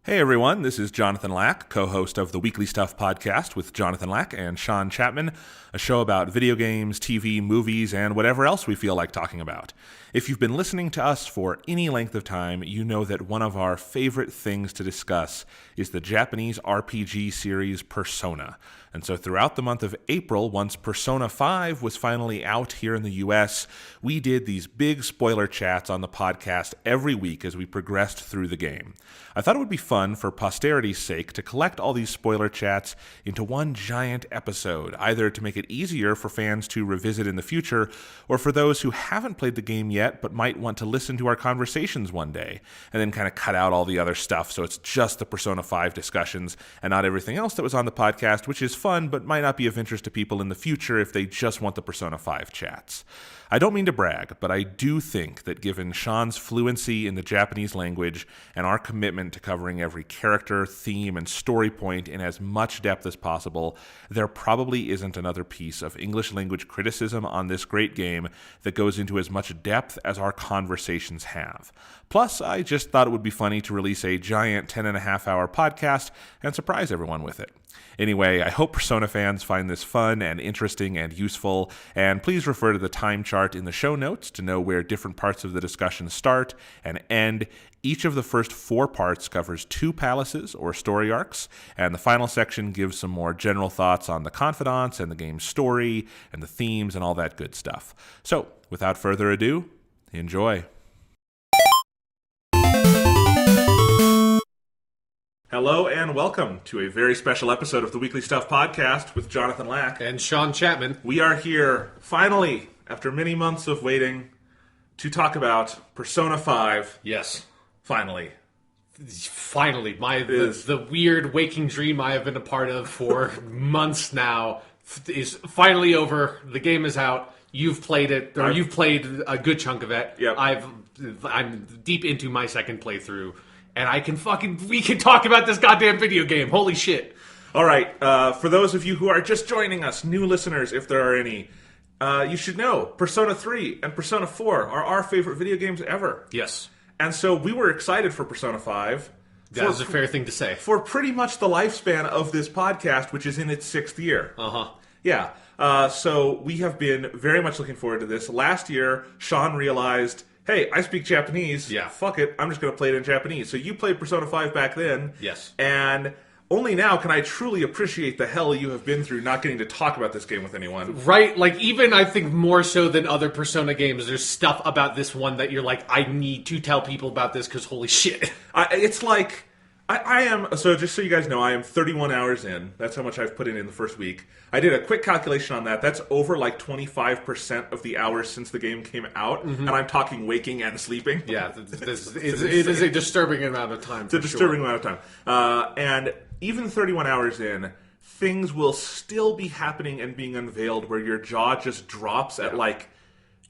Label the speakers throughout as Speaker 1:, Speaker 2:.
Speaker 1: Hey everyone, this is Jonathan Lack, co-host of the Weekly Stuff podcast with Jonathan Lack and Sean Chapman, a show about video games, TV, movies, and whatever else we feel like talking about. If you've been listening to us for any length of time, you know that one of our favorite things to discuss is the Japanese RPG series Persona. And so throughout the month of April, once Persona 5 was finally out here in the US, we did these big spoiler chats on the podcast every week as we progressed through the game. I thought it would be fun, for posterity's sake, to collect all these spoiler chats into one giant episode, either to make it easier for fans to revisit in the future, or for those who haven't played the game yet but might want to listen to our conversations one day, and then kind of cut out all the other stuff so it's just the Persona 5 discussions and not everything else that was on the podcast, which is fun but might not be of interest to people in the future if they just want the Persona 5 chats. I don't mean to brag, but I do think that given Sean's fluency in the Japanese language and our commitment to covering every character, theme, and story point in as much depth as possible, there probably isn't another piece of English language criticism on this great game that goes into as much depth as our conversations have. Plus, I just thought it would be funny to release a giant 10.5-hour podcast and surprise everyone with it. Anyway, I hope Persona fans find this fun and interesting and useful, and please refer to the time chart in the show notes to know where different parts of the discussion start and end. Each of the first 4 parts covers 2 palaces or story arcs, and the final section gives some more general thoughts on the confidants and the game's story and the themes and all that good stuff. So, without further ado, enjoy. Hello and welcome to a very special episode of the Weekly Stuff podcast with Jonathan Lack
Speaker 2: and Sean Chapman.
Speaker 1: We are here, finally, after many months of waiting, to talk about Persona 5.
Speaker 2: Yes.
Speaker 1: Finally.
Speaker 2: Finally. The weird waking dream I have been a part of for months now is finally over. The game is out. You've played it, or you've played a good chunk of it.
Speaker 1: Yep.
Speaker 2: I'm deep into my second playthrough. And we can talk about this goddamn video game. Holy shit.
Speaker 1: All right. For those of you who are just joining us, new listeners, if there are any, you should know Persona 3 and Persona 4 are our favorite video games ever.
Speaker 2: Yes.
Speaker 1: And so we were excited for Persona 5.
Speaker 2: That is a fair thing to say.
Speaker 1: For pretty much the lifespan of this podcast, which is in its 6th year.
Speaker 2: Uh-huh.
Speaker 1: Yeah. So we have been very much looking forward to this. Last year, Sean realized, hey, I speak Japanese.
Speaker 2: Yeah.
Speaker 1: Fuck it. I'm just going to play it in Japanese. So you played Persona 5 back then.
Speaker 2: Yes.
Speaker 1: And only now can I truly appreciate the hell you have been through not getting to talk about this game with anyone.
Speaker 2: Right. Like, even I think more so than other Persona games, there's stuff about this one that you're like, I need to tell people about this because holy shit.
Speaker 1: It's like, I am, so just so you guys know, I am 31 hours in. That's how much I've put in the first week. I did a quick calculation on that. That's over like 25% of the hours since the game came out, and I'm talking waking and sleeping.
Speaker 2: Yeah, it is a disturbing amount of time.
Speaker 1: It's a disturbing amount of time. And even 31 hours in, things will still be happening and being unveiled where your jaw just drops at like,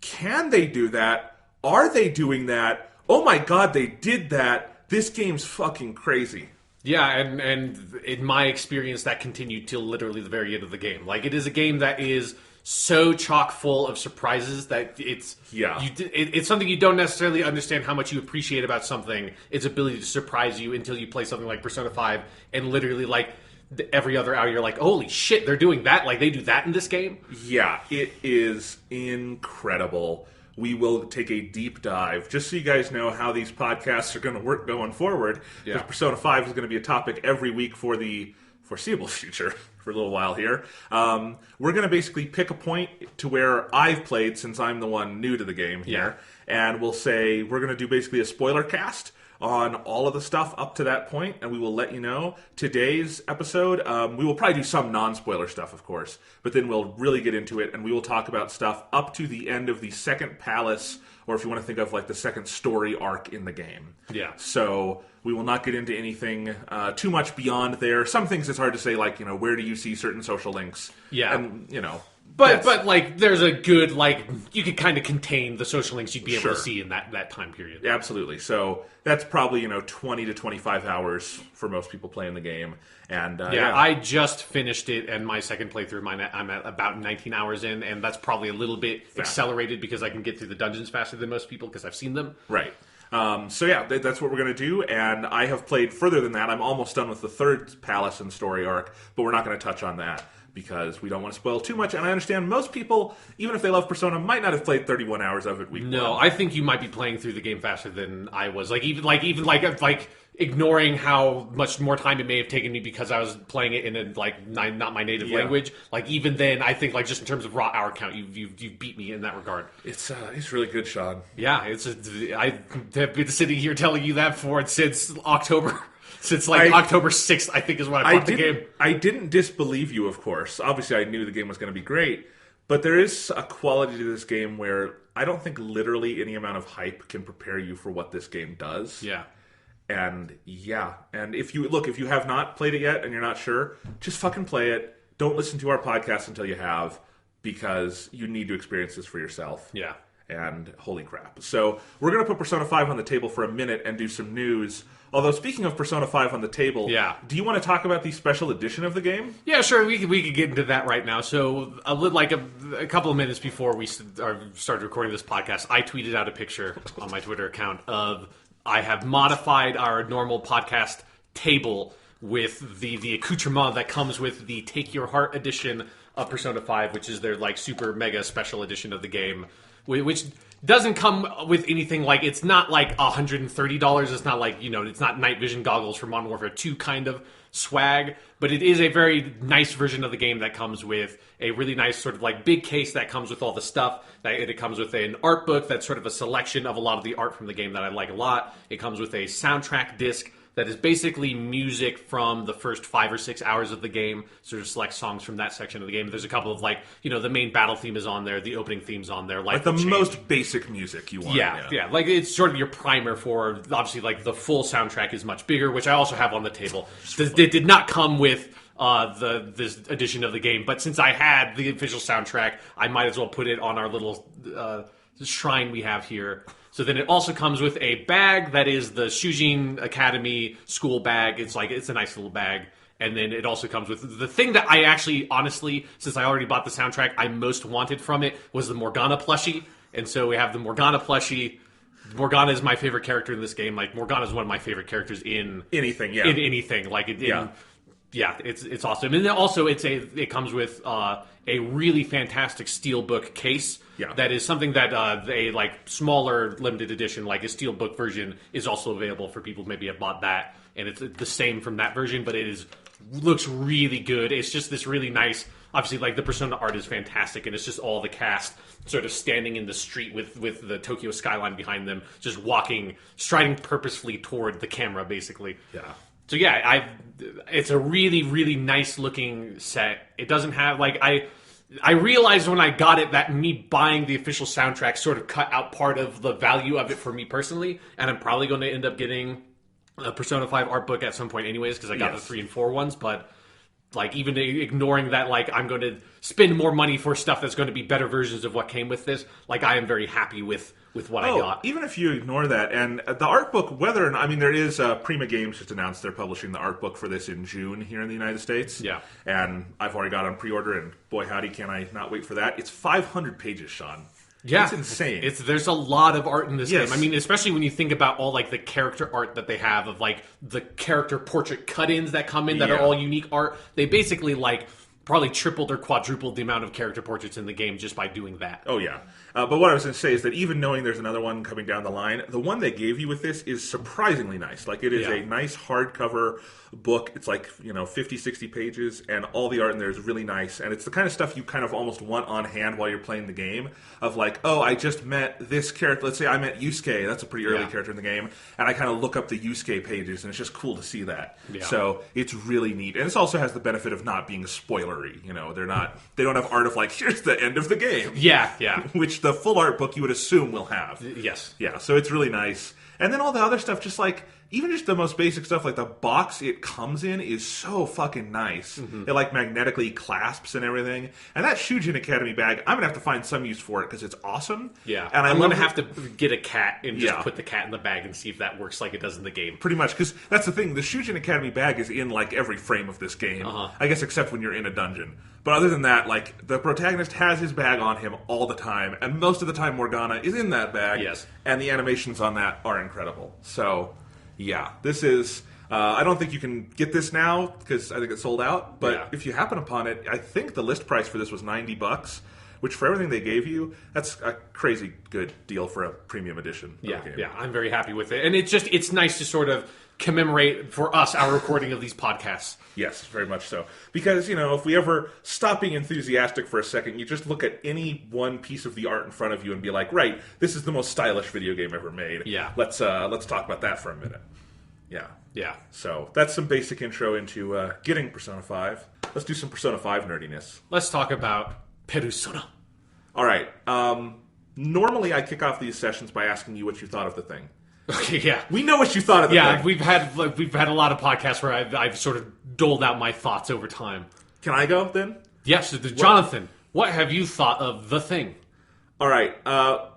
Speaker 1: can they do that? Are they doing that? Oh my god, they did that. This game's fucking crazy.
Speaker 2: Yeah, and in my experience, that continued till literally the very end of the game. Like, it is a game that is so chock full of surprises that it's it's something you don't necessarily understand how much you appreciate about something. Its ability to surprise you until you play something like Persona 5, and literally like every other hour you're like, holy shit, they're doing that? Like, they do that in this game?
Speaker 1: Yeah, it is incredible. We will take a deep dive, just so you guys know how these podcasts are going to work going forward. Because Persona 5 is going to be a topic every week for the foreseeable future, for a little while here. We're going to basically pick a point to where I've played, since I'm the one new to the game here. And we'll say we're going to do basically a spoiler cast on all of the stuff up to that point, and we will let you know. Today's episode, we will probably do some non-spoiler stuff, of course, but then we'll really get into it, and we will talk about stuff up to the end of the second palace, or if you want to think of like the second story arc in the game.
Speaker 2: Yeah.
Speaker 1: So we will not get into anything too much beyond there. Some things it's hard to say, like, where do you see certain social links?
Speaker 2: Yeah.
Speaker 1: And,
Speaker 2: But like, there's a good, like, you could kind of contain the social links you'd be able to see in that time period.
Speaker 1: Absolutely. So that's probably, 20 to 25 hours for most people playing the game. And
Speaker 2: I just finished it, and my second playthrough, I'm at about 19 hours in, and that's probably a little bit accelerated because I can get through the dungeons faster than most people because I've seen them.
Speaker 1: Right. So yeah, that's what we're going to do, and I have played further than that. I'm almost done with the third palace and story arc, but we're not going to touch on that because we don't want to spoil too much, and I understand most people, even if they love Persona, might not have played 31 hours of it week
Speaker 2: No,
Speaker 1: one.
Speaker 2: I think you might be playing through the game faster than I was. Even ignoring how much more time it may have taken me because I was playing it in not my native language. Like even then, I think just in terms of raw hour count, you've beat me in that regard.
Speaker 1: It's really good, Sean.
Speaker 2: Yeah, I have been sitting here telling you that since October. Since October 6th, I think is when I bought the game.
Speaker 1: I didn't disbelieve you, of course. Obviously, I knew the game was going to be great. But there is a quality to this game where I don't think literally any amount of hype can prepare you for what this game does.
Speaker 2: Yeah.
Speaker 1: And if you have not played it yet and you're not sure, just fucking play it. Don't listen to our podcast until you have, because you need to experience this for yourself.
Speaker 2: Yeah.
Speaker 1: And holy crap. So we're going to put Persona 5 on the table for a minute and do some news. Although, speaking of Persona 5 on the table, do you want to talk about the special edition of the game?
Speaker 2: Yeah, sure. We could get into that right now. So, a couple of minutes before we started recording this podcast, I tweeted out a picture on my Twitter account of I have modified our normal podcast table with the accoutrement that comes with the Take Your Heart edition of Persona 5, which is their super mega special edition of the game, which doesn't come with anything it's not $130. It's not it's not night vision goggles for Modern Warfare 2 kind of swag, but it is a very nice version of the game that comes with a really nice sort of big case that comes with all the stuff. It comes with an art book that's sort of a selection of a lot of the art from the game that I like a lot. It comes with a soundtrack disc that is basically music from the first 5 or 6 hours of the game, sort of select songs from that section of the game. There's a couple of the main battle theme is on there, the opening theme's on there.
Speaker 1: The most basic music you want.
Speaker 2: Yeah. It's sort of your primer for, obviously, the full soundtrack is much bigger, which I also have on the table. It did not come with this edition of the game, but since I had the official soundtrack, I might as well put it on our little shrine we have here. So then it also comes with a bag that is the Shujin Academy school bag. It's a nice little bag. And then it also comes with the thing that I actually, honestly, since I already bought the soundtrack, I most wanted from it was the Morgana plushie. And so we have the Morgana plushie. Morgana is my favorite character in this game. Morgana is one of my favorite characters in
Speaker 1: anything. Yeah.
Speaker 2: In anything. It's awesome. And then also it comes with a really fantastic steelbook case.
Speaker 1: Yeah.
Speaker 2: That is something that a smaller limited edition, a steelbook version, is also available for people who maybe have bought that, and it's the same from that version, but looks really good. It's just this really nice. Obviously, the Persona art is fantastic, and it's just all the cast sort of standing in the street with the Tokyo skyline behind them, just striding purposefully toward the camera, basically.
Speaker 1: Yeah.
Speaker 2: So it's a really, really nice looking set. It doesn't have I realized when I got it that me buying the official soundtrack sort of cut out part of the value of it for me personally, and I'm probably going to end up getting a Persona 5 art book at some point anyways, because I got the 3 and 4 ones, but even ignoring that, I'm going to spend more money for stuff that's going to be better versions of what came with this, I am very happy with what I got.
Speaker 1: Even if you ignore that, and the art book, there is Prima Games just announced they're publishing the art book for this in June here in the United States.
Speaker 2: Yeah.
Speaker 1: And I've already got it on pre-order, and boy howdy can I not wait for that. It's 500 pages, Sean.
Speaker 2: Yeah,
Speaker 1: it's insane.
Speaker 2: There's a lot of art in this game. Especially when you think about all the character art that they have of the character portrait cut-ins that come in that are all unique art. They basically probably tripled or quadrupled the amount of character portraits in the game just by doing that.
Speaker 1: Oh yeah. But what I was going to say is that even knowing there's another one coming down the line, the one they gave you with this is surprisingly nice. It is a nice hardcover book. It's 50, 60 pages, and all the art in there is really nice. And it's the kind of stuff you kind of almost want on hand while you're playing the game of I just met this character. Let's say I met Yusuke. That's a pretty early character in the game. And I kind of look up the Yusuke pages, and it's just cool to see that. Yeah. So it's really neat. And this also has the benefit of not being spoilery. They don't have art of here's the end of the game.
Speaker 2: Yeah, yeah.
Speaker 1: Which the full art book you would assume will have.
Speaker 2: Yes.
Speaker 1: Yeah, so it's really nice. And then all the other stuff, just even just the most basic stuff, like the box it comes in is so fucking nice. It like magnetically clasps and everything. And that Shujin Academy bag, I'm gonna have to find some use for it because it's awesome.
Speaker 2: Yeah,
Speaker 1: and
Speaker 2: I'm gonna have to get a cat and just
Speaker 1: Yeah.
Speaker 2: put the cat in the bag and see if that works like it does in the game.
Speaker 1: Pretty much, because that's the thing. The Shujin Academy bag is in like every frame of this game. I guess except when you're in a dungeon. But other than that, like the protagonist has his bag on him all the time, and most of the time Morgana is in that bag.
Speaker 2: Yes,
Speaker 1: and the animations on that are incredible. So. Yeah, this is... I don't think you can get this now because I think it's sold out. But if you happen upon it, I think the list price for this was $90, which for everything they gave you, that's a crazy good deal for a premium edition.
Speaker 2: Yeah,
Speaker 1: of the game.
Speaker 2: yeah, I'm very happy with it, and it's nice to sort of commemorate for us our recording of these podcasts.
Speaker 1: Yes, very much so. Because, if we ever stop being enthusiastic for a second, you just look at any one piece of the art in front of you and be like, right, this is the most stylish video game ever made.
Speaker 2: Yeah.
Speaker 1: Let's talk about that for a minute. Yeah.
Speaker 2: Yeah.
Speaker 1: So that's some basic intro into getting Persona 5. Let's do some Persona 5 nerdiness.
Speaker 2: Let's talk about Persona.
Speaker 1: All right. Normally I kick off these sessions by asking you what you thought of the thing.
Speaker 2: Okay, yeah.
Speaker 1: We know what you thought of the thing.
Speaker 2: Yeah, we've had a lot of podcasts where I've sort of doled out my thoughts over time.
Speaker 1: Can I go then?
Speaker 2: Yes, Jonathan, what have you thought of the thing?
Speaker 1: All right.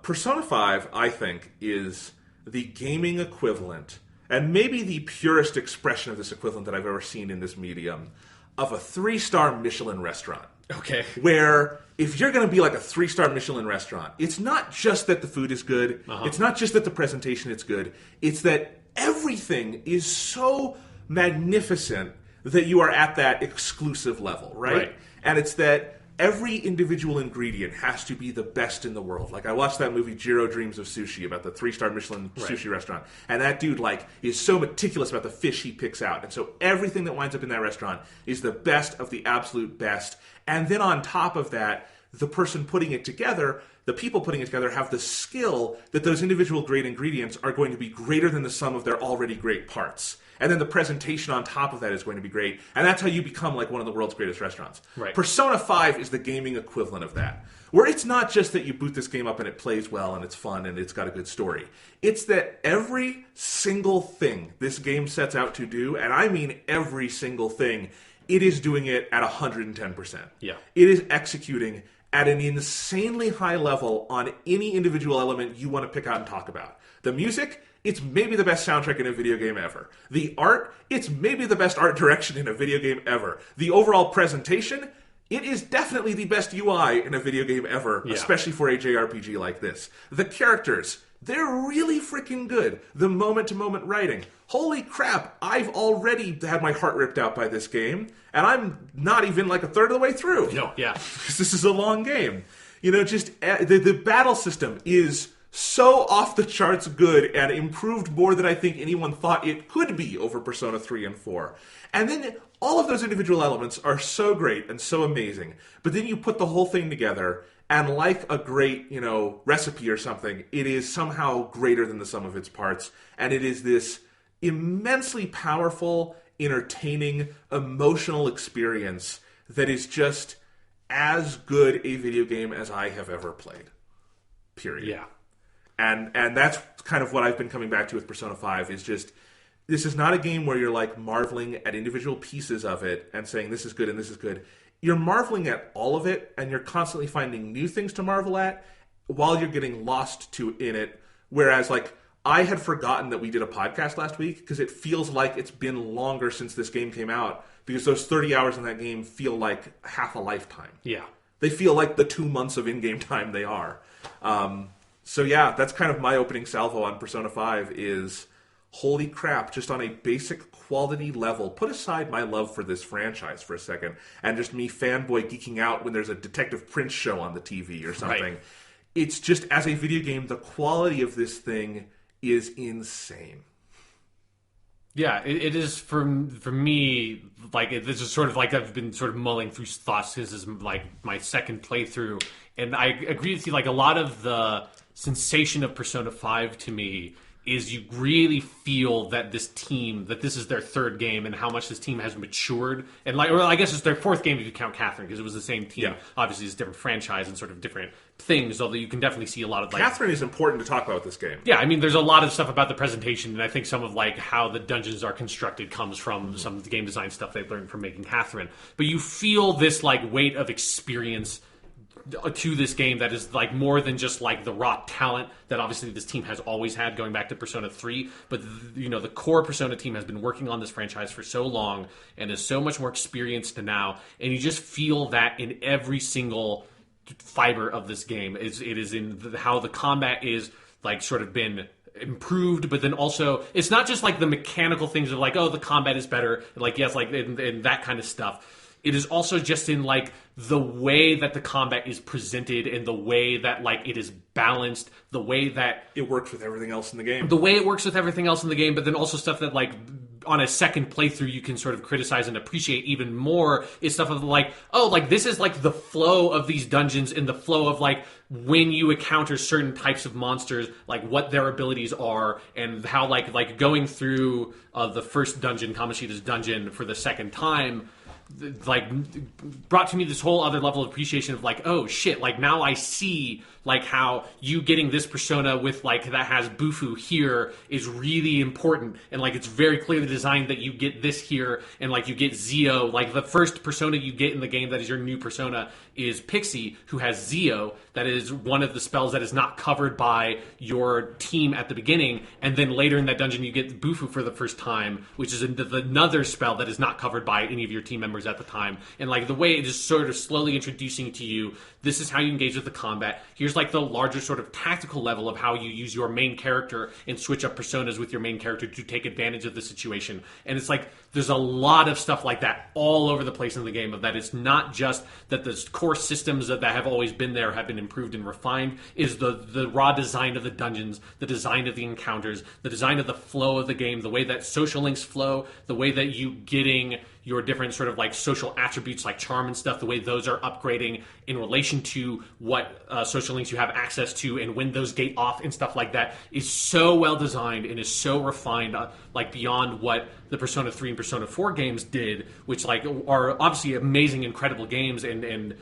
Speaker 1: Persona 5, I think, is the gaming equivalent, and maybe the purest expression of this equivalent that I've ever seen in this medium, of a 3-star Michelin restaurant.
Speaker 2: Okay.
Speaker 1: Where if you're going to be like a 3-star Michelin restaurant, it's not just that the food is good. It's not just that the presentation is good. It's that everything is so magnificent that you are at that exclusive level, right? And it's that every individual ingredient has to be the best in the world. Like I watched that movie Jiro Dreams of Sushi about the 3-star Michelin sushi restaurant, and that dude like is so meticulous about the fish he picks out, and so everything that winds up in that restaurant is the best of the absolute best. And then on top of that, the person putting it together, the people putting it together, have the skill that those individual great ingredients are going to be greater than the sum of their already great parts. And then the presentation on top of that is going to be great. And that's how you become like one of the world's greatest restaurants.
Speaker 2: Right.
Speaker 1: Persona 5 is the gaming equivalent of that. Where it's not just that you boot this game up and it plays well and it's fun and it's got a good story. It's that every single thing this game sets out to do, and I mean every single thing, it is doing it at 110%.
Speaker 2: Yeah.
Speaker 1: It is executing at an insanely high level on any individual element you want to pick out and talk about. The music, it's maybe the best soundtrack in a video game ever. The art, it's maybe the best art direction in a video game ever. The overall presentation, it is definitely the best UI in a video game ever, especially for a JRPG like this. The characters, they're really freaking good. The moment-to-moment writing. Holy crap, I've already had my heart ripped out by this game, and I'm not even like a third of the way through.
Speaker 2: No, yeah.
Speaker 1: Because this is a long game. Just the battle system is so off the charts good and improved more than I think anyone thought it could be over Persona 3 and 4. And then all of those individual elements are so great and so amazing. But then you put the whole thing together, and like a great, recipe or something, it is somehow greater than the sum of its parts. And it is this immensely powerful, entertaining, emotional experience that is just as good a video game as I have ever played. Period.
Speaker 2: Yeah.
Speaker 1: And that's kind of what I've been coming back to with Persona 5 is just, this is not a game where you're like marveling at individual pieces of it and saying this is good and this is good. You're marveling at all of it, and you're constantly finding new things to marvel at while you're getting lost in it. Whereas like I had forgotten that we did a podcast last week because it feels like it's been longer since this game came out, because those 30 hours in that game feel like half a lifetime.
Speaker 2: Yeah.
Speaker 1: They feel like the 2 months of in-game time they are. So yeah, that's kind of my opening salvo on Persona 5 is, holy crap, just on a basic quality level, put aside my love for this franchise for a second, and just me fanboy geeking out when there's a Detective Prince show on the TV or something. Right. It's just, as a video game, the quality of this thing is insane.
Speaker 2: Yeah, it is for me, like, this is sort of like I've been sort of mulling through thoughts. This is like my second playthrough, and I agree with you, like, a lot of the sensation of Persona 5 to me is you really feel that this team, that this is their third game, and how much this team has matured. And like, well, I guess it's their fourth game if you count Catherine, because it was the same team.
Speaker 1: Yeah.
Speaker 2: Obviously, it's a different franchise and sort of different things, although you can definitely see a lot of like...
Speaker 1: Catherine is important to talk about with this game.
Speaker 2: Yeah, I mean, there's a lot of stuff about the presentation, and I think some of like how the dungeons are constructed comes from some of the game design stuff they've learned from making Catherine. But you feel this like weight of experience to this game that is like more than just like the raw talent that obviously this team has always had going back to Persona 3, but you know, the core Persona team has been working on this franchise for so long and is so much more experienced now, and you just feel that in every single fiber of this game. It is in how the combat is like sort of been improved, but then also it's not just like the mechanical things of like, oh, the combat is better, like yes, like and that kind of stuff. It is also just in like the way that the combat is presented and the way that like it is balanced, the way that
Speaker 1: it works with everything else in the game.
Speaker 2: The way it works with everything else in the game, but then also stuff that like on a second playthrough you can sort of criticize and appreciate even more is stuff of like, oh, like this is like the flow of these dungeons and the flow of like when you encounter certain types of monsters, like what their abilities are and how like going through the first dungeon, Kamoshida's dungeon, for the second time, like brought to me this whole other level of appreciation of like, oh shit, like now I see like how you getting this persona with like that has Bufu here is really important, and like it's very clearly designed that you get this here, and like you get Zio, like the first persona you get in the game that is your new persona is Pixie, who has Zio, that is one of the spells that is not covered by your team at the beginning, and then later in that dungeon you get Bufu for the first time, which is another spell that is not covered by any of your team members at the time. And like the way it is sort of slowly introducing to you, this is how you engage with the combat. Here's like the larger sort of tactical level of how you use your main character and switch up personas with your main character to take advantage of the situation. And it's like there's a lot of stuff like that all over the place in the game, of that it's not just that the core systems that have always been there have been improved and refined, is the raw design of the dungeons, the design of the encounters, the design of the flow of the game, the way that social links flow, the way that you getting your different sort of like social attributes like charm and stuff, the way those are upgrading in relation to what social links you have access to and when those gate off and stuff like that is so well designed and is so refined, like beyond what the Persona 3 and Persona 4 games did, which like are obviously amazing, incredible games and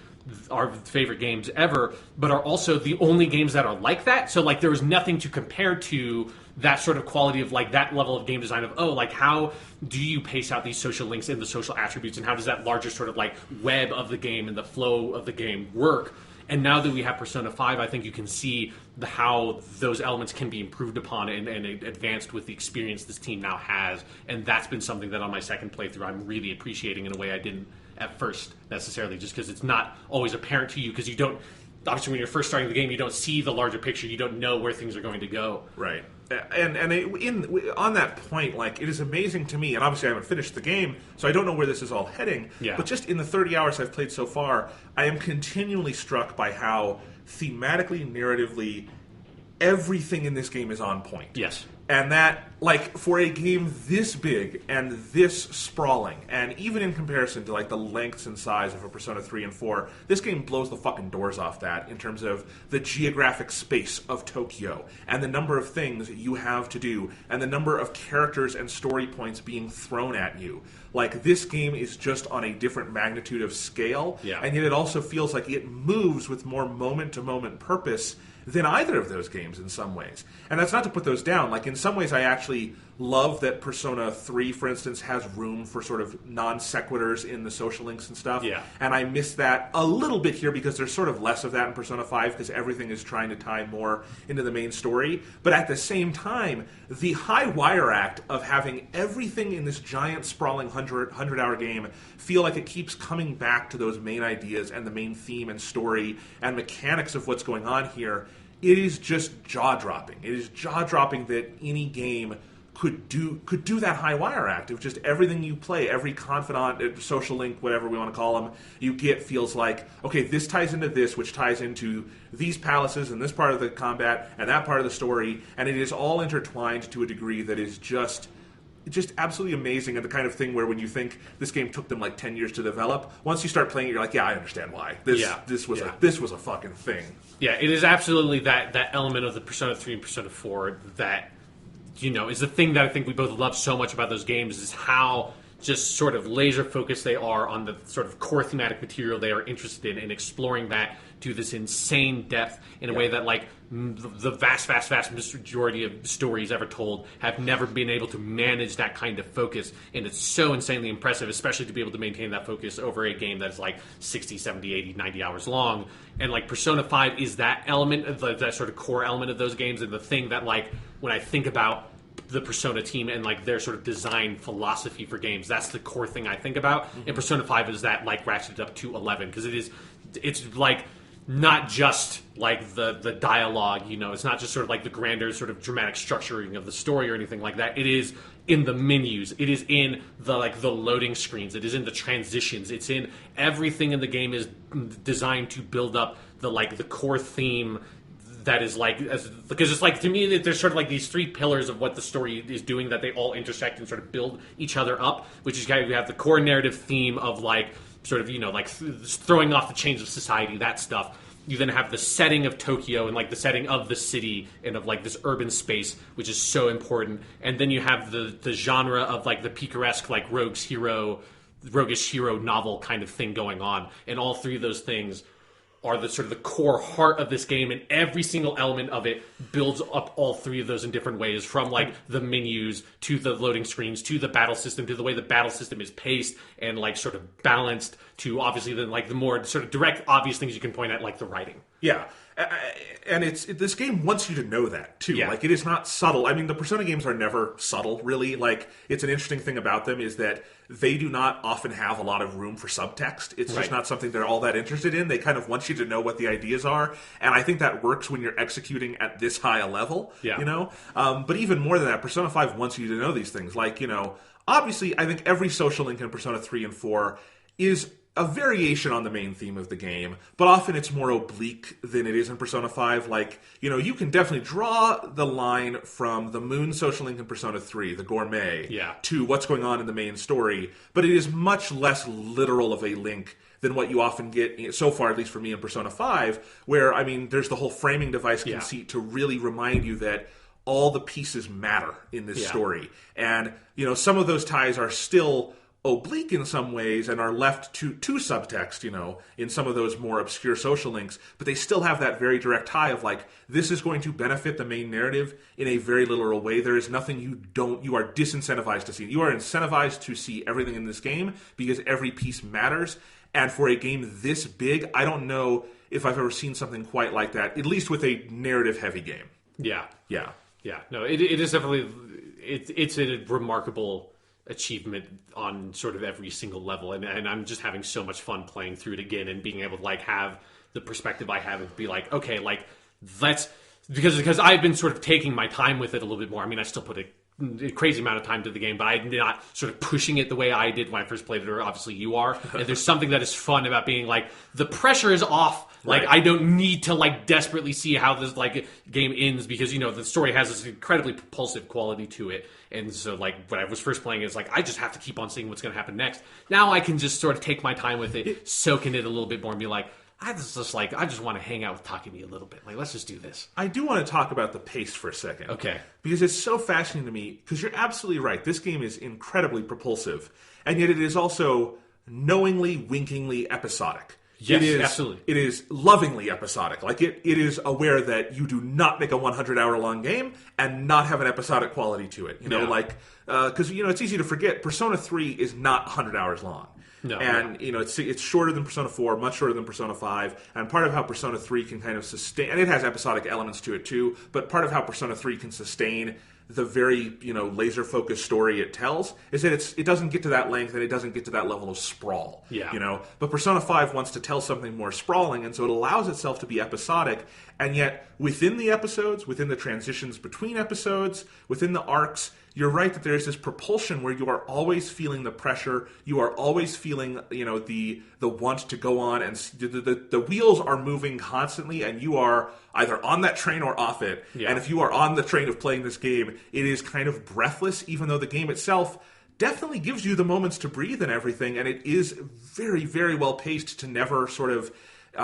Speaker 2: our favorite games ever, but are also the only games that are like that. So like there was nothing to compare to that sort of quality of like that level of game design of, oh, like how do you pace out these social links and the social attributes, and how does that larger sort of like web of the game and the flow of the game work? And now that we have Persona 5, I think you can see how those elements can be improved upon and advanced with the experience this team now has. And that's been something that on my second playthrough I'm really appreciating in a way I didn't at first necessarily, just because it's not always apparent to you, because you don't, obviously when you're first starting the game, you don't see the larger picture, you don't know where things are going to go.
Speaker 1: Right. On that point, like, it is amazing to me, and obviously I haven't finished the game, so I don't know where this is all heading, but just in the 30 hours I've played so far, I am continually struck by how thematically, narratively, everything in this game is on point.
Speaker 2: Yes.
Speaker 1: And that, like, for a game this big and this sprawling, and even in comparison to, like, the lengths and size of a Persona 3 and 4, this game blows the fucking doors off that in terms of the geographic space of Tokyo, and the number of things you have to do, and the number of characters and story points being thrown at you. Like, this game is just on a different magnitude of scale, and yet it also feels like it moves with more moment-to-moment purpose than either of those games in some ways. And that's not to put those down. Like, in some ways I actually love that Persona 3, for instance, has room for sort of non-sequiturs in the social links and stuff.
Speaker 2: Yeah.
Speaker 1: And I miss that a little bit here because there's sort of less of that in Persona 5 because everything is trying to tie more into the main story. But at the same time, the high wire act of having everything in this giant, sprawling 100-hour game feel like it keeps coming back to those main ideas and the main theme and story and mechanics of what's going on here, it is just jaw-dropping. It is jaw-dropping that any game could do that high wire act of just everything you play, every confidant, social link, whatever we want to call them, you get feels like, okay, this ties into this, which ties into these palaces and this part of the combat and that part of the story, and it is all intertwined to a degree that is just absolutely amazing, and the kind of thing where when you think this game took them like 10 years to develop, once you start playing it, you're like, yeah, I understand why. This was a fucking thing.
Speaker 2: Yeah, it is absolutely that element of the Persona 3 and Persona 4 that is the thing that I think we both love so much about those games is how just sort of laser focused they are on the sort of core thematic material they are interested in and exploring that to this insane depth in a way that like the vast majority of stories ever told have never been able to manage that kind of focus. And it's so insanely impressive, especially to be able to maintain that focus over a game that's like 60, 70, 80, 90 hours long. And like Persona 5 is that element, that sort of core element of those games, and the thing that like when I think about the Persona team and like their sort of design philosophy for games, that's the core thing I think about. Mm-hmm. And Persona 5 is that like ratcheted up to 11 because it's like not just like the dialogue, it's not just sort of like the grander sort of dramatic structuring of the story or anything like that. It is in the menus, it is in the loading screens, it is in the transitions, it's in everything in the game is designed to build up the core theme that is because it's like, to me, there's sort of like these three pillars of what the story is doing that they all intersect and sort of build each other up, which is kind of, you have the core narrative theme of like sort of, throwing off the chains of society, that stuff. You then have the setting of Tokyo and like the setting of the city and of like this urban space, which is so important. And then you have the genre of like the picaresque, like roguish hero novel kind of thing going on. And all three of those things are the sort of the core heart of this game, and every single element of it builds up all three of those in different ways, from like the menus to the loading screens to the battle system to the way the battle system is paced and like sort of balanced to obviously then like the more sort of direct obvious things you can point at, like the writing.
Speaker 1: Yeah. And this game wants you to know that, too.
Speaker 2: Yeah.
Speaker 1: Like, it is not subtle. I mean, the Persona games are never subtle, really. Like, it's an interesting thing about them is that they do not often have a lot of room for subtext. It's just not something they're all that interested in. They kind of want you to know what the ideas are. And I think that works when you're executing at this high a level, But even more than that, Persona 5 wants you to know these things. Like, obviously, I think every social link in Persona 3 and 4 is a variation on the main theme of the game, but often it's more oblique than it is in Persona 5. Like, you can definitely draw the line from the Moon social link in Persona 3, the gourmet, to what's going on in the main story, but it is much less literal of a link than what you often get, so far, at least for me, in Persona 5, where, I mean, there's the whole framing device conceit to really remind you that all the pieces matter in this story. And, some of those ties are still oblique in some ways and are left to subtext, in some of those more obscure social links, but they still have that very direct tie of like, this is going to benefit the main narrative in a very literal way. There is nothing you are disincentivized to see. You are incentivized to see everything in this game because every piece matters. And for a game this big, I don't know if I've ever seen something quite like that, at least with a narrative heavy game.
Speaker 2: Yeah.
Speaker 1: Yeah.
Speaker 2: Yeah. No, it is definitely, it's a remarkable achievement on sort of every single level, and I'm just having so much fun playing through it again and being able to like have the perspective I have and be like, okay, like let's because I've been sort of taking my time with it a little bit more. I mean, I still put a crazy amount of time to the game, but I'm not sort of pushing it the way I did when I first played it, or obviously you are. And there's something that is fun about being like, the pressure is off. Like, I don't need to like desperately see how this like game ends, because the story has this incredibly propulsive quality to it. And so like when I was first playing it, it's like I just have to keep on seeing what's going to happen next. Now I can just sort of take my time with it, soak in it a little bit more, and be like, I just want to hang out with Takumi a little bit. Like, let's just do this.
Speaker 1: I do want to talk about the pace for a second.
Speaker 2: Okay.
Speaker 1: Because it's so fascinating to me, because you're absolutely right. This game is incredibly propulsive, and yet it is also knowingly, winkingly episodic.
Speaker 2: Yes, absolutely.
Speaker 1: It is lovingly episodic. Like, it is aware that you do not make a 100-hour-long game and not have an episodic quality to it. Because, it's easy to forget, Persona 3 is not 100 hours long.
Speaker 2: No,
Speaker 1: and, it's shorter than Persona 4, much shorter than Persona 5, and part of how Persona 3 can kind of sustain, and it has episodic elements to it too, but part of how Persona 3 can sustain the very, laser-focused story it tells is that it doesn't get to that length and it doesn't get to that level of sprawl.
Speaker 2: Yeah.
Speaker 1: But Persona 5 wants to tell something more sprawling, and so it allows itself to be episodic, and yet within the episodes, within the transitions between episodes, within the arcs, you're right that there's this propulsion where you are always feeling the pressure, you are always feeling, the want to go on, and the wheels are moving constantly, and you are either on that train or off it.
Speaker 2: Yeah.
Speaker 1: And if you are on the train of playing this game, it is kind of breathless, even though the game itself definitely gives you the moments to breathe and everything, and it is very, very well paced to never sort of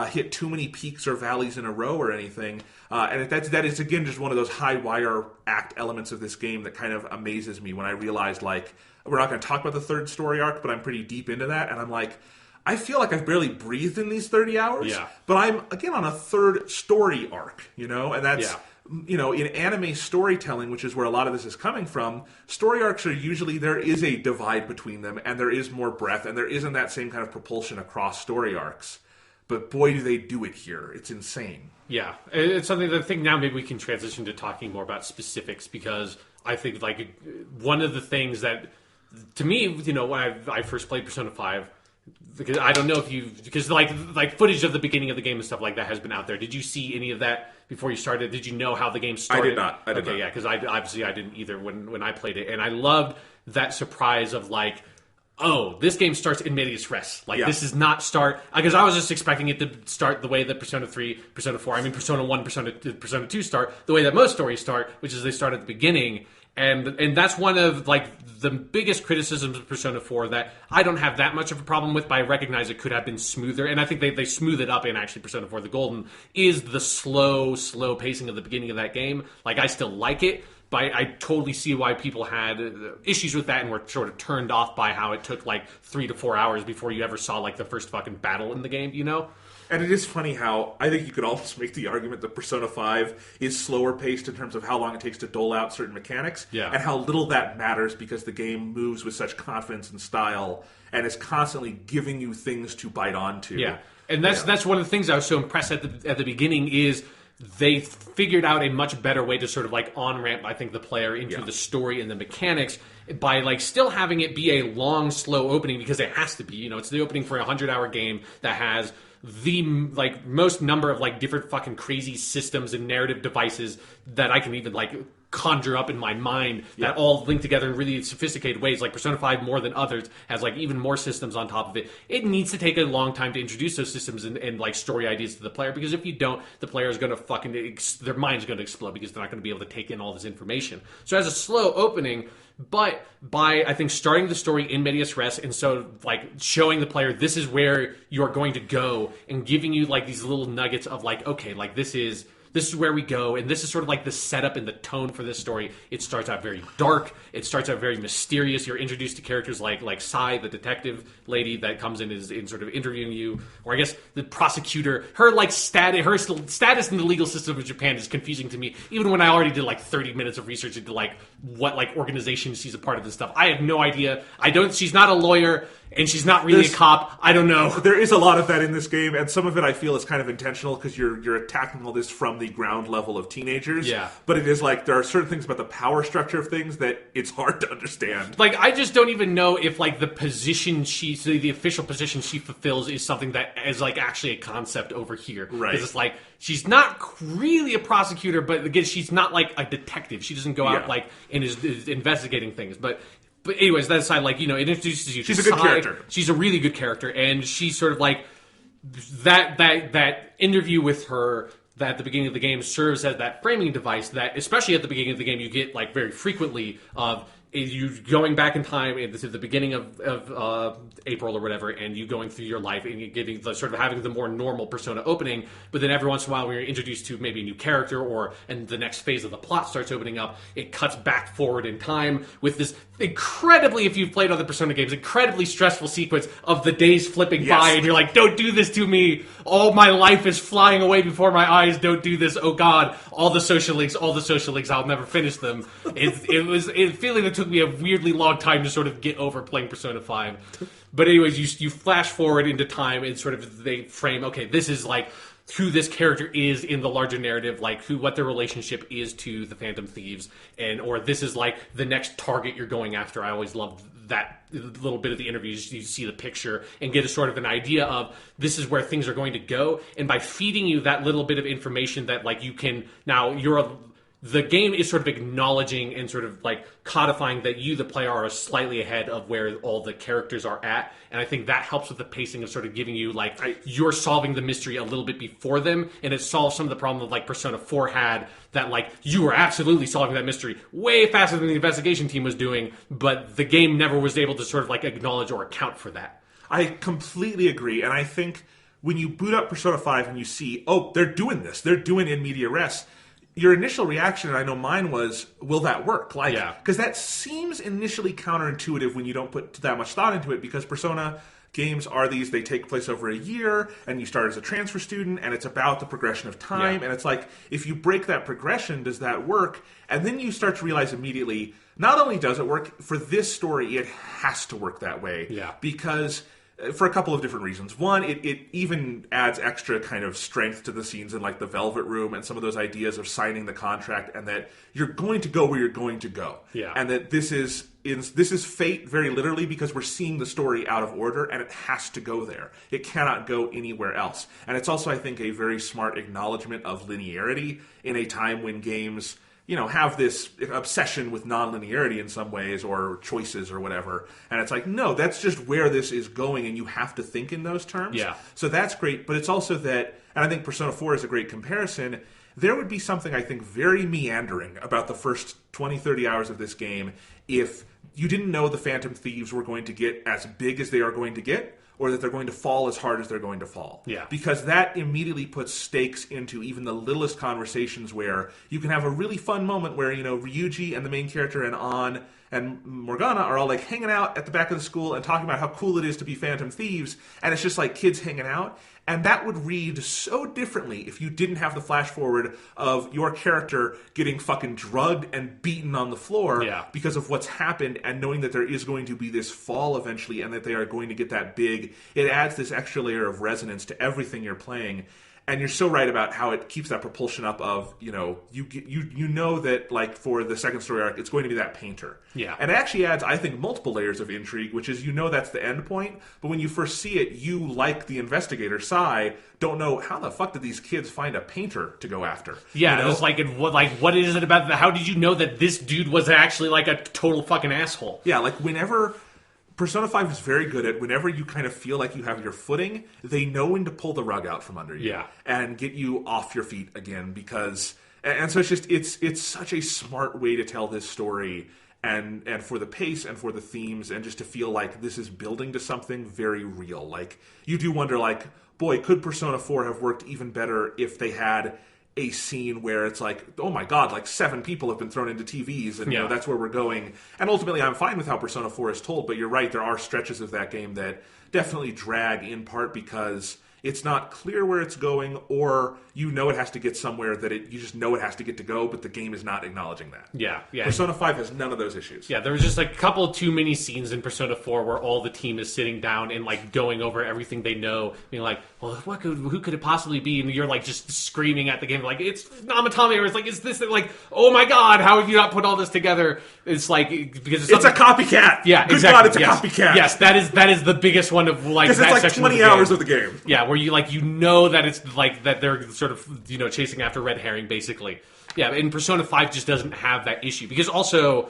Speaker 1: hit too many peaks or valleys in a row or anything. And that is, again, just one of those high wire act elements of this game that kind of amazes me when I realized, like, we're not going to talk about the third story arc, but I'm pretty deep into that. And I'm like, I feel like I've barely breathed in these 30 hours.
Speaker 2: Yeah.
Speaker 1: But I'm, again, on a third story arc, And that's... in anime storytelling, which is where a lot of this is coming from, story arcs are usually, there is a divide between them, and there is more breadth, and there isn't that same kind of propulsion across story arcs. But boy, do they do it here. It's insane.
Speaker 2: Yeah. It's something that I think now maybe we can transition to talking more about specifics, because I think, like, one of the things that, to me, when I first played Persona 5, because I don't know if because like footage of the beginning of the game and stuff like that has been out there. Did you see any of that before you started? Did you know how the game started?
Speaker 1: I did not. I did not.
Speaker 2: Yeah, because I didn't either when I played it, and I loved that surprise of like, oh, this game starts in medias res. Like, this is not start, because I was just expecting it to start the way that Persona 3, Persona 4, Persona 1, Persona 2 start, the way that most stories start, which is they start at the beginning. And that's one of, like, the biggest criticisms of Persona 4 that I don't have that much of a problem with, but I recognize it could have been smoother. And I think they smooth it up in, actually, Persona 4 The Golden, is the slow pacing of the beginning of that game. Like, I still like it, but I totally see why people had issues with that and were sort of turned off by how it took, like, 3 to 4 hours before you ever saw, like, the first fucking battle in the game,
Speaker 1: And it is funny how I think you could almost make the argument that Persona 5 is slower paced in terms of how long it takes to dole out certain mechanics, and how little that matters because the game moves with such confidence and style and is constantly giving you things to bite onto.
Speaker 2: Yeah, and that's one of the things I was so impressed at the beginning is they figured out a much better way to sort of like on-ramp, I think, the player into the story and the mechanics by like still having it be a long, slow opening, because it has to be. It's the opening for a 100-hour game that has the like most number of like different fucking crazy systems and narrative devices that I can even like conjure up in my mind that all link together in really sophisticated ways. Like Persona 5 more than others has like even more systems on top of it. It needs to take a long time to introduce those systems and like story ideas to the player, because if you don't, the player is going to fucking their mind's going to explode because they're not going to be able to take in all this information. So as a slow opening, but by, I think, starting the story in medias res, and so like showing the player this is where you're going to go, and giving you like these little nuggets of like, okay, like this is where we go, and this is sort of like the setup and the tone for this story. It starts out very dark. It starts out very mysterious. You're introduced to characters like Sai, the detective lady that comes in is in sort of interviewing you, or I guess the prosecutor. Her like status in the legal system of Japan is confusing to me, even when I already did like 30 minutes of research into like what like organization she's a part of this stuff. I have no idea. She's not a lawyer. And she's not really a cop. I don't know.
Speaker 1: There is a lot of that in this game, and some of it I feel is kind of intentional because you're attacking all this from the ground level of teenagers.
Speaker 2: Yeah.
Speaker 1: But it is like there are certain things about the power structure of things that it's hard to understand.
Speaker 2: Like, I just don't even know if like the position the official position she fulfills is something that is like actually a concept over here.
Speaker 1: Right.
Speaker 2: Because it's like she's not really a prosecutor, but again, she's not like a detective. She doesn't go out like and is investigating things, but anyways, that aside, like, it introduces you to
Speaker 1: She's a good character.
Speaker 2: She's a really good character, and she's sort of like that interview with her that at the beginning of the game serves as that framing device that, especially at the beginning of the game, you get like very frequently of you going back in time to the beginning of April or whatever, and you going through your life and you getting the sort of having the more normal Persona opening, but then every once in a while when you're introduced to maybe a new character and the next phase of the plot starts opening up, it cuts back forward in time with this incredibly, if you've played other Persona games, incredibly stressful sequence of the days flipping by, and you're like, don't do this to me, all my life is flying away before my eyes, don't do this, oh god, all the social links, I'll never finish them. It was a feeling that took me a weirdly long time to sort of get over playing Persona 5. But anyways, you flash forward into time and sort of they frame, okay, this is like who this character is in the larger narrative, like what their relationship is to the Phantom Thieves, or this is like the next target you're going after. I always loved that little bit of the interviews. You see the picture and get a sort of an idea of this is where things are going to go. And by feeding you that little bit of information that like you can now the game is sort of acknowledging and sort of like codifying that you, the player, are slightly ahead of where all the characters are at. And I think that helps with the pacing of sort of giving you like, you're solving the mystery a little bit before them. And it solves some of the problem that like Persona 4 had, that like you were absolutely solving that mystery way faster than the investigation team was doing. But the game never was able to sort of like acknowledge or account for that.
Speaker 1: I completely agree. And I think when you boot up Persona 5 and you see, oh, they're doing this, they're doing in media res, your initial reaction, and I know mine was, will that work? Like, because that seems initially counterintuitive when you don't put that much thought into it, because Persona games are these, they take place over a year, and you start as a transfer student, and it's about the progression of time, and it's like, if you break that progression, does that work? And then you start to realize immediately, not only does it work, for this story, it has to work that way. Because for a couple of different reasons. One, it even adds extra kind of strength to the scenes in like the Velvet Room and some of those ideas of signing the contract, and that you're going to go where you're going to go. And that this is fate very literally, because we're seeing the story out of order and it has to go there. It cannot go anywhere else. And it's also, I think, a very smart acknowledgement of linearity in a time when games, you know, have this obsession with non-linearity in some ways, or choices or whatever. And it's like, no, that's just where this is going, and you have to think in those terms. So that's great, but it's also that, and I think Persona 4 is a great comparison, there would be something, I think, very meandering about the first 20, 30 hours of this game if you didn't know the Phantom Thieves were going to get as big as they are going to get, or that they're going to fall as hard as they're going to fall. Because that immediately puts stakes into even the littlest conversations, where you can have a really fun moment where, you know, Ryuji and the main character and An and Morgana are all like hanging out at the back of the school and talking about how cool it is to be Phantom Thieves, and it's just like kids hanging out. And that would read so differently if you didn't have the flash forward of your character getting fucking drugged and beaten on the floor because of what's happened, and knowing that there is going to be this fall eventually, and that they are going to get that big. It adds this extra layer of resonance to everything you're playing. And you're so right about how it keeps that propulsion up of, you know, you know that, like, for the second story arc, it's going to be that painter. And it actually adds, I think, multiple layers of intrigue, which is, you know, that's the end point. But when you first see it, you, like the investigator, Sai, don't know, how the fuck did these kids find a painter to go after? You know?
Speaker 2: It's like, what is it about how did you know that this dude was actually, like, a total fucking asshole?
Speaker 1: Like, whenever Persona 5 is very good at, whenever you kind of feel like you have your footing, they know when to pull the rug out from under you and get you off your feet again, because, and so it's just, it's such a smart way to tell this story, and for the pace and for the themes, and just to feel like this is building to something very real. Like, you do wonder, like, boy, could Persona 4 have worked even better if they had a scene where it's like, oh my god, like 7 people have been thrown into TVs, and you know, that's where we're going. And ultimately, I'm fine with how Persona 4 is told, but you're right, there are stretches of that game that definitely drag, in part because it's not clear where it's going, or you know it has to get somewhere that you just know it has to get to go, but the game is not acknowledging that. Persona 5 has none of those issues.
Speaker 2: There was just like a couple too many scenes in Persona 4 where all the team is sitting down and like going over everything they know, being like, well, who could it possibly be? And you're like just screaming at the game, like, it's Namatame, or it's like, is this, like, oh my god, how have you not put all this together? It's like, because
Speaker 1: it's a copycat.
Speaker 2: Good
Speaker 1: God, it's a copycat.
Speaker 2: Yes, that is the biggest one of like that
Speaker 1: it's like
Speaker 2: section
Speaker 1: 20 hours of the game.
Speaker 2: Where you like, you know that it's like that they're sort of, you know, chasing after red herring basically. And Persona 5 just doesn't have that issue, because also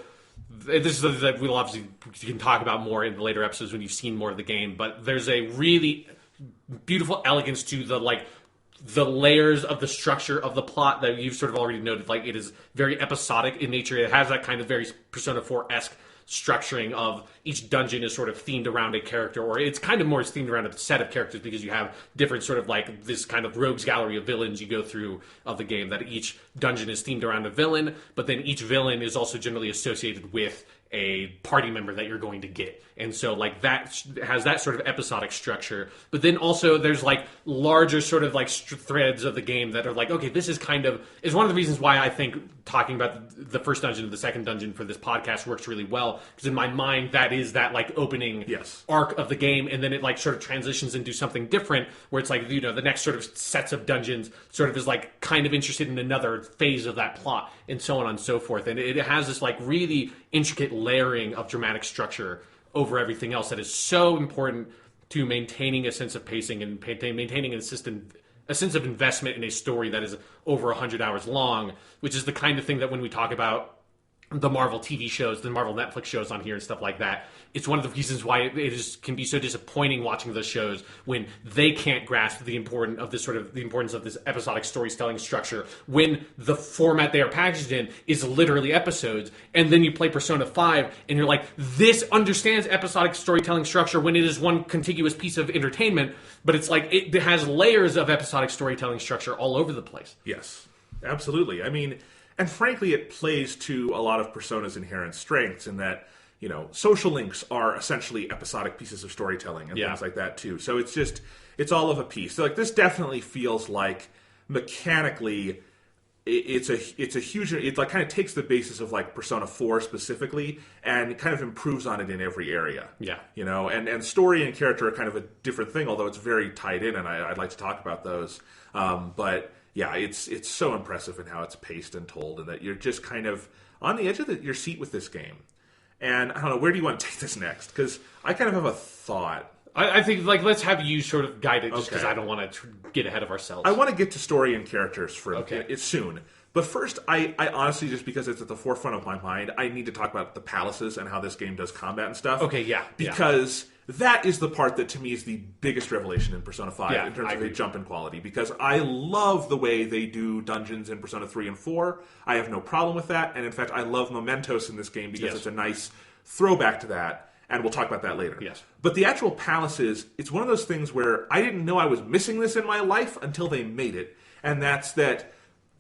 Speaker 2: this is something that we'll obviously can talk about more in the later episodes when you've seen more of the game, but there's a really beautiful elegance to the layers of the structure of the plot that you've sort of already noted. Like, it is very episodic in nature. It has that kind of very Persona 4-esque structuring of each dungeon is sort of themed around a character, or it's kind of more themed around a set of characters, because you have different sort of like this kind of rogues gallery of villains you go through of the game, that each dungeon is themed around a villain, but then each villain is also generally associated with a party member that you're going to get. And so like that has that sort of episodic structure, but then also there's like larger sort of like threads of the game that are like, okay, this is kind of, is one of the reasons why I think talking about the first dungeon and the second dungeon for this podcast works really well, because in my mind that is that like opening arc of the game, and then it like sort of transitions into something different where it's like, you know, the next sort of sets of dungeons sort of is like kind of interested in another phase of that plot, and so on and so forth. And it has this like really intricate layering of dramatic structure over everything else that is so important to maintaining a sense of pacing and maintaining a sense of investment in a story that is over 100 hours long, which is the kind of thing that when we talk about the Marvel TV shows, the Marvel Netflix shows on here and stuff like that. It's one of the reasons why can be so disappointing watching those shows when they can't grasp the importance of this episodic storytelling structure, when the format they are packaged in is literally episodes. And then you play Persona 5 and you're like, this understands episodic storytelling structure when it is one contiguous piece of entertainment, but it's like it has layers of episodic storytelling structure all over the place.
Speaker 1: Yes, absolutely. I mean, and frankly, it plays to a lot of Persona's inherent strengths in that, social links are essentially episodic pieces of storytelling and things like that too. So it's all of a piece. So like this definitely feels like mechanically it's a huge, it like kind of takes the basis of like Persona 4 specifically and kind of improves on it in every area.
Speaker 2: Yeah.
Speaker 1: And story and character are kind of a different thing, although it's very tied in, and I'd like to talk about those. But yeah, it's so impressive in how it's paced and told, and that you're just kind of on the edge of your seat with this game. And I don't know, where do you want to take this next? Because I kind of have a thought.
Speaker 2: I think, let's have you sort of guide it, just because I don't want to get ahead of ourselves.
Speaker 1: I want to get to story and characters soon. But first, I honestly, just because it's at the forefront of my mind, I need to talk about the palaces and how this game does combat and stuff.
Speaker 2: Okay, yeah.
Speaker 1: Because that is the part that, to me, is the biggest revelation in Persona 5 in terms of a jump in quality. Because I love the way they do dungeons in Persona 3 and 4. I have no problem with that. And in fact, I love Mementos in this game because it's a nice throwback to that. And we'll talk about that later.
Speaker 2: Yes.
Speaker 1: But the actual palaces, it's one of those things where I didn't know I was missing this in my life until they made it. And that's that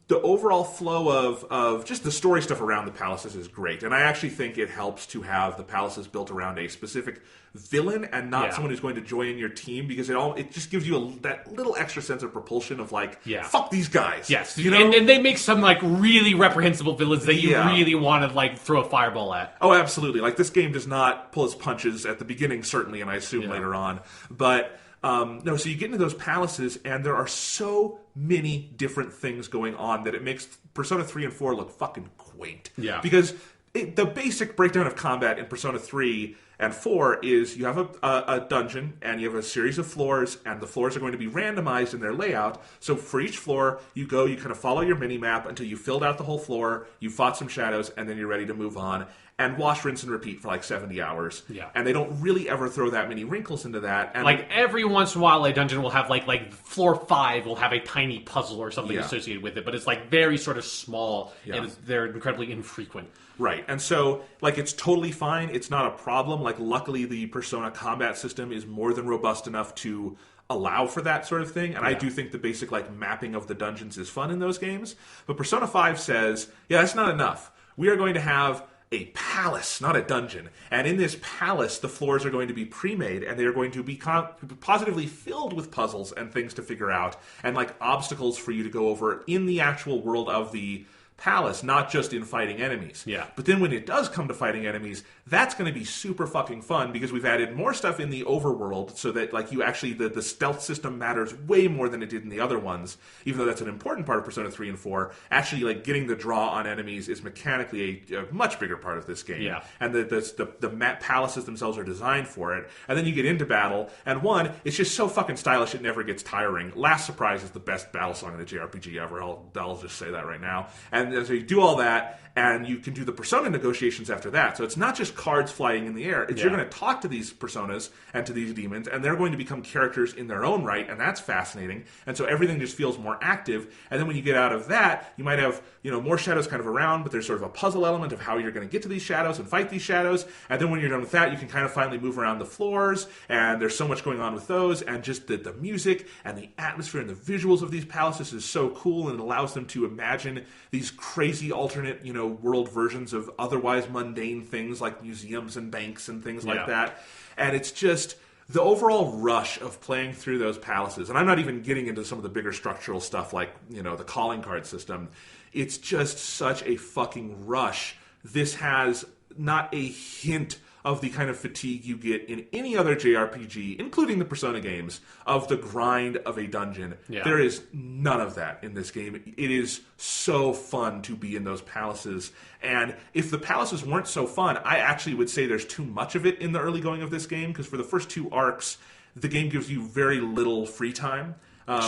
Speaker 1: the overall flow of just the story stuff around the palaces is great. And I actually think it helps to have the palaces built around a specific villain and not someone who's going to join your team, because it just gives you that little extra sense of propulsion of like, fuck these guys.
Speaker 2: Yes. And they make some like really reprehensible villains that you really want to like throw a fireball at.
Speaker 1: Oh, absolutely. Like this game does not pull its punches at the beginning, certainly, and I assume later on. But no, so you get into those palaces, and there are so many different things going on that it makes Persona 3 and 4 look fucking quaint.
Speaker 2: Yeah.
Speaker 1: Because the basic breakdown of combat in Persona 3 and 4 is you have a dungeon, and you have a series of floors, and the floors are going to be randomized in their layout. So for each floor, you kind of follow your mini-map until you filled out the whole floor, you fought some shadows, and then you're ready to move on. And wash, rinse, and repeat for like 70 hours.
Speaker 2: Yeah.
Speaker 1: And they don't really ever throw that many wrinkles into that. And
Speaker 2: like every once in a while, a dungeon will have like floor 5 will have a tiny puzzle or something associated with it, but it's like very sort of small, and they're incredibly infrequent.
Speaker 1: Right. And so, like, it's totally fine. It's not a problem. Like, luckily, the Persona combat system is more than robust enough to allow for that sort of thing. And I do think the basic, like, mapping of the dungeons is fun in those games. But Persona 5 says, that's not enough. We are going to have a palace, not a dungeon. And in this palace, the floors are going to be pre-made, and they are going to be positively filled with puzzles and things to figure out, and like obstacles for you to go over in the actual world of the palace, not just in fighting enemies.
Speaker 2: Yeah.
Speaker 1: But then when it does come to fighting enemies, that's going to be super fucking fun, because we've added more stuff in the overworld so that like you actually, the stealth system matters way more than it did in the other ones, even though that's an important part of Persona 3 and 4. Actually, like getting the draw on enemies is mechanically a much bigger part of this game.
Speaker 2: Yeah.
Speaker 1: And the palaces themselves are designed for it. And then you get into battle, and it's just so fucking stylish it never gets tiring. Last Surprise is the best battle song in the JRPG ever. I'll just say that right now. And so you do all that, and you can do the persona negotiations after that. So it's not just cards flying in the air. It's you're going to talk to these personas and to these demons, and they're going to become characters in their own right, and that's fascinating. And so everything just feels more active. And then when you get out of that, you might have more shadows kind of around, but there's sort of a puzzle element of how you're going to get to these shadows and fight these shadows. And then when you're done with that, you can kind of finally move around the floors, and there's so much going on with those, and just the music and the atmosphere and the visuals of these palaces is so cool, and it allows them to imagine these crazy alternate world versions of otherwise mundane things like museums and banks and things like that. And it's just the overall rush of playing through those palaces, and I'm not even getting into some of the bigger structural stuff like the calling card system. It's just such a fucking rush. This has not a hint of the kind of fatigue you get in any other JRPG, including the Persona games, of the grind of a dungeon. Yeah. There is none of that in this game. It is so fun to be in those palaces. And if the palaces weren't so fun, I actually would say there's too much of it in the early going of this game, because for the first two arcs, the game gives you very little free time.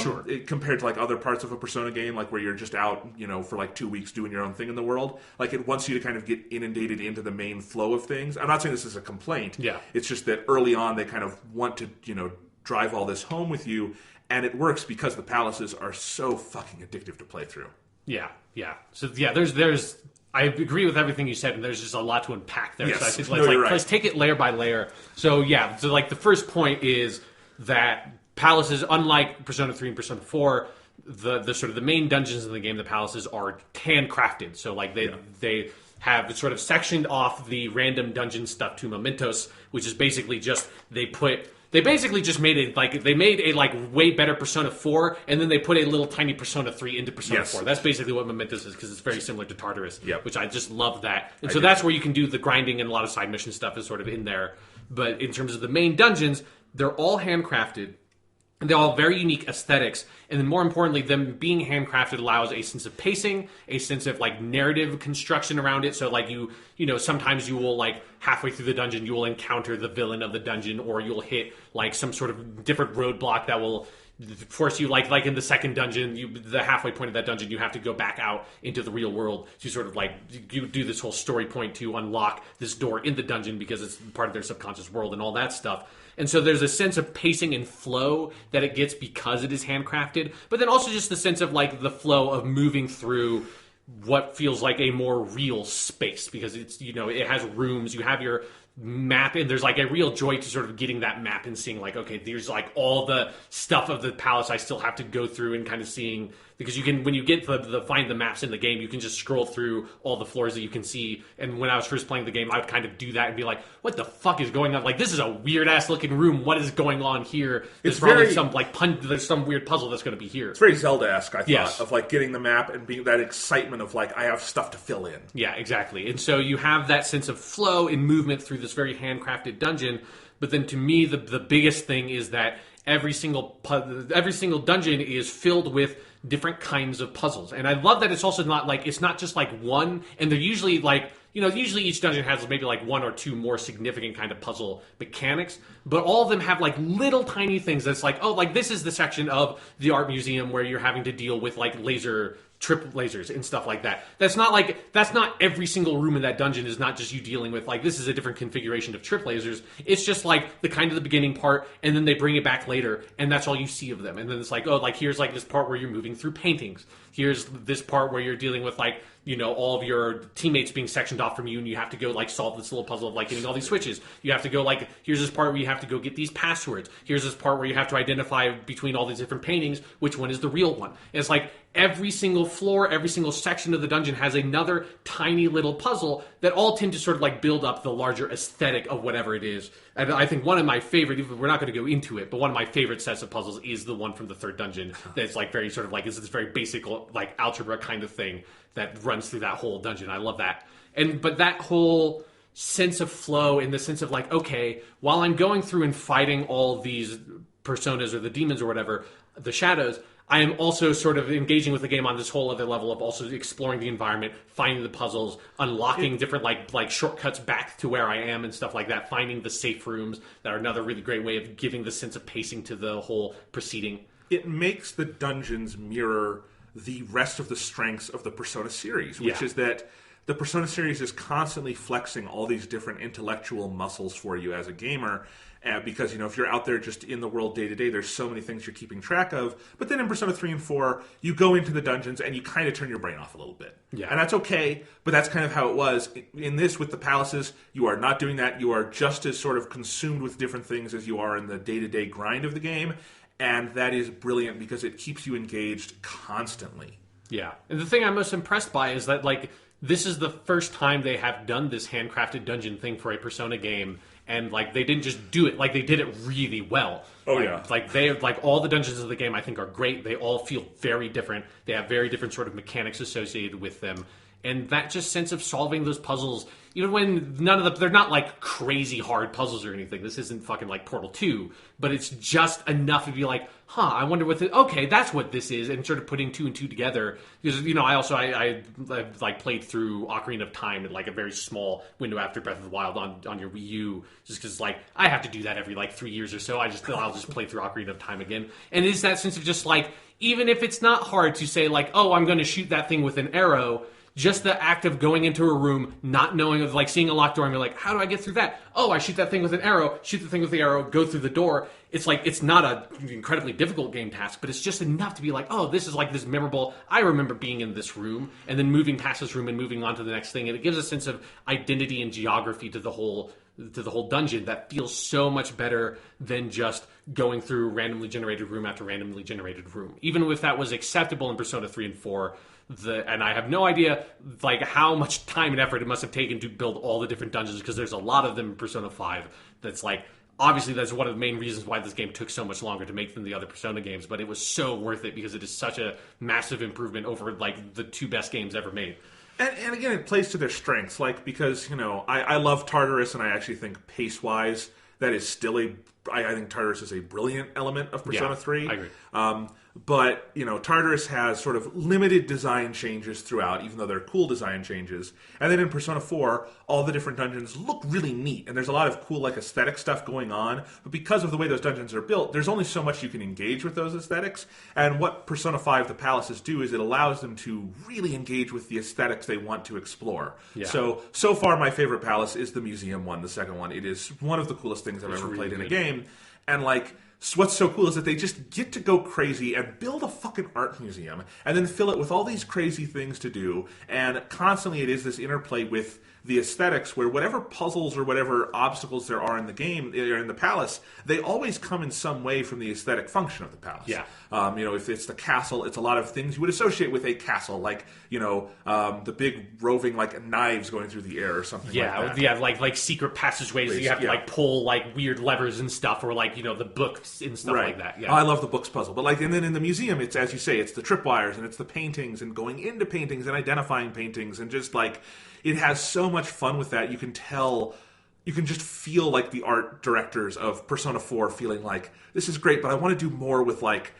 Speaker 2: Sure.
Speaker 1: Compared to like other parts of a Persona game, like where you're just out, for like 2 weeks doing your own thing in the world. Like it wants you to kind of get inundated into the main flow of things. I'm not saying this is a complaint.
Speaker 2: Yeah.
Speaker 1: It's just that early on they kind of want to, drive all this home with you, and it works because the palaces are so fucking addictive to play through.
Speaker 2: Yeah. So there's I agree with everything you said, and there's just a lot to unpack there.
Speaker 1: Yes.
Speaker 2: So I think
Speaker 1: Right.
Speaker 2: let's take it layer by layer. So like the first point is that palaces, unlike Persona 3 and Persona 4, the sort of the main dungeons in the game, the palaces are handcrafted. So like they have sort of sectioned off the random dungeon stuff to mementos, which is basically just they basically just made a way better Persona 4, and then they put a little tiny Persona 3 into Persona 4. That's basically what Mementos is, because it's very similar to Tartarus, which I just love that. And so that's where you can do the grinding, and a lot of side mission stuff is sort of in there. But in terms of the main dungeons, they're all handcrafted. And they're all very unique aesthetics, and then more importantly, them being handcrafted allows a sense of pacing, a sense of like narrative construction around it. So like you sometimes you will like halfway through the dungeon you will encounter the villain of the dungeon, or you'll hit like some sort of different roadblock that will force you like in the second dungeon, the halfway point of that dungeon, you have to go back out into the real world to sort of like you do this whole story point to unlock this door in the dungeon because it's part of their subconscious world and all that stuff. And so there's a sense of pacing and flow that it gets because it is handcrafted, but then also just the sense of like the flow of moving through what feels like a more real space, because it's it has rooms, you have your map, and there's like a real joy to sort of getting that map and seeing like, okay, there's like all the stuff of the palace I still have to go through, and kind of seeing, because you can, when you get the find the maps in the game, you can just scroll through all the floors that you can see. And when I was first playing the game, I would kind of do that and be like, what the fuck is going on? Like, this is a weird ass looking room. What is going on here? There's probably some like there's some weird puzzle that's going to be here.
Speaker 1: It's very Zelda-esque, I thought, of like getting the map and being that excitement of like, I have stuff to fill in.
Speaker 2: Yeah, exactly. And so you have that sense of flow and movement through this very handcrafted dungeon. But then to me, the biggest thing is that every single dungeon is filled with different kinds of puzzles. And I love that it's also not like, it's not just like one, and they're usually like, usually each dungeon has maybe like one or two more significant kind of puzzle mechanics, but all of them have like little tiny things that's like, oh, like this is the section of the art museum where you're having to deal with like trip lasers and stuff like that. That's not every single room in that dungeon is not just you dealing with like, this is a different configuration of trip lasers. It's just like the kind of the beginning part, and then they bring it back later, and that's all you see of them. And then it's like, oh, like here's like this part where you're moving through paintings. Here's this part where you're dealing with like, all of your teammates being sectioned off from you, and you have to go like solve this little puzzle of like getting all these switches. You have to go like, here's this part where you have to go get these passwords. Here's this part where you have to identify between all these different paintings which one is the real one. And it's like every single floor, every single section of the dungeon has another tiny little puzzle that all tend to sort of like build up the larger aesthetic of whatever it is. And I think one of my favorite, we're not going to go into it, but one of my favorite sets of puzzles is the one from the third dungeon that's like very sort of like, is this very basic like algebra kind of thing that runs through that whole dungeon. I love that. But that whole sense of flow, in the sense of like, okay, while I'm going through and fighting all these personas or the demons or whatever, the shadows, I am also sort of engaging with the game on this whole other level of also exploring the environment, finding the puzzles, unlocking different like shortcuts back to where I am and stuff like that, finding the safe rooms that are another really great way of giving the sense of pacing to the whole proceeding.
Speaker 1: It makes the dungeons mirror the rest of the strengths of the Persona series, which is that the Persona series is constantly flexing all these different intellectual muscles for you as a gamer, because, if you're out there just in the world day to day, there's so many things you're keeping track of. But then in Persona 3 and 4, you go into the dungeons and you kind of turn your brain off a little bit. Yeah. And that's okay, but that's kind of how it was. In this, with the palaces, you are not doing that. You are just as sort of consumed with different things as you are in the day-to-day grind of the game. And that is brilliant because it keeps you engaged constantly.
Speaker 2: Yeah. And the thing I'm most impressed by is that, like, this is the first time they have done this handcrafted dungeon thing for a Persona game. And, like, they didn't just do it. Like, they did it really well.
Speaker 1: Oh,
Speaker 2: like,
Speaker 1: yeah.
Speaker 2: Like, they like all the dungeons of the game, I think, are great. They all feel very different. They have very different sort of mechanics associated with them. And that just sense of solving those puzzles, even when they're not like crazy hard puzzles or anything. This isn't fucking like Portal 2, but it's just enough to be like, I wonder what okay, that's what this is, and sort of putting two and two together. Because, I like played through Ocarina of Time in like a very small window after Breath of the Wild on your Wii U, just because like I have to do that every like 3 years or so. I'll just play through Ocarina of Time again. And it's that sense of just like, even if it's not hard to say like, oh, I'm going to shoot that thing with an arrow, just the act of going into a room, not knowing, of like seeing a locked door and you're like, how do I get through that? Oh, I shoot that thing with an arrow, shoot the thing with the arrow, go through the door. It's like, it's not an incredibly difficult game task, but it's just enough to be like, oh, this is like this memorable, I remember being in this room, and then moving past this room and moving on to the next thing. And it gives a sense of identity and geography to the whole dungeon that feels so much better than just going through randomly generated room after randomly generated room. Even if that was acceptable in Persona 3 and 4, and I have no idea like how much time and effort it must have taken to build all the different dungeons, because there's a lot of them in Persona 5 that's like, obviously that's one of the main reasons why this game took so much longer to make than the other Persona games, but it was so worth it because it is such a massive improvement over like the two best games ever made.
Speaker 1: And again, it plays to their strengths, like, because, I love Tartarus, and I actually think pace-wise, that is still I think Tartarus is a brilliant element of Persona 3.
Speaker 2: I agree.
Speaker 1: But, Tartarus has sort of limited design changes throughout, even though they're cool design changes. And then in Persona 4, all the different dungeons look really neat, and there's a lot of cool, like, aesthetic stuff going on. But because of the way those dungeons are built, there's only so much you can engage with those aesthetics. And what Persona 5 The Palaces do is it allows them to really engage with the aesthetics they want to explore. Yeah. So far, my favorite palace is the museum one, the second one. It is one of the coolest things I've ever played in a game. And, like, so what's so cool is that they just get to go crazy and build a fucking art museum and then fill it with all these crazy things to do. And constantly it is this interplay with the aesthetics where whatever puzzles or whatever obstacles there are in the game, or in the palace, they always come in some way from the aesthetic function of the palace.
Speaker 2: Yeah.
Speaker 1: If it's the castle, it's a lot of things you would associate with a castle, like, the big roving, like, knives going through the air or something like that.
Speaker 2: Yeah, like secret passageways that you have to, like, pull, like, weird levers and stuff, or, like, the books and stuff like that. Yeah.
Speaker 1: I love the books puzzle. But, like, and then in the museum, it's, as you say, it's the tripwires, and it's the paintings, and going into paintings, and identifying paintings, and just, like, it has so much fun with that. You can just feel like the art directors of Persona 4 feeling like, this is great, but I want to do more with, like,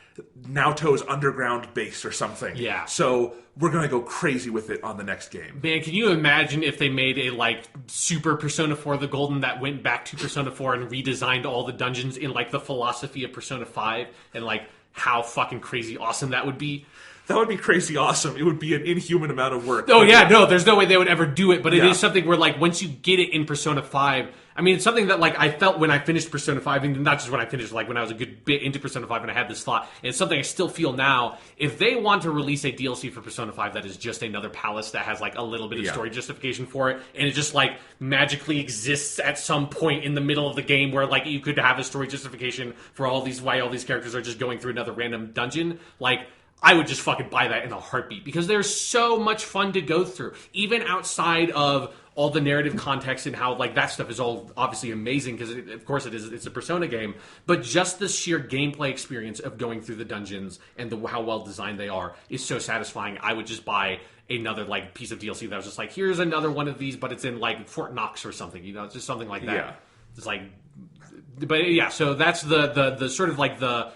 Speaker 1: Naoto's underground base or something.
Speaker 2: Yeah.
Speaker 1: So we're going to go crazy with it on the next game.
Speaker 2: Man, can you imagine if they made a, like, super Persona 4 The Golden that went back to Persona 4 and redesigned all the dungeons in, like, the philosophy of Persona 5, and, like, how fucking crazy awesome that would be?
Speaker 1: That would be crazy awesome. It would be an inhuman amount of work.
Speaker 2: Oh, yeah, no, there's no way they would ever do it, but it is something where, like, once you get it in Persona 5, I mean, it's something that, like, I felt when I finished Persona 5, and not just when I finished, like, when I was a good bit into Persona 5 and I had this thought, and it's something I still feel now. If they want to release a DLC for Persona 5 that is just another palace that has, like, a little bit of story justification for it, and it just, like, magically exists at some point in the middle of the game where, like, you could have a story justification for why all these characters are just going through another random dungeon, like, I would just fucking buy that in a heartbeat, because there's so much fun to go through, even outside of all the narrative context and how, like, that stuff is all obviously amazing, because of course it's a Persona game, but just the sheer gameplay experience of going through the dungeons and how well designed they are is so satisfying. I would just buy another, like, piece of DLC that was just like, here's another one of these, but it's in, like, Fort Knox or something, it's just something like that.
Speaker 1: Yeah.
Speaker 2: It's like, but yeah, so that's the sort of, like, the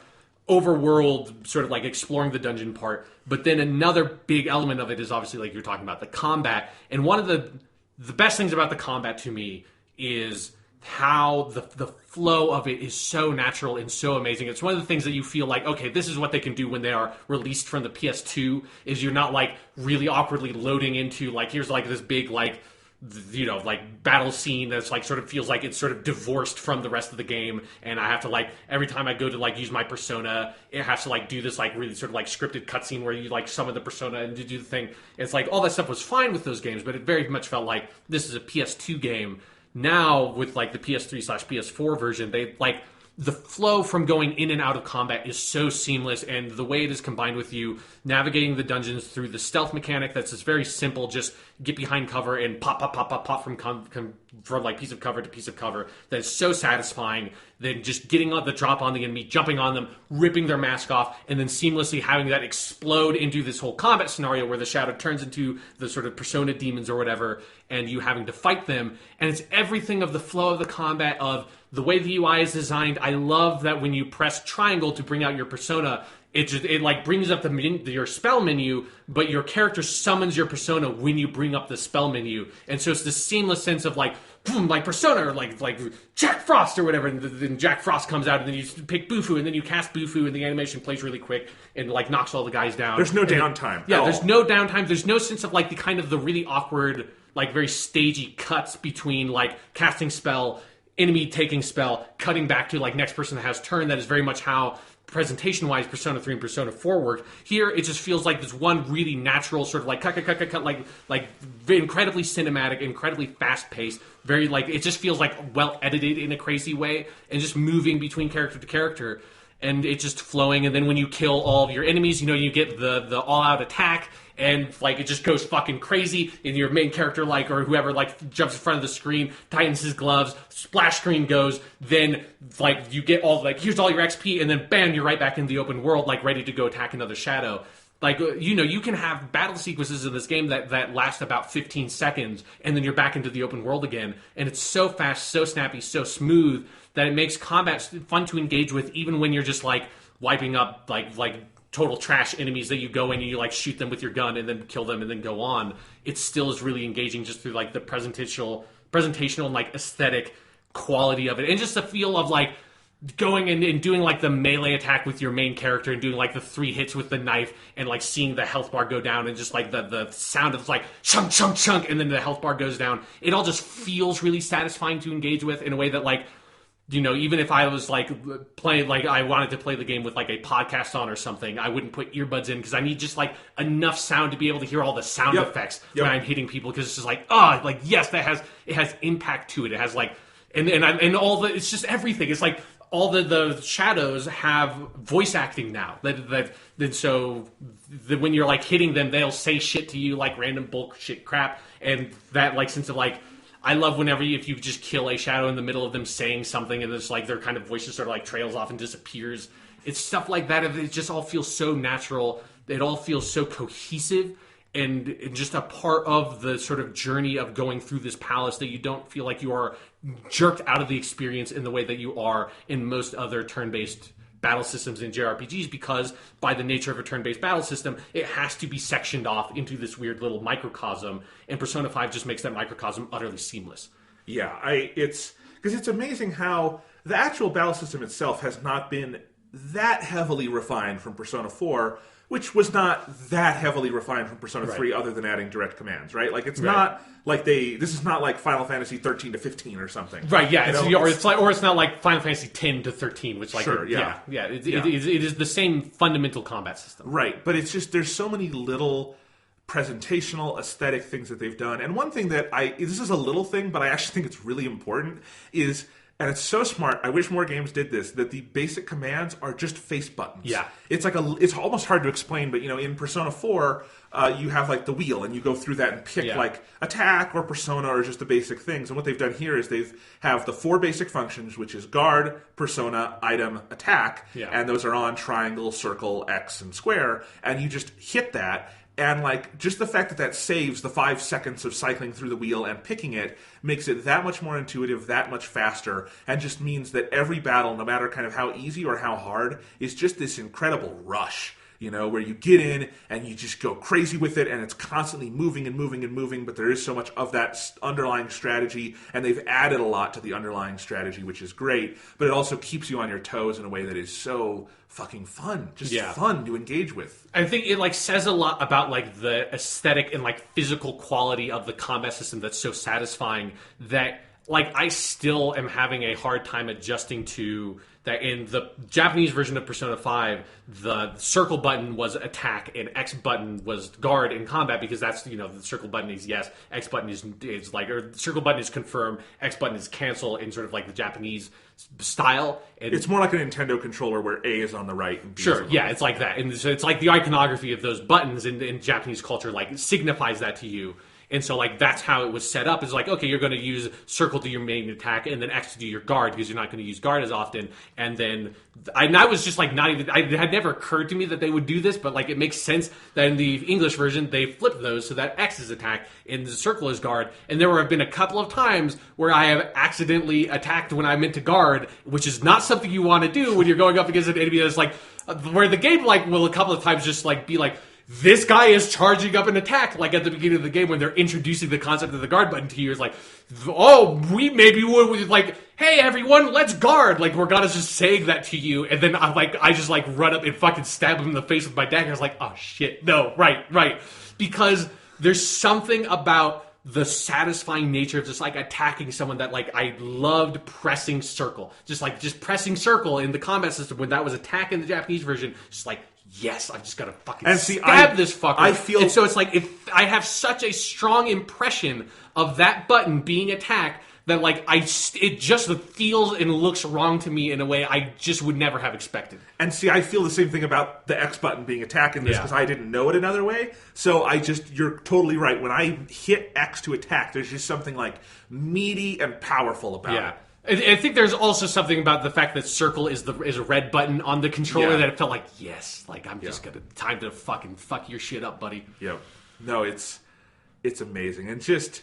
Speaker 2: overworld sort of, like, exploring the dungeon part. But then another big element of it is obviously, like you're talking about, the combat. And one of the best things about the combat to me is how the flow of it is so natural and so amazing. It's one of the things that you feel like, okay, this is what they can do when they are released from the PS2, is you're not, like, really awkwardly loading into, like, here's, like, this big, like, like, battle scene that's, like, sort of feels like it's sort of divorced from the rest of the game, and I have to, like, every time I go to, like, use my persona, it has to, like, do this, like, really sort of, like, scripted cutscene where you, like, summon the persona and do the thing. It's like, all that stuff was fine with those games, but it very much felt like this is a PS2 game. Now, with, like, the PS3/PS4 version, they, like, the flow from going in and out of combat is so seamless, and the way it is combined with you navigating the dungeons through the stealth mechanic that's just very simple, just get behind cover and pop from like piece of cover to piece of cover. That is so satisfying. Then just getting on the drop on the enemy, jumping on them, ripping their mask off, and then seamlessly having that explode into this whole combat scenario where the shadow turns into the sort of persona demons or whatever, and you having to fight them. And it's everything of the flow of the combat, of the way the UI is designed. I love that when you press triangle to bring out your persona, it like brings up your spell menu, but your character summons your persona when you bring up the spell menu, and so it's this seamless sense of like, boom, like persona, or like Jack Frost or whatever, and then Jack Frost comes out, and then you pick Bufu, and then you cast Bufu, and the animation plays really quick and like knocks all the guys down.
Speaker 1: There's no downtime.
Speaker 2: Yeah, there's no downtime. There's no sense of like the kind of the really awkward, like very stagey cuts between like casting spell, enemy taking spell, cutting back to like next person that has turn. That is very much how presentation-wise Persona 3 and Persona 4 work. Here, it just feels like this one really natural sort of like cut, like incredibly cinematic, incredibly fast-paced, very like, it just feels like well edited in a crazy way, and just moving between character to character, and it's just flowing. And then when you kill all of your enemies, you know, you get the all-out attack, and like it just goes fucking crazy, and your main character like, or whoever like jumps in front of the screen, tightens his gloves, splash screen goes, then like you get all like, here's all your XP, and then bam, you're right back in the open world, like ready to go attack another shadow. Like, you know, you can have battle sequences in this game that last about 15 seconds, and then you're back into the open world again, and it's so fast, so snappy, so smooth that it makes combat fun to engage with, even when you're just like wiping up like total trash enemies that you go in and you like shoot them with your gun and then kill them and then go on. It still is really engaging just through like the presentational and like aesthetic quality of it, and just the feel of like going and doing like the melee attack with your main character and doing like the 3 hits with the knife and like seeing the health bar go down, and just like the sound of like chunk chunk chunk, and then the health bar goes down. It all just feels really satisfying to engage with in a way that, like, you know, even if I was like playing, like I wanted to play the game with like a podcast on or something, I wouldn't put earbuds in because I need just like enough sound to be able to hear all the sound effects when I'm hitting people, because it's just like, like yes, it has impact to it. It has like, and all the, it's just everything. It's like all the shadows have voice acting now. So when you're like hitting them, they'll say shit to you, like random bullshit crap, and that like sense of like, I love whenever if you just kill a shadow in the middle of them saying something, and it's like their kind of voices sort of like trails off and disappears. It's stuff like that. It just all feels so natural. It all feels so cohesive and just a part of the sort of journey of going through this palace, that you don't feel like you are jerked out of the experience in the way that you are in most other turn-based battle systems in JRPGs, because by the nature of a turn-based battle system, it has to be sectioned off into this weird little microcosm, and Persona 5 just makes that microcosm utterly seamless.
Speaker 1: Yeah, it's because it's amazing how the actual battle system itself has not been that heavily refined from Persona 4, which was not that heavily refined from Persona 3 other than adding direct commands, right? Like, it's not like this is not like Final Fantasy 13 to 15 or something.
Speaker 2: Right, yeah. It's not like Final Fantasy 10 to 13, which like... Sure, yeah. It is the same fundamental combat system.
Speaker 1: Right, but it's just, there's so many little presentational, aesthetic things that they've done. And one thing that this is a little thing, but I actually think it's really important, is... And it's so smart. I wish more games did this. That the basic commands are just face buttons.
Speaker 2: Yeah,
Speaker 1: it's like it's almost hard to explain. But you know, in Persona 4, you have like the wheel, and you go through that and pick like attack or persona or just the basic things. And what they've done here is have the 4 basic functions, which is guard, persona, item, attack, and those are on triangle, circle, X, and square. And you just hit that. And, like, just the fact that saves the 5 seconds of cycling through the wheel and picking it makes it that much more intuitive, that much faster, and just means that every battle, no matter kind of how easy or how hard, is just this incredible rush, you know, where you get in and you just go crazy with it, and it's constantly moving and moving and moving, but there is so much of that underlying strategy, and they've added a lot to the underlying strategy, which is great, but it also keeps you on your toes in a way that is so fucking fun, fun to engage with.
Speaker 2: I think it like says a lot about like the aesthetic and like physical quality of the combat system that's so satisfying that like I still am having a hard time adjusting to that. In the Japanese version of Persona 5, the circle button was attack and X button was guard in combat, because that's, you know, the circle button is yes, X button is like, or circle button is confirm, X button is cancel in sort of like the Japanese style. And
Speaker 1: it's more like a Nintendo controller where A is on the right and B is on the left.
Speaker 2: It's like that. And so it's like the iconography of those buttons in Japanese culture like signifies that to you. And so, like, that's how it was set up. Is like, okay, you're going to use circle to your main attack, and then X to do your guard, because you're not going to use guard as often. And then, I was just, like, not even... It had never occurred to me that they would do this, but, like, it makes sense that in the English version, they flip those so that X is attack, and the circle is guard. And there have been a couple of times where I have accidentally attacked when I meant to guard, which is not something you want to do when you're going up against an enemy that's, like... Where the game, like, will a couple of times just, like, be like... This guy is charging up an attack, like at the beginning of the game when they're introducing the concept of the guard button to you. It's like, oh, we maybe would, like, hey, everyone, let's guard. Like, Morgana's just saying that to you, and then I just, like, run up and fucking stab him in the face with my dagger. I was like, oh, shit, no, right. Because there's something about the satisfying nature of just, like, attacking someone that, like, I loved pressing circle. Just pressing circle in the combat system when that was attack in the Japanese version, just like, yes, I've just got to fucking stab this fucker.
Speaker 1: I feel...
Speaker 2: And so it's like, if I have such a strong impression of that button being attack that, like, it just feels and looks wrong to me in a way I just would never have expected.
Speaker 1: And see, I feel the same thing about the X button being attack in this, because I didn't know it another way. So you're totally right. When I hit X to attack, there's just something, like, meaty and powerful about it.
Speaker 2: I think there's also something about the fact that circle is a red button on the controller that it felt like, yes, like, I'm just gonna time to fucking fuck your shit up, buddy.
Speaker 1: Yeah. No, it's amazing. And just,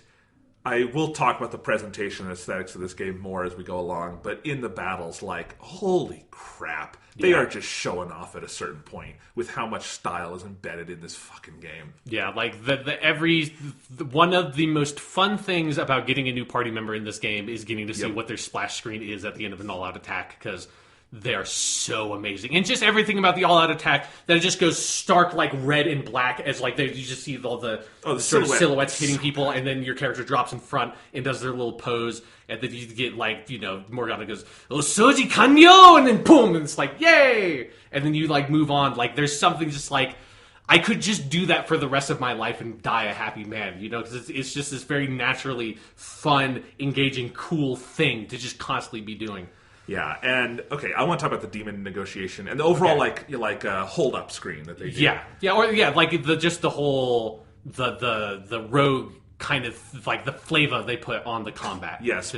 Speaker 1: I will talk about the presentation and aesthetics of this game more as we go along, but in the battles, like, holy crap. They are just showing off at a certain point with how much style is embedded in this fucking game.
Speaker 2: Yeah, like one of the most fun things about getting a new party member in this game is getting to see what their splash screen is at the end of an all-out attack, because they're so amazing. And just everything about the all-out attack, that it just goes stark, like, red and black, as, like, you just see all the sort of silhouettes hitting people, and then your character drops in front and does their little pose, and then you get, like, you know, Morgana goes, "Oh, Soji Kanyo!" And then boom, and it's like, yay! And then you, like, move on. Like, there's something just, like, I could just do that for the rest of my life and die a happy man, you know? Because it's just this very naturally fun, engaging, cool thing to just constantly be doing.
Speaker 1: Yeah, and okay, I want to talk about the demon negotiation and the overall like hold up screen that they do.
Speaker 2: Like the whole the rogue kind of like the flavor they put on the combat.
Speaker 1: Yes,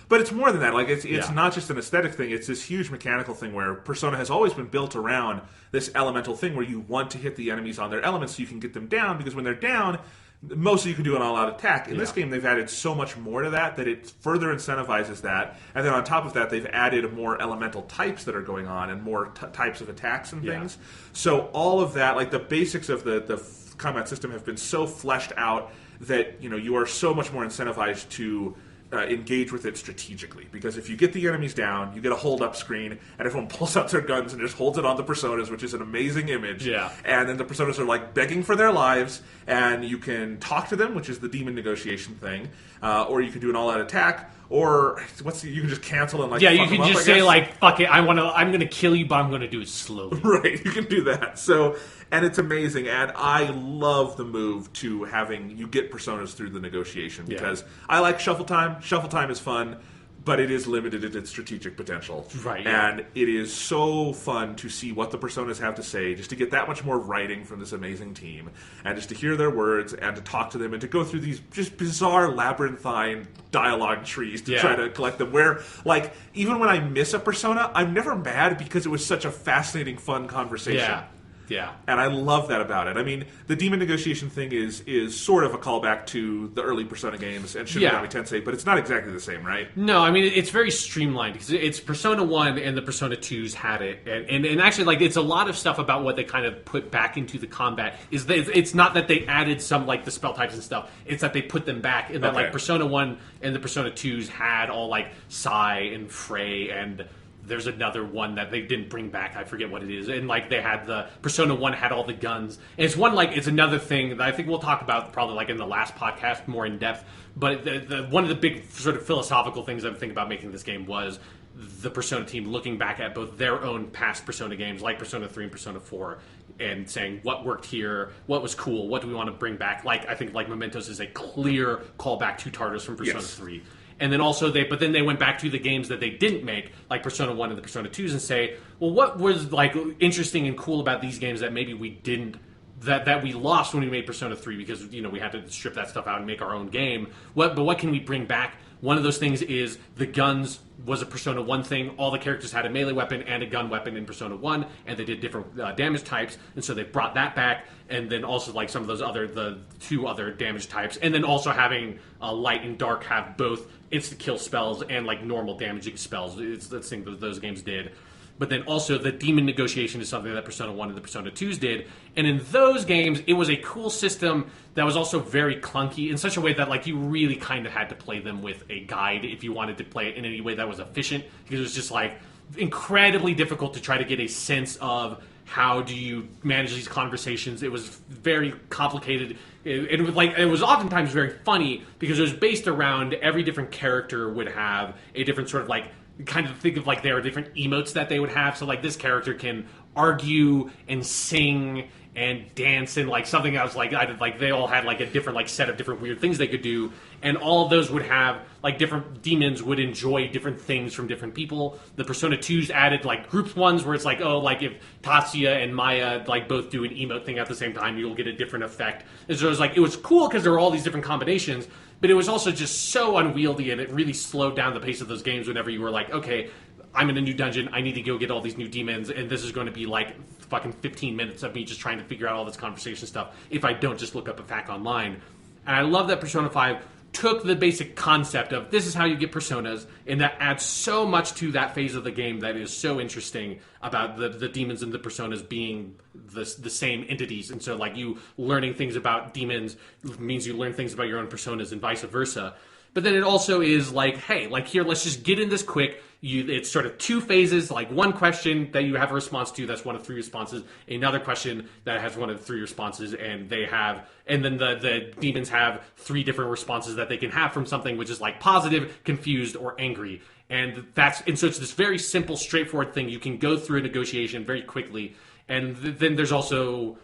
Speaker 1: but it's more than that. Like it's not just an aesthetic thing; it's this huge mechanical thing where Persona has always been built around this elemental thing where you want to hit the enemies on their elements so you can get them down, because when they're down, mostly you can do an all-out attack. In this game, they've added so much more to that it further incentivizes that. And then on top of that, they've added more elemental types that are going on and more types of attacks and things. So all of that, like the basics of the combat system have been so fleshed out that you are so much more incentivized to engage with it strategically, because if you get the enemies down, you get a hold-up screen, and everyone pulls out their guns and just holds it on the personas, which is an amazing image.
Speaker 2: Yeah.
Speaker 1: And then the personas are like begging for their lives, and you can talk to them, which is the demon negotiation thing, or you can do an all-out attack, or you can just cancel and
Speaker 2: you can just say like, fuck it, I'm gonna kill you, but I'm gonna do it slowly.
Speaker 1: Right, you can do that. So, and it's amazing, and I love the move to having you get personas through the negotiation, because I like shuffle time. Shuffle time is fun, but it is limited in its strategic potential.
Speaker 2: Right.
Speaker 1: And it is so fun to see what the personas have to say, just to get that much more writing from this amazing team, and just to hear their words, and to talk to them, and to go through these just bizarre labyrinthine dialogue trees to try to collect them, where, like, even when I miss a persona, I'm never mad because it was such a fascinating, fun conversation.
Speaker 2: Yeah.
Speaker 1: And I love that about it. I mean, the demon negotiation thing is sort of a callback to the early Persona games and Shin Megami Tensei, but it's not exactly the same, right?
Speaker 2: No, I mean, it's very streamlined, because it's Persona 1 and the Persona 2s had it. And actually, like, it's a lot of stuff about what they kind of put back into the combat. It's not that they added some, like, the spell types and stuff. It's that they put them back. And that, like, Persona 1 and the Persona 2s had all, like, Sai and Frey, and there's another one that they didn't bring back. I forget what it is. And, like, they had the Persona 1 had all the guns. And it's another thing that I think we'll talk about probably, like, in the last podcast more in depth. But one of the big sort of philosophical things I'm thinking about making this game was the Persona team looking back at both their own past Persona games, like Persona 3 and Persona 4, and saying what worked here, what was cool, what do we want to bring back. Like, I think, like, Mementos is a clear callback to Tartarus from Persona 3. And then also they went back to the games that they didn't make, like Persona 1 and the Persona 2s, and say, well, what was, like, interesting and cool about these games that maybe we didn't that we lost when we made Persona 3 because, we had to strip that stuff out and make our own game. But what can we bring back? One of those things is the guns was a Persona 1 thing. All the characters had a melee weapon and a gun weapon in Persona 1, and they did different damage types, and so they brought that back, and then also like some of the 2 other damage types, and then also having light and dark have both insta-kill spells and like normal damaging spells. It's the thing that those games did. But then also the demon negotiation is something that Persona 1 and the Persona 2s did. And in those games, it was a cool system that was also very clunky in such a way that like you really kind of had to play them with a guide if you wanted to play it in any way that was efficient. Because it was just like incredibly difficult to try to get a sense of how do you manage these conversations. It was very complicated. It was oftentimes very funny because it was based around every different character would have a different sort of like kind of think of like there are different emotes that they would have. So like this character can argue and sing and dance and like something else like they all had like a different like set of different weird things they could do, and all of those would have like different demons would enjoy different things from different people. The Persona 2s added like group ones where it's like, oh, like if Tatsuya and Maya like both do an emote thing at the same time, you'll get a different effect. And so it was cool because there were all these different combinations, but it was also just so unwieldy, and it really slowed down the pace of those games whenever you were like, okay, I'm in a new dungeon, I need to go get all these new demons, and this is going to be like fucking 15 minutes of me just trying to figure out all this conversation stuff if I don't just look up a fact online. And I love that Persona 5 took the basic concept of this is how you get personas, and that adds so much to that phase of the game that is so interesting about the demons and the personas being the same entities. And so like you learning things about demons means you learn things about your own personas and vice versa. But then it also is like, hey, like here, let's just get in this quick. It's sort of 2 phases, like one question that you have a response to, that's one of 3 responses, another question that has one of 3 responses, and then the demons have 3 different responses that they can have from something, which is like positive, confused, or angry. And so it's this very simple, straightforward thing. You can go through a negotiation very quickly. And then there's also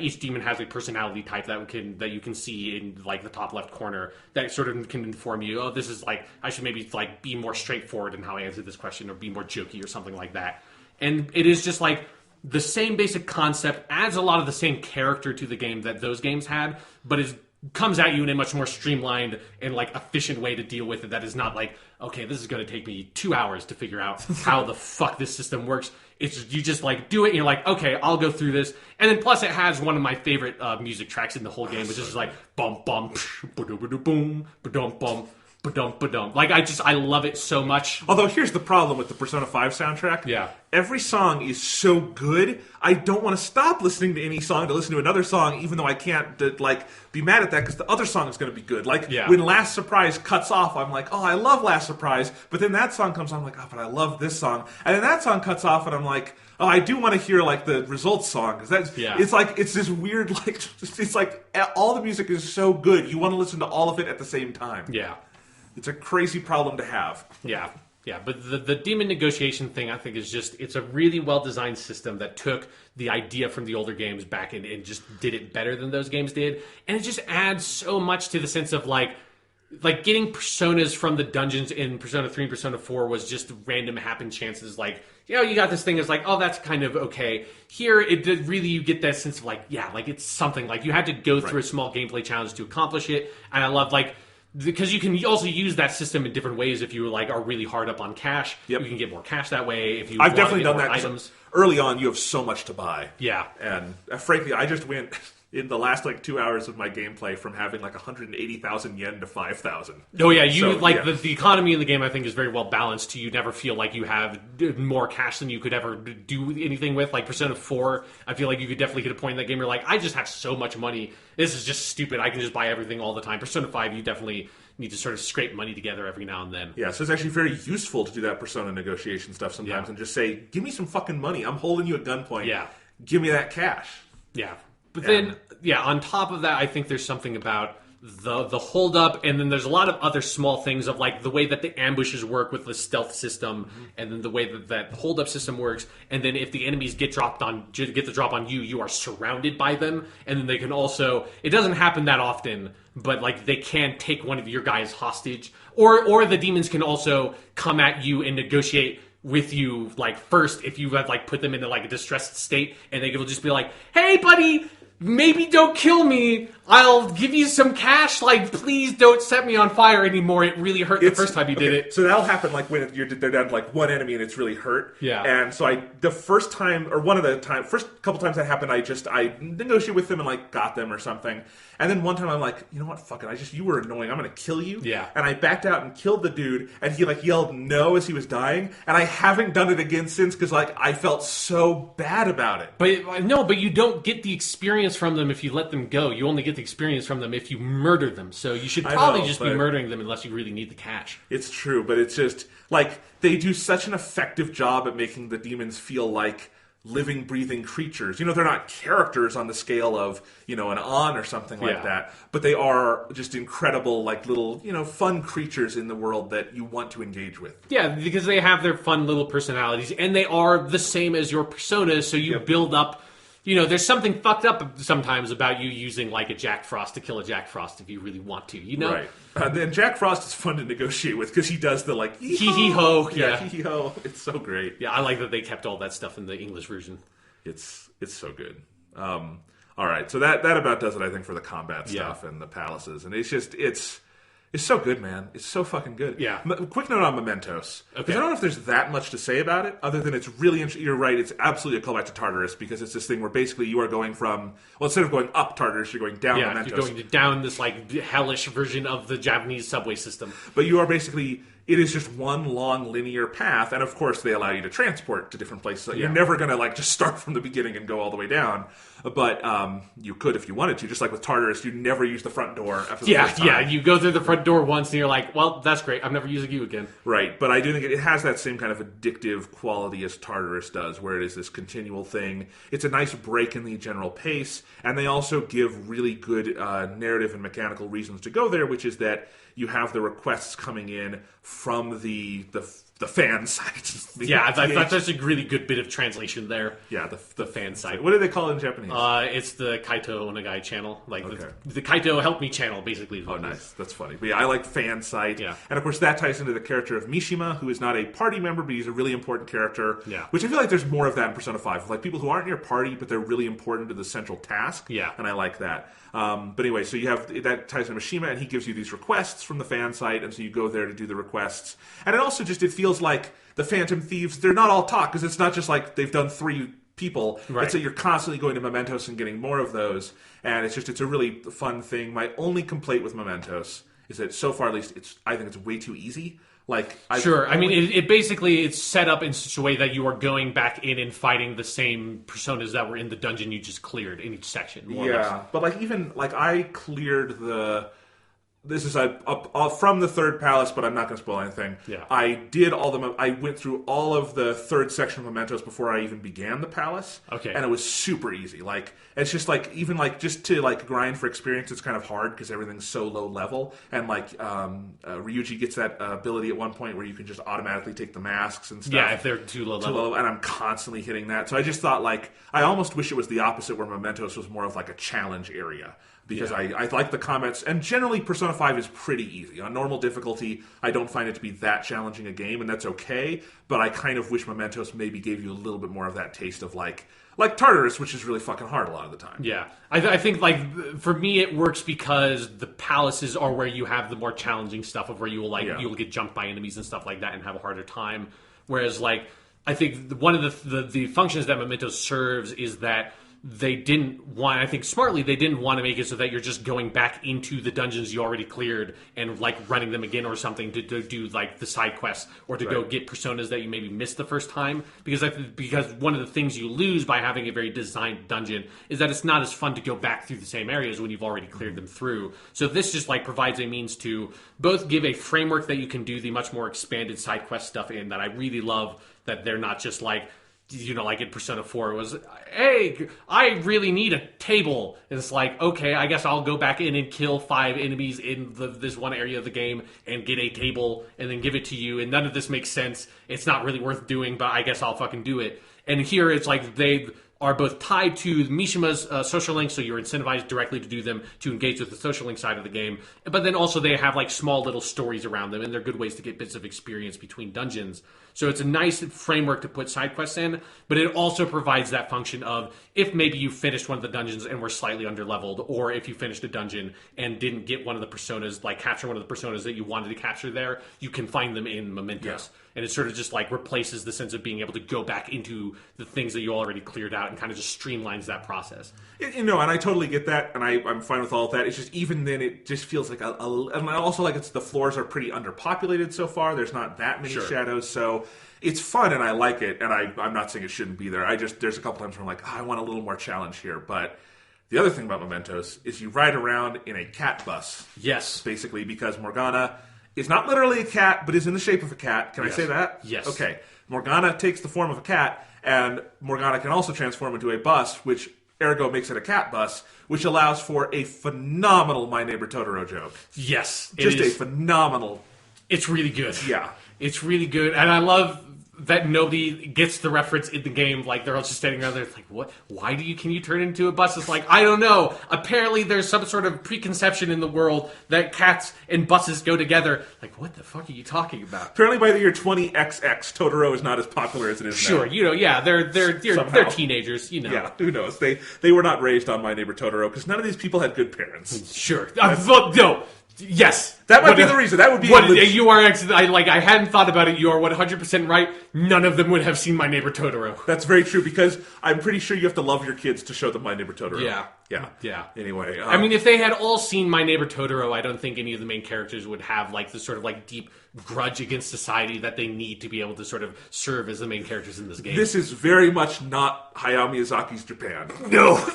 Speaker 2: each demon has a personality type that you can see in like the top left corner that sort of can inform you, oh, this is like I should maybe like be more straightforward in how I answer this question or be more jokey or something like that. And it is just like the same basic concept, adds a lot of the same character to the game that those games had, but comes at you in a much more streamlined and like efficient way to deal with it. That is not like, okay, this is going to take me 2 hours to figure out how the fuck this system works. It's you just like do it and you're like, okay, I'll go through this. And then plus it has one of my favorite music tracks in the whole game, which is like bum bum boom ba-dum bum ba-dum. Like I love it so much.
Speaker 1: Although here's the problem with the Persona 5 soundtrack.
Speaker 2: Yeah.
Speaker 1: Every song is so good, I don't want to stop listening to any song to listen to another song, even though I can't be mad at that because the other song is going to be good. Like when Last Surprise cuts off, I'm like, oh, I love Last Surprise, but then that song comes on, I'm like, oh, but I love this song, and then that song cuts off, and I'm like, oh, I do want to hear like the Results song because it's like it's this weird like it's like all the music is so good, you want to listen to all of it at the same time.
Speaker 2: Yeah.
Speaker 1: It's a crazy problem to have.
Speaker 2: Yeah, but the demon negotiation thing, I think, is it's a really well-designed system that took the idea from the older games back and just did it better than those games did. And it just adds so much to the sense of, like getting personas from the dungeons in Persona 3 and Persona 4 was just random happen chances. Like, you got this thing, it's like, oh, that's kind of okay. Here, it did really, you get that sense of, like, yeah, like, it's something. Like, you had to go through a small gameplay challenge to accomplish it. And I love, because you can also use that system in different ways. If you are really hard up on cash, you can get more cash that way. If you
Speaker 1: I've definitely done that.
Speaker 2: Items.
Speaker 1: Early on, you have so much to buy.
Speaker 2: Yeah,
Speaker 1: and frankly, I just went in the last 2 hours of my gameplay from having 180,000 yen to 5,000.
Speaker 2: Oh yeah, the economy in the game I think is very well balanced. You never feel like you have more cash than you could ever do anything with. Like Persona 4, I feel like you could definitely hit a point in that game where like, I just have so much money. This is just stupid. I can just buy everything all the time. Persona 5, you definitely need to sort of scrape money together every now and then.
Speaker 1: Yeah, so it's actually very useful to do that Persona negotiation stuff sometimes and just say, give me some fucking money. I'm holding you at gunpoint.
Speaker 2: Yeah.
Speaker 1: Give me that cash.
Speaker 2: Yeah. But then, on top of that, I think there's something about the hold up, and then there's a lot of other small things of the way that the ambushes work with the stealth system, and then the way that the hold up system works, and then if the enemies get the drop on you, you are surrounded by them, and then they can also, it doesn't happen that often, but they can take one of your guys hostage, or the demons can also come at you and negotiate with you first if you have put them into a distressed state, and they will just be like, hey buddy, maybe don't kill me. I'll give you some cash. Like, please don't set me on fire anymore. It really hurt the first time you did it.
Speaker 1: So that'll happen like when they're down to like one enemy and it's really hurt.
Speaker 2: Yeah.
Speaker 1: And so the first couple times that happened, I negotiated with them and like got them or something. And then one time I'm like, you know what, fuck it. You were annoying. I'm going to kill you.
Speaker 2: Yeah.
Speaker 1: And I backed out and killed the dude. And he like yelled no as he was dying. And I haven't done it again since because like I felt so bad about it.
Speaker 2: But you don't get the experience from them if you let them go. You only get the experience from them if you murder them. So you should probably just be murdering them unless you really need the cash.
Speaker 1: It's true, but it's just like they do such an effective job at making the demons feel like living, breathing creatures. They're not characters on the scale of, an On or something like that, but they are just incredible, like little, fun creatures in the world that you want to engage with.
Speaker 2: Yeah, because they have their fun little personalities, and they are the same as your personas, so you build up. There's something fucked up sometimes about you using like a Jack Frost to kill a Jack Frost if you really want to, Right.
Speaker 1: Then Jack Frost is fun to negotiate with because he does the like
Speaker 2: hee-hee-ho.
Speaker 1: Yeah, hee-hee-ho. It's so great.
Speaker 2: Yeah, I like that they kept all that stuff in the English version.
Speaker 1: It's so good. All right, so that about does it, I think, for the combat stuff and the palaces. And it's so good, man. It's so fucking good.
Speaker 2: Yeah.
Speaker 1: Quick note on Mementos.
Speaker 2: Okay.
Speaker 1: Because I don't know if there's that much to say about it, other than it's really interesting. You're right, it's absolutely a callback to Tartarus, because it's this thing where basically you are going from, instead of going up Tartarus, you're going down Mementos.
Speaker 2: You're going down this, like, hellish version of the Japanese subway system.
Speaker 1: But you are basically... It is just one long linear path, and of course they allow you to transport to different places. So you're never going to like just start from the beginning and go all the way down. But you could if you wanted to. Just like with Tartarus, you never use the front door after the first time.
Speaker 2: Yeah, you go through the front door once and you're like, well, that's great. I'm never using you again.
Speaker 1: Right, but I do think it has that same kind of addictive quality as Tartarus does, where it is this continual thing. It's a nice break in the general pace, and they also give really good narrative and mechanical reasons to go there, which is that you have the requests coming in from the fan site.
Speaker 2: I thought that's a really good bit of translation there.
Speaker 1: Yeah,
Speaker 2: the fan site.
Speaker 1: What do they call it in Japanese?
Speaker 2: It's the Kaito Onagai channel. Like the Kaito Help Me channel, basically.
Speaker 1: Oh, nice. That's funny. But yeah, I like fan site.
Speaker 2: Yeah.
Speaker 1: And of course, that ties into the character of Mishima, who is not a party member, but he's a really important character.
Speaker 2: Yeah.
Speaker 1: Which I feel like there's more of that in Persona 5. Like people who aren't in your party, but they're really important to the central task.
Speaker 2: Yeah.
Speaker 1: And I like that. But anyway, so you have that ties into Mishima, and he gives you these requests from the fan site, and so you go there to do the requests. And it also it feels like the Phantom Thieves, they're not all talk, because it's not just like they've done 3 people.
Speaker 2: Right.
Speaker 1: It's that you're constantly going to Mementos and getting more of those, and it's a really fun thing. My only complaint with Mementos is that so far, at least, I think it's way too easy.
Speaker 2: It basically it's set up in such a way that you are going back in and fighting the same personas that were in the dungeon you just cleared in each section. More or less.
Speaker 1: But I cleared the. This is from the third palace, but I'm not going to spoil anything.
Speaker 2: Yeah.
Speaker 1: I went through all of the third section of Mementos before I even began the palace.
Speaker 2: Okay.
Speaker 1: And it was super easy. It's just just to grind for experience, it's kind of hard because everything's so low level. And Ryuji gets that ability at one point where you can just automatically take the masks and stuff.
Speaker 2: Yeah, if they're too low level.
Speaker 1: And I'm constantly hitting that. So I just thought I almost wish it was the opposite, where Mementos was more of a challenge area. Because I like the comments, and generally Persona 5 is pretty easy. On normal difficulty, I don't find it to be that challenging a game, and that's okay, but I kind of wish Mementos maybe gave you a little bit more of that taste of like Tartarus, which is really fucking hard a lot of the time.
Speaker 2: Yeah. I think, for me, it works because the palaces are where you have the more challenging stuff of where you will, you'll get jumped by enemies and stuff like that and have a harder time. Whereas, I think one of the functions that Mementos serves is that they didn't want, I think smartly, they didn't want to make it so that you're just going back into the dungeons you already cleared and running them again or something to do the side quests or to go get personas that you maybe missed the first time. Because one of the things you lose by having a very designed dungeon is that it's not as fun to go back through the same areas when you've already cleared them through. So this just provides a means to both give a framework that you can do the much more expanded side quest stuff in that I really love, that they're not just like in Persona 4, it was, hey, I really need a table. And it's okay, I guess I'll go back in and kill 5 enemies in this one area of the game and get a table and then give it to you. And none of this makes sense. It's not really worth doing, but I guess I'll fucking do it. And here it's are both tied to Mishima's social links, so you're incentivized directly to do them to engage with the social link side of the game. But then also they have like small little stories around them, and they're good ways to get bits of experience between dungeons. So it's a nice framework to put side quests in, but it also provides that function of if maybe you finished one of the dungeons and were slightly underleveled, or if you finished a dungeon and didn't get one of the personas, like capture one of the personas that you wanted to capture there, you can find them in Mementos. Yeah. And it sort of just like replaces the sense of being able to go back into the things that you already cleared out and kind of just streamlines that process.
Speaker 1: You know, and I totally get that, and I'm fine with all of that. It's just even then, it just feels like and I also like the floors are pretty underpopulated so far. There's not that many shadows, so it's fun and I like it. And I'm not saying it shouldn't be there. There's a couple times where I'm like, I want a little more challenge here. But the other thing about Mementos is you ride around in a cat bus.
Speaker 2: Yes,
Speaker 1: basically because Morgana is not literally a cat, but is in the shape of a cat. Can I say that?
Speaker 2: Yes.
Speaker 1: Okay. Morgana takes the form of a cat, and Morgana can also transform into a bus, which ergo makes it a cat bus, which allows for a phenomenal My Neighbor Totoro joke.
Speaker 2: Yes.
Speaker 1: Just a phenomenal...
Speaker 2: It's really good.
Speaker 1: Yeah.
Speaker 2: It's really good, and I love that nobody gets the reference in the game. Like, they're all just standing around there, it's like, what? Why can you turn into a bus? It's like, I don't know. Apparently, there's some sort of preconception in the world that cats and buses go together. Like, what the fuck are you talking about?
Speaker 1: Apparently, by the year 20XX, Totoro is not as popular as it is now.
Speaker 2: Sure, you know, yeah, they're teenagers, you know.
Speaker 1: Yeah, who knows? They were not raised on My Neighbor Totoro, because none of these people had good parents.
Speaker 2: Sure. No. Yes,
Speaker 1: that might be the reason. That would be
Speaker 2: you are. I hadn't thought about it. You are 100% right. None of them would have seen My Neighbor Totoro.
Speaker 1: That's very true because I'm pretty sure you have to love your kids to show them My Neighbor Totoro. Yeah. Anyway,
Speaker 2: I mean, if they had all seen My Neighbor Totoro, I don't think any of the main characters would have like the sort of like deep grudge against society that they need to be able to sort of serve as the main characters in this game.
Speaker 1: This is very much not Hayao Miyazaki's Japan.
Speaker 2: No.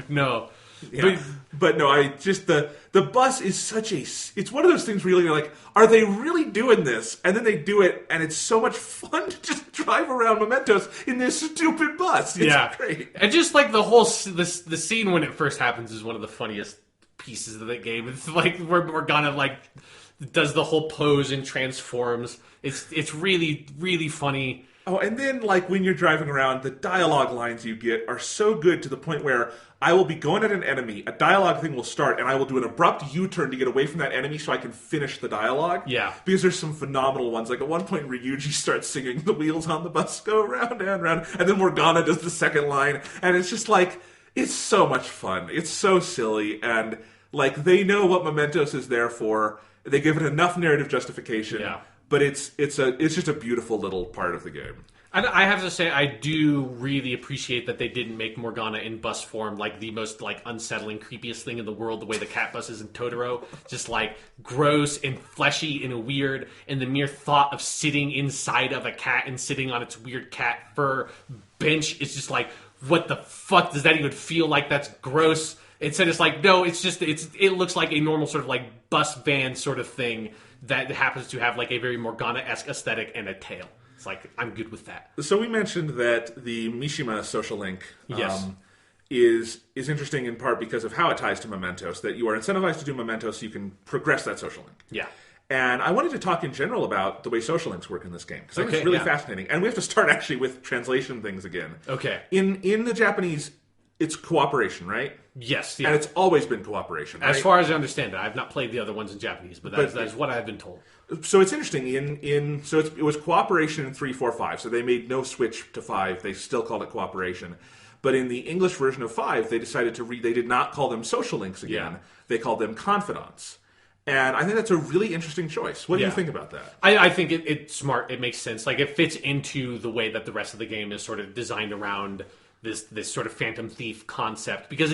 Speaker 2: No.
Speaker 1: Yeah. But no, the bus is such it's one of those things where you're like, are they really doing this? And then they do it, and it's so much fun to just drive around Mementos in this stupid bus. It's great.
Speaker 2: And just like the whole the scene when it first happens is one of the funniest pieces of the game. It's like where Morgana like does the whole pose and transforms. It's really, really funny.
Speaker 1: Oh, and then like when you're driving around, the dialogue lines you get are so good to the point where I will be going at an enemy, a dialogue thing will start, and I will do an abrupt U-turn to get away from that enemy so I can finish the dialogue.
Speaker 2: Yeah.
Speaker 1: Because there's some phenomenal ones. Like at one point, Ryuji starts singing "The wheels on the bus go round and round," and then Morgana does the second line, and it's just like, it's so much fun. It's so silly, and like they know what Mementos is there for. They give it enough narrative justification.
Speaker 2: Yeah.
Speaker 1: But it's just a beautiful little part of the game.
Speaker 2: And I have to say, I do really appreciate that they didn't make Morgana in bus form like the most like unsettling, creepiest thing in the world. The way the cat bus is in Totoro, just like gross and fleshy and weird. And the mere thought of sitting inside of a cat and sitting on its weird cat fur bench is just like, what the fuck does that even feel like? That's gross. Instead, it's like, no, it looks like a normal sort of like bus van sort of thing that happens to have like a very Morgana-esque aesthetic and a tail. It's like, I'm good with that.
Speaker 1: So we mentioned that the Mishima social link is interesting in part because of how it ties to Mementos, that you are incentivized to do Mementos so you can progress that social link.
Speaker 2: Yeah.
Speaker 1: And I wanted to talk in general about the way social links work in this game, because I think it's really fascinating. And we have to start actually with translation things again.
Speaker 2: Okay.
Speaker 1: In the Japanese, it's cooperation, right?
Speaker 2: Yes. Yeah.
Speaker 1: And it's always been cooperation, right?
Speaker 2: As far as I understand it. I've not played the other ones in Japanese, but that's what I've been told.
Speaker 1: So it's interesting. It was cooperation in 3, 4, 5. So they made no switch to 5. They still called it cooperation. But in the English version of 5, they decided they did not call them social links again. Yeah. They called them confidants. And I think that's a really interesting choice. What do you think about that?
Speaker 2: I think it's smart. It makes sense. Like, it fits into the way that the rest of the game is sort of designed around this sort of Phantom Thief concept. Because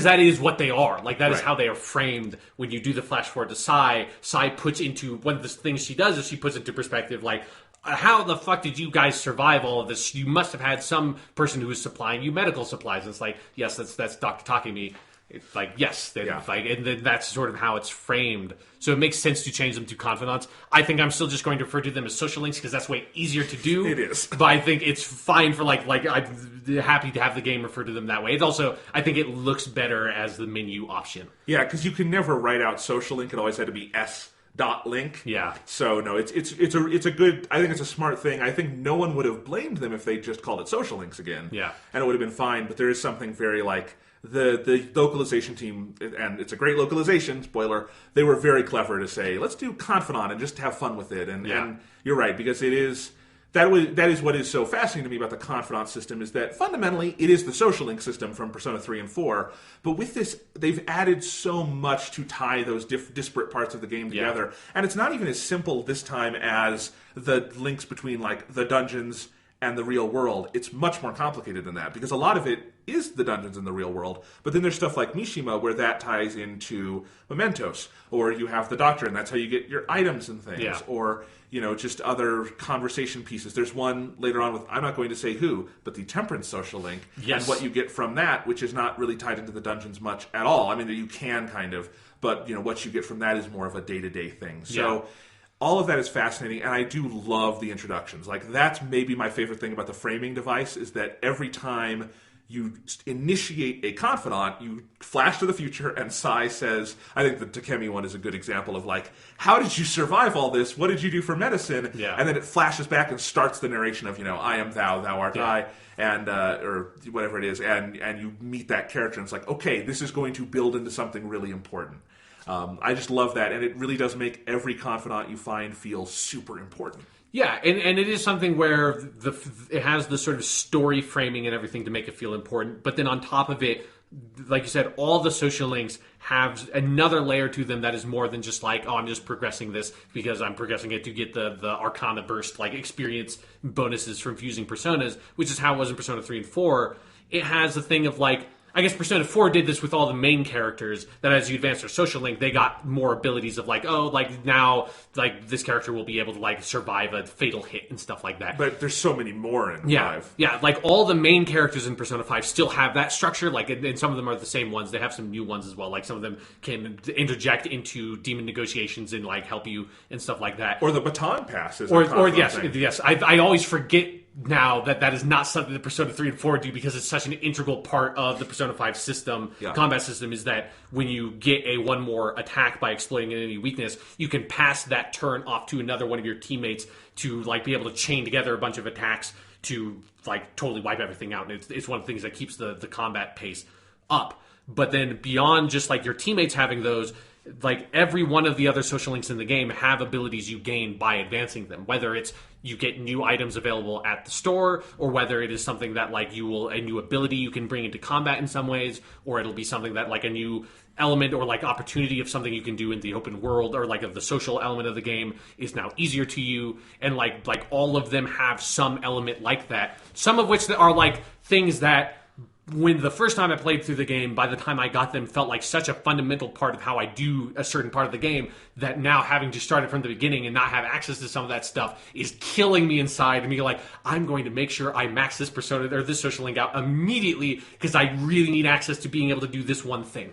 Speaker 2: that is what they are. Like, that is how they are framed. When you do the flash forward to Sai puts into, one of the things she does is she puts into perspective, like, how the fuck did you guys survive all of this? You must have had some person who was supplying you medical supplies. And it's like, yes, that's Dr. Takemi. It's like, yes. Like, and then that's sort of how it's framed. So it makes sense to change them to confidants. I think I'm still just going to refer to them as social links because that's way easier to do.
Speaker 1: It is.
Speaker 2: But I think it's fine for, like I'm happy to have the game refer to them that way. It also, I think it looks better as the menu option.
Speaker 1: Yeah, because you can never write out social link. It always had to be S .link.
Speaker 2: Yeah.
Speaker 1: So no, it's a good. I think it's a smart thing. I think no one would have blamed them if they just called it social links again.
Speaker 2: Yeah.
Speaker 1: And it would have been fine. But there is something very like the localization team, and it's a great localization. Spoiler: they were very clever to say, let's do Confidant and just have fun with it. And you're right, because it is. That is what is so fascinating to me about the Confidant system, is that fundamentally it is the social link system from Persona 3 and 4, but with this, they've added so much to tie those disparate parts of the game together. And it's not even as simple this time as the links between like the dungeons and the real world. It's much more complicated than that, because a lot of it is the dungeons in the real world, but then there's stuff like Mishima where that ties into Mementos, or you have the Doctor and that's how you get your items and things, or just other conversation pieces. There's one later on with, I'm not going to say who, but the Temperance social link, and what you get from that, which is not really tied into the dungeons much at all. I mean, you can kind of, but what you get from that is more of a day-to-day thing. So all of that is fascinating, and I do love the introductions. Like, that's maybe my favorite thing about the framing device, is that every time you initiate a confidant, you flash to the future, and Sai says, I think the Takemi one is a good example of like, how did you survive all this? What did you do for medicine?
Speaker 2: Yeah.
Speaker 1: And then it flashes back and starts the narration of, I am thou, thou art I, and or whatever it is, and you meet that character, and it's like, okay, this is going to build into something really important. I just love that, and it really does make every confidant you find feel super important.
Speaker 2: Yeah, and it is something where it has the sort of story framing and everything to make it feel important, but then on top of it, like you said, all the social links have another layer to them that is more than just like, I'm just progressing this because I'm progressing it to get the Arcana Burst like experience bonuses from fusing personas, which is how it was in Persona 3 and 4. It has a thing of like, I guess Persona 4 did this with all the main characters, that as you advance their social link, they got more abilities of like, now, like, this character will be able to, like, survive a fatal hit and stuff like that.
Speaker 1: But there's so many more in 5.
Speaker 2: Yeah, like, all the main characters in Persona 5 still have that structure, like, and some of them are the same ones. They have some new ones as well, like, some of them can interject into demon negotiations and, like, help you and stuff like that.
Speaker 1: Or the baton pass is
Speaker 2: yes, I always forget now that is not something that Persona 3 and 4 do, because it's such an integral part of the Persona 5 system, combat system, is that when you get a one more attack by exploiting an enemy weakness, you can pass that turn off to another one of your teammates to like be able to chain together a bunch of attacks to like totally wipe everything out. And it's one of the things that keeps the combat pace up. But then beyond just like your teammates having those, like every one of the other social links in the game have abilities you gain by advancing them, whether it's you get new items available at the store, or whether it is something that like a new ability you can bring into combat in some ways, or it'll be something that like a new element or like opportunity of something you can do in the open world, or like of the social element of the game is now easier to you. And like all of them have some element like that, some of which are like things that when the first time I played through the game, by the time I got them, felt like such a fundamental part of how I do a certain part of the game, that now having to start it from the beginning and not have access to some of that stuff is killing me inside. And being like, I'm going to make sure I max this persona or this social link out immediately, because I really need access to being able to do this one thing.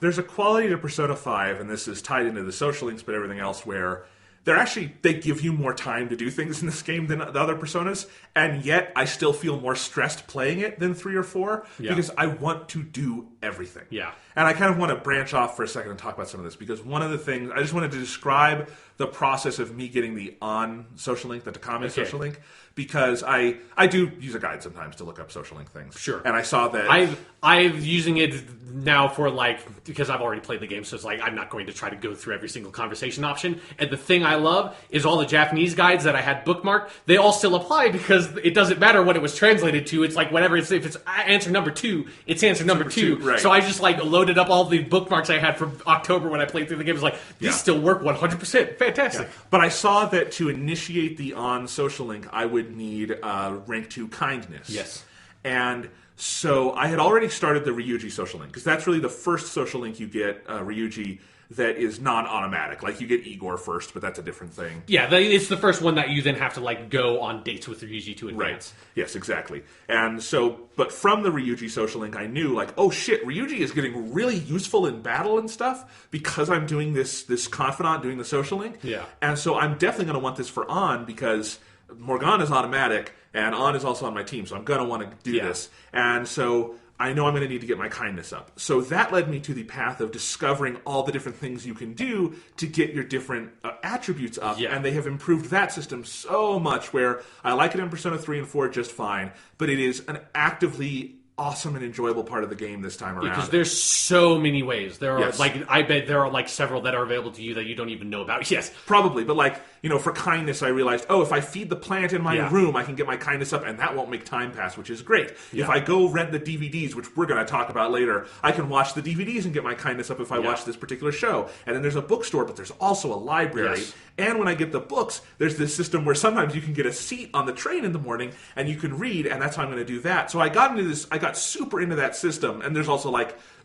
Speaker 1: There's a quality to Persona 5, and this is tied into the social links, but everything else, where they give you more time to do things in this game than the other Personas, and yet I still feel more stressed playing it than 3 or 4, because I want to do everything.
Speaker 2: Yeah.
Speaker 1: And I kind of want to branch off for a second and talk about some of this, because one of the things, I just wanted to describe the process of me getting the on social link, the Takami social link, because I do use a guide sometimes to look up social link things.
Speaker 2: Sure.
Speaker 1: And I saw that...
Speaker 2: I'm using it now for like, because I've already played the game, so it's like I'm not going to try to go through every single conversation option. And the thing I love is all the Japanese guides that I had bookmarked, they all still apply, because it doesn't matter what it was translated to. It's like whatever, if it's answer number 2, it's answer number 2.
Speaker 1: Right.
Speaker 2: So I just like loaded up all the bookmarks I had from October when I played through the game. It was like, these still work 100%. Fantastic.
Speaker 1: Yeah. But I saw that to initiate the on social link, I would need rank 2 kindness.
Speaker 2: Yes.
Speaker 1: And so I had already started the Ryuji social link, because that's really the first social link you get, Ryuji, that is non-automatic. Like, you get Igor first, but that's a different thing.
Speaker 2: Yeah, it's the first one that you then have to, like, go on dates with Ryuji to advance.
Speaker 1: Right. Yes, exactly. And so, but from the Ryuji social link, I knew, like, oh shit, Ryuji is getting really useful in battle and stuff, because I'm doing this confidant, doing the social link.
Speaker 2: Yeah.
Speaker 1: And so I'm definitely going to want this for on, because Morgana is automatic, and On is also on my team, so I'm going to want to do this. And so I know I'm going to need to get my kindness up. So that led me to the path of discovering all the different things you can do to get your different attributes up.
Speaker 2: Yeah.
Speaker 1: And they have improved that system so much where I like it in Persona 3 and 4 just fine, but it is an actively awesome and enjoyable part of the game this time around.
Speaker 2: Because there's so many ways. There are,
Speaker 1: Yes.
Speaker 2: I bet there are, several that are available to you that you don't even know about. Yes.
Speaker 1: Probably, but for kindness, I realized, if I feed the plant in my room, I can get my kindness up, and that won't make time pass, which is great.
Speaker 2: Yeah.
Speaker 1: If I go rent the DVDs, which we're going to talk about later, I can watch the DVDs and get my kindness up if I watch this particular show. And then there's a bookstore, but there's also a library.
Speaker 2: Yes.
Speaker 1: And when I get the books, there's this system where sometimes you can get a seat on the train in the morning, and you can read, and that's how I'm going to do that. So I got super into that system, and there's also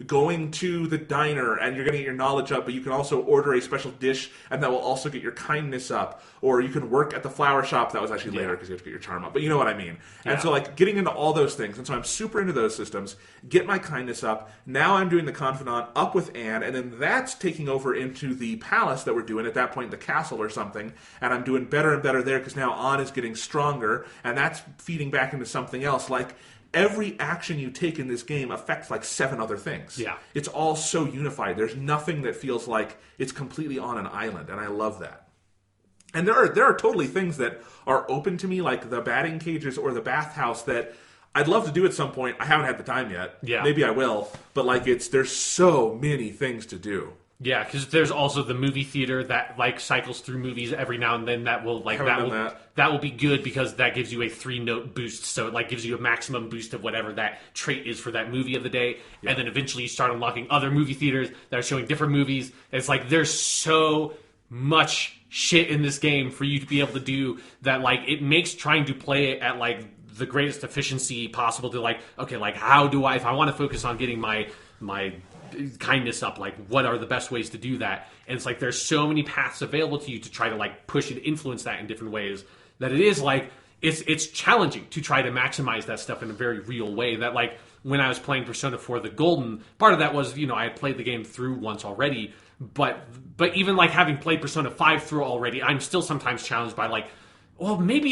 Speaker 1: going to the diner, and you're going to get your knowledge up, but you can also order a special dish, and that will also get your kindness up. Or you can work at the flower shop. That was actually later because you have to get your charm up. But you know what I mean.
Speaker 2: Yeah.
Speaker 1: And so getting into all those things. And so I'm super into those systems. Get my kindness up. Now I'm doing the confidant up with Anne. And then that's taking over into the palace that we're doing. At that point, the castle or something. And I'm doing better and better there because now Anne is getting stronger. And that's feeding back into something else. Every action you take in this game affects 7 other things.
Speaker 2: Yeah.
Speaker 1: It's all so unified. There's nothing that feels like it's completely on an island. And I love that. And there are totally things that are open to me, like the batting cages or the bathhouse that I'd love to do at some point. I haven't had the time yet.
Speaker 2: Yeah.
Speaker 1: Maybe I will. But there's so many things to do.
Speaker 2: Yeah, because there's also the movie theater that cycles through movies every now and then. That will that will be good because that gives you a 3-note boost. So it gives you a maximum boost of whatever that trait is for that movie of the day. Yeah. And then eventually you start unlocking other movie theaters that are showing different movies. And it's there's so much shit in this game for you to be able to do that it makes trying to play it at the greatest efficiency possible to how do I, if I want to focus on getting my kindness up, what are the best ways to do that? And it's there's so many paths available to you to try to push and influence that in different ways that it is it's challenging to try to maximize that stuff in a very real way. That when I was playing Persona 4 the Golden, part of that was I had played the game through once already, but even having played Persona 5 through already, I'm still sometimes challenged by maybe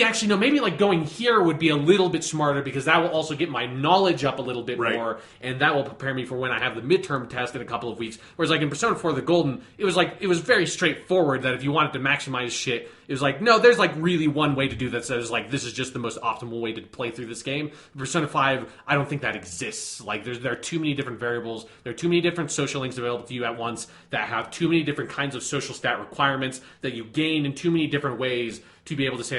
Speaker 2: going here would be a little bit smarter because that will also get my knowledge up a little bit more, and that will prepare me for when I have the midterm test in a couple of weeks. Whereas in Persona 4 the Golden, it was very straightforward that if you wanted to maximize shit, it was no, there's really one way to do that says this is just the most optimal way to play through this game. Persona 5, I don't think that exists. There are too many different variables, there are too many different social links available to you at once that have too many different kinds of social stat requirements that you gain in too many different ways to be able to say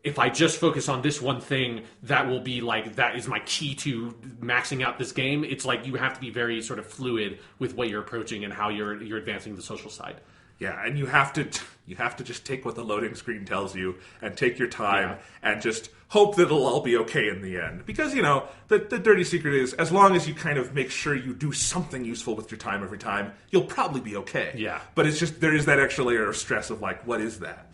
Speaker 2: if I just focus on this one thing, that will be that is my key to maxing out this game. It's you have to be very sort of fluid with what you're approaching and how you're advancing the social side.
Speaker 1: Yeah, and you have to just take what the loading screen tells you and take your time and just hope that it'll all be okay in the end. Because, the dirty secret is as long as you kind of make sure you do something useful with your time every time, you'll probably be okay.
Speaker 2: Yeah.
Speaker 1: But it's just, there is that extra layer of stress of what is that?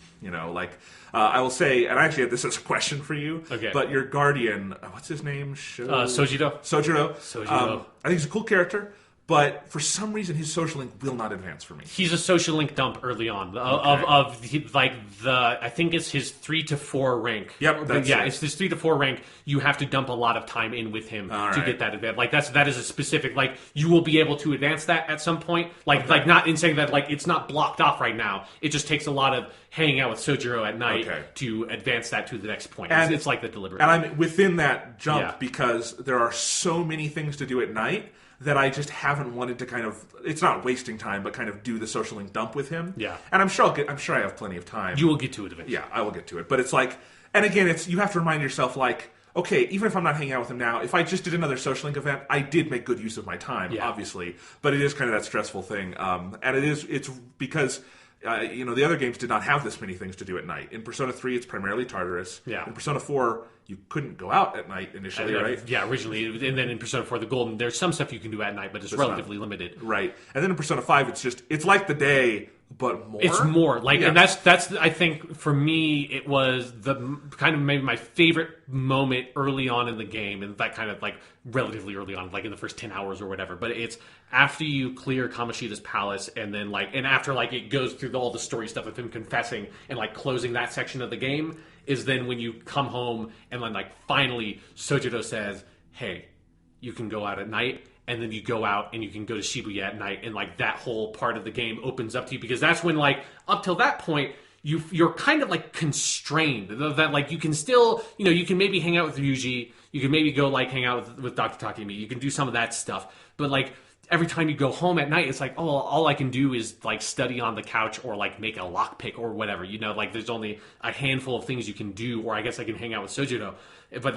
Speaker 1: I will say, and I actually had this as a question for you,
Speaker 2: okay.
Speaker 1: But your guardian, what's his name?
Speaker 2: Sojiro.
Speaker 1: Sojiro. I think he's a cool character. But for some reason, his social link will not advance for me.
Speaker 2: He's a social link dump early on I think it's his 3 to 4 rank.
Speaker 1: Yep, that's it.
Speaker 2: It's his 3 to 4 rank. You have to dump a lot of time in with him to get that advance. That is a specific you will be able to advance that at some point. Not in saying that it's not blocked off right now. It just takes a lot of hanging out with Sojiro at night to advance that to the next point.
Speaker 1: And
Speaker 2: it's the deliberate.
Speaker 1: And I'm within that jump because there are so many things to do at night that I just haven't wanted to it's not wasting time, but kind of do the social link dump with him.
Speaker 2: Yeah.
Speaker 1: And I'm sure I have plenty of time.
Speaker 2: You will get to it eventually.
Speaker 1: Yeah, I will get to it. But it's and again, you have to remind yourself okay, even if I'm not hanging out with him now, if I just did another social link event, I did make good use of my time, obviously. But it is kind of that stressful thing. And it's because the other games did not have this many things to do at night. In Persona 3, it's primarily Tartarus.
Speaker 2: Yeah.
Speaker 1: In Persona 4, you couldn't go out at night initially, right?
Speaker 2: Yeah, originally. And then in Persona 4 the Golden, there's some stuff you can do at night, but it's relatively limited.
Speaker 1: Right. And then in Persona 5, it's like the day, but more.
Speaker 2: It's more. And that's I think, for me, it was the kind of maybe my favorite moment early on in the game, and that kind of relatively early on, in the first 10 hours or whatever. But it's after you clear Kamoshida's palace, and then and after it goes through all the story stuff of him confessing and closing that section of the game, is then when you come home and then finally Sojiro says, hey, you can go out at night, and then you go out and you can go to Shibuya at night, and like that whole part of the game opens up to you, because that's when, like, up till that point, you're kind of like constrained that like you can still, you can maybe hang out with Ryuji, you can maybe go like hang out with Dr. Takemi, you can do some of that stuff, but like every time you go home at night, it's like, oh, all I can do is like study on the couch or like make a lockpick or whatever, like there's only a handful of things you can do, or I guess I can hang out with Sojiro. But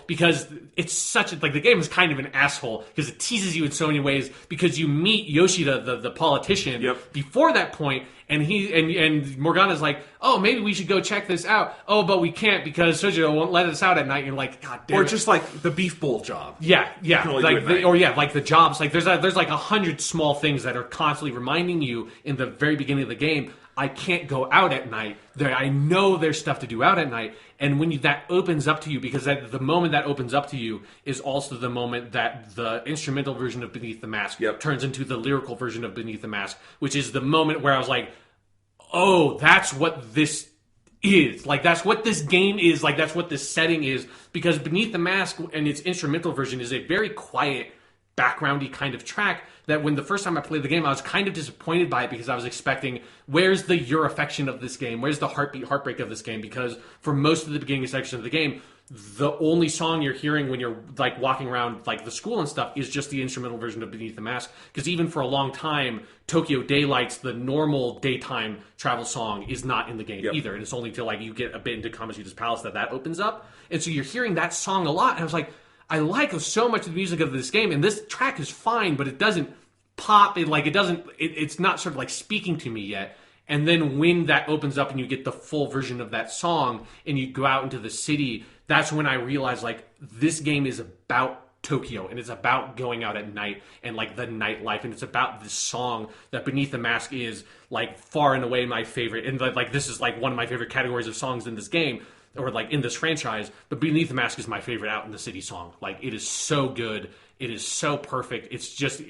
Speaker 2: because it's such a, like, the game is kind of an asshole because it teases you in so many ways, because you meet Yoshida, the politician, before that point, and and Morgana's like, oh, maybe we should go check this out. Oh, but we can't because Sojiro won't let us out at night. And you're like, God damn it.
Speaker 1: Or just like the beef bowl job.
Speaker 2: Yeah. Like the jobs. Like there's like 100 small things that are constantly reminding you in the very beginning of the game, I can't go out at night. I know there's stuff to do out at night. And when that opens up to you, because the moment that opens up to you is also the moment that the instrumental version of Beneath the Mask turns into the lyrical version of Beneath the Mask, which is the moment where I was like, oh, that's what this is. Like, that's what this game is. Like, that's what this setting is. Because Beneath the Mask and its instrumental version is a very quiet, backgroundy kind of track that when the first time I played the game, I was kind of disappointed by it, because I was expecting, where's the your affection of this game? Where's the heartbreak of this game? Because for most of the beginning section of the game, the only song you're hearing when you're like walking around like the school and stuff is just the instrumental version of Beneath the Mask. Because even for a long time, Tokyo Daylights, the normal daytime travel song, is not in the game either. And it's only till like you get a bit into Kamoshida's Palace that opens up. And so you're hearing that song a lot. And I was like, I like so much of the music of this game, and this track is fine, but it doesn't pop. It's not sort of like speaking to me yet. And then when that opens up and you get the full version of that song and you go out into the city, that's when I realized, like, this game is about Tokyo, and it's about going out at night and like the nightlife, and it's about this song that Beneath the Mask is like far and away my favorite, and like this is like one of my favorite categories of songs in this game, or like in this franchise. But Beneath the Mask is my favorite Out in the City song. Like, it is so good, it is so perfect. It's just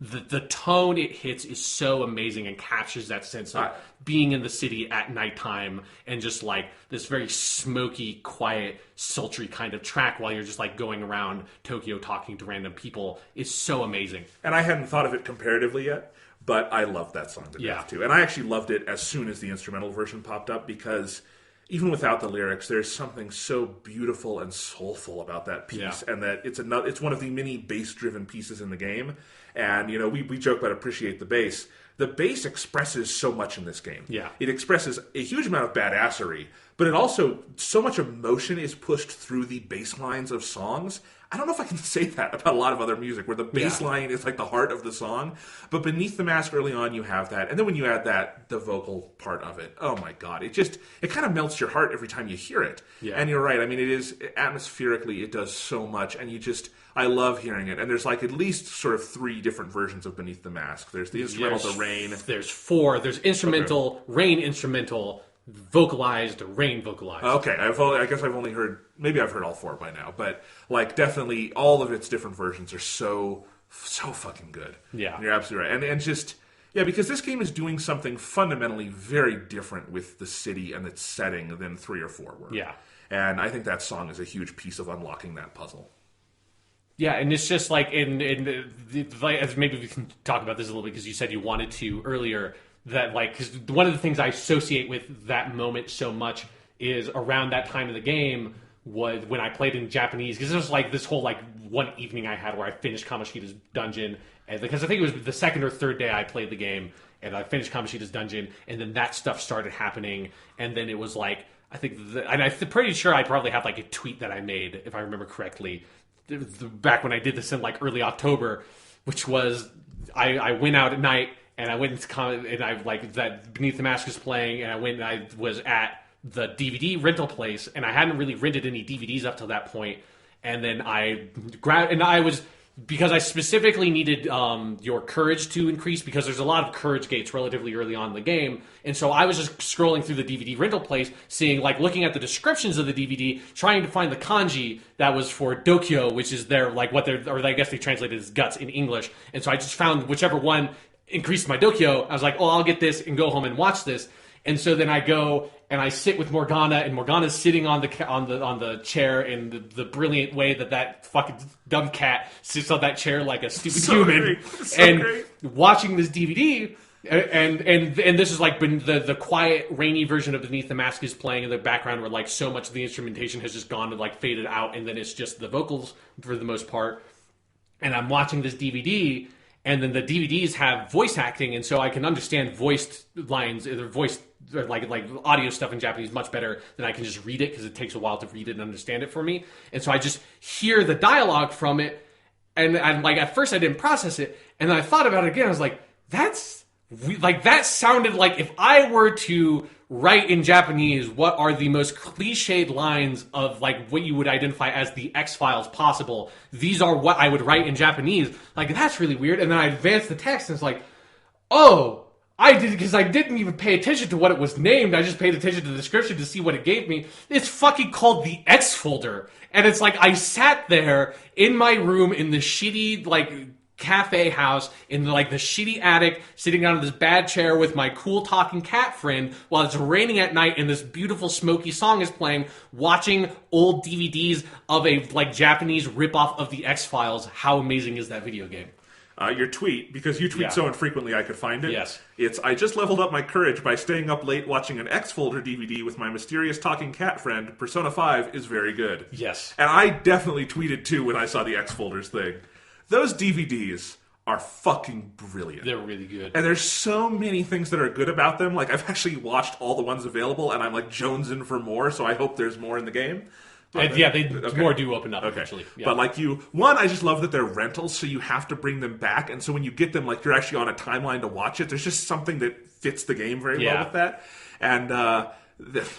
Speaker 2: the tone it hits is so amazing and captures that sense of being in the city at nighttime, and just like this very smoky, quiet, sultry kind of track while you're just like going around Tokyo talking to random people is so amazing.
Speaker 1: And I hadn't thought of it comparatively yet, but I love that song to death too. And I actually loved it as soon as the instrumental version popped up, because even without the lyrics, there's something so beautiful and soulful about that piece, and that it's one of the many bass-driven pieces in the game. And we joke about appreciate the bass. The bass expresses so much in this game.
Speaker 2: Yeah,
Speaker 1: it expresses a huge amount of badassery, but it also, so much emotion is pushed through the bass lines of songs. I don't know if I can say that about a lot of other music, where the bass line is like the heart of the song. But Beneath the Mask, early on, you have that. And then when you add the vocal part of it, oh my God, it kind of melts your heart every time you hear it. Yeah. And you're right. I mean, it is, atmospherically, it does so much. And I love hearing it. And there's like at least sort of 3 different versions of Beneath the Mask. There's the instrumental, the Rain.
Speaker 2: There's 4. There's instrumental, Rain instrumental, vocalized, Rain vocalized.
Speaker 1: Okay, I guess I've only heard, maybe I've heard all 4 by now, but like definitely all of its different versions are so fucking good.
Speaker 2: Yeah,
Speaker 1: and you're absolutely right, and just because this game is doing something fundamentally very different with the city and its setting than 3 or 4 were.
Speaker 2: Yeah,
Speaker 1: and I think that song is a huge piece of unlocking that puzzle.
Speaker 2: Yeah, and it's just like maybe we can talk about this a little bit, because you said you wanted to earlier. That, like, because one of the things I associate with that moment so much is around that time of the game was when I played in Japanese, because it was like this whole like one evening I had where I finished Kamoshida's dungeon, and because I think it was the 2nd or 3rd day I played the game, and I finished Kamoshida's dungeon, and then that stuff started happening, and then it was like, I think, and I'm pretty sure I probably have like a tweet that I made, if I remember correctly, back when I did this in like early October, which was I went out at night. And I went and I like that Beneath the Mask was playing, and I went and I was at the DVD rental place, and I hadn't really rented any DVDs up till that point. And then I grabbed, and I was, because I specifically needed your courage to increase, because there's a lot of courage gates relatively early on in the game. And so I was just scrolling through the DVD rental place, looking at the descriptions of the DVD, trying to find the kanji that was for Dokyo, which is or I guess they translated as guts in English. And so I just found whichever one increased my Dokyo. I was like, oh, I'll get this and go home and watch this. And so then I go and I sit with Morgana, and Morgana's sitting on the chair in the brilliant way that fucking dumb cat sits on that chair like a stupid human, great. Watching this DVD. And this is like when the quiet, rainy version of Beneath the Mask is playing in the background, where like so much of the instrumentation has just gone and like faded out, and then it's just the vocals for the most part. And I'm watching this DVD, and then the DVDs have voice acting, and so I can understand voiced lines, or voiced like audio stuff in Japanese much better than I can just read it, because it takes a while to read it and understand it for me. And so I just hear the dialogue from it, and I'm like, at first I didn't process it, and then I thought about it again. I was like, that sounded like if I were to write in Japanese what are the most cliched lines of like what you would identify as the X-Files possible, these are what I would write in Japanese. Like, that's really weird. And then I advanced the text, and it's like, oh, I did, because I didn't even pay attention to what it was named. I just paid attention to the description to see what it gave me. It's fucking called the X folder. And it's like, I sat there in my room in the shitty, like, cafe house in like the shitty attic, sitting down in this bad chair with my cool talking cat friend while it's raining at night and this beautiful smoky song is playing, watching old DVDs of a like Japanese ripoff of the X-Files. How amazing is that video game?
Speaker 1: Your tweet, because you tweet so infrequently I could find it.
Speaker 2: Yes.
Speaker 1: It's, I just leveled up my courage by staying up late watching an X-Folder DVD with my mysterious talking cat friend. Persona 5 is very good.
Speaker 2: Yes.
Speaker 1: And I definitely tweeted too when I saw the X-Folders thing. Those DVDs are fucking brilliant.
Speaker 2: They're really good.
Speaker 1: And there's so many things that are good about them. Like, I've actually watched all the ones available, and I'm like jonesing for more, so I hope there's more in the game.
Speaker 2: But, more do open up eventually. Yeah.
Speaker 1: But like I just love that they're rentals, so you have to bring them back. And so when you get them, like, you're actually on a timeline to watch it. There's just something that fits the game very well with that. And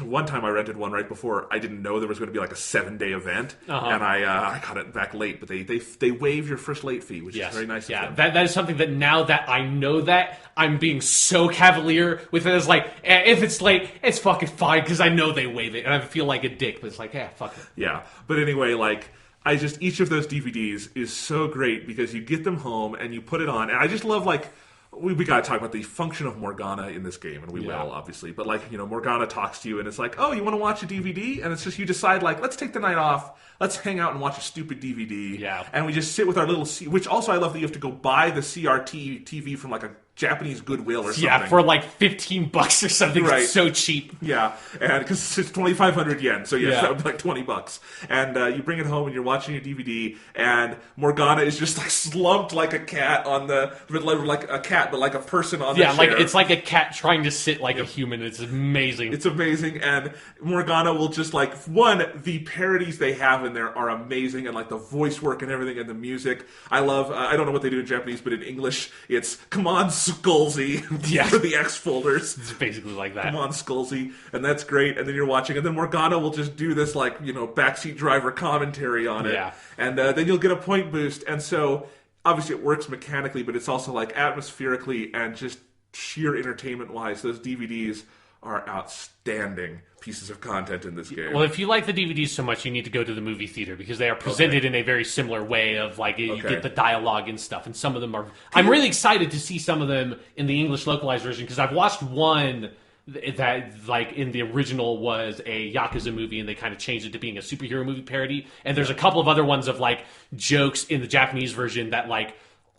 Speaker 1: one time I rented one right before I didn't know there was going to be like a 7-day event, and I got it back late. But they waive your first late fee, which is very nice.
Speaker 2: Yeah, that is something that now that I know that, I'm being so cavalier with it. It's like, if it's late, it's fucking fine because I know they waive it, and I feel like a dick. But it's like, fuck it.
Speaker 1: Yeah, but anyway, like, each of those DVDs is so great because you get them home and you put it on, and I just love, like, we got to talk about the function of Morgana in this game, and we will, obviously. But, like, Morgana talks to you, and it's like, oh, you want to watch a DVD? And it's just, you decide, like, let's take the night off. Let's hang out and watch a stupid DVD.
Speaker 2: Yeah.
Speaker 1: And we just sit with our little... which also I love that you have to go buy the CRT TV from, like, a Japanese Goodwill or something.
Speaker 2: Yeah, for like $15 or something. Right. It's so cheap.
Speaker 1: Yeah, and because it's 2,500 yen, so that would be like $20. And you bring it home and you're watching your DVD, and Morgana is just like slumped like a cat on the, like a cat, but like a person on the chair.
Speaker 2: Yeah, like it's like a cat trying to sit like a human. It's amazing.
Speaker 1: It's amazing, and Morgana will just like, the parodies they have in there are amazing, and like the voice work and everything, and the music. I love. I don't know what they do in Japanese, but in English, it's "Come on, Skullsy" for the X-Folders.
Speaker 2: It's basically like that.
Speaker 1: Come on, Skullsy. And that's great. And then you're watching, and then Morgana will just do this, like, backseat driver commentary on it.
Speaker 2: Yeah.
Speaker 1: And then you'll get a point boost. And so, obviously, it works mechanically, but it's also, like, atmospherically and just sheer entertainment-wise. Those DVDs are outstanding pieces of content in this game.
Speaker 2: Well, if you like the DVDs so much, you need to go to the movie theater because they are presented in a very similar way of like you get the dialogue and stuff, and some of them are. I'm really excited to see some of them in the English localized version because I've watched one that like in the original was a Yakuza movie and they kind of changed it to being a superhero movie parody, and there's a couple of other ones of like jokes in the Japanese version that like.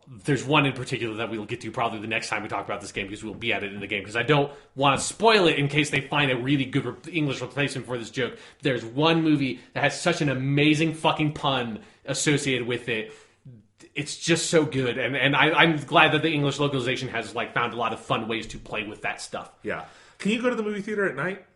Speaker 2: There's one in particular that we'll get to probably the next time we talk about this game because we'll be at it in the game because I don't want to spoil it in case they find a really good English replacement for this joke. There's one movie that has such an amazing fucking pun associated with it. It's just so good, and I'm glad that the English localization has like found a lot of fun ways to play with that stuff.
Speaker 1: Yeah. Can you go to the movie theater at night?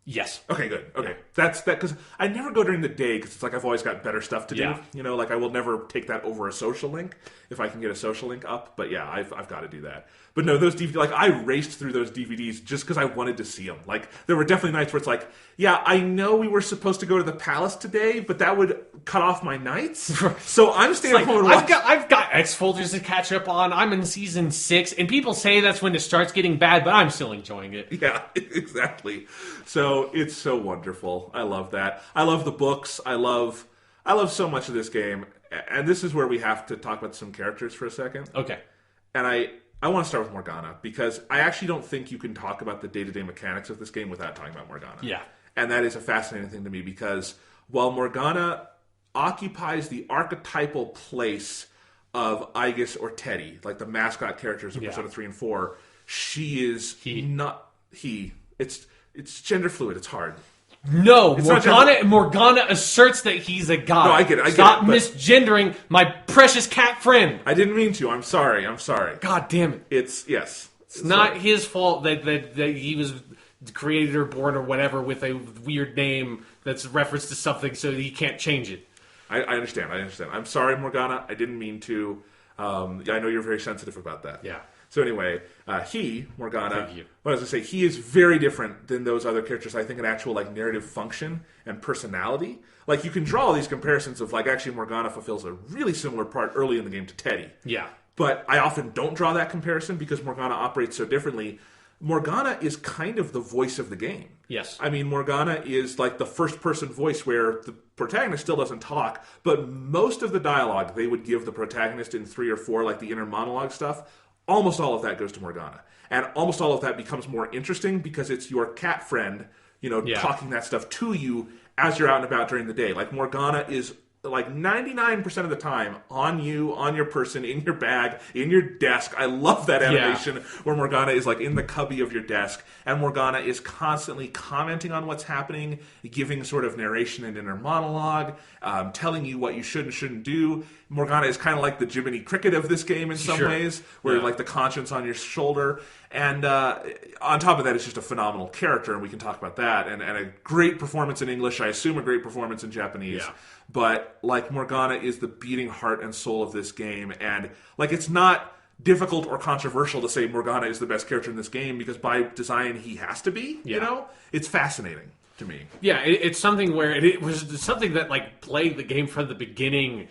Speaker 2: Yes.
Speaker 1: Okay, good. Okay. That's that, because I never go during the day because it's like I've always got better stuff to do. Like I will never take that over a social link if I can get a social link up. But yeah, I've got to do that. But no, those DVDs, like I raced through those DVDs just because I wanted to see them. Like there were definitely nights where it's like, yeah, I know we were supposed to go to the palace today, but that would cut off my nights. So I'm staying at home and watching.
Speaker 2: I've got X-Folders to catch up on. I'm in season 6, and people say that's when it starts getting bad, but I'm still enjoying it.
Speaker 1: Yeah, exactly. So it's so wonderful. I love that. I love the books. I love so much of this game. And this is where we have to talk about some characters for a second.
Speaker 2: Okay.
Speaker 1: And I want to start with Morgana, because I actually don't think you can talk about the day-to-day mechanics of this game without talking about Morgana.
Speaker 2: Yeah.
Speaker 1: And that is a fascinating thing to me, because while Morgana occupies the archetypal place of Aegis or Teddy, like the mascot characters of Persona 3 and 4, she is not he. It's gender fluid. It's hard.
Speaker 2: No, Morgana asserts that he's a god.
Speaker 1: No, I get it.
Speaker 2: Stop misgendering my precious cat friend.
Speaker 1: I didn't mean to. I'm sorry.
Speaker 2: God damn it.
Speaker 1: It's
Speaker 2: not his fault that he was created or born or whatever with a weird name that's referenced to something, so he can't change it.
Speaker 1: I understand. I'm sorry, Morgana. I didn't mean to. I know you're very sensitive about that.
Speaker 2: Yeah.
Speaker 1: So anyway, Morgana, what I was going to say, he is very different than those other characters, I think, in actual like narrative function and personality. Like, you can draw all these comparisons of, like, actually Morgana fulfills a really similar part early in the game to Teddy.
Speaker 2: Yeah.
Speaker 1: But I often don't draw that comparison because Morgana operates so differently. Morgana is kind of the voice of the game.
Speaker 2: Yes.
Speaker 1: I mean, Morgana is like the first-person voice where the protagonist still doesn't talk, but most of the dialogue they would give the protagonist in 3 or 4, like the inner monologue stuff, almost all of that goes to Morgana. And almost all of that becomes more interesting because it's your cat friend, talking that stuff to you as you're out and about during the day. Like, Morgana is like 99% of the time on you, on your person, in your bag, in your desk. I love that animation where Morgana is like in the cubby of your desk, and Morgana is constantly commenting on what's happening, giving sort of narration and inner monologue, telling you what you should and shouldn't do. Morgana is kind of like the Jiminy Cricket of this game in some ways, where like the conscience on your shoulder. And on top of that, it's just a phenomenal character, and we can talk about that. And a great performance in English, I assume a great performance in Japanese. Yeah. But, like, Morgana is the beating heart and soul of this game. And, like, it's not difficult or controversial to say Morgana is the best character in this game, because by design he has to be, you know? It's fascinating to me.
Speaker 2: Yeah, it's something where it was something that, like, playing the game from the beginning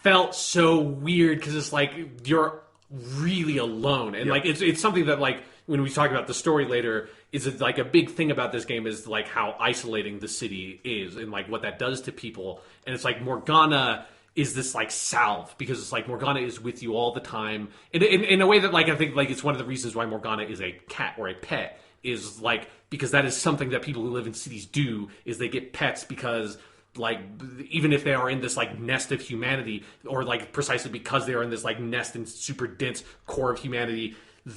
Speaker 2: felt so weird, because it's like you're really alone. And, like, it's something that, like, when we talk about the story later, is like a big thing about this game is like how isolating the city is and like what that does to people. And it's like Morgana is this like salve, because it's like Morgana is with you all the time in a way that, like, I think like it's one of the reasons why Morgana is a cat or a pet, is like because that is something that people who live in cities do, is they get pets because, like, even if they are in this like nest of humanity, or like precisely because they are in this like nest and super dense core of humanity,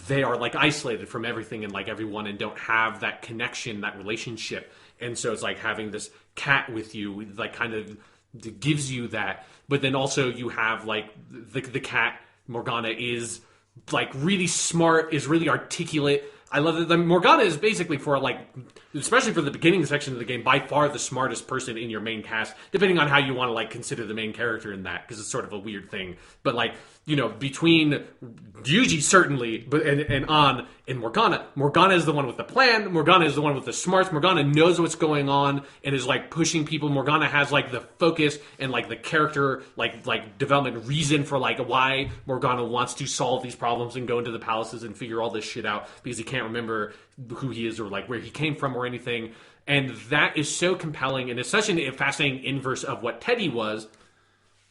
Speaker 2: they are like isolated from everything and like everyone, and don't have that connection, that relationship. And so it's like having this cat with you, like, kind of gives you that. But then also you have like the cat, Morgana, is like really smart, is really articulate. I love that Morgana is basically, for like, especially for the beginning section of the game, by far the smartest person in your main cast, depending on how you want to like consider the main character in that, because it's sort of a weird thing. But like, between Ryuji certainly, and Morgana is the one with the plan. Morgana is the one with the smarts. Morgana knows what's going on and is like pushing people. Morgana has like the focus and like the character like development reason for like why Morgana wants to solve these problems and go into the palaces and figure all this shit out, because he can't remember who he is or like where he came from or anything. And that is so compelling, and it's such a fascinating inverse of what Teddy was,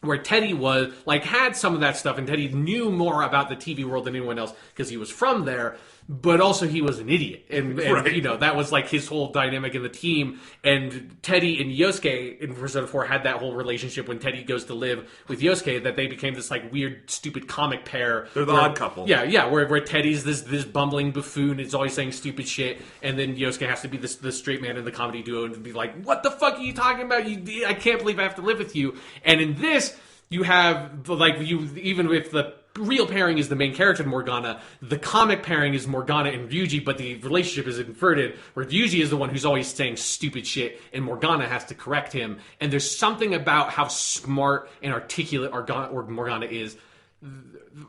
Speaker 2: where Teddy was like had some of that stuff, and Teddy knew more about the TV world than anyone else because he was from there, but also he was an idiot, and right. That was like his whole dynamic in the team. And Teddy and Yosuke in Persona 4 had that whole relationship when Teddy goes to live with Yosuke, that they became this like weird, stupid comic pair.
Speaker 1: They're the odd couple.
Speaker 2: Yeah, where Teddy's this bumbling buffoon, is always saying stupid shit, and then Yosuke has to be the straight man in the comedy duo and be like, "What the fuck are you talking about? I can't believe I have to live with you." And in this, you have like even with the real pairing is the main character in Morgana, the comic pairing is Morgana and Ryuji, but the relationship is inverted, where Ryuji is the one who's always saying stupid shit, and Morgana has to correct him. And there's something about how smart and articulate Morgana is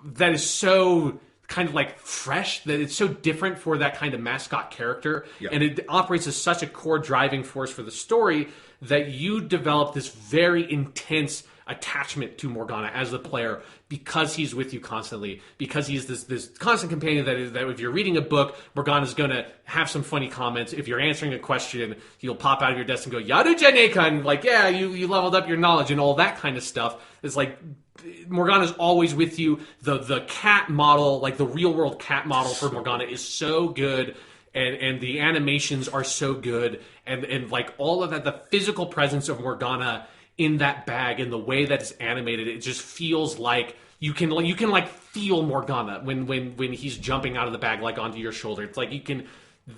Speaker 2: that is so kind of like fresh, that it's so different for that kind of mascot character. Yep. And it operates as such a core driving force for the story that you develop this very intense attachment to Morgana as the player, because he's with you constantly, because he's this constant companion that if you're reading a book, Morgana's going to have some funny comments. If you're answering a question, he'll pop out of your desk and go, "Yadu Janeka," and like, "Yeah, you leveled up your knowledge," and all that kind of stuff. It's like Morgana's always with you. The cat model, like the real world cat model for Morgana, is so good. And the animations are so good, and like all of that, the physical presence of Morgana in that bag and the way that it's animated, it just feels like you can like feel Morgana when he's jumping out of the bag like onto your shoulder. It's like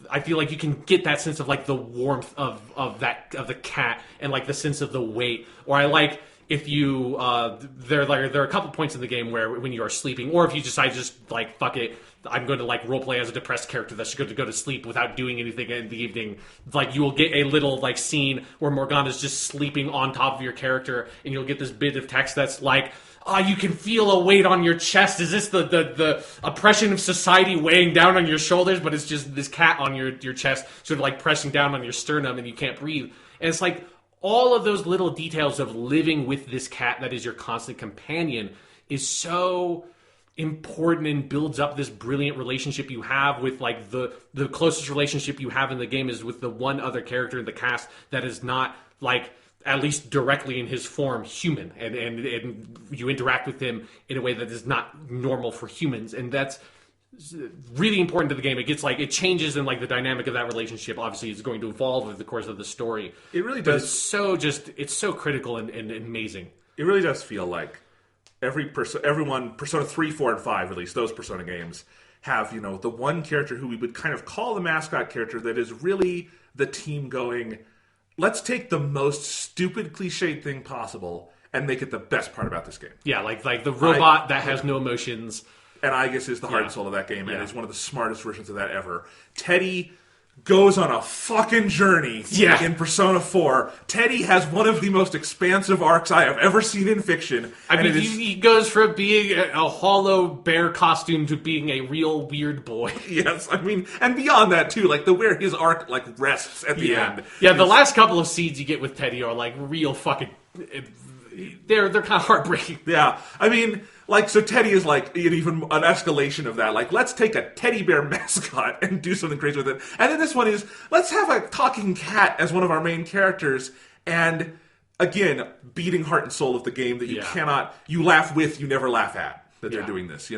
Speaker 2: I feel like you can get that sense of like the warmth of the cat and like the sense of the weight. Or I like if you there are a couple points in the game where when you are sleeping, or if you decide just like fuck it, I'm going to like roleplay as a depressed character that's going to go to sleep without doing anything in the evening. Like you will get a little like scene where Morgana's just sleeping on top of your character, and you'll get this bit of text that's like, "Oh, you can feel a weight on your chest. Is this the oppression of society weighing down on your shoulders? But it's just this cat on your chest, sort of like pressing down on your sternum, and you can't breathe." And it's like all of those little details of living with this cat that is your constant companion is so important and builds up this brilliant relationship you have with like the closest relationship you have in the game is with the one other character in the cast that is not like, at least directly in his form, human, and you interact with him in a way that is not normal for humans, and that's really important to the game. It gets like, it changes in like the dynamic of that relationship. Obviously it's going to evolve over the course of the story.
Speaker 1: It really does.
Speaker 2: But it's so critical and amazing.
Speaker 1: It really does feel like everyone, Persona 3, 4, and 5, at least those Persona games, have, the one character who we would kind of call the mascot character that is really the team going, let's take the most stupid, cliched thing possible and make it the best part about this game.
Speaker 2: Yeah, like the robot that has no emotions.
Speaker 1: And I guess is the heart and soul of that game, and is one of the smartest versions of that ever. Teddy goes on a fucking journey in Persona 4. Teddy has one of the most expansive arcs I have ever seen in fiction.
Speaker 2: I mean, he goes from being a hollow bear costume to being a real weird boy.
Speaker 1: Yes, I mean, and beyond that too, like where his arc like rests at the end.
Speaker 2: Yeah, the last couple of scenes you get with Teddy are like real fucking. They're kind of heartbreaking.
Speaker 1: Yeah, I mean, like, so Teddy is like even an escalation of that. Like, let's take a teddy bear mascot and do something crazy with it. And then this one is, let's have a talking cat as one of our main characters. And again, beating heart and soul of the game that you cannot, you laugh with, you never laugh at that they're doing this.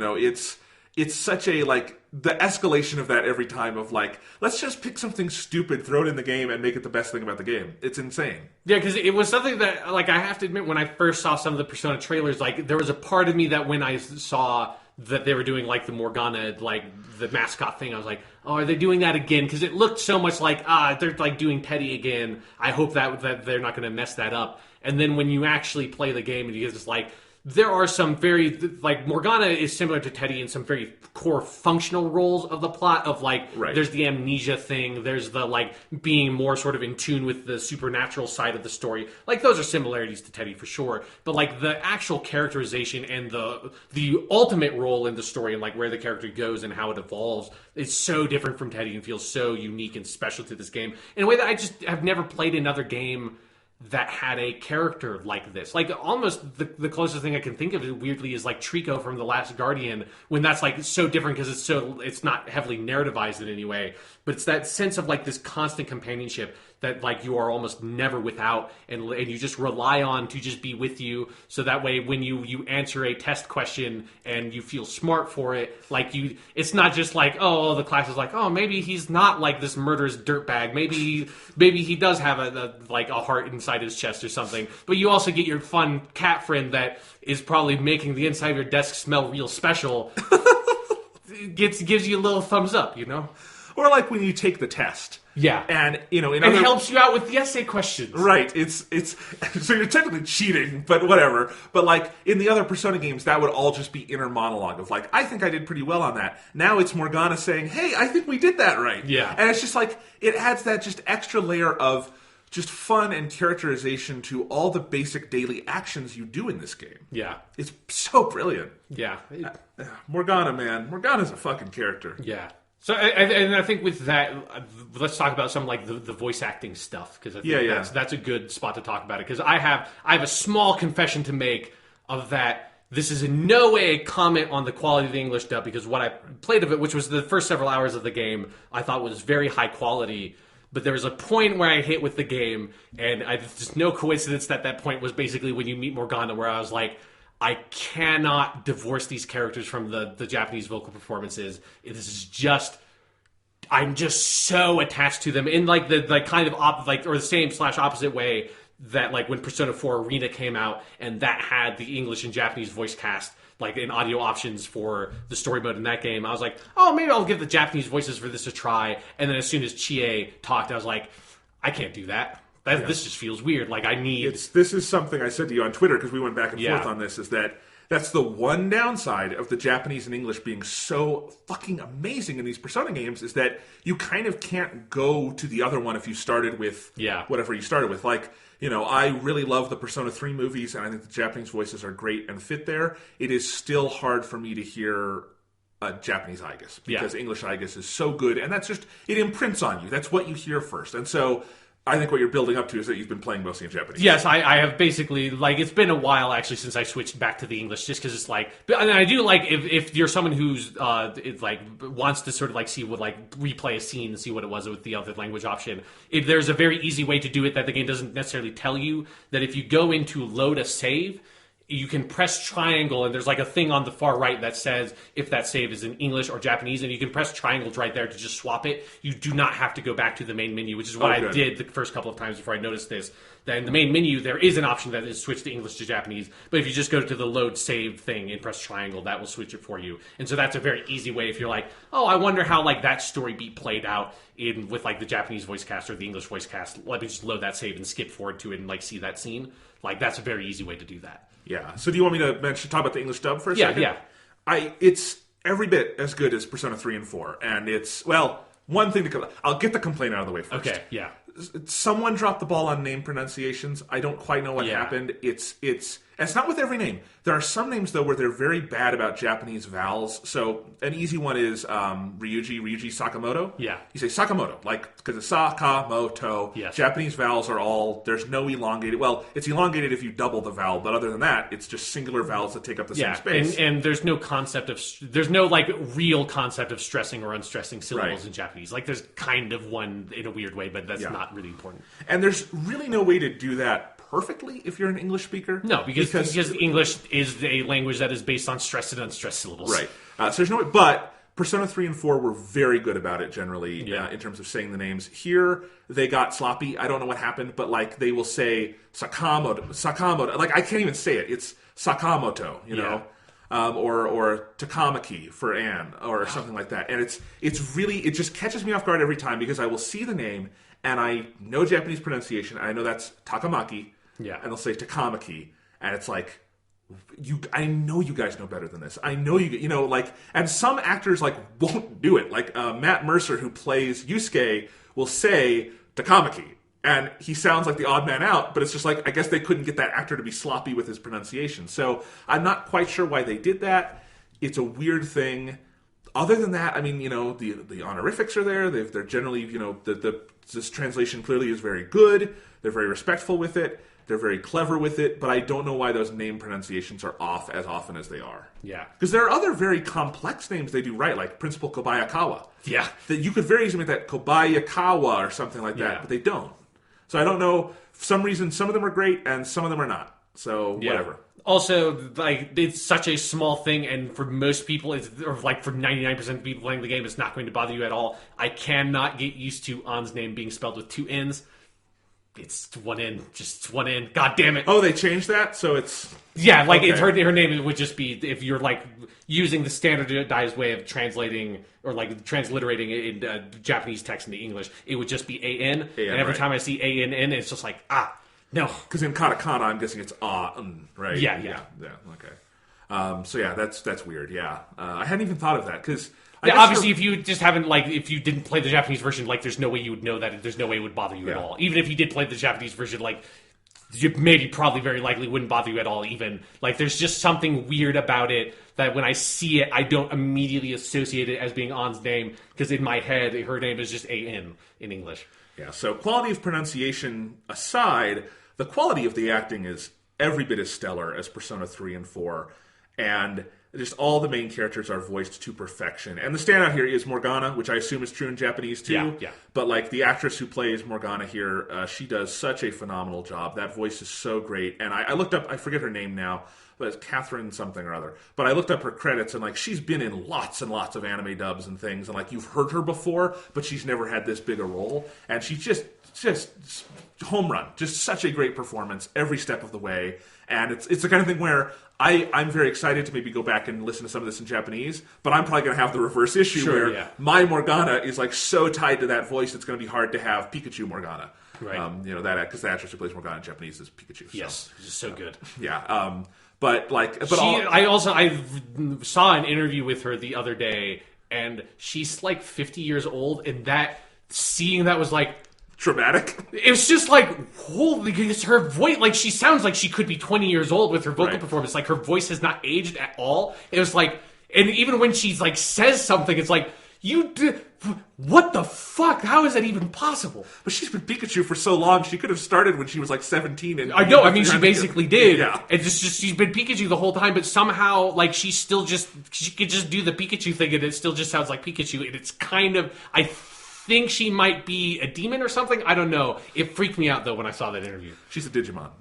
Speaker 1: It's such a, like, the escalation of that every time of, like, let's just pick something stupid, throw it in the game, and make it the best thing about the game. It's insane.
Speaker 2: Yeah, because it was something that, like, I have to admit, when I first saw some of the Persona trailers, like, there was a part of me that when I saw that they were doing, like, the Morgana, like, the mascot thing, I was like, oh, are they doing that again? Because it looked so much like, they're, like, doing Teddy again. I hope that they're not going to mess that up. And then when you actually play the game, and you just, like, there are some very, like, Morgana is similar to Teddy in some very core functional roles of the plot of, like, there's the amnesia thing, there's the, like, being more sort of in tune with the supernatural side of the story. Like, those are similarities to Teddy for sure. But, like, the actual characterization and the ultimate role in the story and, like, where the character goes and how it evolves is so different from Teddy and feels so unique and special to this game in a way that I just have never played another game that had a character like this. Like, almost the closest thing I can think of, weirdly, is like Trico from The Last Guardian, when that's like so different because it's not heavily narrativized in any way, but it's that sense of like this constant companionship that like you are almost never without, and you just rely on to just be with you, so that way when you answer a test question and you feel smart for it, like it's not just like, oh, the class is like, oh, maybe he's not like this murderous dirtbag, maybe he does have a heart inside his chest or something. But you also get your fun cat friend that is probably making the inside of your desk smell real special. gives you a little thumbs up,
Speaker 1: Or like when you take the test.
Speaker 2: Yeah.
Speaker 1: And,
Speaker 2: it helps you out with the essay questions.
Speaker 1: Right. It's so you're technically cheating, but whatever. But like in the other Persona games, that would all just be inner monologue of like, I think I did pretty well on that. Now it's Morgana saying, hey, I think we did that right.
Speaker 2: Yeah.
Speaker 1: And it's just like, it adds that just extra layer of just fun and characterization to all the basic daily actions you do in this game.
Speaker 2: Yeah.
Speaker 1: It's so brilliant.
Speaker 2: Yeah.
Speaker 1: Morgana, man. Morgana's a fucking character.
Speaker 2: Yeah. So, and I think with that, let's talk about some like the voice acting stuff, because I think that's a good spot to talk about it. Because I have a small confession to make of that. This is in no way a comment on the quality of the English dub, because what I played of it, which was the first several hours of the game, I thought was very high quality. But there was a point where I hit with the game, and it's just no coincidence that point was basically when you meet Morgana, where I was like, I cannot divorce these characters from the Japanese vocal performances. This is just, I'm just so attached to them in like the like kind of or the same / opposite way that like when Persona 4 Arena came out and that had the English and Japanese voice cast like in audio options for the story mode in that game. I was like, oh, maybe I'll give the Japanese voices for this a try. And then as soon as Chie talked, I was like, I can't do that. This just feels weird. Like I need.
Speaker 1: This is something I said to you on Twitter because we went back and forth on this. Is that's the one downside of the Japanese and English being so fucking amazing in these Persona games is that you kind of can't go to the other one if you started with whatever you started with. Like, I really love the Persona 3 movies, and I think the Japanese voices are great and fit there. It is still hard for me to hear a Japanese Igus because English Igus is so good, and that's just, it imprints on you. That's what you hear first. And so I think what you're building up to is that you've been playing mostly in Japanese.
Speaker 2: Yes, I have basically, like, it's been a while, actually, since I switched back to the English, just because it's like, and I do like, if you're someone who's, wants to sort of, like, see what, like, replay a scene and see what it was with the other language option, if there's a very easy way to do it that the game doesn't necessarily tell you, that if you go into load a save, you can press triangle, and there's like a thing on the far right that says if that save is in English or Japanese, and you can press triangle right there to just swap it. You do not have to go back to the main menu, which is what I did the first couple of times before I noticed this. That in the main menu, there is an option that is switch to English to Japanese, but if you just go to the load save thing and press triangle, that will switch it for you. And so that's a very easy way if you're like, oh, I wonder how like that story beat played out with like the Japanese voice cast or the English voice cast. Let me just load that save and skip forward to it and like see that scene. Like that's a very easy way to do that.
Speaker 1: Yeah. So do you want me to talk about the English dub for a second?
Speaker 2: Yeah.
Speaker 1: It's every bit as good as Persona 3 and 4. And it's, well, one thing I'll get the complaint out of the way first.
Speaker 2: Okay, yeah.
Speaker 1: Someone dropped the ball on name pronunciations. I don't quite know what happened. It's not with every name. There are some names, though, where they're very bad about Japanese vowels. So an easy one is Ryuji Sakamoto.
Speaker 2: Yeah.
Speaker 1: You say Sakamoto, like, because it's Sakamoto.
Speaker 2: Yes.
Speaker 1: Japanese vowels are all, there's no elongated. Well, it's elongated if you double the vowel, but other than that, it's just singular vowels that take up the same space.
Speaker 2: And there's no concept of, there's no, like, real concept of stressing or unstressing syllables in Japanese. Like, there's kind of one in a weird way, but that's not really important.
Speaker 1: And there's really no way to do that perfectly if you're an English speaker.
Speaker 2: No, because English is a language that is based on stressed and unstressed syllables.
Speaker 1: Right. So there's no way. But Persona 3 and 4 were very good about it generally in terms of saying the names. Here, they got sloppy. I don't know what happened, but like they will say Sakamoto. Like I can't even say it. It's Sakamoto, you know? Or Takamaki for Anne or something like that. And it's really, it just catches me off guard every time because I will see the name and I know Japanese pronunciation. And I know that's Takamaki.
Speaker 2: Yeah.
Speaker 1: And they'll say Takamaki. And it's like, I know you guys know better than this. I know and some actors like won't do it. Like Matt Mercer, who plays Yusuke, will say Takamaki. And he sounds like the odd man out, but it's just like, I guess they couldn't get that actor to be sloppy with his pronunciation. So I'm not quite sure why they did that. It's a weird thing. Other than that, I mean, the honorifics are there. They're generally, this translation clearly is very good. They're very respectful with it. They're very clever with it, but I don't know why those name pronunciations are off as often as they are.
Speaker 2: Yeah.
Speaker 1: Because there are other very complex names they do right, like Principal Kobayakawa.
Speaker 2: Yeah.
Speaker 1: That you could very easily make that Kobayakawa or something like that, but they don't. So I don't know. For some reason, some of them are great and some of them are not. So whatever.
Speaker 2: Also, like, it's such a small thing, and for most people, or like for 99% of people playing the game, it's not going to bother you at all. I cannot get used to Ann's name being spelled with two N's. It's one N, just one N. God damn it!
Speaker 1: Oh, they changed that, so it's
Speaker 2: it's her name would just be if you're like using the standardized way of translating or like transliterating it in Japanese text into English. It would just be A-N, and every time I see A-N-N, it's just like no.
Speaker 1: Because in katakana, I'm guessing it's right?
Speaker 2: Yeah.
Speaker 1: Okay. So yeah, that's weird. Yeah, I hadn't even thought of that because.
Speaker 2: Obviously, if you just haven't, like, if you didn't play the Japanese version, like, there's no way you would know that. There's no way it would bother you at all. Even if you did play the Japanese version, like, you probably very likely wouldn't bother you at all, even. Like, there's just something weird about it that when I see it, I don't immediately associate it as being Ann's name, because in my head, her name is just A-N in English.
Speaker 1: Yeah, so quality of pronunciation aside, the quality of the acting is every bit as stellar as Persona 3 and 4, and just all the main characters are voiced to perfection. And the standout here is Morgana, which I assume is true in Japanese too.
Speaker 2: Yeah.
Speaker 1: But like the actress who plays Morgana here, she does such a phenomenal job. That voice is so great. And I looked up, I forget her name now, but it's Catherine something or other. But I looked up her credits, and like she's been in lots and lots of anime dubs and things, and like you've heard her before, but she's never had this big a role. And she's just home run. Just such a great performance every step of the way. And it's the kind of thing where I'm very excited to maybe go back and listen to some of this in Japanese, but I'm probably going to have the reverse issue where my Morgana is like so tied to that voice, it's going to be hard to have Pikachu Morgana. Right. That because the actress who plays Morgana in Japanese is Pikachu.
Speaker 2: Yes, she's so good.
Speaker 1: Yeah. I
Speaker 2: saw an interview with her the other day, and she's like 50 years old, and seeing that was like
Speaker 1: traumatic.
Speaker 2: It was just like, holy, because her voice, like she sounds like she could be 20 years old with her vocal performance. Like her voice has not aged at all. It was like, and even when she's like says something, it's like, what the fuck? How is that even possible?
Speaker 1: But she's been Pikachu for so long. She could have started when she was like 17. And
Speaker 2: I know. I mean, she basically did.
Speaker 1: Yeah.
Speaker 2: And just she's been Pikachu the whole time. But somehow, like, she could just do the Pikachu thing, and it still just sounds like Pikachu. And it's kind of, I think she might be a demon or something. I don't know. It freaked me out though when I saw that interview.
Speaker 1: She's a Digimon.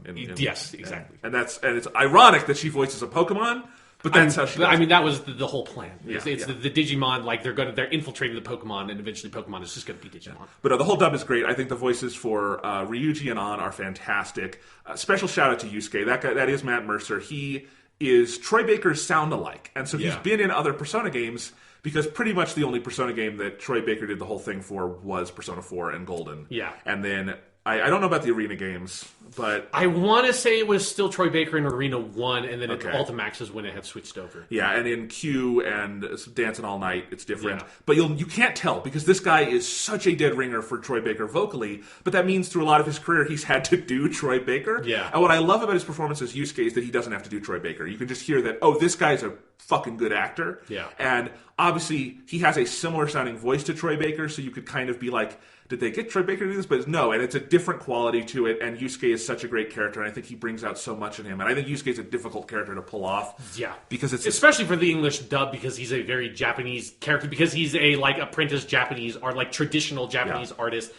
Speaker 2: Yes, exactly.
Speaker 1: And it's ironic that she voices a Pokemon. But that's how she does.
Speaker 2: I mean, that was the whole plan.
Speaker 1: Yeah,
Speaker 2: it's the Digimon, like they're infiltrating the Pokemon, and eventually Pokemon is just going to be Digimon.
Speaker 1: Yeah. But the whole dub is great. I think the voices for Ryuji and An are fantastic. Special shout out to Yusuke. That is Matt Mercer. He is Troy Baker's sound-alike, and so he's been in other Persona games. Because pretty much the only Persona game that Troy Baker did the whole thing for was Persona 4 and Golden.
Speaker 2: Yeah.
Speaker 1: And then, I don't know about the Arena games, but...
Speaker 2: I want to say it was still Troy Baker in Arena 1, and then Ultimax is when it had switched over.
Speaker 1: Yeah, and in Q and Dancing All Night, it's different. Yeah. But you can't tell, because this guy is such a dead ringer for Troy Baker vocally, but that means through a lot of his career, he's had to do Troy Baker.
Speaker 2: Yeah.
Speaker 1: And what I love about his performance as Yusuke is that he doesn't have to do Troy Baker. You can just hear that, oh, this guy's a fucking good actor.
Speaker 2: Yeah.
Speaker 1: And obviously, he has a similar sounding voice to Troy Baker, so you could kind of be like, did they get Troy Baker to do this? But no, and it's a different quality to it, and Yusuke is such a great character, and I think he brings out so much in him. And I think Yusuke is a difficult character to pull off.
Speaker 2: Yeah.
Speaker 1: Because it's...
Speaker 2: Especially for the English dub, because he's a very Japanese character, because he's a, like, apprentice Japanese, or, like, traditional Japanese artist.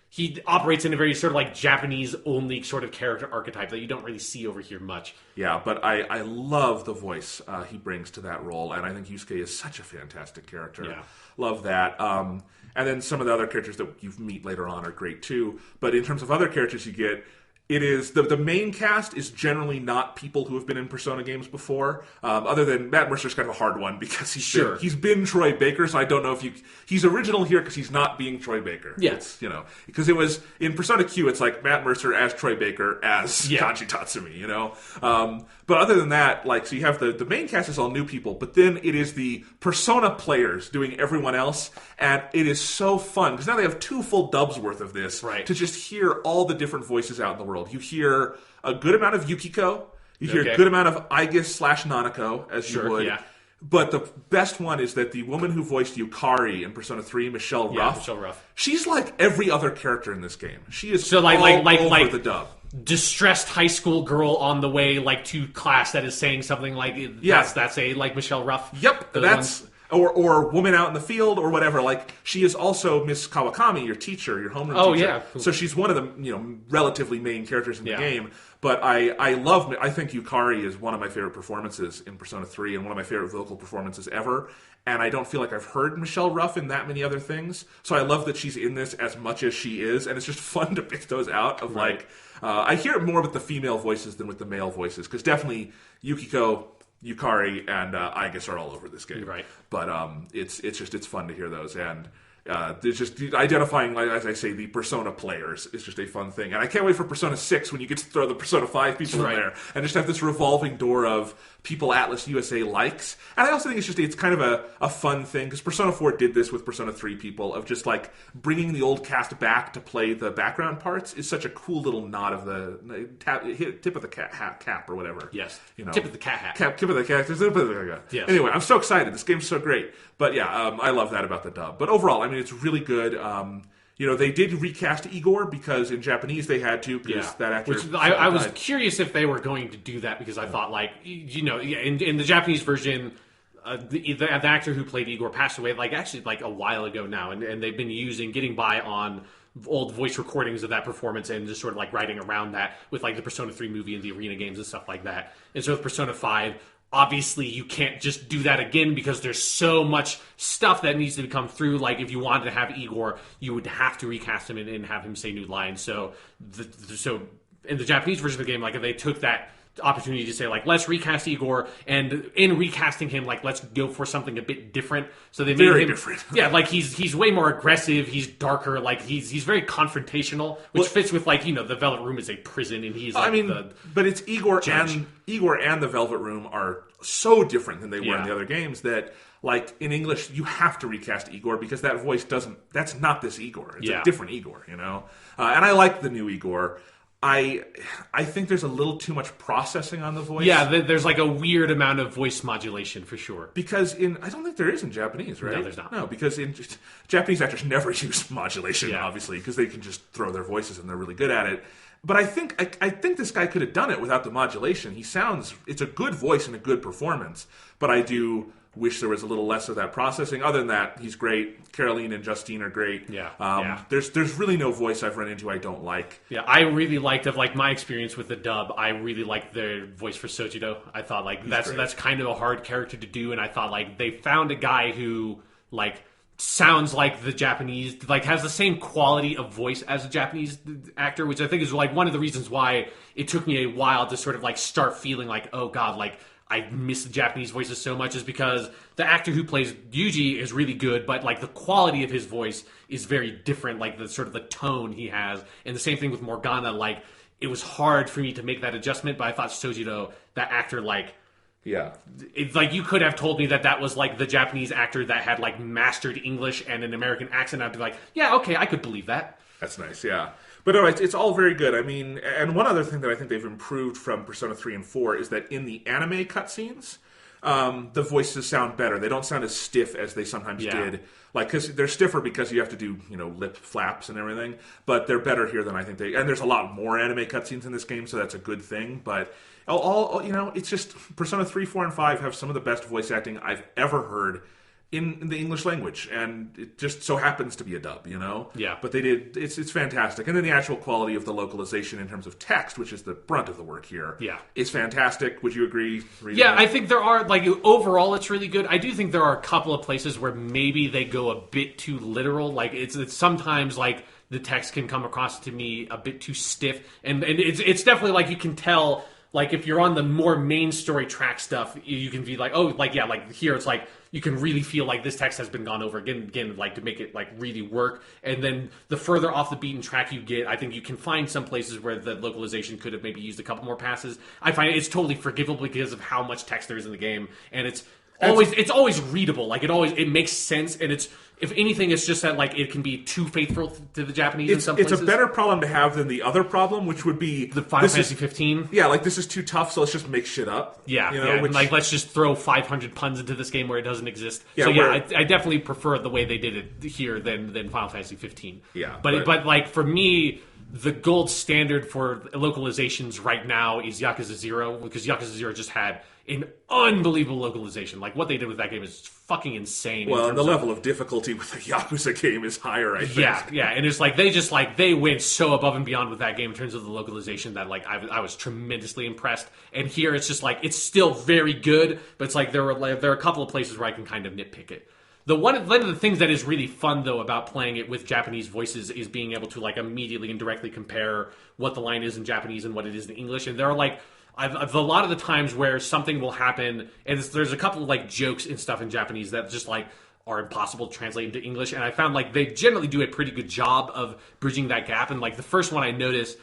Speaker 2: He operates in a very sort of like Japanese-only sort of character archetype that you don't really see over here much.
Speaker 1: Yeah, but I love the voice he brings to that role, and I think Yusuke is such a fantastic character.
Speaker 2: Yeah.
Speaker 1: Love that. And then some of the other characters that you meet later on are great too. But in terms of other characters you get, it is the main cast is generally not people who have been in Persona games before. Other than Matt Mercer's kind of a hard one because he's been Troy Baker, so I don't know if he's original here because he's not being Troy Baker.
Speaker 2: Yes,
Speaker 1: because it was in Persona Q, it's like Matt Mercer as Troy Baker as Kanji Tatsumi. But other than that, so you have the main cast is all new people, but then it is the Persona players doing everyone else, and it is so fun because now they have 2 full dubs worth of this to just hear all the different voices out in the world. You hear a good amount of Yukiko. You hear a good amount of Aigis/Nanako, as you would. Yeah. But the best one is that the woman who voiced Yukari in Persona 3, Michelle Ruff, she's like every other character in this game. She is over the dub.
Speaker 2: Distressed high school girl on the way to class that is saying something like that's a Michelle Ruff.
Speaker 1: Yep, that's... Or woman out in the field or whatever. She is also Miss Kawakami, your teacher, your homeroom teacher. Oh, yeah. Cool. So she's one of the relatively main characters in the game. But I think Yukari is one of my favorite performances in Persona 3 and one of my favorite vocal performances ever. And I don't feel like I've heard Michelle Ruff in that many other things. So I love that she's in this as much as she is. And it's just fun to pick those out of I hear it more with the female voices than with the male voices. Because definitely Yukiko, Yukari, and Aigis are all over this game.
Speaker 2: Right.
Speaker 1: But it's fun to hear those. And there's just identifying, as I say, the Persona players is just a fun thing. And I can't wait for Persona 6 when you get to throw the Persona 5 people in there and just have this revolving door of people Atlas USA likes. And I also think it's kind of a fun thing because Persona 4 did this with Persona 3 people of just bringing the old cast back to play the background parts is such a cool little nod of the tip of the cap or whatever.
Speaker 2: Tip of the cat hat.
Speaker 1: Tip of the cat. Yes. Anyway, I'm so excited. This game's so great. But yeah, I love that about the dub. But overall, I mean, it's really good. They did recast Igor because in Japanese they had to, because that actor...
Speaker 2: Which I was curious if they were going to do that, because I thought, in the Japanese version, the actor who played Igor passed away, a while ago now, and they've been getting by on old voice recordings of that performance and just sort of writing around that with the Persona 3 movie and the arena games and stuff like that. And so with Persona 5, obviously you can't just do that again because there's so much stuff that needs to come through. If you wanted to have Igor, you would have to recast him and have him say new lines. So in the Japanese version of the game, if they took that opportunity to say let's recast Igor, and in recasting him let's go for something a bit different, so they made him
Speaker 1: different.
Speaker 2: He's way more aggressive, he's darker, he's very confrontational, which fits with the Velvet Room is a prison, and he's
Speaker 1: but it's Igor
Speaker 2: judge.
Speaker 1: Igor and the Velvet Room are so different than they were in the other games that in English you have to recast Igor because that voice that's not this Igor. It's a different Igor, and I like the new Igor. I think there's a little too much processing on the voice.
Speaker 2: Yeah, there's a weird amount of voice modulation for sure.
Speaker 1: Because I don't think there is in Japanese, right?
Speaker 2: No, there's not.
Speaker 1: No, because Japanese actors never use modulation, obviously, because they can just throw their voices and they're really good at it. But I think this guy could have done it without the modulation. It's a good voice and a good performance, but I do wish there was a little less of that processing. Other than that, he's great. Caroline and Justine are great. There's really no voice I've run into I don't like.
Speaker 2: Yeah, I really liked my experience with the dub. I really liked the voice for Sojiro. I thought that's kind of a hard character to do, and I thought they found a guy who sounds like the Japanese, has the same quality of voice as a Japanese actor, which I think is one of the reasons why it took me a while to sort of start feeling oh god, I miss the Japanese voices so much, is because the actor who plays Yuji is really good, but the quality of his voice is very different, the sort of the tone he has. And the same thing with Morgana, it was hard for me to make that adjustment, but I thought Sojiro, that actor, it's you could have told me that was the Japanese actor that had mastered English and an American accent. I'd be yeah, okay, I could believe that.
Speaker 1: That's nice, yeah. But no, it's all very good. I mean, and one other thing that I think they've improved from Persona 3 and 4 is that in the anime cutscenes, the voices sound better. They don't sound as stiff as they sometimes did. Because they're stiffer because you have to do, lip flaps and everything. But they're better here than I think and there's a lot more anime cutscenes in this game, so that's a good thing. But it's just Persona 3, 4, and 5 have some of the best voice acting I've ever heard in the English language, and it just so happens to be a dub,
Speaker 2: Yeah.
Speaker 1: But they did, it's fantastic. And then the actual quality of the localization in terms of text, which is the brunt of the work here, is fantastic. Would you agree?
Speaker 2: I think there are, overall it's really good. I do think there are a couple of places where maybe they go a bit too literal. It's sometimes, the text can come across to me a bit too stiff, and it's definitely, you can tell, if you're on the more main story track stuff, you can be here it's you can really feel this text has been gone over again, to make it really work. And then the further off the beaten track you get, I think you can find some places where the localization could have maybe used a couple more passes. I find it's totally forgivable because of how much text there is in the game, and it's always readable. It makes sense, and it's, if anything, it's just that it can be too faithful to the Japanese in some places.
Speaker 1: It's a better problem to have than the other problem, which would be
Speaker 2: the Final Fantasy 15.
Speaker 1: Yeah, this is too tough, so let's just make shit up.
Speaker 2: Yeah, let's just throw 500 puns into this game where it doesn't exist. I definitely prefer the way they did it here than Final Fantasy 15.
Speaker 1: Yeah,
Speaker 2: but for me, the gold standard for localizations right now is Yakuza 0, because Yakuza 0 just had an unbelievable localization. What they did with that game is fucking insane.
Speaker 1: Well, and the level of difficulty with the Yakuza game is higher, I think.
Speaker 2: Yeah, and it's they went so above and beyond with that game in terms of the localization that I was tremendously impressed. And here it's just it's still very good, but it's there are a couple of places where I can kind of nitpick it. One of the things that is really fun, though, about playing it with Japanese voices is being able to immediately and directly compare what the line is in Japanese and what it is in English. And there are I've a lot of the times where something will happen, and there's a couple of jokes and stuff in Japanese that just are impossible to translate into English. And I found they generally do a pretty good job of bridging that gap. And the first one I noticed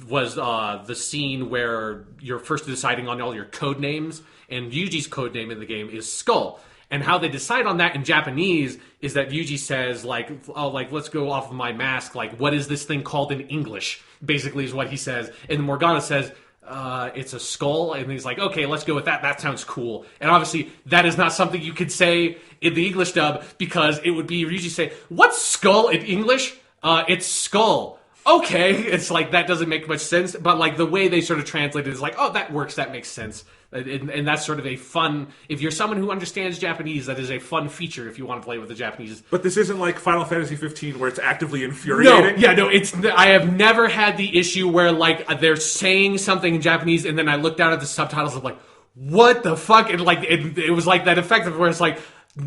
Speaker 2: was the scene where you're first deciding on all your code names, and Yuji's code name in the game is Skull. And how they decide on that in Japanese is that Yuji says, let's go off of my mask. What is this thing called in English? Basically is what he says. And Morgana says, it's a skull, and he's like, okay, let's go with that. That sounds cool. And obviously, that is not something you could say in the English dub, because it would be usually say, what's skull in English? It's skull. Okay, it's like, that doesn't make much sense, but like the way they sort of translate it is like, oh, that works, that makes sense. And that's sort of a fun, if you're someone who understands Japanese, that is a fun feature if you want to play with the Japanese.
Speaker 1: But this isn't like Final Fantasy 15 where it's actively infuriating.
Speaker 2: No, I have never had the issue where like they're saying something in Japanese and then I look down at the subtitles and I'm like, what the fuck? And like it was like that effect of where it's like,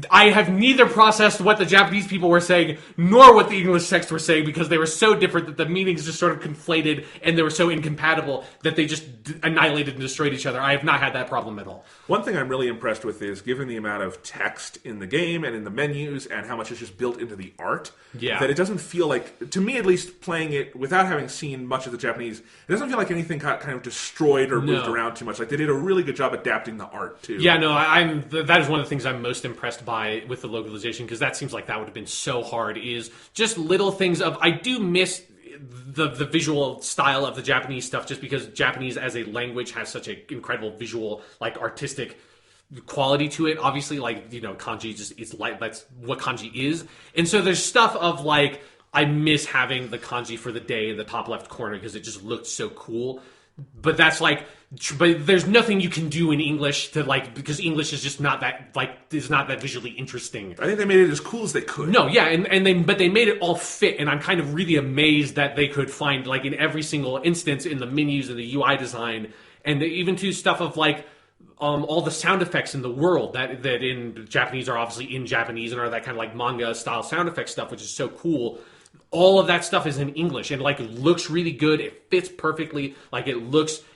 Speaker 2: I have neither processed what the Japanese people were saying nor what the English text were saying, because they were so different that the meanings just sort of conflated and they were so incompatible that they just annihilated and destroyed each other. I have not had that problem at all.
Speaker 1: One thing I'm really impressed with is, given the amount of text in the game and in the menus and how much is just built into the art, that it doesn't feel like, to me at least, playing it without having seen much of the Japanese, it doesn't feel like anything got kind of destroyed or moved around too much. Like, they did a really good job adapting the art too.
Speaker 2: Yeah, no, that is one of the things I'm most impressed by with the localization, because that seems like that would have been so hard, is just little things of, I do miss the visual style of the Japanese stuff, just because Japanese as a language has such an incredible visual, like, artistic quality to it. Obviously, like, you know, kanji just, it's like, that's what kanji is. And so there's stuff of like, I miss having the kanji for the day in the top left corner because it just looked so cool. But that's like, but there's nothing you can do in English to like, because English is just not that, like, is not that visually interesting.
Speaker 1: I think they made it as cool as they could.
Speaker 2: No, yeah, but they made it all fit, and I'm kind of really amazed that they could find, like, in every single instance in the menus and the UI design, and even to stuff of like, all the sound effects in the world that in Japanese are obviously in Japanese and are that kind of like manga style sound effect stuff, which is so cool. All of that stuff is in English and like it looks really good. It fits perfectly. Like it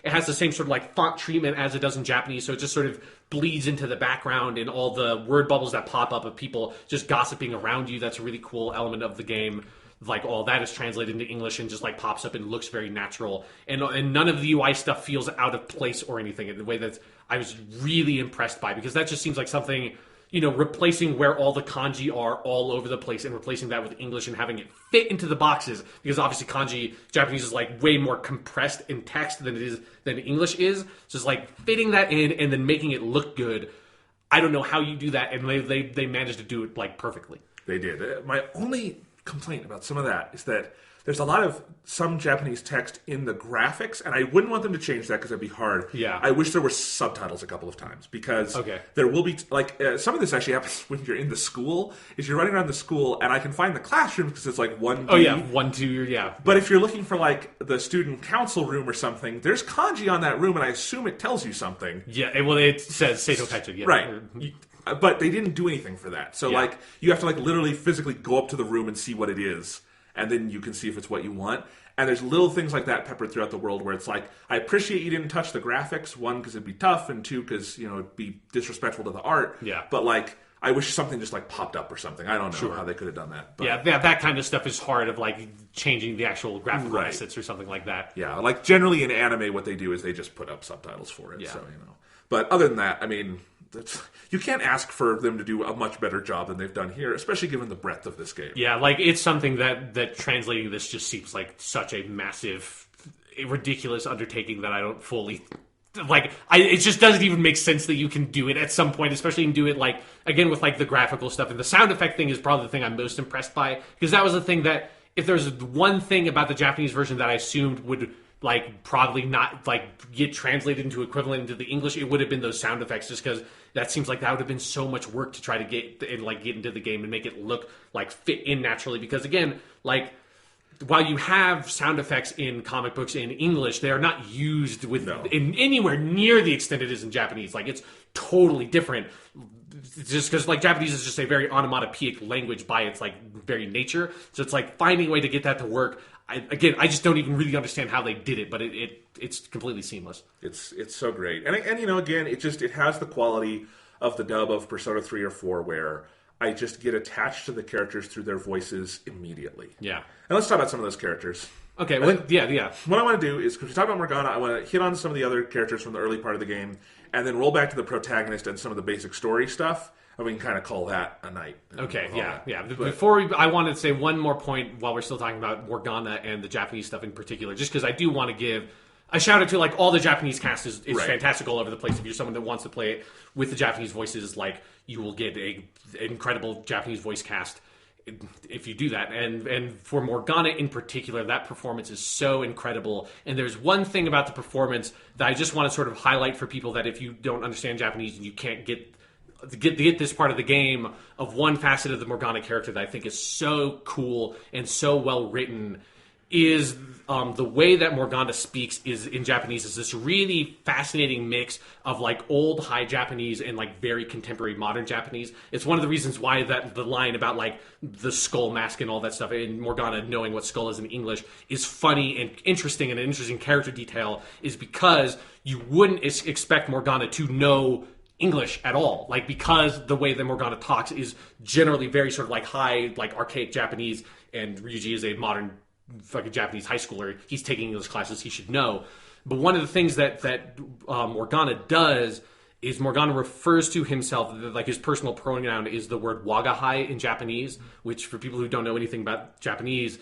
Speaker 2: has the same sort of like font treatment as it does in Japanese. So it just sort of bleeds into the background and all the word bubbles that pop up of people just gossiping around you. That's a really cool element of the game. Like all that is translated into English and just like pops up and looks very natural. And none of the UI stuff feels out of place or anything in the way that I was really impressed by, because that just seems like something, you know, replacing where all the kanji are all over the place and replacing that with English and having it fit into the boxes, because obviously kanji, Japanese is like way more compressed in text than English is. So it's like fitting that in and then making it look good. I don't know how you do that, and they managed to do it like perfectly.
Speaker 1: They did. My only complaint about some of that is that there's a lot of some Japanese text in the graphics, and I wouldn't want them to change that because it'd be hard.
Speaker 2: Yeah.
Speaker 1: I wish there were subtitles a couple of times, because there will be, like, some of this actually happens when you're in the school, is you're running around the school, and I can find the classroom because it's like 1D.
Speaker 2: Oh, yeah, 1, 2, yeah.
Speaker 1: But if you're looking for, like, the student council room or something, there's kanji on that room, and I assume it tells you something.
Speaker 2: Yeah, well, it says Seito Kaicho, yeah.
Speaker 1: Right. But they didn't do anything for that. So, like, you have to, like, literally physically go up to the room and see what it is, and then you can see if it's what you want. And there's little things like that peppered throughout the world where it's like, I appreciate you didn't touch the graphics, one, because it'd be tough, and two, because, you know, it'd be disrespectful to the art.
Speaker 2: Yeah.
Speaker 1: But, like, I wish something just, like, popped up or something. I don't know how they could have done that. But.
Speaker 2: Yeah, that kind of stuff is hard, of, like, changing the actual graphical assets or something like that.
Speaker 1: Yeah, like, generally in anime, what they do is they just put up subtitles for it. Yeah. So, you know. But other than that, I mean, you can't ask for them to do a much better job than they've done here, especially given the breadth of this game.
Speaker 2: Yeah, like, it's something that translating this just seems like such a massive, ridiculous undertaking that I don't fully... Like, it just doesn't even make sense that you can do it at some point, especially you can do it, like, again, with, like, the graphical stuff. And the sound effect thing is probably the thing I'm most impressed by, because that was the thing that, if there's one thing about the Japanese version that I assumed would, like, probably not, like, get translated into equivalent into the English, it would have been those sound effects, just because that seems like that would have been so much work to try to get into the game and make it look, like, fit in naturally. Because, again, like, while you have sound effects in comic books in English, they are not used in anywhere near the extent it is in Japanese. Like, it's totally different. Just because, like, Japanese is just a very onomatopoeic language by its, like, very nature. So it's like finding a way to get that to work. I just don't even really understand how they did it, but it's completely seamless.
Speaker 1: It's so great, and you know, again, it has the quality of the dub of Persona 3 or 4, where I just get attached to the characters through their voices immediately. Yeah, and let's talk about some of those characters.
Speaker 2: Okay, well, yeah.
Speaker 1: What I want to do is, because we talk about Morgana, I want to hit on some of the other characters from the early part of the game, and then roll back to the protagonist and some of the basic story stuff. And we can kind of call that a night.
Speaker 2: Okay, yeah. Before I wanted to say one more point while we're still talking about Morgana and the Japanese stuff in particular, just because I do want to give I shout it to like all the Japanese cast is
Speaker 1: Right.
Speaker 2: fantastic all over the place. If you're someone that wants to play it with the Japanese voices, like you will get an incredible Japanese voice cast if you do that. And for Morgana in particular, that performance is so incredible. And there's one thing about the performance that I just want to sort of highlight for people that if you don't understand Japanese and you can't get this part of the game, of one facet of the Morgana character that I think is so cool and so well written is the way that Morgana speaks is in Japanese is this really fascinating mix of like old high Japanese and like very contemporary modern Japanese. It's one of the reasons why that the line about like the skull mask and all that stuff and Morgana knowing what skull is in English is funny and interesting and an interesting character detail is because you wouldn't expect Morgana to know English at all, like because the way that Morgana talks is generally very sort of like high, like archaic Japanese, and Ryuji is a modern fucking Japanese high schooler. He's taking English classes, he should know. But one of the things that Morgana does is Morgana refers to himself, like his personal pronoun is the word wagahai in Japanese, which for people who don't know anything about Japanese,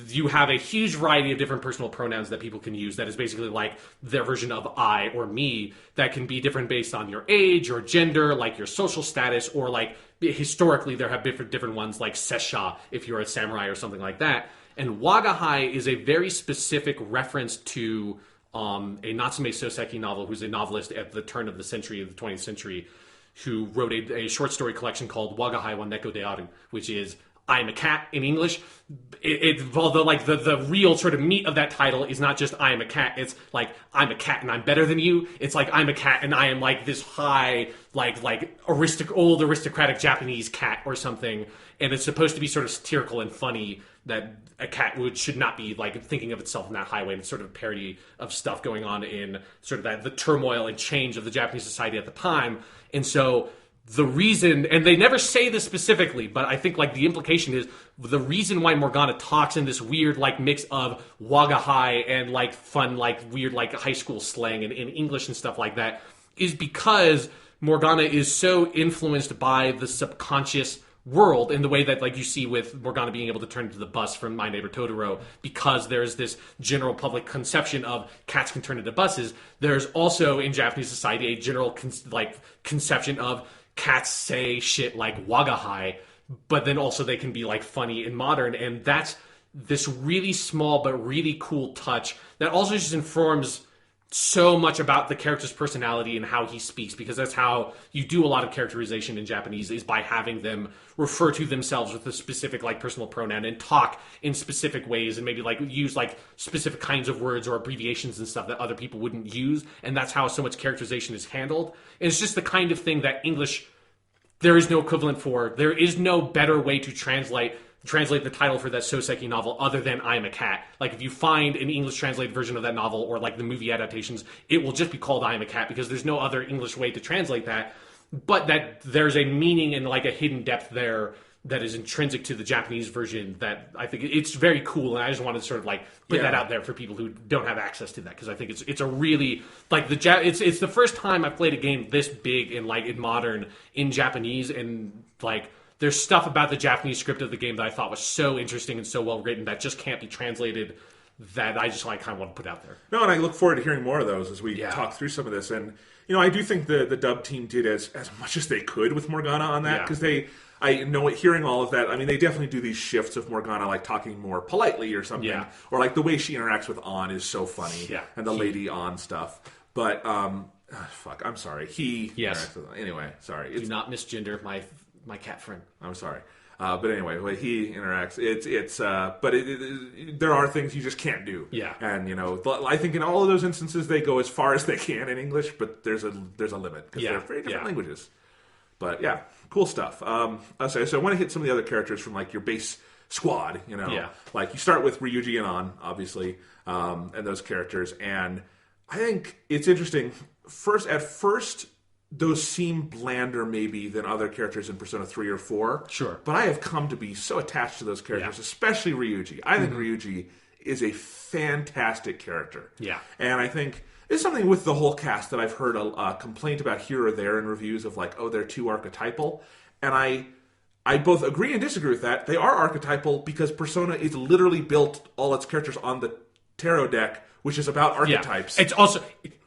Speaker 2: you have a huge variety of different personal pronouns that people can use that is basically like their version of I or me that can be different based on your age or gender, like your social status, or like historically there have different ones like sesha if you're a samurai or something like that. And wagahai is a very specific reference to a Natsume Soseki novel, who's a novelist at the turn of the century, of the 20th century, who wrote a short story collection called Wagahai wa Neko de Aru, which is I'm a cat in English. Although like the real sort of meat of that title is not just I am a cat. It's like I'm a cat and I'm better than you. It's like I'm a cat and I am like this high like old aristocratic Japanese cat or something. And it's supposed to be sort of satirical and funny that a cat should not be like thinking of itself in that high way. And it's sort of a parody of stuff going on in sort of the turmoil and change of the Japanese society at the time. And so the reason, and they never say this specifically, but I think like the implication is the reason why Morgana talks in this weird like mix of wagahai and like fun like weird like high school slang and in English and stuff like that is because Morgana is so influenced by the subconscious world in the way that like you see with Morgana being able to turn into the bus from My Neighbor Totoro, because there's this general public conception of cats can turn into buses. There's also in Japanese society a general conception of cats say shit like wagahai, but then also they can be like funny and modern, and that's this really small but really cool touch that also just informs so much about the character's personality and how he speaks, because that's how you do a lot of characterization in Japanese, is by having them refer to themselves with a specific like personal pronoun and talk in specific ways and maybe like use like specific kinds of words or abbreviations and stuff that other people wouldn't use, and that's how so much characterization is handled. And it's just the kind of thing that English, there is no equivalent for. There is no better way to translate the title for that Soseki novel other than I'm a cat. Like if you find an English translated version of that novel or like the movie adaptations, it will just be called I Am a Cat, because there's no other English way to translate that. But that there's a meaning and like a hidden depth there that is intrinsic to the Japanese version that I think it's very cool, and I just wanted to sort of like put that out there for people who don't have access to that, because I think it's a really like it's the first time I've played a game this big and like in modern in Japanese, and like there's stuff about the Japanese script of the game that I thought was so interesting and so well written that just can't be translated, that I just like kind of want to put out there.
Speaker 1: No, and I look forward to hearing more of those as we talk through some of this. And you know, I do think the dub team did as much as they could with Morgana on that, because I know hearing all of that, I mean, they definitely do these shifts of Morgana like talking more politely or something, or like the way she interacts with An is so funny, and the Lady An stuff. But fuck, I'm sorry. Anyway, sorry.
Speaker 2: Do not misgender my cat friend.
Speaker 1: I'm sorry. But anyway, the way he interacts, there are things you just can't do. Yeah. And, you know, I think in all of those instances, they go as far as they can in English, but there's a limit, because they're very different languages. But yeah, cool stuff. So I want to hit some of the other characters from like your base squad, you know. Yeah. Like you start with Ryuji and An, obviously, and those characters. And I think it's interesting. At first, those seem blander maybe than other characters in Persona 3 or 4. Sure. But I have come to be so attached to those characters, especially Ryuji. I think Ryuji is a fantastic character. Yeah. And I think it's something with the whole cast that I've heard a complaint about here or there in reviews of like, oh, they're too archetypal. And I both agree and disagree with that. They are archetypal because Persona is literally built all its characters on the tarot deck, which is about archetypes.
Speaker 2: It's also...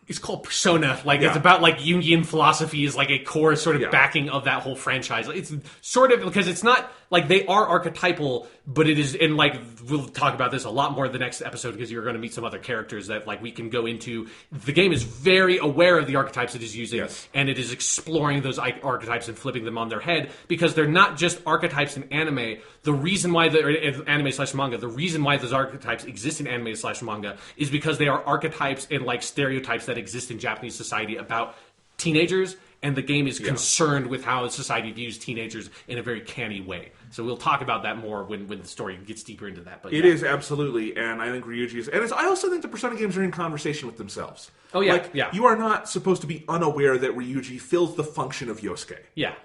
Speaker 2: It's called Persona. It's about, Jungian philosophy is, a core sort of backing of that whole franchise. It's sort of, because it's not, they are archetypal, but it is, and, we'll talk about this a lot more the next episode, because you're going to meet some other characters that, we can go into. The game is very aware of the archetypes it is using, and it is exploring those archetypes and flipping them on their head, because they're not just archetypes in anime. The reason why anime/manga, the reason why those archetypes exist in anime/manga is because they are archetypes and, stereotypes that exist in Japanese society about teenagers, and the game is concerned with how society views teenagers in a very canny way. So we'll talk about that more when the story gets deeper into that. But
Speaker 1: it is, absolutely, and I think Ryuji is... And I also think the Persona games are in conversation with themselves.
Speaker 2: Oh, yeah,
Speaker 1: You are not supposed to be unaware that Ryuji fills the function of Yosuke.
Speaker 2: Yeah.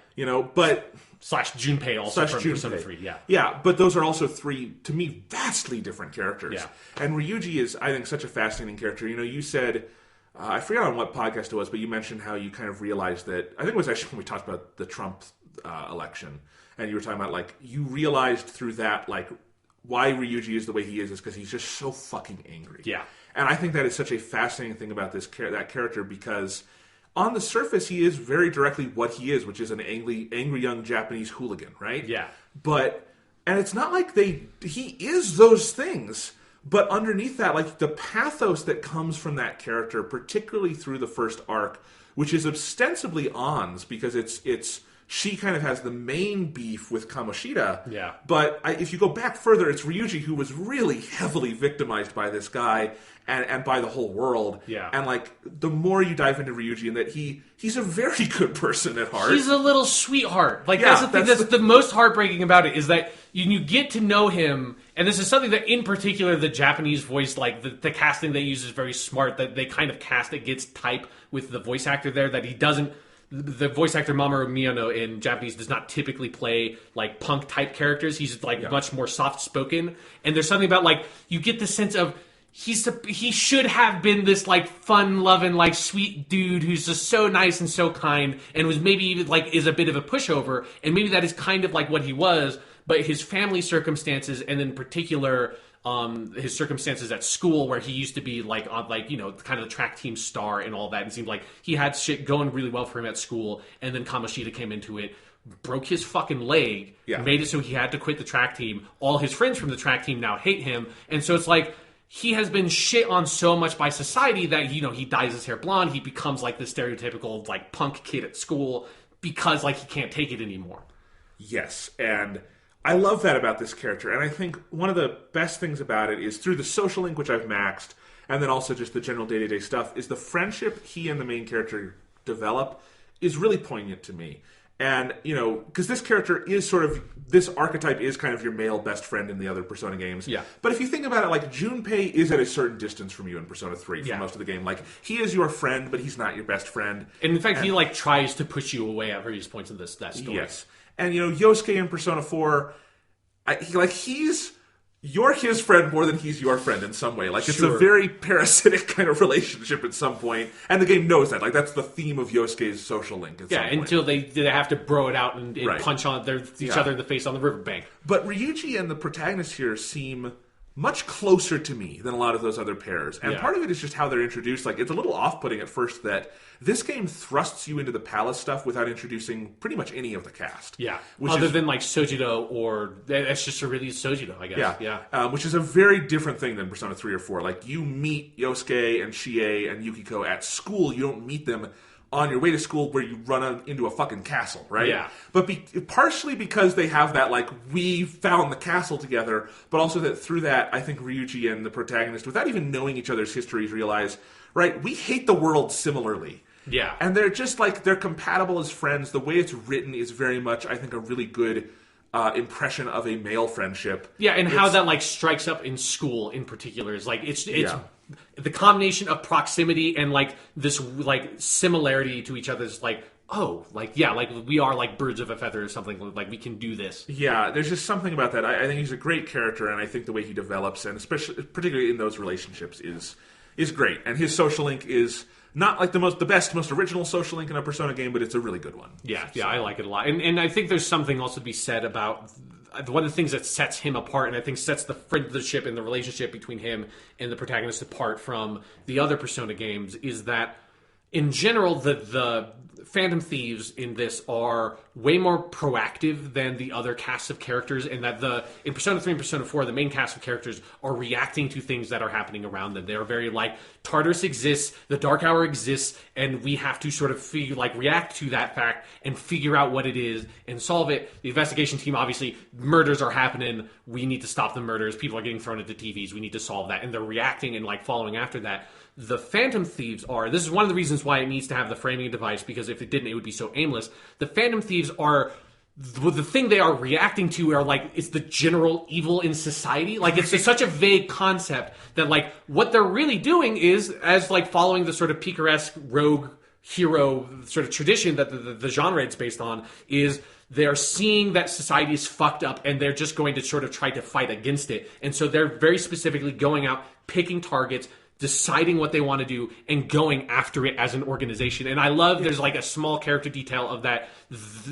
Speaker 1: But...
Speaker 2: Slash Junpei also from Persona 3,
Speaker 1: Yeah, but those are also three, to me, vastly different characters.
Speaker 2: Yeah.
Speaker 1: And Ryuji is, I think, such a fascinating character. You said... I forget on what podcast it was, but you mentioned how you kind of realized that... I think it was actually when we talked about the Trump election, and you were talking about, you realized through that, why Ryuji is the way he is because he's just so fucking angry.
Speaker 2: Yeah.
Speaker 1: And I think that is such a fascinating thing about that character, because on the surface, he is very directly what he is, which is an angry young Japanese hooligan, right?
Speaker 2: Yeah.
Speaker 1: And it's not like he is those things... But underneath that, the pathos that comes from that character, particularly through the first arc, which is ostensibly Ann's, because she kind of has the main beef with Kamoshida.
Speaker 2: Yeah.
Speaker 1: But if you go back further, it's Ryuji who was really heavily victimized by this guy and by the whole world.
Speaker 2: Yeah.
Speaker 1: And the more you dive into Ryuji, and that he's a very good person at heart.
Speaker 2: He's a little sweetheart. That's the thing that's the most heartbreaking about it, is that you get to know him, and this is something that in particular the Japanese voice, the casting they use is very smart, that they kind of cast against type with the voice actor there, that he doesn't... The voice actor Mamoru Miyano in Japanese does not typically play punk type characters. He's much more soft spoken, and there's something about you get the sense of he should have been this fun loving sweet dude who's just so nice and so kind, and was maybe even is a bit of a pushover, and maybe that is kind of what he was, but his family circumstances, and in particular his circumstances at school, where he used to be kind of the track team star and all that, and seemed like he had shit going really well for him at school, and then Kamoshida came into it, broke his fucking leg, made it so he had to quit the track team. All his friends from the track team now hate him, and so it's he has been shit on so much by society that he dyes his hair blonde, he becomes the stereotypical punk kid at school, because he can't take it anymore.
Speaker 1: Yes, and I love that about this character, and I think one of the best things about it is through the social link, which I've maxed, and then also just the general day-to-day stuff, is the friendship he and the main character develop is really poignant to me. And, because this character is this archetype is kind of your male best friend in the other Persona games.
Speaker 2: Yeah.
Speaker 1: But if you think about it, Junpei is at a certain distance from you in Persona 3 for most of the game. He is your friend, but he's not your best friend.
Speaker 2: And in fact, he tries to push you away at various points in that story.
Speaker 1: Yes. And, Yosuke in Persona 4, you're his friend more than he's your friend in some way. It's a very parasitic kind of relationship at some point. And the game knows that. That's the theme of Yosuke's social link at some point.
Speaker 2: Until they have to bro it out and punch on each other in the face on the riverbank.
Speaker 1: But Ryuji and the protagonist here seem much closer to me than a lot of those other pairs. And part of it is just how they're introduced. It's a little off-putting at first that this game thrusts you into the palace stuff without introducing pretty much any of the cast.
Speaker 2: Yeah. Other than Sojiro, or that's just a really Sojiro, I guess.
Speaker 1: Yeah. Which is a very different thing than Persona 3 or 4. You meet Yosuke and Chie and Yukiko at school. You don't meet them on your way to school where you run into a fucking castle, right?
Speaker 2: Yeah.
Speaker 1: But partially because they have that, we found the castle together, but also that through that, I think Ryuji and the protagonist, without even knowing each other's histories, realize, right, we hate the world similarly.
Speaker 2: Yeah.
Speaker 1: And they're just, they're compatible as friends. The way it's written is very much, I think, a really good impression of a male friendship.
Speaker 2: Yeah, and how that, strikes up in school in particular is, it's the combination of proximity and this similarity to each other is we are birds of a feather or something, we can do this.
Speaker 1: Yeah, there's just something about that. I think he's a great character, and I think the way he develops, and particularly in those relationships, is great. And his social link is not the best, most original social link in a Persona game, but it's a really good one.
Speaker 2: Yeah, I like it a lot. And I think there's something also to be said about one of the things that sets him apart, and I think sets the friendship and the relationship between him and the protagonist apart from the other Persona games, is that in general, the Phantom Thieves in this are way more proactive than the other casts of characters, and that in Persona 3 and Persona 4, the main cast of characters are reacting to things that are happening around them. They are very like, Tartarus exists, the Dark Hour exists, and we have to sort of react to that fact and figure out what it is and solve it. The investigation team, obviously, murders are happening. We need to stop the murders. People are getting thrown into TVs. We need to solve that. And they're reacting and like following after that. The Phantom Thieves this is one of the reasons why it needs to have the framing device, because if it didn't, it would be so aimless. The Phantom Thieves are, the thing they are reacting to are like, it's the general evil in society. Like, it's such a vague concept that like, what they're really doing is, as like following the sort of picaresque rogue hero sort of tradition that the genre it's based on, is they're seeing that society is fucked up and they're just going to sort of try to fight against it. And so they're very specifically going out, picking targets, deciding what they want to do, and going after it as an organization. And I love there's like a small character detail of that.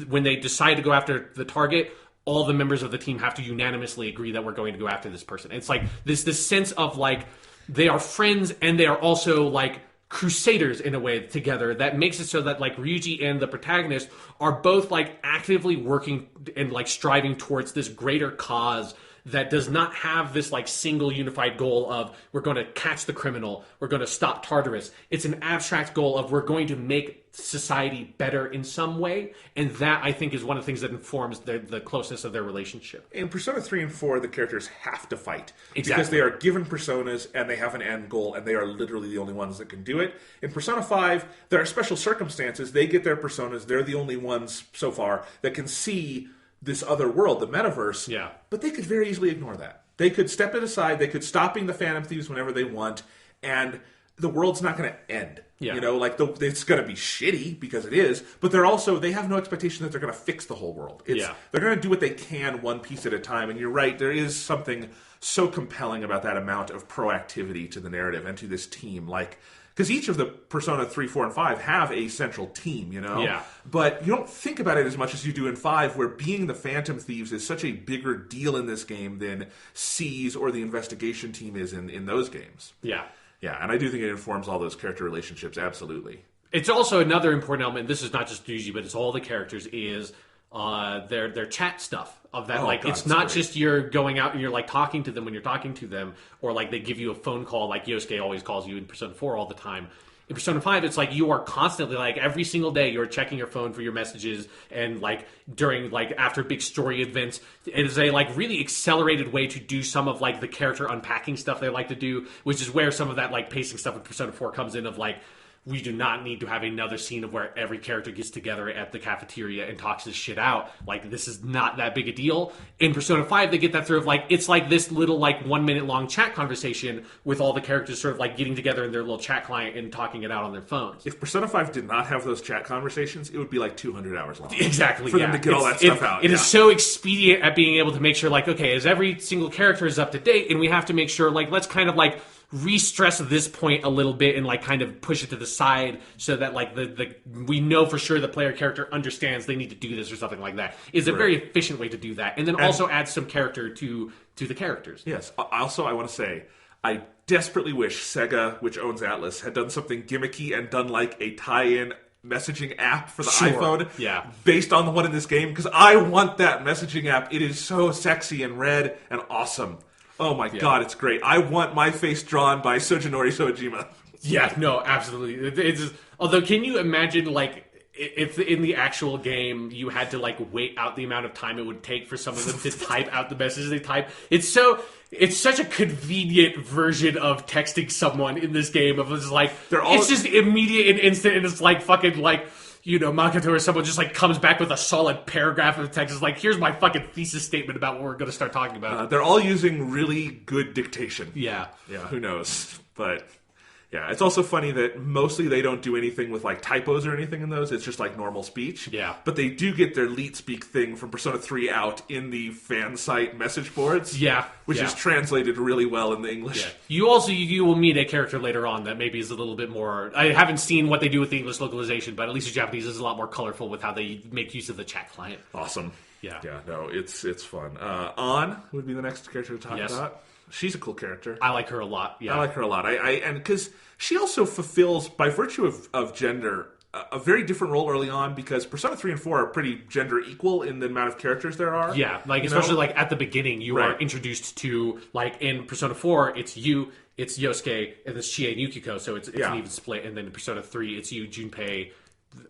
Speaker 2: When they decide to go after the target, all the members of the team have to unanimously agree that we're going to go after this person. It's like this sense of like, they are friends and they are also like crusaders in a way together, that makes it so that like Ryuji and the protagonist are both like actively working and like striving towards this greater cause that does not have this like single unified goal of we're going to catch the criminal, we're going to stop Tartarus. It's an abstract goal of we're going to make society better in some way, and that I think is one of the things that informs the closeness of their relationship.
Speaker 1: In Persona 3 and 4, the characters have to fight.
Speaker 2: Exactly.
Speaker 1: Because they are given personas and they have an end goal, and they are literally the only ones that can do it. In Persona 5, there are special circumstances. They get their personas. They're the only ones so far that can see this other world, the metaverse.
Speaker 2: Yeah.
Speaker 1: But they could very easily ignore that. They could step it aside. They could stop being the Phantom Thieves whenever they want, and the world's not going to end.
Speaker 2: Yeah.
Speaker 1: You know, like it's going to be shitty because it is, but they have no expectation that they're going to fix the whole world. They're going to do what they can one piece at a time. And you're right, there is something so compelling about that amount of proactivity to the narrative and to this team. Like, because each of the Persona 3, 4, and 5 have a central team, you know?
Speaker 2: Yeah.
Speaker 1: But you don't think about it as much as you do in 5, where being the Phantom Thieves is such a bigger deal in this game than C's or the investigation team is in those games.
Speaker 2: Yeah.
Speaker 1: Yeah, and I do think it informs all those character relationships, absolutely.
Speaker 2: It's also another important element. This is not just Ryuji, but it's all the characters, is their chat stuff of that. It's not just you're going out and you're like talking to them when you're talking to them, or like they give you a phone call like Yosuke always calls you in Persona 4 all the time. In Persona 5, it's like you are constantly, like every single day, you're checking your phone for your messages, and like during, like after big story events, it is a like really accelerated way to do some of like the character unpacking stuff they like to do, which is where some of that like pacing stuff in Persona 4 comes in, of like, we do not need to have another scene of where every character gets together at the cafeteria and talks this shit out. Like, this is not that big a deal. In Persona 5, they get that through of, like, it's like this little, like, 1 minute long chat conversation with all the characters sort of, like, getting together in their little chat client and talking it out on their phones.
Speaker 1: If Persona 5 did not have those chat conversations, it would be, like, 200 hours long.
Speaker 2: Exactly,
Speaker 1: For them to get all that stuff out.
Speaker 2: It is so expedient at being able to make sure, like, okay, as every single character is up to date, and we have to make sure, like, let's kind of, like, re-stress this point a little bit and like kind of push it to the side so that like we know for sure the player character understands they need to do this or something like that is a very efficient way to do that, and then also add some character to the characters.
Speaker 1: Yes. Also, I want to say, I desperately wish Sega, which owns Atlas, had done something gimmicky and done like a tie-in messaging app for the iPhone based on the one in this game, because I want that messaging app. It is so sexy and red and awesome. Oh my god, it's great. I want my face drawn by Sojinori Soejima.
Speaker 2: Yeah, no, absolutely. It's just, although, can you imagine, like, if in the actual game you had to, like, wait out the amount of time it would take for some of them to type out the messages they type? It's such a convenient version of texting someone in this game. Of it's like, it's just immediate and instant, and it's like fucking, like, you know, Makoto or someone just like comes back with a solid paragraph of text. It's like, here's my fucking thesis statement about what we're going to start talking about.
Speaker 1: They're all using really good dictation.
Speaker 2: Yeah.
Speaker 1: Yeah, who knows? But Yeah, it's also funny that mostly they don't do anything with like typos or anything in those. It's just like normal speech.
Speaker 2: Yeah.
Speaker 1: But they do get their leet speak thing from Persona 3 out in the fan site message boards.
Speaker 2: Yeah.
Speaker 1: Which is translated really well in the English.
Speaker 2: Yeah. You will meet a character later on that maybe is a little bit more... I haven't seen what they do with the English localization, but at least the Japanese is a lot more colorful with how they make use of the chat client.
Speaker 1: Awesome.
Speaker 2: Yeah.
Speaker 1: Yeah, no, it's fun. An would be the next character to talk about. She's a cool character.
Speaker 2: I like her a lot. Yeah,
Speaker 1: I like her a lot. And because she also fulfills, by virtue of gender, a very different role early on. Because Persona 3 and 4 are pretty gender equal in the amount of characters there are.
Speaker 2: Yeah, like especially like at the beginning, you are introduced to like in Persona 4, it's you, it's Yosuke, and it's Chie and Yukiko. So it's an even split. And then in Persona 3, it's you, Junpei.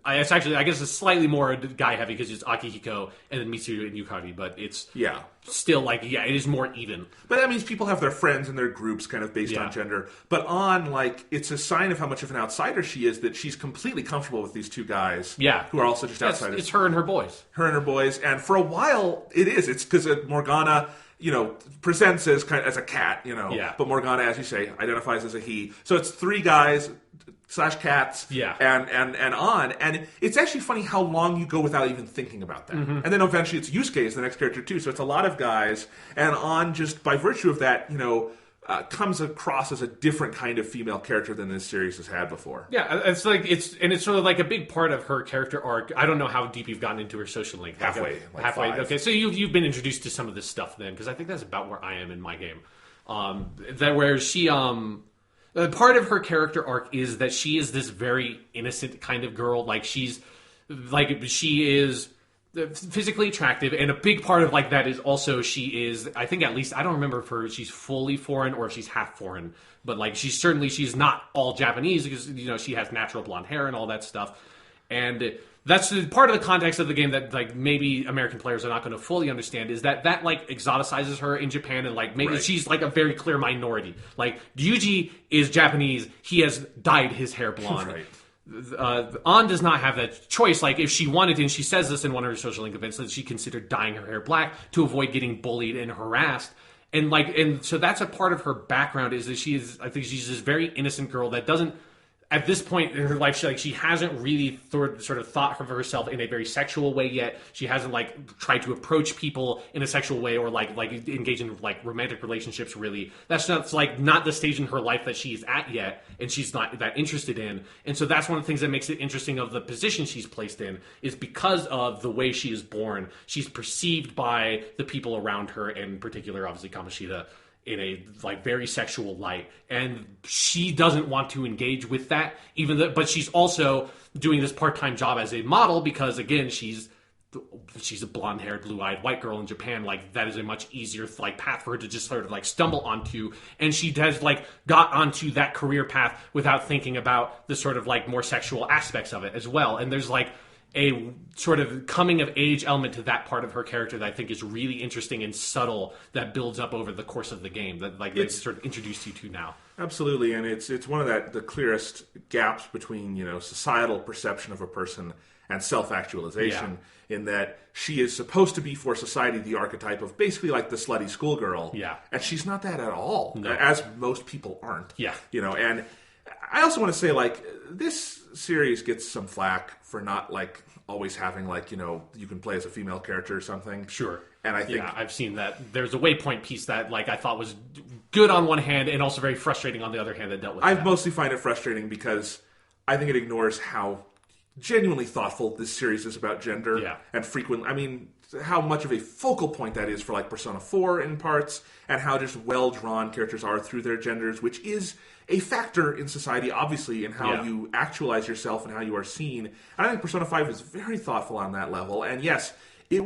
Speaker 2: It's actually, I guess it's slightly more guy heavy because it's Akihiko and then Mitsuyu and Yukari, but it's still like, it is more even.
Speaker 1: But that means people have their friends and their groups kind of based on gender. But like, it's a sign of how much of an outsider she is that she's completely comfortable with these two guys who are also just outsiders.
Speaker 2: It's her and her boys.
Speaker 1: And for a while, it's because Morgana... presents as a cat, but Morgana, as you say, identifies as a he. So it's three guys / cats, and on. And it's actually funny how long you go without even thinking about that. Mm-hmm. And then eventually it's Yusuke is the next character too. So it's a lot of guys, and on just by virtue of that, comes across as a different kind of female character than this series has had before.
Speaker 2: Yeah, it's sort of like a big part of her character arc. I don't know how deep you've gotten into her social link.
Speaker 1: Halfway.
Speaker 2: Okay, so you've been introduced to some of this stuff then, because I think that's about where I am in my game. That where she part of her character arc is that she is this very innocent kind of girl. Like she is physically attractive, and a big part of like that is also she is, I think, at least I don't remember if she's fully foreign or if she's half foreign, but like she's not all Japanese because she has natural blonde hair and all that stuff, and that's part of the context of the game that like maybe American players are not going to fully understand, is that like exoticizes her in Japan, and like maybe she's like a very clear minority. Like Ryuji is Japanese, he has dyed his hair blonde. An does not have that choice. Like if she wanted to, and she says this in one of her social link events, that she considered dyeing her hair black to avoid getting bullied and harassed. And so that's a part of her background, is that I think she's this very innocent girl that doesn't, at this point in her life, she hasn't really sort of thought of herself in a very sexual way yet. She hasn't like tried to approach people in a sexual way or like engage in like romantic relationships. Really, that's not the stage in her life that she's at yet, and she's not that interested in. And so that's one of the things that makes it interesting of the position she's placed in, is because of the way she is born. She's perceived by the people around her, in particular, obviously Kamoshida, in a like very sexual light, and she doesn't want to engage with that, but she's also doing this part-time job as a model because, again, she's a blonde-haired, blue-eyed white girl in Japan. Like that is a much easier like path for her to just sort of like stumble onto, and she has like got onto that career path without thinking about the sort of like more sexual aspects of it as well. And there's like a sort of coming of age element to that part of her character that I think is really interesting and subtle, that builds up over the course of the game, that like it's sort of introduced you to now.
Speaker 1: Absolutely, and it's one of the clearest gaps between societal perception of a person and self-actualization, in that she is supposed to be for society the archetype of basically like the slutty schoolgirl, and she's not that at all, as most people aren't. And I also want to say, like, this series gets some flack for not like always having like you can play as a female character or something.
Speaker 2: Sure.
Speaker 1: And I think
Speaker 2: I've seen that. There's a waypoint piece that like I thought was good on one hand and also very frustrating on the other hand that dealt with
Speaker 1: I mostly find it frustrating because I think it ignores how genuinely thoughtful this series is about gender, and frequently, I mean, how much of a focal point that is for like Persona 4 in parts, and how just well-drawn characters are through their genders, which is a factor in society, obviously, in how you actualize yourself and how you are seen. And I think Persona 5 is very thoughtful on that level. And yes, I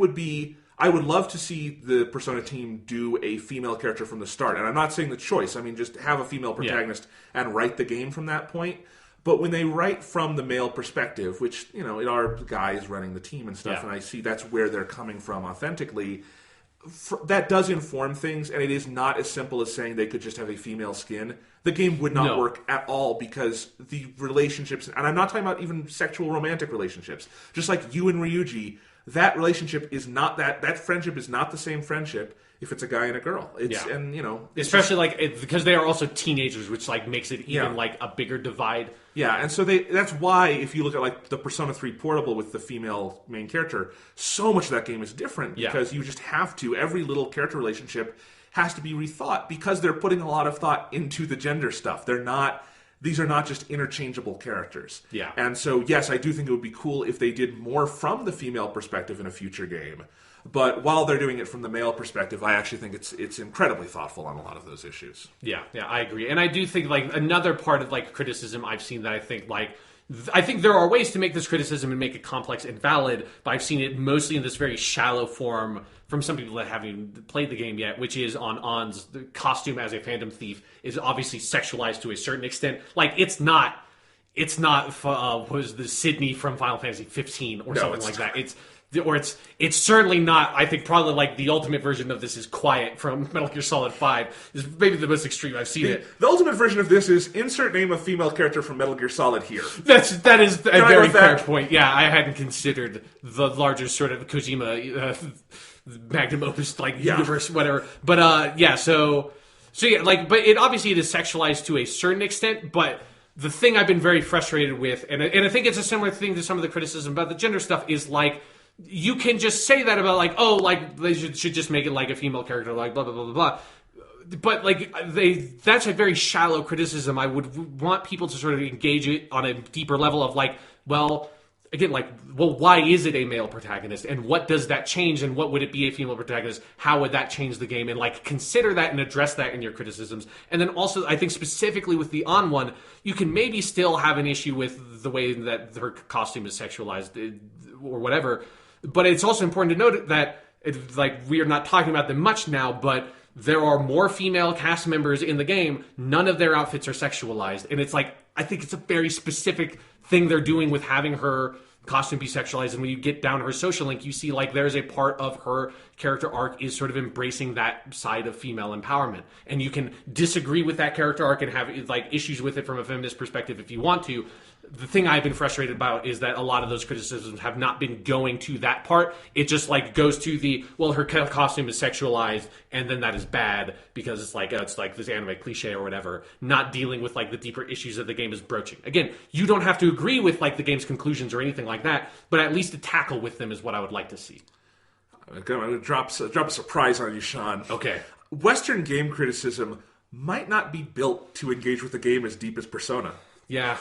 Speaker 1: would love to see the Persona team do a female character from the start. And I'm not saying the choice. I mean, just have a female protagonist and write the game from that point. But when they write from the male perspective, which, are guys running the team and stuff, and I see that's where they're coming from authentically, that does inform things, and it is not as simple as saying they could just have a female skin. The game would not work at all, because the relationships, and I'm not talking about even sexual romantic relationships, just like you and Ryuji, that relationship is not that friendship is not the same friendship if it's a guy and a girl. And
Speaker 2: especially because they are also teenagers, which like makes it even like a bigger divide.
Speaker 1: Yeah, and so that's why if you look at like the Persona 3 Portable with the female main character, so much of that game is different because you just have to, every little character relationship has to be rethought because they're putting a lot of thought into the gender stuff. These are not just interchangeable characters.
Speaker 2: Yeah.
Speaker 1: And so, yes, I do think it would be cool if they did more from the female perspective in a future game. But while they're doing it from the male perspective, I actually think it's incredibly thoughtful on a lot of those issues.
Speaker 2: Yeah, I agree. And I do think like another part of like criticism I've seen that I think there are ways to make this criticism and make it complex and valid, but I've seen it mostly in this very shallow form from some people that haven't played the game yet, which is on Ann's costume as a Phantom Thief is obviously sexualized to a certain extent. Like it's not was the Sydney from Final Fantasy 15 or something like that. It's certainly not. I think probably like the ultimate version of this is Quiet from Metal Gear Solid 5 is maybe the most extreme I've seen it.
Speaker 1: The ultimate version of this is insert name of female character from Metal Gear Solid here.
Speaker 2: That is a very fair point. Yeah, I hadn't considered the larger sort of Kojima magnum opus universe, whatever. But so yeah, but it obviously it is sexualized to a certain extent, but. The thing I've been very frustrated with, and I think it's a similar thing to some of the criticism about the gender stuff, is like you can just say that about like, oh, like they should just make it like a female character, like blah blah blah blah blah. But like that's a very shallow criticism. I would want people to sort of engage it on a deeper level of like, well, why is it a male protagonist, and what does that change, and what would it be a female protagonist? How would that change the game? And like consider that and address that in your criticisms. And then also, I think specifically with the On one, you can maybe still have an issue with the way that her costume is sexualized or whatever. But it's also important to note that we are not talking about them much now, but there are more female cast members in the game. None of their outfits are sexualized, and it's like I think it's a very specific thing they're doing with having her costume be sexualized. And when you get down to her social link, you see like there's a part of her character arc is sort of embracing that side of female empowerment. And you can disagree with that character arc and have like issues with it from a feminist perspective if you want to. The thing I've been frustrated about is that a lot of those criticisms have not been going to that part. It just like goes to her costume is sexualized, and then that is bad because it's like this anime cliche or whatever, not dealing with like the deeper issues that the game is broaching. Again, you don't have to agree with like the game's conclusions or anything like that, but at least to tackle with them is what I would like to see.
Speaker 1: I'm going to drop a surprise on you, Sean.
Speaker 2: Okay.
Speaker 1: Western game criticism might not be built to engage with the game as deep as Persona.
Speaker 2: Yeah.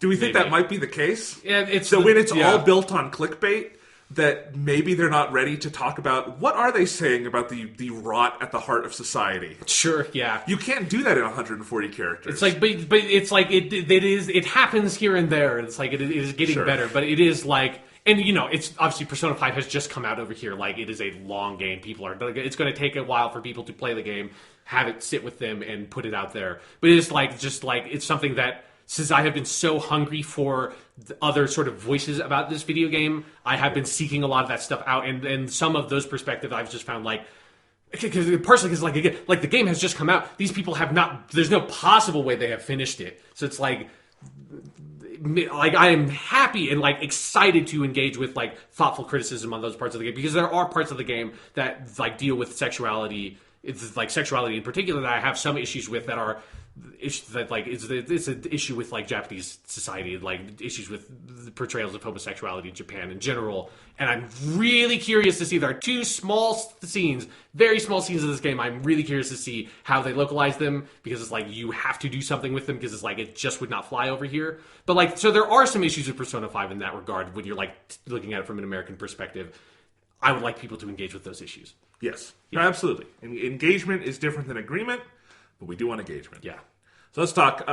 Speaker 1: Do we think that might be the case?
Speaker 2: Yeah,
Speaker 1: when it's all built on clickbait, that maybe they're not ready to talk about what are they saying about the rot at the heart of society.
Speaker 2: Sure, yeah.
Speaker 1: You can't do that in 140 characters.
Speaker 2: It's like, but it's like it happens here and there. It's like it is getting better, but it is like. And, it's obviously Persona 5 has just come out over here. Like, it is a long game. It's going to take a while for people to play the game, have it sit with them, and put it out there. But it's it's something that, since I have been so hungry for other sort of voices about this video game, I have been seeking a lot of that stuff out. And some of those perspectives I've just found because the game has just come out. These people have not, there's no possible way they have finished it. So it's like I am happy and excited to engage with thoughtful criticism on those parts of the game, because there are parts of the game that deal with sexuality. It's sexuality in particular that I have some issues with, that are issues that it's an issue with Japanese society, issues with the portrayals of homosexuality in Japan in general. And I'm really curious to see, there are two small scenes, very small scenes of this game. I'm really curious to see how they localize them, because it's you have to do something with them, because it's it just would not fly over here. But so there are some issues with Persona 5 in that regard when you're looking at it from an American perspective. I would like people to engage with those issues.
Speaker 1: Yes, yeah. No, absolutely. Engagement is different than agreement, but we do want engagement.
Speaker 2: Yeah.
Speaker 1: So let's talk,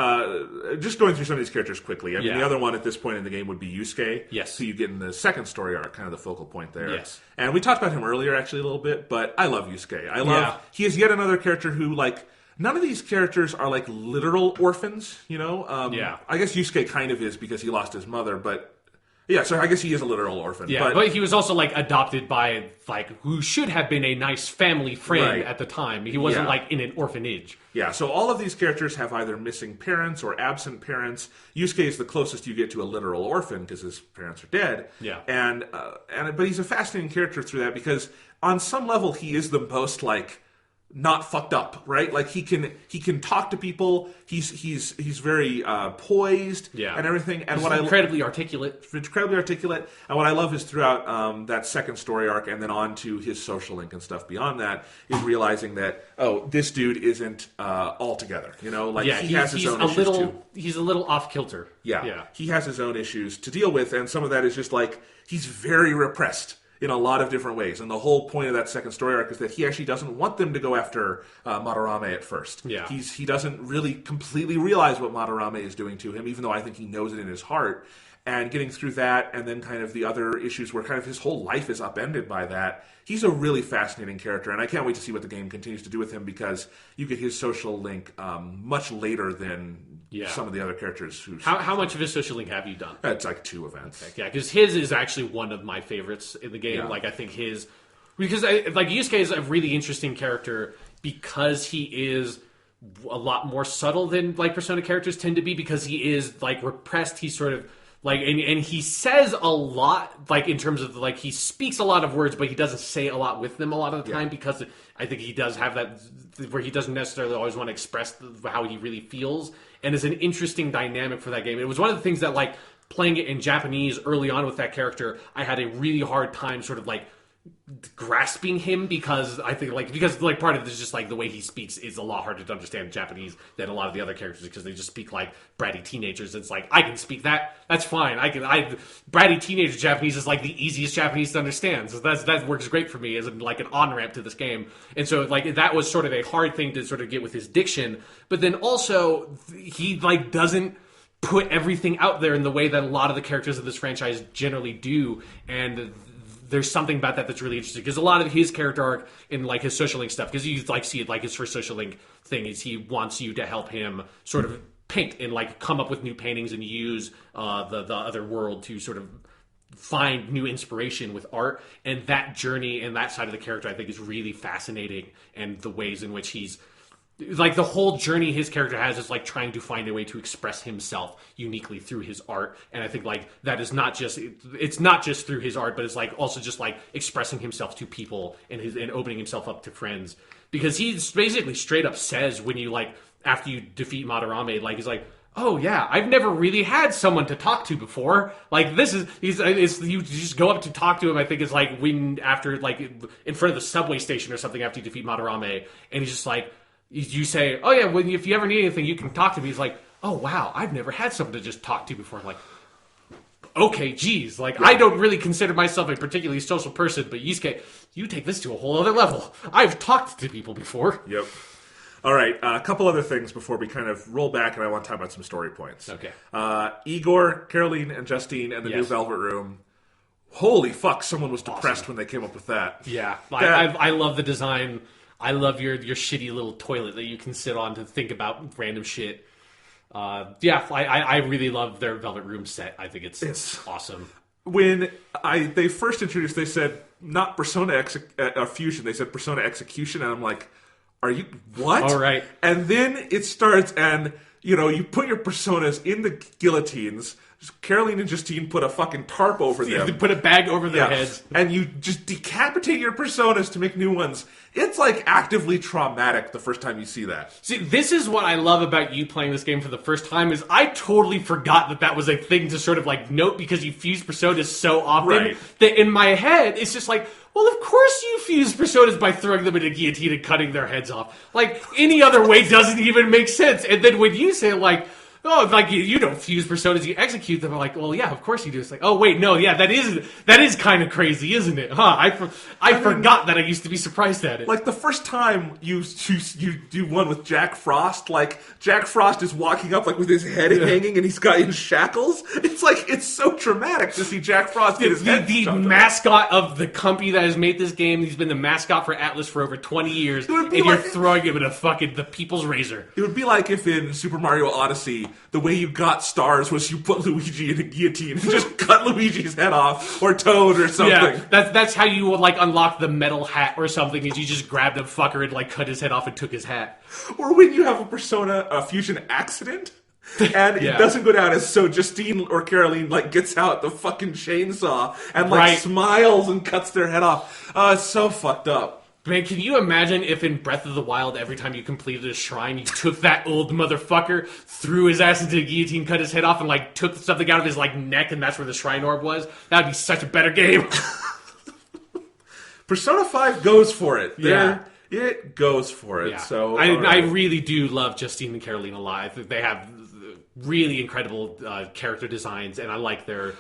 Speaker 1: just going through some of these characters quickly. I mean,
Speaker 2: Yeah.
Speaker 1: the other one at this point in the game would be Yusuke.
Speaker 2: Yes.
Speaker 1: So you get in the second story arc, kind of the focal point there.
Speaker 2: Yes.
Speaker 1: And we talked about him earlier, actually, a little bit, but I love Yusuke.
Speaker 2: Yeah.
Speaker 1: He is yet another character who, none of these characters are, literal orphans,
Speaker 2: Yeah.
Speaker 1: I guess Yusuke kind of is, because he lost his mother, but Yeah, so I guess he is a literal orphan.
Speaker 2: Yeah, but he was also like adopted by like who should have been a nice family friend at the time. He wasn't like in an orphanage.
Speaker 1: Yeah, so all of these characters have either missing parents or absent parents. Yusuke is the closest you get to a literal orphan because his parents are dead.
Speaker 2: Yeah,
Speaker 1: but he's a fascinating character through that because on some level he is the most like not fucked up, right? Like he can talk to people. He's very poised and everything. And
Speaker 2: he's incredibly articulate.
Speaker 1: Incredibly articulate. And what I love is throughout that second story arc and then on to his social link and stuff beyond that is realizing that this dude isn't all together. You know, like he has his own issues too.
Speaker 2: He's a little off kilter.
Speaker 1: Yeah, he has his own issues to deal with, and some of that is just like he's very repressed in a lot of different ways. And the whole point of that second story arc is that he actually doesn't want them to go after Madarame at first.
Speaker 2: Yeah.
Speaker 1: He doesn't really completely realize what Madarame is doing to him, even though I think he knows it in his heart. And getting through that, and then kind of the other issues where kind of his whole life is upended by that. He's a really fascinating character, and I can't wait to see what the game continues to do with him because you get his social link much later than some of the other characters.
Speaker 2: How much of his social link have you done?
Speaker 1: It's like 2 events.
Speaker 2: Okay, yeah, because his is actually one of my favorites in the game. Yeah. Like I think because Yusuke is a really interesting character because he is a lot more subtle than like Persona characters tend to be because he is like repressed. He's sort of like, and he says a lot, like in terms of like he speaks a lot of words, but he doesn't say a lot with them a lot of the time because I think he does have that where he doesn't necessarily always want to express how he really feels, and it's an interesting dynamic for that game. It was one of the things that like playing it in Japanese early on with that character, I had a really hard time sort of like grasping him because I think because part of it is just like the way he speaks is a lot harder to understand in Japanese than a lot of the other characters because they just speak like bratty teenagers. It's like I can speak that, that's fine. Bratty teenager Japanese is like the easiest Japanese to understand, so that works great for me as like an on ramp to this game. And so like that was sort of a hard thing to sort of get with his diction, but then also he like doesn't put everything out there in the way that a lot of the characters of this franchise generally do, and there's something about that that's really interesting because a lot of his character arc in like his social link stuff, because you like see it like his first social link thing is he wants you to help him sort of paint and like come up with new paintings and use the other world to sort of find new inspiration with art, and that journey and that side of the character I think is really fascinating, and the ways in which he's like the whole journey his character has is like trying to find a way to express himself uniquely through his art. And I think like that is it's not just through his art, but it's like also just like expressing himself to people and opening himself up to friends, because he basically straight up says when you like after you defeat Madarame, like he's like, oh yeah, I've never really had someone to talk to before. Like you just go up to talk to him. I think it's like when after like in front of the subway station or something after you defeat Madarame, and he's just like, you say, oh yeah, if you ever need anything, you can talk to me. He's like, oh wow, I've never had someone to just talk to before. I'm like, okay, geez. Like, I don't really consider myself a particularly social person, but Yusuke, you take this to a whole other level. I've talked to people before.
Speaker 1: Yep. All right, a couple other things before we kind of roll back, and I want to talk about some story points.
Speaker 2: Okay.
Speaker 1: Igor, Caroline, and Justine, and the new Velvet Room. Holy fuck, someone was depressed when they came up with that.
Speaker 2: Yeah, I love the design. I love your shitty little toilet that you can sit on to think about random shit. I really love their Velvet Room set. I think it's awesome.
Speaker 1: When they first introduced, they said not Persona Fusion, they said Persona Execution, and I'm like, are you what?
Speaker 2: All right.
Speaker 1: And then it starts, and you put your personas in the guillotines. Caroline and Justine put a fucking tarp over them.
Speaker 2: They put a bag over their heads.
Speaker 1: And you just decapitate your personas to make new ones. It's like actively traumatic the first time you see that.
Speaker 2: See, this is what I love about you playing this game for the first time is I totally forgot that was a thing to sort of like note because you fuse personas so often that in my head it's just like, well, of course you fuse personas by throwing them in a guillotine and cutting their heads off. Like, any other way doesn't even make sense. And then when you say like, oh, like you don't fuse personas, you execute them. I'm like, well, yeah, of course you do. It's like, oh wait, no, yeah, that is kind of crazy, isn't it? Huh? I forgot that I used to be surprised at it.
Speaker 1: Like the first time you do one with Jack Frost, like Jack Frost is walking up like with his head hanging and he's got in shackles. It's like it's so traumatic to see Jack Frost get his head.
Speaker 2: The mascot of the company that has made this game. He's been the mascot for Atlas for over 20 years, and you're throwing him in the people's razor.
Speaker 1: It would be like if in Super Mario Odyssey the way you got stars was you put Luigi in a guillotine and just cut Luigi's head off, or Toad or something.
Speaker 2: Yeah, that's how you would like unlock the metal hat or something. Is you just grabbed a fucker and like cut his head off and took his hat.
Speaker 1: Or when you have a Persona Fusion accident. And it doesn't go down as so Justine or Caroline like gets out the fucking chainsaw and like smiles and cuts their head off. It's so fucked up.
Speaker 2: Man, can you imagine if in Breath of the Wild, every time you completed a shrine, you took that old motherfucker, threw his ass into a guillotine, cut his head off, and like took something out of his like neck, and that's where the shrine orb was? That'd be such a better game.
Speaker 1: Persona 5 goes for it. It goes for it. Yeah. So
Speaker 2: I really do love Justine and Caroline alive. They have really incredible character designs, and I like their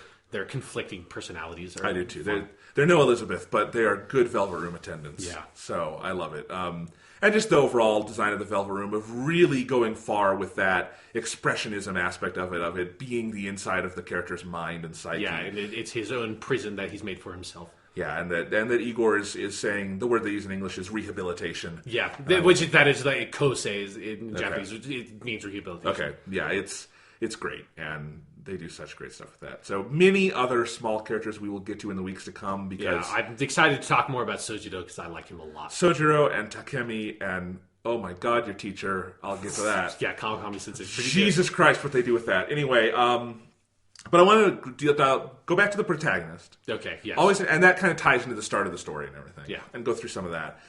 Speaker 2: conflicting personalities.
Speaker 1: I do too. They're no Elizabeth, but they are good Velvet Room attendants.
Speaker 2: Yeah.
Speaker 1: So I love it. And just the overall design of the Velvet Room of really going far with that expressionism aspect of it being the inside of the character's mind and psyche.
Speaker 2: Yeah, and it's his own prison that he's made for himself.
Speaker 1: Yeah, and that Igor is saying, the word they use in English is rehabilitation.
Speaker 2: Yeah, which that is like kosei in Japanese. It means rehabilitation.
Speaker 1: Okay, yeah, it's great, and they do such great stuff with that. So many other small characters we will get to in the weeks to come, because
Speaker 2: I'm excited to talk more about Sojiro because I like him a lot.
Speaker 1: Sojiro and Takemi and, oh my god, your teacher. I'll get to that.
Speaker 2: Yeah, Kawakami Sensei.
Speaker 1: Jesus Christ, what they do with that. Anyway, but I want to go back to the protagonist.
Speaker 2: Okay, yes.
Speaker 1: Always, and that kind of ties into the start of the story and everything.
Speaker 2: Yeah.
Speaker 1: And go through some of that.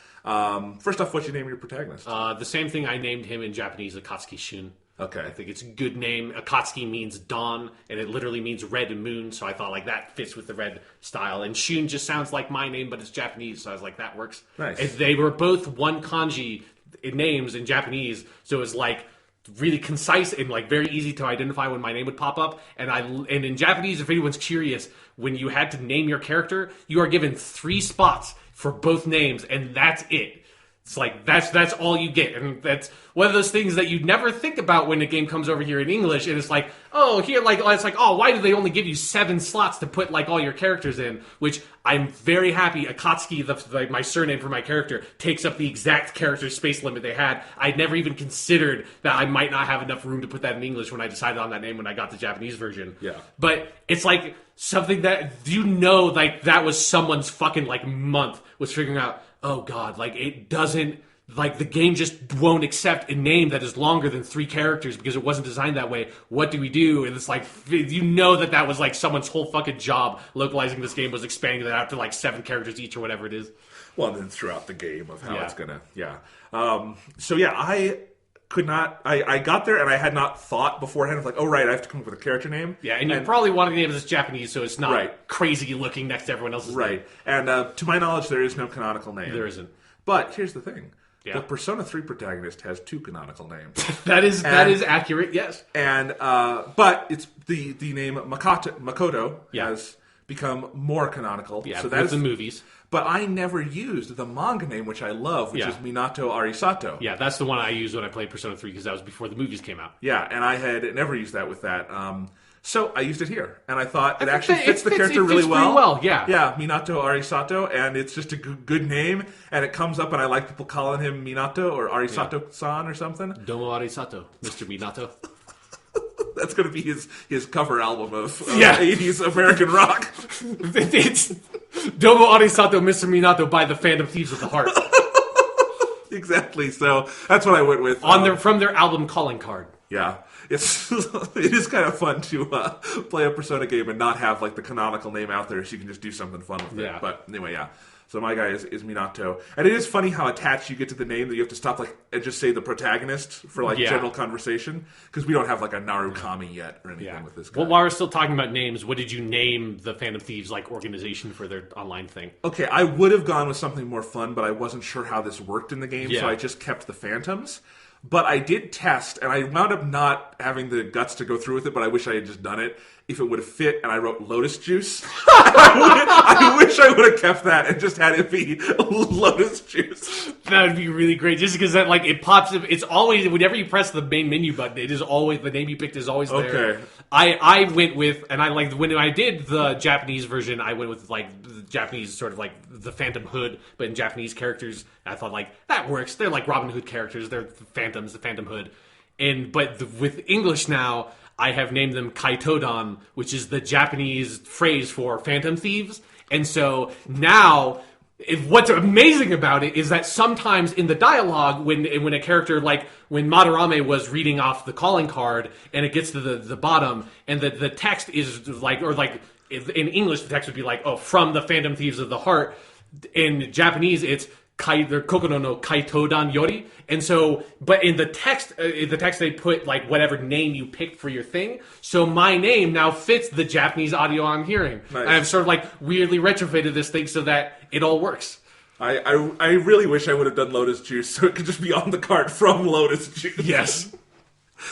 Speaker 1: First off, what'd you name your protagonist?
Speaker 2: The same thing I named him in Japanese, Akatsuki Shun.
Speaker 1: Okay.
Speaker 2: I think it's a good name. Akatsuki means dawn, and it literally means red and moon, so I thought like that fits with the red style. And Shun just sounds like my name, but it's Japanese, so I was like, that works.
Speaker 1: Nice.
Speaker 2: And they were both one kanji names in Japanese, so it was like really concise and like very easy to identify when my name would pop up. And in Japanese, if anyone's curious, when you had to name your character, you are given 3 spots for both names, and that's it. It's like that's all you get, and that's one of those things that you never think about when a game comes over here in English. And it's like, oh, here, like it's like, oh, why do they only give you 7 slots to put like all your characters in? Which I'm very happy. Akatsuki, my surname for my character, takes up the exact character space limit they had. I'd never even considered that I might not have enough room to put that in English when I decided on that name when I got the Japanese version.
Speaker 1: Yeah,
Speaker 2: but it's like something that like that was someone's fucking like month was figuring out. Oh god, like it doesn't, like the game just won't accept a name that is longer than 3 characters because it wasn't designed that way. What do we do? And it's like, you know that was like someone's whole fucking job localizing this game was expanding that out to like 7 characters each or whatever it is.
Speaker 1: Well, and then throughout the game of how it's gonna, so yeah, I got there and I had not thought beforehand of like, oh right, I have to come up with a character name.
Speaker 2: Yeah, and you probably wanted to name this Japanese so it's not crazy looking next to everyone else's name.
Speaker 1: Right. And to my knowledge, there is no canonical name.
Speaker 2: There isn't.
Speaker 1: But here's the thing. Yeah. The Persona 3 protagonist has 2 canonical names.
Speaker 2: that is accurate, yes.
Speaker 1: And but it's the name Makoto has become more canonical.
Speaker 2: Yeah, so that's the movies.
Speaker 1: But I never used the manga name, which I love, which is Minato Arisato.
Speaker 2: Yeah, that's the one I used when I played Persona 3 because that was before the movies came out.
Speaker 1: Yeah, and I had never used that with that. So I used it here, and I thought it actually fits the character really well.
Speaker 2: Well, yeah.
Speaker 1: Yeah, Minato Arisato, and it's just a good name, and it comes up, and I like people calling him Minato or Arisato-san or something.
Speaker 2: Domo Arisato, Mr. Minato.
Speaker 1: That's going to be his cover album of 80s American rock.
Speaker 2: It's Domo Arisato, Mr. Minato by the Phantom Thieves of the Heart.
Speaker 1: Exactly. So that's what I went with.
Speaker 2: From their album calling card.
Speaker 1: Yeah. It is kind of fun to play a Persona game and not have like the canonical name out there so you can just do something fun with it. But anyway, yeah. So my guy is Minato. And it is funny how attached you get to the name that you have to stop like and just say the protagonist for like general conversation. Because we don't have like a Narukami yet or anything with this guy.
Speaker 2: Well, while we're still talking about names, what did you name the Phantom Thieves like organization for their online thing?
Speaker 1: Okay, I would have gone with something more fun, but I wasn't sure how this worked in the game, so I just kept the Phantoms. But I did test, and I wound up not having the guts to go through with it, but I wish I had just done it. If it would have fit, and I wrote Lotus Juice, I wish I would have kept that and just had it be Lotus Juice.
Speaker 2: That would be really great, just because that like it pops up. It's always whenever you press the main menu button, it is always the name you picked is always there.
Speaker 1: Okay.
Speaker 2: I went with, and I like when I did the Japanese version, I went with like the Japanese sort of like the Phantom Hood, but in Japanese characters. I thought like that works. They're like Robin Hood characters. They're the Phantoms, the Phantom Hood. With English now, I have named them Kaitodon, which is the Japanese phrase for phantom thieves. And so now, what's amazing about it is that sometimes in the dialogue, when a character, like when Madarame was reading off the calling card, and it gets to the bottom, and the text is like, or like in English, the text would be like, oh, from the phantom thieves of the heart. In Japanese, it's Kokono no Kaitodan Yori. And so, but in the text they put like whatever name you picked for your thing. So my name now fits the Japanese audio I'm hearing. Nice. And I've sort of like weirdly retrofitted this thing so that it all works.
Speaker 1: I really wish I would have done Lotus Juice so it could just be on the card from Lotus Juice.
Speaker 2: Yes.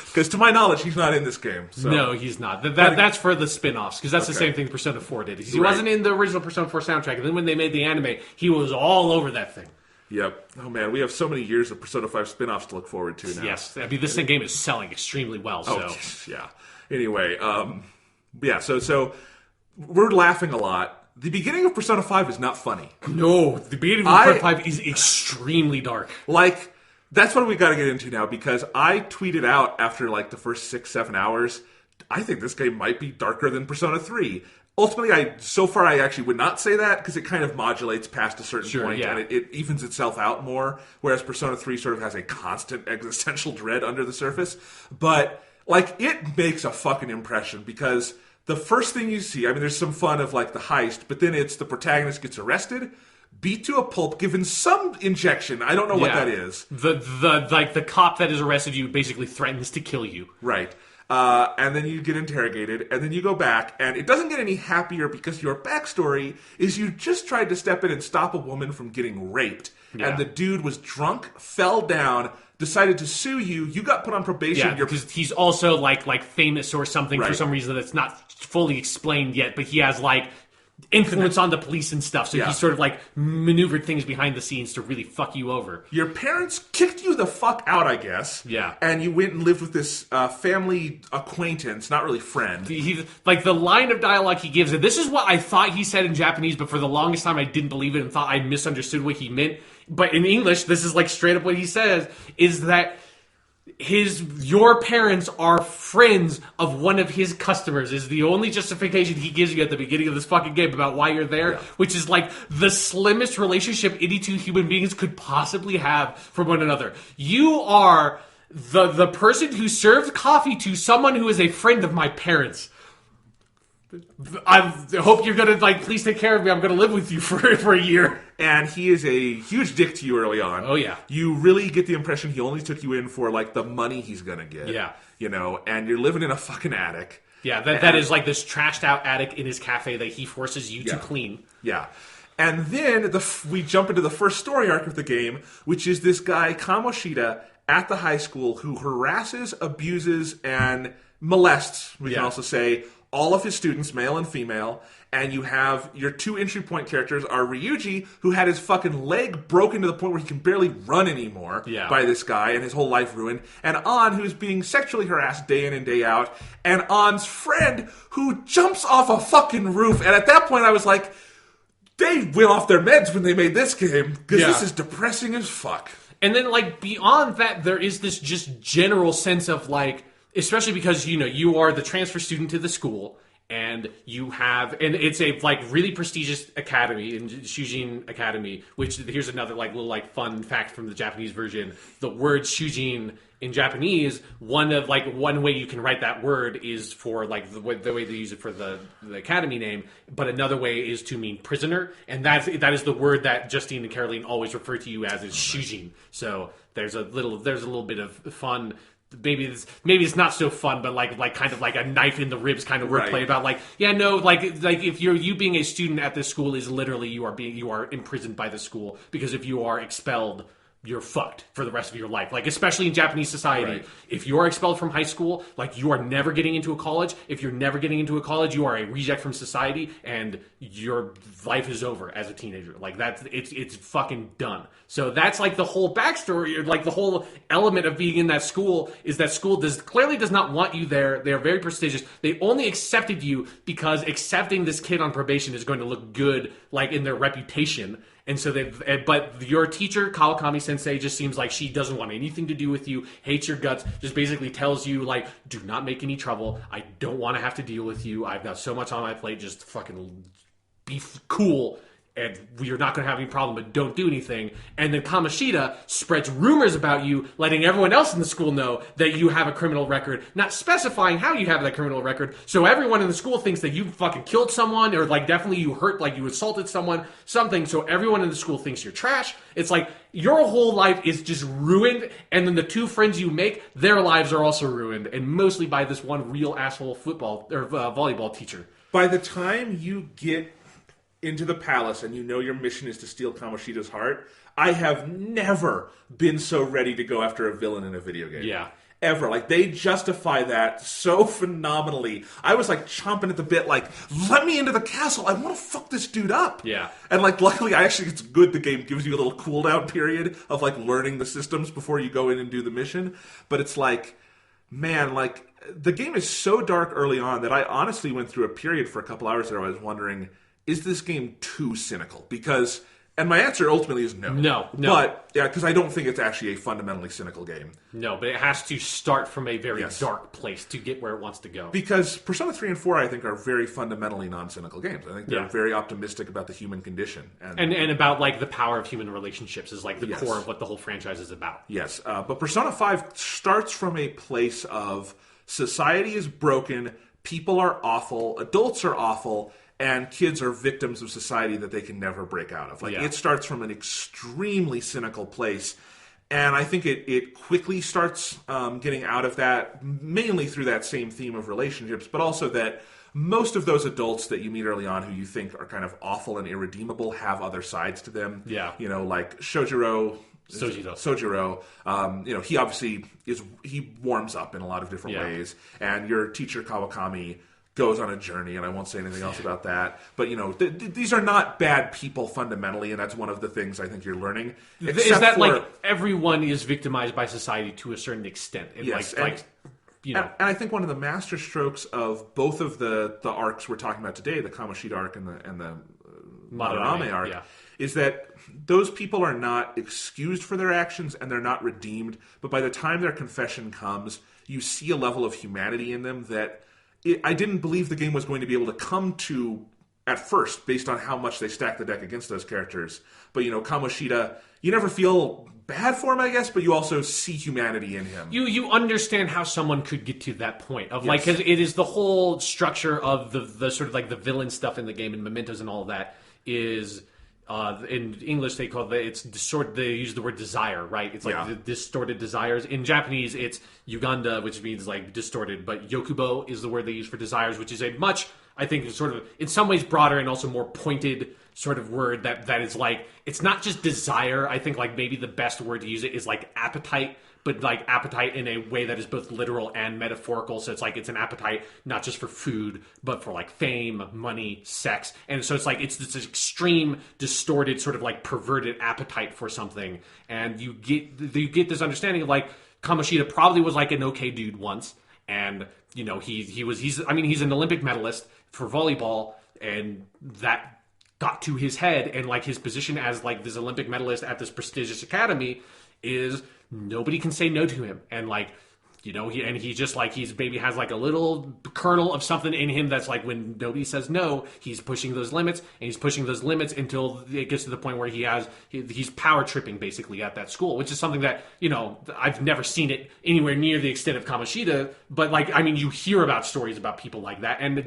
Speaker 1: Because to my knowledge, he's not in this game. So.
Speaker 2: No, he's not. That's for the spin-offs, because that's the same thing Persona 4 did. He wasn't in the original Persona 4 soundtrack, and then when they made the anime, he was all over that thing.
Speaker 1: Yep. Oh, man, we have so many years of Persona 5 spin-offs to look forward to now.
Speaker 2: Yes. I mean, this game is selling extremely well, so...
Speaker 1: Oh, yeah. Anyway, so we're laughing a lot. The beginning of Persona 5 is not funny.
Speaker 2: No, the beginning of Persona 5 is extremely dark.
Speaker 1: Like... That's what we got to get into now, because I tweeted out after like the first 6-7 hours, I think this game might be darker than Persona 3. Ultimately, so far I actually would not say that, because it kind of modulates past a certain point, and it evens itself out more, whereas Persona 3 sort of has a constant existential dread under the surface. But like, it makes a fucking impression, because the first thing you see, I mean, there's some fun of like the heist, but then it's the protagonist gets arrested, beat to a pulp, given some injection. I don't know what that is.
Speaker 2: The cop that has arrested you basically threatens to kill you.
Speaker 1: Right. And then you get interrogated, and then you go back, and it doesn't get any happier because your backstory is you just tried to step in and stop a woman from getting raped. Yeah. And the dude was drunk, fell down, decided to sue you. You got put on probation.
Speaker 2: Yeah, because he's also like famous or something for some reason that's not fully explained yet, but he has like influence on the police and stuff, so he sort of like maneuvered things behind the scenes to really fuck you over.
Speaker 1: Your parents kicked you the fuck out, I guess.
Speaker 2: Yeah.
Speaker 1: And you went and lived with this family acquaintance, not really friend.
Speaker 2: He, like the line of dialogue he gives, and this is what I thought he said in Japanese, but for the longest time I didn't believe it and thought I misunderstood what he meant. But in English, this is like straight up what he says, is that your parents are friends of one of his customers is the only justification he gives you at the beginning of this fucking game about why you're there, which is like the slimmest relationship any two human beings could possibly have for one another. You are the person who served coffee to someone who is a friend of my parents. I hope you're gonna please take care of me. I'm gonna live with you for a year.
Speaker 1: And he is a huge dick to you early on.
Speaker 2: Oh yeah.
Speaker 1: You really get the impression he only took you in for like the money he's gonna get.
Speaker 2: Yeah.
Speaker 1: You know, and you're living in a fucking attic.
Speaker 2: Yeah, that is like this trashed out attic in his cafe that he forces you to clean.
Speaker 1: Yeah. And then we jump into the first story arc of the game, which is this guy Kamoshida at the high school who harasses, abuses, and molests, we can also say, all of his students, male and female, and you have your two entry point characters are Ryuji, who had his fucking leg broken to the point where he can barely run anymore by this guy and his whole life ruined, and An, who's being sexually harassed day in and day out, and An's friend, who jumps off a fucking roof, and at that point I was like, they went off their meds when they made this game, because this is depressing as fuck.
Speaker 2: And then, beyond that, there is this just general sense of, especially because, you are the transfer student to the school, and and it's a, really prestigious academy, in Shujin Academy, which, here's another, little, fun fact from the Japanese version. The word Shujin in Japanese, one way you can write that word is for, the way they use it for the academy name, but another way is to mean prisoner, and that is the word that Justine and Caroline always refer to you as is Shujin. So there's a little bit of fun. Maybe it's not so fun, but kind of like a knife in the ribs kind of wordplay about if you being a student at this school is literally you are imprisoned by the school, because if you are expelled, you're fucked for the rest of your life. Especially in Japanese society, if you are expelled from high school, you are never getting into a college. If you're never getting into a college, you are a reject from society, and your life is over as a teenager. It's fucking done. So that's the whole backstory, or the whole element of being in that school is that school clearly does not want you there. They are very prestigious. They only accepted you because accepting this kid on probation is going to look good, in their reputation. And so but your teacher, Kawakami Sensei, just seems like she doesn't want anything to do with you, hates your guts, just basically tells you, like, do not make any trouble. I don't want to have to deal with you. I've got so much on my plate. Just fucking be cool. And you're not going to have any problem, but don't do anything. And then Kamoshida spreads rumors about you, letting everyone else in the school know that you have a criminal record, not specifying how you have that criminal record. So everyone in the school thinks that you fucking killed someone, or like definitely you hurt, like you assaulted someone, something. So everyone in the school thinks you're trash. It's like your whole life is just ruined. And then the two friends you make, their lives are also ruined. And mostly by this one real asshole football or volleyball teacher.
Speaker 1: By the time you get into the palace and you know your mission is to steal Kamoshida's heart, I have never been so ready to go after a villain in a video game.
Speaker 2: Yeah.
Speaker 1: Ever. Like, they justify that so phenomenally. I was like chomping at the bit, like, let me into the castle. I want to fuck this dude up.
Speaker 2: Yeah.
Speaker 1: And like, luckily, it's good the game gives you a little cooldown period of like learning the systems before you go in and do the mission. But it's like, man, like, the game is so dark early on that I honestly went through a period for a couple hours there. I was wondering, is this game too cynical? Because, and my answer ultimately is no.
Speaker 2: No.
Speaker 1: But, yeah, because I don't think it's actually a fundamentally cynical game.
Speaker 2: No, but it has to start from a very dark place to get where it wants to go.
Speaker 1: Because Persona 3 and 4, I think, are very fundamentally non-cynical games. I think they're very optimistic about the human condition.
Speaker 2: And about, like, the power of human relationships is, like, the core of what the whole franchise is about.
Speaker 1: Yes, but Persona 5 starts from a place of society is broken, people are awful, adults are awful, and kids are victims of society that they can never break out of. Like, it starts from an extremely cynical place. And I think it quickly starts getting out of that, mainly through that same theme of relationships, but also that most of those adults that you meet early on who you think are kind of awful and irredeemable have other sides to them.
Speaker 2: Yeah.
Speaker 1: You know, like Sojiro. He obviously he warms up in a lot of different ways. And your teacher, Kawakami, goes on a journey, and I won't say anything else about that. But, you know, these are not bad people fundamentally, and that's one of the things I think you're learning.
Speaker 2: Is that, like, everyone is victimized by society to a certain extent? And
Speaker 1: yes.
Speaker 2: You know.
Speaker 1: And I think one of the master strokes of both of the arcs we're talking about today, the Kamoshida arc and the Madarame arc, is that those people are not excused for their actions, and they're not redeemed. But by the time their confession comes, you see a level of humanity in them that I didn't believe the game was going to be able to come to at first, based on how much they stack the deck against those characters. But, you know, Kamoshida, you never feel bad for him, I guess, but you also see humanity in him.
Speaker 2: You understand how someone could get to that point of like, because it is the whole structure of the sort of like the villain stuff in the game and mementos and all of that is. In English, they call it's distorted. They use the word desire, right? It's like the distorted desires. In Japanese, it's Uganda, which means like distorted. But yokubo is the word they use for desires, which is a much, I think, sort of in some ways broader and also more pointed sort of word that is like it's not just desire. I think like maybe the best word to use it is like appetite. But like appetite in a way that is both literal and metaphorical. So it's like it's an appetite not just for food, but for like fame, money, sex. And so it's like it's this extreme, distorted, sort of like perverted appetite for something. And you get this understanding of like Kamoshida probably was like an okay dude once. And, you know, he's an Olympic medalist for volleyball, and that got to his head, and like his position as like this Olympic medalist at this prestigious academy is nobody can say no to him. And like, you know, he just like he's maybe has like a little kernel of something in him that's like when nobody says no, he's pushing those limits, and he's pushing those limits until it gets to the point where he's power tripping basically at that school, which is something that, you know, I've never seen it anywhere near the extent of Kamoshida, but like, I mean, you hear about stories about people like that, and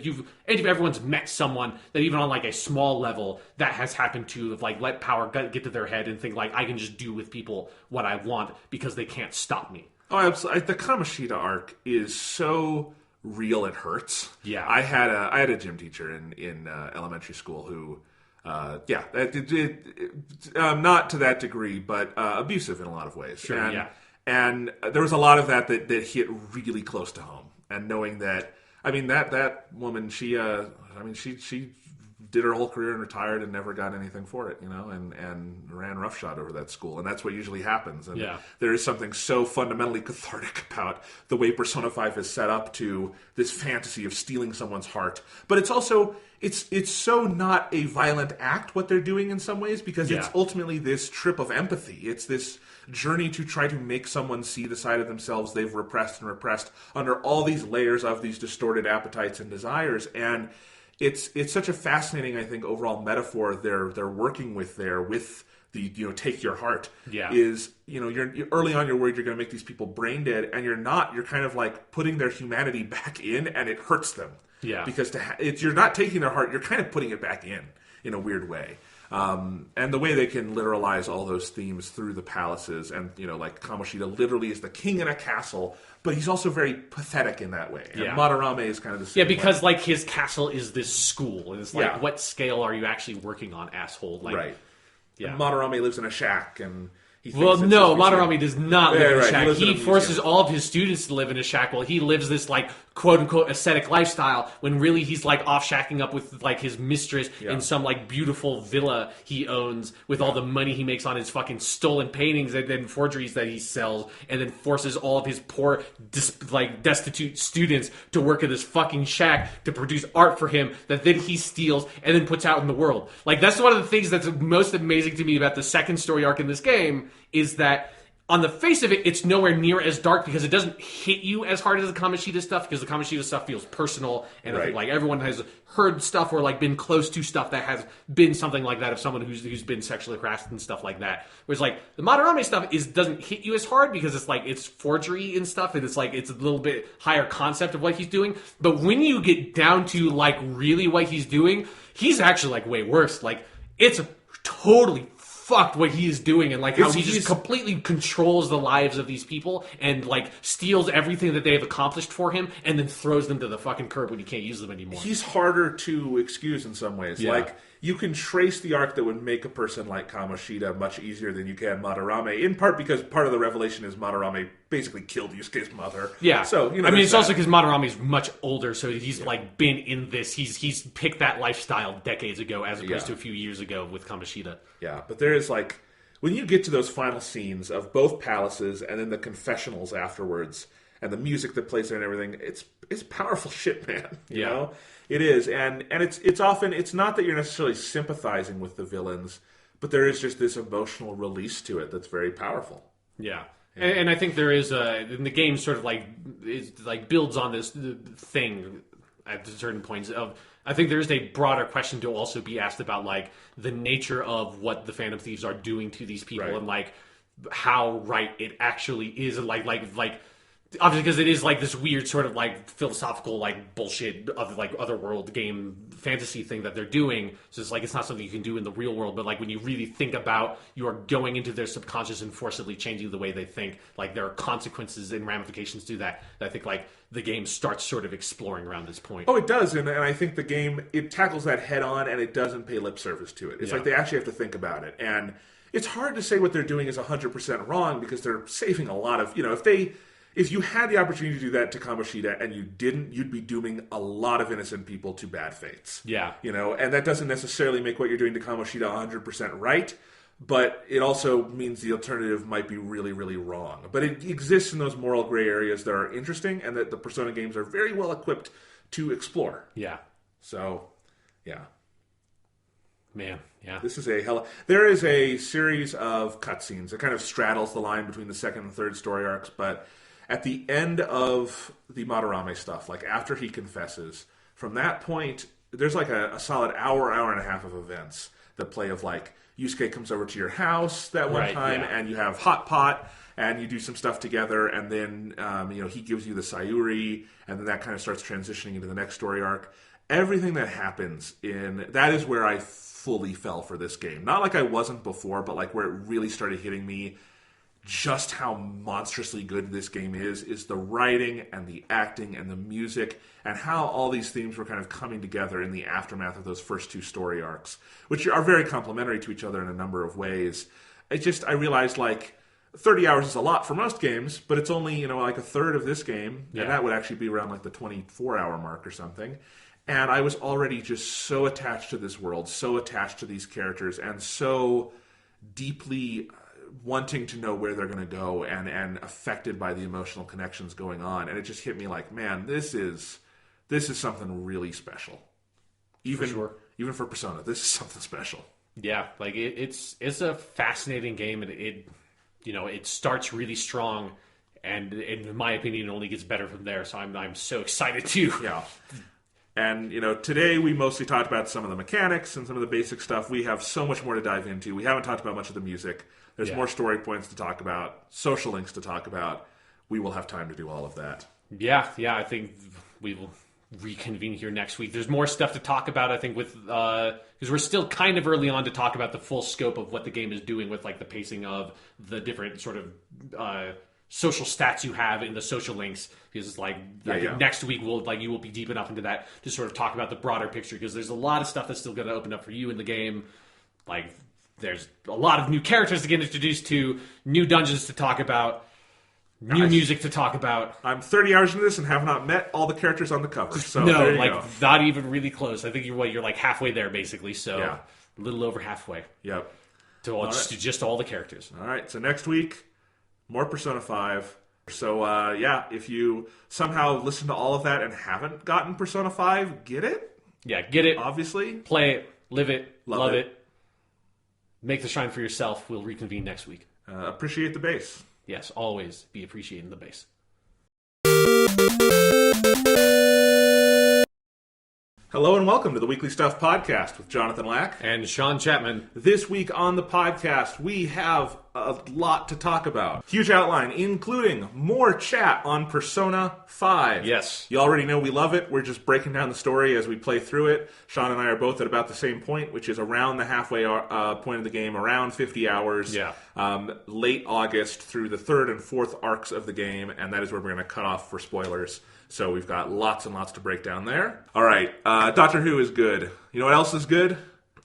Speaker 2: everyone's met someone that even on like a small level that has happened to, of like let power get to their head and think like I can just do with people what I want because they can't stop me.
Speaker 1: Oh, absolutely. The Kamoshida arc is so real it hurts.
Speaker 2: Yeah.
Speaker 1: I had a gym teacher in elementary school who, not to that degree, but abusive in a lot of ways.
Speaker 2: Sure,
Speaker 1: And there was a lot of that hit really close to home. And knowing that, I mean, that woman, she did her whole career and retired and never got anything for it, and ran roughshod over that school. And that's what usually happens. And there is something so fundamentally cathartic about the way Persona 5 is set up to this fantasy of stealing someone's heart. But it's also, it's so not a violent act what they're doing in some ways, because it's ultimately this trip of empathy. It's this journey to try to make someone see the side of themselves they've repressed under all these layers of these distorted appetites and desires. And it's such a fascinating, I think, overall metaphor they're working with there with the take your heart. Is you're early on, you're worried you're going to make these people brain dead, and you're not. You're kind of like putting their humanity back in, and it hurts them. Because you're not taking their heart, you're kind of putting it back in a weird way. And the way they can literalize all those themes through the palaces, and like Kamoshida literally is the king in a castle, but he's also very pathetic in that way. And Madarame is kind of the same.
Speaker 2: Yeah, because like his castle is this school, and it's like, what scale are you actually working on, asshole? Like,
Speaker 1: right. Yeah. And Madarame lives in a shack, and
Speaker 2: Madarame does not live in a shack. He forces all of his students to live in a shack while he lives this, like, quote-unquote ascetic lifestyle, when really he's, like, off shacking up with, like, his mistress in some, like, beautiful villa he owns with all the money he makes on his fucking stolen paintings and then forgeries that he sells, and then forces all of his poor, destitute students to work in this fucking shack to produce art for him that then he steals and then puts out in the world. Like, that's one of the things that's most amazing to me about the second story arc in this game, is that on the face of it, it's nowhere near as dark because it doesn't hit you as hard as the Kamoshida stuff, because the Kamoshida stuff feels personal, and I think, like, everyone has heard stuff or, like, been close to stuff that has been something like that of someone who's been sexually harassed and stuff like that. Whereas, like, the Madarame stuff doesn't hit you as hard because it's, like, it's forgery and stuff, and it's, like, it's a little bit higher concept of what he's doing. But when you get down to, like, really what he's doing, he's actually, like, way worse. Like, it's totally fucked what he is doing, and like how he just completely controls the lives of these people and like steals everything that they have accomplished for him and then throws them to the fucking curb when he can't use them anymore.
Speaker 1: He's harder to excuse in some ways. Like, you can trace the arc that would make a person like Kamoshida much easier than you can Madarame, in part because part of the revelation is Madarame basically killed Yusuke's mother. Yeah. So, I
Speaker 2: mean, it's also because Madarame's much older, so he's like been in this. He's picked that lifestyle decades ago as opposed to a few years ago with Kamoshida.
Speaker 1: Yeah, but there is like, when you get to those final scenes of both palaces and then the confessionals afterwards and the music that plays there and everything, it's powerful shit, man. You know? It is, and it's often, it's not that you're necessarily sympathizing with the villains, but there is just this emotional release to it that's very powerful.
Speaker 2: Yeah. And I think there is and the game sort of builds on this thing at certain points of, I think there is a broader question to also be asked about like the nature of what the Phantom Thieves are doing to these people and like how right it actually is, and like obviously because it is like this weird sort of like philosophical like bullshit of like otherworld game fantasy thing that they're doing. So it's like, it's not something you can do in the real world, but like when you really think about, you are going into their subconscious and forcibly changing the way they think, like there are consequences and ramifications to that I think like the game starts sort of exploring around this point.
Speaker 1: Oh, it does, and I think the game, it tackles that head on, and it doesn't pay lip service to it. It's like they actually have to think about it, and it's hard to say what they're doing is 100% wrong because they're saving a lot of, if you had the opportunity to do that to Kamoshida and you didn't, you'd be dooming a lot of innocent people to bad fates.
Speaker 2: Yeah.
Speaker 1: And that doesn't necessarily make what you're doing to Kamoshida 100% right, but it also means the alternative might be really, really wrong. But it exists in those moral gray areas that are interesting and that the Persona games are very well equipped to explore.
Speaker 2: Yeah.
Speaker 1: So, yeah.
Speaker 2: Man, yeah.
Speaker 1: This is there is a series of cutscenes that kind of straddles the line between the second and third story arcs, but at the end of the Madarame stuff, like after he confesses, from that point, there's like a solid hour and a half of events that play of like, Yusuke comes over to your house that one time, and you have hot pot, and you do some stuff together, and then he gives you the Sayuri, and then that kind of starts transitioning into the next story arc. Everything that happens that is where I fully fell for this game. Not like I wasn't before, but like where it really started hitting me just how monstrously good this game is the writing and the acting and the music, and how all these themes were kind of coming together in the aftermath of those first two story arcs, which are very complementary to each other in a number of ways. I realized like 30 hours is a lot for most games, but it's only, like a third of this game, and that would actually be around like the 24-hour mark or something. And I was already just so attached to this world, so attached to these characters, and so deeply wanting to know where they're going to go and affected by the emotional connections going on. And it just hit me like, man, this is something really special. Even for Persona, this is something special.
Speaker 2: Yeah, like it's a fascinating game, and it starts really strong, and in my opinion, it only gets better from there. So I'm so excited too.
Speaker 1: Yeah. And, today we mostly talked about some of the mechanics and some of the basic stuff. We have so much more to dive into. We haven't talked about much of the music. There's more story points to talk about, social links to talk about. We will have time to do all of that.
Speaker 2: Yeah, I think we will reconvene here next week. There's more stuff to talk about, I think, with because we're still kind of early on to talk about the full scope of what the game is doing with like the pacing of the different sort of social stats you have in the social links, because it's like I think next week you will be deep enough into that to sort of talk about the broader picture, because there's a lot of stuff that's still going to open up for you in the game. Like there's a lot of new characters to get introduced to, new dungeons to talk about, new music to talk about.
Speaker 1: I'm 30 hours into this and have not met all the characters on the cover. So
Speaker 2: no, not even really close. I think you're like halfway there basically. So a little over halfway.
Speaker 1: Yep.
Speaker 2: To just all the characters.
Speaker 1: All right. So next week, more Persona 5. So, if you somehow listen to all of that and haven't gotten Persona 5, get it.
Speaker 2: Yeah, get it.
Speaker 1: Obviously.
Speaker 2: Play it. Live it. Love it. Make the shrine for yourself. We'll reconvene next week.
Speaker 1: Appreciate the bass.
Speaker 2: Yes, always be appreciating the bass.
Speaker 1: Hello and welcome to the Weekly Stuff Podcast with Jonathan Lack
Speaker 2: and Sean Chapman.
Speaker 1: This week on the podcast, we have a lot to talk about. Huge outline, including more chat on Persona 5.
Speaker 2: Yes.
Speaker 1: You already know we love it. We're just breaking down the story as we play through it. Sean and I are both at about the same point, which is around the halfway point of the game, around 50 hours.
Speaker 2: Yeah.
Speaker 1: Late August through the third and fourth arcs of the game, and that is where we're going to cut off for spoilers. So we've got lots and lots to break down there. All right, Doctor Who is good. You know what else is good?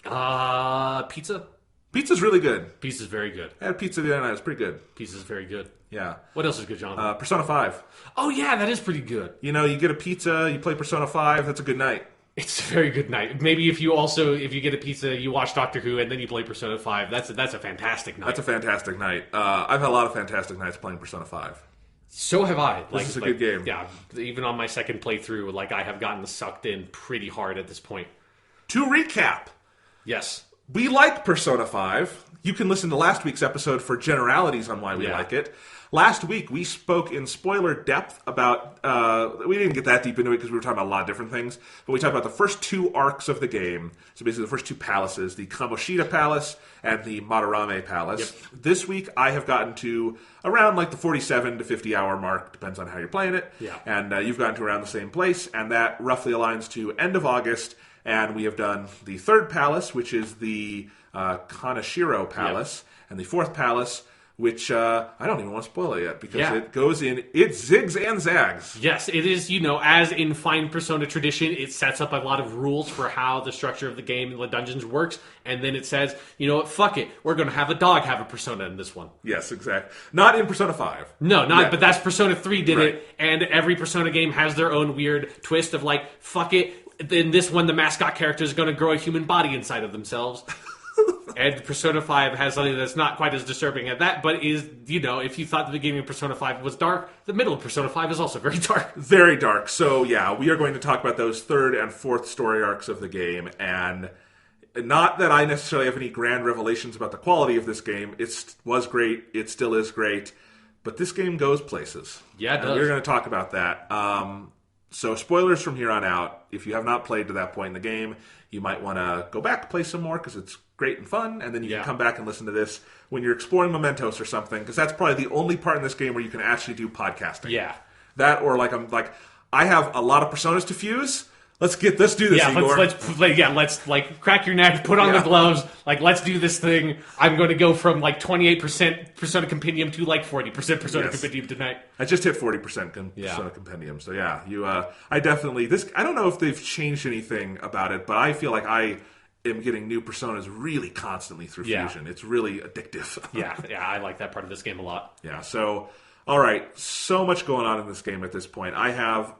Speaker 2: Pizza.
Speaker 1: Pizza's really good.
Speaker 2: Pizza's very good.
Speaker 1: I had pizza the other night. It's pretty good.
Speaker 2: Pizza's very good.
Speaker 1: Yeah.
Speaker 2: What else is good, Jonathan?
Speaker 1: Persona 5.
Speaker 2: Oh, yeah, that is pretty good.
Speaker 1: You get a pizza, you play Persona 5, that's a good night.
Speaker 2: It's a very good night. Maybe if you get a pizza, you watch Doctor Who, and then you play Persona 5, that's a fantastic night.
Speaker 1: That's a fantastic night. I've had a lot of fantastic nights playing Persona 5.
Speaker 2: So have I.
Speaker 1: This is a good game.
Speaker 2: Yeah, even on my second playthrough, I have gotten sucked in pretty hard at this point.
Speaker 1: To recap.
Speaker 2: Yes.
Speaker 1: We like Persona 5. You can listen to last week's episode for generalities on why we like it. Last week, we spoke in spoiler depth about... we didn't get that deep into it because we were talking about a lot of different things, but we talked about the first two arcs of the game. So basically the first two palaces, the Kamoshida Palace and the Madarame Palace. Yep. This week, I have gotten to around the 47 to 50 hour mark, depends on how you're playing it.
Speaker 2: Yeah.
Speaker 1: And you've gotten to around the same place, and that roughly aligns to end of August, and we have done the third palace, which is the Kaneshiro Palace, and the fourth palace, which I don't even want to spoil it yet, because it goes in, it zigs and zags.
Speaker 2: Yes, it is, as in fine Persona tradition, it sets up a lot of rules for how the structure of the game and the dungeons works, and then it says, you know what, fuck it, we're going to have a dog have a Persona in this one.
Speaker 1: Yes, exactly. Not in Persona 5.
Speaker 2: No, but that's Persona 3 did it, and every Persona game has their own weird twist of fuck it, in this one the mascot character is going to grow a human body inside of themselves. And Persona 5 has something that's not quite as disturbing as that, but is, if you thought the beginning of Persona 5 was dark, the middle of Persona 5 is also very dark.
Speaker 1: Very dark. So, we are going to talk about those third and fourth story arcs of the game, and not that I necessarily have any grand revelations about the quality of this game. It was great. It still is great. But this game goes places.
Speaker 2: Yeah, it does.
Speaker 1: And we're going to talk about that. So, spoilers from here on out. If you have not played to that point in the game, you might want to go back, play some more, because it's great and fun, and then you can come back and listen to this when you're exploring Mementos or something, because that's probably the only part in this game where you can actually do podcasting.
Speaker 2: Yeah.
Speaker 1: That, or I have a lot of personas to fuse. Let's do this, Igor.
Speaker 2: Let's crack your neck, put on the gloves, let's do this thing. I'm going to go from 28% Persona Compendium to 40% Persona Compendium tonight.
Speaker 1: I just hit 40% Persona Compendium, so I definitely, I don't know if they've changed anything about it, but I feel like I am getting new personas really constantly through Fusion. It's really addictive.
Speaker 2: yeah, I like that part of this game a lot.
Speaker 1: Yeah, so, all right, so much going on in this game at this point. I have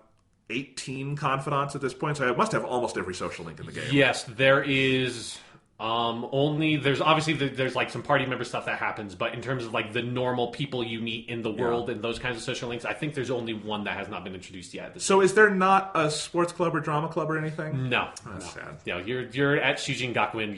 Speaker 1: 18 confidants at this point, so I must have almost every social link in the game.
Speaker 2: Yes, there is there's obviously there's like some party member stuff that happens, but in terms of like the normal people you meet in the world and those kinds of social links, I think there's only one that has not been introduced yet.
Speaker 1: So is there not a sports club or drama club or anything?
Speaker 2: No.
Speaker 1: That's sad.
Speaker 2: Yeah, you're at Shujin Gakuen.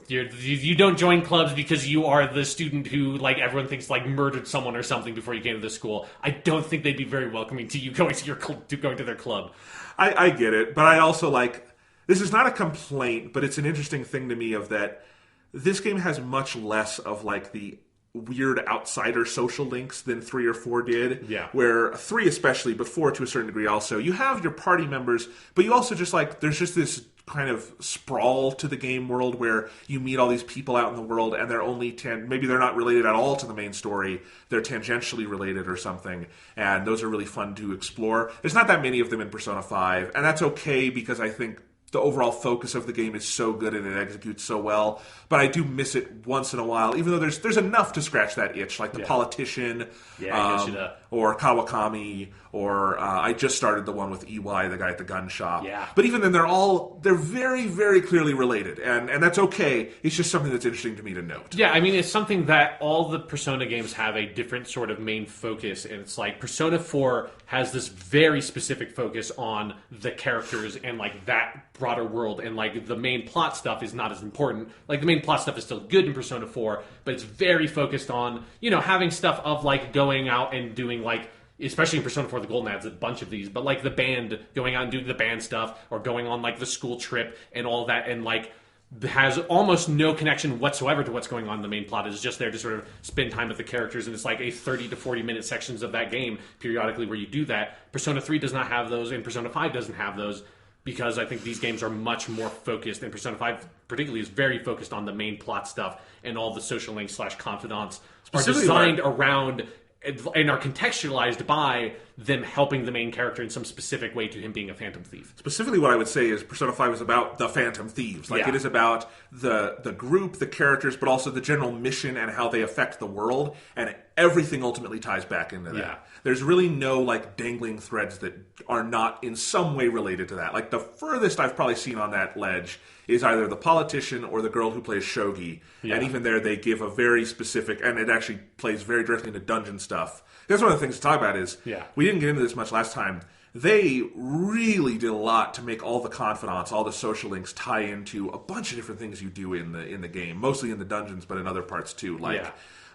Speaker 2: You don't join clubs because you are the student who like everyone thinks like murdered someone or something before you came to the school. I don't think they'd be very welcoming to you going to their club.
Speaker 1: I get it, but I also like. This is not a complaint, but it's an interesting thing to me of that this game has much less of like the weird outsider social links than 3 or 4 did.
Speaker 2: Yeah.
Speaker 1: Where 3 especially, but 4 to a certain degree also, you have your party members, but you also just like, there's just this kind of sprawl to the game world where you meet all these people out in the world and they're only maybe they're not related at all to the main story, they're tangentially related or something, and those are really fun to explore. There's not that many of them in Persona 5, and that's okay because I think the overall focus of the game is so good and it executes so well, but I do miss it once in a while, even though there's enough to scratch that itch, like the politician, or Kawakami, or I just started the one with EY, the guy at the gun shop.
Speaker 2: Yeah.
Speaker 1: But even then, they're very, very clearly related, and that's okay. It's just something that's interesting to me to note.
Speaker 2: Yeah, I mean, it's something that all the Persona games have a different sort of main focus, and it's like Persona 4 has this very specific focus on the characters and like that broader world, and like the main plot stuff is not as important. Like the main plot stuff is still good in Persona 4, but it's very focused on, having stuff of like going out and doing like, especially in Persona 4 the Golden adds a bunch of these, but like the band, going out and doing the band stuff, or going on like the school trip and all that, and like has almost no connection whatsoever to what's going on in the main plot. It's just there to sort of spend time with the characters, and it's like a 30 to 40 minute sections of that game periodically where you do that. Persona 3 does not have those, and Persona 5 doesn't have those, because I think these games are much more focused, and Persona 5 particularly is very focused on the main plot stuff, and all the social links / confidants are designed around and are contextualized by them helping the main character in some specific way to him being a Phantom Thief.
Speaker 1: Specifically, what I would say is Persona 5 is about the Phantom Thieves. It is about the group, the characters, but also the general mission and how they affect the world, and everything ultimately ties back into that.
Speaker 2: Yeah.
Speaker 1: There's really no like dangling threads that are not in some way related to that. Like the furthest I've probably seen on that ledge is either the politician or the girl who plays Shogi. Yeah. And even there they give a very specific, and it actually plays very directly into dungeon stuff. That's one of the things to talk about is, we didn't get into this much last time, they really did a lot to make all the confidants, all the social links tie into a bunch of different things you do in the game, mostly in the dungeons, but in other parts too.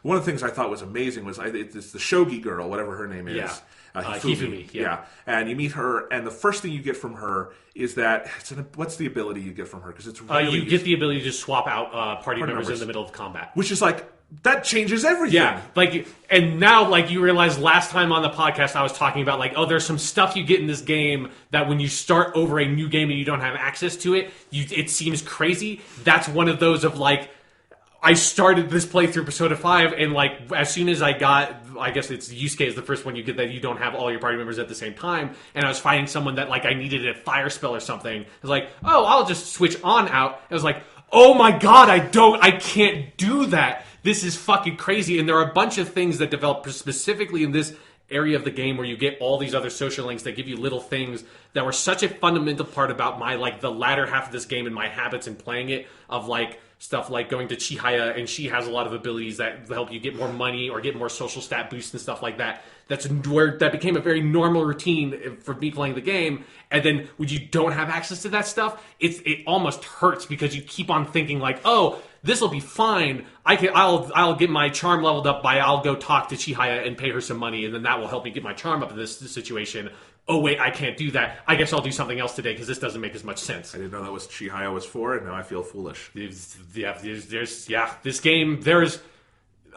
Speaker 1: One of the things I thought was amazing was it's the Shogi girl, whatever her name is.
Speaker 2: Yeah.
Speaker 1: Hifumi. Yeah. And you meet her, and the first thing you get from her is that what's the ability you get from her? Because it's really
Speaker 2: you get the ability to swap out party members in the middle of combat,
Speaker 1: which is like that changes everything.
Speaker 2: Yeah, and now you realize last time on the podcast I was talking about there's some stuff you get in this game that when you start over a new game and you don't have access to it, it seems crazy. That's one of those of I started this playthrough Persona 5, and as soon as I guess it's Yusuke is the first one you get that you don't have all your party members at the same time, and I was fighting someone that I needed a fire spell or something. I was like, oh, I'll just switch on out. I was like, oh my god, I can't do that. This is fucking crazy. And there are a bunch of things that develop specifically in this area of the game where you get all these other social links that give you little things that were such a fundamental part about my the latter half of this game and my habits in playing it, of stuff like going to Chihaya, and she has a lot of abilities that help you get more money or get more social stat boosts and stuff like that. That became a very normal routine for me playing the game. And then when you don't have access to that stuff, it almost hurts because you keep on thinking oh, this will be fine. I'll get my charm leveled up I'll go talk to Chihaya and pay her some money, and then that will help me get my charm up in this situation. Oh wait, I can't do that. I guess I'll do something else today because this doesn't make as much sense.
Speaker 1: I didn't know that was Chihaya was for, and now I feel foolish.
Speaker 2: This game,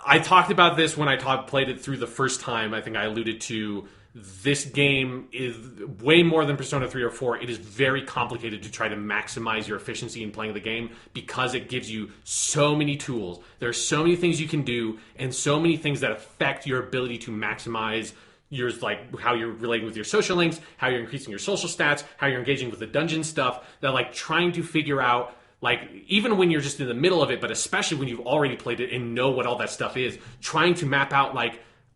Speaker 2: I talked about this when I played it through the first time. I think I alluded to this game is way more than Persona 3 or 4. It is very complicated to try to maximize your efficiency in playing the game because it gives you so many tools. There are so many things you can do and so many things that affect your ability to maximize yours, how you're relating with your social links, how you're increasing your social stats, how you're engaging with the dungeon stuff, that trying to figure out, even when you're just in the middle of it, but especially when you've already played it and know what all that stuff is, trying to map out,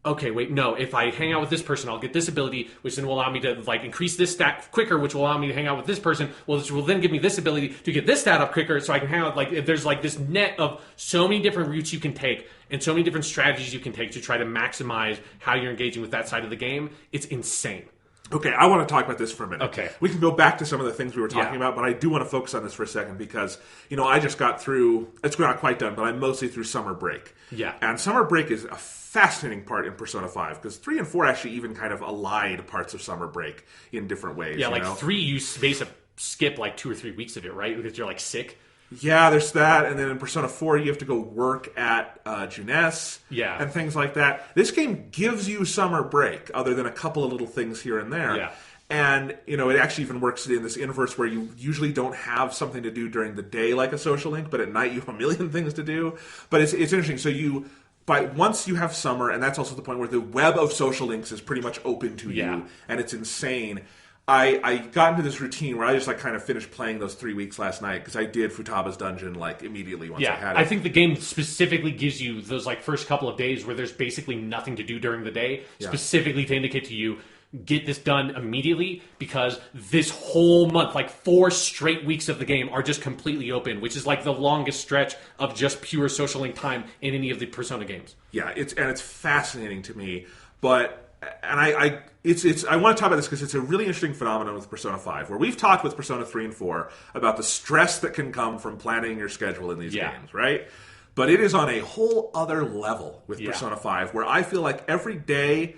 Speaker 2: okay, wait, no, if I hang out with this person, I'll get this ability, which then will allow me to, like, increase this stat quicker, which will allow me to hang out with this person, which will then give me this ability to get this stat up quicker, so I can hang out, like, there's, like, this net of so many different routes you can take, and so many different strategies you can take to try to maximize how you're engaging with that side of the game. It's insane.
Speaker 1: Okay, I want to talk about this for a minute.
Speaker 2: Okay.
Speaker 1: We can go back to some of the things we were talking about, but I do want to focus on this for a second because, I just got through, it's not quite done, but I'm mostly through summer break.
Speaker 2: Yeah.
Speaker 1: And summer break is a fascinating part in Persona 5 because 3 and 4 actually even kind of allied parts of summer break in different ways.
Speaker 2: Yeah, 3, you basically skip like 2 or 3 weeks of it, right? Because you're like sick.
Speaker 1: Yeah, there's that, and then in Persona 4, you have to go work at Junes, and things like that. This game gives you summer break, other than a couple of little things here and there.
Speaker 2: Yeah.
Speaker 1: And, it actually even works in this inverse where you usually don't have something to do during the day like a social link, but at night you have a million things to do. But it's interesting. So once you have summer, and that's also the point where the web of social links is pretty much open to you, and it's insane. I got into this routine where I just kind of finished playing those 3 weeks last night because I did Futaba's Dungeon immediately once I had it.
Speaker 2: I think the game specifically gives you those first couple of days where there's basically nothing to do during the day, specifically to indicate to you, get this done immediately because this whole month, 4 straight weeks of the game are just completely open, which is the longest stretch of just pure social link time in any of the Persona games.
Speaker 1: Yeah, it's fascinating to me, but. And I want to talk about this because it's a really interesting phenomenon with Persona 5, where we've talked with Persona 3 and 4 about the stress that can come from planning your schedule in these games, right? But it is on a whole other level with Persona 5, where I feel like every day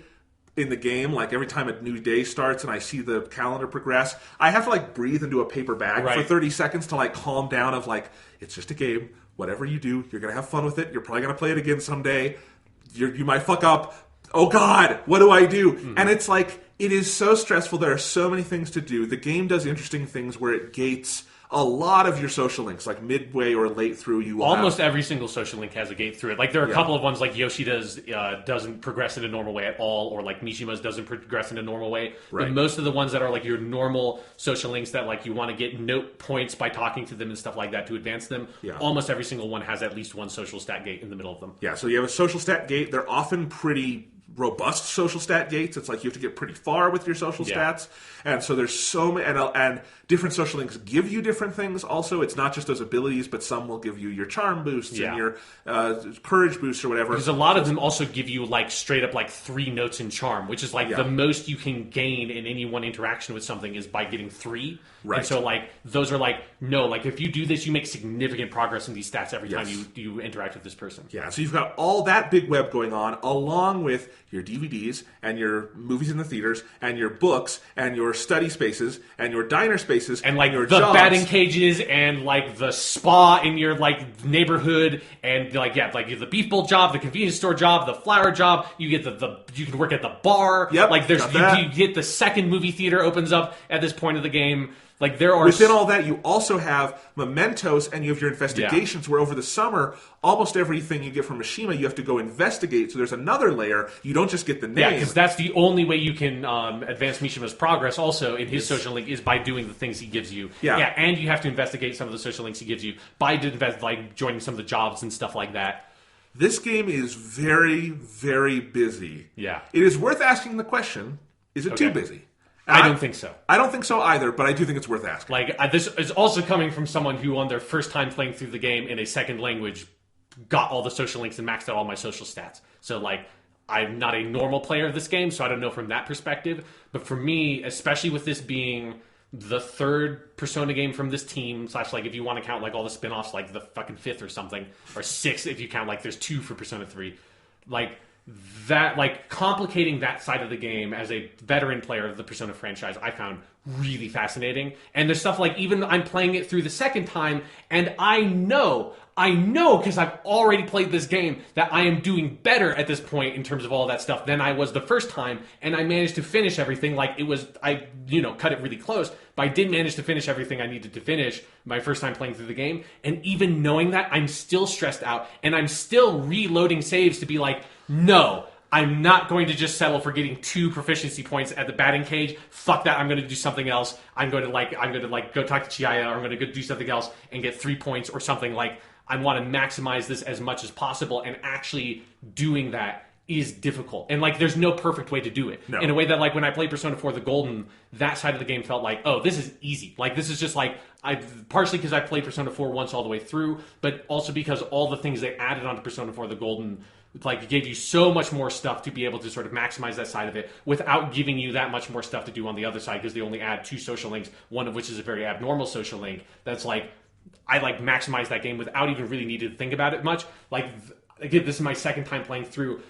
Speaker 1: in the game, every time a new day starts and I see the calendar progress, I have to breathe into a paper bag for 30 seconds to calm down of it's just a game. Whatever you do, you're going to have fun with it. You're probably going to play it again someday. You might fuck up. Oh God, what do I do? Mm-hmm. And it's it is so stressful. There are so many things to do. The game does interesting things where it gates a lot of your social links, midway or late through.
Speaker 2: Almost every single social link has a gate through it. There are a couple of ones Yoshida's doesn't progress in a normal way at all, or Mishima's doesn't progress in a normal way. Right. But most of the ones that are your normal social links that you want to get note points by talking to them and stuff like that to advance them, almost every single one has at least one social stat gate in the middle of them.
Speaker 1: Yeah, so you have a social stat gate. They're often pretty robust social stat gates. It's you have to get pretty far with your social stats, and so there's so many, and different social links give you different things. Also, it's not just those abilities, but some will give you your charm boosts and your courage boosts or whatever.
Speaker 2: Because a lot of them also give you straight up 3 notes in charm, which is the most you can gain in any one interaction with something is by getting 3. Right. And so those are no, if you do this, you make significant progress in these stats every time you interact with this person.
Speaker 1: Yeah. So you've got all that big web going on, along with your DVDs and your movies in the theaters and your books and your study spaces and your diner spaces
Speaker 2: and
Speaker 1: your
Speaker 2: the
Speaker 1: jobs.
Speaker 2: batting cages and the spa in your neighborhood and the beef bowl job, the convenience store job, the flower job. You get the you can work at the bar.
Speaker 1: Yep.
Speaker 2: There's you get the second movie theater opens up at this point of the game. There are
Speaker 1: within all that, you also have mementos and you have your investigations where over the summer, almost everything you get from Mishima, you have to go investigate. So there's another layer. You don't just get the name.
Speaker 2: Yeah, because that's the only way you can advance Mishima's progress also in his social link is by doing the things he gives you. Yeah, and you have to investigate some of the social links he gives you by joining some of the jobs and stuff like that.
Speaker 1: This game is very, very busy.
Speaker 2: Yeah.
Speaker 1: It is worth asking the question, is it too busy?
Speaker 2: I don't think so.
Speaker 1: I don't think so either, but I do think it's worth asking.
Speaker 2: This is also coming from someone who, on their first time playing through the game in a second language, got all the social links and maxed out all my social stats. So, I'm not a normal player of this game, so I don't know from that perspective. But for me, especially with this being the third Persona game from this team, / if you want to count all the spin-offs, the fucking 5th or something, or 6th if you count there's 2 for Persona 3, that complicating that side of the game as a veteran player of the Persona franchise I found really fascinating. And there's stuff even I'm playing it through the second time and I know because I've already played this game that I am doing better at this point in terms of all that stuff than I was the first time, and I managed to finish everything I cut it really close, but I did manage to finish everything I needed to finish my first time playing through the game. And even knowing that, I'm still stressed out and I'm still reloading saves to be no, I'm not going to just settle for getting 2 proficiency points at the batting cage. Fuck that. I'm going to do something else. I'm going to go talk to Chiaya, or I'm going to go do something else and get 3 points or something. I want to maximize this as much as possible, and actually doing that is difficult. And, like, there's no perfect way to do it.
Speaker 1: No.
Speaker 2: In a way that, like, when I played Persona 4 The Golden, that side of the game felt like, oh, this is easy. Like, this is just, like, partially because I played Persona 4 once all the way through, but also because all the things they added onto Persona 4 The Golden, like, gave you so much more stuff to be able to sort of maximize that side of it without giving you that much more stuff to do on the other side, because they only add 2 social links, one of which is a very abnormal social link that's, like, I, like, maximize that game without even really needing to think about it much. Like, again, this is my second time playing through.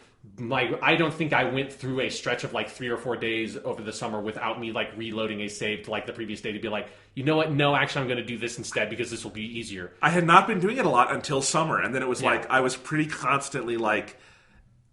Speaker 2: I don't think I went through a stretch of like 3 or 4 days over the summer without me like reloading a save to like the previous day to be like, you know what? No, actually, I'm going to do this instead because this will be easier.
Speaker 1: I had not been doing it a lot until summer, and then it was like I was pretty constantly like.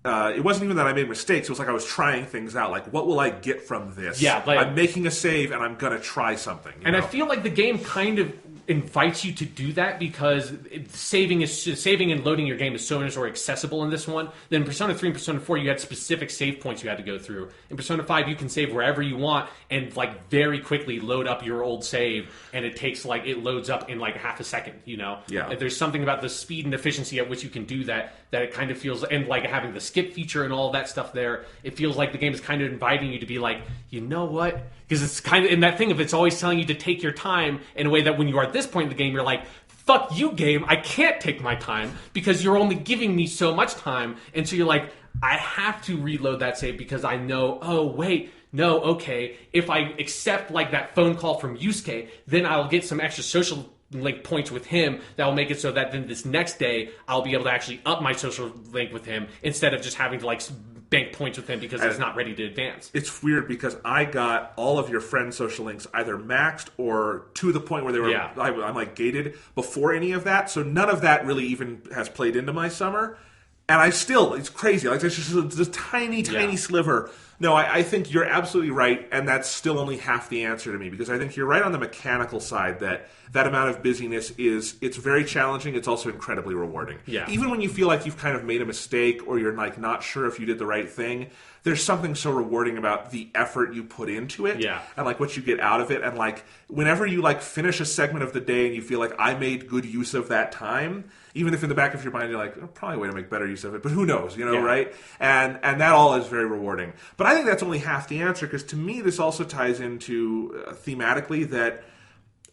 Speaker 1: It wasn't even that I made mistakes. It was like I was trying things out. Like, what will I get from this?
Speaker 2: Yeah, like,
Speaker 1: I'm making a save, and I'm going to try something.
Speaker 2: And I feel like the game kind of invites you to do that because saving and loading your game is so much more accessible in this one. Then in Persona 3 and Persona 4, you had specific save points you had to go through. In Persona 5, you can save wherever you want and like very quickly load up your old save, and it loads up in like half a second, you know?
Speaker 1: Yeah.
Speaker 2: And there's something about the speed and efficiency at which you can do that it kind of feels, and like having the skip feature and all that stuff there, it feels like the game is kind of inviting you to be like, you know what? Because it's kind of in that thing of it's always telling you to take your time in a way that when you are at this point in the game, you're like, fuck you, game. I can't take my time because you're only giving me so much time. And so you're like, I have to reload that save because I know, oh, wait, no, okay. If I accept like that phone call from Yusuke, then I'll get some extra social link points with him that will make it so that then this next day I'll be able to actually up my social link with him instead of just having to like bank points with him because he's not ready to advance.
Speaker 1: It's weird because I got all of your friends' social links either maxed or to the point where they were I'm like gated before any of that, so none of that really even has played into my summer. And it's crazy. Like, it's just this tiny sliver. No, I think you're absolutely right, and that's still only half the answer to me, because I think you're right on the mechanical side that amount of busyness it's very challenging. It's also incredibly rewarding.
Speaker 2: Yeah.
Speaker 1: Even when you feel like you've kind of made a mistake or you're like not sure if you did the right thing, there's something so rewarding about the effort you put into it and like what you get out of it. And like whenever you like finish a segment of the day and you feel like I made good use of that time, even if in the back of your mind you're like, oh, probably a way to make better use of it, but who knows, right? And that all is very rewarding. But I think that's only half the answer, because to me this also ties into thematically that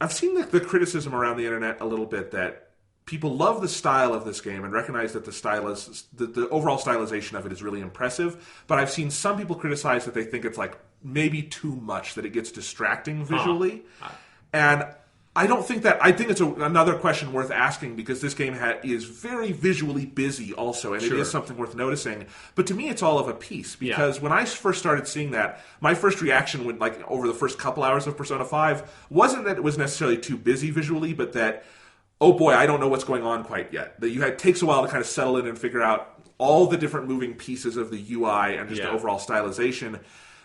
Speaker 1: I've seen the criticism around the internet a little bit that people love the style of this game and recognize that the overall stylization of it is really impressive. But I've seen some people criticize that they think it's like maybe too much, that it gets distracting visually. And I don't think that. I think it's another question worth asking, because this game is very visually busy also, and it is something worth noticing. But to me, it's all of a piece, because when I first started seeing that, my first reaction when like over the first couple hours of Persona 5 wasn't that it was necessarily too busy visually, but that, oh boy, I don't know what's going on quite yet. That it takes a while to kind of settle in and figure out all the different moving pieces of the UI and just the overall stylization.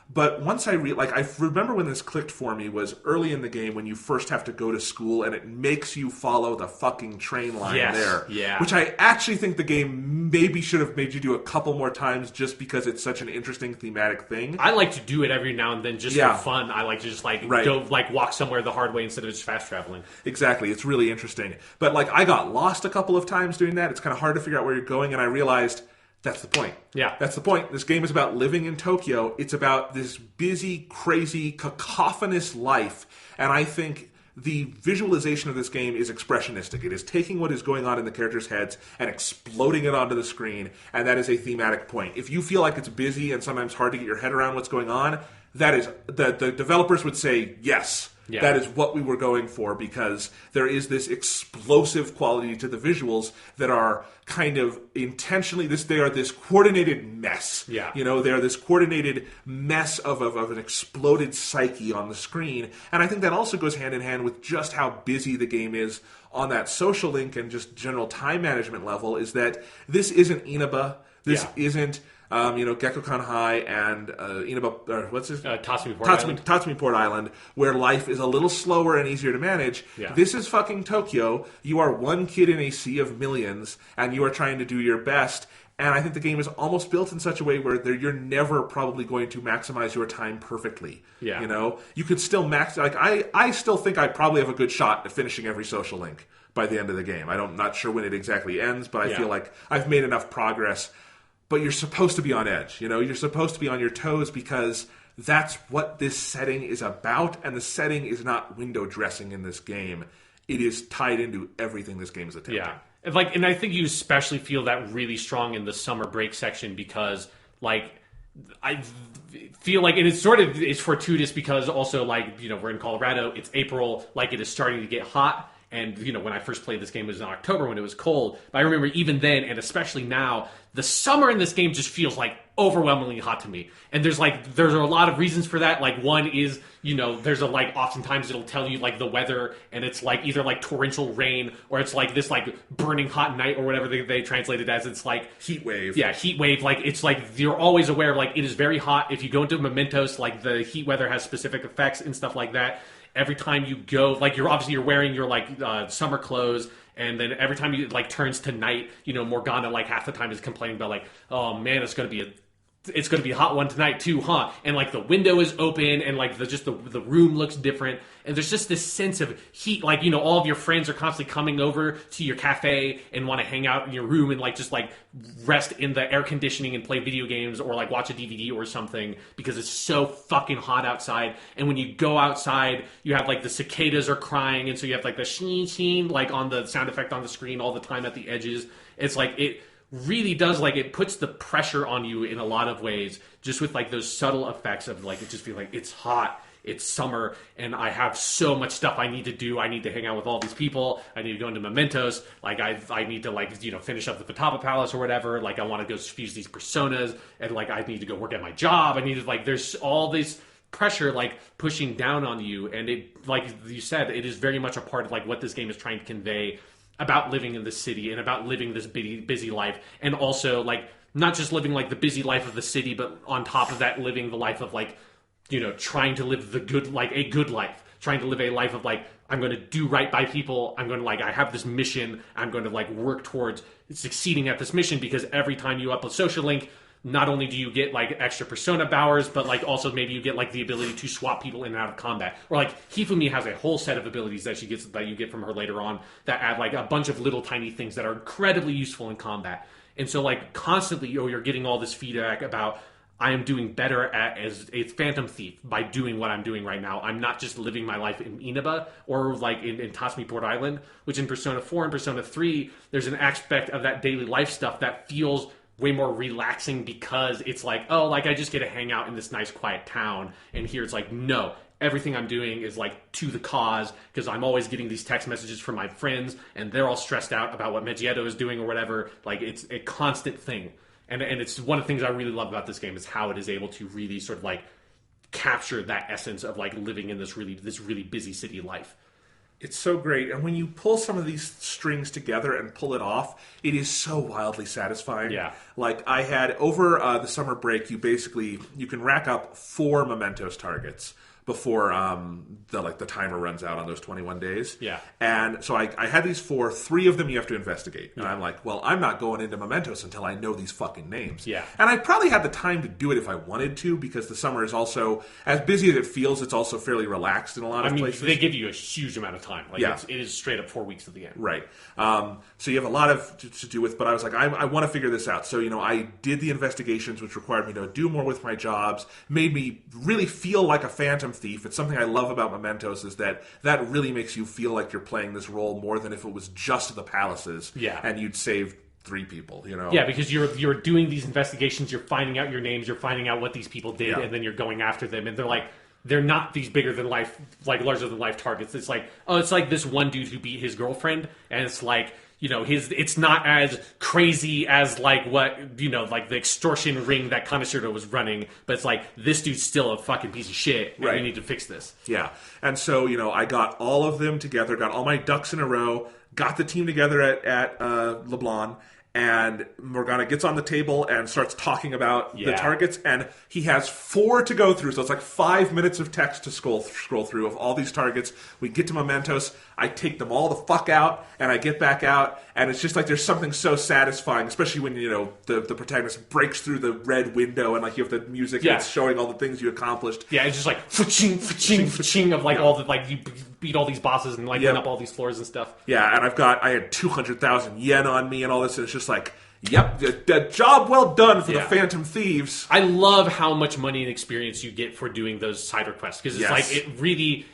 Speaker 1: But once I remember when this clicked for me was early in the game when you first have to go to school and it makes you follow the fucking train line there.
Speaker 2: Yeah.
Speaker 1: Which I actually think the game maybe should have made you do a couple more times just because it's such an interesting thematic thing.
Speaker 2: I like to do it every now and then just for fun. I like to just go walk somewhere the hard way instead of just fast traveling. Exactly.
Speaker 1: It's really interesting. But like I got lost a couple of times doing that. It's kind of hard to figure out where you're going, and I realized that's the point.
Speaker 2: Yeah.
Speaker 1: That's the point. This game is about living in Tokyo. It's about this busy, crazy, cacophonous life. And I think the visualization of this game is expressionistic. It is taking what is going on in the characters' heads and exploding it onto the screen. And that is a thematic point. If you feel like it's busy and sometimes hard to get your head around what's going on, that is the developers would say yes. Yeah. That is what we were going for, because there is this explosive quality to the visuals that are kind of intentionally they are this coordinated mess.
Speaker 2: Yeah.
Speaker 1: They are this coordinated mess of an exploded psyche on the screen. And I think that also goes hand in hand with just how busy the game is on that social link and just general time management level, is that this isn't Inaba. This isn't Gekkokan High and Inaba, what's his? Tatsumi Port Island, where life is a little slower and easier to manage.
Speaker 2: Yeah.
Speaker 1: This is fucking Tokyo. You are one kid in a sea of millions, and you are trying to do your best. And I think the game is almost built in such a way where you're never probably going to maximize your time perfectly.
Speaker 2: Yeah.
Speaker 1: You could still I still think I probably have a good shot at finishing every social link by the end of the game. I'm not sure when it exactly ends, but I feel like I've made enough progress. but you're supposed to be on edge. You're supposed to be on your toes because that's what this setting is about, and the setting is not window dressing in this game. It is tied into everything this game is attempting.
Speaker 2: Yeah. And I think you especially feel that really strong in the summer break section because, like, I feel like, and it's fortuitous because also, like, we're in Colorado, it's April, like, it is starting to get hot. And, when I first played this game, it was in October when it was cold. But I remember even then, and especially now, the summer in this game just feels, like, overwhelmingly hot to me. And there's a lot of reasons for that. Like, one is, there's oftentimes it'll tell you, like, the weather, and it's, like, either, like, torrential rain, or it's, like, this, like, burning hot night, or whatever they translate it as. It's, like...
Speaker 1: Heat wave.
Speaker 2: Yeah, heat wave. Like, it's, like, you're always aware of, like, it is very hot. If you go into Mementos, like, the heat weather has specific effects and stuff like that. Every time you go, like, you're wearing your, like, summer clothes, and then every time you, like, turns to night, Morgana, like, half the time is complaining about, like, oh man, it's gonna be a hot one tonight too, huh? And, like, the window is open, and, like, the room looks different, and there's just this sense of heat. Like, all of your friends are constantly coming over to your cafe and want to hang out in your room and, like, just, like, rest in the air conditioning and play video games or, like, watch a DVD or something because it's so fucking hot outside. And when you go outside, you have, like, the cicadas are crying, and so you have, like, the sheen, like, on the sound effect on the screen all the time at the edges. It's like, it really does, like, it puts the pressure on you in a lot of ways, just with, like, those subtle effects of, like, it just feels like it's hot, it's summer, and I have so much stuff I need to do. I need to hang out with all these people. I need to go into Mementos. Like, I need to, like, finish up the Fatapa Palace or whatever. Like, I want to go fuse these personas, and, like, I need to go work at my job. I need to, like, there's all this pressure, like, pushing down on you, and it, like you said, it is very much a part of, like, what this game is trying to convey about living in the city and about living this busy life, and also, like, not just living, like, the busy life of the city, but on top of that, living the life of, like, trying to live a good life, trying to live a life of, like, I'm going to do right by people. I'm going to, like, I have this mission. I'm going to, like, work towards succeeding at this mission, because every time you upload Social Link, not only do you get, like, extra persona bowers, but, like, also maybe you get, like, the ability to swap people in and out of combat. Or, like, Hifumi has a whole set of abilities that you get from her later on that add, like, a bunch of little tiny things that are incredibly useful in combat. And so, like, constantly, you're getting all this feedback about, I am doing better as a Phantom Thief by doing what I'm doing right now. I'm not just living my life in Inaba or, like, in Tasmi Port Island, which in Persona 4 and Persona 3, there's an aspect of that daily life stuff that feels way more relaxing because it's like, oh, like, I just get to hang out in this nice quiet town. And here it's like, no, everything I'm doing is, like, to the cause, because I'm always getting these text messages from my friends and they're all stressed out about what Megieto is doing or whatever. Like, it's a constant thing. And it's one of the things I really love about this game is how it is able to really sort of, like, capture that essence of, like, living in this really busy city life.
Speaker 1: It's so great. And when you pull some of these strings together and pull it off, it is so wildly satisfying.
Speaker 2: Yeah.
Speaker 1: Like, I had, over the summer break, you can rack up 4 Mementos targets before the timer runs out on those 21 days.
Speaker 2: Yeah.
Speaker 1: And so I had these 4. 3 of them you have to investigate. And I'm like, well, I'm not going into Mementos until I know these fucking names.
Speaker 2: Yeah.
Speaker 1: And I probably had the time to do it if I wanted to, because the summer is also, as busy as it feels, it's also fairly relaxed in a lot of places.
Speaker 2: They give you a huge amount of time. Like,
Speaker 1: yeah.
Speaker 2: It is straight up 4 weeks at the end.
Speaker 1: Right. So you have a lot to do with, but I was like, I want to figure this out. So, I did the investigations, which required me to do more with my jobs, made me really feel like a Phantom Thief. It's something I love about Mementos, is that really makes you feel like you're playing this role more than if it was just the palaces.
Speaker 2: Yeah.
Speaker 1: And you'd saved 3 people,
Speaker 2: Yeah, because you're doing these investigations, you're finding out your names, you're finding out what these people did,
Speaker 1: yeah.
Speaker 2: and then you're going after them, and they're not these bigger than life, like, larger than life targets. It's like, oh, it's like this one dude who beat his girlfriend, and it's like, it's not as crazy as, like, what, like, the extortion ring that Kaneshiro was running, but it's like, this dude's still a fucking piece of shit, and we need to fix this.
Speaker 1: Yeah. And so, I got all of them together, got all my ducks in a row, got the team together at Leblon, and Morgana gets on the table and starts talking about the targets, and he has 4 to go through, so it's like 5 minutes of text to scroll through of all these targets. We get to Mementos, I take them all the fuck out, and I get back out, and it's just like there's something so satisfying, especially when, the protagonist breaks through the red window, and, like, you have the music, and it's showing all the things you accomplished.
Speaker 2: Yeah, it's just like, fa-ching, fa-ching, fa-ching, of, like, all the, like, you beat all these bosses and, like, went up all these floors and stuff.
Speaker 1: Yeah, and I had 200,000 yen on me and all this, and it's just like, Yep, the job well done for the Phantom Thieves.
Speaker 2: I love how much money and experience you get for doing those side requests, because it's like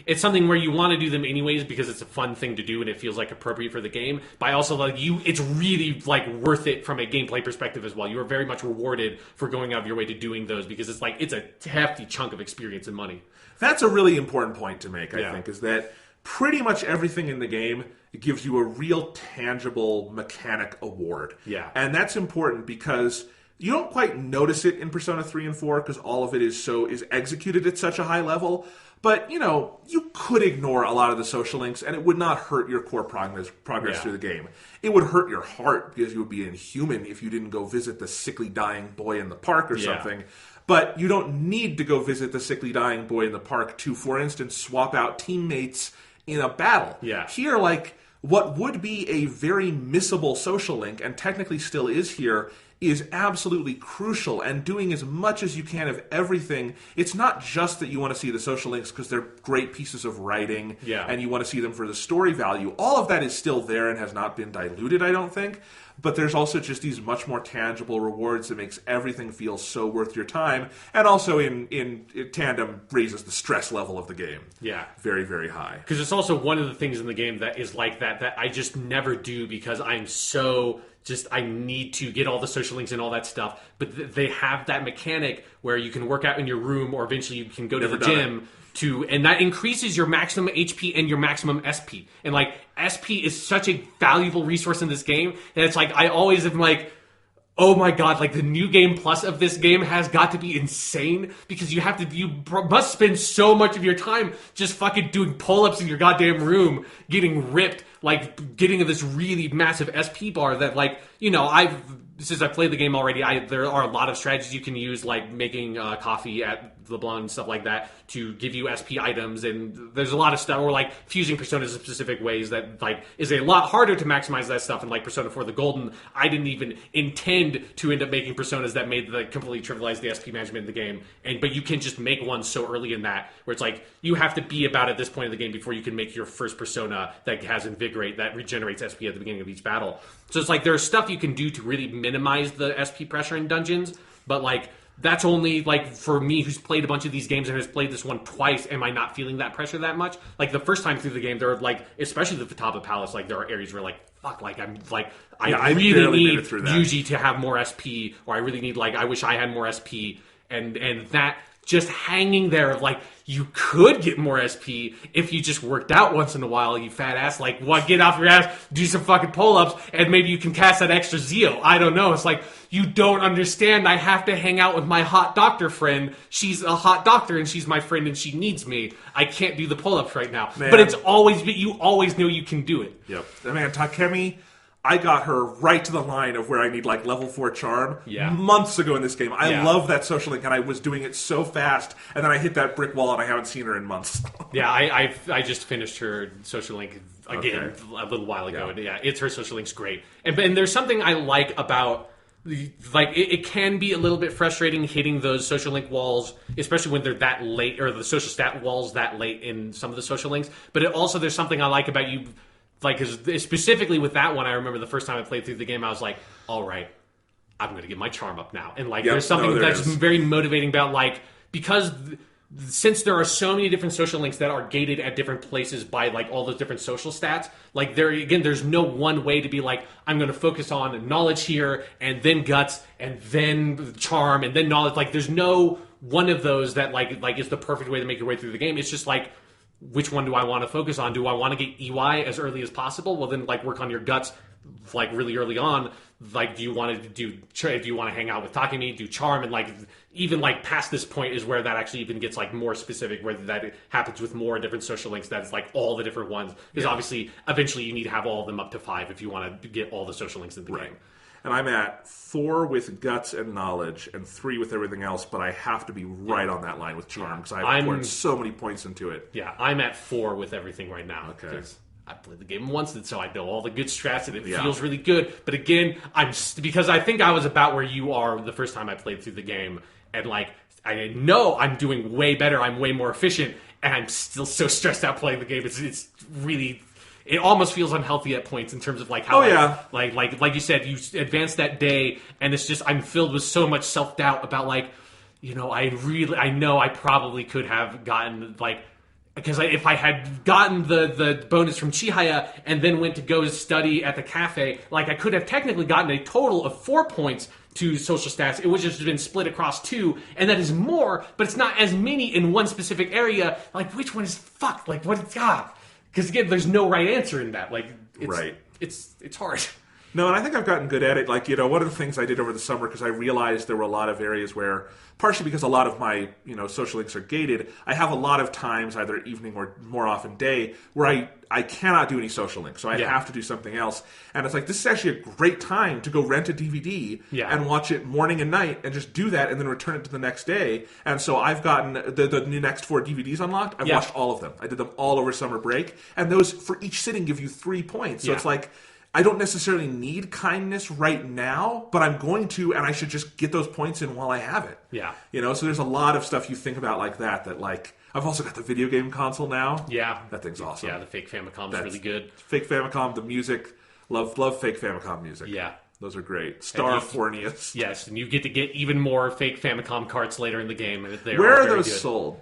Speaker 2: it's something where you want to do them anyways because it's a fun thing to do and it feels like appropriate for the game. But I also it's really like worth it from a gameplay perspective as well. You are very much rewarded for going out of your way to doing those, because it's like it's a hefty chunk of experience and money.
Speaker 1: That's a really important point to make, I think, is that pretty much everything in the game gives you a real tangible mechanic award.
Speaker 2: Yeah.
Speaker 1: And that's important because you don't quite notice it in Persona 3 and 4 because all of it is executed at such a high level. But, you could ignore a lot of the social links and it would not hurt your core progress through the game. It would hurt your heart because you would be inhuman if you didn't go visit the sickly dying boy in the park or something. But you don't need to go visit the sickly dying boy in the park to, for instance, swap out teammates in a battle.
Speaker 2: Yeah.
Speaker 1: Here, what would be a very missable social link, and technically still is here, is absolutely crucial, and doing as much as you can of everything. It's not just that you want to see the social links because they're great pieces of writing, and you want to see them for the story value. All of that is still there and has not been diluted, I don't think. But there's also just these much more tangible rewards that makes everything feel so worth your time, and also in tandem raises the stress level of the game.
Speaker 2: Yeah.
Speaker 1: Very, very high.
Speaker 2: Because it's also one of the things in the game that is like that I just never do because I'm so I need to get all the social links and all that stuff. But they have that mechanic where you can work out in your room or eventually you can go to the gym. And that increases your maximum HP and your maximum SP. And SP is such a valuable resource in this game. And it's I always am oh my god, the new game plus of this game has got to be insane because you must spend so much of your time just fucking doing pull-ups in your goddamn room, getting ripped, getting this really massive SP bar that since I played the game already, there are a lot of strategies you can use, like making coffee at LeBlanc and stuff like that to give you SP items, and there's a lot of stuff, or fusing personas in specific ways that is a lot harder to maximize that stuff in Persona 4 the Golden. I didn't even intend to end up making personas that made completely trivialize the SP management in the game, but you can just make one so early in that, where it's you have to be about at this point in the game before you can make your first persona that has Invigorate, that regenerates SP at the beginning of each battle. So it's there's stuff you can do to really minimize the SP pressure in dungeons, but that's only for me who's played a bunch of these games and has played this one twice. Am I not feeling that pressure that much? The first time through the game, there are especially the Futaba Palace, there are areas where I really need Yuji to have more SP, or I really need I wish I had more SP, and that just hanging there of you could get more SP if you just worked out once in a while, you fat ass. Get off your ass, do some fucking pull-ups, and maybe you can cast that extra Zeo. I don't know. It's you don't understand. I have to hang out with my hot doctor friend. She's a hot doctor, and she's my friend, and she needs me. I can't do the pull-ups right now. Man. But you always know you can do it.
Speaker 1: Yep. Man, Takemi, I got her right to the line of where I need level 4 charm months ago in this game. I love that social link, and I was doing it so fast, and then I hit that brick wall, and I haven't seen her in months.
Speaker 2: I just finished her social link again a little while ago. Yeah, it's her social link's great, and there's something I like about. It can be a little bit frustrating hitting those social link walls, especially when they're that late, or the social stat walls that late in some of the social links. But there's something I like about you. Because specifically with that one, I remember the first time I played through the game, I was all right, I'm going to get my charm up now. And there's something that's very motivating about because since there are so many different social links that are gated at different places by all those different social stats, there's no one way to be I'm going to focus on knowledge here and then guts and then charm and then knowledge. There's no one of those that is the perfect way to make your way through the game. It's just which one do I want to focus on? Do I want to get EY as early as possible? Well, then work on your guts really early on. Do you want to hang out with Takemi, do charm, and even past this point is where that actually even gets more specific, where that happens with more different social links. That's all the different ones, because obviously eventually you need to have all of them up to 5 if you want to get all the social links in the game.
Speaker 1: And I'm at 4 with guts and knowledge, and 3 with everything else, but I have to be right on that line with charm, because I've poured so many points into it.
Speaker 2: Yeah, I'm at 4 with everything right now.
Speaker 1: Okay.
Speaker 2: I played the game once, and so I know all the good strats, and it feels really good. But again, because I think I was about where you are the first time I played through the game, and I know I'm doing way better, I'm way more efficient, and I'm still so stressed out playing the game. It's really... it almost feels unhealthy at points in terms of like how like you said, you advance that day, and it's just I'm filled with so much self doubt about like, I know I probably could have gotten like. Because if I had gotten the bonus from Chihaya and then went to go study at the cafe, like I could have technically gotten a total of 4 points to social stats. It would just have been split across 2, and that is more, but it's not as many in one specific area. Like, which one is fucked? Like, what? God. Because again, there's no right answer in that. Like, it's hard.
Speaker 1: No, and I think I've gotten good at it. Like, one of the things I did over the summer, because I realized there were a lot of areas where, partially because a lot of my, social links are gated, I have a lot of times, either evening or more often day, where I cannot do any social links. So I have to do something else. And it's like, this is actually a great time to go rent a DVD and watch it morning and night and just do that and then return it to the next day. And so I've gotten the next 4 DVDs unlocked. I've watched all of them. I did them all over summer break. And those, for each sitting, give you 3 points. So it's like, I don't necessarily need kindness right now, but I'm going to, and I should just get those points in while I have it.
Speaker 2: Yeah.
Speaker 1: So there's a lot of stuff you think about like that like, I've also got the video game console now.
Speaker 2: Yeah.
Speaker 1: That thing's awesome.
Speaker 2: Yeah, the fake Famicom's really good.
Speaker 1: Fake Famicom, the music. Love fake Famicom music.
Speaker 2: Yeah.
Speaker 1: Those are great. Star Fornius.
Speaker 2: Yes, and you get to get even more fake Famicom carts later in the game.
Speaker 1: Where are those sold?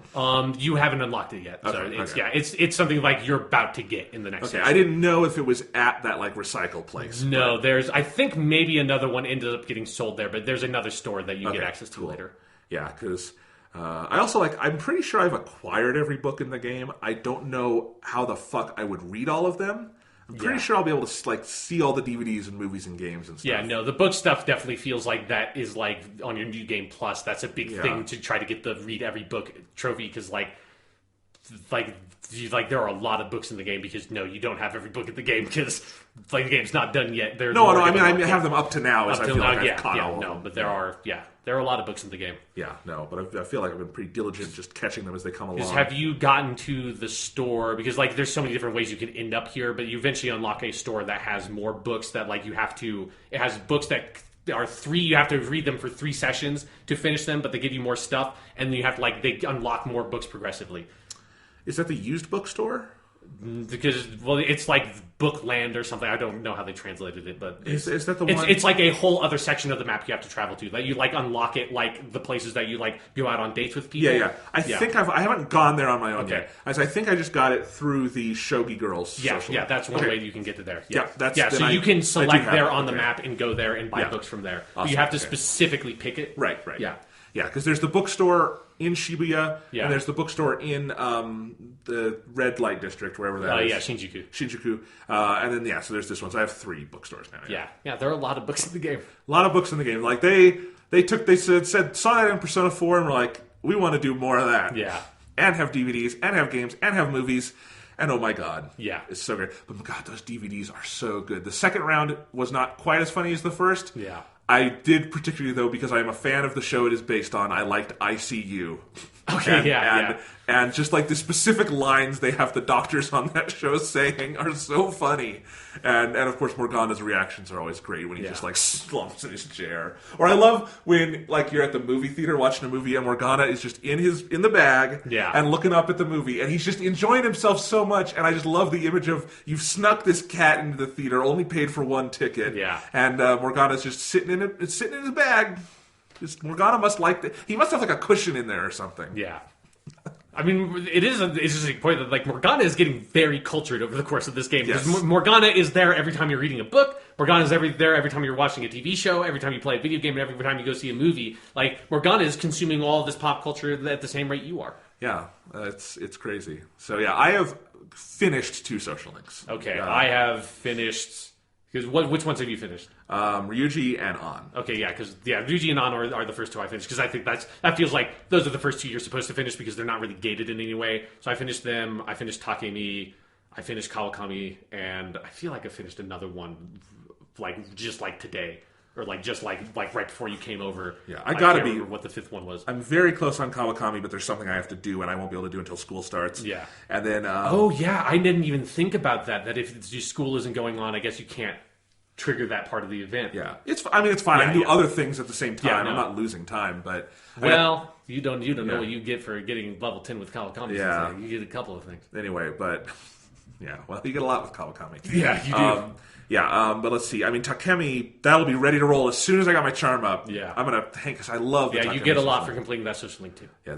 Speaker 2: You haven't unlocked it yet.
Speaker 1: Okay,
Speaker 2: So it's something like you're about to get in the next season.
Speaker 1: I didn't know if it was at that like recycle place.
Speaker 2: No, I think maybe another one ended up getting sold there, but there's another store that you get access to later.
Speaker 1: Yeah, because I also I'm pretty sure I've acquired every book in the game. I don't know how the fuck I would read all of them. I'm pretty sure I'll be able to see all the DVDs and movies and games and stuff.
Speaker 2: Yeah, no, the book stuff definitely feels like that is like on your New Game Plus. That's a big thing to try to get the read every book trophy because like there are a lot of books in the game because you don't have every book in the game because the game's not done yet.
Speaker 1: I have them up to now as I feel like I've caught all of them.
Speaker 2: But there are a lot of books in the game.
Speaker 1: Yeah, no, but I feel like I've been pretty diligent just catching them as they come along.
Speaker 2: Have you gotten to the store? Because there's so many different ways you can end up here, but you eventually unlock a store that has more books that it has books that are 3, you have to read them for 3 sessions to finish them, but they give you more stuff, and then you have to they unlock more books progressively.
Speaker 1: Is that the used bookstore?
Speaker 2: Because it's like Bookland or something. I don't know how they translated it, but
Speaker 1: is that the one?
Speaker 2: It's like a whole other section of the map you have to travel to. That you unlock it like the places that you go out on dates with people.
Speaker 1: Yeah. I think I haven't gone there on my own yet. As I think I just got it through the Shogi Girls. Social.
Speaker 2: That's one way you can get to there.
Speaker 1: So
Speaker 2: you can select there on the map and go there and buy books from there. Awesome. But you have to specifically pick it.
Speaker 1: Right. Yeah, because there's the bookstore in Shibuya, and there's the bookstore in the red light district, wherever that is. Shinjuku. And then, so there's this one. So I have 3 bookstores now.
Speaker 2: Yeah, there are a lot of books in the game.
Speaker 1: A lot of books in the game. Like, they said, saw that in Persona 4, and were like, we want to do more of that.
Speaker 2: Yeah.
Speaker 1: And have DVDs, and have games, and have movies. And oh my god.
Speaker 2: Yeah.
Speaker 1: It's so great. But god, those DVDs are so good. The second round was not quite as funny as the first.
Speaker 2: Yeah.
Speaker 1: I did particularly, though, because I'm a fan of the show it is based on, I liked ICU.
Speaker 2: Okay,
Speaker 1: And just like the specific lines they have the doctors on that show saying are so funny. And of course, Morgana's reactions are always great when he just slumps in his chair. Or I love when you're at the movie theater watching a movie and Morgana is just in the bag and looking up at the movie and he's just enjoying himself so much. And I just love the image of you've snuck this cat into the theater, only paid for 1 ticket.
Speaker 2: Yeah.
Speaker 1: And Morgana's just sitting in his bag. Morgana must he must have a cushion in there or something.
Speaker 2: Yeah. I mean, it is an interesting point that Morgana is getting very cultured over the course of this game.
Speaker 1: Yes.
Speaker 2: Because Morgana is there every time you're reading a book. Morgana is there every time you're watching a TV show, every time you play a video game, and every time you go see a movie. Morgana is consuming all of this pop culture at the same rate you are.
Speaker 1: Yeah, it's crazy. So I have finished 2 social links.
Speaker 2: Okay, I have finished. Because which ones have you finished?
Speaker 1: Ryuji and An.
Speaker 2: Okay, because Ryuji and An are the first 2 I finished. Because I think that feels like those are the first 2 you're supposed to finish because they're not really gated in any way. So I finished them. I finished Takemi. I finished Kawakami, and I feel like I finished another one, just today, or just right before you came over.
Speaker 1: Yeah, I gotta be
Speaker 2: what the 5th one was.
Speaker 1: I'm very close on Kawakami, but there's something I have to do, and I won't be able to do until school starts.
Speaker 2: Yeah,
Speaker 1: and then
Speaker 2: I didn't even think about that. That if school isn't going on, I guess you can't trigger that part of the event.
Speaker 1: Yeah, it's fine. I do other things at the same time. I'm not losing time, but
Speaker 2: you don't know what you get for getting level 10 with Kawakami.
Speaker 1: Yeah,
Speaker 2: you get a couple of things
Speaker 1: anyway. But Yeah, well, you get a lot with Kawakami.
Speaker 2: Yeah, you do.
Speaker 1: But let's see. I mean, Takemi, that'll be ready to roll as soon as I got my charm up.
Speaker 2: Yeah.
Speaker 1: I'm going to hang, because I love the Takemi.
Speaker 2: Yeah, you get a lot for completing that social link, too.
Speaker 1: Yeah,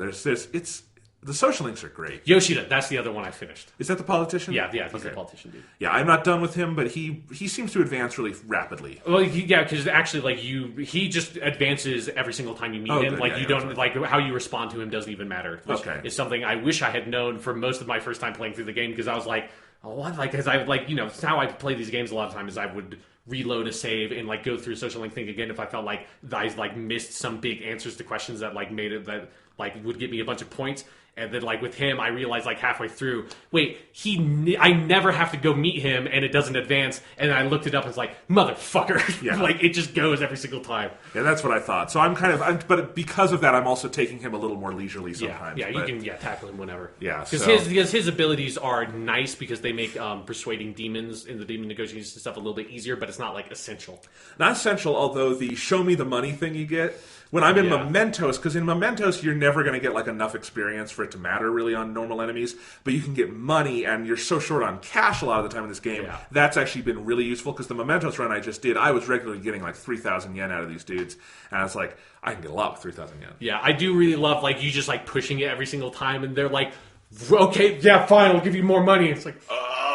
Speaker 1: the social links are great.
Speaker 2: Yoshida, that's the other one I finished.
Speaker 1: Is that the politician?
Speaker 2: Yeah, he's the politician dude.
Speaker 1: Yeah, I'm not done with him, but he seems to advance really rapidly.
Speaker 2: Well, because actually, he just advances every single time you meet him.
Speaker 1: Good.
Speaker 2: Like, you don't, like, how you respond to him doesn't even matter. Which is something I wish I had known for most of my first time playing through the game, because I was like, oh, what? Like, because I, like, it's how I play these games a lot of times, is I would reload a save and, like, go through a social link thing again if I felt like I, like, missed some big answers to questions that, like, made it, that, like, would get me a bunch of points. And then, like, with him, I realized, like, halfway through, wait, I never have to go meet him, and it doesn't advance. And then I looked it up, and it's like, motherfucker.
Speaker 1: Yeah.
Speaker 2: Like, it just goes every single time.
Speaker 1: Yeah, that's what I thought. So but because of that, I'm also taking him a little more leisurely sometimes.
Speaker 2: Yeah, you can tackle him whenever.
Speaker 1: Yeah,
Speaker 2: because his abilities are nice, because they make persuading demons in the demon negotiations and stuff a little bit easier, but it's not, like, essential.
Speaker 1: Not essential, although the show me the money thing you get... When I'm in Mementos, because in Mementos you're never going to get like enough experience for it to matter really on normal enemies, but you can get money, and you're so short on cash a lot of the time in this game. Yeah. That's actually been really useful, because the Mementos run I just did, I was regularly getting like 3,000 yen out of these dudes, and I was like, I can get a lot with 3,000 yen.
Speaker 2: Yeah, I do really love like you just like pushing it every single time, and they're like, okay, yeah, fine, I'll give you more money. It's like,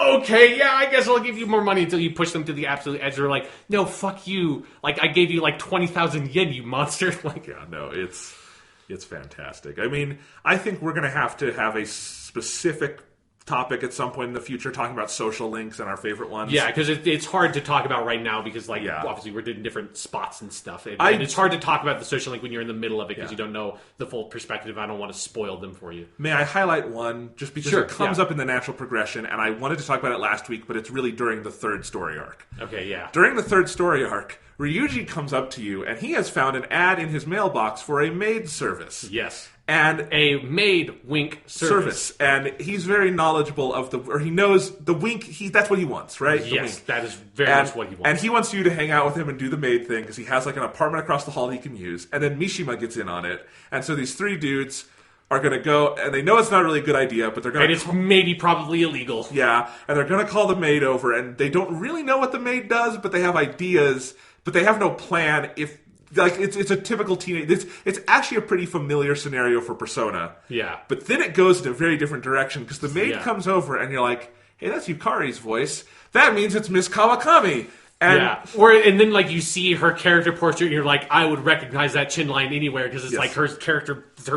Speaker 2: okay, yeah, I guess I'll give you more money, until you push them to the absolute edge. They're like, no, fuck you. Like, I gave you like 20,000 yen, you monster. Like,
Speaker 1: yeah, no, it's fantastic. I mean, I think we're going to have a specific topic at some point in the future talking about social links and our favorite ones.
Speaker 2: Yeah, because it's hard to talk about right now, because like obviously we're in different spots and stuff. And it's hard to talk about the social link when you're in the middle of it, because you don't know the full perspective. I don't want to spoil them for you.
Speaker 1: May I highlight one, just because it comes up in the natural progression, and I wanted to talk about it last week, but it's really during the third story arc.
Speaker 2: Okay, yeah.
Speaker 1: During the third story arc, Ryuji comes up to you, and he has found an ad in his mailbox for a maid service.
Speaker 2: Yes.
Speaker 1: And
Speaker 2: a maid wink service.
Speaker 1: And he's very knowledgeable of he knows the wink, that's what he wants, right?
Speaker 2: Yes, that is very much what he wants.
Speaker 1: And he wants you to hang out with him and do the maid thing, because he has like an apartment across the hall he can use. And then Mishima gets in on it. And so these three dudes are going to go, and they know it's not really a good idea, but they're going to...
Speaker 2: And it's maybe probably illegal.
Speaker 1: Yeah, and they're going to call the maid over, and they don't really know what the maid does, but they have ideas, but they have no plan if... Like, it's a typical teenage... It's actually a pretty familiar scenario for Persona.
Speaker 2: Yeah.
Speaker 1: But then it goes in a very different direction, because the maid comes over, and you're like, hey, that's Yukari's voice. That means it's Miss Kawakami. And
Speaker 2: and then like you see her character portrait, and you're like, I would recognize that chin line anywhere, because it's like her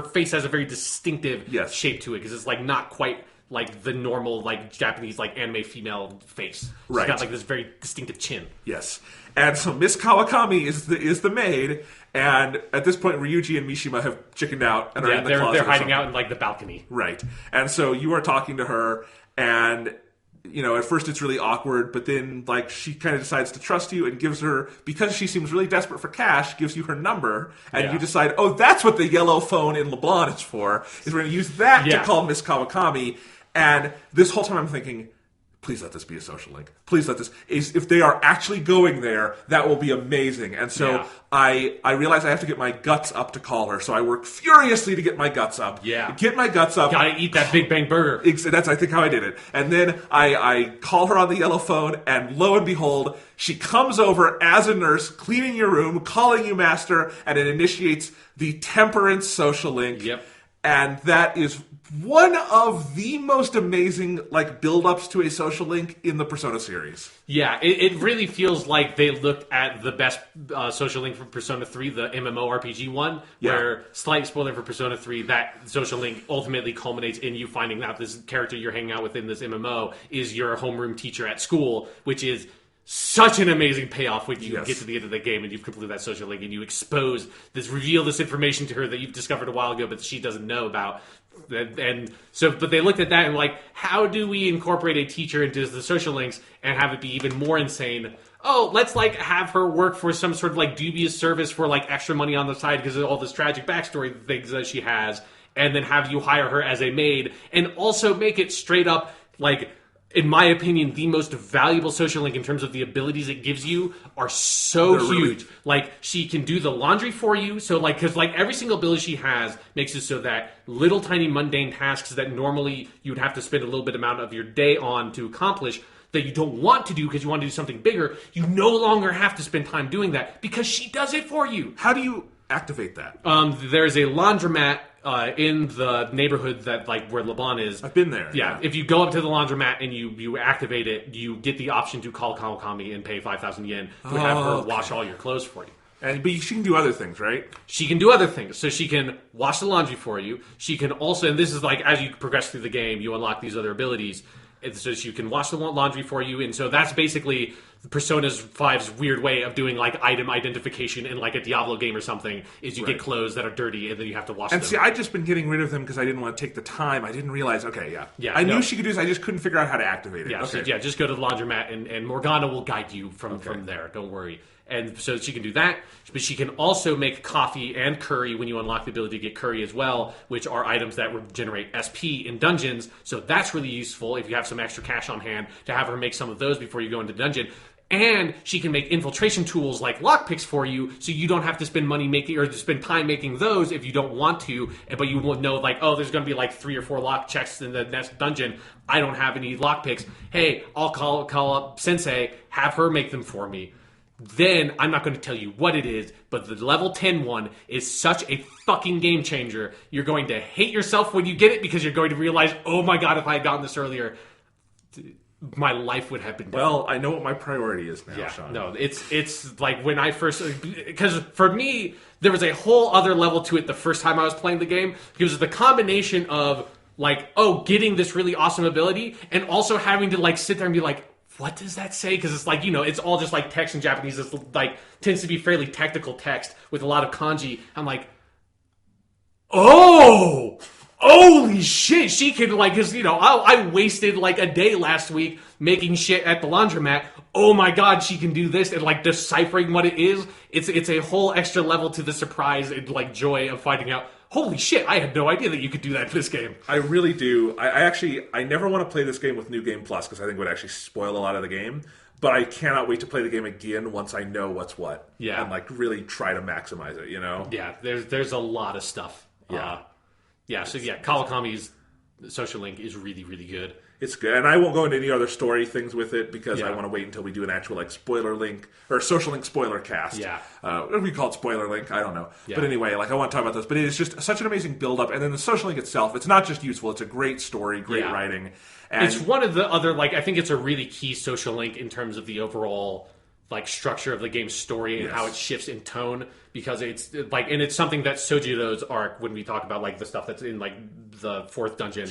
Speaker 2: face has a very distinctive shape to it, because it's like not quite like the normal like Japanese like anime female face. She's got like this very distinctive chin.
Speaker 1: Yes. And so Miss Kawakami is the maid, and at this point Ryuji and Mishima have chickened out and are in the closet.
Speaker 2: They're hiding out in like the balcony.
Speaker 1: Right. And so you are talking to her, and you know, at first it's really awkward, but then like she kind of decides to trust you and gives her, because she seems really desperate for cash, gives you her number, and you decide, oh, that's what the yellow phone in LeBlanc is for, is we're going to use that to call Miss Kawakami. And this whole time I'm thinking, please let this be a social link. Please let this... If they are actually going there, that will be amazing. And so I realize I have to get my guts up to call her. So I work furiously to get my guts up.
Speaker 2: Yeah.
Speaker 1: Get my guts up.
Speaker 2: Gotta eat that Big Bang Burger.
Speaker 1: That's, I think, how I did it. And then I call her on the yellow phone, and lo and behold, she comes over as a nurse, cleaning your room, calling you master, and it initiates the Temperance social link.
Speaker 2: Yep.
Speaker 1: And that is one of the most amazing like build-ups to a social link in the Persona series.
Speaker 2: Yeah, it really feels like they looked at the best social link for Persona 3, the MMORPG one, where, slight spoiler for Persona 3, that social link ultimately culminates in you finding out this character you're hanging out with in this MMO is your homeroom teacher at school, which is such an amazing payoff when you get to the end of the game and you've completed that social link and you reveal this information to her that you've discovered a while ago but she doesn't know about. And so, but they looked at that and like, how do we incorporate a teacher into the social links and have it be even more insane? Oh, let's like have her work for some sort of like dubious service for like extra money on the side because of all this tragic backstory things that she has, and then have you hire her as a maid and also make it straight up like in my opinion, the most valuable social link in terms of the abilities it gives you are so huge. Like, she can do the laundry for you. So, like, because, like, every single ability she has makes it so that little tiny mundane tasks that normally you'd have to spend a little bit amount of your day on to accomplish that you don't want to do because you want to do something bigger, you no longer have to spend time doing that because she does it for you.
Speaker 1: How do you activate that?
Speaker 2: There's a laundromat in the neighborhood that, like, where Laban is.
Speaker 1: I've been there.
Speaker 2: Yeah, if you go up to the laundromat and you activate it, you get the option to call Kawakami and pay 5,000 yen to have her wash all your clothes for you.
Speaker 1: But she can do other things, right?
Speaker 2: She can do other things. So she can wash the laundry for you. She can also, and this is like, as you progress through the game, you unlock these other abilities. So she can wash the laundry for you, and so that's basically Persona 5's weird way of doing, like, item identification in, like, a Diablo game or something, is you get clothes that are dirty, and then you have to wash them.
Speaker 1: And see, I'd just been getting rid of them because I didn't want to take the time. I didn't realize, I knew she could do this, I just couldn't figure out how to activate it.
Speaker 2: Yeah, so, just go to the laundromat, and Morgana will guide you from there, don't worry. And so she can do that, but she can also make coffee and curry when you unlock the ability to get curry as well, which are items that generate SP in dungeons. So that's really useful if you have some extra cash on hand to have her make some of those before you go into dungeon. And she can make infiltration tools like lockpicks for you, so you don't have to spend money making or spend time making those if you don't want to. But you will know, like, oh, there's going to be like 3 or 4 lock checks in the next dungeon. I don't have any lockpicks. Hey, I'll call up Sensei, have her make them for me. Then, I'm not going to tell you what it is, but the level 10 one is such a fucking game changer. You're going to hate yourself when you get it because you're going to realize, oh my god, if I had gotten this earlier, my life would have been different.
Speaker 1: Well, I know what my priority is now, Sean.
Speaker 2: No, it's like when I first... Because for me, there was a whole other level to it the first time I was playing the game. It was the combination of, like, getting this really awesome ability and also having to, like, sit there and be like, what does that say? Because it's like, it's all just like text in Japanese. It's like tends to be fairly technical text with a lot of kanji. I'm like, oh, holy shit, she can, like, because, I wasted like a day last week making shit at the laundromat. Oh my god, she can do this, and like deciphering what it is. It's a whole extra level to the surprise and like joy of finding out, holy shit, I had no idea that you could do that in this game.
Speaker 1: I really do. I never want to play this game with New Game Plus because I think it would actually spoil a lot of the game. But I cannot wait to play the game again once I know what's what.
Speaker 2: Yeah.
Speaker 1: And, like, really try to maximize it,
Speaker 2: Yeah, there's a lot of stuff.
Speaker 1: Yeah.
Speaker 2: Kawakami's social link is really, really good.
Speaker 1: It's good. And I won't go into any other story things with it because I want to wait until we do an actual, like, spoiler link or social link spoiler cast.
Speaker 2: Yeah.
Speaker 1: We call it spoiler link. I don't know.
Speaker 2: Yeah.
Speaker 1: But anyway, like, I want to talk about this. But it is just such an amazing build-up. And then the social link itself, it's not just useful. It's a great story, great writing. And
Speaker 2: it's one of the other, like, I think it's a really key social link in terms of the overall, like, structure of the game's story and how it shifts in tone, because it's like, and it's something that Sojiro's arc, when we talk about like the stuff that's in like the 4th dungeon,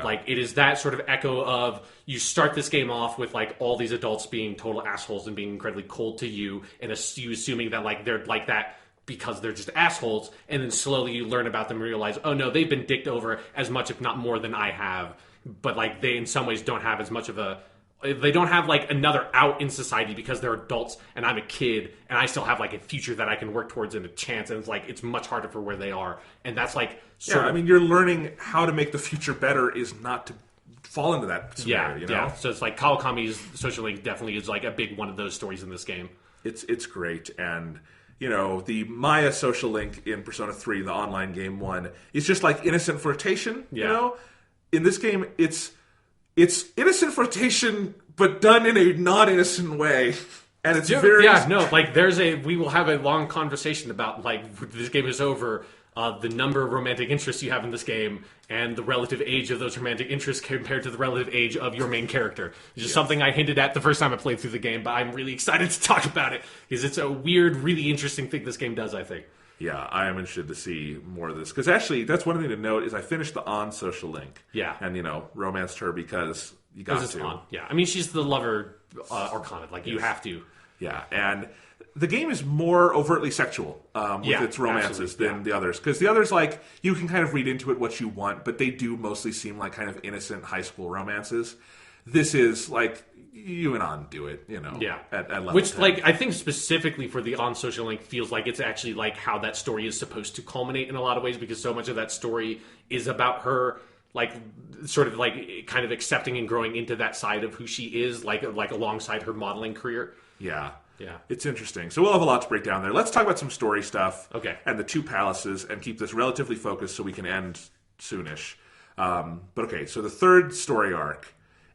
Speaker 2: like, it is that sort of echo of, you start this game off with like all these adults being total assholes and being incredibly cold to you, and you assuming that like they're like that because they're just assholes, and then slowly you learn about them and realize, oh no, they've been dicked over as much if not more than I have, but like they in some ways don't have as much of a, they don't have like another out in society because they're adults and I'm a kid and I still have like a future that I can work towards and a chance, and it's like it's much harder for where they are, and that's like
Speaker 1: I mean, you're learning how to make the future better is not to fall into that scenario,
Speaker 2: Yeah, so it's like Kawakami's social link definitely is like a big one of those stories in this game.
Speaker 1: It's great. And the Maya social link in Persona 3, the online game one, is just like innocent flirtation, In this game, it's innocent flirtation, but done in a non-innocent way. And it's very...
Speaker 2: Yeah, no, like, we will have a long conversation about, like, this game is over, the number of romantic interests you have in this game, and the relative age of those romantic interests compared to the relative age of your main character. It's just something I hinted at the first time I played through the game, but I'm really excited to talk about it, because it's a weird, really interesting thing this game does, I think.
Speaker 1: Yeah, I am interested to see more of this. Because actually, that's one thing to note, is I finished the On social link.
Speaker 2: Yeah.
Speaker 1: And, romanced her because you got to.
Speaker 2: On. Yeah, I mean, she's the lover Arcana. Like, you have to.
Speaker 1: Yeah, and the game is more overtly sexual with its romances than the others. Because the others, like, you can kind of read into it what you want, but they do mostly seem like kind of innocent high school romances. This is, like... you and On do it, at level
Speaker 2: Which,
Speaker 1: 10.
Speaker 2: like, I think specifically for the On social link feels like it's actually, like, how that story is supposed to culminate in a lot of ways, because so much of that story is about her, like sort of like kind of accepting and growing into that side of who she is, like alongside her modeling career.
Speaker 1: Yeah.
Speaker 2: Yeah.
Speaker 1: It's interesting. So we'll have a lot to break down there. Let's talk about some story stuff.
Speaker 2: Okay.
Speaker 1: And the two palaces and keep this relatively focused so we can end soonish. But okay, so the third story arc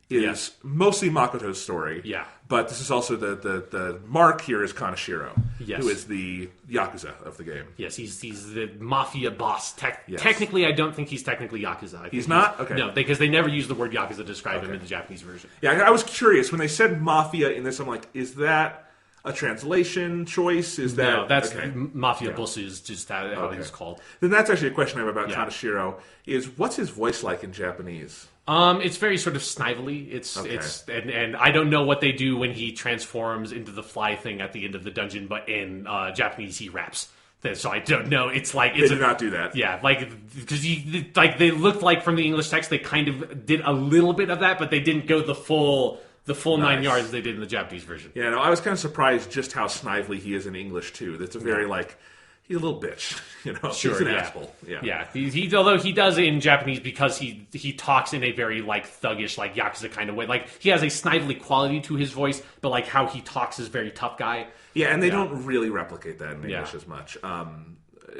Speaker 1: is mostly Makoto's story.
Speaker 2: Yeah.
Speaker 1: But this is also the mark here is Kaneshiro, who is the Yakuza of the game.
Speaker 2: Yes, he's the mafia boss. Technically, I don't think he's technically Yakuza.
Speaker 1: He's not? Okay.
Speaker 2: No, because they never use the word Yakuza to describe him in the Japanese version.
Speaker 1: Yeah, I was curious. When they said mafia in this, I'm like, is that a translation choice? Is that...
Speaker 2: No, that's Mafia Boss is just how he's called.
Speaker 1: Then that's actually a question I have about Kaneshiro, is what's his voice like in Japanese?
Speaker 2: It's very sort of snively. It's and I don't know what they do when he transforms into the fly thing at the end of the dungeon, but in Japanese he raps. So I don't know. It's like
Speaker 1: they did not do that.
Speaker 2: Yeah, like because they looked like from the English text they kind of did a little bit of that, but they didn't go the full 9 yards they did in the Japanese version.
Speaker 1: Yeah, no, I was kind of surprised just how snively he is in English too. That's a very he's a little bitch, you know.
Speaker 2: Sure,
Speaker 1: he's an asshole.
Speaker 2: Yeah. He although he does it in Japanese because he talks in a very like thuggish, like Yakuza kind of way. Like he has a snively quality to his voice, but like how he talks is very tough guy.
Speaker 1: Yeah, and they don't really replicate that in English as much.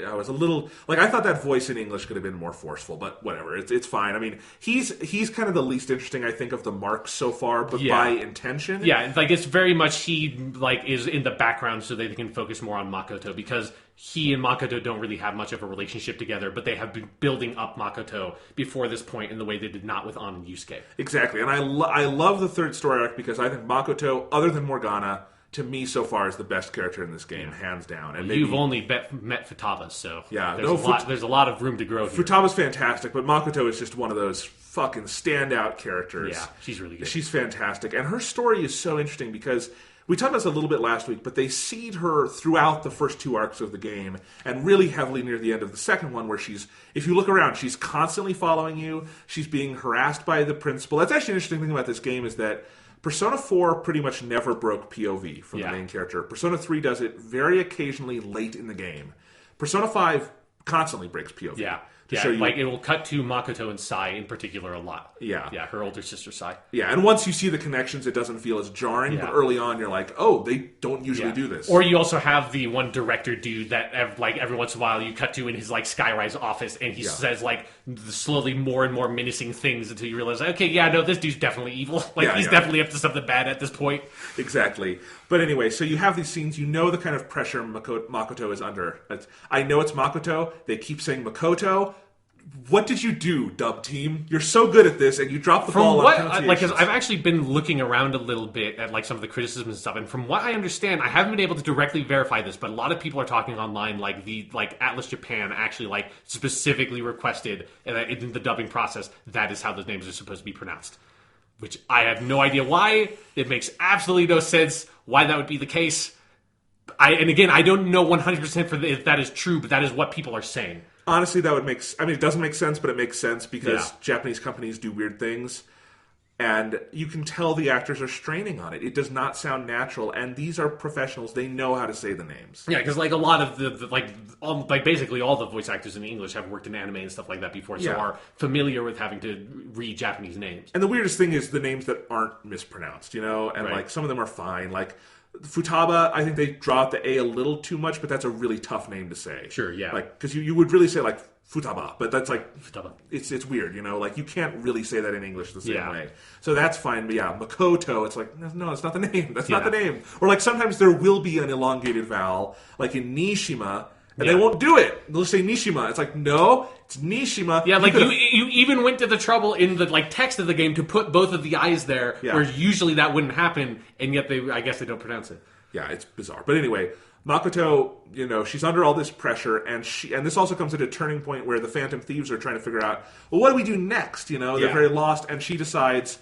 Speaker 1: I was a little like I thought that voice in English could have been more forceful, but whatever. It's fine. I mean, he's kind of the least interesting I think of the marks so far, but by intention.
Speaker 2: Yeah, like it's very much he like is in the background so they can focus more on Makoto because he and Makoto don't really have much of a relationship together, but they have been building up Makoto before this point in the way they did not with An and Yusuke.
Speaker 1: Exactly, and I love the third story arc because I think Makoto, other than Morgana, to me so far is the best character in this game, hands down. And
Speaker 2: you've only met Futaba, so there's a lot of room to grow here.
Speaker 1: Futaba's fantastic, but Makoto is just one of those fucking standout characters.
Speaker 2: Yeah, she's really good.
Speaker 1: She's fantastic, and her story is so interesting because we talked about this a little bit last week, but they seed her throughout the first two arcs of the game, and really heavily near the end of the second one, where if you look around, she's constantly following you, she's being harassed by the principal. That's actually an interesting thing about this game is that Persona 4 pretty much never broke POV from the main character. Persona 3 does it very occasionally late in the game. Persona 5 constantly breaks POV.
Speaker 2: Yeah. Like it will cut to Makoto and Sai in particular a lot.
Speaker 1: Yeah,
Speaker 2: her older sister Sai.
Speaker 1: Yeah, and once you see the connections, it doesn't feel as jarring. But early on, you're like, oh, they don't usually do this.
Speaker 2: Or you also have the one director dude that like every once in a while you cut to in his like Skyrise office, and he says like slowly more and more menacing things until you realize, okay, this dude's definitely evil. Like he's definitely up to something bad at this point.
Speaker 1: Exactly. But anyway, so you have these scenes. You know the kind of pressure Makoto is under. I know it's Makoto. They keep saying Makoto. What did you do, dub team? You're so good at this, and you dropped the ball on pronunciations.
Speaker 2: Like, I've actually been looking around a little bit at like some of the criticisms and stuff, and from what I understand, I haven't been able to directly verify this, but a lot of people are talking online like Atlas Japan actually like specifically requested in the dubbing process that is how those names are supposed to be pronounced. Which I have no idea why. It makes absolutely no sense why that would be the case. And again, I don't know 100% if that is true, but that is what people are saying.
Speaker 1: Honestly, that would make... I mean, it doesn't make sense, but it makes sense because Japanese companies do weird things. And you can tell the actors are straining on it. It does not sound natural. And these are professionals. They know how to say the names.
Speaker 2: Yeah, because like a lot of basically all the voice actors in English have worked in anime and stuff like that before. So are familiar with having to read Japanese names.
Speaker 1: And the weirdest thing is the names that aren't mispronounced, you know? And like some of them are fine. Like... Futaba, I think they draw out the A a little too much, but that's a really tough name to say.
Speaker 2: Sure, yeah.
Speaker 1: Like, because you would really say, like, Futaba, but that's like...
Speaker 2: Futaba.
Speaker 1: It's weird, you know? Like, you can't really say that in English the same way. So that's fine, but Makoto, it's like, no, it's not the name. That's not the name. Or, like, sometimes there will be an elongated vowel, like in Nishima, and they won't do it. They'll say Nishima. It's like, no, it's Nishima.
Speaker 2: Yeah, like you even went to the trouble in the like text of the game to put both of the I's there, where usually that wouldn't happen, and yet I guess they don't pronounce it.
Speaker 1: Yeah, it's bizarre. But anyway, Makoto, you know, she's under all this pressure, and this also comes at a turning point where the Phantom Thieves are trying to figure out, well, what do we do next? You know, they're very lost, and she decides,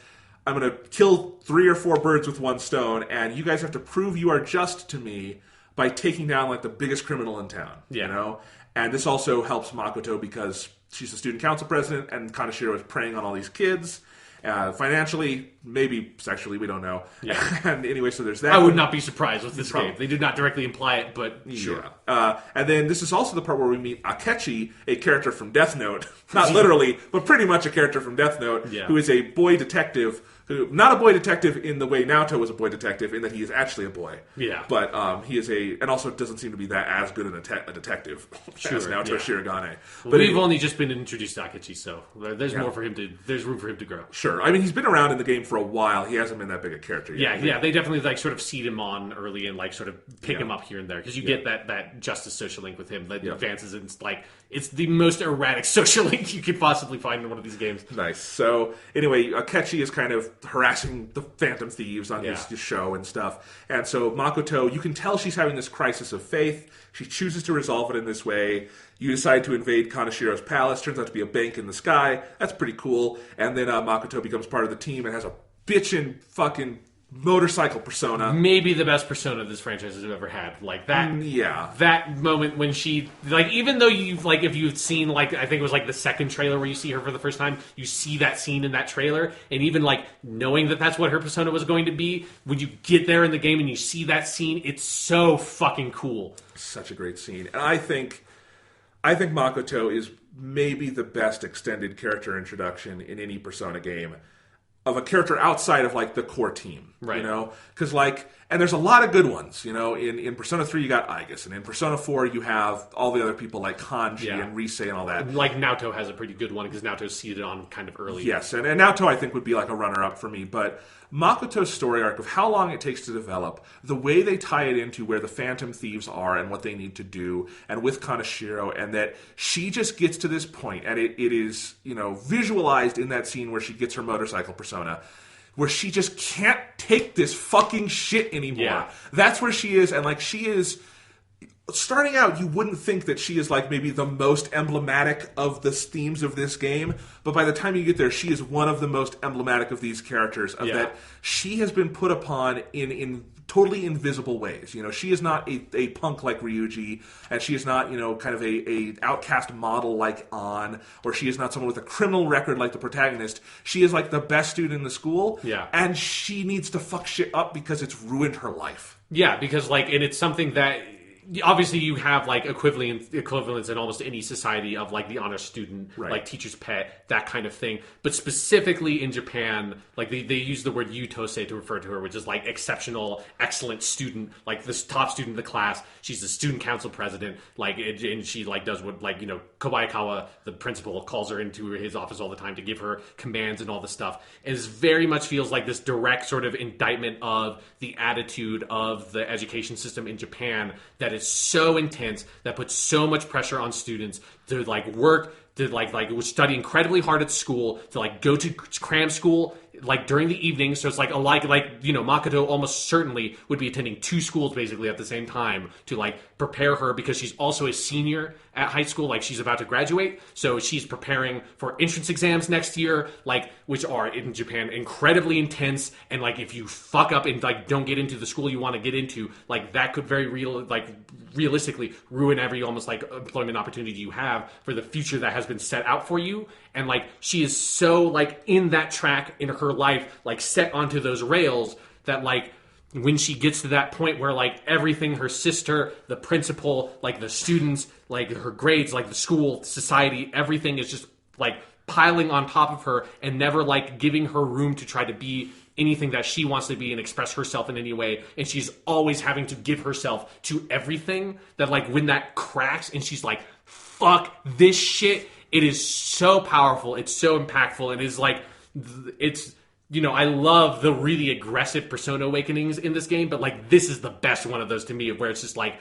Speaker 1: I'm going to kill 3 or 4 birds with one stone, and you guys have to prove you are just to me by taking down like the biggest criminal in town, you know? And this also helps Makoto because she's the student council president and Kaneshiro is preying on all these kids. Financially, maybe sexually, we don't know.
Speaker 2: Yeah.
Speaker 1: And anyway, so there's that.
Speaker 2: I would not be surprised with this game. They did not directly imply it, but sure.
Speaker 1: Yeah. And then this is also the part where we meet Akechi, a character from Death Note. Not literally, but pretty much a character from Death Note, who is a boy detective. Not a boy detective in the way Naoto was a boy detective, in that he is actually a boy.
Speaker 2: Yeah.
Speaker 1: But he is and also doesn't seem to be that as good a detective as Naoto Shirogane.
Speaker 2: But we've only just been introduced to Akechi, so there's more for him there's room for him to grow.
Speaker 1: Sure. I mean, he's been around in the game for a while. He hasn't been that big a character yet.
Speaker 2: Yeah, they definitely like sort of seed him on early and like sort of pick him up here and there, because you get that Justice social link with him that advances, and it's the most erratic social link you could possibly find in one of these games.
Speaker 1: Nice. So anyway, Akechi is kind of harassing the Phantom Thieves on his show and stuff. And so Makoto, you can tell she's having this crisis of faith. She chooses to resolve it in this way. You decide to invade Kanashiro's palace. Turns out to be a bank in the sky. That's pretty cool. And then Makoto becomes part of the team and has a bitchin' fucking motorcycle persona.
Speaker 2: Maybe the best persona this franchise has ever had. Like that. That moment when she, like, even though you've, like, if you've seen, like, I think it was like the second trailer where you see her for the first time, you see that scene in that trailer, and even like knowing that that's what her persona was going to be, when you get there in the game and you see that scene, it's so fucking cool.
Speaker 1: Such a great scene. And I think Makoto is maybe the best extended character introduction in any Persona game of a character outside of, like, the core team,
Speaker 2: right?
Speaker 1: You know, because, like, and there's a lot of good ones, you know. In Persona 3 you got Aigis, and in Persona 4 you have all the other people like Kanji and Rise and all that.
Speaker 2: Like Naoto has a pretty good one because Naoto's seeded on kind of early.
Speaker 1: Yes, and Naoto I think would be like a runner-up for me, but Makoto's story arc of how long it takes to develop, the way they tie it into where the Phantom Thieves are and what they need to do, and with Kanashiro, and that she just gets to this point, and it is, you know, visualized in that scene where she gets her motorcycle persona, where she just can't take this fucking shit anymore.
Speaker 2: Yeah.
Speaker 1: That's where she is, and like she is... Starting out, you wouldn't think that she is like maybe the most emblematic of the themes of this game, but by the time you get there, she is one of the most emblematic of these characters. Of that, she has been put upon in totally invisible ways. You know, she is not a punk like Ryuji, and she is not, you know, kind of a outcast model like An, or she is not someone with a criminal record like the protagonist. She is like the best student in the school, and she needs to fuck shit up because it's ruined her life.
Speaker 2: Yeah, because like, and it's something that. Obviously, you have like equivalents in almost any society of like the honor student, like teacher's pet, that kind of thing. But specifically in Japan, like they use the word yutose to refer to her, which is like exceptional, excellent student, like this top student of the class. She's the student council president, like, and she like does what, like, you know, Kobayakawa, the principal, calls her into his office all the time to give her commands and all this stuff. And it very much feels like this direct sort of indictment of the attitude of the education system in Japan that is so intense, that puts so much pressure on students to like work, to like study incredibly hard at school, to like go to cram school like during the evening. So it's like you know, Makoto almost certainly would be attending two schools basically at the same time to like prepare her, because she's also a senior at high school, like she's about to graduate, so she's preparing for entrance exams next year, like, which are in Japan incredibly intense, and like if you fuck up and like don't get into the school you want to get into, like that could very realistically ruin every almost like employment opportunity you have for the future that has been set out for you. And like she is so like in that track in her life, like set onto those rails, that like when she gets to that point where like everything, her sister, the principal, like the students, like her grades, like the school, society, everything is just like piling on top of her and never like giving her room to try to be anything that she wants to be and express herself in any way. And she's always having to give herself to everything, that like when that cracks and she's like, fuck this shit, it is so powerful, it's so impactful, and it's like, it's, you know, I love the really aggressive Persona awakenings in this game, but like this is the best one of those to me, where it's just like,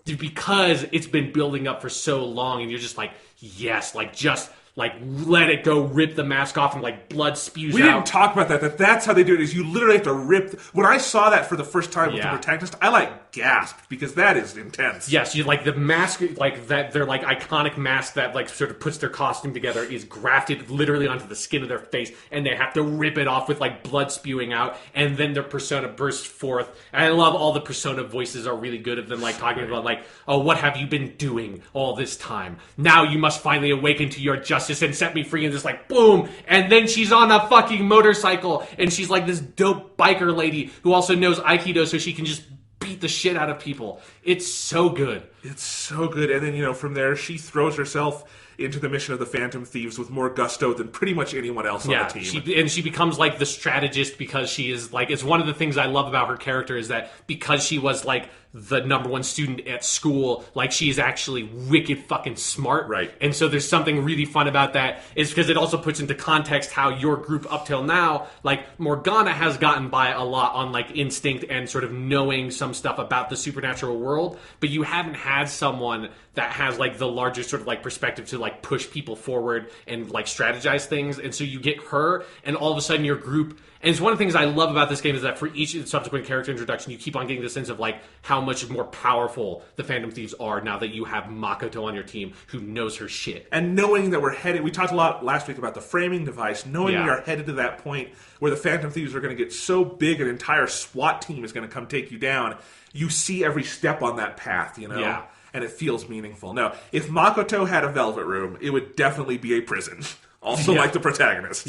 Speaker 2: because it's been building up for so long and you're just like, yes, like just like let it go, rip the mask off, and like blood spews out.
Speaker 1: We didn't talk about that. That's how they do it, is you literally have to rip. When I saw that for the first time with the protagonist, I like gasped, because that is intense.
Speaker 2: Yes, you like the mask, like that, their like iconic mask that like sort of puts their costume together is grafted literally onto the skin of their face, and they have to rip it off with like blood spewing out, and then their persona bursts forth. And I love all the Persona voices are really good of them like talking about like, oh, what have you been doing all this time? Now you must finally awaken to your justice justice and set me free, and just like boom, and then she's on a fucking motorcycle, and she's like this dope biker lady who also knows Aikido, so she can just beat the shit out of people. It's so good.
Speaker 1: It's so good. And then, from there, she throws herself into the mission of the Phantom Thieves with more gusto than pretty much anyone else on the team.
Speaker 2: She becomes like the strategist because she is like, it's one of the things I love about her character is that because she was like the number one student at school, like she's actually wicked fucking smart.
Speaker 1: Right.
Speaker 2: And so there's something really fun about that is because it also puts into context how your group up till now, like Morgana has gotten by a lot on like instinct and sort of knowing some stuff about the supernatural world, but you haven't had someone that has like the largest sort of like perspective to like push people forward and like strategize things. And so you get her and all of a sudden your group, and it's one of the things I love about this game is that for each subsequent character introduction, you keep on getting the sense of like how much more powerful the Phantom Thieves are now that you have Makoto on your team who knows her shit.
Speaker 1: And knowing that we're headed, we talked a lot last week about the framing device, knowing we are headed to that point where the Phantom Thieves are going to get so big an entire SWAT team is going to come take you down, you see every step on that path,
Speaker 2: Yeah.
Speaker 1: And it feels meaningful. Now, if Makoto had a velvet room, it would definitely be a prison. Also like the protagonist,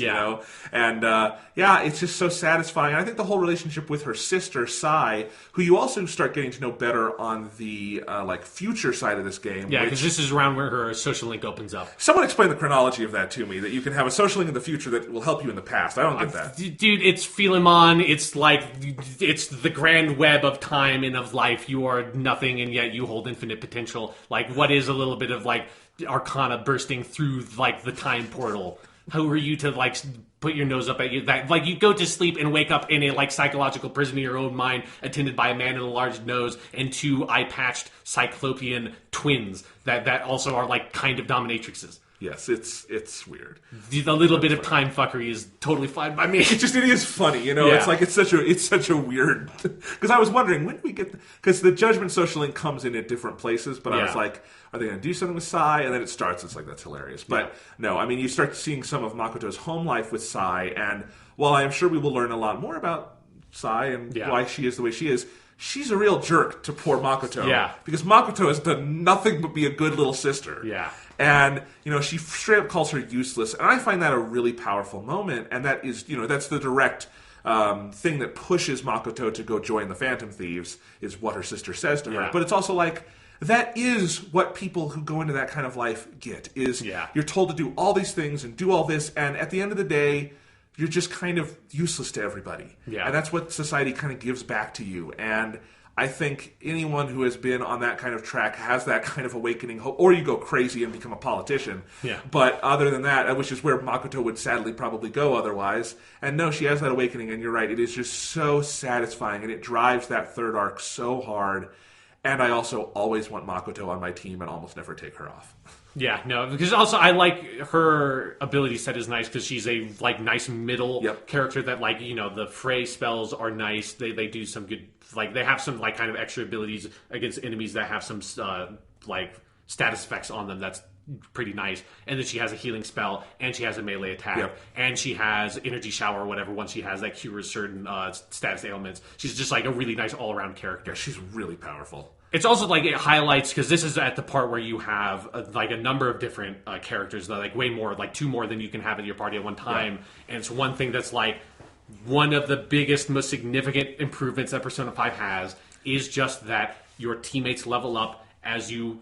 Speaker 1: And, it's just so satisfying. And I think the whole relationship with her sister, Sai, who you also start getting to know better on the, future side of this game.
Speaker 2: Yeah, because this is around where her social link opens up.
Speaker 1: Someone explain the chronology of that to me, that you can have a social link in the future that will help you in the past. I don't get that.
Speaker 2: Dude, it's Philemon. It's like, it's the grand web of time and of life. You are nothing, and yet you hold infinite potential. Like, what is a little bit of, like, Arcana bursting through like the time portal? Who are you to like put your nose up at you? That like you go to sleep and wake up in a like psychological prison of your own mind, attended by a man with a large nose and two eye-patched cyclopean twins that also are like kind of dominatrixes.
Speaker 1: Yes, it's weird.
Speaker 2: The little bit of time fuckery is totally fine by me.
Speaker 1: It is funny, It's like it's such a weird. Because I was wondering when do we get because the Judgment social link comes in at different places, but I was like, are they going to do something with Sai? And then it starts. It's like that's hilarious. But no, I mean you start seeing some of Makoto's home life with Sai, and while I am sure we will learn a lot more about Sai and why she is the way she is. She's a real jerk to poor Makoto.
Speaker 2: Yeah.
Speaker 1: Because Makoto has done nothing but be a good little sister.
Speaker 2: Yeah.
Speaker 1: And, she straight up calls her useless. And I find that a really powerful moment. And that is, that's the direct thing that pushes Makoto to go join the Phantom Thieves, is what her sister says to her. But it's also like, that is what people who go into that kind of life get, is you're told to do all these things and do all this. And at the end of the day, you're just kind of useless to everybody. Yeah. And that's what society kind of gives back to you. And I think anyone who has been on that kind of track has that kind of awakening hope. Or you go crazy and become a politician. Yeah. But other than that, which is where Makoto would sadly probably go otherwise. And no, she has that awakening, and you're right. It is just so satisfying, and it drives that third arc so hard. And I also always want Makoto on my team and almost never take her off.
Speaker 2: Yeah, no, because also I like her ability set is nice because she's a like nice middle character that like the fray spells are nice. They do some good, like they have some like kind of extra abilities against enemies that have some like status effects on them. That's pretty nice. And then she has a healing spell, and she has a melee attack, and she has energy shower or whatever. Once she has that cures certain status ailments, she's just like a really nice all around character.
Speaker 1: Yeah, she's really powerful.
Speaker 2: It's also like it highlights, because this is at the part where you have like a number of different characters, that like way more, like two more than you can have in your party at one time. And it's one thing that's like one of the biggest, most significant improvements that Persona 5 has is just that your teammates level up as you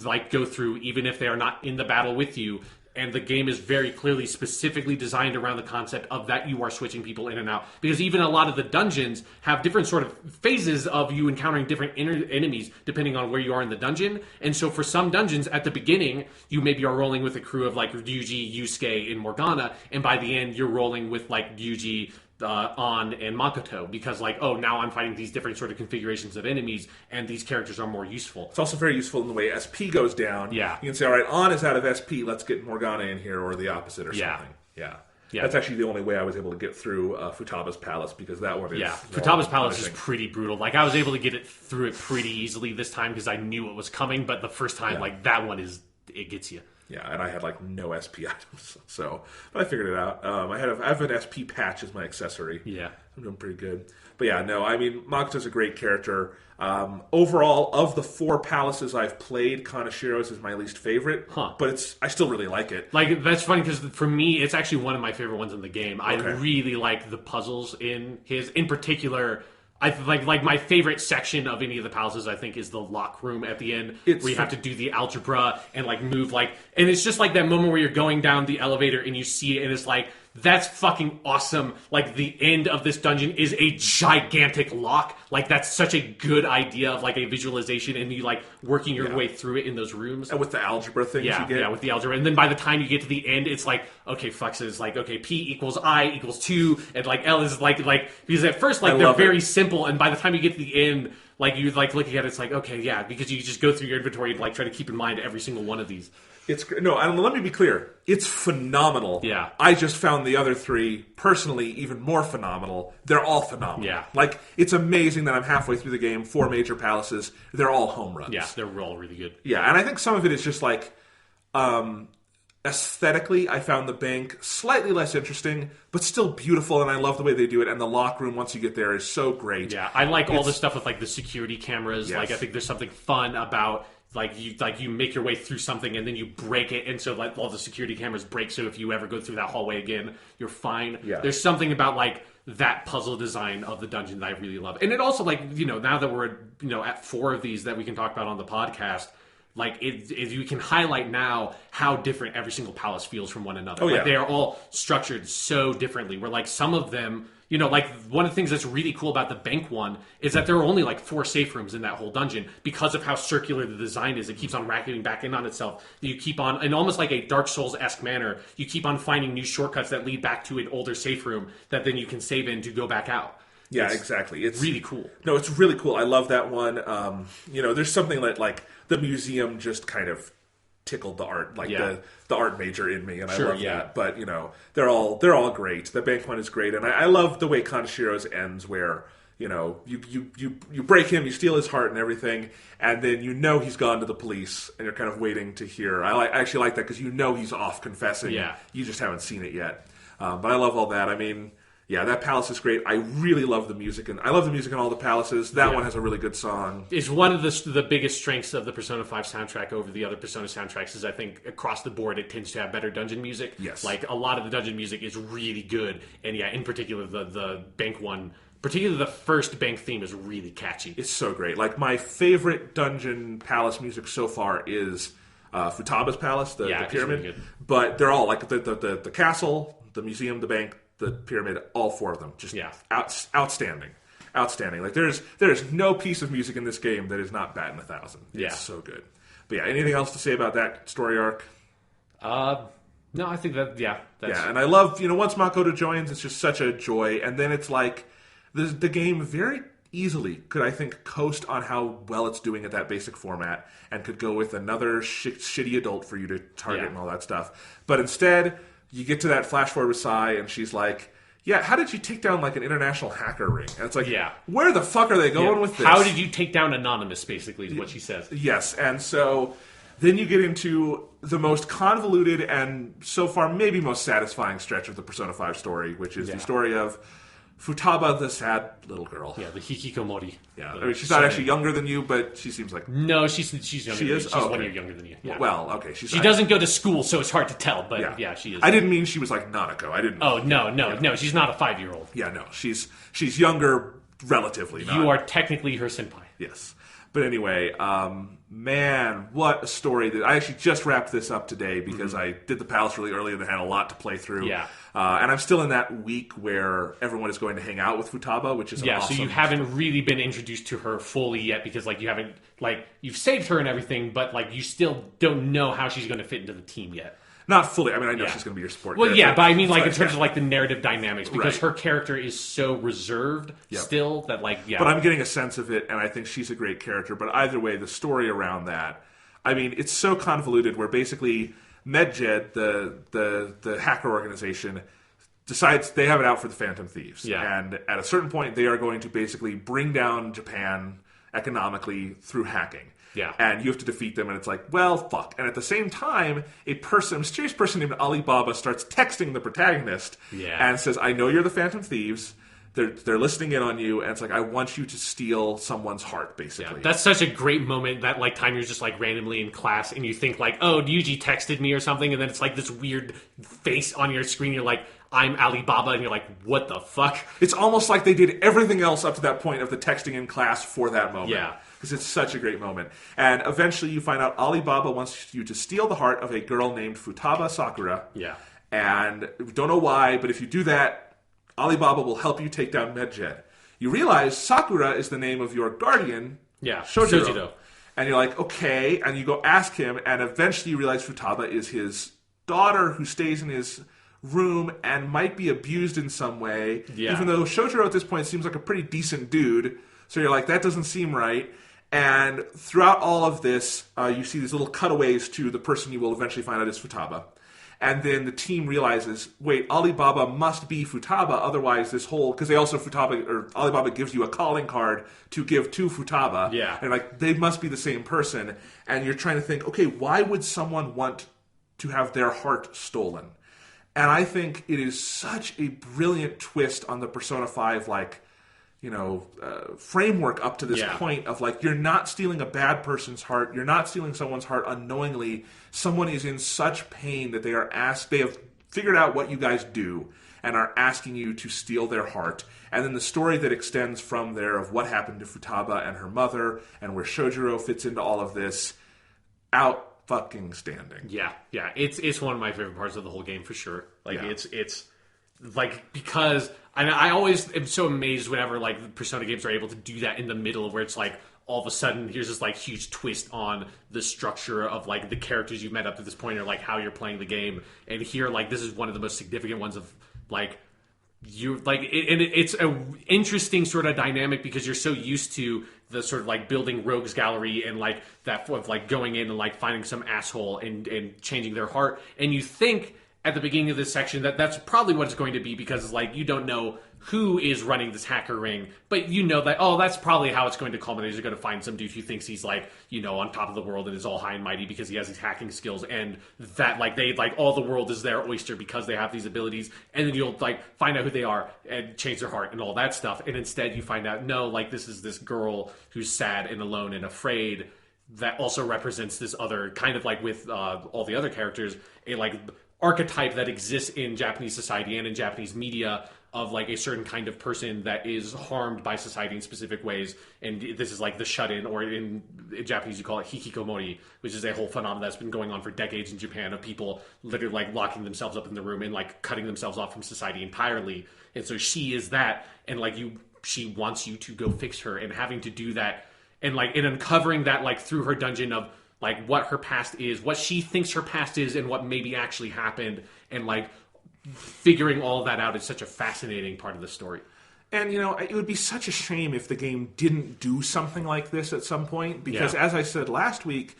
Speaker 2: like go through, even if they are not in the battle with you. And the game is very clearly specifically designed around the concept of that you are switching people in and out. Because even a lot of the dungeons have different sort of phases of you encountering different enemies depending on where you are in the dungeon. And so for some dungeons, at the beginning, you maybe are rolling with a crew of like Ryuji, Yusuke, and Morgana. And by the end, you're rolling with like Ryuji, An, and Makoto, because like, oh, now I'm fighting these different sort of configurations of enemies, and these characters are more useful.
Speaker 1: It's also very useful in the way SP goes down. Yeah. You can say, all right, An is out of SP, let's get Morgana in here, or the opposite, or something. Yeah. That's actually the only way I was able to get through Futaba's Palace, because that one is...
Speaker 2: Yeah, Futaba's Palace is pretty brutal. Like, I was able to get it through it pretty easily this time, because I knew it was coming, but the first time, like, that one is... It gets you.
Speaker 1: Yeah, and I had like no SP items, but I figured it out. I have an SP patch as my accessory. Yeah, I'm doing pretty good. But yeah, no, I mean, Makoto's a great character. Overall, of the 4 palaces I've played, Kanashiro's is my least favorite. But I still really like it.
Speaker 2: Like, that's funny because for me, it's actually one of my favorite ones in the game. I really like the puzzles in particular. I like my favorite section of any of the palaces, I think, is the lock room at the end, where you have to do the algebra and like move and it's just like that moment where you're going down the elevator and you see it and it's like, that's fucking awesome. Like, the end of this dungeon is a gigantic lock. Like, that's such a good idea of like a visualization, and you like working your way through it in those rooms.
Speaker 1: And with the algebra things you get.
Speaker 2: Yeah, with the algebra. And then by the time you get to the end, it's like, okay, Flux is like, okay, P equals I equals 2, and like L is like because at first, like, they're very simple, and by the time you get to the end, like, you like looking at it, it's like, okay, yeah, because you just go through your inventory and like try to keep in mind every single one of these.
Speaker 1: No, and let me be clear. It's phenomenal.
Speaker 2: Yeah.
Speaker 1: I just found the other 3, personally, even more phenomenal. They're all phenomenal.
Speaker 2: Yeah.
Speaker 1: Like, it's amazing that I'm halfway through the game, 4 major palaces. They're all home runs.
Speaker 2: Yeah, they're all really good.
Speaker 1: Yeah, and I think some of it is just like, aesthetically, I found the bank slightly less interesting, but still beautiful, and I love the way they do it. And the lock room, once you get there, is so great.
Speaker 2: Yeah, I like all the stuff with like the security cameras. Yes. Like, I think there's something fun about you make your way through something and then you break it, and so like all the security cameras break, so if you ever go through that hallway again, you're fine. Yeah. There's something about like that puzzle design of the dungeon that I really love. And it also, like, now that we're at 4 of these that we can talk about on the podcast, like, you can highlight now how different every single palace feels from one another. Like, they are all structured so differently, where like some of them, like, one of the things that's really cool about the bank one is that there are only like 4 safe rooms in that whole dungeon because of how circular the design is. It keeps on racketing back in on itself. You keep on, in almost like a Dark Souls-esque manner, you keep on finding new shortcuts that lead back to an older safe room that then you can save in to go back out.
Speaker 1: Yeah, exactly. It's
Speaker 2: really cool.
Speaker 1: No, it's really cool. I love that one. There's something that like the museum just kind of tickled the art, like the art major in me, and I love that. But they're all great. The bank one is great, and I love the way Kanashiro's ends, where you break him, you steal his heart and everything, and then he's gone to the police, and you're kind of waiting to hear. I actually like that because he's off confessing. Yeah. You just haven't seen it yet. But I love all that. I mean, yeah, that palace is great. I really love the music, and I love the music in all the palaces. That one has a really good song.
Speaker 2: It's one of the biggest strengths of the Persona 5 soundtrack over the other Persona soundtracks is, I think, across the board, it tends to have better dungeon music.
Speaker 1: Yes.
Speaker 2: Like, a lot of the dungeon music is really good, and in particular, the bank one, particularly the first bank theme, is really catchy.
Speaker 1: It's so great. Like, my favorite dungeon palace music so far is Futaba's palace, the pyramid. Really good. But they're all, like, the castle, the museum, the bank, the pyramid, all 4 of them, just outstanding. Like, there's no piece of music in this game that is not batting 1,000. It's so good. But yeah, anything else to say about that story arc?
Speaker 2: No, I think that that's...
Speaker 1: and I love once Makoto joins, it's just such a joy, and then it's like the game very easily could, I think, coast on how well it's doing at that basic format, and could go with another shitty adult for you to target and all that stuff. But instead, you get to that flash forward with Sai, and she's like, yeah, how did you take down like an international hacker ring? And it's like, where the fuck are they going with this?
Speaker 2: How did you take down Anonymous, basically, is what she says.
Speaker 1: Yes, and so then you get into the most convoluted and so far maybe most satisfying stretch of the Persona 5 story, which is the story of Futaba, the sad little girl.
Speaker 2: Yeah, the Hikikomori.
Speaker 1: Yeah, I mean, she's not actually younger than you, but she seems like...
Speaker 2: No, she's younger
Speaker 1: she
Speaker 2: than you.
Speaker 1: Is?
Speaker 2: She's 1 year younger than you. Yeah.
Speaker 1: Well, okay.
Speaker 2: She doesn't go to school, so it's hard to tell, but she is.
Speaker 1: I didn't mean she was like Nanako. I didn't...
Speaker 2: Oh, no, she's not a 5-year-old.
Speaker 1: Yeah, no, she's younger relatively.
Speaker 2: You are technically her senpai.
Speaker 1: Yes. But anyway, man, what a story. That I actually just wrapped this up today because I did the palace really early and I had a lot to play through.
Speaker 2: Yeah.
Speaker 1: And I'm still in that week where everyone is going to hang out with Futaba, which is awesome.
Speaker 2: So you haven't really been introduced to her fully yet because like you haven't, like, you've saved her and everything, but like you still don't know how she's going to fit into the team yet.
Speaker 1: Not fully. I mean, I know she's going to be your support character.
Speaker 2: Well, yeah, but I mean, like, in terms of, like, the narrative dynamics, because her character is so reserved still that, like,
Speaker 1: But I'm getting a sense of it, and I think she's a great character. But either way, the story around that, I mean, it's so convoluted where basically Medjed, the hacker organization, decides they have it out for the Phantom Thieves. Yeah. And at a certain point, they are going to basically bring down Japan economically through hacking.
Speaker 2: Yeah.
Speaker 1: And you have to defeat them, and it's like, well, fuck. And at the same time, a mysterious person named Alibaba starts texting the protagonist and says, I know you're the Phantom Thieves. they're listening in on you, and it's like, I want you to steal someone's heart, basically.
Speaker 2: Yeah, that's such a great moment, that like time you're just like randomly in class and you think like, oh, Yuji texted me or something, and then it's like this weird face on your screen. You're like, I'm Alibaba, and you're like, what the fuck?
Speaker 1: It's almost like they did everything else up to that point of the texting in class for that moment.
Speaker 2: Yeah.
Speaker 1: Because it's such a great moment. And eventually you find out Alibaba wants you to steal the heart of a girl named Futaba Sakura.
Speaker 2: Yeah.
Speaker 1: And don't know why, but if you do that, Alibaba will help you take down Medjed. You realize Sakura is the name of your guardian, Shojiro. And you're like, okay. And you go ask him, and eventually you realize Futaba is his daughter who stays in his room and might be abused in some way. Yeah. Even though Shojiro at this point seems like a pretty decent dude. So you're like, that doesn't seem right. And throughout all of this, you see these little cutaways to the person you will eventually find out is Futaba. And then the team realizes, wait, Alibaba must be Futaba, otherwise this whole... Because they also, Alibaba gives you a calling card to give to Futaba.
Speaker 2: Yeah.
Speaker 1: And like, they must be the same person. And you're trying to think, okay, why would someone want to have their heart stolen? And I think it is such a brilliant twist on the Persona 5, like, framework up to this point of like, you're not stealing a bad person's heart, you're not stealing someone's heart unknowingly. Someone is in such pain that they have figured out what you guys do and are asking you to steal their heart. And then the story that extends from there of what happened to Futaba and her mother and where Shojiro fits into all of this, out fucking standing.
Speaker 2: Yeah, it's one of my favorite parts of the whole game for sure. Like it's like, because I always am so amazed whenever like the Persona games are able to do that in the middle, where it's like all of a sudden here's this like huge twist on the structure of like the characters you've met up to this point, or like how you're playing the game. And here, like, this is one of the most significant ones of like, you like it, and it's a interesting sort of dynamic, because you're so used to the sort of like building rogues gallery and like that of like going in and like finding some asshole and changing their heart, and you think at the beginning of this section that's probably what it's going to be, because like you don't know who is running this hacker ring, but you know that, oh, that's probably how it's going to culminate. You're going to find some dude who thinks he's like, on top of the world and is all high and mighty because he has these hacking skills, and that like they like all the world is their oyster because they have these abilities, and then you'll like find out who they are and change their heart and all that stuff. And instead you find out, no, like this is this girl who's sad and alone and afraid, that also represents this other kind of like with all the other characters, a like archetype that exists in Japanese society and in Japanese media of like a certain kind of person that is harmed by society in specific ways. And this is like the shut-in, or in Japanese you call it hikikomori, which is a whole phenomenon that's been going on for decades in Japan, of people literally like locking themselves up in the room and like cutting themselves off from society entirely. And so she is that, and like she wants you to go fix her, and having to do that, and like in uncovering that like through her dungeon of like what her past is, what she thinks her past is, and what maybe actually happened, and like figuring all of that out is such a fascinating part of the story.
Speaker 1: And, it would be such a shame if the game didn't do something like this at some point, because as I said last week,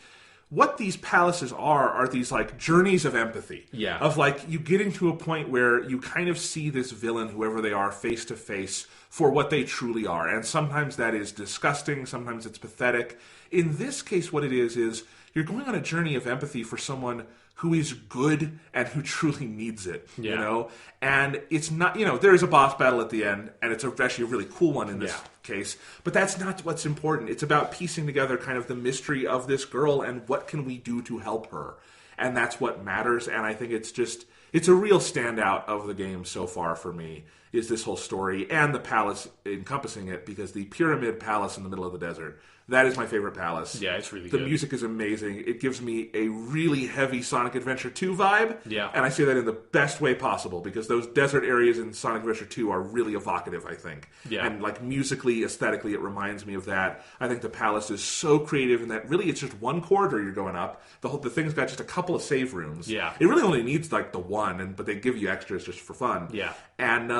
Speaker 1: what these palaces are these like journeys of empathy.
Speaker 2: Yeah.
Speaker 1: Of like you getting to a point where you kind of see this villain, whoever they are, face to face for what they truly are. And sometimes that is disgusting, sometimes it's pathetic. In this case, what it is you're going on a journey of empathy for someone who is good and who truly needs it, And it's not, there is a boss battle at the end, and it's actually a really cool one in this case, but that's not what's important. It's about piecing together kind of the mystery of this girl and what can we do to help her. And that's what matters, and I think it's a real standout of the game so far for me, is this whole story and the palace encompassing it, because the Pyramid Palace in the middle of the desert, that is my favorite palace.
Speaker 2: Yeah, it's really good.
Speaker 1: The music is amazing. It gives me a really heavy Sonic Adventure 2 vibe.
Speaker 2: Yeah.
Speaker 1: And I say that in the best way possible, because those desert areas in Sonic Adventure 2 are really evocative, I think.
Speaker 2: Yeah.
Speaker 1: And like musically, aesthetically, it reminds me of that. I think the palace is so creative in that really it's just one corridor you're going up. The thing's got just a couple of save rooms.
Speaker 2: Yeah.
Speaker 1: It really only needs like the one, but they give you extras just for fun.
Speaker 2: Yeah.
Speaker 1: And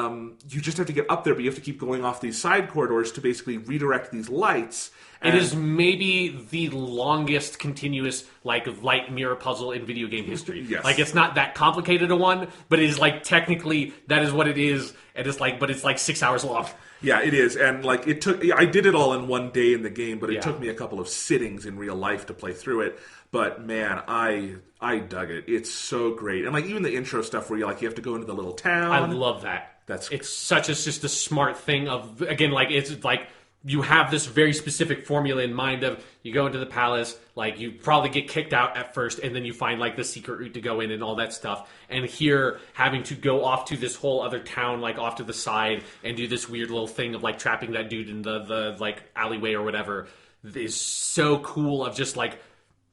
Speaker 1: you just have to get up there, but you have to keep going off these side corridors to basically redirect these lights.
Speaker 2: It is maybe the longest continuous like light mirror puzzle in video game history.
Speaker 1: Yes.
Speaker 2: Like, it's not that complicated a one, but it is like technically that is what it is, and it's like, but it's like 6 hours long.
Speaker 1: Yeah, it is, and like I did it all in one day in the game, but it took me a couple of sittings in real life to play through it. But man, I dug it. It's so great, and like even the intro stuff where you have to go into the little town.
Speaker 2: I love that. it's such just a smart thing of, again, like, it's like you have this very specific formula in mind of you go into the palace, like you probably get kicked out at first, and then you find like the secret route to go in and all that stuff. And here, having to go off to this whole other town, like off to the side, and do this weird little thing of like trapping that dude in the like alleyway or whatever is so cool. Of just like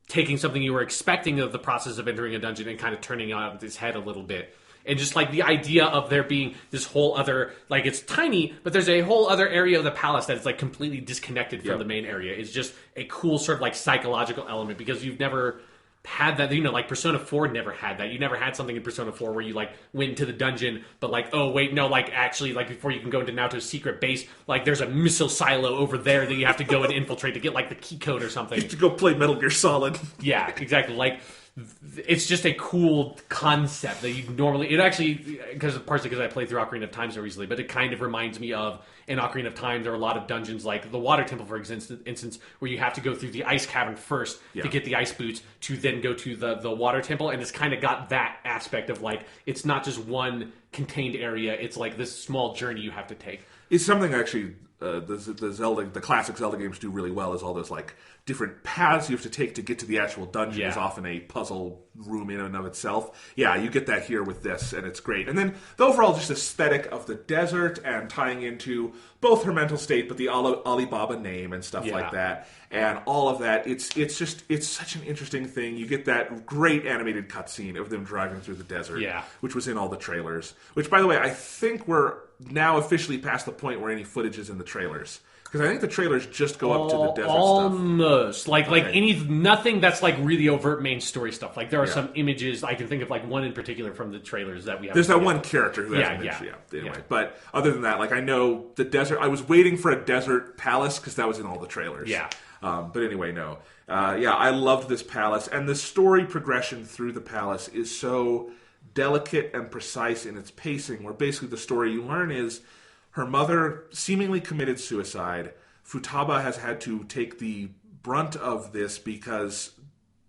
Speaker 2: taking something you were expecting of the process of entering a dungeon and kind of turning it on its head a little bit. And just like the idea of there being this whole other, like, it's tiny, but there's a whole other area of the palace that is like completely disconnected from the main area. It's just a cool sort of like psychological element, because you've never had that, you know, like Persona 4 never had that. You never had something in Persona 4 where you like went into the dungeon, but like, oh wait, no, like actually, like before you can go into Naoto's secret base, like there's a missile silo over there that you have to go and infiltrate to get like the key code or something.
Speaker 1: You have to go play Metal Gear Solid.
Speaker 2: Yeah, exactly. Like, it's just a cool concept that you normally, it actually, partially because I played through Ocarina of Time so recently, but it kind of reminds me of, in Ocarina of Time, there are a lot of dungeons like the Water Temple, for instance, where you have to go through the ice cavern first to get the ice boots to then go to the Water Temple, and it's kind of got that aspect of like, it's not just one contained area, it's like this small journey you have to take.
Speaker 1: It's something actually the classic Zelda games do really well, is all those like different paths you have to take to get to the actual dungeon is often a puzzle room in and of itself. Yeah, you get that here with this, and it's great. And then the overall just aesthetic of the desert and tying into both her mental state, but the Alibaba name and stuff like that, and all of that. It's such an interesting thing. You get that great animated cutscene of them driving through the desert, which was in all the trailers. Which, by the way, I think we're now officially past the point where any footage is in the trailers. Because I think the trailers just go up to the desert
Speaker 2: almost.
Speaker 1: stuff.
Speaker 2: Like nothing that's like really overt main story stuff. Like there are some images, I can think of like one in particular from the trailers that we have.
Speaker 1: There's that one character who has an image, anyway. But other than that, like I know the desert, I was waiting for a desert palace because that was in all the trailers.
Speaker 2: Yeah.
Speaker 1: But anyway, no. I loved this palace, and the story progression through the palace is so delicate and precise in its pacing, where basically the story you learn is her mother seemingly committed suicide. Futaba has had to take the brunt of this because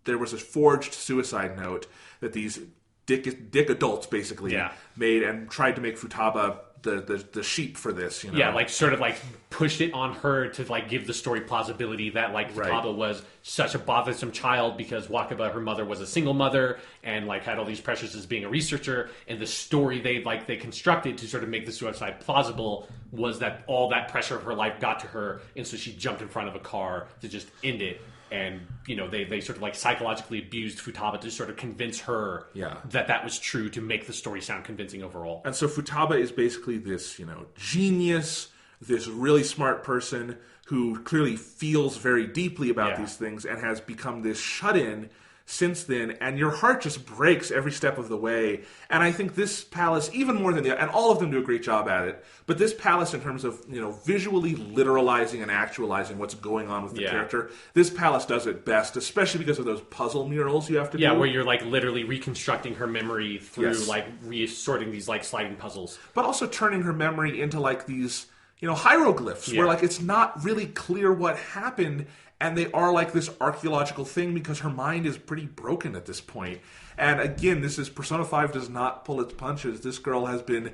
Speaker 1: there was a forged suicide note that these dick adults basically made and tried to make Futaba the sheep for this, you know?
Speaker 2: Yeah, like sort of like pushed it on her to like give the story plausibility that like Futaba was such a bothersome child because Wakaba, her mother, was a single mother and like had all these pressures as being a researcher, and the story they constructed to sort of make the suicide plausible was that all that pressure of her life got to her, and so she jumped in front of a car to just end it. And, you know, they sort of like psychologically abused Futaba to sort of convince her that was true, to make the story sound convincing overall.
Speaker 1: And so Futaba is basically this, you know, genius, this really smart person who clearly feels very deeply about these things and has become this shut-in since then, and your heart just breaks every step of the way. And I think this palace, even more than and all of them do a great job at it, but this palace in terms of, you know, visually literalizing and actualizing what's going on with the character, this palace does it best, especially because of those puzzle murals you have to do.
Speaker 2: Yeah, where you're like literally reconstructing her memory through like reassorting these like sliding puzzles.
Speaker 1: But also turning her memory into like these, you know, hieroglyphs where like it's not really clear what happened, and they are like this archaeological thing because her mind is pretty broken at this point. And again, this is Persona 5 does not pull its punches. This girl has been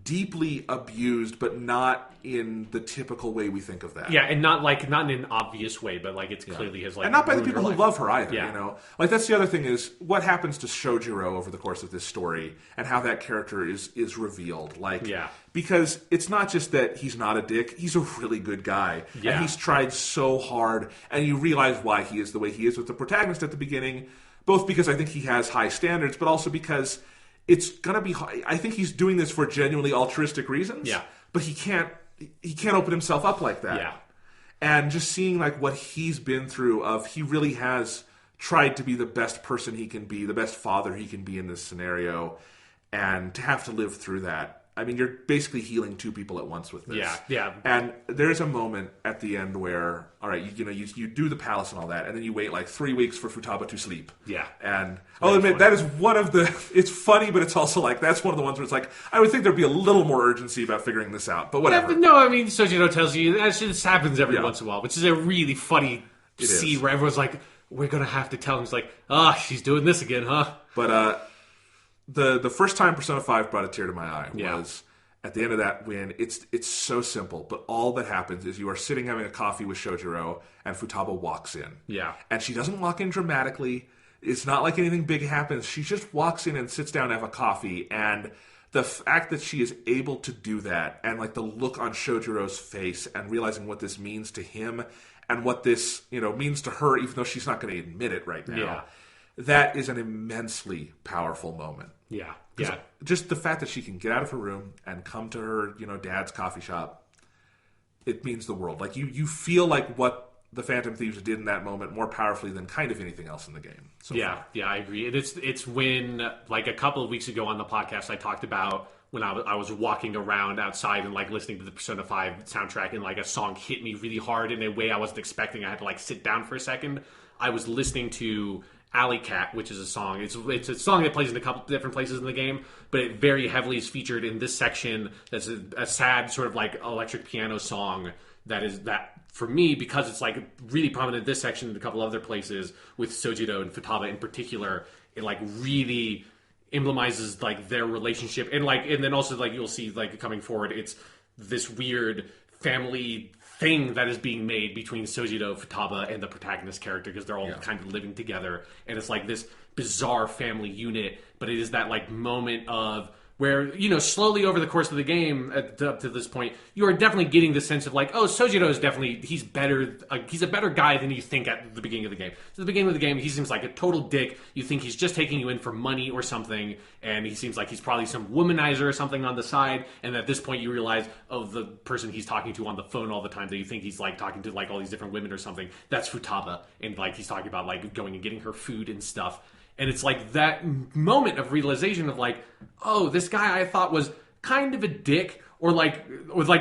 Speaker 1: deeply abused, but not in the typical way we think of that.
Speaker 2: Yeah, and not in an obvious way, but like it's clearly has like,
Speaker 1: and not by the people who love her either.
Speaker 2: Yeah.
Speaker 1: You know, like that's the other thing is what happens to Shojiro over the course of this story and how that character is revealed. Like, because it's not just that he's not a dick; he's a really good guy, and he's tried so hard, and you realize why he is the way he is with the protagonist at the beginning. Both because I think he has high standards, but also because it's gonna be. I think he's doing this for genuinely altruistic reasons.
Speaker 2: Yeah,
Speaker 1: but he can't open himself up like that.
Speaker 2: Yeah,
Speaker 1: and just seeing like what he's been through. He really has tried to be the best person he can be, the best father he can be in this scenario, and to have to live through that. I mean, you're basically healing two people at once with this.
Speaker 2: Yeah.
Speaker 1: And there's a moment at the end where, all right, you do the palace and all that, and then you wait like 3 weeks for Futaba to sleep.
Speaker 2: Yeah.
Speaker 1: And I'll admit, that is one of the... It's funny, but it's also like, that's one of the ones where it's like, I would think there'd be a little more urgency about figuring this out, but whatever.
Speaker 2: Yeah, but no, I mean, Sojiro tells you, this happens every once in a while, which is a really funny scene where everyone's like, we're going to have to tell him. It's like, she's doing this again, huh?
Speaker 1: But, the first time Persona 5 brought a tear to my eye was at the end of that win, it's so simple, but all that happens is you are sitting having a coffee with Shojiro, and Futaba walks in.
Speaker 2: Yeah.
Speaker 1: And she doesn't walk in dramatically. It's not like anything big happens. She just walks in and sits down to have a coffee, and the fact that she is able to do that, and like the look on Shojiro's face, and realizing what this means to him, and what this means to her, even though she's not going to admit it right now, that is an immensely powerful moment.
Speaker 2: Yeah.
Speaker 1: Just the fact that she can get out of her room and come to her, dad's coffee shop, it means the world. Like you feel like what the Phantom Thieves did in that moment more powerfully than kind of anything else in the game.
Speaker 2: Yeah, I agree. And it's when, like a couple of weeks ago on the podcast, I talked about when I was walking around outside and like listening to the Persona 5 soundtrack, and like a song hit me really hard in a way I wasn't expecting. I had to like sit down for a second. I was listening to Alley Cat, which is a song. It's a song that plays in a couple different places in the game, but it very heavily is featured in this section. That's a sad sort of like electric piano song that for me, because it's like really prominent in this section and a couple other places with Sojiro and Futaba in particular, it like really emblemizes like their relationship, and then also like you'll see like coming forward, it's this weird family thing that is being made between Sojiro, Futaba, and the protagonist character, because they're all kind of living together, and it's like this bizarre family unit. But it is that like moment of where, slowly over the course of the game up to this point, you are definitely getting the sense of like, oh, Sojiro is definitely, he's better, he's a better guy than you think at the beginning of the game. So at the beginning of the game, he seems like a total dick. You think he's just taking you in for money or something, and he seems like he's probably some womanizer or something on the side, and at this point you realize, oh, the person he's talking to on the phone all the time that you think he's like talking to like all these different women or something, that's Futaba, and like he's talking about like going and getting her food and stuff. And it's like that moment of realization of like, oh, this guy I thought was kind of a dick, or like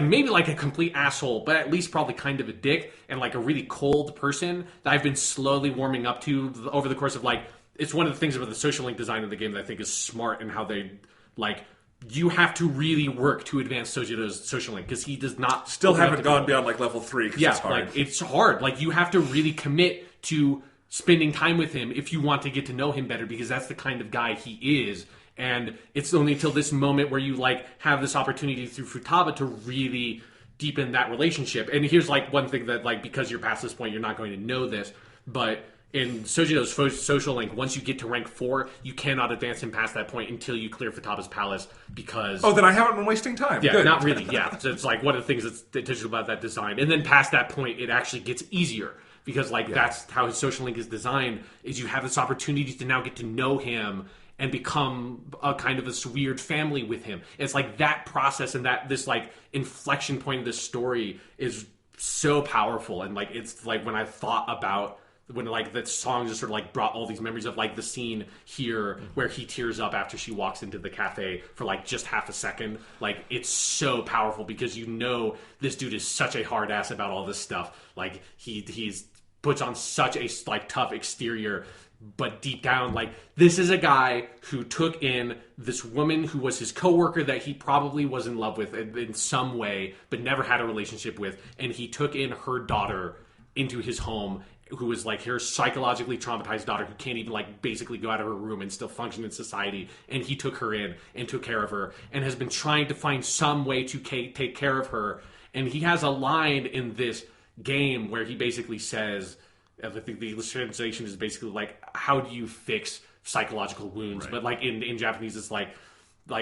Speaker 2: maybe like a complete asshole, but at least probably kind of a dick and like a really cold person that I've been slowly warming up to over the course of like, it's one of the things about the social link design of the game that I think is smart, and how they like, you have to really work to advance Sojiro's social link, because he does not
Speaker 1: still haven't gone beyond like level 3 because it's hard.
Speaker 2: Like it's hard. Like you have to really commit to spending time with him if you want to get to know him better, because that's the kind of guy he is. And it's only until this moment where you like have this opportunity through Futaba to really deepen that relationship. And here's like one thing that like, because you're past this point, you're not going to know this, but in Sojiro's social link, once you get to rank 4, you cannot advance him past that point until you clear Futaba's palace, because...
Speaker 1: Oh, then I haven't been wasting time.
Speaker 2: Yeah,
Speaker 1: Good.
Speaker 2: Not really, yeah. So it's like one of the things that's intentional about that design. And then past that point, it actually gets easier, because like that's how his social link is designed, is you have this opportunity to now get to know him and become a kind of this weird family with him. It's like that process and that this like inflection point of this story is so powerful. And like it's like when I thought about when like that song just sort of like brought all these memories of like the scene here where he tears up after she walks into the cafe for like just half a second. Like it's so powerful, because this dude is such a hard ass about all this stuff. Like he's puts on such a like tough exterior, but deep down, like, this is a guy who took in this woman who was his coworker that he probably was in love with in some way, but never had a relationship with. And he took in her daughter into his home, who was like her psychologically traumatized daughter who can't even like basically go out of her room and still function in society. And he took her in and took care of her and has been trying to find some way to take care of her. And he has a line in this game where he basically says, I think the translation is basically like, how do you fix psychological wounds? Right. But like in Japanese, it's like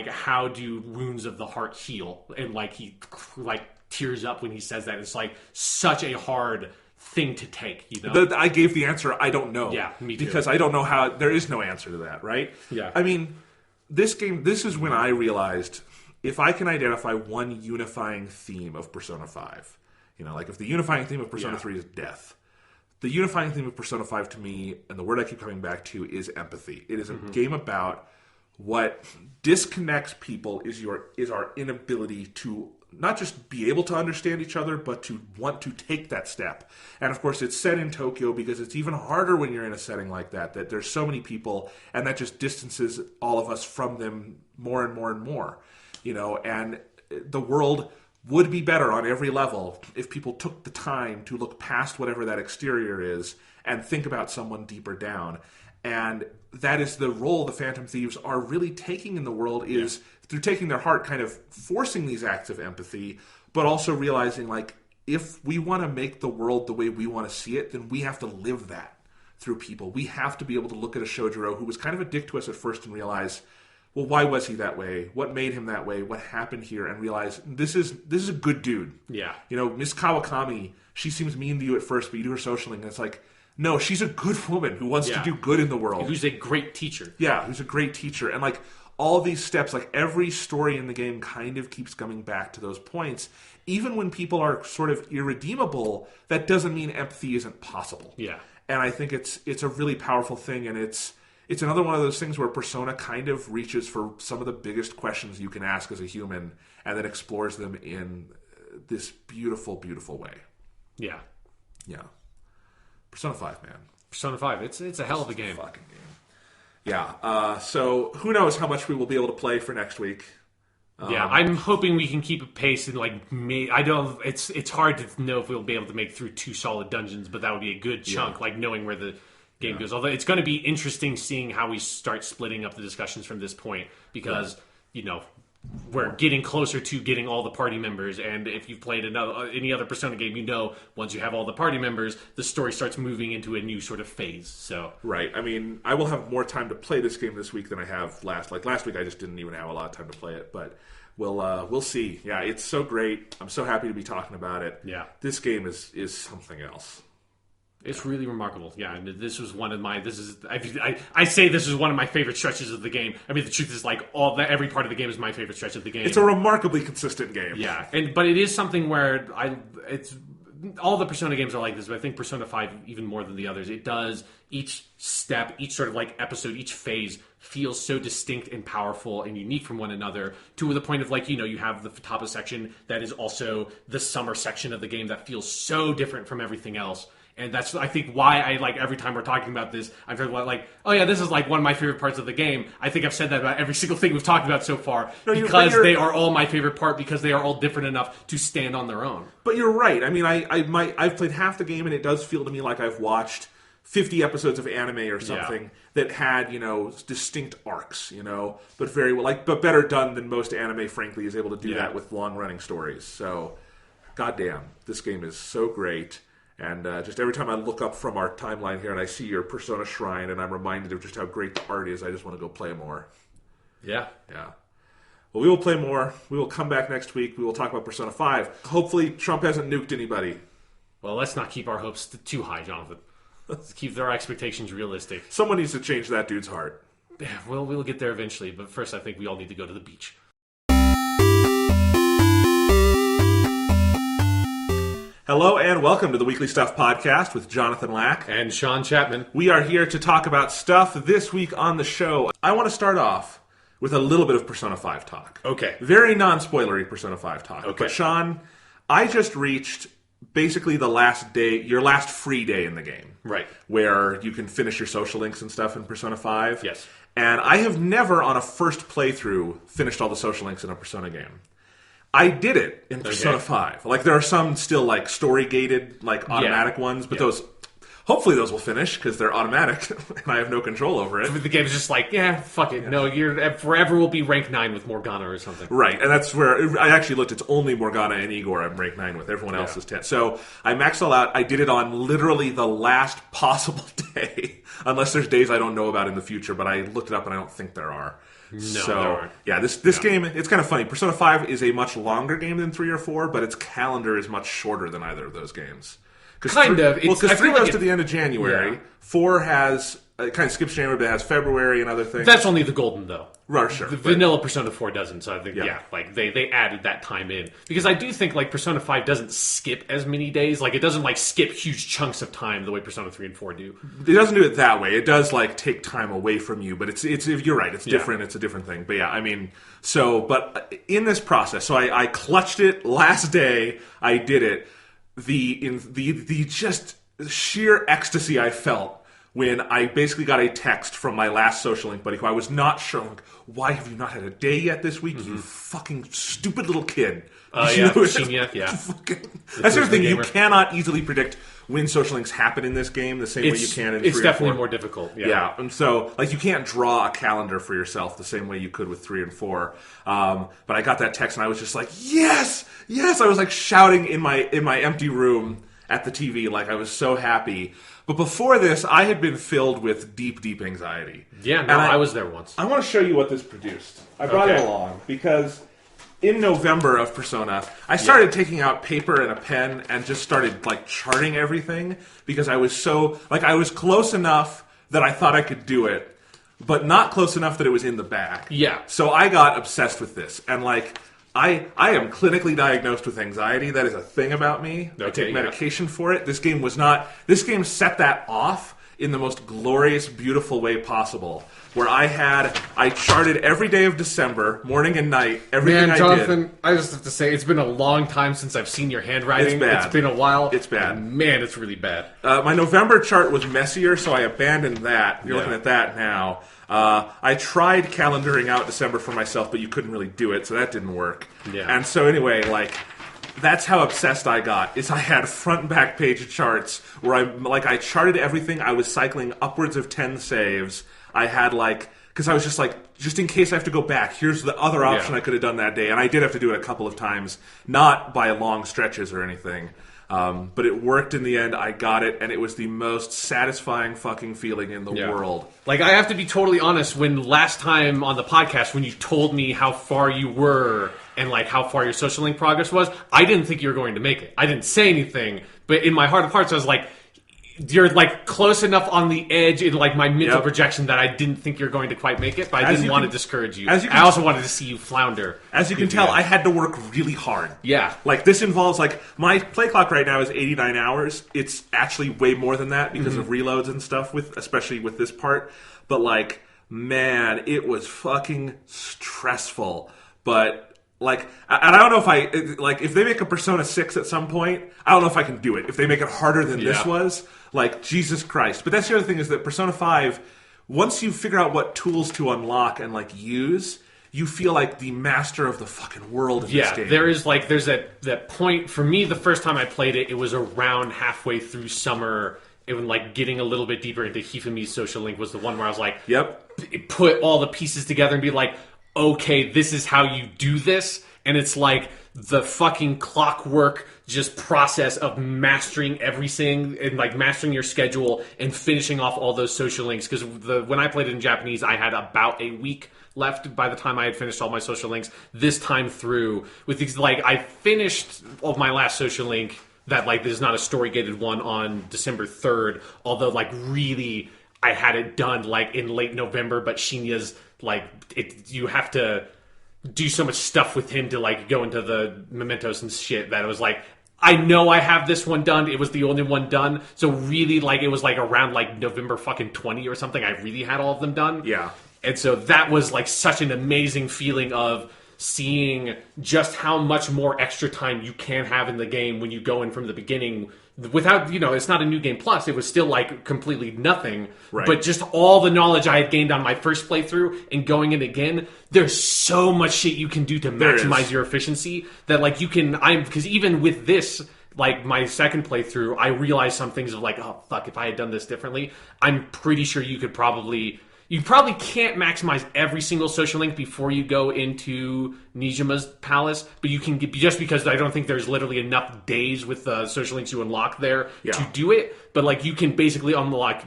Speaker 2: how do wounds of the heart heal? And like he like tears up when he says that. It's like such a hard thing to take, you know?
Speaker 1: I gave the answer, I don't know.
Speaker 2: Yeah, me too.
Speaker 1: Because I don't know how, there is no answer to that, right?
Speaker 2: Yeah.
Speaker 1: I mean, this is when I realized, if I can identify one unifying theme of Persona 5, like if the unifying theme of Persona 3 is death, the unifying theme of Persona 5 to me, and the word I keep coming back to, is empathy. It is a game about what disconnects people is our inability to not just be able to understand each other, but to want to take that step. And of course, it's set in Tokyo because it's even harder when you're in a setting like that there's so many people, and that just distances all of us from them more and more and more. And the world would be better on every level if people took the time to look past whatever that exterior is and think about someone deeper down. And that is the role the Phantom Thieves are really taking in the world, is through taking their heart, kind of forcing these acts of empathy, but also realizing, like, if we want to make the world the way we want to see it, then we have to live that through people. We have to be able to look at a Shojiro who was kind of a dick to us at first and realize, well, why was he that way? What made him that way? What happened here? And realize this is a good dude.
Speaker 2: Yeah.
Speaker 1: You know, Miss Kawakami, she seems mean to you at first, but you do her social link, and it's like, no, she's a good woman who wants to do good in the world.
Speaker 2: Who's a great teacher.
Speaker 1: Yeah, who's a great teacher. And like all these steps, like every story in the game kind of keeps coming back to those points. Even when people are sort of irredeemable, that doesn't mean empathy isn't possible.
Speaker 2: Yeah.
Speaker 1: And I think it's a really powerful thing, and it's another one of those things where Persona kind of reaches for some of the biggest questions you can ask as a human, and then explores them in this beautiful, beautiful way.
Speaker 2: Yeah.
Speaker 1: Yeah. Persona 5, man.
Speaker 2: Persona 5, it's a hell of a game.
Speaker 1: Fucking game. Yeah. So who knows how much we will be able to play for next week.
Speaker 2: Yeah, I'm hoping we can keep a pace and I don't. It's hard to know if we'll be able to make through 2 solid dungeons, but that would be a good chunk. Like knowing where the game goes. Although it's going to be interesting seeing how we start splitting up the discussions from this point, because we're getting closer to getting all the party members, and if you've played any other Persona game, you know once you have all the party members, the story starts moving into a new sort of phase. So
Speaker 1: right. I mean, I will have more time to play this game this week than I have last. Like last week, I just didn't even have a lot of time to play it, but we'll see. Yeah, it's so great. I'm so happy to be talking about it.
Speaker 2: Yeah,
Speaker 1: this game is something else.
Speaker 2: It's really remarkable. Yeah, and this was one of my. I say this is one of my favorite stretches of the game. I mean, the truth is, like every part of the game is my favorite stretch of the game.
Speaker 1: It's a remarkably consistent game.
Speaker 2: Yeah, but it is something where it's all the Persona games are like this, but I think Persona 5 even more than the others. It does each step, each sort of like episode, each phase feels so distinct and powerful and unique from one another, to the point of like, you have the Futaba section that is also the summer section of the game that feels so different from everything else. And that's, I think, why I like every time we're talking about this, I'm like, oh yeah, this is like one of my favorite parts of the game. I think I've said that about every single thing we've talked about so far, because they are all my favorite part, because they are all different enough to stand on their own.
Speaker 1: But you're right. I mean, I've played half the game, and it does feel to me like I've watched 50 episodes of anime or something that had, distinct arcs, but very well, but better done than most anime, frankly, is able to do that with long-running stories. So, goddamn, this game is so great. And just every time I look up from our timeline here and I see your Persona Shrine and I'm reminded of just how great the art is, I just want to go play more.
Speaker 2: Yeah.
Speaker 1: Yeah. Well, we will play more. We will come back next week. We will talk about Persona 5. Hopefully Trump hasn't nuked anybody.
Speaker 2: Well, let's not keep our hopes too high, Jonathan. Let's keep our expectations realistic.
Speaker 1: Someone needs to change that dude's heart.
Speaker 2: Yeah, well, we'll get there eventually, but first I think we all need to go to the beach.
Speaker 1: Hello and welcome to the Weekly Stuff Podcast with Jonathan Lack
Speaker 2: and Sean Chapman.
Speaker 1: We are here to talk about stuff this week on the show. I want to start off with a little bit of Persona 5 talk.
Speaker 2: Okay.
Speaker 1: Very non-spoilery Persona 5 talk.
Speaker 2: Okay.
Speaker 1: But Sean, I just reached basically the last day, your last free day in the game.
Speaker 2: Right.
Speaker 1: Where you can finish your social links and stuff in Persona 5.
Speaker 2: Yes.
Speaker 1: And I have never on a first playthrough finished all the social links in a Persona game. I did it in Persona 5. Like, there are some still, like, story-gated, like, automatic ones, but those... Hopefully those will finish, because they're automatic, and I have no control over it.
Speaker 2: The game's just like, fuck it. Yeah. No, you're forever will be rank 9 with Morgana or something.
Speaker 1: Right, and that's where... I actually looked, it's only Morgana and Igor I'm rank 9 with. Everyone else is 10. So, I maxed all out. I did it on literally the last possible day, unless there's days I don't know about in the future, but I looked it up and I don't think there are.
Speaker 2: No,
Speaker 1: so, yeah, this game, it's kind of funny. Persona 5 is a much longer game than 3 or 4, but its calendar is much shorter than either of those games.
Speaker 2: Kind of.
Speaker 1: Well, because 3 goes to the end of January. Yeah. 4 has... It kind of skips January, but it has February and other things.
Speaker 2: That's only the golden, though.
Speaker 1: Right, sure.
Speaker 2: The vanilla Persona 4 doesn't, so I think, like, they added that time in. Because I do think, like, Persona 5 doesn't skip as many days. Like, it doesn't, like, skip huge chunks of time the way Persona 3 and 4 do.
Speaker 1: It doesn't do it that way. It does, like, take time away from you, but it's you're right, it's different, it's a different thing. But yeah, I mean, but in this process, so I clutched it last day, I did it. The just sheer ecstasy I felt when I basically got a text from my last Social Link buddy who I was not sure, like, why have you not had a day yet this week, you fucking stupid little kid.
Speaker 2: Yeah, Shinya, yeah.
Speaker 1: That's the thing, you cannot easily predict when Social Links happen in this game the same way you can in 3
Speaker 2: It's definitely more difficult,
Speaker 1: yeah. And so, like, you can't draw a calendar for yourself the same way you could with 3 and 4. But I got that text and I was just like, yes! Yes! I was like shouting in my empty room at the TV, like I was so happy. But before this, I had been filled with deep, deep anxiety.
Speaker 2: Yeah, no, I was there once.
Speaker 1: I want to show you what this produced. I brought it along because in November of Persona, I started taking out paper and a pen and just started like charting everything because I was so I was close enough that I thought I could do it, but not close enough that it was in the bag.
Speaker 2: Yeah. So
Speaker 1: I got obsessed with this and like I am clinically diagnosed with anxiety. That is a thing about me. I take medication for it. This game set that off in the most glorious, beautiful way possible. Where I charted every day of December, morning and night, everything
Speaker 2: Jonathan, I just have to say, it's been a long time since I've seen your handwriting.
Speaker 1: It's bad.
Speaker 2: It's been a while.
Speaker 1: It's bad.
Speaker 2: Man, it's really bad.
Speaker 1: My November chart was messier, so I abandoned that. You're looking at that now. I tried calendaring out December for myself, but you couldn't really do it, so that didn't work.
Speaker 2: Yeah.
Speaker 1: And so anyway, that's how obsessed I got. Is I had front and back page charts where I charted everything. I was cycling upwards of 10 saves. I had because I was just in case I have to go back, here's the other option I could have done that day. And I did have to do it a couple of times, not by long stretches or anything. But it worked in the end. I got it, and it was the most satisfying fucking feeling in the world.
Speaker 2: I have to be totally honest, when last time on the podcast, when you told me how far you were and how far your Social Link progress was, I didn't think you were going to make it. I didn't say anything, but in my heart of hearts, I was like, you're close enough on the edge in my mental projection that I didn't think you're going to quite make it, but I didn't want to discourage you. I also wanted to see you flounder.
Speaker 1: As you can tell, I had to work really hard.
Speaker 2: Yeah.
Speaker 1: This involves, my play clock right now is 89 hours. It's actually way more than that because of reloads and stuff, especially with this part. But, man, it was fucking stressful. But... and I don't know if if they make a Persona 6 at some point, I don't know if I can do it. If they make it harder than this was, Jesus Christ. But that's the other thing is that Persona 5, once you figure out what tools to unlock and, use, you feel like the master of the fucking world in this game.
Speaker 2: Yeah, there is, there's that point. For me, the first time I played it, it was around halfway through summer. Even, getting a little bit deeper into Hifumi's Social Link was the one where I was put all the pieces together and be okay, this is how you do this, and it's the fucking clockwork just process of mastering everything and mastering your schedule and finishing off all those Social Links. Because when I played it in Japanese, I had about a week left by the time I had finished all my Social Links. This time through, with these, I finished of my last Social Link that there's not a story gated one on December 3rd. Although really, I had it done in late November, but Shinya's you have to do so much stuff with him to go into the mementos and shit that it was I know I have this one done. It was the only one done. So really it was around November fucking 20 or something. I really had all of them done.
Speaker 1: Yeah.
Speaker 2: And so that was such an amazing feeling of seeing just how much more extra time you can have in the game when you go in from the beginning without, it's not a new game plus. It was still completely nothing.
Speaker 1: Right.
Speaker 2: But just all the knowledge I had gained on my first playthrough and going in again, there's so much shit you can do to maximize your efficiency that because even with this, my second playthrough, I realized some things of oh fuck, if I had done this differently, I'm pretty sure you probably can't maximize every single Social Link before you go into Nijima's palace, but you can just because I don't think there's literally enough days with the Social Links you unlock there to do it. But you can basically unlock,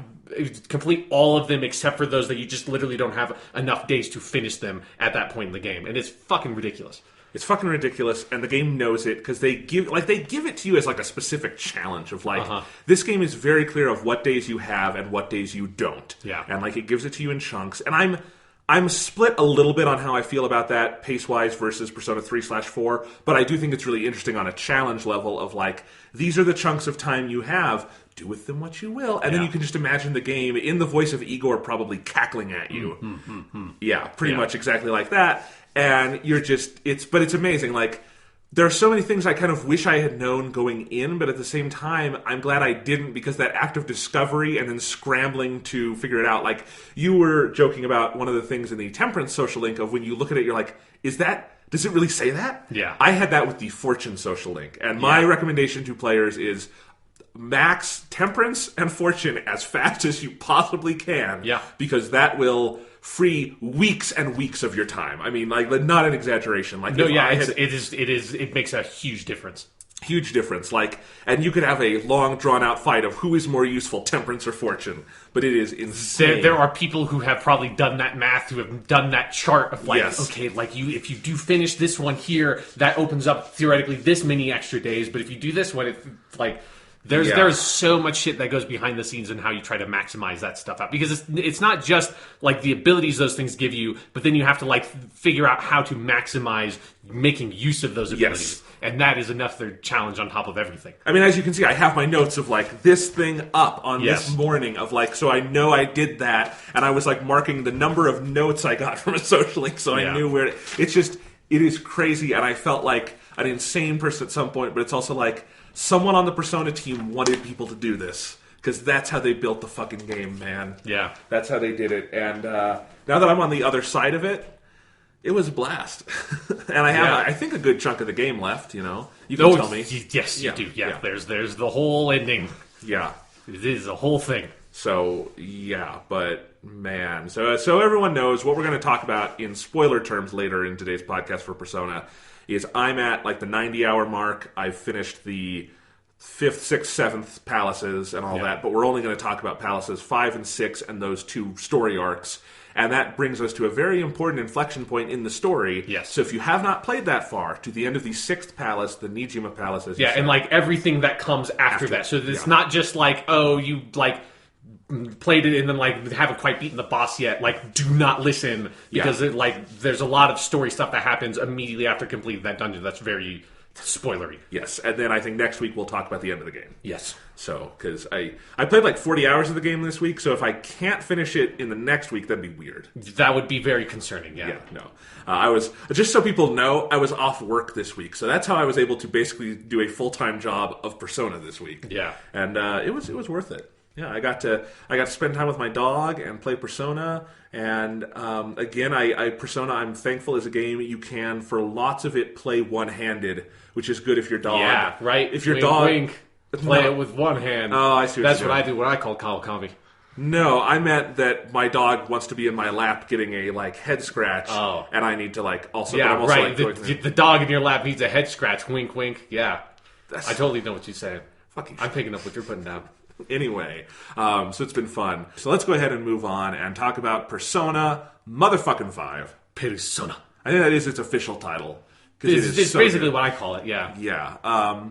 Speaker 2: complete all of them except for those that you just literally don't have enough days to finish them at that point in the game, and it's fucking ridiculous.
Speaker 1: It's fucking ridiculous, and the game knows it because they give it to you as a specific challenge of this game is very clear of what days you have and what days you don't.
Speaker 2: Yeah,
Speaker 1: and it gives it to you in chunks. And I'm split a little bit on how I feel about that pace wise versus Persona 3/4, but I do think it's really interesting on a challenge level of these are the chunks of time you have. Do with them what you will, and then you can just imagine the game in the voice of Igor probably cackling at you. Yeah, pretty much exactly like that. And you're just, it's amazing. there are so many things I kind of wish I had known going in, but at the same time, I'm glad I didn't, because that act of discovery and then scrambling to figure it out. Like, you were joking about one of the things in the Temperance social link of when you look at it, you're like, does it really say that?
Speaker 2: Yeah.
Speaker 1: I had that with the Fortune social link. And my recommendation to players is max Temperance and Fortune as fast as you possibly can.
Speaker 2: Yeah.
Speaker 1: Because that will free weeks and weeks of your time. I mean, like, not an exaggeration. Like,
Speaker 2: no, yeah, it makes a huge difference.
Speaker 1: Huge difference. Like, and you could have a long, drawn-out fight of who is more useful, Temperance or Fortune. But it is insane.
Speaker 2: There are people who have probably done that math, who have done that chart of like, okay, like if you do finish this one here, that opens up theoretically this many extra days. But if you do this one, it's like... There's so much shit that goes behind the scenes and how you try to maximize that stuff out, because it's not just like the abilities those things give you, but then you have to like figure out how to maximize making use of those abilities, and that is another challenge on top of everything.
Speaker 1: I mean, as you can see, I have my notes of like this thing up on this morning of like, so I know I did that, and I was like marking the number of notes I got from a social link, so I knew where it is crazy, and I felt like an insane person at some point, but it's also like, someone on the Persona team wanted people to do this, because that's how they built the fucking game, man.
Speaker 2: Yeah.
Speaker 1: That's how they did it. And now that I'm on the other side of it, it was a blast. And I have, I think, a good chunk of the game left, you know? You can tell me.
Speaker 2: Yes, you do. Yeah. There's the whole ending.
Speaker 1: Yeah.
Speaker 2: It is a whole thing.
Speaker 1: So, yeah, but, man. So everyone knows what we're going to talk about in spoiler terms later in today's podcast for Persona is I'm at like the 90-hour mark. I've finished the 5th, 6th, 7th palaces and all that, but we're only going to talk about palaces 5 and 6 and those 2 story arcs. And that brings us to a very important inflection point in the story.
Speaker 2: Yes.
Speaker 1: So if you have not played that far, to the end of the 6th palace, the Nijima Palace, as you said,
Speaker 2: and like everything that comes after that. So it's not just like, oh, you like played it and then like haven't quite beaten the boss yet. Like, do not listen, because it, like there's a lot of story stuff that happens immediately after completing that dungeon. That's very spoilery.
Speaker 1: Yes, and then I think next week we'll talk about the end of the game.
Speaker 2: Yes.
Speaker 1: So, because I played like 40 hours of the game this week, so if I can't finish it in the next week, that'd be weird.
Speaker 2: That would be very concerning,
Speaker 1: Yeah, no. I was, just so people know, I was off work this week, so that's how I was able to basically do a full-time job of Persona this week.
Speaker 2: Yeah.
Speaker 1: And it was worth it. Yeah, I got to spend time with my dog and play Persona, and again, Persona, I'm thankful, is a game you can, for lots of it, play one-handed, which is good if your dog...
Speaker 2: Yeah, right.
Speaker 1: If your
Speaker 2: wink,
Speaker 1: dog...
Speaker 2: Wink. Play it with one hand.
Speaker 1: Oh, I see what
Speaker 2: That's
Speaker 1: you're
Speaker 2: what
Speaker 1: doing.
Speaker 2: I do when I call Kawakami.
Speaker 1: No, I meant that my dog wants to be in my lap getting a, like, head scratch, and I need to, like, also...
Speaker 2: Yeah,
Speaker 1: but I'm also,
Speaker 2: right.
Speaker 1: Like,
Speaker 2: the dog in your lap needs a head scratch. Wink, wink. Yeah. I totally know what you're saying.
Speaker 1: Fucking
Speaker 2: I'm picking up what you're putting down.
Speaker 1: Anyway, so it's been fun. So let's go ahead and move on and talk about Persona motherfucking 5.
Speaker 2: Persona.
Speaker 1: I think that is its official title.
Speaker 2: It's basically what I call it, yeah.
Speaker 1: Yeah.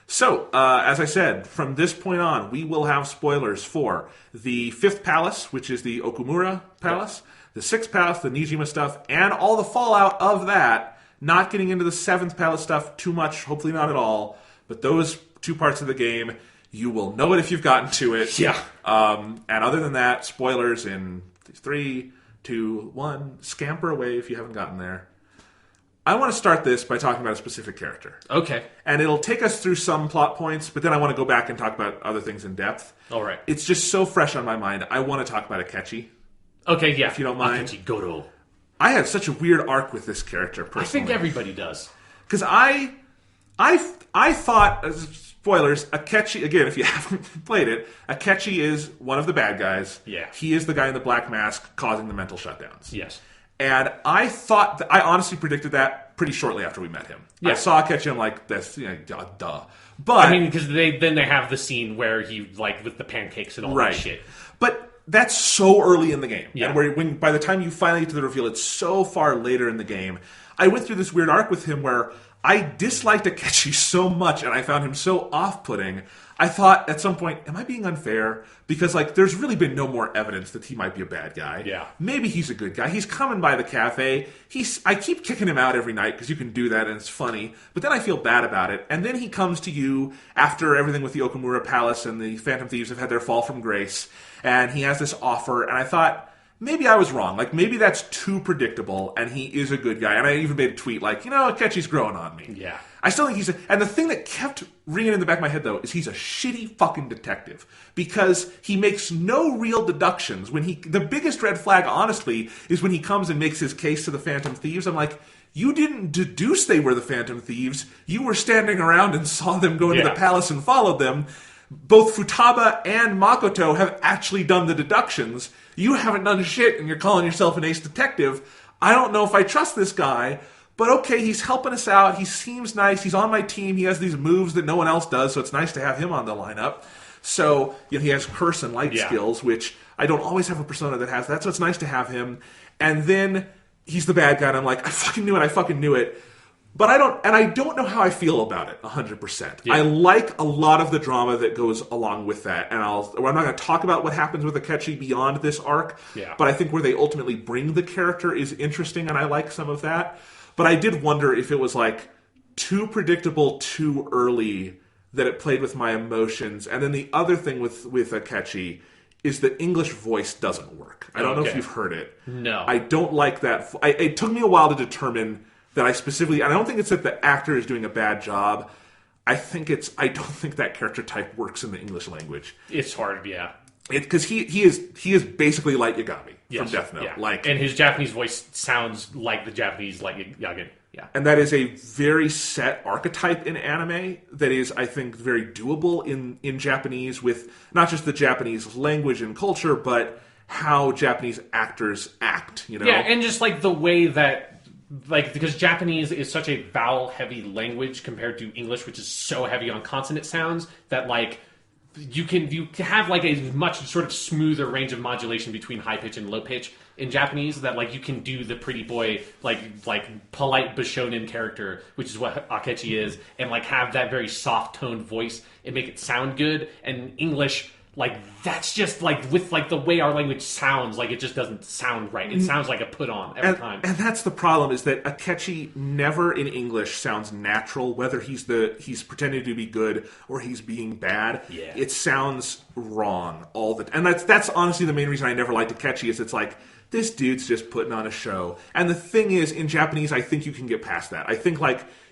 Speaker 1: So, as I said, from this point on, we will have spoilers for the 5th palace, which is the Okumura Palace, the 6th palace, the Nijima stuff, and all the fallout of that. Not getting into the 7th palace stuff too much, hopefully not at all, but those 2 parts of the game, you will know it if you've gotten to it.
Speaker 2: Yeah.
Speaker 1: And other than that, spoilers in 3, 2, 1, scamper away if you haven't gotten there. I want to start this by talking about a specific character.
Speaker 2: Okay.
Speaker 1: And it'll take us through some plot points, but then I want to go back and talk about other things in depth.
Speaker 2: All right.
Speaker 1: It's just so fresh on my mind. I want to talk about Akechi.
Speaker 2: Okay, yeah.
Speaker 1: If you don't mind.
Speaker 2: Akechi Goro.
Speaker 1: I had such a weird arc with this character, personally.
Speaker 2: I think everybody does.
Speaker 1: Because I thought, spoilers, Akechi, again, if you haven't played it, Akechi is one of the bad guys.
Speaker 2: Yeah.
Speaker 1: He is the guy in the black mask causing the mental shutdowns.
Speaker 2: Yes.
Speaker 1: And I thought, I honestly predicted that pretty shortly after we met him. Yeah. I saw Akechi, I'm like, that's, duh. But,
Speaker 2: I mean, because they have the scene where he, like, with the pancakes and all that shit.
Speaker 1: But that's so early in the game.
Speaker 2: Yeah.
Speaker 1: And when by the time you finally get to the reveal, it's so far later in the game. I went through this weird arc with him where I disliked Akechi so much and I found him so off-putting. I thought at some point, am I being unfair? Because, like, there's really been no more evidence that he might be a bad guy.
Speaker 2: Yeah.
Speaker 1: Maybe he's a good guy. He's coming by the cafe. I keep kicking him out every night because you can do that and it's funny. But then I feel bad about it. And then he comes to you after everything with the Okumura Palace and the Phantom Thieves have had their fall from grace. And he has this offer. And I thought, maybe I was wrong. Like, maybe that's too predictable, and he is a good guy. And I even made a tweet like, Akechi's growing on me.
Speaker 2: Yeah.
Speaker 1: I still think and the thing that kept ringing in the back of my head, though, is he's a shitty fucking detective. Because he makes no real deductions. The biggest red flag, honestly, is when he comes and makes his case to the Phantom Thieves. I'm like, you didn't deduce they were the Phantom Thieves. You were standing around and saw them go into the palace and followed them. Both Futaba and Makoto have actually done the deductions. You haven't done shit, and you're calling yourself an ace detective. I don't know if I trust this guy, but okay, he's helping us out. He seems nice. He's on my team. He has these moves that no one else does, so it's nice to have him on the lineup. So, he has curse and light skills, which I don't always have a persona that has that, so it's nice to have him. And then he's the bad guy, and I'm like, I fucking knew it. But I don't know how I feel about it 100%. Yeah. I like a lot of the drama that goes along with that, and I'm not going to talk about what happens with Akechi beyond this arc, but I think where they ultimately bring the character is interesting, and I like some of that. But I did wonder if it was like too predictable too early that it played with my emotions. And then the other thing with Akechi is the English voice doesn't work. I don't know if you've heard it.
Speaker 2: No.
Speaker 1: I don't like that. It took me a while to determine that I don't think it's that the actor is doing a bad job. I don't think that character type works in the English language.
Speaker 2: It's hard, yeah.
Speaker 1: Because he is basically Light Yagami from Death Note.
Speaker 2: Yeah. And his Japanese voice sounds like the Japanese Light Yagami. Yeah.
Speaker 1: And that is a very set archetype in anime that is, I think, very doable in Japanese with not just the Japanese language and culture, but how Japanese actors act,
Speaker 2: Yeah, and just like the way that because Japanese is such a vowel-heavy language compared to English, which is so heavy on consonant sounds, that you can have like a much sort of smoother range of modulation between high pitch and low pitch in Japanese. That you can do the pretty boy like polite Bishonen character, which is what Akechi is, and have that very soft toned voice and make it sound good. And English, that's just with the way our language sounds, it just doesn't sound right. It sounds like a put on every time.
Speaker 1: And that's the problem, is that Akechi never in English sounds natural, whether he's pretending to be good or he's being bad.
Speaker 2: Yeah.
Speaker 1: It sounds wrong all the time. And that's honestly the main reason I never liked Akechi, is it's like, this dude's just putting on a show. And the thing is, in Japanese, I think you can get past that. I think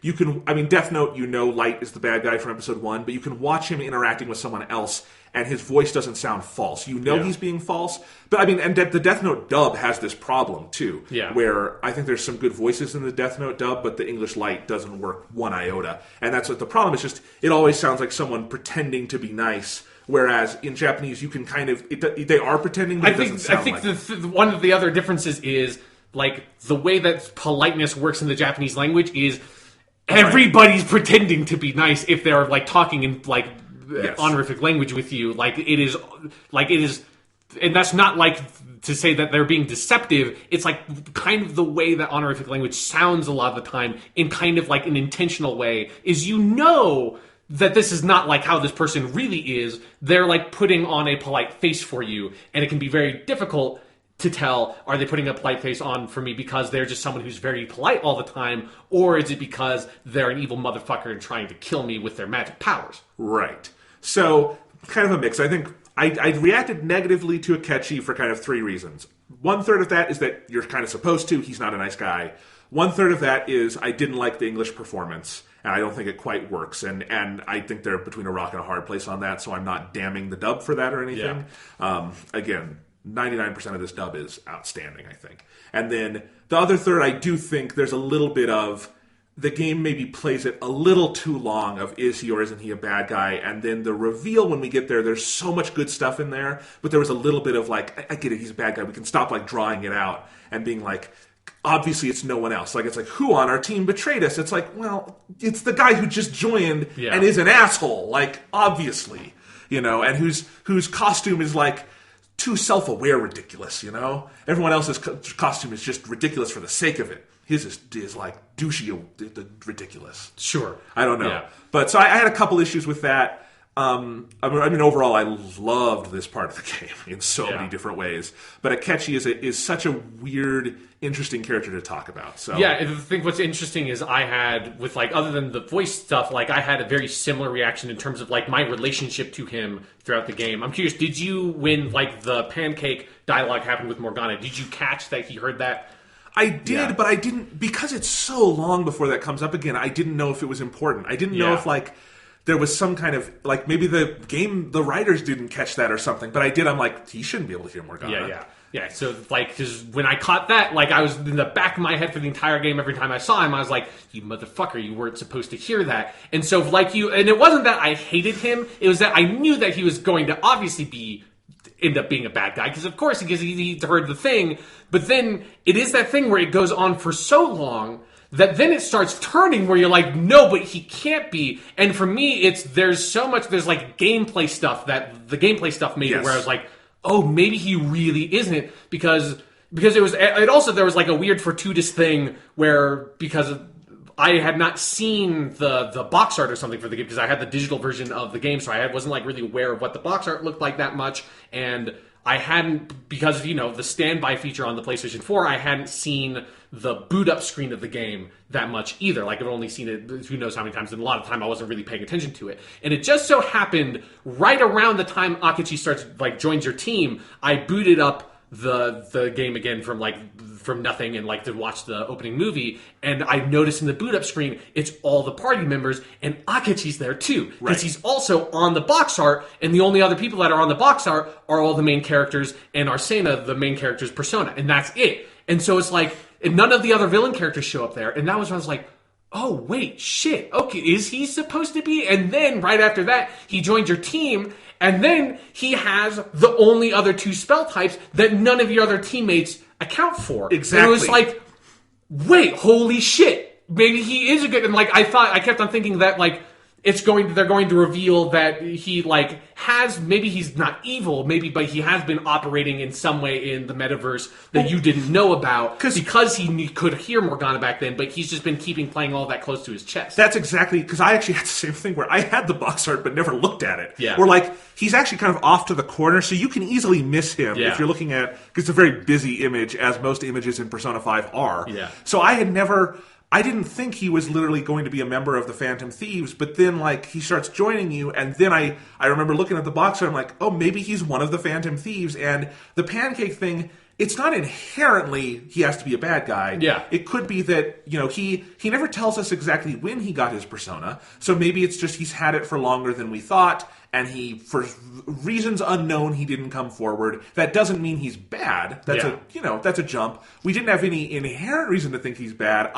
Speaker 1: you can, Death Note, Light is the bad guy from episode 1, but you can watch him interacting with someone else and his voice doesn't sound false. He's being false. But and the Death Note dub has this problem too.
Speaker 2: Yeah.
Speaker 1: Where I think there's some good voices in the Death Note dub, but the English Light doesn't work one iota. And that's what the problem is. Just, it always sounds like someone pretending to be nice. Whereas in Japanese, you can kind of, they are pretending, but it doesn't sound like it.
Speaker 2: One of the other differences is, the way that politeness works in the Japanese language is everybody's pretending to be nice if they're, talking in, honorific language with you. It is, and that's not, to say that they're being deceptive. It's, kind of the way that honorific language sounds a lot of the time, in kind of, an intentional way, is that this is not how this person really is. They're putting on a polite face for you, and it can be very difficult to tell, are they putting a polite face on for me because they're just someone who's very polite all the time, or is it because they're an evil motherfucker and trying to kill me with their magic powers?
Speaker 1: Right. So, kind of a mix. I think I reacted negatively to Akechi for kind of 3 reasons. 1/3 of that is that you're kind of supposed to. He's not a nice guy. 1/3 of that is I didn't like the English performance. And I don't think it quite works. And I think they're between a rock and a hard place on that, so I'm not damning the dub for that or anything. Yeah. Again, 99% of this dub is outstanding, I think. And then the other third, I do think there's a little bit of, the game maybe plays it a little too long of, is he or isn't he a bad guy? And then the reveal when we get there's so much good stuff in there, but there was a little bit of I get it, he's a bad guy. We can stop drawing it out and being obviously it's no one else. It's who on our team betrayed us? It's well, it's the guy who just joined and is an asshole. Obviously, and whose costume is too self-aware ridiculous, Everyone else's costume is just ridiculous for the sake of it. His is douchey ridiculous.
Speaker 2: Sure.
Speaker 1: I don't know. Yeah. But so I had a couple issues with that. Overall, I loved this part of the game in so many different ways. But Akechi is such a weird, interesting character to talk about. So
Speaker 2: yeah, I think what's interesting is I had, with like, other than the voice stuff, like I had a very similar reaction in terms of like my relationship to him throughout the game. I'm curious, did you, when like the pancake dialogue happened with Morgana, did you catch that he heard that?
Speaker 1: I did, but I didn't, because it's so long before that comes up again, I didn't know if it was important. I didn't know if like there was some kind of, like, maybe the writers didn't catch that or something, but I did. I'm like, he shouldn't be able to hear Morgana.
Speaker 2: Yeah, so, like, because when I caught that, like, I was in the back of my head for the entire game. Every time I saw him, I was like, you motherfucker, you weren't supposed to hear that. And so, like, and it wasn't that I hated him, it was that I knew that he was going to obviously end up being a bad guy, because of course he heard the thing, but then it is that thing where it goes on for so long that then it starts turning where you're like, no, but he can't be. And for me, there's like gameplay stuff that the gameplay stuff made it where I was like, oh, maybe he really isn't, because there was like a weird fortuitous thing where, because I had not seen the box art or something for the game, because I had the digital version of the game, so I wasn't like really aware of what the box art looked like that much, and I hadn't, because of, the standby feature on the PlayStation 4, I hadn't seen the boot up screen of the game that much either. Like, I've only seen it who knows how many times, and a lot of the time I wasn't really paying attention to it. And it just so happened, right around the time Akechi joins your team, I booted up the game again from nothing and like to watch the opening movie, and I noticed in the boot up screen it's all the party members, and Akechi's there too, because he's also on the box art, and the only other people that are on the box art are all the main characters and Arsena, the main character's persona, and that's it. And so it's like, and none of the other villain characters show up there, and that was when I was like, oh, wait, shit, okay, is he supposed to be? And then right after that, he joined your team, and then he has the only other two spell types that none of your other teammates account for.
Speaker 1: Exactly.
Speaker 2: And it was like, wait, holy shit, maybe he is a good, and like, I kept on thinking that like, they're going to reveal that he like maybe he's not evil, but he has been operating in some way in the metaverse that you didn't know about, because he could hear Morgana back then, but he's just been playing all that close to his chest.
Speaker 1: That's exactly, because I actually had the same thing where I had the box art but never looked at it.
Speaker 2: Yeah.
Speaker 1: Where like, he's actually kind of off to the corner, so you can easily miss him if you're looking at, because it's a very busy image, as most images in Persona 5 are.
Speaker 2: Yeah.
Speaker 1: So I didn't think he was literally going to be a member of the Phantom Thieves, but then, like, he starts joining you, and then I remember looking at the box art, I'm like, oh, maybe he's one of the Phantom Thieves, and the pancake thing, it's not inherently he has to be a bad guy.
Speaker 2: Yeah.
Speaker 1: It could be that, he never tells us exactly when he got his persona, so maybe it's just he's had it for longer than we thought, and for reasons unknown, he didn't come forward. That doesn't mean he's bad. That's a jump. We didn't have any inherent reason to think he's bad.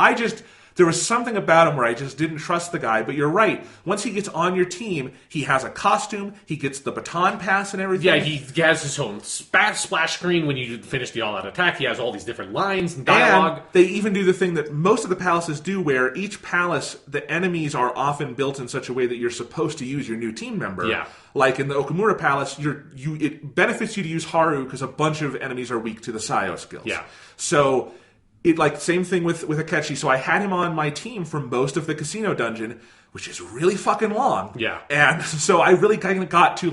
Speaker 1: There was something about him where I just didn't trust the guy. But you're right. Once he gets on your team, he has a costume. He gets the baton pass and everything.
Speaker 2: Yeah, he has his own splash screen when you finish the all-out attack. He has all these different lines and dialogue.
Speaker 1: And they even do the thing that most of the palaces do, where each palace, the enemies are often built in such a way that you're supposed to use your new team member.
Speaker 2: Yeah.
Speaker 1: Like in the Okamura Palace, it benefits you to use Haru because a bunch of enemies are weak to the Sayo skills.
Speaker 2: Yeah.
Speaker 1: So same thing with Akechi. So I had him on my team for most of the casino dungeon, which is really fucking long.
Speaker 2: Yeah.
Speaker 1: And so I really kind of got to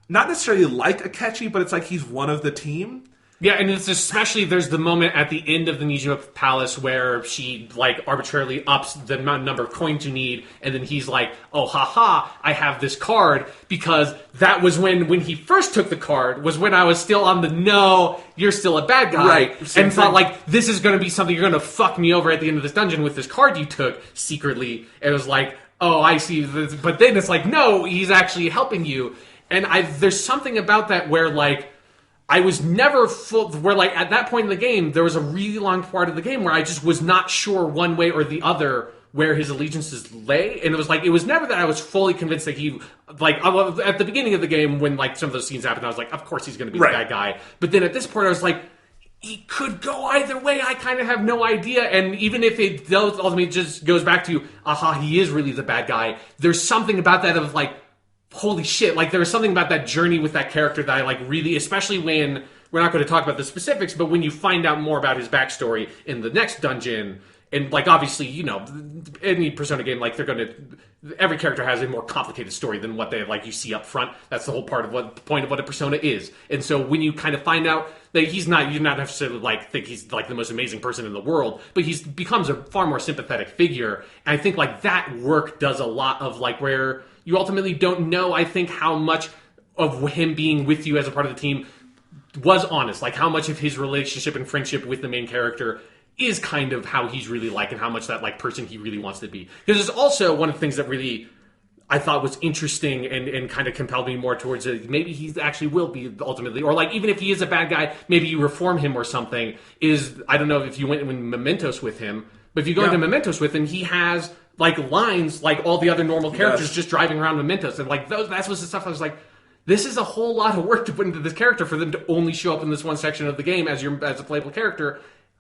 Speaker 1: not necessarily like Akechi, but it's like he's one of the team.
Speaker 2: Yeah, and it's especially, there's the moment at the end of the Nijima Palace where she, arbitrarily ups the number of coins you need, and then he's like, oh, haha, I have this card, because that was when he first took the card, was when I was still on the, no, you're still a bad guy,
Speaker 1: right,
Speaker 2: and thought, this is going to be something, you're going to fuck me over at the end of this dungeon with this card you took secretly. It was like, oh, I see this, but then it's like, no, he's actually helping you, and there's something about that where, I was never where at that point in the game, there was a really long part of the game where I just was not sure one way or the other where his allegiances lay. And it was never that I was fully convinced that he, at the beginning of the game when some of those scenes happened, I was like, of course he's going to be the bad guy. But then at this point I was like, he could go either way. I kind of have no idea. And even if it ultimately just goes back to, he is really the bad guy, there's something about that of holy shit, there was something about that journey with that character that I really, especially when, we're not going to talk about the specifics, but when you find out more about his backstory in the next dungeon, And, like, obviously, you know, any Persona game, like, every character has a more complicated story than what you see up front. That's the whole the point of what a Persona is. And so when you kind of find out that you're not necessarily, like, think he's, like, the most amazing person in the world, but he becomes a far more sympathetic figure. And I think, like, that work does a lot of, like, where you ultimately don't know, I think, how much of him being with you as a part of the team was honest. Like, how much of his relationship and friendship with the main character is kind of how he's really like, and how much that, like, person he really wants to be. Because there's also one of the things that really I thought was interesting and kind of compelled me more towards it. Maybe he actually will be ultimately, or, like, even if he is a bad guy, maybe you reform him or something. I don't know if you went in Mementos with him, but if you go into Mementos with him, he has, like, lines like all the other normal characters just driving around Mementos. And, like, that's was the stuff I was like, this is a whole lot of work to put into this character for them to only show up in this one section of the game as a playable character.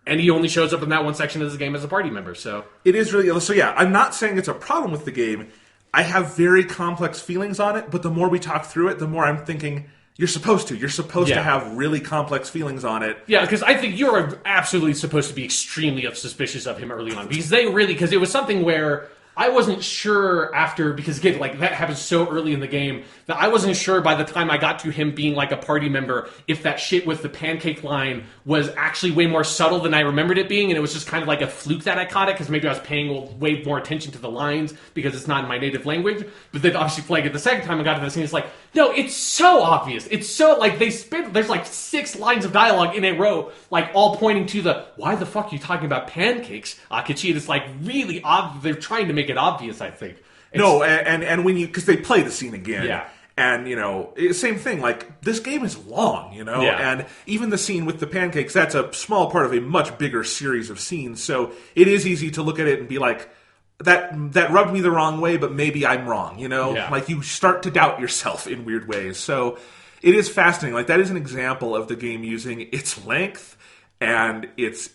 Speaker 2: And he only shows up in that one section of the game as a party member, so...
Speaker 1: It is really... So, yeah, I'm not saying it's a problem with the game. I have very complex feelings on it, but the more we talk through it, the more I'm thinking, you're supposed to. You're supposed to have really complex feelings on it.
Speaker 2: Yeah, because I think you're absolutely supposed to be extremely suspicious of him early on. Because it was something where I wasn't sure because again, like, that happened so early in the game that I wasn't sure by the time I got to him being, like, a party member if that shit with the pancake line was actually way more subtle than I remembered it being, and it was just kind of like a fluke that I caught it, because maybe I was paying way more attention to the lines because it's not in my native language. But then obviously playing it the second time I got to the scene, it's like, no, it's so obvious. It's so, like, there's like 6 lines of dialogue in a row, like, all pointing to why the fuck are you talking about pancakes, Akechi? And it's, like, really obvious. They're trying to make it obvious, I think.
Speaker 1: And when because they play the scene again.
Speaker 2: Yeah.
Speaker 1: And, you know, same thing, like, this game is long, you know?
Speaker 2: Yeah.
Speaker 1: And even the scene with the pancakes, that's a small part of a much bigger series of scenes. So it is easy to look at it and be like, that rubbed me the wrong way, but maybe I'm wrong, you know?
Speaker 2: Yeah.
Speaker 1: Like, you start to doubt yourself in weird ways. So it is fascinating. Like, that is an example of the game using its length and its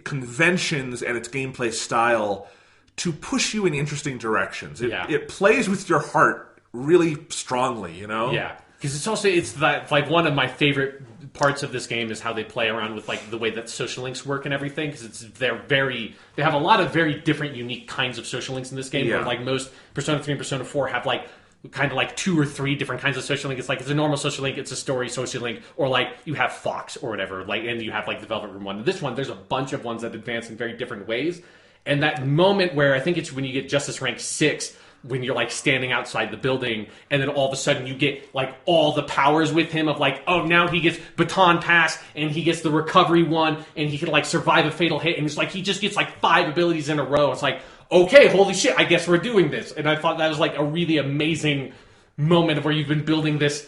Speaker 1: conventions and its gameplay style to push you in interesting directions. It plays with your heart really strongly, you know?
Speaker 2: Yeah. Because it's that, like, one of my favorite parts of this game is how they play around with, like, the way that social links work and everything, because they have a lot of very different, unique kinds of social links in this game, where, like, most Persona 3 and Persona 4 have, like, kind of like 2 or 3 different kinds of social link. It's like, it's a normal social link, it's a story social link, or, like, you have Fox or whatever, like, and you have, like, the Velvet Room one. And this one, there's a bunch of ones that advance in very different ways. And that moment where, I think it's when you get Justice Rank 6, when you're, like, standing outside the building, and then all of a sudden you get, like, all the powers with him of, like, oh, now he gets Baton Pass, and he gets the recovery one, and he can, like, survive a fatal hit, and it's like, he just gets, like, 5 abilities in a row. It's like, okay, holy shit, I guess we're doing this. And I thought that was, like, a really amazing moment of where you've been building this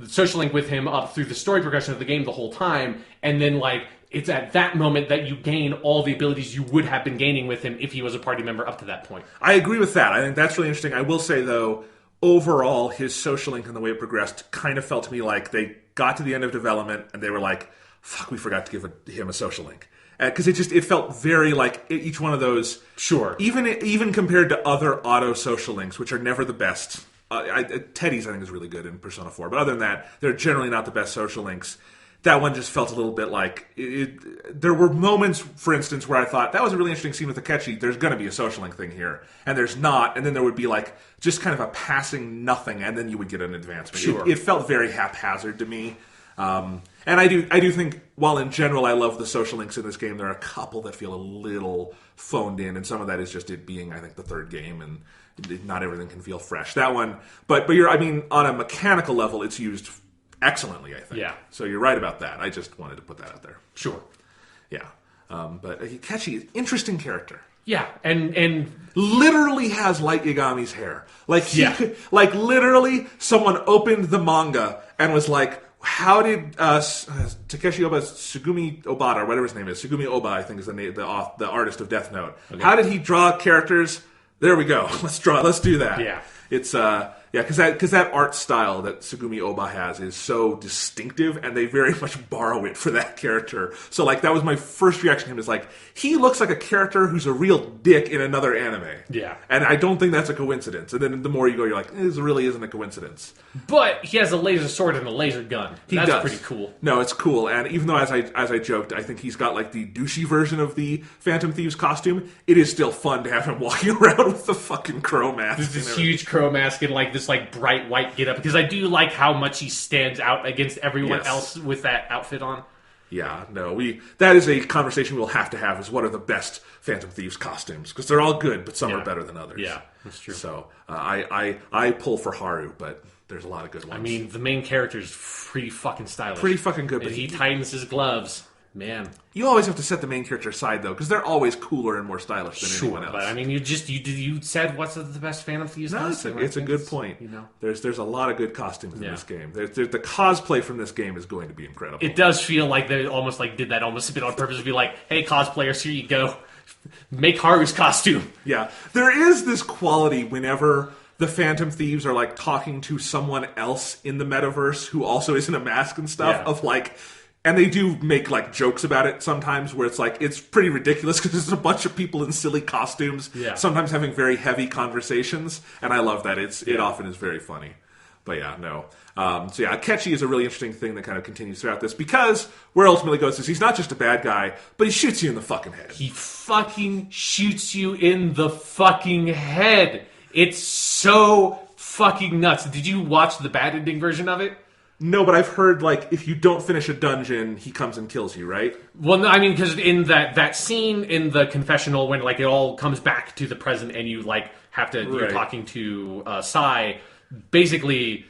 Speaker 2: social link with him up through the story progression of the game the whole time, and then, like, it's at that moment that you gain all the abilities you would have been gaining with him if he was a party member up to that point.
Speaker 1: I agree with that. I think that's really interesting. I will say, though, overall, his social link and the way it progressed kind of felt to me like they got to the end of development and they were like, fuck, we forgot to give him a social link. Because it felt very like each one of those.
Speaker 2: Sure.
Speaker 1: Even compared to other auto social links, which are never the best. Teddy's, I think, is really good in Persona 4. But other than that, they're generally not the best social links. That one just felt a little bit like... there were moments, for instance, where I thought, that was a really interesting scene with Akechi. There's going to be a social link thing here. And there's not. And then there would be, like, just kind of a passing nothing, and then you would get an advancement.
Speaker 2: Sure.
Speaker 1: It felt very haphazard to me. And I do think, while in general I love the social links in this game, there are a couple that feel a little phoned in, and some of that is just it being, I think, the third game, and not everything can feel fresh. That one... But on a mechanical level, it's used excellently, I think.
Speaker 2: Yeah.
Speaker 1: So you're right about that. I just wanted to put that out there.
Speaker 2: Sure.
Speaker 1: Yeah. But Akechi, interesting character.
Speaker 2: Yeah, and
Speaker 1: literally has Light Yagami's hair. Like, literally, someone opened the manga and was like, how did Takeshi Oba, Sugumi Obata, or whatever his name is, Sugumi Oba, I think is the name, the artist of Death Note. Okay. How did he draw characters? There we go. Let's do that.
Speaker 2: Yeah.
Speaker 1: It's because that art style that Sugumi Oba has is so distinctive, and they very much borrow it for that character. So like that was my first reaction to him, is like, he looks like a character who's a real dick in another anime.
Speaker 2: Yeah. And
Speaker 1: I don't think that's a coincidence. And then the more you go, you're like, this really isn't a coincidence.
Speaker 2: But he has a laser sword and a laser gun. That's pretty cool.
Speaker 1: No, it's cool. And even though, as I joked, I think he's got like the douchey version of the Phantom Thieves costume, it is still fun to have him walking around with the fucking crow mask.
Speaker 2: There's this huge crow mask and like this like bright white getup, because I do like how much he stands out against everyone else with that outfit on.
Speaker 1: Yeah, no, that is a conversation we'll have to have, is what are the best Phantom Thieves costumes, because they're all good, but some are better than others.
Speaker 2: Yeah, that's true.
Speaker 1: So I pull for Haru, but there's a lot of good ones.
Speaker 2: I mean, the main character is pretty fucking stylish.
Speaker 1: Pretty fucking good.
Speaker 2: But he tightens his gloves. Man.
Speaker 1: You always have to set the main character aside, though, because they're always cooler and more stylish than anyone else.
Speaker 2: But I mean, you said what's the best Phantom Thieves costume?
Speaker 1: It's a good point. You know, there's a lot of good costumes in this game. The cosplay from this game is going to be incredible.
Speaker 2: It does feel like they almost like did that almost a bit on purpose to be like, hey, cosplayers, here you go. Make Haru's costume.
Speaker 1: Yeah. There is this quality whenever the Phantom Thieves are like talking to someone else in the metaverse who also is in a mask and stuff, of like... And they do make like jokes about it sometimes, where it's like, it's pretty ridiculous because there's a bunch of people in silly costumes, sometimes having very heavy conversations, and I love that. It often is very funny. But yeah, no. So yeah, Akechi is a really interesting thing that kind of continues throughout this, because where it ultimately goes is he's not just a bad guy, but he shoots you in the fucking head.
Speaker 2: He fucking shoots you in the fucking head. It's so fucking nuts. Did you watch the bad ending version of it?
Speaker 1: No, but I've heard, like, if you don't finish a dungeon, he comes and kills you, right?
Speaker 2: Well, no, I mean, because in that scene in the confessional, when, like, it all comes back to the present and you, like, have to, you're talking to Sai, basically,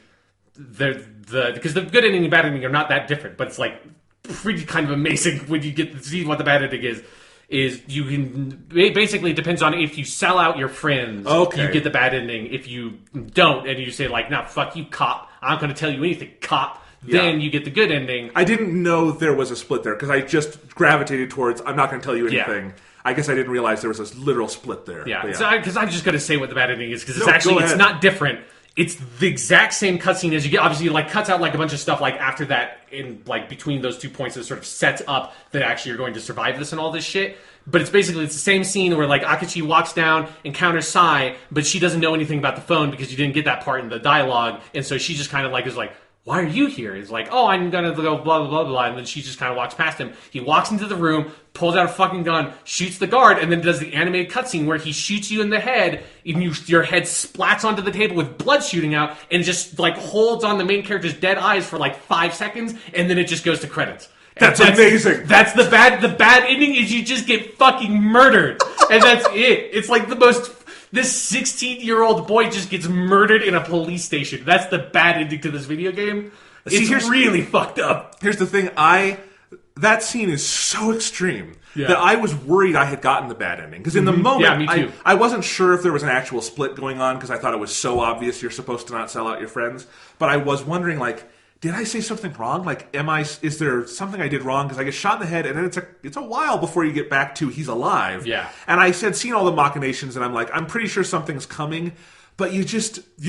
Speaker 2: because the good ending and bad ending are not that different, but it's, like, pretty kind of amazing when you get to see what the bad ending is you can, it basically depends on if you sell out your friends, you get the bad ending. If you don't, and you say, like, nah, fuck you, cop, I'm not going to tell you anything, cop, then you get the good ending.
Speaker 1: I didn't know there was a split there, because I just gravitated towards, I'm not going to tell you anything. Yeah. I guess I didn't realize there was a literal split there.
Speaker 2: Yeah, because I'm just going to say what the bad ending is, because it's not different. It's the exact same cutscene as you get. Obviously, like, cuts out like a bunch of stuff like after that, in like between those 2 points that sort of sets up that actually you're going to survive this and all this shit. But it's the same scene where like Akechi walks down, encounters Sai, but she doesn't know anything about the phone because you didn't get that part in the dialogue, and so she just kind of like is like, why are you here? He's like, oh, I'm gonna go blah, blah, blah, blah, and then she just kind of walks past him. He walks into the room, pulls out a fucking gun, shoots the guard, and then does the animated cutscene where he shoots you in the head, and your head splats onto the table with blood shooting out, and just like holds on the main character's dead eyes for like 5 seconds, and then it just goes to credits.
Speaker 1: That's amazing.
Speaker 2: That's the bad ending is you just get fucking murdered. And that's it. It's like this 16-year-old boy just gets murdered in a police station. That's the bad ending to this video game. It's really fucked up.
Speaker 1: Here's the thing, that scene is so extreme that I was worried I had gotten the bad ending. Because in the moment,
Speaker 2: me too.
Speaker 1: I wasn't sure if there was an actual split going on, because I thought it was so obvious you're supposed to not sell out your friends. But I was wondering, like, did I say something wrong? Like, is there something I did wrong? Because I get shot in the head, and then it's a while before you get back to he's alive.
Speaker 2: Yeah.
Speaker 1: And I said, seen all the machinations, and I'm like, I'm pretty sure something's coming. But you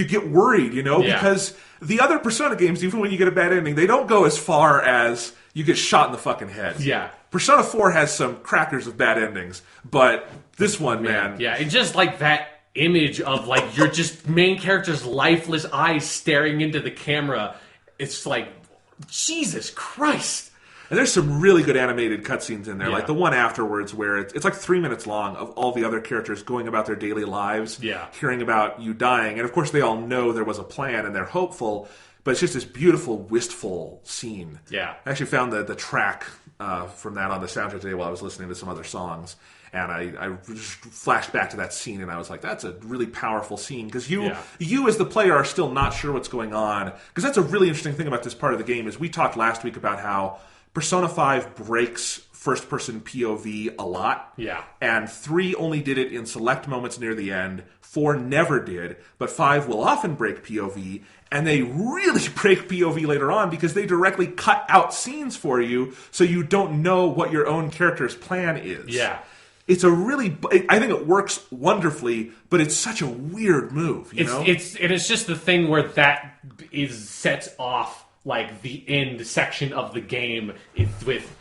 Speaker 1: get worried, because the other Persona games, even when you get a bad ending, they don't go as far as you get shot in the fucking head.
Speaker 2: Yeah.
Speaker 1: Persona 4 has some crackers of bad endings, but this one, man.
Speaker 2: Yeah, and just like that image of like your just main character's lifeless eyes staring into the camera, it's like, Jesus Christ.
Speaker 1: And there's some really good animated cutscenes in there, like the one afterwards where it's like 3 minutes long of all the other characters going about their daily lives, hearing about you dying. And of course they all know there was a plan and they're hopeful, but it's just this beautiful, wistful scene.
Speaker 2: Yeah.
Speaker 1: I actually found the track from that on the soundtrack today while I was listening to some other songs. And I just flashed back to that scene, and I was like, that's a really powerful scene. Because you as the player are still not sure what's going on. Because that's a really interesting thing about this part of the game is we talked last week about how Persona 5 breaks first-person POV a lot.
Speaker 2: Yeah.
Speaker 1: And 3 only did it in select moments near the end. 4 never did. But 5 will often break POV. And they really break POV later on because they directly cut out scenes for you so you don't know what your own character's plan is.
Speaker 2: Yeah.
Speaker 1: it's a really, I think it works wonderfully, but it's such a weird move, you know?
Speaker 2: It's just the thing where that sets off like the end section of the game with,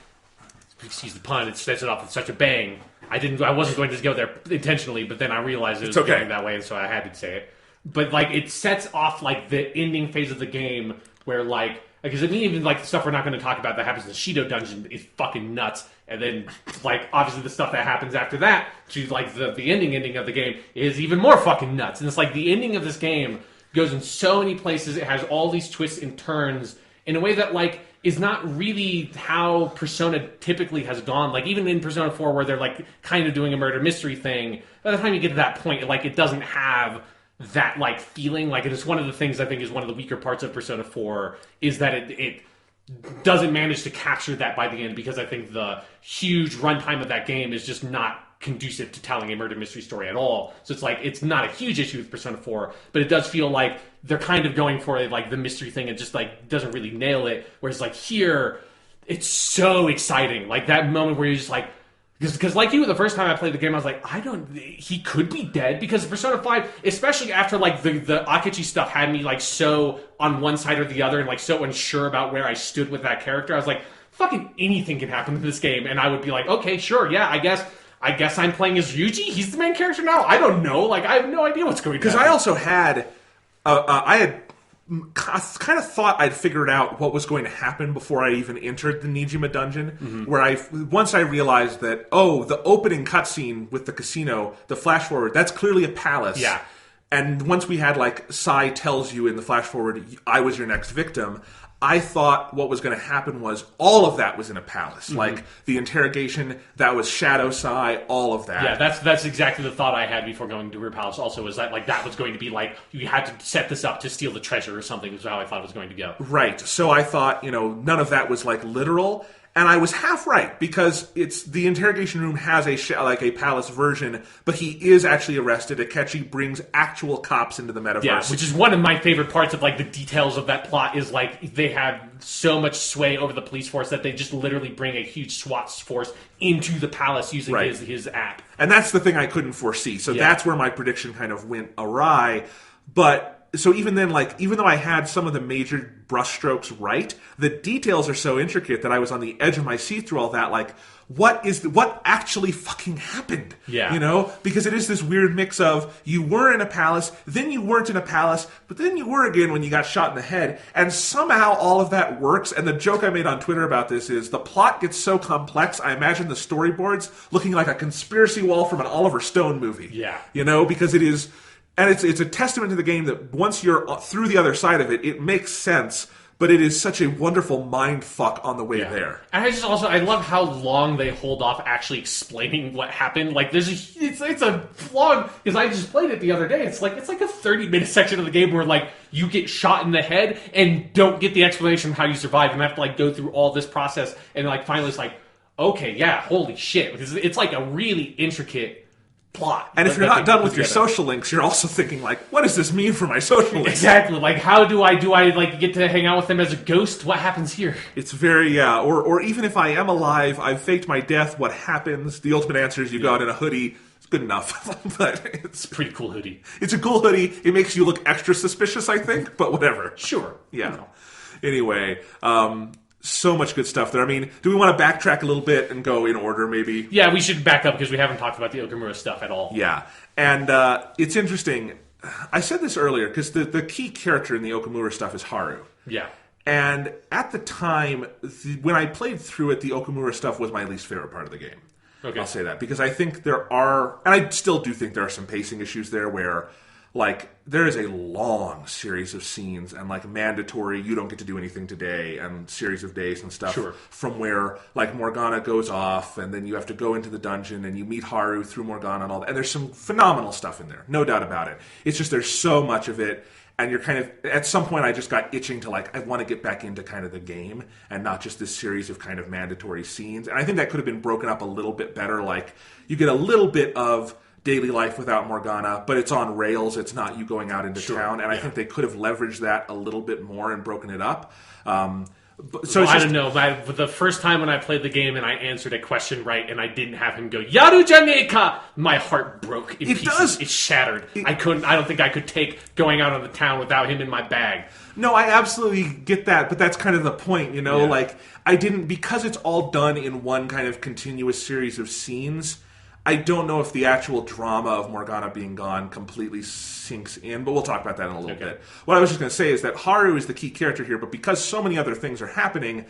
Speaker 2: excuse the pun, it sets it off with such a bang. I wasn't going to go there intentionally, but then I realized it was going that way, and so I had to say it. But like it sets off like the ending phase of the game where like, because I mean, even like the stuff we're not going to talk about that happens in the Shido dungeon is fucking nuts. And then, like, obviously the stuff that happens after that, to like the ending of the game, is even more fucking nuts. And it's like the ending of this game goes in so many places. It has all these twists and turns in a way that like is not really how Persona typically has gone. Like even in Persona 4, where they're like kind of doing a murder mystery thing, by the time you get to that point, like it doesn't have that like feeling. Like it is one of the things I think is one of the weaker parts of Persona 4 is that it doesn't manage to capture that by the end, because I think the huge runtime of that game is just not conducive to telling a murder mystery story at all. So it's like it's not a huge issue with Persona 4, but it does feel like they're kind of going for like the mystery thing and just like doesn't really nail it. Whereas like here, it's so exciting. Like that moment where you're just like, because like you, the first time I played the game, I was like, he could be dead, because Persona 5, especially after like the Akechi stuff had me like so on one side or the other and like so unsure about where I stood with that character. I was like, fucking anything can happen in this game, and I would be like, okay, sure, yeah, I guess I'm playing as Ryuji. He's the main character now. I don't know. Like I have no idea what's going on.
Speaker 1: Because I also had, I had kind of thought I'd figured out what was going to happen before I even entered the Nijima dungeon, where once I realized that, the opening cutscene with the casino, the flash forward, that's clearly a palace.
Speaker 2: Yeah.
Speaker 1: And once we had like Sai tells you in the flash forward, I was your next victim, I thought what was going to happen was all of that was in a palace. Like the interrogation, that was Shadow Sai, all of that.
Speaker 2: Yeah, that's exactly the thought I had before going to her palace also, was that like that was going to be like, you had to set this up to steal the treasure or something, was how I thought it was going to go.
Speaker 1: Right. So I thought, none of that was like literal. And I was half right, because it's the interrogation room has a palace version, but he is actually arrested. Akechi brings actual cops into the metaverse.
Speaker 2: Yeah, which is one of my favorite parts of like the details of that plot, is like they have so much sway over the police force that they just literally bring a huge SWAT force into the palace using his app.
Speaker 1: And that's the thing I couldn't foresee. So that's where my prediction kind of went awry. But so even then, like, even though I had some of the major brushstrokes right, the details are so intricate that I was on the edge of my seat through all that. Like, what actually fucking happened?
Speaker 2: Yeah.
Speaker 1: Because it is this weird mix of you were in a palace, then you weren't in a palace, but then you were again when you got shot in the head. And somehow all of that works. And the joke I made on Twitter about this is the plot gets so complex, I imagine the storyboards looking like a conspiracy wall from an Oliver Stone movie.
Speaker 2: Yeah.
Speaker 1: Because it is... And it's a testament to the game that once you're through the other side of it, it makes sense, but it is such a wonderful mind fuck on the way there.
Speaker 2: And I love how long they hold off actually explaining what happened. Like it's a long, because I just played it the other day. It's like a 30-minute section of the game where like you get shot in the head and don't get the explanation of how you survive, and have to like go through all this process, and like finally it's like, okay, yeah, holy shit, because it's like a really intricate plot.
Speaker 1: And if you're not done with your social links, you're also thinking like, what does this mean for my social links?
Speaker 2: Exactly. Like, how do I like get to hang out with them as a ghost? What happens here?
Speaker 1: It's very or even if I am alive, I've faked my death. What happens? The ultimate answer is you go out in a hoodie. It's good enough. But it's
Speaker 2: a pretty cool hoodie.
Speaker 1: It's a cool hoodie. It makes you look extra suspicious, I think. But whatever.
Speaker 2: Sure.
Speaker 1: Yeah. Anyway. So much good stuff there. I mean, do we want to backtrack a little bit and go in order, maybe?
Speaker 2: Yeah, we should back up because we haven't talked about the Okamura stuff at all.
Speaker 1: Yeah. And it's interesting. I said this earlier because the key character in the Okamura stuff is Haru.
Speaker 2: Yeah.
Speaker 1: And at the time, when I played through it, the Okamura stuff was my least favorite part of the game.
Speaker 2: Okay.
Speaker 1: I'll say that. Because I think there are, and I still do think there are some pacing issues there where, like, there is a long series of scenes and, like, mandatory, you don't get to do anything today, and series of days and stuff.
Speaker 2: Sure.
Speaker 1: From where, like, Morgana goes off, and then you have to go into the dungeon, and you meet Haru through Morgana and all that. And there's some phenomenal stuff in there, no doubt about it. It's just there's so much of it, and you're kind of, at some point I just got itching to, like, I want to get back into kind of the game, and not just this series of kind of mandatory scenes. And I think that could have been broken up a little bit better. Like, you get a little bit of daily life without Morgana, but it's on rails. It's not you going out into town. And I think they could have leveraged that a little bit more and broken it up.
Speaker 2: So I don't know. But the first time when I played the game and I answered a question right and I didn't have him go Yaru Janeka, my heart broke in pieces. It shattered. I don't think I could take going out on the town without him in my bag.
Speaker 1: No, I absolutely get that, but that's kind of the point, you know? Yeah. Like, I didn't... Because it's all done in one kind of continuous series of scenes, I don't know if the actual drama of Morgana being gone completely sinks in, but we'll talk about that in a little bit. What I was just going to say is that Haru is the key character here, but because so many other things are happening,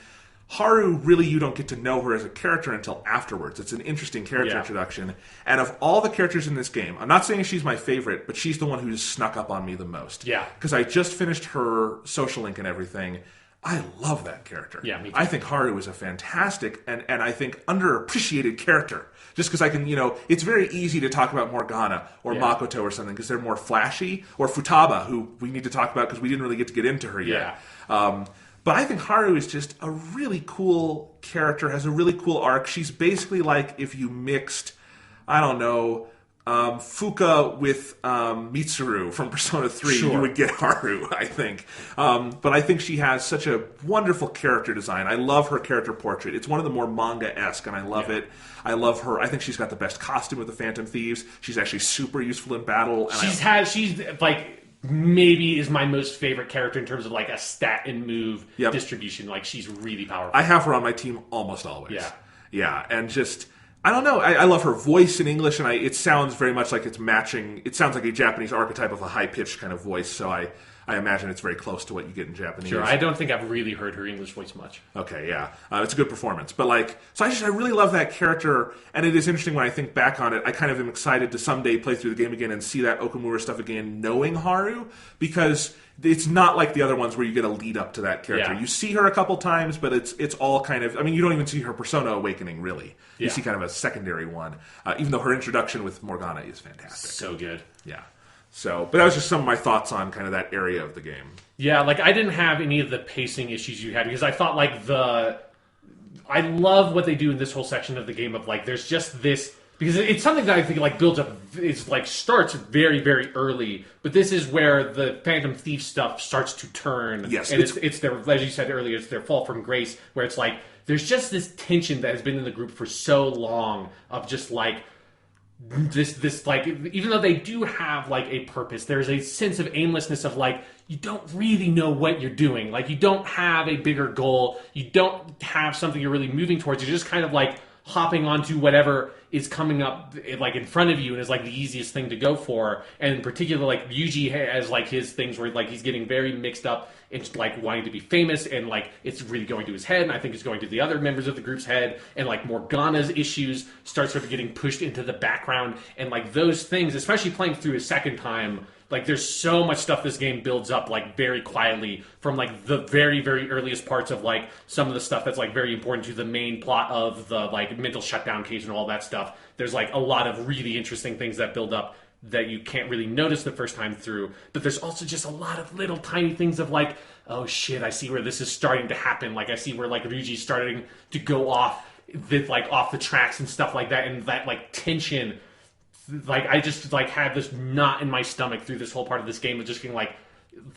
Speaker 1: Haru, really, you don't get to know her as a character until afterwards. It's an interesting character introduction. And of all the characters in this game, I'm not saying she's my favorite, but she's the one who's snuck up on me the most.
Speaker 2: Yeah.
Speaker 1: Because I just finished her social link and everything. I love that character.
Speaker 2: Yeah, me too.
Speaker 1: I think Haru is a fantastic and I think underappreciated character. Just because I can, you know, it's very easy to talk about Morgana or Makoto or something because they're more flashy, or Futaba, who we need to talk about because we didn't really get into her yet. But I think Haru is just a really cool character, has a really cool arc. She's basically like if you mixed, I don't know, Fuka with Mitsuru from Persona 3, you would get Haru, I think. But I think she has such a wonderful character design. I love her character portrait. It's one of the more manga-esque, and I love it. I love her. I think she's got the best costume with the Phantom Thieves. She's actually super useful in battle. And
Speaker 2: she's like... maybe is my most favorite character in terms of like a stat and move distribution. Like, she's really powerful.
Speaker 1: I have her on my team almost always. Yeah, and just... I don't know. I love her voice in English, and it sounds very much like it's matching... It sounds like a Japanese archetype of a high-pitched kind of voice, so I imagine it's very close to what you get in Japanese.
Speaker 2: Sure, I don't think I've really heard her English voice much.
Speaker 1: Okay, yeah. It's a good performance. But, like... So I really love that character, and it is interesting when I think back on it. I kind of am excited to someday play through the game again and see that Okamura stuff again, knowing Haru, because... It's not like the other ones where you get a lead up to that character. You see her a couple times, but it's all kind of... I mean, you don't even see her Persona Awakening, really. You see kind of a secondary one, even though her introduction with Morgana is fantastic.
Speaker 2: So good.
Speaker 1: Yeah. So, but that was just some of my thoughts on kind of that area of the game.
Speaker 2: Yeah, like, I didn't have any of the pacing issues you had, because I thought, like, I love what they do in this whole section of the game of, like, there's just this... Because it's something that I think like builds up, it's like starts very, very early, but this is where the Phantom Thief stuff starts to turn.
Speaker 1: Yes,
Speaker 2: and it's their, as you said earlier, it's their fall from grace, where it's like there's just this tension that has been in the group for so long of just like this like, even though they do have like a purpose, there's a sense of aimlessness of like you don't really know what you're doing, like you don't have a bigger goal, you don't have something you're really moving towards, you're just kind of like hopping onto whatever is coming up like in front of you and is like the easiest thing to go for. And in particular, like Yuji has like his things where like he's getting very mixed up into like wanting to be famous, and like it's really going to his head, and I think it's going to the other members of the group's head, and like Morgana's issues start sort of getting pushed into the background, and like those things, especially playing through a second time, like there's so much stuff this game builds up like very quietly from like the very, very earliest parts of like some of the stuff that's like very important to the main plot of the like mental shutdown case and all that stuff. There's like a lot of really interesting things that build up that you can't really notice the first time through, but there's also just a lot of little tiny things of like, oh shit, I see where this is starting to happen. Like I see where like Ryuji's starting to go off the tracks and stuff like that, and that like tension. Like I just like had this knot in my stomach through this whole part of this game of just being like,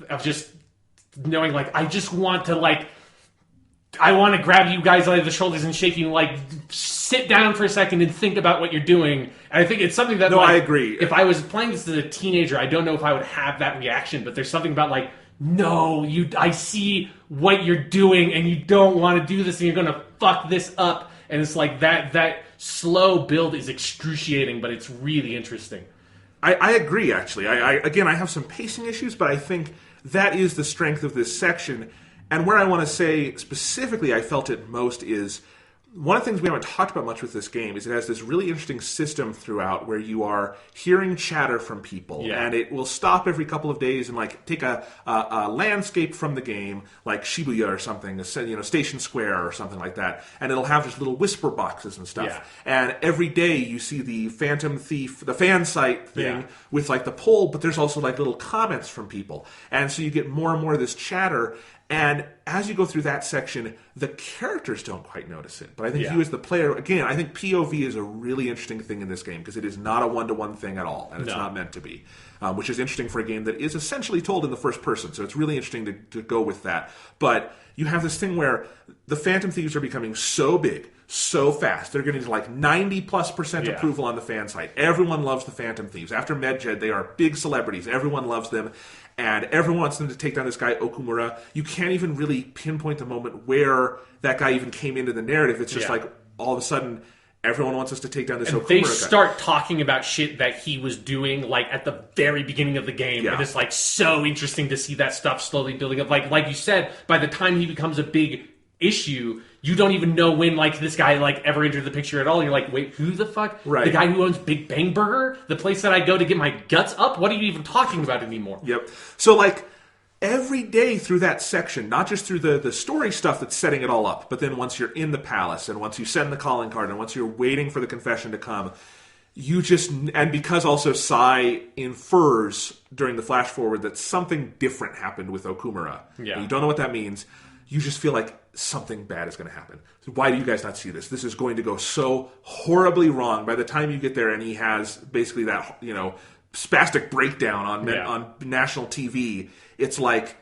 Speaker 2: of just knowing like I just want to like, I want to grab you guys by the shoulders and shake you and like sit down for a second and think about what you're doing. And I think it's something that
Speaker 1: I agree.
Speaker 2: If I was playing this as a teenager, I don't know if I would have that reaction, but there's something about like, no, I see what you're doing and you don't want to do this and you're going to fuck this up. And it's like that slow build is excruciating, but it's really interesting.
Speaker 1: I agree, actually. I have some pacing issues, but I think that is the strength of this section. And where I want to say specifically I felt it most is one of the things we haven't talked about much with this game is it has this really interesting system throughout where you are hearing chatter from people, and it will stop every couple of days and like take a landscape from the game, like Shibuya or something, Station Square or something like that, and it'll have just little whisper boxes and stuff. Yeah. And every day you see the Phantom Thief, the fan site thing with like the poll, but there's also like little comments from people, and so you get more and more of this chatter. And as you go through that section, the characters don't quite notice it. But I think you as the player, again, I think POV is a really interesting thing in this game because it is not a one-to-one thing at all, and it's not meant to be. Which is interesting for a game that is essentially told in the first person. So it's really interesting to go with that. But you have this thing where the Phantom Thieves are becoming so big, so fast. They're getting to like 90+% approval on the fan site. Everyone loves the Phantom Thieves. After Medjed, they are big celebrities. Everyone loves them. And everyone wants them to take down this guy, Okumura. You can't even really pinpoint the moment where that guy even came into the narrative. It's just like all of a sudden everyone wants us to take down this Okumura guy.
Speaker 2: They start talking about shit that he was doing like at the very beginning of the game. Yeah. And it's like so interesting to see that stuff slowly building up. Like you said, by the time he becomes a big issue, you don't even know when like this guy like ever entered the picture at all. You're like, wait, who the fuck?
Speaker 1: Right.
Speaker 2: The guy who owns Big Bang Burger? The place that I go to get my guts up? What are you even talking about anymore?
Speaker 1: Yep. So like every day through that section, not just through the story stuff that's setting it all up, but then once you're in the palace and once you send the calling card and once you're waiting for the confession to come, you just, and because also Sai infers during the flash forward that something different happened with Okumura. Yeah. You don't know what that means. You just feel like something bad is going to happen. So why do you guys not see this? This is going to go so horribly wrong. By the time you get there and he has basically that, spastic breakdown on national TV, it's like,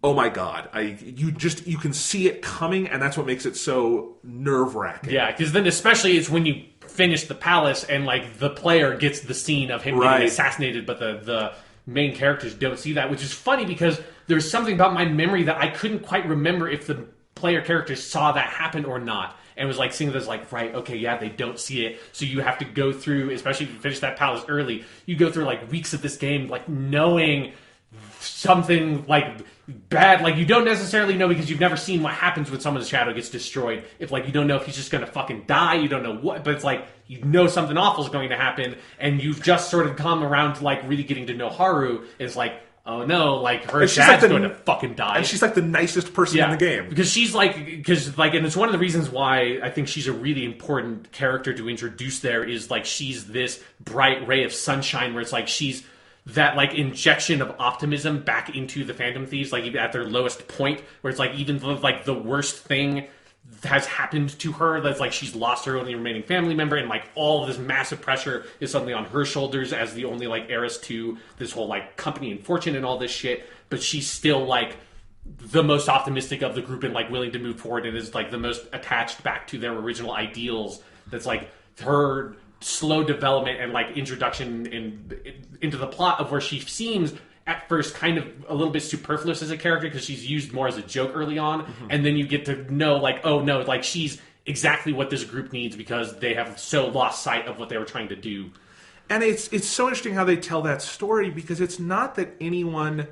Speaker 1: oh my God, you can see it coming, and that's what makes it so nerve-wracking.
Speaker 2: Yeah, because then especially it's when you finish the palace and like the player gets the scene of him getting assassinated, but the main characters don't see that, which is funny because there's something about my memory that I couldn't quite remember if the player characters saw that happen or not. And was like seeing this like, right, okay, yeah, they don't see it. So you have to go through, especially if you finish that palace early, you go through like weeks of this game, like knowing something like bad. Like you don't necessarily know because you've never seen what happens when someone's shadow gets destroyed. If like you don't know if he's just going to fucking die, you don't know what, but it's like you know something awful is going to happen, and you've just sort of come around to like really getting to know Haru. It's like, oh no, like her dad's going to fucking die.
Speaker 1: And she's like the nicest person in the game.
Speaker 2: Because she's like, and it's one of the reasons why I think she's a really important character to introduce there is like she's this bright ray of sunshine where it's like she's that like injection of optimism back into the Phantom Thieves, like at their lowest point, where it's like even like the worst thing has happened to her, that's like she's lost her only remaining family member, and like all of this massive pressure is suddenly on her shoulders as the only like heiress to this whole like company and fortune and all this shit, but she's still like the most optimistic of the group and like willing to move forward and is like the most attached back to their original ideals. That's like her slow development and like introduction into the plot of where she seems at first kind of a little bit superfluous as a character because she's used more as a joke early on, and then you get to know like, oh no, like she's exactly what this group needs because they have so lost sight of what they were trying to do.
Speaker 1: And it's so interesting how they tell that story because it's not that anyone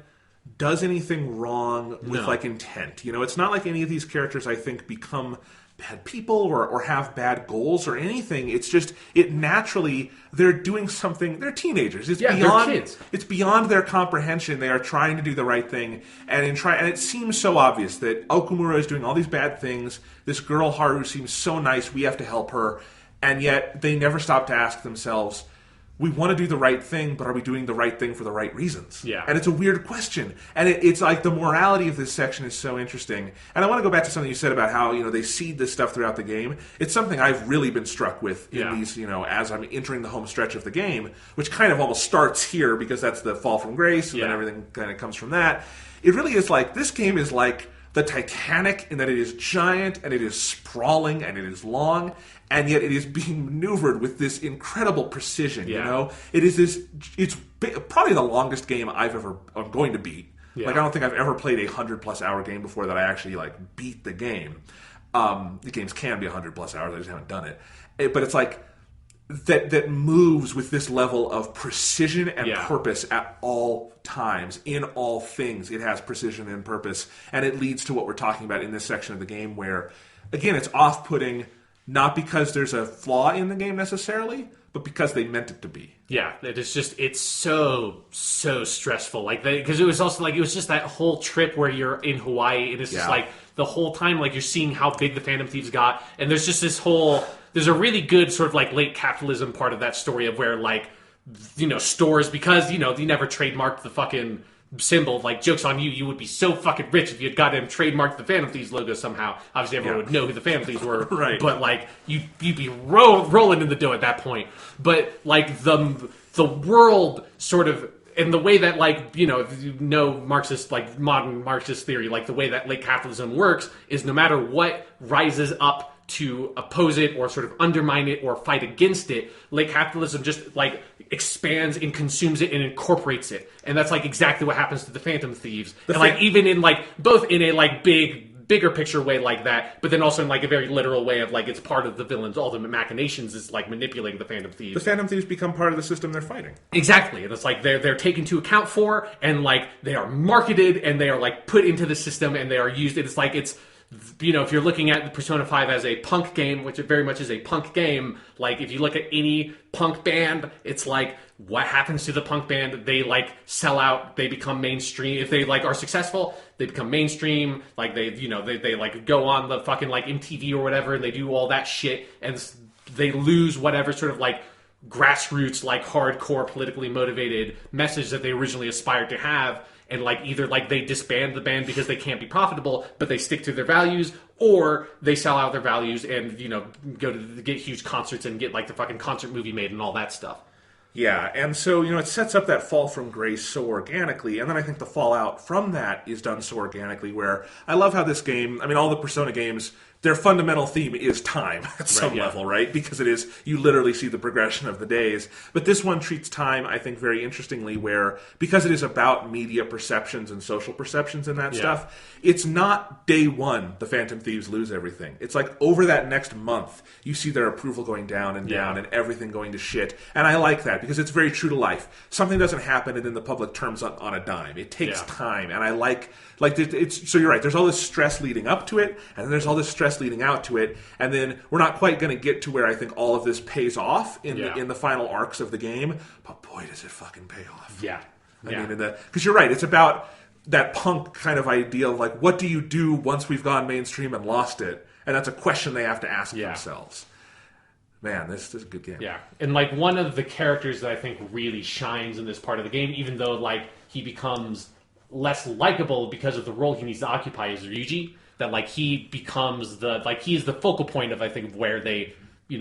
Speaker 1: does anything wrong with like intent. It's not like any of these characters I think become bad people or have bad goals or anything. It's just it naturally they're doing something. They're teenagers. It's beyond
Speaker 2: they're kids.
Speaker 1: It's beyond their comprehension. They are trying to do the right thing, and it seems so obvious that Okumura is doing all these bad things. This girl Haru seems so nice. We have to help her, and yet they never stop to ask themselves, we want to do the right thing, but are we doing the right thing for the right reasons?
Speaker 2: Yeah.
Speaker 1: And it's a weird question. And it's like the morality of this section is so interesting. And I want to go back to something you said about how, they seed this stuff throughout the game. It's something I've really been struck with in these, as I'm entering the home stretch of the game, which kind of almost starts here because that's the fall from grace, and then everything kind of comes from that. It really is like, this game is like the Titanic in that it is giant and it is sprawling and it is long, and yet it is being maneuvered with this incredible precision. It is it's probably the longest game I'm going to beat. Like I don't think I've ever played a 100+ hour game before that I actually like beat the game. The games can be 100+ hours, I just haven't done it. But it's like that moves with this level of precision and purpose at all times, in all things. It has precision and purpose, and it leads to what we're talking about in this section of the game where, again, it's off-putting, not because there's a flaw in the game necessarily, but because they meant it to be.
Speaker 2: Yeah, it's so stressful. Like, because it was also like, it was just that whole trip where you're in Hawaii, and it's just like, the whole time, like, you're seeing how big the Phantom Thieves got, and there's just this whole, there's a really good sort of like late capitalism part of that story of where like, stores, because, you never trademarked the fucking symbol. Like, joke's on you, you would be so fucking rich if you had gotten trademarked the Phantom Thieves logo somehow. Obviously, everyone would know who the Phantom Thieves were,
Speaker 1: right?
Speaker 2: But like, you'd be rolling in the dough at that point. But like the world sort of. And the way that, like, if you know Marxist, like, modern Marxist theory, like, the way that late capitalism works is no matter what rises up to oppose it or sort of undermine it or fight against it, late capitalism just, like, expands and consumes it and incorporates it. And that's, like, exactly what happens to the Phantom Thieves. Like, even in, like, both in a, like, bigger picture way like that, but then also in like a very literal way of like it's part of the villain's ultimate machinations is like manipulating the Phantom Thieves.
Speaker 1: The Phantom Thieves become part of the system they're fighting.
Speaker 2: Exactly, and it's like they're taken to account for, and like they are marketed, and they are like put into the system, and they are used. It's like it's. If you're looking at the Persona 5 as a punk game, which it very much is a punk game, like if you look at any punk band, it's like what happens to the punk band? They like sell out, they become mainstream. If they like are successful, they become mainstream. Like they like go on the fucking like MTV or whatever, and they do all that shit, and they lose whatever sort of like grassroots, like hardcore, politically motivated message that they originally aspired to have. And like either like they disband the band because they can't be profitable, but they stick to their values, or they sell out their values and go to get huge concerts and get like the fucking concert movie made and all that stuff.
Speaker 1: Yeah, and so it sets up that fall from grace so organically, and then I think the fallout from that is done so organically. Where I love how this game, I mean, all the Persona games, their fundamental theme is time at some level, right? Because it is, you literally see the progression of the days. But this one treats time, I think, very interestingly, where, because it is about media perceptions and social perceptions and that stuff, it's not day one the Phantom Thieves lose everything. It's like over that next month, you see their approval going down and down and everything going to shit. And I like that, because it's very true to life. Something doesn't happen and then the public turns on a dime. It takes time. And I like it's, so you're right, there's all this stress leading up to it, and then there's all this stress leading out to it, and then we're not quite going to get to where I think all of this pays off in the final arcs of the game, but boy, does it fucking pay off. I mean, because you're right, it's about that punk kind of idea of like, what do you do once we've gone mainstream and lost it? And that's a question they have to ask themselves. Man, this is a good game.
Speaker 2: Yeah, and like one of the characters that I think really shines in this part of the game, even though like he becomes less likable because of the role he needs to occupy, is Ryuji. That like he becomes he's the focal point of I think of where they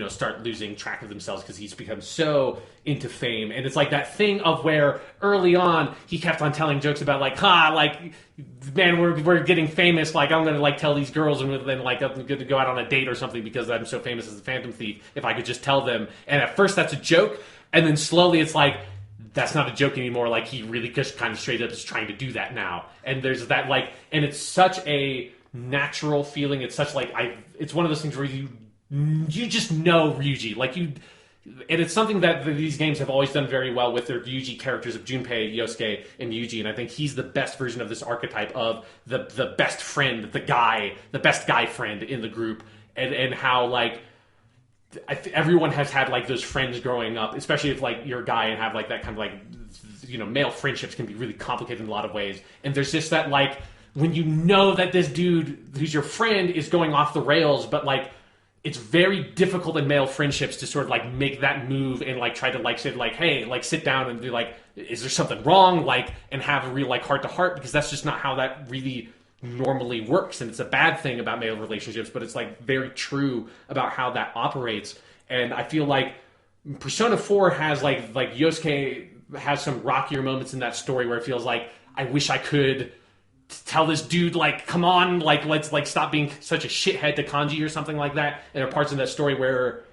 Speaker 2: start losing track of themselves, because he's become so into fame. And it's like that thing of where early on he kept on telling jokes about like, man, we're getting famous, like I'm gonna like tell these girls, and then like I'm gonna go out on a date or something because I'm so famous as a Phantom Thief, if I could just tell them. And at first that's a joke, and then slowly it's like that's not a joke anymore. Like he really just kind of straight up is trying to do that now. And there's that like, and it's such a natural feeling. It's such like it's one of those things where you just know Ryuji, like you, and it's something that these games have always done very well with their Ryuji characters of Junpei, Yosuke, and Yuji. And I think he's the best version of this archetype of the best friend, the best guy friend in the group, and how like everyone has had like those friends growing up, especially if like you're a guy and have like that kind of like male friendships can be really complicated in a lot of ways. And there's just that like when you know that this dude who's your friend is going off the rails, but like it's very difficult in male friendships to sort of like make that move and like try to like say like, hey, like sit down and be like, is there something wrong? Like, and have a real like heart to heart, because that's just not how that really normally works. And it's a bad thing about male relationships, but it's like very true about how that operates. And I feel like Persona 4 has like Yosuke has some rockier moments in that story where it feels like I wish I could tell this dude like, come on, like let's like stop being such a shithead to Kanji or something like that. And there are parts of that story where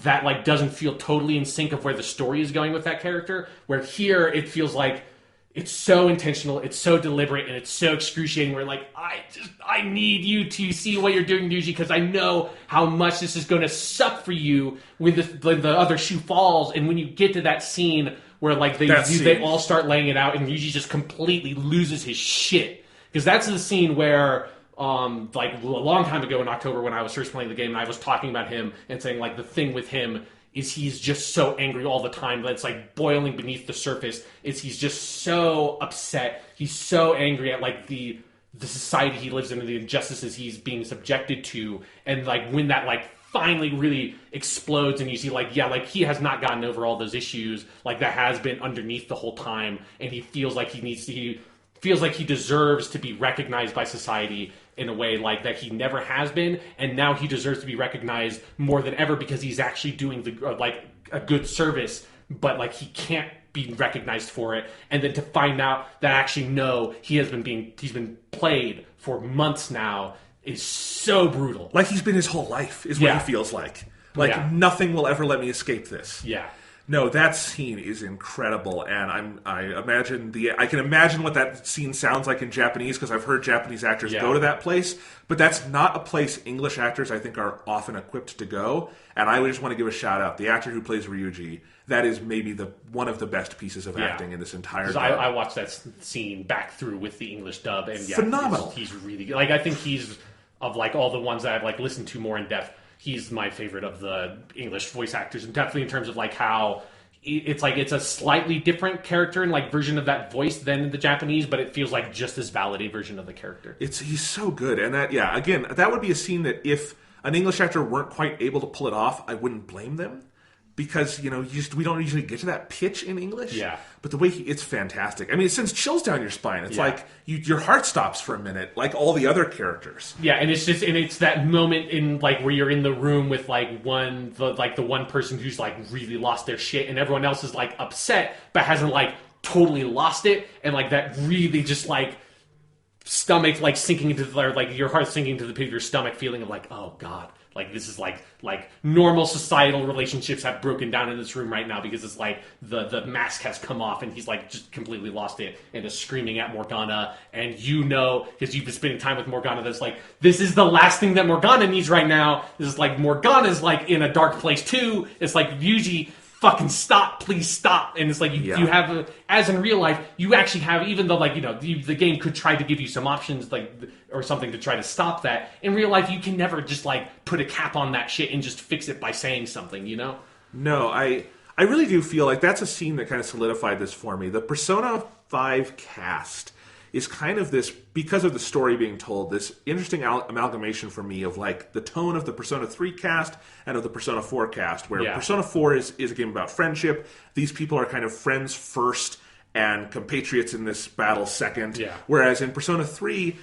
Speaker 2: that like doesn't feel totally in sync of where the story is going with that character, where here it feels like it's so intentional, it's so deliberate, and it's so excruciating where like I need you to see what you're doing, Yuji, because I know how much this is going to suck for you when the other shoe falls. And when you get to that scene where like they all start laying it out and Yuji just completely loses his shit. Because that's the scene where, like a long time ago in October when I was first playing the game, and I was talking about him and saying like the thing with him is he's just so angry all the time that it's like boiling beneath the surface. He's just so upset. He's so angry at like the society he lives in and the injustices he's being subjected to. And like when that like finally really explodes and you see like, yeah, like he has not gotten over all those issues. Like that has been underneath the whole time, and he feels like he feels like he deserves to be recognized by society in a way like that he never has been, and now he deserves to be recognized more than ever because he's actually doing a good service, but like he can't be recognized for it. And then to find out that actually no, he's been played for months now is so brutal.
Speaker 1: Like he's been his whole life is what he feels like. Like nothing will ever let me escape this.
Speaker 2: Yeah.
Speaker 1: No, that scene is incredible, and I can imagine what that scene sounds like in Japanese because I've heard Japanese actors go to that place, but that's not a place English actors I think are often equipped to go. And I just want to give a shout out the actor who plays Ryuji. That is maybe one of the best pieces of acting in this entire.
Speaker 2: I watched that scene back through with the English dub, and
Speaker 1: phenomenal.
Speaker 2: He's really good. Like I think he's of like all the ones that I've like listened to more in depth. He's my favorite of the English voice actors, and definitely in terms of like how it's a slightly different character and like version of that voice than the Japanese, but it feels like just as valid a version of the character.
Speaker 1: He's so good, and again, that would be a scene that if an English actor weren't quite able to pull it off, I wouldn't blame them. Because, we don't usually get to that pitch in English.
Speaker 2: Yeah.
Speaker 1: But the way it's fantastic. I mean, it sends chills down your spine. It's like your heart stops for a minute, like all the other characters.
Speaker 2: Yeah, and it's that moment in like where you're in the room with like the one person who's like really lost their shit, and everyone else is like upset but hasn't like totally lost it, and like that really just like stomach like sinking into like your heart sinking to the pit of your stomach, feeling of like, oh god. Like this is like normal societal relationships have broken down in this room right now because it's like the mask has come off and he's like just completely lost it and is screaming at Morgana, and because you've been spending time with Morgana, that's like this is the last thing that Morgana needs right now. This is like Morgana's like in a dark place too. It's like Yuji, fucking stop, please stop. And it's like you have as in real life you actually have, even though like the game could try to give you some options like or something to try to stop that, in real life you can never just like put a cap on that shit and just fix it by saying something.
Speaker 1: No, I really do feel like that's a scene that kind of solidified this for me. The Persona 5 cast is kind of this, because of the story being told, this interesting amalgamation for me of like the tone of the Persona 3 cast and of the Persona 4 cast, where Persona 4 is a game about friendship. These people are kind of friends first and compatriots in this battle second. Yeah. Whereas in Persona 3,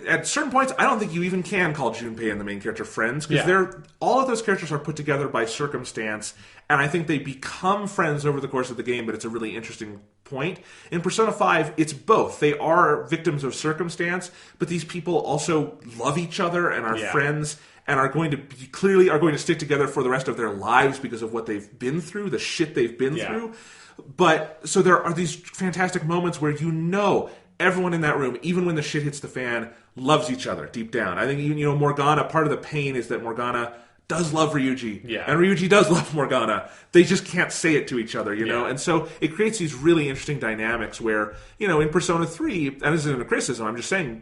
Speaker 1: at certain points, I don't think you even can call Junpei and the main character friends, because all of those characters are put together by circumstance, and I think they become friends over the course of the game, but it's a really interesting point. In Persona 5, it's both. They are victims of circumstance, but these people also love each other and are friends, and are going to stick together for the rest of their lives because of what they've been through, the shit they've been through. But so there are these fantastic moments where everyone in that room, even when the shit hits the fan, loves each other deep down. I think Morgana, part of the pain is that Morgana does love Ryuji, and Ryuji does love Morgana. They just can't say it to each other, know? And so it creates these really interesting dynamics where, in Persona 3, and this isn't a criticism, I'm just saying,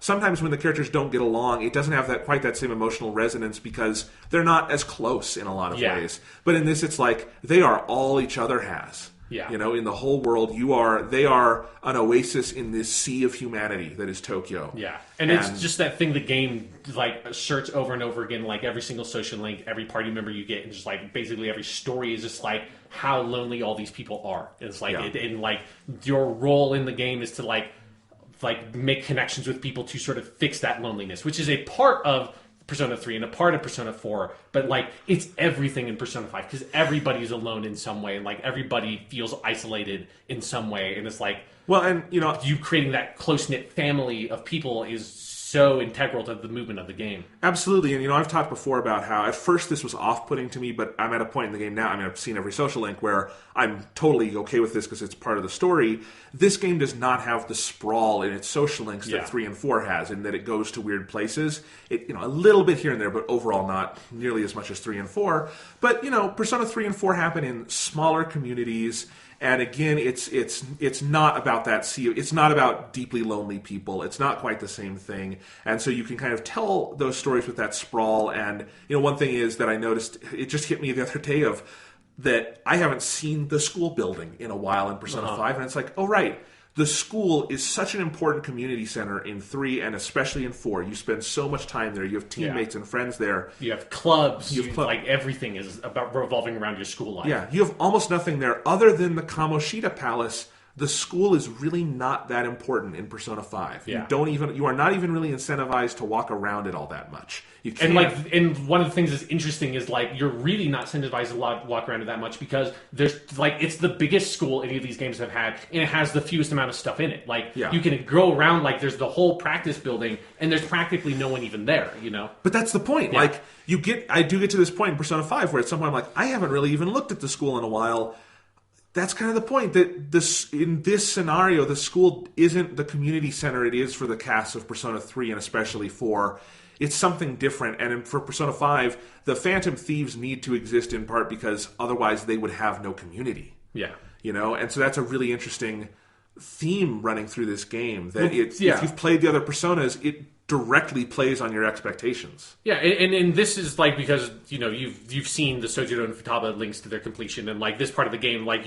Speaker 1: sometimes when the characters don't get along, it doesn't have quite that same emotional resonance because they're not as close in a lot of ways. But in this, it's like they are all each other has. Yeah. In the whole world, they are an oasis in this sea of humanity that is Tokyo.
Speaker 2: Yeah. And it's just that thing the game asserts over and over again, like every single social link, every party member you get, and just like basically every story is just like how lonely all these people are. It's like and like your role in the game is to like make connections with people to sort of fix that loneliness, which is a part of Persona 3 and a part of Persona 4, but like it's everything in Persona 5 because everybody's alone in some way and like everybody feels isolated in some way, and it's like, well, and you creating that close-knit family of people is so integral to the movement of the game.
Speaker 1: Absolutely, and I've talked before about how at first this was off-putting to me, but I'm at a point in the game now, I've seen every social link where I'm totally okay with this because it's part of the story. This game does not have the sprawl in its social links that 3 and 4 has, in that it goes to weird places. It, a little bit here and there, but overall not nearly as much as 3 and 4. But, Persona 3 and 4 happen in smaller communities. And again, it's not about that sea. It's not about deeply lonely people. It's not quite the same thing. And so you can kind of tell those stories with that sprawl. And one thing is that I noticed, it just hit me the other day that I haven't seen the school building in a while in Persona 5, and it's like, oh right, the school is such an important community center in 3 and especially in 4. You spend so much time there. You have teammates and friends there.
Speaker 2: You have clubs. Like everything is about revolving around your school life.
Speaker 1: Yeah, you have almost nothing there other than the Kamoshida Palace, the school is really not that important in Persona 5.
Speaker 2: Yeah.
Speaker 1: You are not even really incentivized to walk around it all that much. You can't.
Speaker 2: And one of the things that's interesting is like you're really not incentivized to walk around it that much because there's like it's the biggest school any of these games have had, and it has the fewest amount of stuff in it. Like you can go around, like there's the whole practice building, and there's practically no one even there.
Speaker 1: But that's the point.
Speaker 2: Yeah.
Speaker 1: Like I do get to this point in Persona 5 where at some point I'm like, I haven't really even looked at the school in a while. That's kind of the point, that in this scenario, the school isn't the community center it is for the cast of Persona 3 and especially 4. It's something different. And for Persona 5, the Phantom Thieves need to exist in part because otherwise they would have no community.
Speaker 2: Yeah.
Speaker 1: And so that's a really interesting theme running through this game. That if you've played the other Personas, it directly plays on your expectations.
Speaker 2: Yeah, and this is like because you've seen the Sojiro and Futaba links to their completion, and like this part of the game, like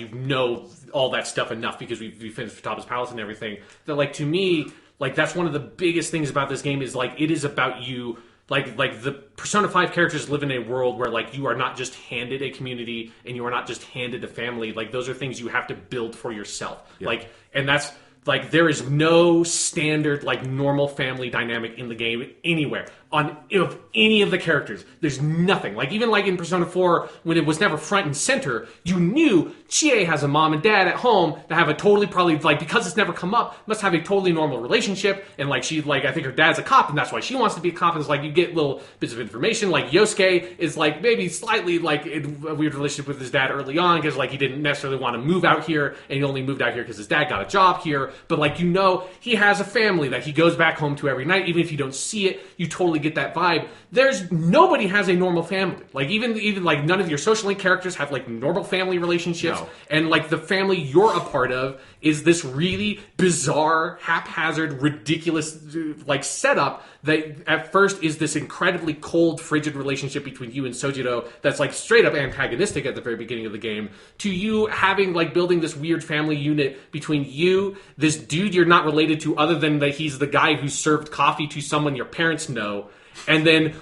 Speaker 2: all that stuff enough because we finished Futaba's Palace and everything. That like to me, like that's one of the biggest things about this game is like it is about you. Like the Persona 5 characters live in a world where like you are not just handed a community and you are not just handed a family. Like those are things you have to build for yourself. Yeah. Like, and that's. Like, there is no standard, like, normal family dynamic in the game anywhere. Of any of the characters. There's nothing. Like, even like in Persona 4, when it was never front and center, you knew Chie has a mom and dad at home that have a totally, probably, like, because it's never come up, must have a totally normal relationship. And, like, I think her dad's a cop, and that's why she wants to be a cop. And it's like, you get little bits of information. Like, Yosuke is, like, maybe slightly, like, in a weird relationship with his dad early on, because, like, he didn't necessarily want to move out here, and he only moved out here because his dad got a job here. But, like, he has a family that he goes back home to every night. Even if you don't see it, you totally get that vibe. Nobody has a normal family. Like, even like, none of your social link characters have, like, normal family relationships. No. And, like, the family you're a part of is this really bizarre, haphazard, ridiculous, like, setup that at first is this incredibly cold, frigid relationship between you and Sojiro that's, like, straight up antagonistic at the very beginning of the game, to you having, like, building this weird family unit between you, this dude you're not related to other than that he's the guy who served coffee to someone your parents know, and then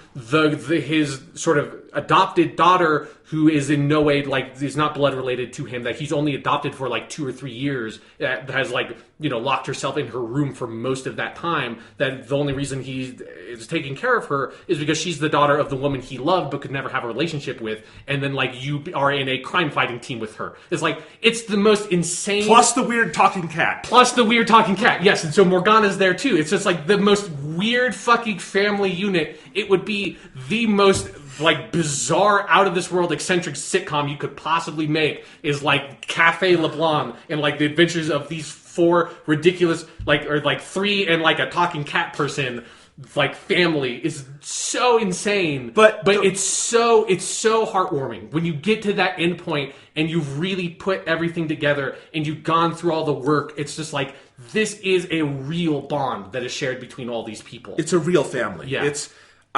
Speaker 2: his sort of adopted daughter who is in no way, like, is not blood related to him, that he's only adopted for, like, 2 or 3 years, that has, like, locked herself in her room for most of that time, that the only reason he is taking care of her is because she's the daughter of the woman he loved but could never have a relationship with, and then, like, you are in a crime-fighting team with her. It's like, it's the most insane...
Speaker 1: Plus the weird talking cat.
Speaker 2: Yes, and so Morgana's there, too. It's just, like, the most weird fucking family unit. It would be the most... like, bizarre, out-of-this-world, eccentric sitcom you could possibly make is, like, Cafe LeBlanc and, like, the adventures of these 4 ridiculous, like, or, like, 3 and, like, a talking cat person, like, family is so insane. But it's so heartwarming. When you get to that end point and you've really put everything together and you've gone through all the work, it's just like, this is a real bond that is shared between all these people.
Speaker 1: It's a real family.
Speaker 2: Yeah.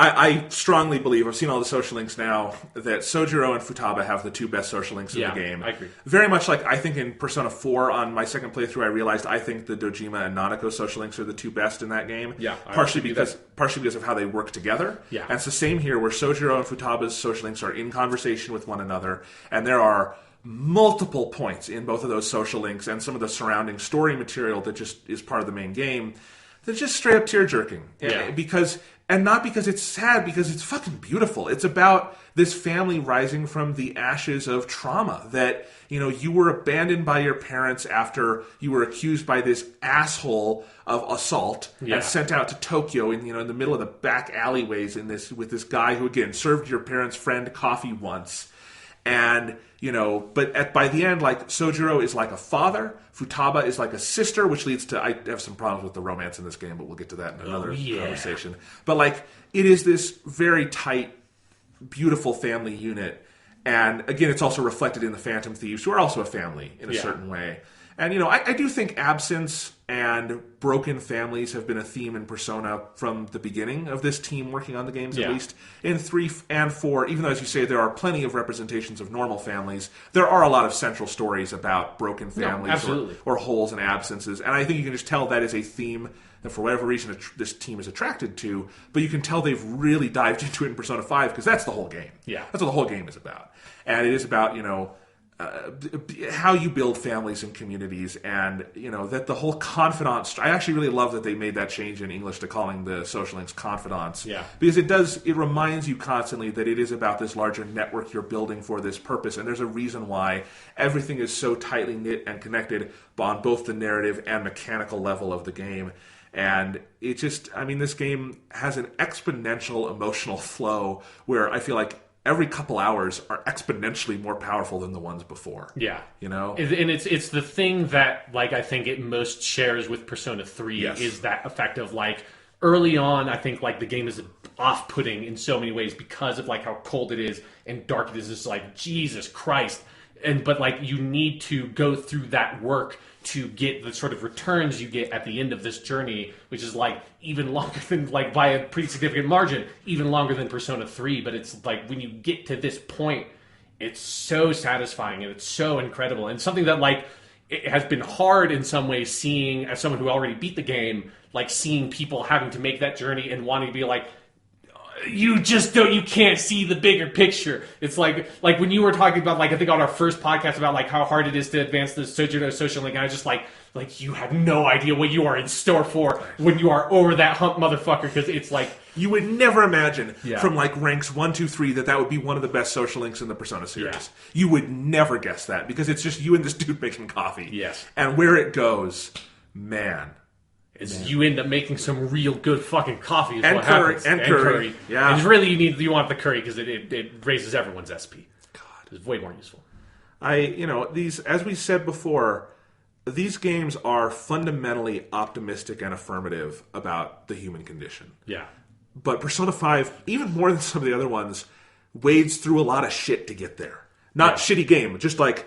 Speaker 1: I strongly believe, I've seen all the social links now, that Sojiro and Futaba have the 2 best social links in the game.
Speaker 2: I agree.
Speaker 1: Very much like I think in Persona 4, on my second playthrough, I realized I think the Dojima and Nanako social links are the 2 best in that game.
Speaker 2: Yeah,
Speaker 1: partially because of how they work together.
Speaker 2: Yeah.
Speaker 1: And it's the same here, where Sojiro and Futaba's social links are in conversation with one another, and there are multiple points in both of those social links and some of the surrounding story material that just is part of the main game that's just straight up tear-jerking.
Speaker 2: Yeah.
Speaker 1: And not because it's sad, because it's fucking beautiful. It's about this family rising from the ashes of trauma. That, you were abandoned by your parents after you were accused by this asshole of assault and sent out to Tokyo in the middle of the back alleyways with this guy who, again, served your parents' friend coffee once. And, but by the end, like, Sojiro is like a father, Futaba is like a sister, which leads to, I have some problems with the romance in this game, but we'll get to that in another conversation. But, like, it is this very tight, beautiful family unit. And, again, it's also reflected in the Phantom Thieves, who are also a family in a certain way. And, I do think absence and broken families have been a theme in Persona from the beginning of this team working on the games, at least. In 3 and 4, even though, as you say, there are plenty of representations of normal families, there are a lot of central stories about broken families or holes and absences. And I think you can just tell that is a theme that, for whatever reason, this team is attracted to. But you can tell they've really dived into it in Persona 5, because that's the whole game.
Speaker 2: Yeah.
Speaker 1: That's what the whole game is about. And it is about, how you build families and communities, and that the whole confidant. I actually really love that they made that change in English to calling the social links confidants.
Speaker 2: Yeah,
Speaker 1: because it reminds you constantly that it is about this larger network you're building for this purpose, and there's a reason why everything is so tightly knit and connected on both the narrative and mechanical level of the game. And it just, this game has an exponential emotional flow where I feel like every couple hours are exponentially more powerful than the ones before.
Speaker 2: Yeah.
Speaker 1: And
Speaker 2: it's the thing that, like, I think it most shares with Persona 3
Speaker 1: yes.
Speaker 2: is that effect of, like, early on, I think, like, the game is off-putting in so many ways because of, like, how cold it is and dark it is. It's like, Jesus Christ. But, like, you need to go through that work to get the sort of returns you get at the end of this journey, which is, like, even longer than, like, by a pretty significant margin, even longer than Persona 3. But it's, like, when you get to this point, it's so satisfying and it's so incredible. And something that, like, it has been hard in some ways seeing, as someone who already beat the game, like, seeing people having to make that journey and wanting to be like, you can't see the bigger picture. It's like when you were talking about, like, I think on our first podcast about, like, how hard it is to advance the Sojourner social link, and I was just like you have no idea what you are in store for when you are over that hump, motherfucker, because it's like...
Speaker 1: You would never imagine from, like, ranks 1, 2, 3 that would be one of the best social links in the Persona series. Yeah. You would never guess that because it's just you and this dude making coffee.
Speaker 2: Yes.
Speaker 1: And where it goes, man...
Speaker 2: You end up making some real good fucking coffee is
Speaker 1: and
Speaker 2: what
Speaker 1: curry,
Speaker 2: happens.
Speaker 1: And curry. Yeah.
Speaker 2: And really you want the curry because it raises everyone's SP.
Speaker 1: God.
Speaker 2: It's way more useful.
Speaker 1: These, as we said before, these games are fundamentally optimistic and affirmative about the human condition.
Speaker 2: Yeah.
Speaker 1: But Persona 5, even more than some of the other ones, wades through a lot of shit to get there. Not shitty game, just like,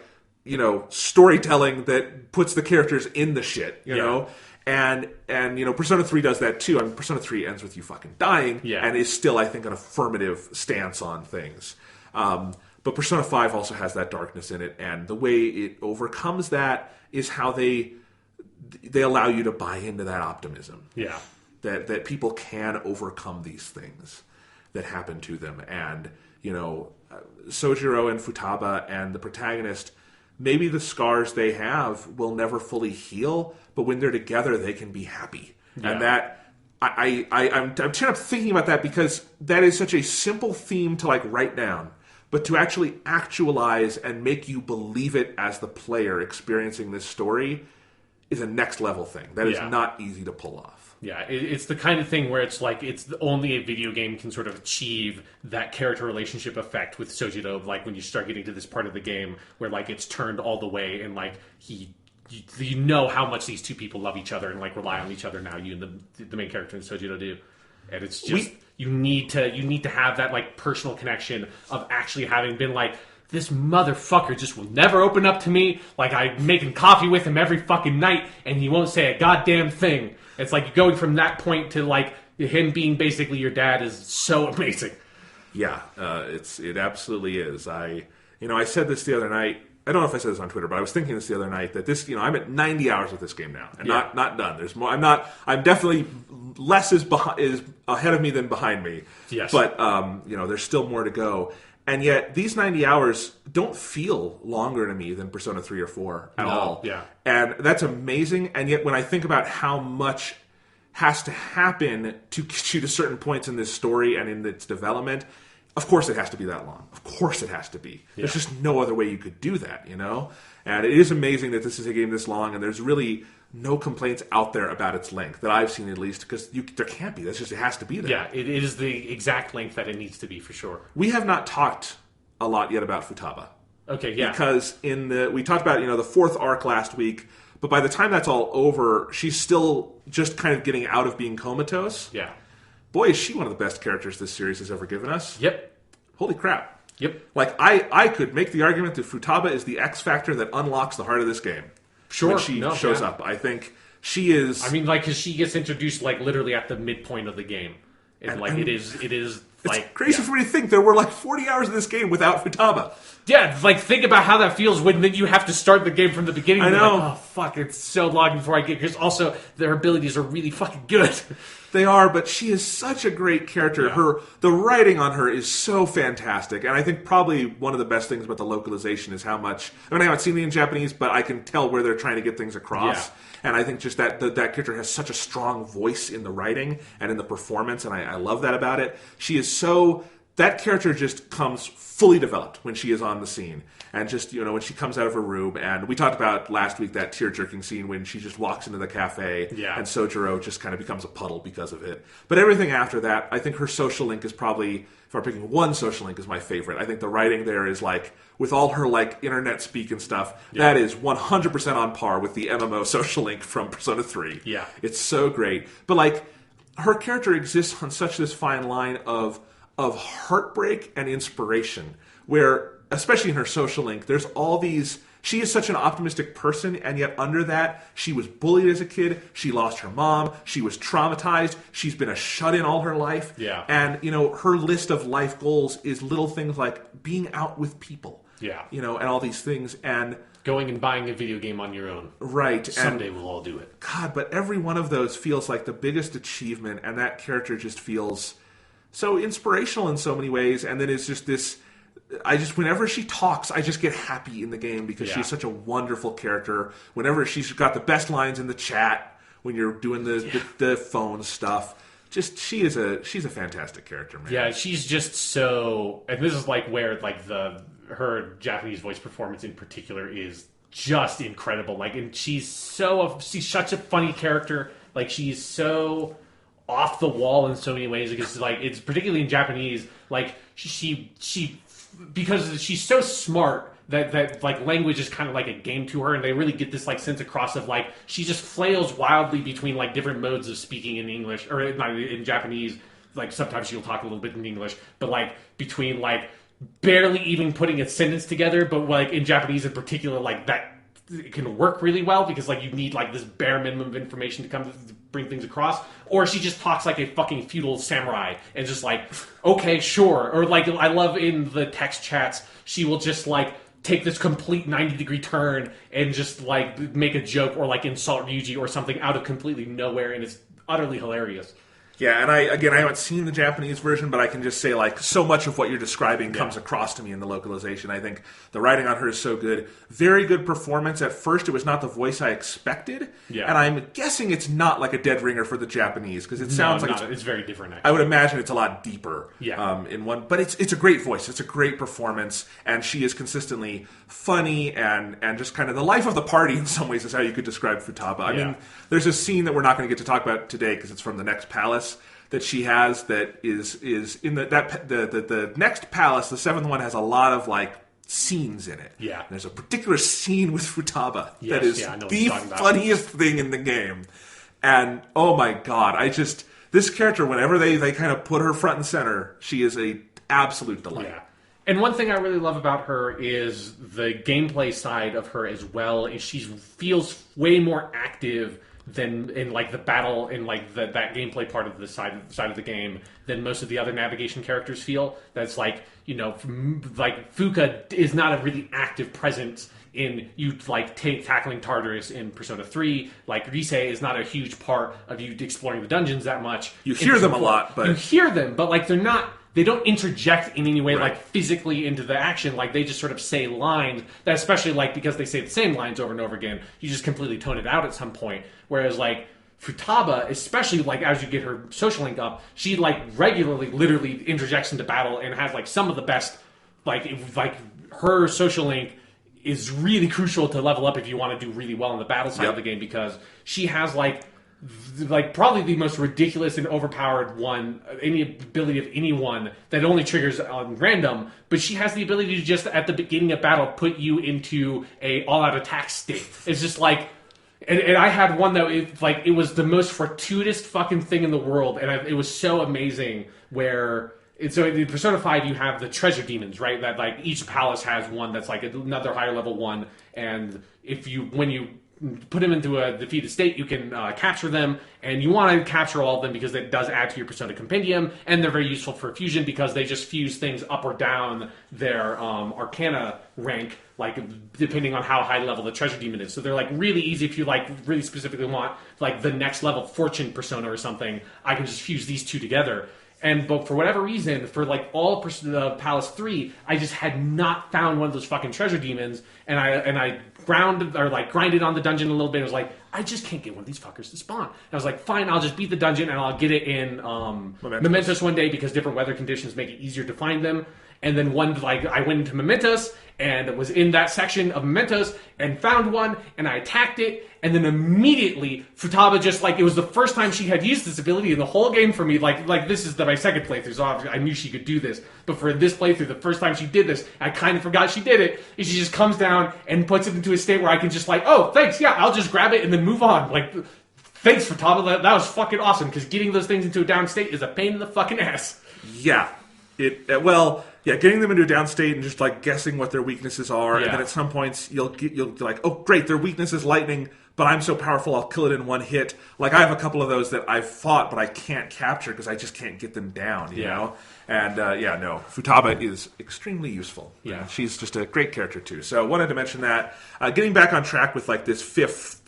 Speaker 1: storytelling that puts the characters in the shit, you know? And Persona 3 does that too. Persona 3 ends with you fucking dying, and is still, I think, an affirmative stance on things. But Persona 5 also has that darkness in it, and the way it overcomes that is how they allow you to buy into that optimism.
Speaker 2: Yeah.
Speaker 1: That people can overcome these things that happen to them. And, Sojiro and Futaba and the protagonist, maybe the scars they have will never fully heal, but when they're together, they can be happy. Yeah. And that, I'm kind of thinking about that because that is such a simple theme to, like, write down, but to actually actualize and make you believe it as the player experiencing this story is a next level thing. That is not easy to pull off.
Speaker 2: Yeah, it's the kind of thing where it's like only a video game can sort of achieve that character relationship effect with Sojiro. Like when you start getting to this part of the game where, like, it's turned all the way and, like, you know how much these two people love each other and, like, rely on each other now. You and the main character and Sojiro do, and it's just you need to have that, like, personal connection of actually having been like, this motherfucker just will never open up to me. Like, I'm making coffee with him every fucking night, and he won't say a goddamn thing. It's like going from that point to, like, him being basically your dad is so amazing.
Speaker 1: Yeah, it absolutely is. I said this the other night. I don't know if I said this on Twitter, but I was thinking this the other night that this, I'm at 90 hours with this game now, and not done. There's more. I'm definitely less is ahead of me than behind me.
Speaker 2: Yes.
Speaker 1: But there's still more to go. And yet, these 90 hours don't feel longer to me than Persona 3 or 4 at all.
Speaker 2: Yeah.
Speaker 1: And that's amazing. And yet, when I think about how much has to happen to get you to certain points in this story and in its development, of course it has to be that long. Of course it has to be. Yeah. There's just no other way you could do that, And it is amazing that this is a game this long, and there's really no complaints out there about its length that I've seen, at least, because there can't be. It has to be there.
Speaker 2: Yeah, it is the exact length that it needs to be, for sure.
Speaker 1: We have not talked a lot yet about Futaba.
Speaker 2: Okay, yeah.
Speaker 1: Because we talked about the fourth arc last week, but by the time that's all over, she's still just kind of getting out of being comatose.
Speaker 2: Yeah.
Speaker 1: Boy, is she one of the best characters this series has ever given us.
Speaker 2: Yep.
Speaker 1: Holy crap.
Speaker 2: Yep.
Speaker 1: Like, I could make the argument that Futaba is the X factor that unlocks the heart of this game.
Speaker 2: Sure.
Speaker 1: When she shows up. I think she is...
Speaker 2: I mean, like, because she gets introduced, like, literally at the midpoint of the game. And it is like...
Speaker 1: It's crazy for me to think there were, like, 40 hours of this game without Futaba.
Speaker 2: Yeah, like, think about how that feels when then you have to start the game from the beginning.
Speaker 1: I know.
Speaker 2: Like, oh, fuck, it's so long before I get... Because also, their abilities are really fucking good.
Speaker 1: They are, but she is such a great character.
Speaker 2: Yeah.
Speaker 1: The writing on her is so fantastic, and I think probably one of the best things about the localization is how much. I mean, I haven't seen it in Japanese, but I can tell where they're trying to get things across.
Speaker 2: Yeah.
Speaker 1: And I think just that character has such a strong voice in the writing and in the performance, and I love that about it. She is so. That character just comes fully developed when she is on the scene. And just, when she comes out of her room, and we talked about last week that tear-jerking scene when she just walks into the cafe, and Sojiro just kind of becomes a puddle because of it. But everything after that, I think her social link is probably, if I'm picking one social link, is my favorite. I think the writing there is like, with all her like internet speak and stuff, that is 100% on par with the MMO social link from Persona 3.
Speaker 2: Yeah.
Speaker 1: It's so great. But like, her character exists on such this fine line of heartbreak and inspiration, where, especially in her social link, there's all these. She is such an optimistic person, and yet under that, she was bullied as a kid. She lost her mom. She was traumatized. She's been a shut-in all her life.
Speaker 2: Yeah.
Speaker 1: And, her list of life goals is little things like being out with people.
Speaker 2: Yeah.
Speaker 1: And all these things. And
Speaker 2: going and buying a video game on your own.
Speaker 1: Right.
Speaker 2: Someday we'll all do it.
Speaker 1: God, but every one of those feels like the biggest achievement, and that character just feels so inspirational in so many ways. And then it's just this. Whenever she talks, I just get happy in the game because she's such a wonderful character. Whenever she's got the best lines in the chat when you're doing the phone stuff, she's a fantastic character, man.
Speaker 2: Yeah, she's just so, and this is like where like her Japanese voice performance in particular is just incredible. Like, and she's such a funny character. Like, she's so off the wall in so many ways because like it's particularly in Japanese. Like she because she's so smart that like language is kind of like a game to her, and they really get this like sense across of like she just flails wildly between like different modes of speaking in English or not in Japanese. Like sometimes she'll talk a little bit in English, but like between like barely even putting a sentence together, but like in Japanese in particular, like that it can work really well because like you need like this bare minimum of information to bring things across, or she just talks like a fucking feudal samurai and just like, okay, sure. Or like I love in the text chats, she will just like take this complete 90-degree turn and just like make a joke or like insult Ryuji or something out of completely nowhere, and it's utterly hilarious.
Speaker 1: Yeah, and I haven't seen the Japanese version, but I can just say, like, so much of what you're describing comes across to me in the localization. I think the writing on her is so good. Very good performance. At first, it was not the voice I expected, and I'm guessing it's not like a dead ringer for the Japanese, because it sounds like
Speaker 2: it's very different, actually.
Speaker 1: I would imagine it's a lot deeper
Speaker 2: in
Speaker 1: one, but it's a great voice. It's a great performance, and she is consistently funny and just kind of the life of the party in some ways is how you could describe Futaba. I mean, there's a scene that we're not going to get to talk about today because it's from the next palace that she has that is in the next palace. The seventh one has a lot of like scenes in it.
Speaker 2: Yeah,
Speaker 1: and there's a particular scene with Futaba that is the funniest thing in the game. And oh my god, this character, whenever they kind of put her front and center, she is a absolute delight.
Speaker 2: Yeah. And one thing I really love about her is the gameplay side of her as well. Is she feels way more active than in like the battle in like that gameplay part of the side of the game than most of the other navigation characters feel. That's like, like Fuka is not a really active presence in you like tackling Tartarus in Persona 3. Like Rise is not a huge part of you exploring the dungeons that much.
Speaker 1: You hear them a lot, but
Speaker 2: you hear them, but like they don't interject in any way, like physically into the action. Like they just sort of say lines that, especially like because they say the same lines over and over again, you just completely tone it out at some point. Whereas like Futaba, especially like as you get her social link up, she like regularly, literally interjects into battle and has like some of the best. Like her social link is really crucial to level up if you want to do really well in the battle side of the game, because she has like probably the most ridiculous and overpowered any ability of anyone that only triggers on random, but she has the ability to just at the beginning of battle put you into a all-out attack state. It's just like, and I had one that it was the most fortuitous fucking thing in the world, and it was so amazing. Where so in Persona 5 you have the treasure demons, right? That like each palace has one that's like another higher level one, and when you put them into a defeated state, you can capture them, and you want to capture all of them because it does add to your Persona Compendium, and they're very useful for fusion because they just fuse things up or down their Arcana rank, like depending on how high level the treasure demon is. So they're like really easy if you like really specifically want like the next level fortune persona or something. I can just fuse these two together. But for whatever reason, for like all Palace 3, I just had not found one of those fucking treasure demons, and I grinded on the dungeon a little bit. I was like, I just can't get one of these fuckers to spawn. And I was like, fine, I'll just beat the dungeon and I'll get it in Mementos one day because different weather conditions make it easier to find them. And then I went into Mementos and was in that section of Mementos and found one, and I attacked it, and then immediately Futaba just it was the first time she had used this ability in the whole game for me. Like this is my second playthrough, so I knew she could do this. But for this playthrough, the first time she did this, I kind of forgot she did it. And she just comes down and puts it into a state where I can just oh, thanks, yeah, I'll just grab it and then move on. Thanks Futaba, that was fucking awesome, because getting those things into a down state is a pain in the fucking ass.
Speaker 1: Yeah. Getting them into a down state and just guessing what their weaknesses are, and then at some points you'll be like, oh great, their weakness is lightning, but I'm so powerful I'll kill it in one hit. I have a couple of those that I've fought but I can't capture because I just can't get them down, you know? And Futaba is extremely useful.
Speaker 2: Yeah.
Speaker 1: She's just a great character too. So wanted to mention that. Getting back on track with this fifth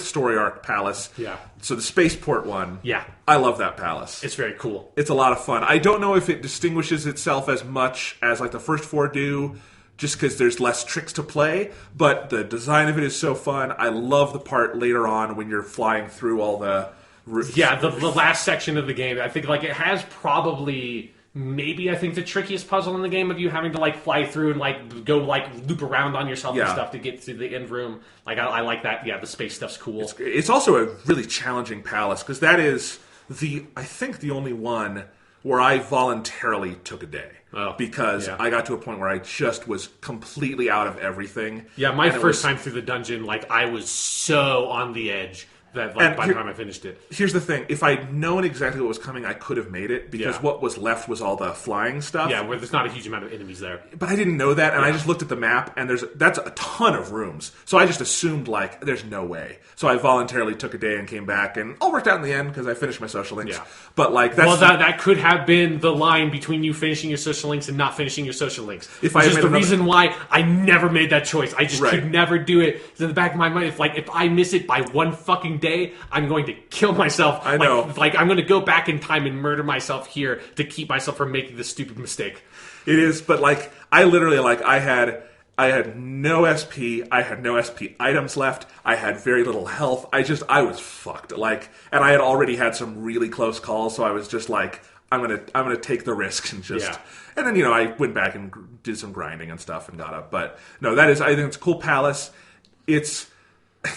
Speaker 1: story arc palace.
Speaker 2: Yeah.
Speaker 1: So the spaceport one.
Speaker 2: Yeah.
Speaker 1: I love that palace.
Speaker 2: It's very cool.
Speaker 1: It's a lot of fun. I don't know if it distinguishes itself as much as the first four do, just because there's less tricks to play, but the design of it is so fun. I love the part later on when you're flying through all the roofs.
Speaker 2: Yeah, the last section of the game, I think it has probably I think the trickiest puzzle in the game of you having to fly through and go loop around on yourself and stuff to get to the end room. I like that. Yeah, the space stuff's cool.
Speaker 1: It's also a really challenging palace because that is I think the only one where I voluntarily took a day. Because I got to a point where I just was completely out of everything.
Speaker 2: Yeah, my first time through the dungeon, I was so on the edge that by the time I finished it.
Speaker 1: Here's the thing. If I'd known exactly what was coming, I could have made it, because what was left was all the flying stuff.
Speaker 2: Yeah, where there's not a huge amount of enemies there.
Speaker 1: But I didn't know that, and I just looked at the map, and that's a ton of rooms. So I just assumed, there's no way. So I voluntarily took a day and came back, and all worked out in the end, because I finished my social links.
Speaker 2: Yeah.
Speaker 1: But, that's...
Speaker 2: Well, that could have been the line between you finishing your social links and not finishing your social links.
Speaker 1: Which
Speaker 2: is the reason why I never made that choice. I just
Speaker 1: Right.
Speaker 2: could never do it. It's in the back of my mind, if I miss it by one fucking day, I'm going to kill myself.
Speaker 1: I know.
Speaker 2: I'm going to go back in time and murder myself here to keep myself from making this stupid mistake.
Speaker 1: It is, but I literally I had no SP, I had no SP items left, I had very little health. I was fucked. And I had already had some really close calls, so I was just I'm gonna take the risk and just.
Speaker 2: Yeah.
Speaker 1: And then I went back and did some grinding and stuff and got up. But no, I think it's a cool palace.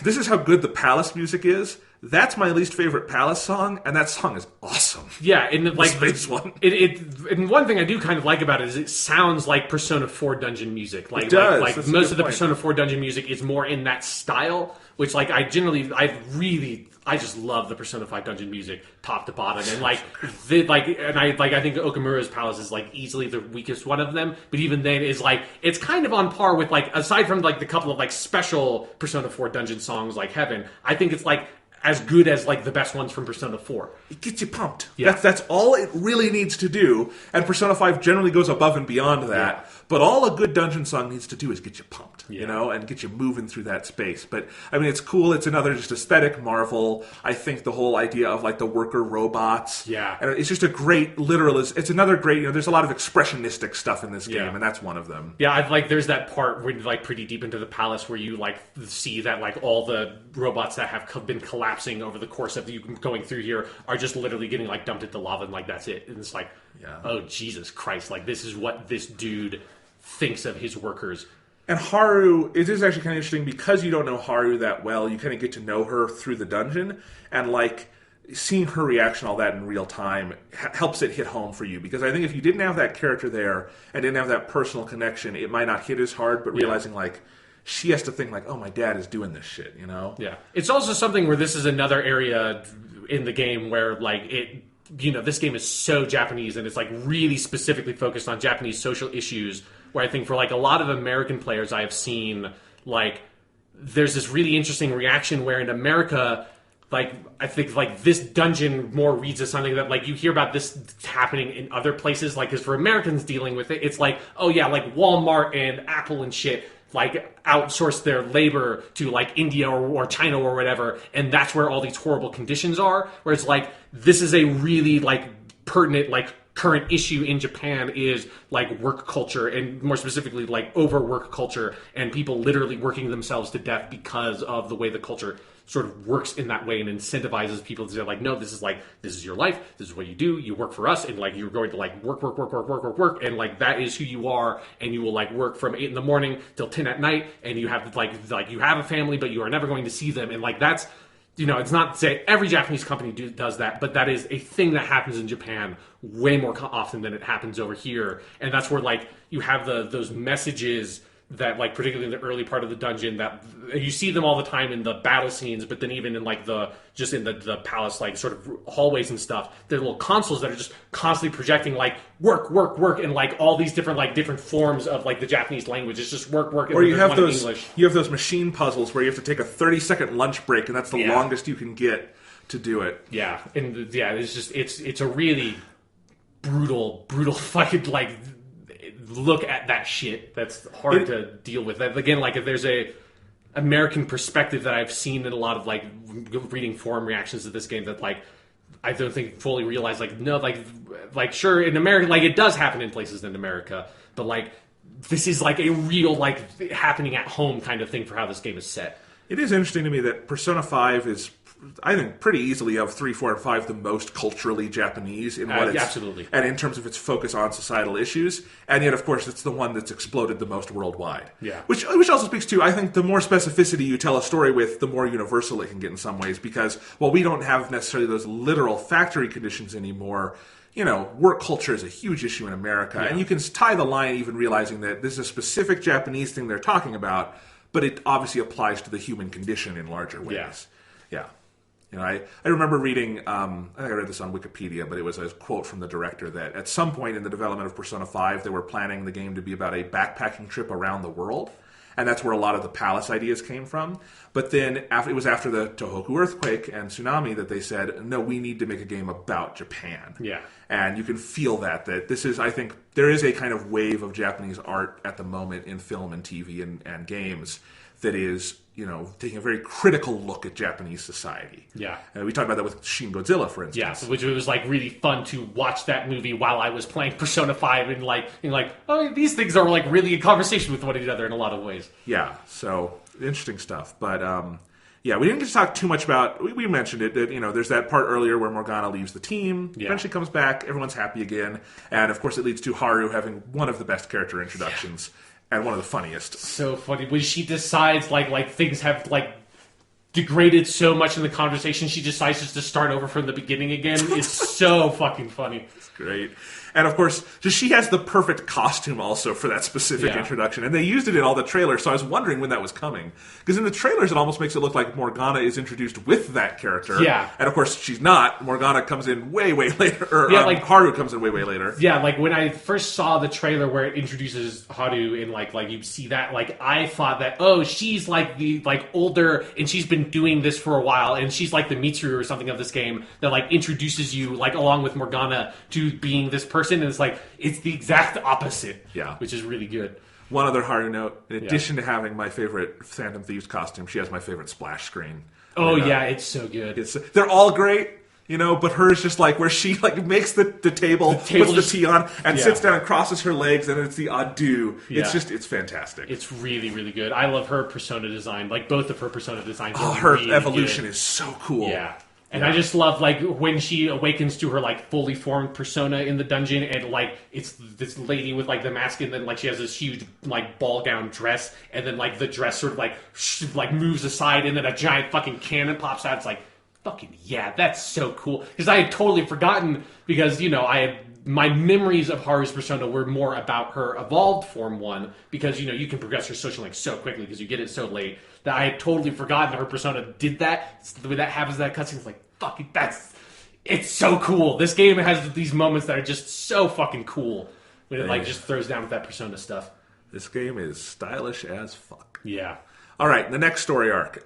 Speaker 1: This is how good the palace music is. That's my least favorite Palace song, and that song is awesome.
Speaker 2: Yeah, and
Speaker 1: the space one.
Speaker 2: And one thing I do kind of like about it is it sounds like Persona 4 dungeon music.
Speaker 1: It does.
Speaker 2: Like most of the Persona 4 dungeon music is more in that style, which I just love the Persona 5 dungeon music top to bottom. And I think Okamura's Palace is easily the weakest one of them, but even then is it's kind of on par with aside from the couple of special Persona 4 dungeon songs like Heaven, I think it's as good as the best ones from Persona 4.
Speaker 1: It gets you pumped.
Speaker 2: Yeah.
Speaker 1: That's all it really needs to do. And Persona 5 generally goes above and beyond that.
Speaker 2: Yeah.
Speaker 1: But all a good dungeon song needs to do is get you pumped,
Speaker 2: Yeah.
Speaker 1: and get you moving through that space. But it's cool. It's another just aesthetic marvel. I think the whole idea of the worker robots.
Speaker 2: Yeah.
Speaker 1: And it's just a great it's another great, there's a lot of expressionistic stuff in this game,
Speaker 2: Yeah.
Speaker 1: and that's one of them.
Speaker 2: Yeah, there's that part where pretty deep into the palace where you see that all the robots that have been collapsing over the course of you going through here are just literally getting dumped into lava, and that's it. And it's oh Jesus Christ, this is what this dude thinks of his workers.
Speaker 1: And Haru, it is actually kind of interesting because you don't know Haru that well. You kind of get to know her through the dungeon, and seeing her reaction, all that in real time, helps it hit home for you. Because I think if you didn't have that character there and didn't have that personal connection, it might not hit as hard. But realizing she has to think oh, my dad is doing this shit,
Speaker 2: Yeah, it's also something where this is another area in the game where this game is so Japanese, and it's really specifically focused on Japanese social issues, where I think for a lot of American players I have seen there's this really interesting reaction where in America, like, I think, like, this dungeon more reads as something that, like, you hear about this happening in other places, like, because for Americans dealing with it, it's like, oh yeah, like, Walmart and Apple and shit, like, outsource their labor to, like, India or China or whatever, and that's where all these horrible conditions are, where it's like, this is a really, like, pertinent, like, current issue in Japan is like work culture, and more specifically like overwork culture, and people literally working themselves to death because of the way the culture sort of works in that way and incentivizes people to say like, no, this is your life, this is what you do, you work for us, and like you're going to like work, and like that is who you are, and you will like work from 8 in the morning till 10 at night, and you have like you have a family, but you are never going to see them, and like that's, you know, it's not to say every Japanese company does that, but that is a thing that happens in Japan way more often than it happens over here. And that's where, like, you have those messages that, like, particularly in the early part of the dungeon, that you see them all the time in the battle scenes, but then even in, like, just in the palace, like, sort of hallways and stuff, there are little consoles that are just constantly projecting, like, work, and, like, all these different forms of, like, the Japanese language. It's just work,
Speaker 1: or you have those machine puzzles where you have to take a 30-second lunch break, and that's the longest you can get to do it.
Speaker 2: Yeah, and yeah, it's just it's a really brutal fucking, like, look at that shit. That's hard to deal with. Again, like, if there's a American perspective that I've seen in a lot of, like, reading forum reactions to this game, that, like, I don't think fully realize, like, no, like sure, in America, like, it does happen in places in America, but, like, this is, like, a real, like, happening at home kind of thing for how this game is set.
Speaker 1: It is interesting to me that Persona 5 is, I think, pretty easily of 3, 4, and 5 the most culturally Japanese in what it's,
Speaker 2: absolutely,
Speaker 1: and in terms of its focus on societal issues, and yet, of course, it's the one that's exploded the most worldwide.
Speaker 2: Yeah,
Speaker 1: which also speaks to, I think, the more specificity you tell a story with, the more universal it can get in some ways. Because while we don't have necessarily those literal factory conditions anymore, you know, work culture is a huge issue in America, and you can tie the line even realizing that this is a specific Japanese thing they're talking about, but it obviously applies to the human condition in larger ways. Yeah. You know, I remember reading, I think I read this on Wikipedia, but it was a quote from the director that at some point in the development of Persona 5, they were planning the game to be about a backpacking trip around the world, and that's where a lot of the palace ideas came from. But then it was after the Tohoku earthquake and tsunami that they said, no, we need to make a game about Japan.
Speaker 2: Yeah.
Speaker 1: And you can feel that this is, I think, there is a kind of wave of Japanese art at the moment in film and TV and games that is, you know, taking a very critical look at Japanese society.
Speaker 2: Yeah.
Speaker 1: We talked about that with Shin Godzilla, for instance.
Speaker 2: Yeah, which was, like, really fun to watch that movie while I was playing Persona 5 and, like, oh, these things are, like, really in conversation with one another in a lot of ways.
Speaker 1: Yeah, so interesting stuff. But, yeah, we didn't get to talk too much about, we mentioned it, that, you know, there's that part earlier where Morgana leaves the team, eventually comes back, everyone's happy again, and, of course, it leads to Haru having one of the best character introductions. Yeah. And one of the funniest.
Speaker 2: So funny. When she decides, like things have, like, degraded so much in the conversation, she decides just to start over from the beginning again. It's so fucking funny.
Speaker 1: It's great. And, of course, just she has the perfect costume also for that specific introduction. And they used it in all the trailers, so I was wondering when that was coming. Because in the trailers, it almost makes it look like Morgana is introduced with that character.
Speaker 2: Yeah.
Speaker 1: And, of course, she's not. Morgana comes in way, way later. Or Haru comes in way, way later.
Speaker 2: Yeah, like, when I first saw the trailer where it introduces Haru and, like you see that, like, I thought that, oh, she's, like, the, like, older, and she's been doing this for a while, and she's, like, the Mitsuru or something of this game that, like, introduces you, like, along with Morgana to being this person. And it's like, it's the exact opposite.
Speaker 1: Yeah.
Speaker 2: Which is really good.
Speaker 1: One other Haru note, in addition to having my favorite Phantom Thieves costume, she has my favorite splash screen.
Speaker 2: Oh, yeah, it's so good.
Speaker 1: They're all great, you know, but hers just like where she like makes the table puts the tea on, and sits down and crosses her legs, and it's the adieu. Yeah. It's fantastic.
Speaker 2: It's really, really good. I love her persona design. Like, both of her persona designs are
Speaker 1: her
Speaker 2: really
Speaker 1: evolution
Speaker 2: good.
Speaker 1: is so cool.
Speaker 2: Yeah. And I just love, like, when she awakens to her, like, fully formed persona in the dungeon, and, like, it's this lady with, like, the mask, and then, like, she has this huge, like, ball gown dress, and then, like, the dress sort of, like, moves aside, and then a giant fucking cannon pops out. It's like, fucking yeah, that's so cool. Because I had totally forgotten, because, you know, my memories of Haru's persona were more about her evolved form one, because, you know, you can progress your social link so quickly because you get it so late, that I had totally forgotten her persona did that. It's the way that happens, that cutscene, it's like, fuck it, it's so cool. This game has these moments that are just so fucking cool when it, like, just throws down with that persona stuff.
Speaker 1: This game is stylish as fuck.
Speaker 2: Yeah.
Speaker 1: All right, the next story arc.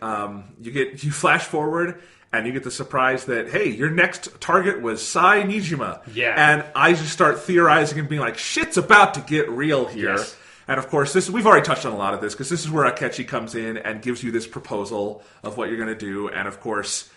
Speaker 1: You flash forward, and you get the surprise that, hey, your next target was Sai Nijima.
Speaker 2: Yeah.
Speaker 1: And I just start theorizing and being like, shit's about to get real here.
Speaker 2: Yes.
Speaker 1: And of course, we've already touched on a lot of this, because this is where Akechi comes in and gives you this proposal of what you're going to do. And of course,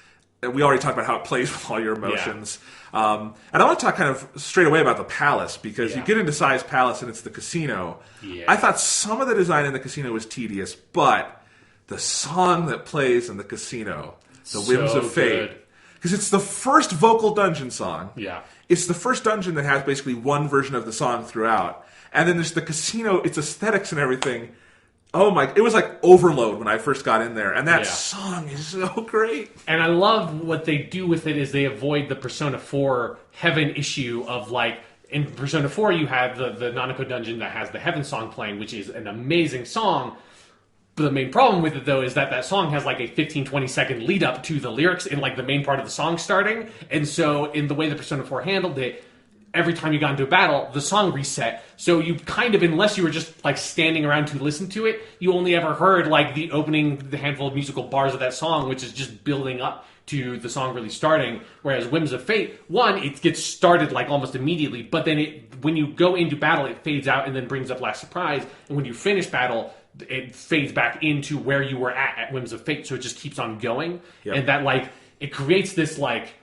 Speaker 1: we already talked about how it plays with all your emotions. Yeah. And I want to talk kind of straight away about the palace, because you get into Sai's palace and it's the casino. Yeah. I thought some of the design in the casino was tedious, but the song that plays in the casino, The Whims of Fate, because it's the first vocal dungeon song.
Speaker 2: Yeah.
Speaker 1: It's the first dungeon that has basically one version of the song throughout. And then there's the casino, its aesthetics and everything. Oh my, it was like overload when I first got in there. And that song is so great.
Speaker 2: And I love what they do with it is they avoid the Persona 4 Heaven issue of like, in Persona 4 you have the Nanako dungeon that has the Heaven song playing, which is an amazing song. But the main problem with it, though, is that song has like a 15-20 second lead up to the lyrics in like the main part of the song starting. And so in the way the Persona 4 handled it, every time you got into a battle, the song reset. So you kind of, unless you were just like standing around to listen to it, you only ever heard like the handful of musical bars of that song, which is just building up to the song really starting. Whereas Whims of Fate, one, it gets started like almost immediately, but then when you go into battle, it fades out and then brings up Last Surprise. And when you finish battle, it fades back into where you were at Whims of Fate. So it just keeps on going. Yep. And that like, it creates this like,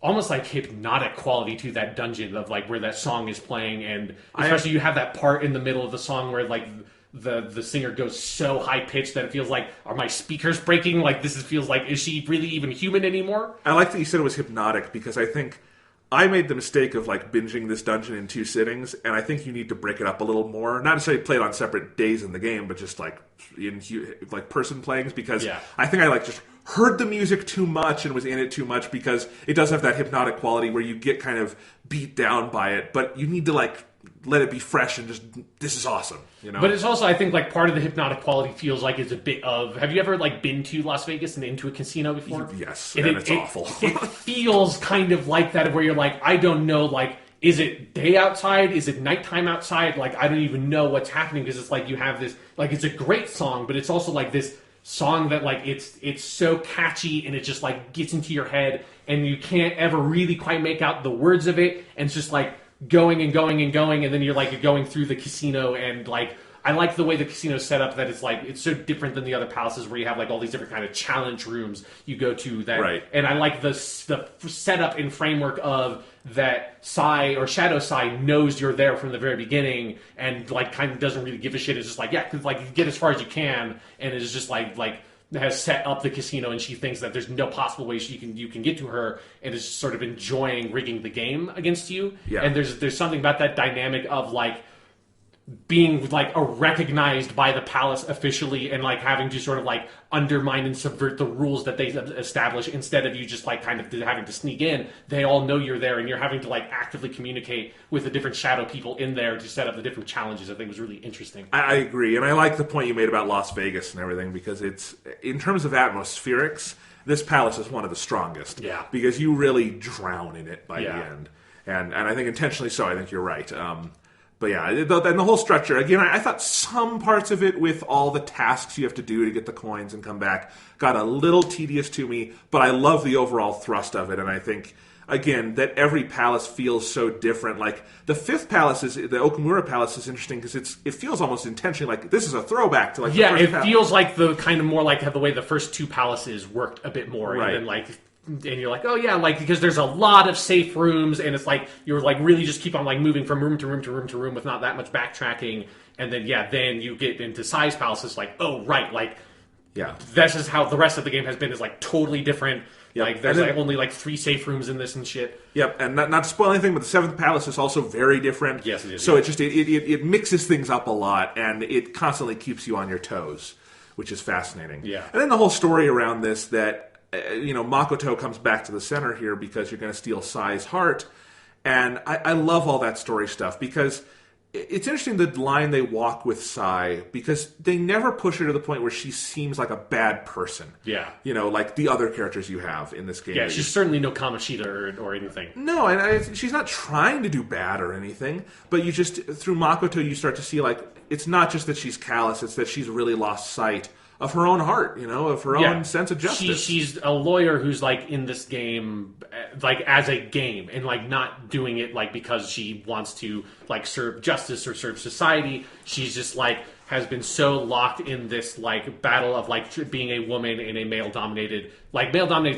Speaker 2: almost like hypnotic quality to that dungeon of like where that song is playing, and especially you have that part in the middle of the song where like the singer goes so high pitched that it feels like, are my speakers breaking? Like feels like, is she really even human anymore?
Speaker 1: I like that you said it was hypnotic, because I think I made the mistake of like binging this dungeon in 2 sittings, and I think you need to break it up a little more. Not necessarily play it on separate days in the game, but just like in like person playings, because I think I like just heard the music too much and was in it too much, because it does have that hypnotic quality where you get kind of beat down by it, but you need to like let it be fresh and just, this is awesome, you know?
Speaker 2: But it's also, I think, like part of the hypnotic quality feels like it's a bit of, have you ever like been to Las Vegas and into a casino before?
Speaker 1: Yes, and it's awful.
Speaker 2: It feels kind of like that, where you're like, I don't know, like, is it day outside? Is it nighttime outside? Like, I don't even know what's happening, because it's like you have this, like, it's a great song, but it's also like this song that like it's so catchy, and it just like gets into your head, and you can't ever really quite make out the words of it, and it's just like going and going and going, and then you're like going through the casino, and like I like the way the casino's set up, that it's like it's so different than the other palaces where you have like all these different kind of challenge rooms you go to that,
Speaker 1: right.
Speaker 2: And I like the setup and framework of that Sai or Shadow Sai knows you're there from the very beginning, and like kind of doesn't really give a shit. It's just like, yeah, like get as far as you can, and it's just like has set up the casino, and she thinks that there's no possible way you can get to her, and is sort of enjoying rigging the game against you.
Speaker 1: Yeah.
Speaker 2: And there's something about that dynamic of like being like recognized by the palace officially, and like having to sort of like undermine and subvert the rules that they establish, instead of you just like kind of having to sneak in. They all know you're there, and you're having to like actively communicate with the different shadow people in there to set up the different challenges. I think was really interesting.
Speaker 1: I agree, and I like the point you made about Las Vegas and everything, because it's, in terms of atmospherics, this palace is one of the strongest.
Speaker 2: Yeah.
Speaker 1: Because you really drown in it by the end. And I think intentionally so. I think you're right. But yeah, and the whole structure, again, I thought some parts of it with all the tasks you have to do to get the coins and come back got a little tedious to me, but I love the overall thrust of it, and I think, again, that every palace feels so different. Like, the 5th palace, the Okamura Palace, is interesting because it feels almost intentionally like this is a throwback to like the first palace.
Speaker 2: Feels like the kind of more like the way the first 2 palaces worked a bit more,
Speaker 1: right.
Speaker 2: And then like... And you're like, oh yeah, like, because there's a lot of safe rooms, and it's like you're like really just keep on like moving from room to room to room to room with not that much backtracking, and then then you get into Sai's palace. It's like, oh right, like this is how the rest of the game has been, is like totally different. Yep. Like there's like only like 3 safe rooms in this and shit.
Speaker 1: Yep, and not to spoil anything, but the 7th palace is also very different.
Speaker 2: Yes, it is.
Speaker 1: So it mixes things up a lot, and it constantly keeps you on your toes, which is fascinating.
Speaker 2: Yeah,
Speaker 1: and then the whole story around this that. Makoto comes back to the center here because you're going to steal Sai's heart. And I love all that story stuff, because it's interesting the line they walk with Sai, because they never push her to the point where she seems like a bad person.
Speaker 2: Yeah.
Speaker 1: Like the other characters you have in this game.
Speaker 2: Yeah, she's certainly no Kamoshida or anything.
Speaker 1: No, and she's not trying to do bad or anything, but you just, through Makoto, you start to see, like, it's not just that she's callous, it's that she's really lost sight her own heart, of her own sense of justice.
Speaker 2: She's a lawyer who's like in this game, like as a game, and like not doing it like because she wants to like serve justice or serve society. She's just like has been so locked in this like battle of like being a woman in a male dominated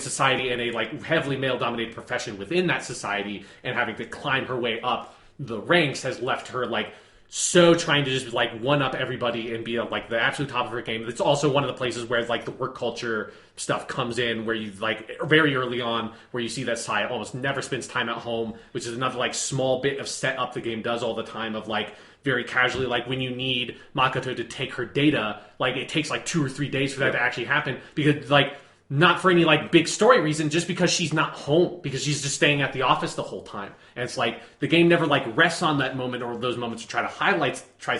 Speaker 2: society and a like heavily male dominated profession within that society, and having to climb her way up the ranks has left her like so trying to just like one up everybody and be like the absolute top of her game. It's also one of the places where like the work culture stuff comes in, where you like very early on where you see that Sai almost never spends time at home, which is another like small bit of setup the game does all the time of like very casually, like when you need Makoto to take her data, like it takes like 2 or 3 days for that to actually happen, because like not for any like big story reason, just because she's not home, because she's just staying at the office the whole time. And it's like the game never like rests on that moment or those moments to tries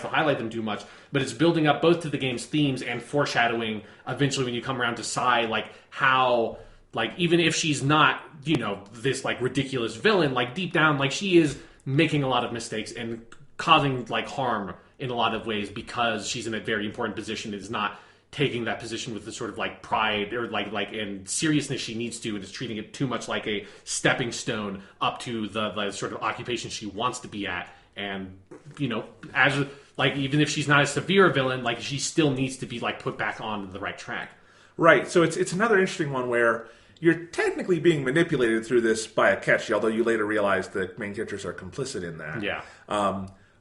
Speaker 2: to highlight them too much, but it's building up both to the game's themes and foreshadowing eventually when you come around to Sai, like how like even if she's not, this like ridiculous villain, like deep down like she is making a lot of mistakes and causing like harm in a lot of ways, because she's in a very important position, is not taking that position with the sort of like pride or like and seriousness she needs to, and is treating it too much like a stepping stone up to the sort of occupation she wants to be at. And as like even if she's not a severe villain, like she still needs to be like put back on the right track.
Speaker 1: Right. So it's another interesting one where you're technically being manipulated through this by Akechi, although you later realize that main characters are complicit in that.
Speaker 2: Yeah.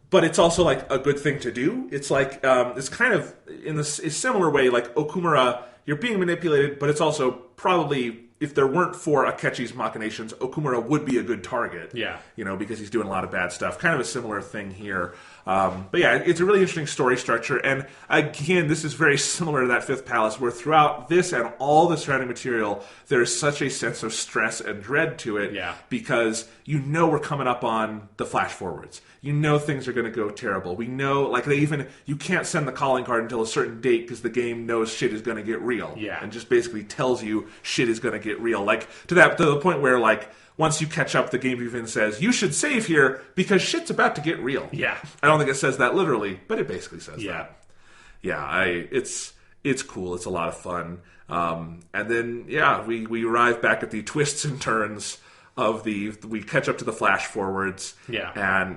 Speaker 1: But it's also like a good thing to do. It's like it's kind of in a similar way, like Okumura, you're being manipulated, but it's also probably, if there weren't for Akechi's machinations, Okumura would be a good target.
Speaker 2: Yeah.
Speaker 1: Because he's doing a lot of bad stuff. Kind of a similar thing here. But yeah, it's a really interesting story structure. And again, this is very similar to that Fifth Palace, where throughout this and all the surrounding material, there's such a sense of stress and dread to it.
Speaker 2: Yeah.
Speaker 1: Because we're coming up on the flash forwards. Things are going to go terrible. We know, like, you can't send the calling card until a certain date because the game knows shit is going to get real.
Speaker 2: Yeah.
Speaker 1: And just basically tells you shit is going to get real. Like, to the point where, like, once you catch up, the game even says, you should save here because shit's about to get real.
Speaker 2: Yeah.
Speaker 1: I don't think it says that literally, but it basically says
Speaker 2: yeah.
Speaker 1: that. Yeah, it's cool. It's a lot of fun. And then, we arrive back at the twists and turns of we catch up to the flash forwards.
Speaker 2: Yeah.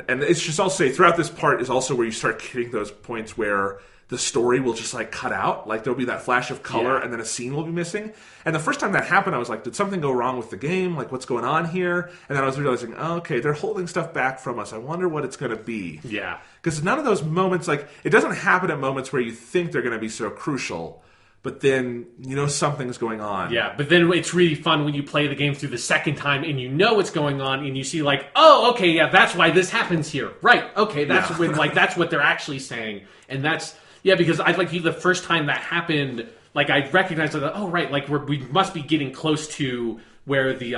Speaker 1: And it's just, I'll say, throughout this part is also where you start hitting those points where the story will just like cut out. Like there'll be that flash of color and then a scene will be missing. And the first time that happened, I was like, did something go wrong with the game? Like, what's going on here? And then I was realizing, oh, okay, they're holding stuff back from us. I wonder what it's going to be.
Speaker 2: Yeah.
Speaker 1: Because none of those moments, like, it doesn't happen at moments where you think they're going to be so crucial. But then, something's going on.
Speaker 2: Yeah, but then it's really fun when you play the game through the second time and you know what's going on and you see like, oh, okay, yeah, that's why this happens here. Right, okay, that's when, like, that's what they're actually saying. And that's, because the first time that happened, like, I recognized that, oh, right, like, we must be getting close to where the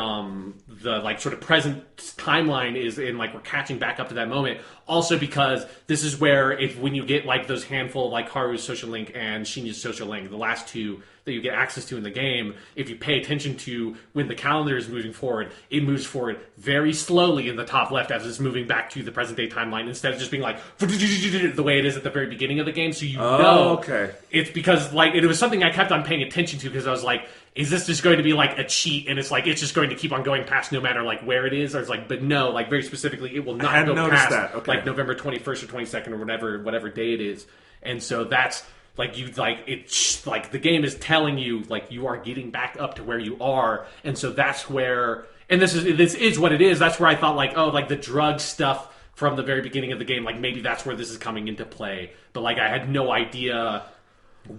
Speaker 2: like sort of present timeline is, in like we're catching back up to that moment. Also because this is where when you get like those handful of like Haru's social link and Shinya's social link, the last two that you get access to in the game, if you pay attention to when the calendar is moving forward, it moves forward very slowly in the top left as it's moving back to the present day timeline, instead of just being like the way it is at the very beginning of the game. So
Speaker 1: okay,
Speaker 2: it's because like it was something I kept on paying attention to, because I was like, is this just going to be like a cheat and it's like it's just going to keep on going past no matter like where it is? Or it's like, but no, like very specifically, it will not go past like November 21st or 22nd or whatever day it is. And so that's like it's like the game is telling you like you are getting back up to where you are. And so that's where, and this is what it is. That's where I thought like, oh, like the drug stuff from the very beginning of the game, like maybe that's where this is coming into play. But like I had no idea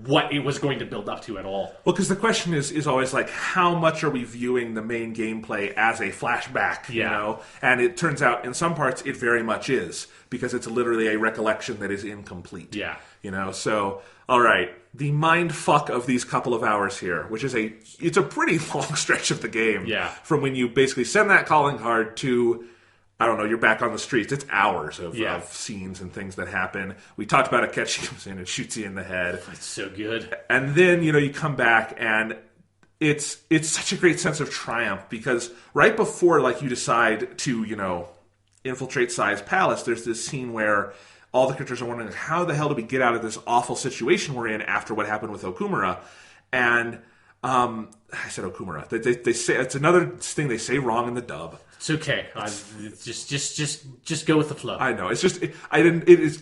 Speaker 2: what it was going to build up to at all.
Speaker 1: Well, because the question is always like, how much are we viewing the main gameplay as a flashback, And it turns out in some parts it very much is, because it's literally a recollection that is incomplete.
Speaker 2: Yeah.
Speaker 1: So, all right, the mind fuck of these couple of hours here, which is it's a pretty long stretch of the game.
Speaker 2: Yeah.
Speaker 1: From when you basically send that calling card to, I don't know, you're back on the streets. It's hours of scenes and things that happen. We talked about Akechi comes in and shoots you in the head.
Speaker 2: It's so good.
Speaker 1: And then, you come back and it's such a great sense of triumph, because right before, like, you decide to, infiltrate Sai's palace, there's this scene where all the characters are wondering, how the hell do we get out of this awful situation we're in after what happened with Okumura? And I said Okumura. They say it's another thing they say wrong in the dub.
Speaker 2: It's okay. Just go with the flow.
Speaker 1: I know. It's just it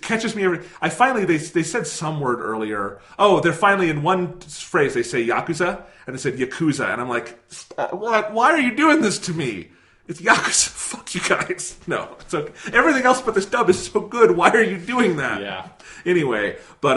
Speaker 1: catches me every. I finally they said some word earlier. Oh, they're finally in one phrase they say Yakuza and they said Yakuza, and I'm like, what? Why are you doing this to me? It's Yakuza. Fuck you guys. No, it's okay. Everything else but this dub is so good. Why are you doing that?
Speaker 2: Yeah.
Speaker 1: Anyway, but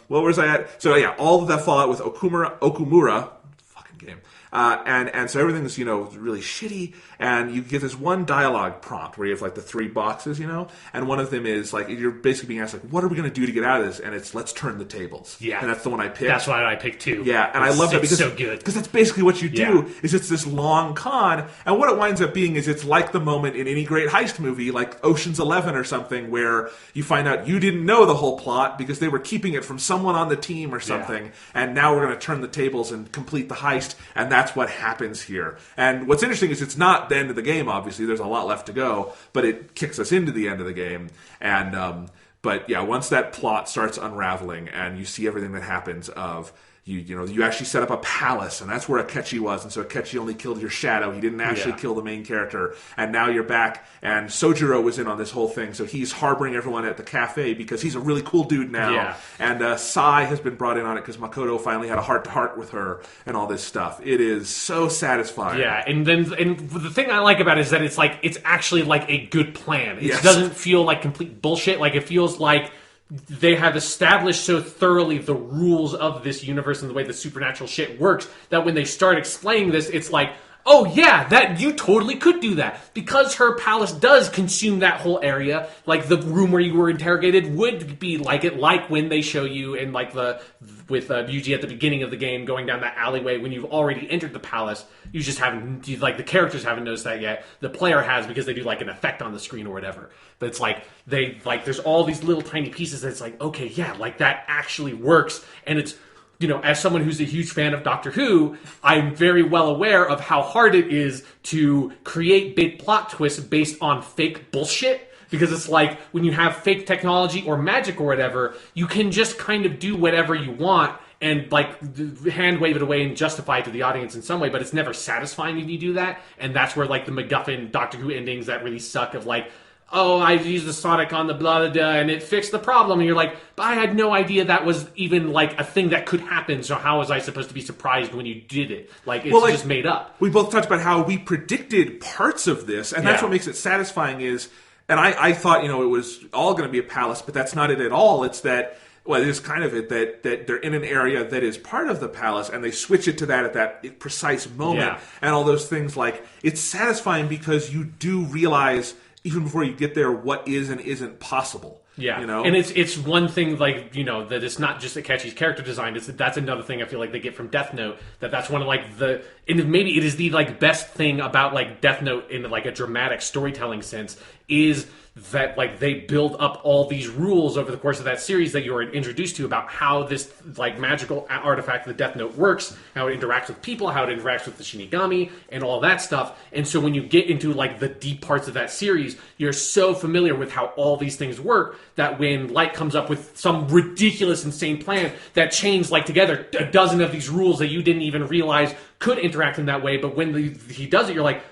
Speaker 1: where was I at? So yeah, all of that fallout with Okumura, fucking game. And so everything's, really shitty, and you get this one dialogue prompt where you have, like, the 3 boxes, and one of them is, like, you're basically being asked, like, what are we going to do to get out of this? And it's, let's turn the tables.
Speaker 2: Yeah.
Speaker 1: And that's the one I picked.
Speaker 2: That's why I picked too.
Speaker 1: Yeah, and I love that because
Speaker 2: it's so good.
Speaker 1: Because that's basically what you do, is it's this long con, and what it winds up being is it's like the moment in any great heist movie, like Ocean's 11 or something, where you find out you didn't know the whole plot because they were keeping it from someone on the team or something, and now we're going to turn the tables and complete the heist, and that's what happens here. And what's interesting is it's not the end of the game, obviously. There's a lot left to go, but it kicks us into the end of the game. And but yeah, once that plot starts unraveling and you see everything that happens of you actually set up a palace, and that's where Akechi was, and so Akechi only killed your shadow. He didn't actually kill the main character, and now you're back, and Sojiro was in on this whole thing, so he's harboring everyone at the cafe because he's a really cool dude now.
Speaker 2: Yeah.
Speaker 1: And Sai has been brought in on it because Makoto finally had a heart-to-heart with her and all this stuff. It is so satisfying.
Speaker 2: Yeah, and the thing I like about it is that it's actually like a good plan. It
Speaker 1: Yes.
Speaker 2: doesn't feel like complete bullshit. Like, it feels like they have established so thoroughly the rules of this universe and the way the supernatural shit works that when they start explaining this, it's like, oh yeah, that you totally could do that. Because her palace does consume that whole area, like the room where you were interrogated would be like it, like when they show you in like with Yuji at the beginning of the game going down that alleyway when you've already entered the palace. You just haven't, like the characters haven't noticed that yet. The player has because they do like an effect on the screen or whatever. But it's like, there's all these little tiny pieces that's like, okay, yeah, like that actually works. And it's, as someone who's a huge fan of Doctor Who, I'm very well aware of how hard it is to create big plot twists based on fake bullshit. Because it's like, when you have fake technology or magic or whatever, you can just kind of do whatever you want and like hand wave it away and justify it to the audience in some way, but it's never satisfying if you do that. And that's where like the MacGuffin Doctor Who endings that really suck of like, oh, I used the Sonic on the blah, blah, blah, and it fixed the problem. And you're like, but I had no idea that was even, like, a thing that could happen, so how was I supposed to be surprised when you did it? Like, it's just made up.
Speaker 1: We both talked about how we predicted parts of this, and that's what makes it satisfying is, and I thought, it was all going to be a palace, but that's not it at all. It's that, well, it is kind of it, that they're in an area that is part of the palace, and they switch it to that at that precise moment, and all those things, like, it's satisfying because you do realize, even before you get there, what is and isn't possible.
Speaker 2: Yeah, and it's one thing like that it's not just Akechi's character design. That's another thing I feel like they get from Death Note. That's one of like and maybe it is the like best thing about like Death Note in like a dramatic storytelling sense is that like they build up all these rules over the course of that series that you are introduced to about how this like magical artifact, the Death Note, works, how it interacts with people, how it interacts with the Shinigami, and all that stuff. And so when you get into like the deep parts of that series, you're so familiar with how all these things work that when Light comes up with some ridiculous, insane plan that chains like together a dozen of these rules that you didn't even realize could interact in that way, but when he does it, you're like,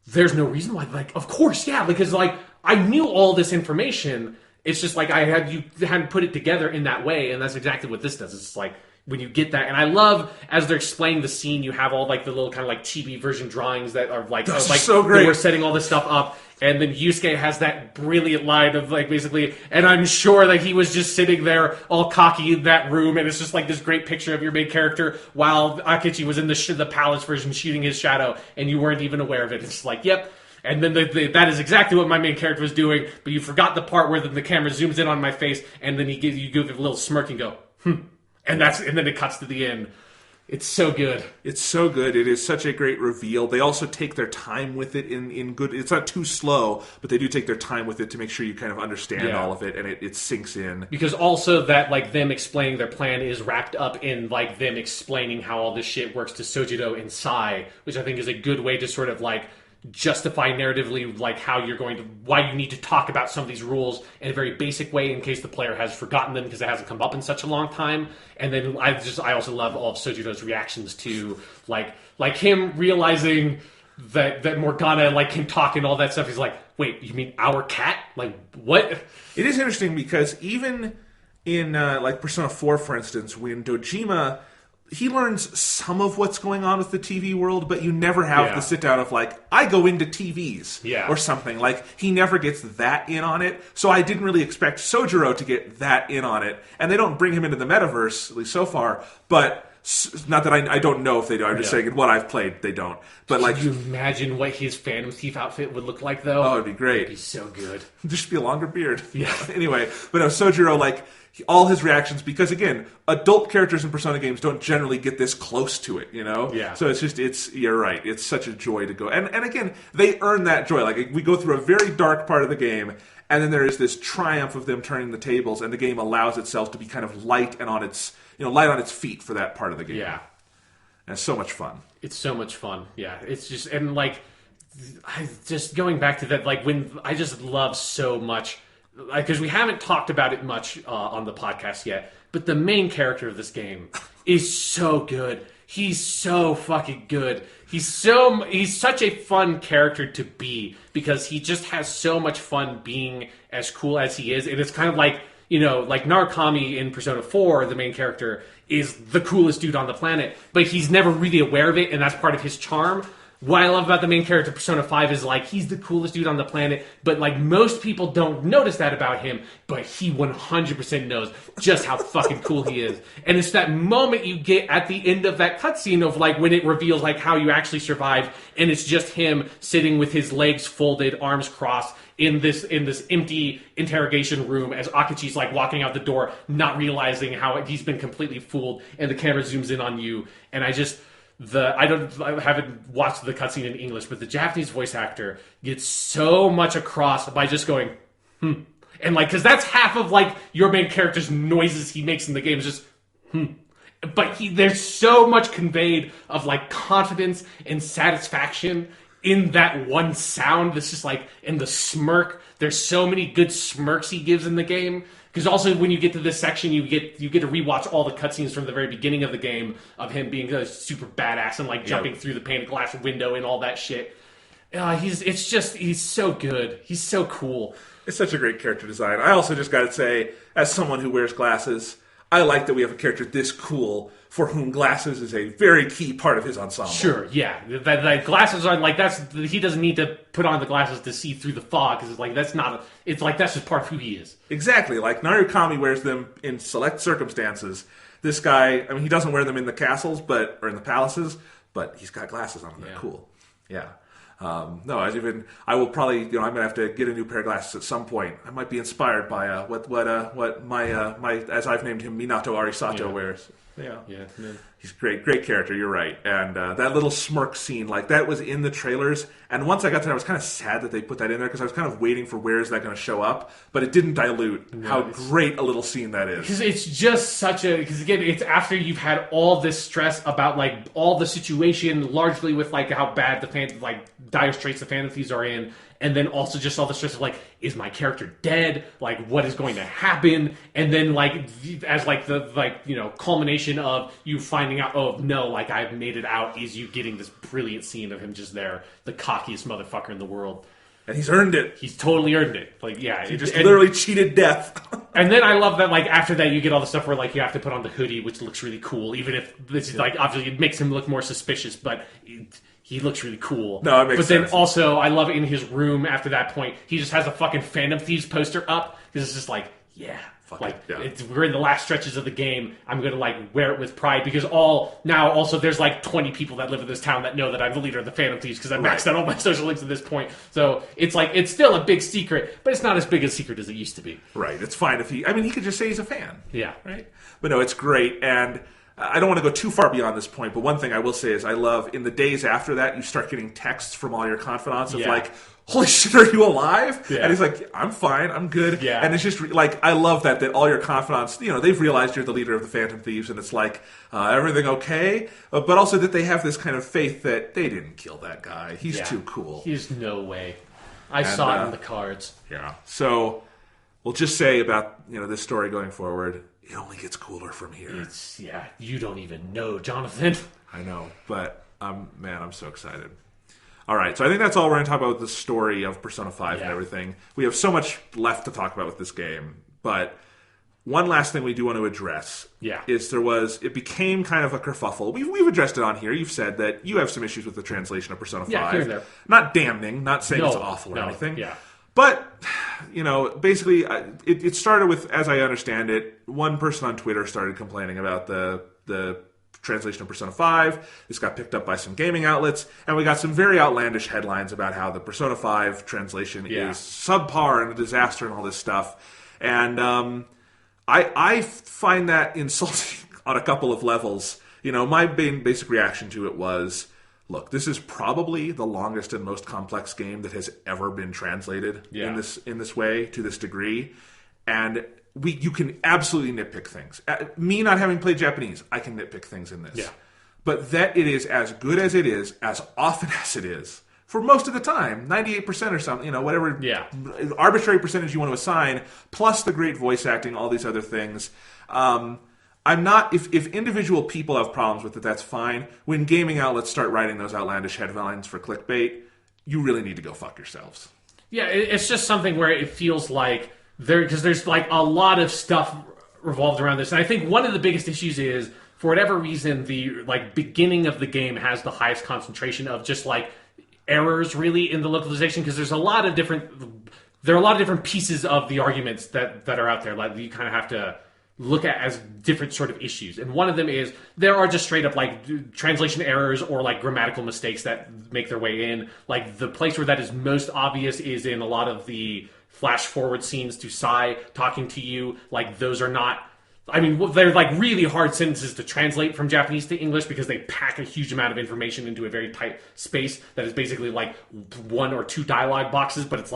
Speaker 2: there's no reason why. Like, of course, yeah, because like I knew all this information. It's just like you hadn't put it together in that way, and that's exactly what this does. It's just like when you get that, and I love as they're explaining the scene, you have all like the little kind of like chibi version drawings that are like
Speaker 1: so great.
Speaker 2: They were setting all this stuff up, and then Yusuke has that brilliant line of like basically, and I'm sure that he was just sitting there all cocky in that room, and it's just like this great picture of your main character while Akechi was in the palace version shooting his shadow, and you weren't even aware of it. It's like, yep. And then that is exactly what my main character was doing, but you forgot the part where the camera zooms in on my face, and then you give it a little smirk and go, and then it cuts to the end. It's so good. It's so good. It is such a great reveal. They also take their time with it in good. It's not too slow, but they do take their time with it to make sure you kind of understand all of it, and it sinks in. Because also that like them explaining their plan is wrapped up in like them explaining how all this shit works to Sojiro and Sai, which I think is a good way to sort of like justify narratively like how you're going to why you need to talk about some of these rules in a very basic way in case the player has forgotten them because it hasn't come up in such a long time. And then I also love all of Sojiro's reactions to like him realizing that Morgana like can talk and all that stuff. He's like, wait, you mean our cat? Like, what?
Speaker 1: It is interesting because even in like Persona 4, for instance, when Dojima, he learns some of what's going on with the TV world, but you never have the sit down of like, I go into TVs or something. Like, he never gets that in on it. So I didn't really expect Sojiro to get that in on it. And they don't bring him into the metaverse, at least so far, but not that I don't know if they do. I'm just saying, what I've played, they don't. But like,
Speaker 2: can you imagine what his Phantom Thief outfit would look like, though?
Speaker 1: Oh, it'd be great.
Speaker 2: It'd be so good.
Speaker 1: Just be a longer beard.
Speaker 2: Yeah.
Speaker 1: Anyway, but no, Sojiro, like, all his reactions, because again, adult characters in Persona games don't generally get this close to it, you know?
Speaker 2: Yeah.
Speaker 1: So you're right. It's such a joy to go. And again, they earn that joy. Like, we go through a very dark part of the game, and then there is this triumph of them turning the tables, and the game allows itself to be kind of light and on its, light on its feet for that part of the game.
Speaker 2: Yeah.
Speaker 1: And it's so much fun.
Speaker 2: It's so much fun. Yeah. It's just, and like, just going back to that, like, when I just love so much, because we haven't talked about it much on the podcast yet, but the main character of this game is so good. He's so fucking good. He's such a fun character to be because he just has so much fun being as cool as he is. And it's kind of like, like Narukami in Persona 4, the main character, is the coolest dude on the planet, but he's never really aware of it, and that's part of his charm. What I love about the main character, Persona 5, is like, he's the coolest dude on the planet, but like, most people don't notice that about him, but he 100% knows just how fucking cool he is. And it's that moment you get at the end of that cutscene of like, when it reveals like how you actually survived, and it's just him sitting with his legs folded, arms crossed, in this empty interrogation room as Akachi's like walking out the door, not realizing how he's been completely fooled, and the camera zooms in on you, and I haven't watched the cutscene in English, but the Japanese voice actor gets so much across by just going, and like, because that's half of like your main character's noises he makes in the game is just, but there's so much conveyed of like confidence and satisfaction in that one sound. That's just like, in the smirk, there's so many good smirks he gives in the game. Because also, when you get to this section, you get to rewatch all the cutscenes from the very beginning of the game of him being super badass and like jumping through the painted glass window and all that shit. He's so good. He's so cool.
Speaker 1: It's such a great character design. I also just got to say, as someone who wears glasses, I like that we have a character this cool for whom glasses is a very key part of his ensemble.
Speaker 2: Sure, yeah. That glasses are like, he doesn't need to put on the glasses to see through the fog, because it's like, that's just part of who he is.
Speaker 1: Exactly. Like, Narukami wears them in select circumstances. This guy, I mean, he doesn't wear them in the castles, or in the palaces, but he's got glasses on. They're cool. Yeah. No, I will probably, I'm going to have to get a new pair of glasses at some point. I might be inspired by what my as I've named him, Minato Arisato wears. Yeah. He's great character. You're right. And that little smirk scene, like, that was in the trailers. And once I got to that, I was kind of sad that they put that in there because I was kind of waiting for where is that going to show up. But it didn't dilute how great a little scene that is.
Speaker 2: Because it's just because again, it's after you've had all this stress about like all the situation, largely with like how bad dire straits the Phantom Thieves are in. And then also just all the stress of like, is my character dead? Like, what is going to happen? And then like, as like the culmination of you finding out, oh no, like I've made it out, is you getting this brilliant scene of him just there, the cockiest motherfucker in the world.
Speaker 1: And he's earned it.
Speaker 2: He's totally earned it. Like, yeah.
Speaker 1: He just literally cheated death.
Speaker 2: And then I love that, like, after that you get all the stuff where, like, you have to put on the hoodie, which looks really cool, even if this is, like, obviously it makes him look more suspicious, but he looks really cool.
Speaker 1: No, it makes sense.
Speaker 2: But then also, I love in his room after that point, he just has a fucking Phantom Thieves poster up, because it's just like, yeah. We're in the last stretches of the game. I'm going to, like, wear it with pride, because also there's, like, 20 people that live in this town that know that I'm the leader of the Phantom Thieves, because I maxed out all my social links at this point. So it's, like, it's still a big secret, but it's not as big a secret as it used to be.
Speaker 1: Right. It's fine if he could just say he's a fan.
Speaker 2: Yeah.
Speaker 1: Right? But no, it's great. And I don't want to go too far beyond this point, but one thing I will say is I love, in the days after that, you start getting texts from all your confidants of like, holy shit, are you alive? Yeah. And he's like, I'm fine, I'm good. Yeah. And it's just like, I love that all your confidants, they've realized you're the leader of the Phantom Thieves, and it's like, everything okay? But also that they have this kind of faith that they didn't kill that guy. He's too cool.
Speaker 2: There's no way. I saw it in the cards.
Speaker 1: Yeah. So we'll just say about, this story going forward, it only gets cooler from here.
Speaker 2: You don't even know, Jonathan.
Speaker 1: I know, but I'm so excited. All right, so I think that's all we're going to talk about with the story of Persona 5 and everything. We have so much left to talk about with this game, but one last thing we do want to address is it became kind of a kerfuffle. We've addressed it on here. You've said that you have some issues with the translation of Persona 5.
Speaker 2: Yeah, here and there.
Speaker 1: Not damning, not saying it's awful or anything. Yeah. But, basically, it started with, as I understand it, one person on Twitter started complaining about the translation of Persona 5. This got picked up by some gaming outlets, and we got some very outlandish headlines about how the Persona 5 translation is subpar and a disaster and all this stuff. And I find that insulting on a couple of levels. My basic reaction to it was, look, this is probably the longest and most complex game that has ever been translated in this way, to this degree. And you can absolutely nitpick things. Me not having played Japanese, I can nitpick things in this. Yeah. But that it is as good as it is, as often as it is, for most of the time, 98% or something, whatever arbitrary percentage you want to assign, plus the great voice acting, all these other things. I'm not, if individual people have problems with it, that's fine. When gaming outlets start writing those outlandish headlines for clickbait, you really need to go fuck yourselves. Yeah,
Speaker 2: it's just something where it feels like because there's like a lot of stuff revolved around this. And I think one of the biggest issues is, for whatever reason, the beginning of the game has the highest concentration of just errors really in the localization, because there are a lot of different pieces of the arguments that are out there. Like, you kind of have to look at as different sort of issues. And one of them is there are just straight up translation errors or grammatical mistakes that make their way in. Like, the place where that is most obvious is in a lot of the flash forward scenes to Sai talking to you. Those are not, they're really hard sentences to translate from Japanese to English, because they pack a huge amount of information into a very tight space that is basically one or two dialogue boxes, but it's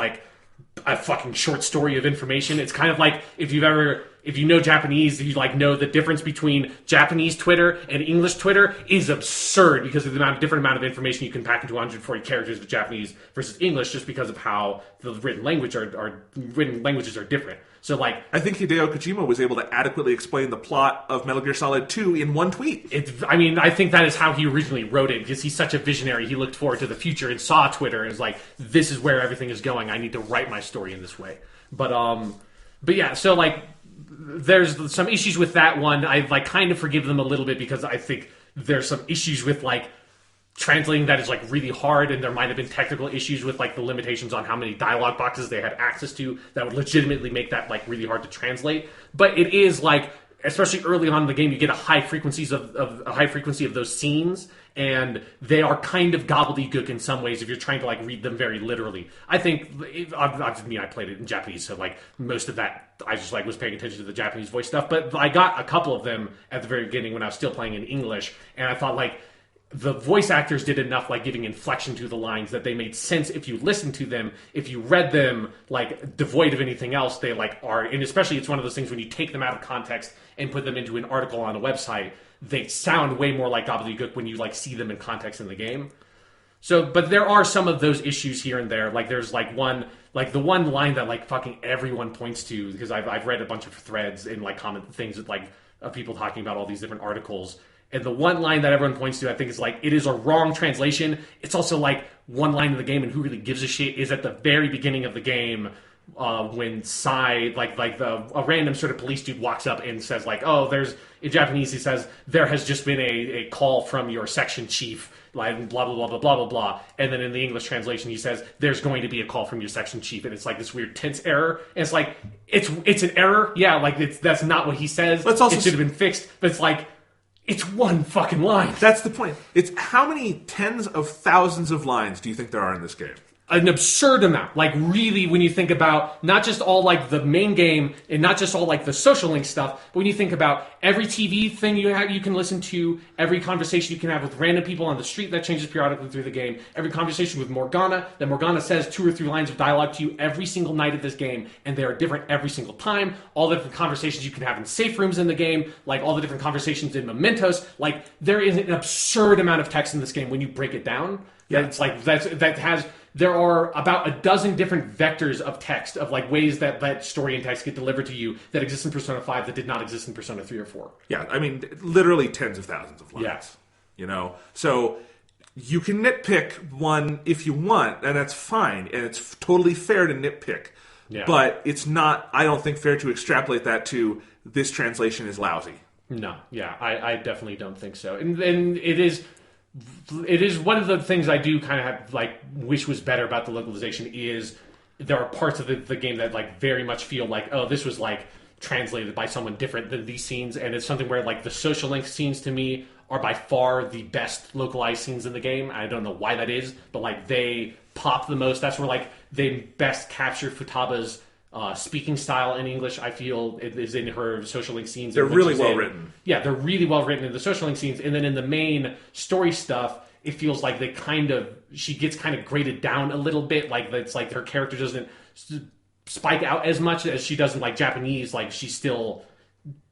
Speaker 2: a fucking short story of information. It's kind of like if you know Japanese, you know the difference between Japanese Twitter and English Twitter is absurd, because of the different amount of information you can pack into 140 characters with Japanese versus English, just because of how the written languages are different. So
Speaker 1: I think Hideo Kojima was able to adequately explain the plot of Metal Gear Solid 2 in one tweet.
Speaker 2: I think that is how he originally wrote it, because he's such a visionary. He looked forward to the future and saw Twitter and was this is where everything is going. I need to write my story in this way. But yeah, so there's some issues with that one. I kind of forgive them a little bit, because I think there's some issues with translating that is really hard, and there might have been technical issues with the limitations on how many dialogue boxes they had access to that would legitimately make that really hard to translate. But it is especially early on in the game, you get a high frequency of those scenes, and they are kind of gobbledygook in some ways if you're trying to read them very literally. I think, obviously, I played it in Japanese, so most of that I just was paying attention to the Japanese voice stuff. But I got a couple of them at the very beginning when I was still playing in English, and I thought the voice actors did enough giving inflection to the lines that they made sense if you listened to them. If you read them devoid of anything else, they are. And especially, it's one of those things when you take them out of context and put them into an article on a website, they sound way more like gobbledygook when you see them in context in the game. So, but there are some of those issues here and there. There's the one line that fucking everyone points to, because I've read a bunch of threads and comment things of people talking about all these different articles. And the one line that everyone points to, I think, is it is a wrong translation. It's also one line in the game, and who really gives a shit, is at the very beginning of the game, when Sai, a random sort of police dude walks up and says in Japanese, he says, there has just been a call from your section chief, blah, blah, blah, blah, blah, blah, blah. And then in the English translation, he says, there's going to be a call from your section chief. And it's this weird tense error. And it's it's an error. Yeah, that's not what he says. It should have been fixed. But it's one fucking line.
Speaker 1: That's the point. It's how many tens of thousands of lines do you think there are in this game?
Speaker 2: an absurd amount. Like, really, when you think about not just all, like, the main game and not just all, like, the social link stuff, but when you think about every TV thing you can listen to, every conversation you can have with random people on the street that changes periodically through the game, every conversation with Morgana, that Morgana says 2 or 3 lines of dialogue to you every single night of this game, and they are different every single time. All the different conversations you can have in safe rooms in the game, like all the different conversations in Mementos. Like, there is an absurd amount of text in this game when you break it down. Yeah. It's like, there are about a dozen different vectors of text, of like ways that story and text get delivered to you that exist in Persona 5 that did not exist in Persona 3 or 4.
Speaker 1: Yeah, I mean, literally tens of thousands of lines.
Speaker 2: Yeah.
Speaker 1: You know? So you can nitpick one if you want, and that's fine, and it's totally fair to nitpick.
Speaker 2: Yeah.
Speaker 1: But it's not, I don't think, fair to extrapolate that to this translation is lousy.
Speaker 2: No, yeah, I definitely don't think so. And it is one of the things I do kind of have, like, wish was better about the localization is there are parts of the game that, like, very much feel like, oh, this was, like, translated by someone different than these scenes. And it's something where, like, the social link scenes to me are by far the best localized scenes in the game. I don't know why that is, but, like, they pop the most. That's where, like, they best capture Futaba's speaking style in English. I feel it is in her social link scenes.
Speaker 1: They're really well written.
Speaker 2: Yeah, they're really well written in the social link scenes, and then in the main story stuff, it feels like she gets kind of graded down a little bit. Like, it's like her character doesn't spike out as much as she does in, like, Japanese. Like, she still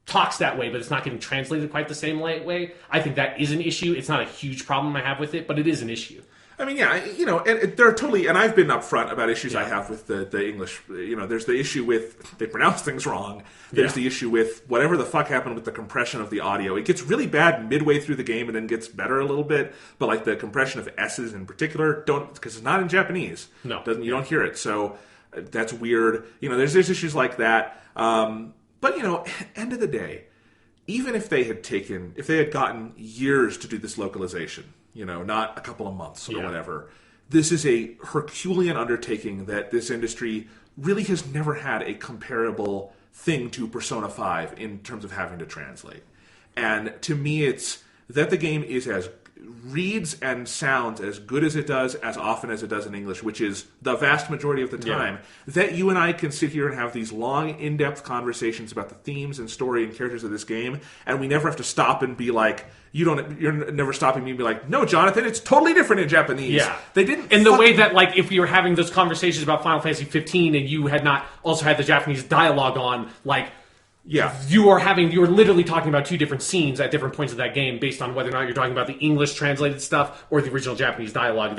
Speaker 2: talks that way, but it's not getting translated quite the same way. I think that is an issue. It's not a huge problem I have with it, but it is an issue.
Speaker 1: I mean, yeah, you know, and they're totally, and I've been upfront about issues I have with the English. You know, there's the issue with they pronounce things wrong. There's the issue with whatever the fuck happened with the compression of the audio. It gets really bad midway through the game and then gets better a little bit. But like the compression of S's in particular, because it's not in Japanese.
Speaker 2: No,
Speaker 1: you don't hear it, so that's weird. You know, there's issues like that. But you know, end of the day, even if they had gotten years to do this localization. You know, not a couple of months or whatever. This is a Herculean undertaking that this industry really has never had a comparable thing to Persona 5 in terms of having to translate. And to me, it's that the game reads and sounds as good as it does, as often as it does in English, which is the vast majority of the time, that you and I can sit here and have these long, in-depth conversations about the themes and story and characters of this game, and we never have to stop and be like, you're never stopping me and be like, no, Jonathan, it's totally different in Japanese.
Speaker 2: Yeah.
Speaker 1: They didn't.
Speaker 2: In the way that, like, if we were having those conversations about Final Fantasy 15 and you had not also had the Japanese dialogue on, like, you are literally talking about 2 different scenes at different points of that game based on whether or not you're talking about the English translated stuff or the original Japanese dialogue.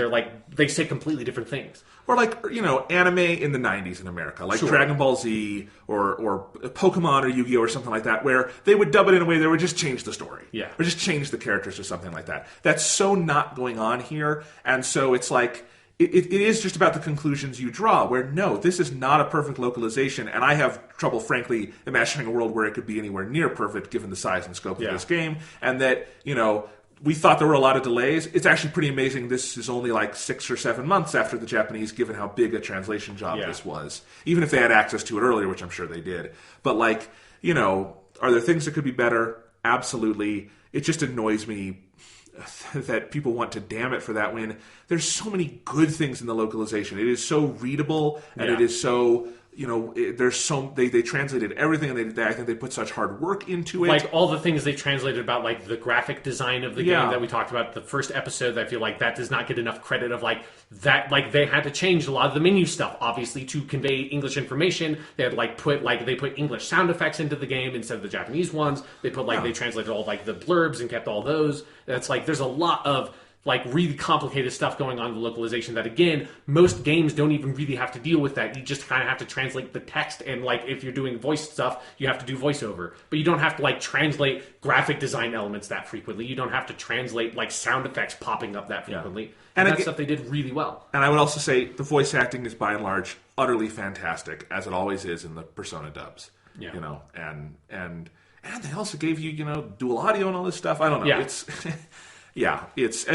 Speaker 2: They say completely different things.
Speaker 1: Or like, you know, anime in the 90s in America, like Dragon Ball Z or Pokemon or Yu-Gi-Oh! Or something like that, where they would dub it in a way that would just change the story.
Speaker 2: Yeah.
Speaker 1: Or just change the characters or something like that. That's so not going on here, and so it's like, it is just about the conclusions you draw, where no, this is not a perfect localization, and I have trouble, frankly, imagining a world where it could be anywhere near perfect given the size and scope of this game, and that, you know, we thought there were a lot of delays. It's actually pretty amazing this is only like 6 or 7 months after the Japanese, given how big a translation job this was. Even if they had access to it earlier, which I'm sure they did. But, like, you know, are there things that could be better? Absolutely. It just annoys me that people want to damn it for that when there's so many good things in the localization. It is so readable, and it is so, you know, they translated everything, and I think they put such hard work into it.
Speaker 2: Like, all the things they translated about, like, the graphic design of the game that we talked about the first episode, I feel like that does not get enough credit of, like, that, like, they had to change a lot of the menu stuff, obviously, to convey English information. They had, like, they put English sound effects into the game instead of the Japanese ones. They put, like, they translated all, like, the blurbs and kept all those. That's, like, there's a lot of, like, really complicated stuff going on in the localization that, again, most games don't even really have to deal with that. You just kind of have to translate the text, and, like, if you're doing voice stuff, you have to do voiceover. But you don't have to, like, translate graphic design elements that frequently. You don't have to translate, like, sound effects popping up that frequently. Yeah. And that's stuff they did really well.
Speaker 1: And I would also say the voice acting is, by and large, utterly fantastic, as it always is in the Persona dubs. Yeah. You know, and they also gave you, you know, dual audio and all this stuff. I don't know.
Speaker 2: Yeah.
Speaker 1: It's... Yeah, it's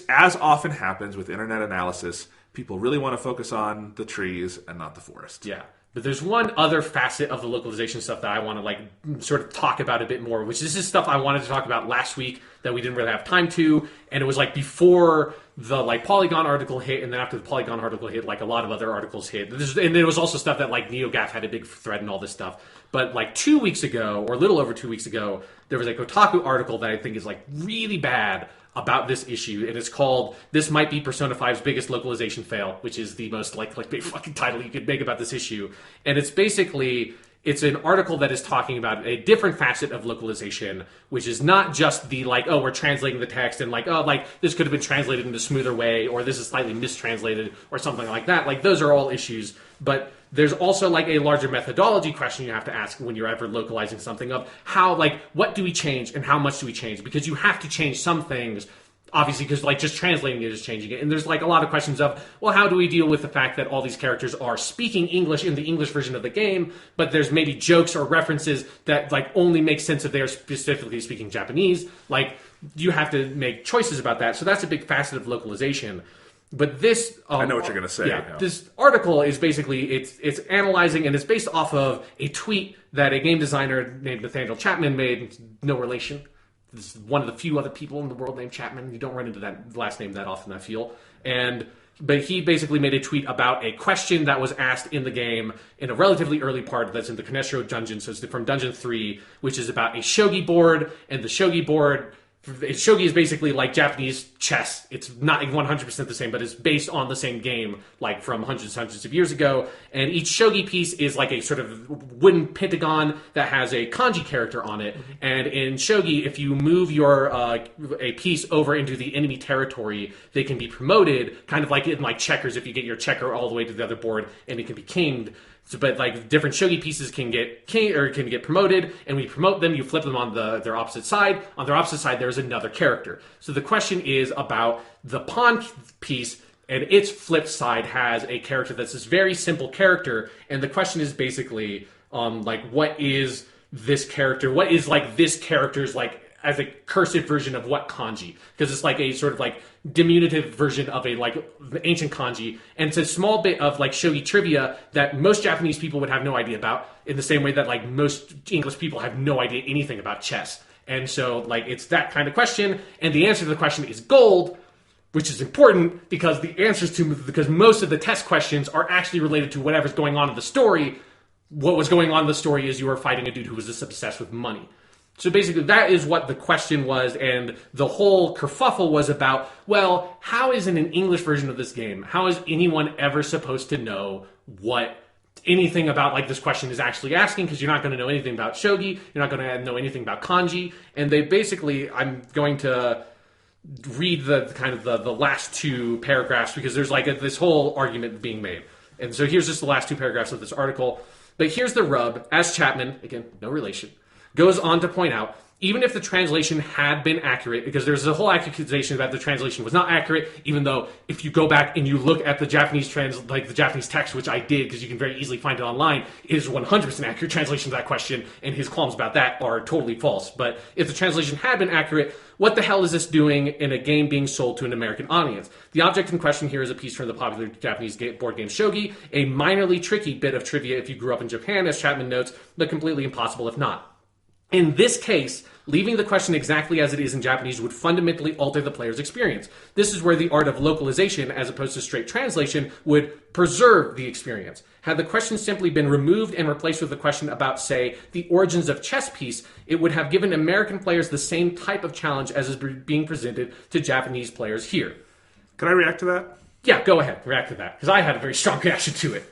Speaker 1: as often happens with internet analysis, people really want to focus on the trees and not the forest.
Speaker 2: Yeah. But there's one other facet of the localization stuff that I want to like sort of talk about a bit more, which is this stuff I wanted to talk about last week that we didn't really have time to, and it was like before the like Polygon article hit, and then after the Polygon article hit, like a lot of other articles hit. And there was also stuff that like NeoGAF had a big thread and all this stuff. But like 2 weeks ago, or a little over 2 weeks ago, there was a Kotaku article that I think is like really bad about this issue, and it's called "This Might Be Persona 5's Biggest Localization Fail," which is the most like big fucking title you could make about this issue. And it's basically an article that is talking about a different facet of localization, which is not just the like, oh, we're translating the text and like, oh, like this could have been translated in a smoother way, or this is slightly mistranslated, or something like that. Like those are all issues, but there's also like a larger methodology question you have to ask when you're ever localizing something of how, like, what do we change and how much do we change? Because you have to change some things, obviously, because like just translating it is changing it. And there's like a lot of questions of, well, how do we deal with the fact that all these characters are speaking English in the English version of the game, but there's maybe jokes or references that like only make sense if they are specifically speaking Japanese. Like you have to make choices about that. So that's a big facet of localization. But this,
Speaker 1: I know what you're going to say.
Speaker 2: Yeah, this article is basically it's analyzing, and it's based off of a tweet that a game designer named Nathaniel Chapman made. No relation. This is one of the few other people in the world named Chapman. You don't run into that last name that often, I feel. But he basically made a tweet about a question that was asked in the game in a relatively early part that's in the Kaneshiro dungeon. So it's from Dungeon 3, which is about a shogi board, and the shogi board. Shogi is basically like Japanese chess. It's not 100% the same, but it's based on the same game, like from hundreds of years ago. And each shogi piece is like a sort of wooden pentagon that has a kanji character on it. Mm-hmm. And in shogi, if you move your a piece over into the enemy territory, they can be promoted, kind of like in like checkers. If you get your checker all the way to the other board, and it can be kinged. So, but like different shogi pieces can get promoted, and when you promote them, you flip them on their opposite side. On their opposite side, there's another character. So the question is about the pawn piece, and its flip side has a character that's this very simple character. And the question is basically, like, what is this character? What is like this character's like as a cursive version of what kanji? Because it's like a sort of like diminutive version of a like ancient kanji, and it's a small bit of like shogi trivia that most Japanese people would have no idea about, in the same way that like most English people have no idea anything about chess. And so like it's that kind of question, and the answer to the question is gold, which is important because because most of the test questions are actually related to whatever's going on in the story. What was going on in the story is you were fighting a dude who was just obsessed with money. So basically, that is what the question was, and the whole kerfuffle was about, well, how is in an English version of this game, how is anyone ever supposed to know what anything about like this question is actually asking? Because you're not going to know anything about shogi, you're not going to know anything about kanji, and they basically, I'm going to read the kind of the last two paragraphs, because there's like this whole argument being made. And so here's just the last two paragraphs of this article. But here's the rub, as Chapman, again, no relation, goes on to point out, even if the translation had been accurate, because there's a whole accusation that the translation was not accurate, even though if you go back and you look at the Japanese the Japanese text, which I did because you can very easily find it online, it is 100% accurate translation of that question, and his qualms about that are totally false. But if the translation had been accurate, what the hell is this doing in a game being sold to an American audience? The object in question here is a piece from the popular Japanese board game Shogi, a minorly tricky bit of trivia if you grew up in Japan, as Chapman notes, but completely impossible if not. In this case, leaving the question exactly as it is in Japanese would fundamentally alter the player's experience. This is where the art of localization, as opposed to straight translation, would preserve the experience. Had the question simply been removed and replaced with a question about, say, the origins of chess piece, it would have given American players the same type of challenge as is being presented to Japanese players here.
Speaker 1: Can I react to that?
Speaker 2: Yeah, go ahead. React to that, because I had a very strong reaction to it.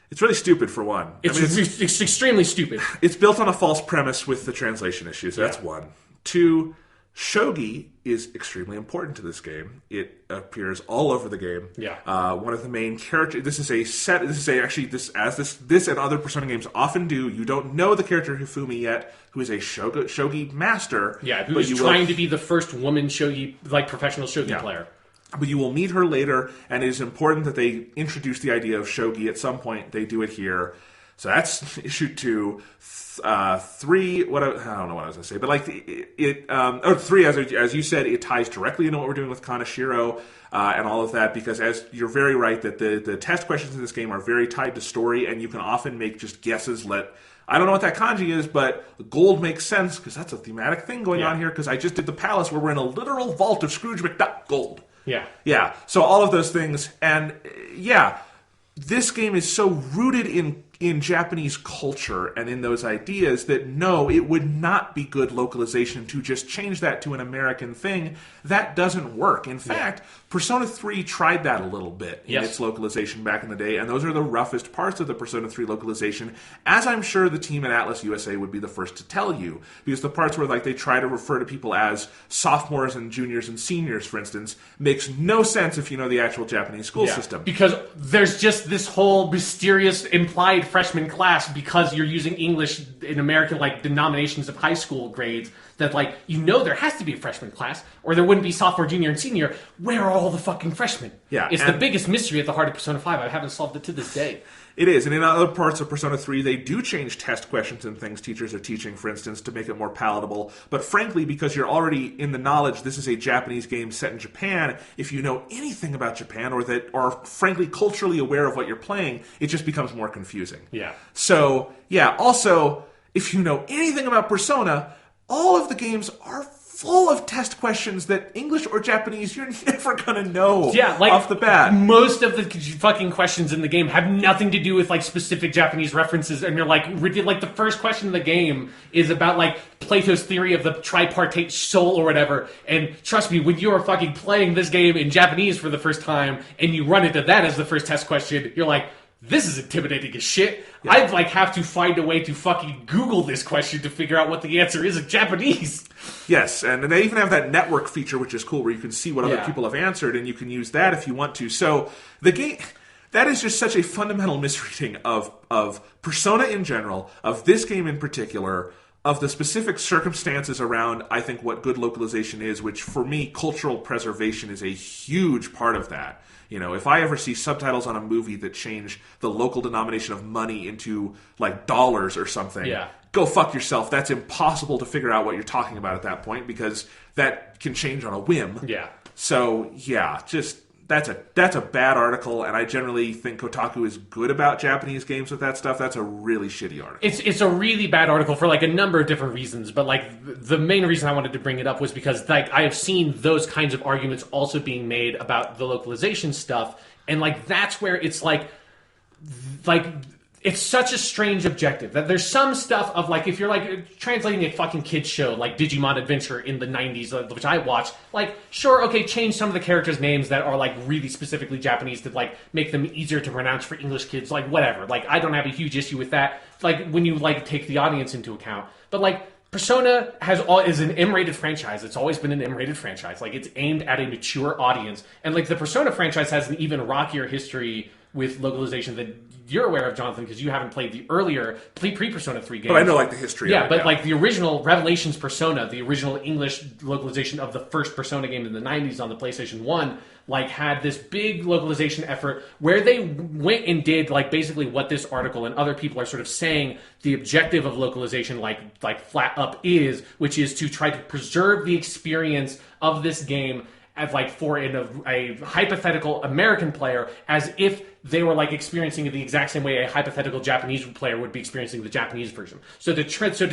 Speaker 1: It's really stupid, for one.
Speaker 2: It's extremely stupid.
Speaker 1: It's built on a false premise with the translation issue, so that's one. Two, shogi is extremely important to this game. It appears all over the game.
Speaker 2: Yeah.
Speaker 1: One of the main characters. This and other Persona games often do. You don't know the character Hifumi yet, who is a shogi master.
Speaker 2: Yeah, who is trying to be the first woman shogi, like professional shogi player.
Speaker 1: But you will meet her later, and it is important that they introduce the idea of shogi at some point. They do it here. So that's issue 2. 3, I don't know what I was going to say, but like or 3, as you said, it ties directly into what we're doing with Kaneshiro and all of that, because as you're very right that the test questions in this game are very tied to story, and you can often make just guesses. I don't know what that kanji is, but gold makes sense because that's a thematic thing going on here, because I just did the palace where we're in a literal vault of Scrooge McDuck gold. Yeah. So all of those things, and this game is so rooted in Japanese culture and in those ideas that no, it would not be good localization to just change that to an American thing. That doesn't work. In fact, Persona 3 tried that a little bit in its localization back in the day, and those are the roughest parts of the Persona 3 localization, as I'm sure the team at Atlas USA would be the first to tell you, because the parts where like they try to refer to people as sophomores and juniors and seniors, for instance, makes no sense if you know the actual Japanese school system.
Speaker 2: Because there's just this whole mysterious implied freshman class because you're using English in American like denominations of high school grades, that like there has to be a freshman class or there wouldn't be sophomore, junior, and senior. Where are all the fucking freshmen? It's the biggest mystery at the heart of Persona 5. I haven't solved it to this day.
Speaker 1: It is, and in other parts of Persona 3, they do change test questions and things teachers are teaching, for instance, to make it more palatable. But frankly, because you're already in the knowledge this is a Japanese game set in Japan, if you know anything about Japan or that are frankly culturally aware of what you're playing, it just becomes more confusing. So, also, if you know anything about Persona, all of the games are full of test questions that English or Japanese you're never gonna know off the bat.
Speaker 2: Most of the fucking questions in the game have nothing to do with like specific Japanese references, and you're like the first question in the game is about like Plato's theory of the tripartite soul or whatever, and trust me, when you're fucking playing this game in Japanese for the first time and you run into that as the first test question, you're like, this is intimidating as shit. I'd like have to find a way to fucking Google this question to figure out what the answer is in Japanese.
Speaker 1: Yes, and they even have that network feature, which is cool, where you can see what other people have answered, and you can use that if you want to. So the game, that is just such a fundamental misreading of Persona in general, of this game in particular, of the specific circumstances around, I think, what good localization is, which for me, cultural preservation is a huge part of that. You know, if I ever see subtitles on a movie that change the local denomination of money into, like, dollars or something, go fuck yourself. That's impossible to figure out what you're talking about at that point, because that can change on a whim. So, just... That's a bad article, and I generally think Kotaku is good about Japanese games with that stuff. That's a really shitty article.
Speaker 2: It's a really bad article for like a number of different reasons, but like the main reason I wanted to bring it up was because like I have seen those kinds of arguments also being made about the localization stuff, and like that's where it's like it's such a strange objective that there's some stuff of like, if you're like translating a fucking kid's show like Digimon Adventure in the 90s, which I watched, like, sure, okay, change some of the characters' names that are like really specifically Japanese to like make them easier to pronounce for English kids, like whatever. Like, I don't have a huge issue with that, like when you like take the audience into account. But like, Persona is an M-rated franchise. It's always been an M-rated franchise. Like, it's aimed at a mature audience. And like the Persona franchise has an even rockier history with localization than you're aware of, Jonathan, because you haven't played the earlier pre-Persona 3 games.
Speaker 1: But I know like the history of it.
Speaker 2: But like the original Revelations Persona, the original English localization of the first Persona game in the 90s on the PlayStation 1, like had this big localization effort where they went and did like basically what this article and other people are sort of saying the objective of localization like flat up is, which is to try to preserve the experience of this game as like for a hypothetical American player, as if they were like experiencing it the exact same way a hypothetical Japanese player would be experiencing the Japanese version. So to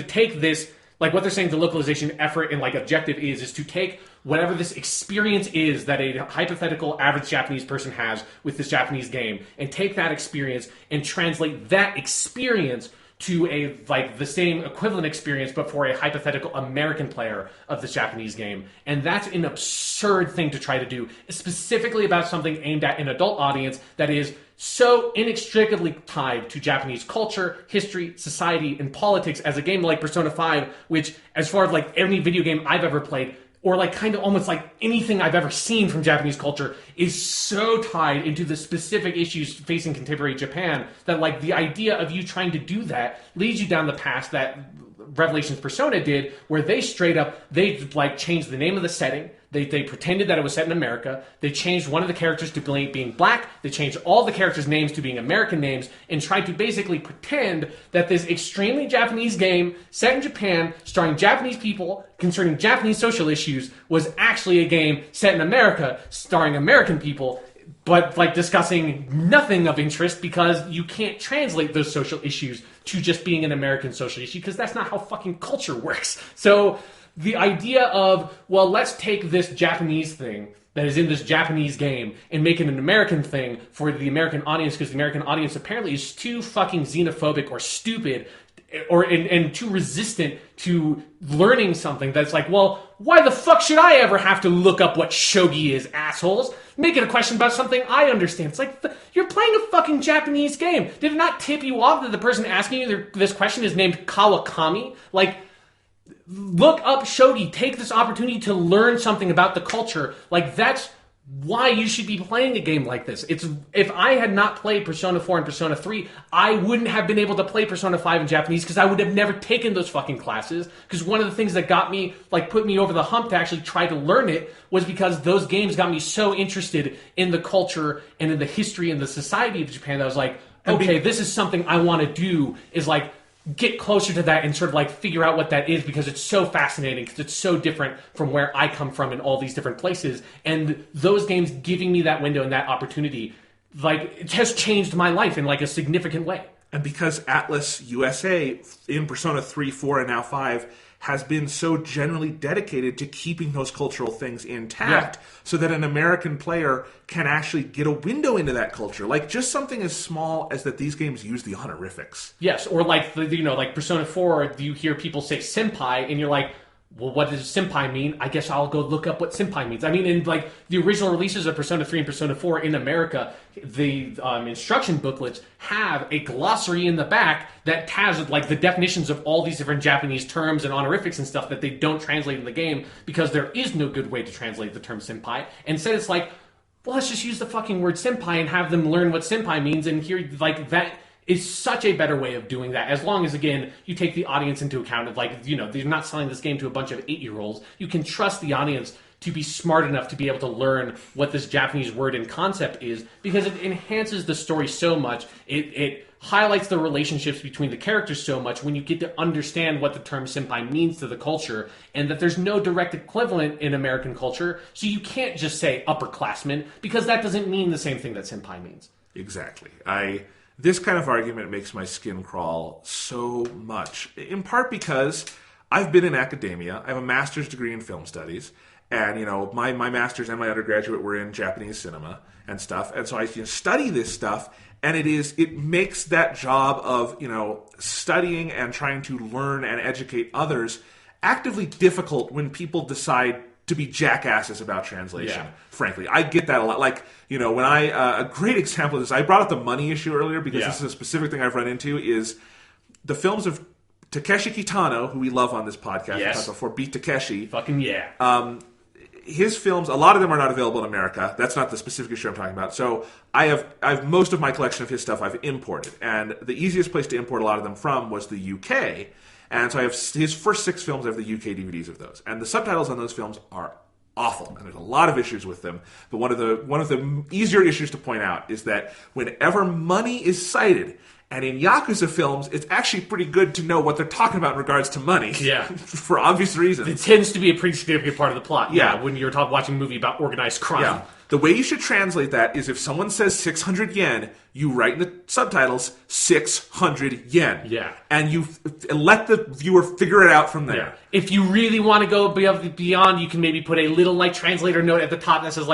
Speaker 2: take this, like what they're saying the localization effort and like objective is to take whatever this experience is that a hypothetical average Japanese person has with this Japanese game, and take that experience and translate that experience to a like the same equivalent experience, but for a hypothetical American player of this Japanese game. And that's an absurd thing to try to do, specifically about something aimed at an adult audience that is so inextricably tied to Japanese culture, history, society, and politics as a game like Persona 5, which, as far as like any video game I've ever played, or like kind of almost like anything I've ever seen from Japanese culture, is so tied into the specific issues facing contemporary Japan that like the idea of you trying to do that leads you down the path that Revelations Persona did, where they straight up, they like changed the name of the setting, They pretended that it was set in America. They changed one of the characters to being black. They changed all the characters' names to being American names and tried to basically pretend that this extremely Japanese game set in Japan, starring Japanese people, concerning Japanese social issues, was actually a game set in America, starring American people, but like discussing nothing of interest because you can't translate those social issues to just being an American social issue because that's not how fucking culture works. So the idea of, well, let's take this Japanese thing that is in this Japanese game and make it an American thing for the American audience because the American audience apparently is too fucking xenophobic or stupid and too resistant to learning something that's like, well, why the fuck should I ever have to look up what shogi is, assholes? Make it a question about something I understand. It's like, you're playing a fucking Japanese game. Did it not tip you off that the person asking you this question is named Kawakami? Like, look up shogi. Take this opportunity to learn something about the culture. Like, that's why you should be playing a game like this. It's if I had not played Persona 4 and Persona 3, I wouldn't have been able to play Persona 5 in Japanese because I would have never taken those fucking classes. Because one of the things that got me, like, put me over the hump to actually try to learn it was because those games got me so interested in the culture and in the history and the society of Japan that I was like, okay, this is something I want to do, is like get closer to that and sort of like figure out what that is because it's so fascinating because it's so different from where I come from in all these different places. And those games giving me that window and that opportunity, like, it has changed my life in like a significant way.
Speaker 1: And because Atlas USA in Persona 3, 4, and now 5 has been so generally dedicated to keeping those cultural things intact so that an American player can actually get a window into that culture. Like, just something as small as that these games use the honorifics.
Speaker 2: Yes, or like, like Persona 4, you hear people say senpai, and you're like, well, what does senpai mean? I guess I'll go look up what senpai means. I mean, in like the original releases of Persona 3 and Persona 4 in America, the instruction booklets have a glossary in the back that has like the definitions of all these different Japanese terms and honorifics and stuff that they don't translate in the game because there is no good way to translate the term senpai. Instead, it's like, well, let's just use the fucking word senpai and have them learn what senpai means, and here, like, that is such a better way of doing that, as long as, again, you take the audience into account of, like, they're not selling this game to a bunch of 8-year-olds. You can trust the audience to be smart enough to be able to learn what this Japanese word and concept is, because it enhances the story so much. It highlights the relationships between the characters so much when you get to understand what the term senpai means to the culture, and that there's no direct equivalent in American culture, so you can't just say upperclassmen, because that doesn't mean the same thing that senpai means.
Speaker 1: Exactly. This kind of argument makes my skin crawl so much, in part because I've been in academia. I have a master's degree in film studies, and my master's and my undergraduate were in Japanese cinema and stuff, and so I study this stuff, and it makes that job of studying and trying to learn and educate others actively difficult when people decide to be jackasses about translation. Frankly, I get that a lot. Like, when a great example of this, I brought up the money issue earlier because this is a specific thing I've run into, is the films of Takeshi Kitano, who we love on this podcast.
Speaker 2: Yes.
Speaker 1: We talked before, Beat Takeshi.
Speaker 2: Fucking yeah.
Speaker 1: His films, a lot of them are not available in America. That's not the specific issue I'm talking about. So I have most of my collection of his stuff I've imported. And the easiest place to import a lot of them from was the UK. And so I have his first 6 films, I have the UK DVDs of those. And the subtitles on those films are awful, and there's a lot of issues with them. But one of the easier issues to point out is that whenever money is cited, and in Yakuza films, it's actually pretty good to know what they're talking about in regards to money.
Speaker 2: Yeah.
Speaker 1: For obvious reasons.
Speaker 2: It tends to be a pretty significant part of the plot.
Speaker 1: Yeah.
Speaker 2: When you're watching a movie about organized crime.
Speaker 1: Yeah. The way you should translate that is if someone says 600 yen, you write in the subtitles 600 yen.
Speaker 2: Yeah.
Speaker 1: And you let the viewer figure it out from there.
Speaker 2: Yeah. If you really want to go beyond, you can maybe put a little translator note at the top that says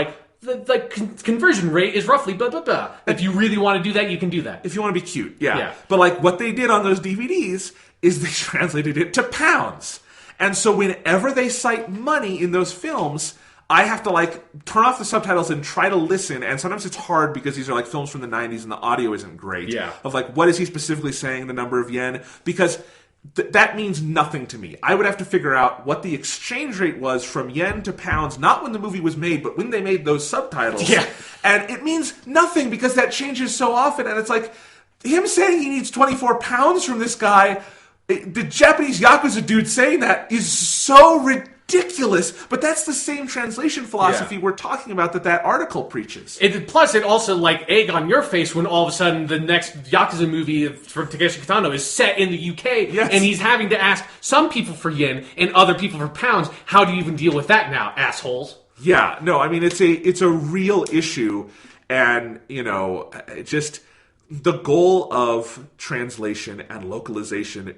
Speaker 2: the conversion rate is roughly blah, blah, blah. If you really want to do that, you can do that.
Speaker 1: If you want to be cute, yeah. But what they did on those DVDs is they translated it to pounds. And so whenever they cite money in those films, I have to turn off the subtitles and try to listen, and sometimes it's hard because these are films from the 90s and the audio isn't great.
Speaker 2: Yeah.
Speaker 1: Of what is he specifically saying, the number of yen? Because that means nothing to me. I would have to figure out what the exchange rate was from yen to pounds, not when the movie was made, but when they made those subtitles.
Speaker 2: Yeah.
Speaker 1: And it means nothing because that changes so often, and it's like, him saying he needs 24 pounds from this guy, the Japanese Yakuza dude saying that is so ridiculous. ridiculous, but that's the same translation philosophy we're talking about that article preaches.
Speaker 2: Plus, it also, like, egg on your face when all of a sudden the next Yakuza movie from Takeshi Kitano is set in the UK, and he's having to ask some people for yen and other people for pounds. How do you even deal with that now, assholes?
Speaker 1: Yeah, no, I mean, it's a real issue, and, just the goal of translation and localization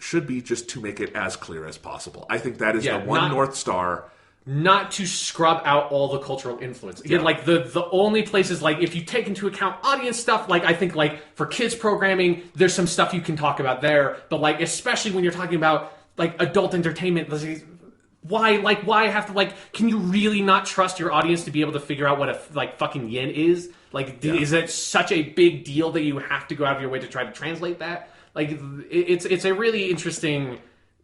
Speaker 1: should be just to make it as clear as possible. I think that is the one North Star.
Speaker 2: Not to scrub out all the cultural influence. Again, like, the only places, like, if you take into account audience stuff, like, I think, like, for kids programming, there's some stuff you can talk about there, but, like, especially when you're talking about, like, adult entertainment, why have to, like, can you really not trust your audience to be able to figure out what fucking yen is? Like, is it such a big deal that you have to go out of your way to try to translate that? Like, it's a really interesting,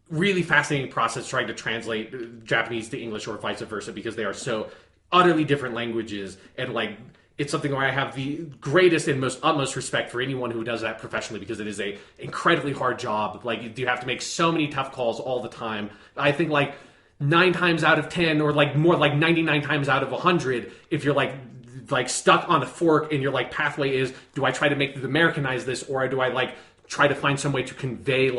Speaker 2: really fascinating process trying to translate Japanese to English or vice versa, because they are so utterly different languages, and, like, it's something where I have the greatest and utmost respect for anyone who does that professionally, because it is a incredibly hard job. Like, you have to make so many tough calls all the time. I think, like, 9 times out of 10, or, like, more like 99 times out of 100, if you're like stuck on a fork and your, like, pathway is, do I try to Americanize this, or do I, like, try to find some way to convey,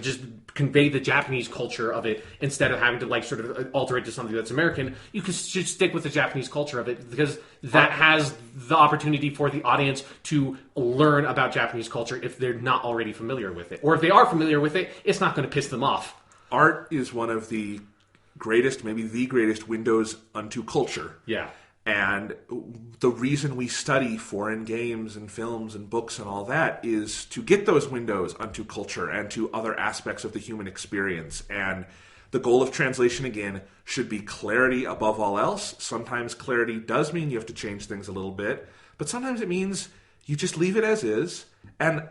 Speaker 2: just convey the Japanese culture of it, instead of having to, like, sort of alter it to something that's American. You can just stick with the Japanese culture of it, because that has the opportunity for the audience to learn about Japanese culture if they're not already familiar with it. Or if they are familiar with it, it's not going to piss them off.
Speaker 1: Art is one of the greatest, maybe the greatest windows unto culture.
Speaker 2: Yeah.
Speaker 1: And the reason we study foreign games and films and books and all that is to get those windows onto culture and to other aspects of the human experience. And the goal of translation, again, should be clarity above all else. Sometimes clarity does mean you have to change things a little bit, but sometimes it means you just leave it as is and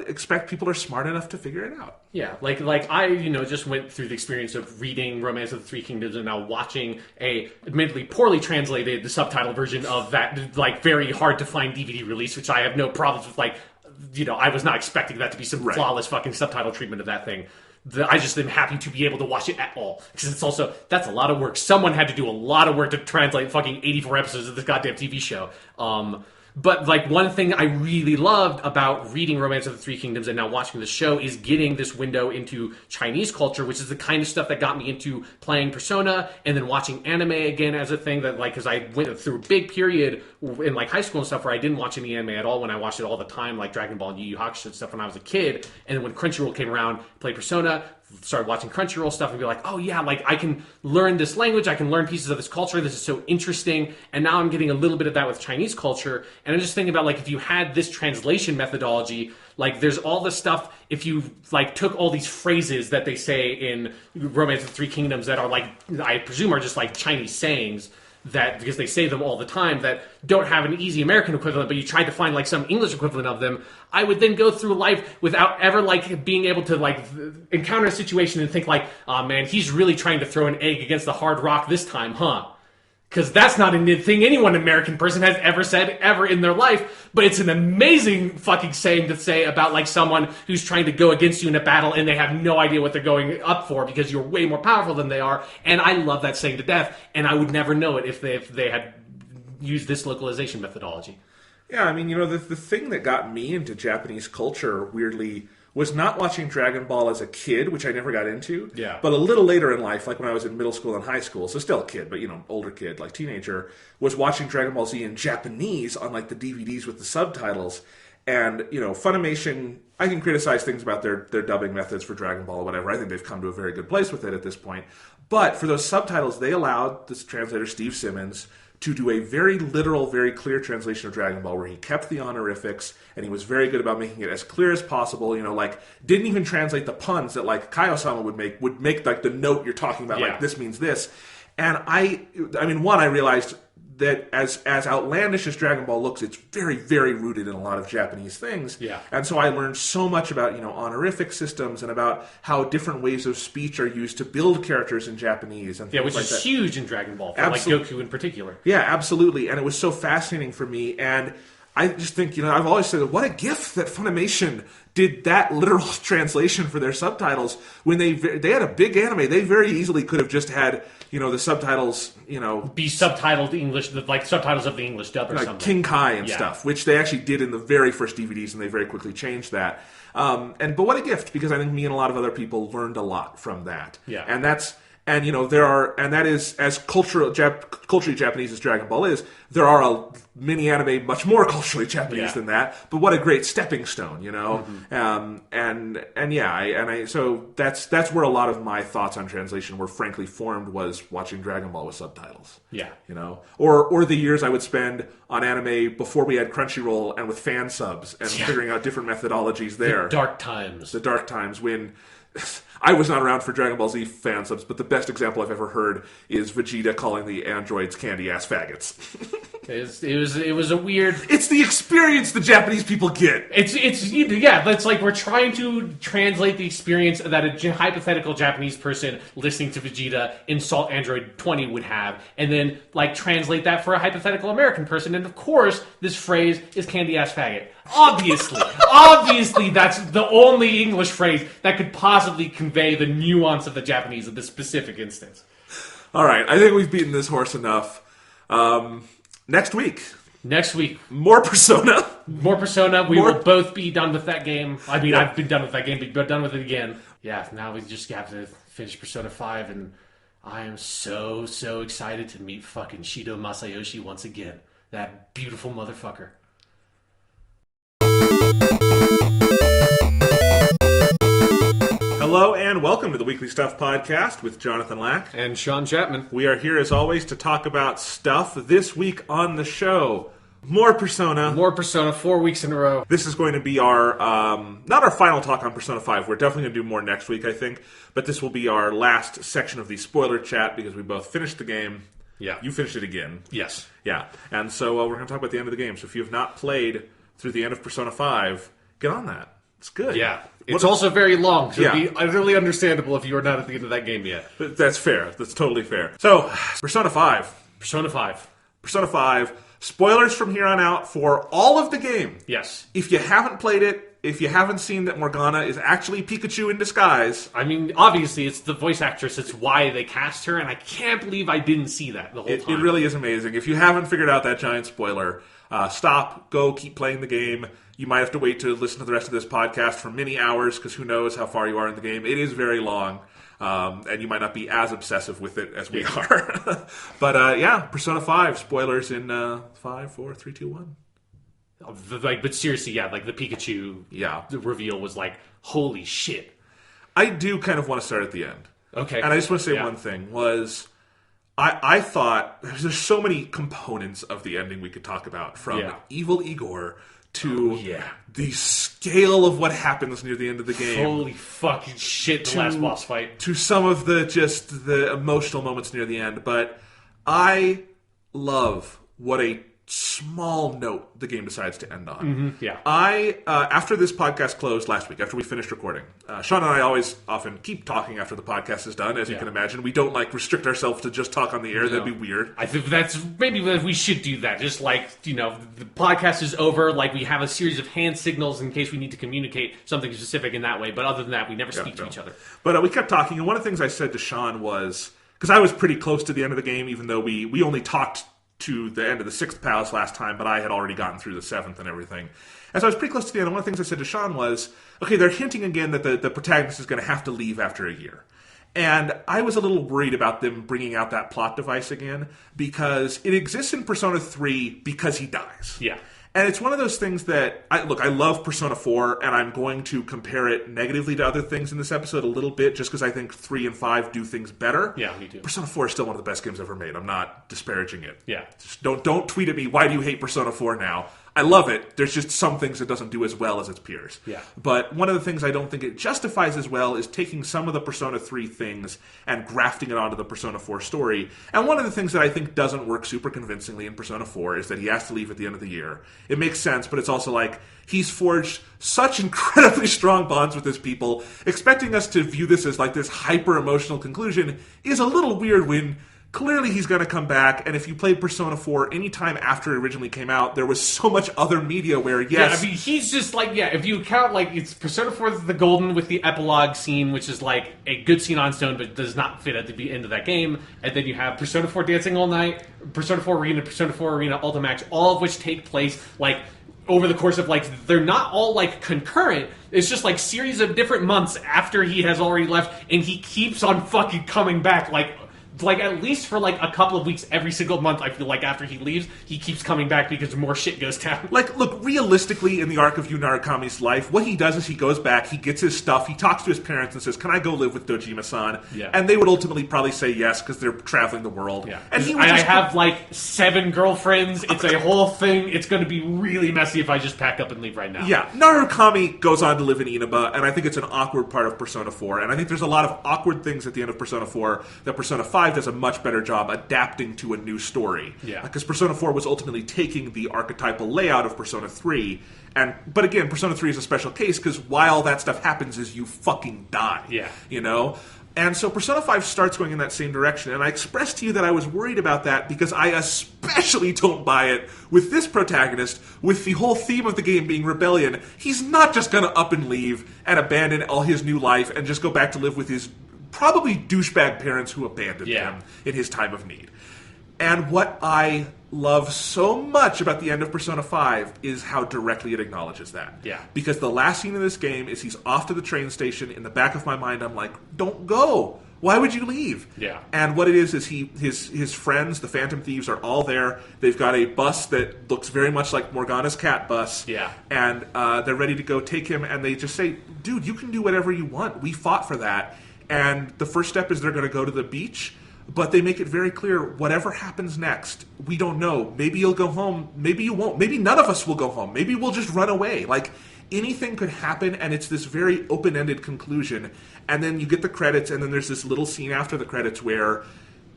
Speaker 1: expect people are smart enough to figure it out.
Speaker 2: Yeah, like I, just went through the experience of reading Romance of the Three Kingdoms and now watching a admittedly poorly translated the subtitle version of that, like, very hard to find DVD release, which I have no problems with. Like, I was not expecting that to be some flawless fucking subtitle treatment of that thing. I just am happy to be able to watch it at all, because it's also, that's a lot of work. Someone had to do a lot of work to translate fucking 84 episodes of this goddamn TV show. But, like, one thing I really loved about reading Romance of the Three Kingdoms and now watching the show is getting this window into Chinese culture, which is the kind of stuff that got me into playing Persona and then watching anime again as a thing that, like, because I went through a big period in, like, high school and stuff where I didn't watch any anime at all when I watched it all the time, like Dragon Ball and Yu Yu Hakusho and stuff when I was a kid. And then when Crunchyroll came around, played Persona, started watching Crunchyroll stuff and be like, oh yeah, like, I can learn this language, I can learn pieces of this culture, this is so interesting. And now I'm getting a little bit of that with Chinese culture. And I'm just thinking about, like, if you had this translation methodology, like, there's all this stuff, if you, like, took all these phrases that they say in Romance of the Three Kingdoms that are, like, I presume are just, like, Chinese sayings, that, because they say them all the time, that don't have an easy American equivalent, but you tried to find, like, some English equivalent of them, I would then go through life without ever, like, being able to, like, encounter a situation and think, like, oh man, he's really trying to throw an egg against the hard rock this time, huh? Because that's not a thing any one American person has ever said ever in their life, but it's an amazing fucking saying to say about, like, someone who's trying to go against you in a battle and they have no idea what they're going up for because you're way more powerful than they are. And I love that saying to death, and I would never know it if they had used this localization methodology.
Speaker 1: Yeah, I mean, the thing that got me into Japanese culture, weirdly, was not watching Dragon Ball as a kid, which I never got into.
Speaker 2: Yeah.
Speaker 1: But a little later in life, like when I was in middle school and high school, so still a kid, but, older kid, like teenager, was watching Dragon Ball Z in Japanese on, like, the DVDs with the subtitles. And, Funimation, I can criticize things about their dubbing methods for Dragon Ball or whatever. I think they've come to a very good place with it at this point. But for those subtitles, they allowed this translator, Steve Simmons, to do a very literal, very clear translation of Dragon Ball where he kept the honorifics and he was very good about making it as clear as possible, like, didn't even translate the puns that, like, Kaio-sama would make, like, the note you're talking about, like, this means this. And I mean, I realized that as outlandish as Dragon Ball looks, it's very, very rooted in a lot of Japanese things.
Speaker 2: Yeah.
Speaker 1: And so I learned so much about, honorific systems and about how different ways of speech are used to build characters in Japanese. And
Speaker 2: which is huge in Dragon Ball, for, like, Goku in particular.
Speaker 1: Yeah, absolutely. And it was so fascinating for me. And I just think, I've always said, what a gift that Funimation did that literal translation for their subtitles. When they had a big anime, they very easily could have just had, the subtitles,
Speaker 2: be subtitled English, like subtitles of the English dub or something.
Speaker 1: King Kai and stuff, which they actually did in the very first DVDs, and they very quickly changed that. But what a gift, because I think me and a lot of other people learned a lot from that.
Speaker 2: Yeah.
Speaker 1: And that is, as culturally Japanese as Dragon Ball is, there are a mini anime much more culturally Japanese than that. But what a great stepping stone, So that's where a lot of my thoughts on translation were frankly formed, was watching Dragon Ball with subtitles.
Speaker 2: Yeah.
Speaker 1: Or the years I would spend on anime before we had Crunchyroll and with fan subs and figuring out different methodologies there.
Speaker 2: The dark times
Speaker 1: when I was not around for Dragon Ball Z fan subs, but the best example I've ever heard is Vegeta calling the androids candy-ass faggots.
Speaker 2: It was a weird...
Speaker 1: It's the experience the Japanese people get.
Speaker 2: It's like we're trying to translate the experience that a hypothetical Japanese person listening to Vegeta insult Android 20 would have, and then, translate that for a hypothetical American person, and of course, this phrase is candy-ass faggot. Obviously, that's the only English phrase that could possibly convey the nuance of the Japanese in this specific instance.
Speaker 1: All right, I think we've beaten this horse enough. Next week, more Persona.
Speaker 2: We will both be done with that game. I mean, I've been done with that game, but done with it again. Yeah, now we just have to finish Persona 5, and I am so excited to meet fucking Shido Masayoshi once again. That beautiful motherfucker.
Speaker 1: Hello and welcome to the Weekly Stuff Podcast with Jonathan Lack
Speaker 2: and Sean Chapman.
Speaker 1: We are here as always to talk about stuff. This week on the show, more Persona.
Speaker 2: 4 weeks in a row.
Speaker 1: This is going to be our, not our final talk on Persona 5. We're definitely going to do more next week, I think. But this will be our last section of the spoiler chat because we both finished the game.
Speaker 2: Yeah.
Speaker 1: You finished it again.
Speaker 2: Yes.
Speaker 1: Yeah. And so we're going to talk about the end of the game. So if you have not played through the end of Persona 5, get on that. It's good.
Speaker 2: Yeah. It's also very long, so it'd be utterly understandable if you are not at the end of that game yet.
Speaker 1: But that's fair. That's totally fair. So, Persona 5.
Speaker 2: Persona 5.
Speaker 1: Spoilers from here on out for all of the game.
Speaker 2: Yes.
Speaker 1: If you haven't played it, if you haven't seen that Morgana is actually Pikachu in disguise.
Speaker 2: I mean, obviously, it's the voice actress. It's why they cast her, and I can't believe I didn't see that the whole time.
Speaker 1: It really is amazing. If you haven't figured out that giant spoiler, stop, go, keep playing the game. You might have to wait to listen to the rest of this podcast for many hours, because who knows how far you are in the game. It is very long, and you might not be as obsessive with it as we are. But Persona 5, spoilers in 5, 4, 3, 2, 1.
Speaker 2: But seriously, the Pikachu reveal was like, holy shit.
Speaker 1: I do kind of want to start at the end.
Speaker 2: Okay.
Speaker 1: And I just want to say one thing, was I thought there's so many components of the ending we could talk about, from Evil Igor to the scale of what happens near the end of the game.
Speaker 2: Holy fucking shit, the last boss fight.
Speaker 1: To some of the emotional moments near the end. But I love what a small note the game decides to end on.
Speaker 2: Mm-hmm, yeah.
Speaker 1: After this podcast closed last week, after we finished recording, Sean and I often keep talking after the podcast is done, as you can imagine. We don't restrict ourselves to just talk on the air. No. That'd be weird.
Speaker 2: I think maybe we should do that. Just the podcast is over, we have a series of hand signals in case we need to communicate something specific in that way. But other than that, we never speak to each other. But
Speaker 1: we kept talking, and one of the things I said to Sean was, because I was pretty close to the end of the game, even though we only talked to the end of the 6th palace last time, but I had already gotten through the 7th and everything. And so I was pretty close to the end, and one of the things I said to Sean was, okay, they're hinting again that the protagonist is going to have to leave after a year. And I was a little worried about them bringing out that plot device again, because it exists in Persona 3 because he dies.
Speaker 2: Yeah.
Speaker 1: And it's one of those things that, I love Persona 4, and I'm going to compare it negatively to other things in this episode a little bit, just because I think 3 and 5 do things better.
Speaker 2: Yeah, me too.
Speaker 1: Persona 4 is still one of the best games ever made. I'm not disparaging it.
Speaker 2: Yeah.
Speaker 1: Just don't tweet at me, why do you hate Persona 4 now? I love it. There's just some things it doesn't do as well as its peers.
Speaker 2: Yeah.
Speaker 1: But one of the things I don't think it justifies as well is taking some of the Persona 3 things and grafting it onto the Persona 4 story. And one of the things that I think doesn't work super convincingly in Persona 4 is that he has to leave at the end of the year. It makes sense, but it's also he's forged such incredibly strong bonds with his people. Expecting us to view this as this hyper-emotional conclusion is a little weird when clearly he's going to come back. And if you played Persona 4 anytime after it originally came out, there was so much other media where, yes...
Speaker 2: Yeah, I mean, he's just like, if you count, like, it's Persona 4 the Golden with the epilogue scene, which is, like, a good scene on Stone, but does not fit at the end of that game. And then you have Persona 4 Dancing All Night, Persona 4 Arena, Persona 4 Arena Ultimax, all of which take place, like... over the course of, like, they're not all, like, concurrent. It's just, like, series of different months after he has already left, and he keeps on fucking coming back, like at least for, like, a couple of weeks every single month, I feel like, after he leaves, he keeps coming back because more shit goes down.
Speaker 1: Like, look, realistically, in the arc of Yu Narukami's life, what he does is he goes back, he gets his stuff, he talks to his parents and says, can I go live with Dojima-san?
Speaker 2: Yeah.
Speaker 1: And they would ultimately probably say yes, because they're traveling the world.
Speaker 2: Yeah.
Speaker 1: And
Speaker 2: I have, like, 7 girlfriends, it's a whole thing, it's going to be really messy if I just pack up and leave right now.
Speaker 1: Yeah, Narukami goes on to live in Inaba, and I think it's an awkward part of Persona 4, and I think there's a lot of awkward things at the end of Persona 4 that Persona 5 does a much better job adapting to a new story.
Speaker 2: Yeah.
Speaker 1: Because Persona 4 was ultimately taking the archetypal layout of Persona 3, but again, Persona 3 is a special case, because while that stuff happens is you fucking die.
Speaker 2: Yeah.
Speaker 1: You know? And so Persona 5 starts going in that same direction, and I expressed to you that I was worried about that because I especially don't buy it with this protagonist, with the whole theme of the game being rebellion. He's not just going to up and leave and abandon all his new life and just go back to live with his probably douchebag parents who abandoned him in his time of need. And what I love so much about the end of Persona 5 is how directly it acknowledges that.
Speaker 2: Yeah.
Speaker 1: Because the last scene of this game is he's off to the train station. In the back of my mind, I'm like, don't go. Why would you leave?
Speaker 2: Yeah.
Speaker 1: And what it is his friends, the Phantom Thieves, are all there. They've got a bus that looks very much like Morgana's cat bus.
Speaker 2: Yeah.
Speaker 1: And they're ready to go take him, and they just say, dude, you can do whatever you want. We fought for that. And the first step is they're going to go to the beach, but they make it very clear, whatever happens next, we don't know. Maybe you'll go home, maybe you won't. Maybe none of us will go home. Maybe we'll just run away. Like, anything could happen, and it's this very open-ended conclusion. And then you get the credits, and then there's this little scene after the credits where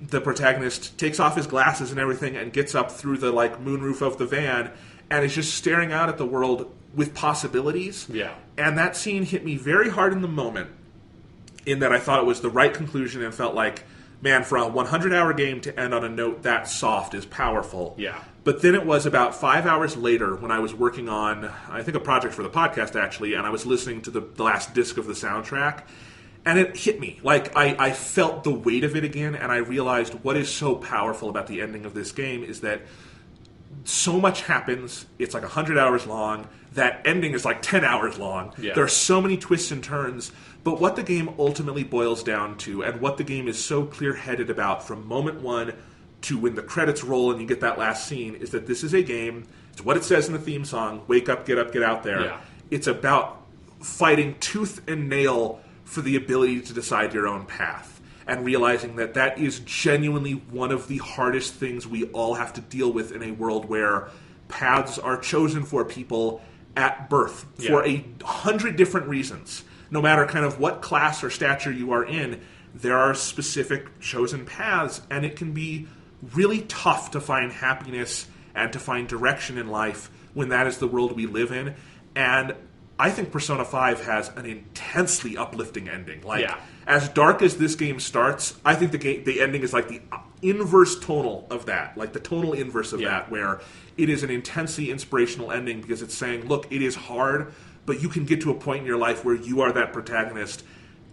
Speaker 1: the protagonist takes off his glasses and everything and gets up through the, like, moonroof of the van and is just staring out at the world with possibilities.
Speaker 2: Yeah.
Speaker 1: And that scene hit me very hard in the moment, in that I thought it was the right conclusion and felt like, man, for a 100-hour game to end on a note that soft is powerful.
Speaker 2: Yeah.
Speaker 1: But then it was about 5 hours later when I was working on, I think, a project for the podcast, actually, and I was listening to the last disc of the soundtrack, and it hit me. Like, I felt the weight of it again, and I realized what is so powerful about the ending of this game is that so much happens. It's like 100 hours long. That ending is like 10 hours long.
Speaker 2: Yeah.
Speaker 1: There are so many twists and turns. But what the game ultimately boils down to, and what the game is so clear-headed about from moment one to when the credits roll and you get that last scene, is that this is a game, it's what it says in the theme song, wake up, get out there.
Speaker 2: Yeah.
Speaker 1: It's about fighting tooth and nail for the ability to decide your own path. And realizing that that is genuinely one of the hardest things we all have to deal with in a world where paths are chosen for people at birth for 100 different reasons. No matter kind of what class or stature you are in, there are specific chosen paths, and it can be really tough to find happiness and to find direction in life when that is the world we live in. And I think Persona 5 has an intensely uplifting ending. Like, as dark as this game starts, I think the ending is like the inverse tonal of that, like the tonal inverse of that, where it is an intensely inspirational ending because it's saying, look, it is hard, but you can get to a point in your life where you are that protagonist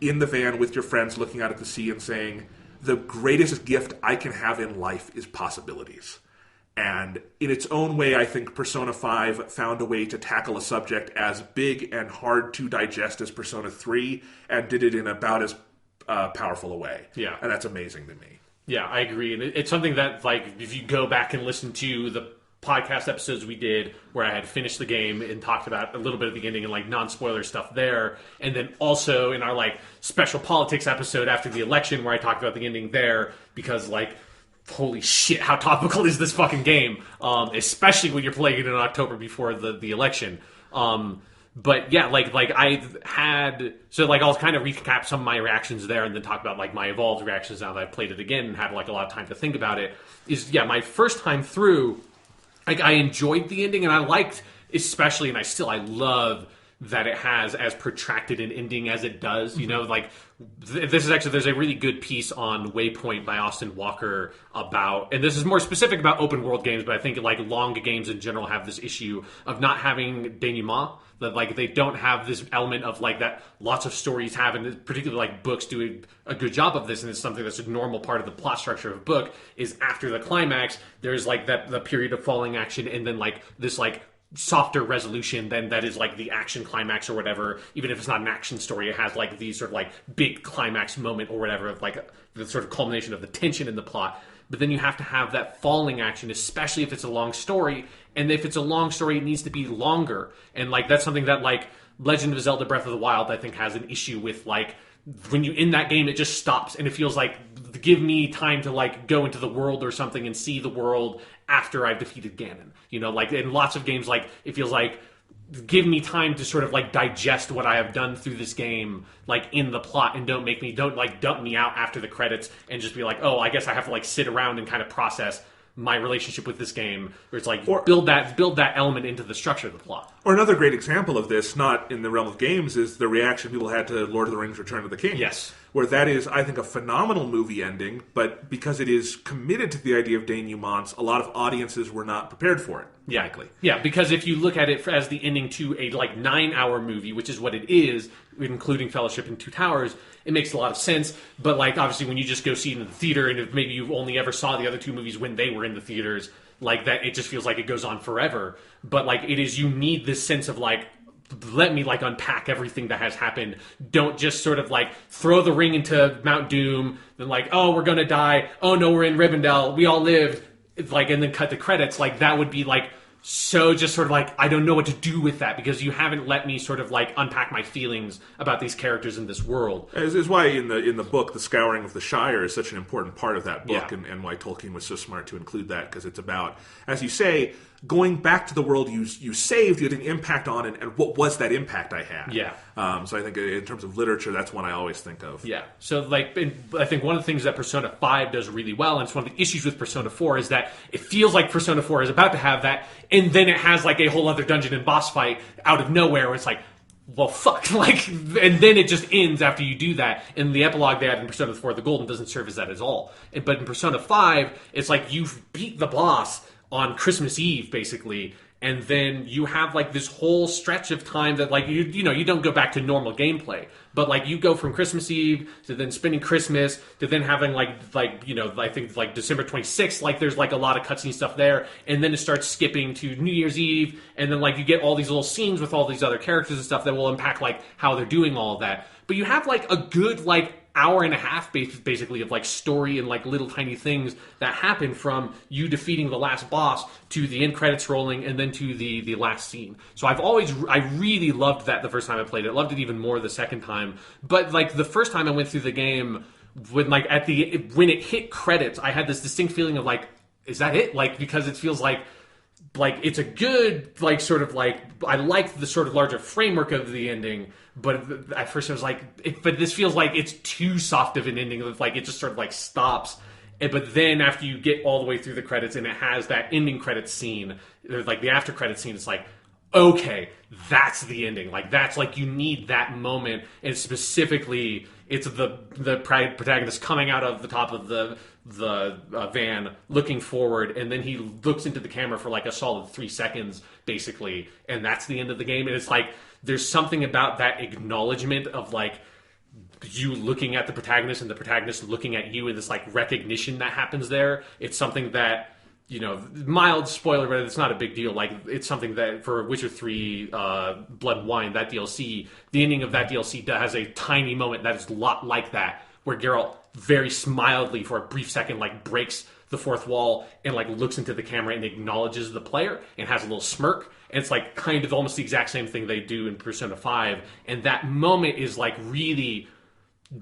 Speaker 1: in the van with your friends looking out at the sea and saying, the greatest gift I can have in life is possibilities. And in its own way, I think Persona 5 found a way to tackle a subject as big and hard to digest as Persona 3 and did it in about as powerful a way.
Speaker 2: Yeah.
Speaker 1: And that's amazing to me.
Speaker 2: Yeah, I agree. And it's something that, like, if you go back and listen to the podcast episodes we did where I had finished the game and talked about a little bit of the ending and, like, non-spoiler stuff there, and then also in our, like, special politics episode after the election where I talked about the ending there because, like, holy shit, how topical is this fucking game, especially when you're playing it in October before the election. But yeah, like I had, so like I'll kind of recap some of my reactions there and then talk about like my evolved reactions now that I've played it again and had like a lot of time to think about it. Is my first time through, like I enjoyed the ending and I liked, especially, and I love that it has as protracted an ending as it does. You know, like this is actually, there's a really good piece on Waypoint by Austin Walker about, and this is more specific about open world games, but I think like long games in general have this issue of not having denouement. That like they don't have this element of like that lots of stories have, and particularly like books do a good job of this, and it's something that's a normal part of the plot structure of a book. Is after the climax, there's like the period of falling action, and then like this like softer resolution then that is like the action climax or whatever. Even if it's not an action story, it has like these sort of like big climax moment or whatever of like the sort of culmination of the tension in the plot. But then you have to have that falling action, especially if it's a long story. And if it's a long story, it needs to be longer. And like that's something that like Legend of Zelda Breath of the Wild, I think, has an issue with. Like when you in that game, it just stops and it feels like give me time to like go into the world or something and see the world after I've defeated Ganon. You know, like in lots of games, like it feels like give me time to sort of like digest what I have done through this game, like in the plot, and don't like dump me out after the credits and just be like, oh, I guess I have to like sit around and kind of process my relationship with this game, where it's like build that element into the structure of the plot.
Speaker 1: Or another great example of this, not in the realm of games, is the reaction people had to Lord of the Rings: Return of the King.
Speaker 2: Yes.
Speaker 1: Where that is, I think, a phenomenal movie ending, but because it is committed to the idea of denouements, a lot of audiences were not prepared for it.
Speaker 2: Yeah.
Speaker 1: Frankly.
Speaker 2: Yeah, because if you look at it as the ending to a like 9-hour movie, which is what it is, including Fellowship and Two Towers, it makes a lot of sense. But like obviously when you just go see it in the theater, and if maybe you only ever saw the other two movies when they were in the theaters, like that, it just feels like it goes on forever. But like it is, you need this sense of like, let me like unpack everything that has happened. Don't just sort of like throw the ring into Mount Doom, then like, oh, we're gonna die. Oh no, we're in Rivendell. We all lived. It's like, and then cut the credits. Like that would be like so just sort of like, I don't know what to do with that because you haven't let me sort of like unpack my feelings about these characters in this world.
Speaker 1: Is why in the book, the Scouring of the Shire is such an important part of that book,
Speaker 2: Yeah.
Speaker 1: and why Tolkien was so smart to include that, because it's about, as you say, going back to the world you saved, you had an impact on, and what was that impact I had?
Speaker 2: Yeah.
Speaker 1: So I think in terms of literature, that's one I always think of.
Speaker 2: Yeah. So like, I think one of the things that Persona 5 does really well, and it's one of the issues with Persona 4, is that it feels like Persona 4 is about to have that, and then it has like a whole other dungeon and boss fight out of nowhere where it's like, well, fuck, like, and then it just ends after you do that. And the epilogue they had in Persona 4, the Golden, doesn't serve as that at all. But in Persona 5, it's like you've beat the boss on Christmas Eve, basically, and then you have like this whole stretch of time that like you know you don't go back to normal gameplay, but like you go from Christmas Eve to then spending Christmas to then having like you know, I think like December 26th, like there's like a lot of cutscene stuff there, and then it starts skipping to New Year's Eve, and then like you get all these little scenes with all these other characters and stuff that will impact like how they're doing all of that. But you have like a good like hour and a half basically of like story and like little tiny things that happen from you defeating the last boss to the end credits rolling and then to the last scene. So I really loved that the first time I played it. Loved it even more the second time. But like the first time I went through the game, when like when it hit credits, I had this distinct feeling of like, is that it? Like, because it feels like it's a good like sort of like, I like the sort of larger framework of the ending, but at first I was like, but this feels like it's too soft of an ending. It's like it just sort of like stops. But then after you get all the way through the credits and it has that ending credits scene, like the after credits scene, it's like, okay, that's the ending. Like that's like, you need that moment. And specifically, it's the protagonist coming out of the top of the van, looking forward, and then he looks into the camera for like a solid 3 seconds, basically, and that's the end of the game. And it's like, there's something about that acknowledgement of like you looking at the protagonist and the protagonist looking at you, and this like recognition that happens there. It's something that, you know, mild spoiler, but it's not a big deal. Like it's something that for Witcher 3 Blood and Wine, that DLC, the ending of that DLC has a tiny moment that is a lot like that, where Geralt very mildly for a brief second like breaks the fourth wall and like looks into the camera and acknowledges the player and has a little smirk. And it's like kind of almost the exact same thing they do in Persona 5. And that moment is like really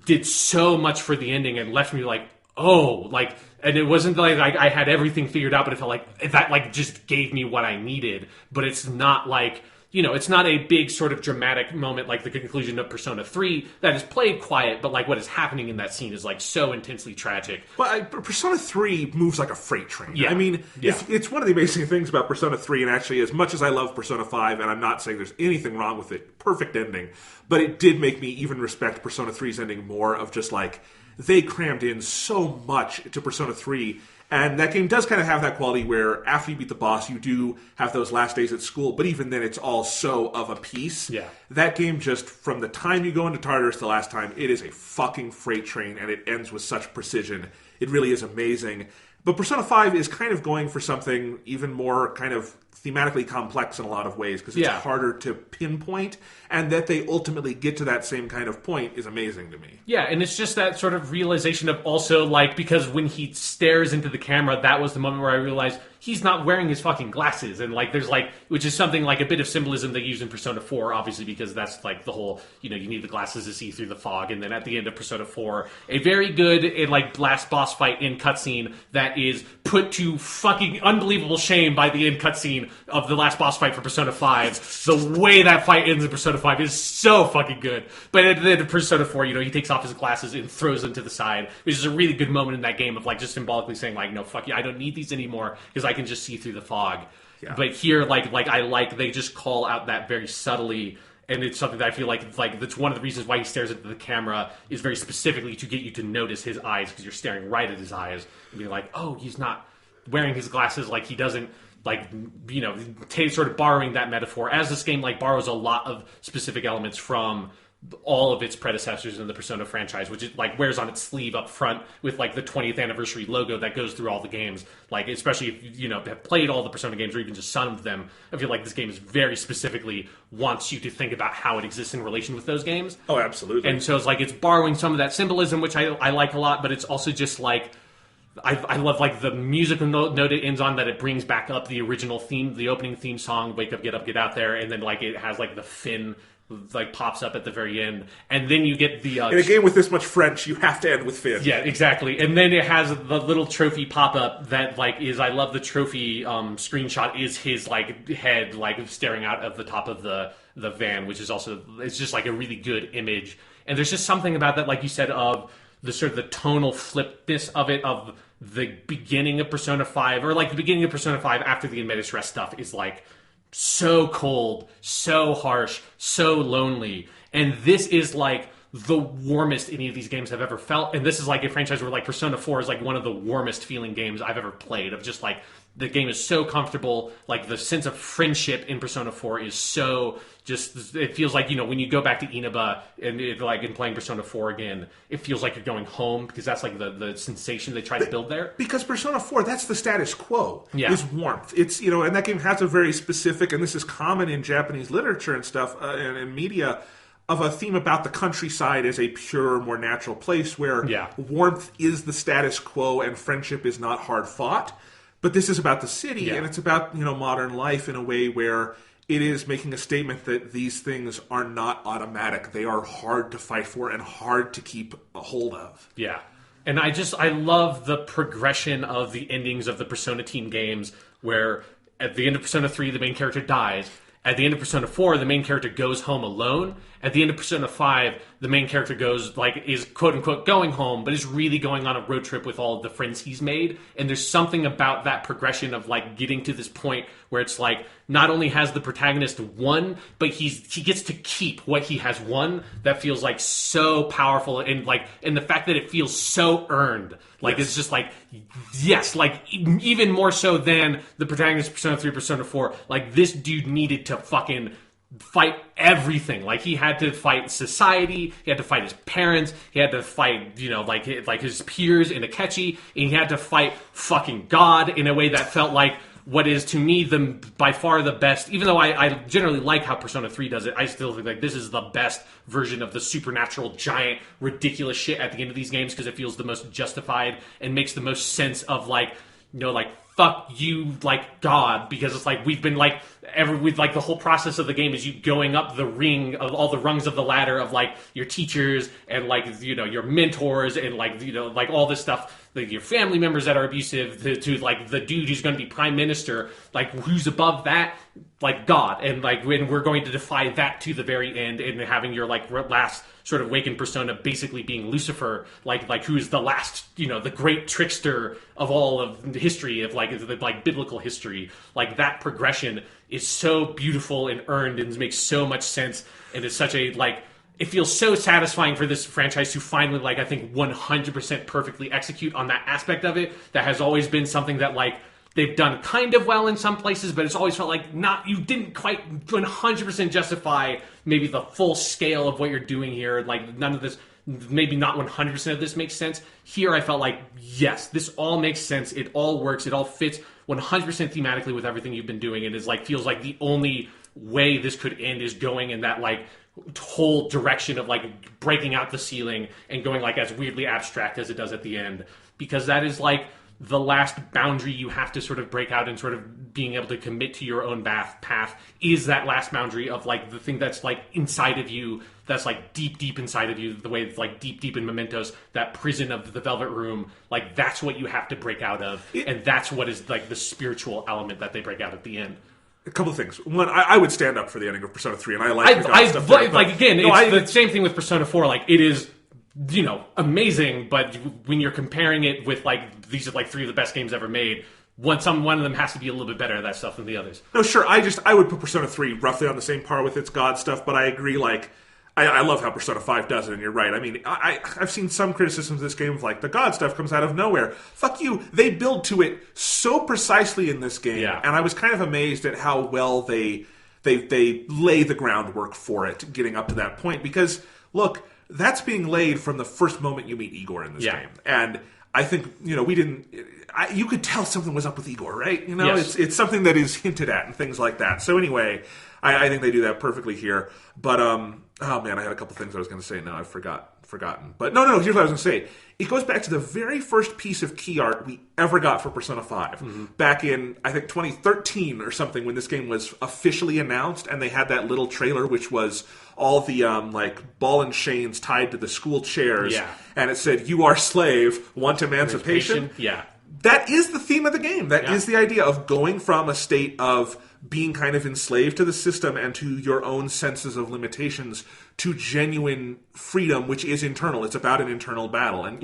Speaker 2: did so much for the ending and left me like, oh, like, and it wasn't like I had everything figured out, but it felt like that like just gave me what I needed. But it's not like it's not a big sort of dramatic moment like the conclusion of Persona 3 that is played quiet, but like what is happening in that scene is like so intensely tragic.
Speaker 1: But Persona 3 moves like a freight train.
Speaker 2: Yeah.
Speaker 1: I mean, it's one of the amazing things about Persona 3, and actually as much as I love Persona 5, and I'm not saying there's anything wrong with it, perfect ending, but it did make me even respect Persona 3's ending more of just like, they crammed in so much to Persona 3. And that game does kind of have that quality where after you beat the boss, you do have those last days at school, but even then it's all so of a piece.
Speaker 2: Yeah.
Speaker 1: That game just, from the time you go into Tartarus to the last time, it is a fucking freight train, and it ends with such precision. It really is amazing. But Persona 5 is kind of going for something even more kind of thematically complex in a lot of ways, because it's harder to pinpoint, and that they ultimately get to that same kind of point is amazing to me.
Speaker 2: Yeah, and it's just that sort of realization of also, like, because when he stares into the camera, that was the moment where I realized he's not wearing his fucking glasses, and like there's like, which is something like a bit of symbolism they use in Persona 4, obviously, because that's like the whole, you need the glasses to see through the fog. And then at the end of Persona 4, a very good like last boss fight in cutscene that is put to fucking unbelievable shame by the end cutscene of the last boss fight for Persona 5. The way that fight ends in Persona 5 is so fucking good. But at the end of Persona 4, he takes off his glasses and throws them to the side, which is a really good moment in that game of like just symbolically saying like, no, fuck you, I don't need these anymore because I can just see through the fog. Yeah. But here, they just call out that very subtly, and it's something that I feel like that's one of the reasons why he stares into the camera is very specifically to get you to notice his eyes, because you're staring right at his eyes and being like, oh, he's not wearing his glasses, like he doesn't, like, sort of borrowing that metaphor, as this game like borrows a lot of specific elements from all of its predecessors in the Persona franchise, which it like wears on its sleeve up front with like the 20th anniversary logo that goes through all the games. Like, especially if you have played all the Persona games or even just some of them, I feel like this game is very specifically wants you to think about how it exists in relation with those games.
Speaker 1: Oh, absolutely.
Speaker 2: And so it's like it's borrowing some of that symbolism, which I like a lot, but it's also just like I love like the musical note it ends on, that it brings back up the original theme, the opening theme song, Wake Up, Get Out There, and then like it has like the Finn like pops up at the very end, and then you get the
Speaker 1: in a game with this much French, you have to end with Finn.
Speaker 2: Yeah, exactly. And then it has the little trophy pop up that like is, I love the trophy screenshot is his like head like staring out of the top of the van, which is also, it's just like a really good image. And there's just something about that, like you said, of the sort of the tonal flipness of it, of the beginning of Persona 5, or like the beginning of Persona 5 after the Admetus Rest stuff is like so cold, so harsh, so lonely. And this is like the warmest any of these games have ever felt. And this is like a franchise where like Persona 4 is like one of the warmest feeling games I've ever played, of just like the game is so comfortable. Like the sense of friendship in Persona 4 is so just, it feels like, when you go back to Inaba and like in playing Persona 4 again, it feels like you're going home, because that's like the sensation they try to build there.
Speaker 1: Because Persona 4, that's the status quo,
Speaker 2: yeah,
Speaker 1: is warmth. It's, and that game has a very specific, and this is common in Japanese literature and stuff, and media, of a theme about the countryside as a pure, more natural place where warmth is the status quo and friendship is not hard fought. But this is about the city, and it's about, modern life in a way where it is making a statement that these things are not automatic. They are hard to fight for and hard to keep a hold of.
Speaker 2: Yeah. And I love the progression of the endings of the Persona team games, where at the end of Persona 3, the main character dies. At the end of Persona 4, the main character goes home alone. At the end of Persona 5, the main character is quote-unquote going home, but is really going on a road trip with all of the friends he's made. And there's something about that progression of like getting to this point where it's like, not only has the protagonist won, but he gets to keep what he has won. That feels like so powerful, and the fact that it feels so earned. Like, it's just like, yes, like even more so than the protagonist of Persona 3, Persona 4. Like, this dude needed to fucking fight everything. Like, he had to fight society, he had to fight his parents, he had to fight, like his peers in Akechi, and he had to fight fucking God in a way that felt like what is, to me, by far the best. Even though I generally like how Persona 3 does it, I still think like this is the best version of the supernatural, giant, ridiculous shit at the end of these games, because it feels the most justified and makes the most sense of like, fuck you, like, God, because it's like we've been like the whole process of the game is you going up the ring of all the rungs of the ladder of like your teachers and like your mentors and like all this stuff your family members that are abusive, to like the dude who's going to be prime minister, like who's above that, like God, and like when we're going to defy that to the very end, and having your like last sort of wakened persona basically being Lucifer, like who's the last, the great trickster of all of history, of like biblical history. Like that progression is so beautiful and earned and makes so much sense, and it's such a it feels so satisfying for this franchise to finally, I think 100% perfectly execute on that aspect of it. That has always been something that they've done kind of well in some places, but it's always felt like you didn't quite 100% justify maybe the full scale of what you're doing here. Like none of this, maybe not 100% of this makes sense. Here I felt like, yes, this all makes sense. It all works. It all fits 100% thematically with everything you've been doing. And is feels like the only way this could end is going in that whole direction of breaking out the ceiling and going as weirdly abstract as it does at the end, because that is the last boundary you have to sort of break out, and sort of being able to commit to your own path is that last boundary of the thing that's inside of you, that's deep inside of you, the way it's deep in Mementos, that prison of the Velvet Room, that's what you have to break out of, and that's what is the spiritual element that they break out at the end.
Speaker 1: A couple of things. One, I would stand up for the ending of Persona 3, and I like stuff there,
Speaker 2: it's the same thing with Persona 4. It is, amazing, but when you're comparing it with these are 3 of the best games ever made, one of them has to be a little bit better at that stuff than the others.
Speaker 1: No, sure. I would put Persona 3 roughly on the same par with its God stuff, but I agree. I love how Persona 5 does it, and you're right. I mean, I've seen some criticisms of this game of the God stuff comes out of nowhere. Fuck you. They build to it so precisely in this game, and I was kind of amazed at how well they lay the groundwork for it, getting up to that point. Because look, that's being laid from the first moment you meet Igor in this game, and I think we didn't. You could tell something was up with Igor, right?
Speaker 2: Yes.
Speaker 1: It's something that is hinted at and things like that. So anyway, I think they do that perfectly here. But oh man, I had a couple things I was going to say. Now I've forgotten. But no. Here's what I was going to say. It goes back to the very first piece of key art we ever got for Persona 5. Back in, I think, 2013 or something, when this game was officially announced, and they had that little trailer, which was all the ball and chains tied to the school chairs, and it said, "You are slave, want emancipation."
Speaker 2: Yeah.
Speaker 1: That is the theme of the game. That is the idea of going from a state of being kind of enslaved to the system and to your own senses of limitations to genuine freedom, which is internal. It's about an internal battle. And,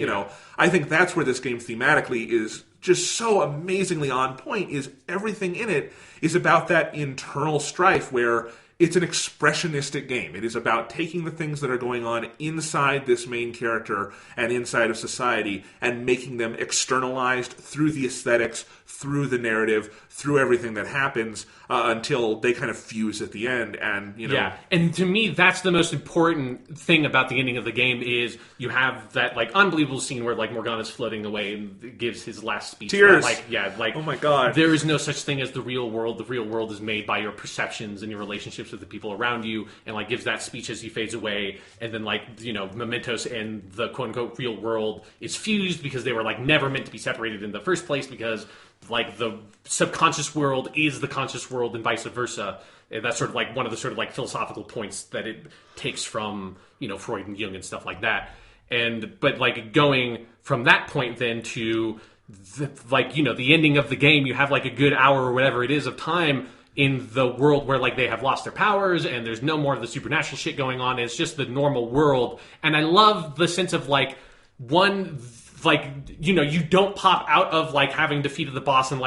Speaker 1: I think that's where this game thematically is just so amazingly on point, is everything in it is about that internal strife where it's an expressionistic game. It is about taking the things that are going on inside this main character and inside of society and making them externalized through the aesthetics, through the narrative, through everything that happens until they kind of fuse at the end. And
Speaker 2: Yeah, and to me, that's the most important thing about the ending of the game is you have that unbelievable scene where Morgana's floating away and gives his last speech.
Speaker 1: Tears.
Speaker 2: Oh
Speaker 1: my God.
Speaker 2: There is no such thing as the real world. The real world is made by your perceptions and your relationships with the people around you, and gives that speech as he fades away. And then Mementos and the quote unquote real world is fused because they were never meant to be separated in the first place, because the subconscious world is the conscious world and vice versa. And that's sort of one of the sort of philosophical points that it takes from Freud and Jung and stuff like that. But going from that point then to the ending of the game, you have a good hour or whatever it is of time in the world where they have lost their powers and there's no more of the supernatural shit going on. It's just the normal world. And I love the sense of you don't pop out of having defeated the boss and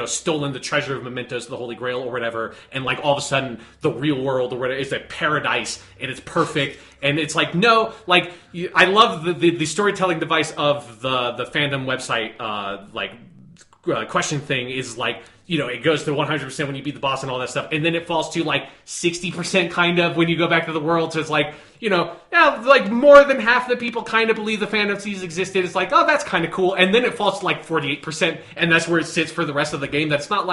Speaker 2: stolen the treasure of Mementos, the Holy Grail or whatever, and all of a sudden the real world or whatever is a paradise and it's perfect. And it's no, I love the storytelling device of the fandom website question thing is it goes to 100% when you beat the boss and all that stuff, and then it falls to 60% kind of when you go back to the world. So it's more than half the people kind of believe the fantasies existed. It's oh, that's kind of cool, and then it falls to 48%, and that's where it sits for the rest of the game. That's not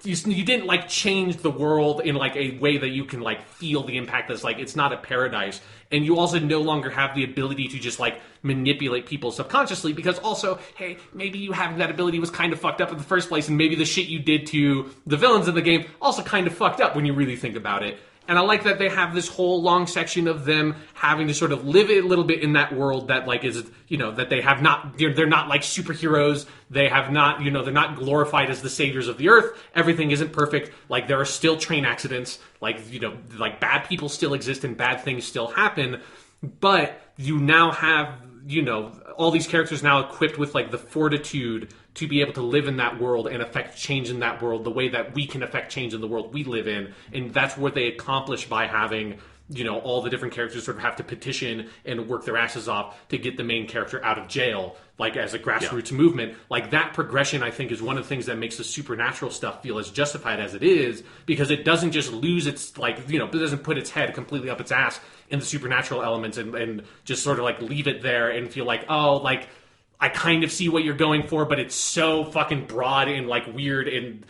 Speaker 2: you didn't change the world in a way that you can feel the impact. That's it's not a paradise, and you also no longer have the ability to just manipulate people subconsciously, because also, hey, maybe you having that ability was kind of fucked up in the first place, and maybe the shit you did to the villains in the game also kind of fucked up when you really think about it. And I like that they have this whole long section of them having to sort of live a little bit in that world that like is, that they have not, they're not like superheroes. They have not, they're not glorified as the saviors of the earth. Everything isn't perfect. Like there are still train accidents. Like, like bad people still exist and bad things still happen. But you now have, all these characters now equipped with like the fortitude to be able to live in that world and affect change in that world the way that we can affect change in the world we live in. And that's what they accomplish by having, all the different characters sort of have to petition and work their asses off to get the main character out of jail, like as a grassroots movement. Like that progression, I think, is one of the things that makes the supernatural stuff feel as justified as it is, because it doesn't just lose its, like, it doesn't put its head completely up its ass in the supernatural elements and just sort of like leave it there and feel like, oh, like, I kind of see what you're going for, but it's so fucking broad and like weird, and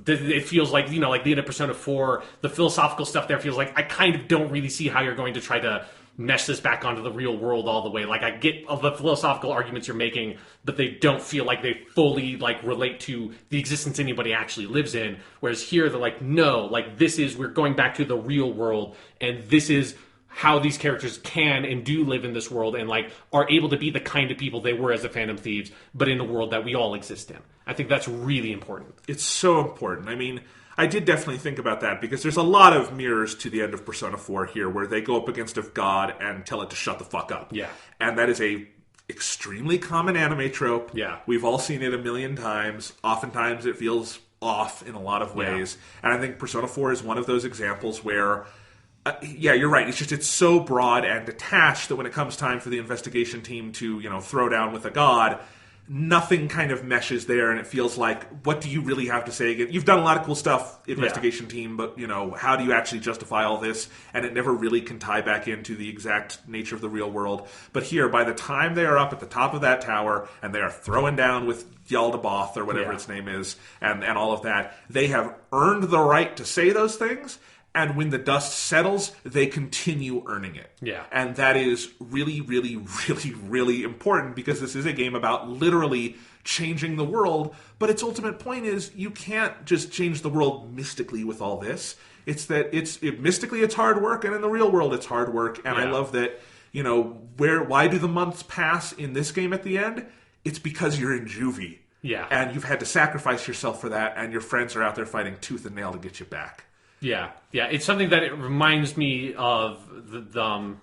Speaker 2: it feels like, like the end of Persona 4, the philosophical stuff there feels like I kind of don't really see how you're going to try to mesh this back onto the real world all the way. Like I get all the philosophical arguments you're making, but they don't feel like they fully like relate to the existence anybody actually lives in. Whereas here they're like, no, like we're going back to the real world, and this is how these characters can and do live in this world and like are able to be the kind of people they were as the Phantom Thieves, but in the world that we all exist in. I think that's really important.
Speaker 1: It's so important. I mean, I did definitely think about that because there's a lot of mirrors to the end of Persona 4 here where they go up against a god and tell it to shut the fuck up.
Speaker 2: Yeah.
Speaker 1: And that is a extremely common anime trope.
Speaker 2: Yeah.
Speaker 1: We've all seen it a million times. Oftentimes it feels off in a lot of ways. Yeah. And I think Persona 4 is one of those examples where you're right. It's so broad and detached that when it comes time for the investigation team to, throw down with a god, nothing kind of meshes there, and it feels like, what do you really have to say again? You've done a lot of cool stuff, investigation team, but, how do you actually justify all this? And it never really can tie back into the exact nature of the real world. But here, by the time they are up at the top of that tower, and they are throwing down with Yaldabaoth, or whatever its name is, and all of that, they have earned the right to say those things. And when the dust settles, they continue earning it.
Speaker 2: Yeah.
Speaker 1: And that is really, really, really, really important because this is a game about literally changing the world. But its ultimate point is you can't just change the world mystically with all this. It's that mystically it's hard work, and in the real world it's hard work. And I love that, why do the months pass in this game at the end? It's because you're in juvie.
Speaker 2: Yeah.
Speaker 1: And you've had to sacrifice yourself for that, and your friends are out there fighting tooth and nail to get you back.
Speaker 2: Yeah, it's something that it reminds me of the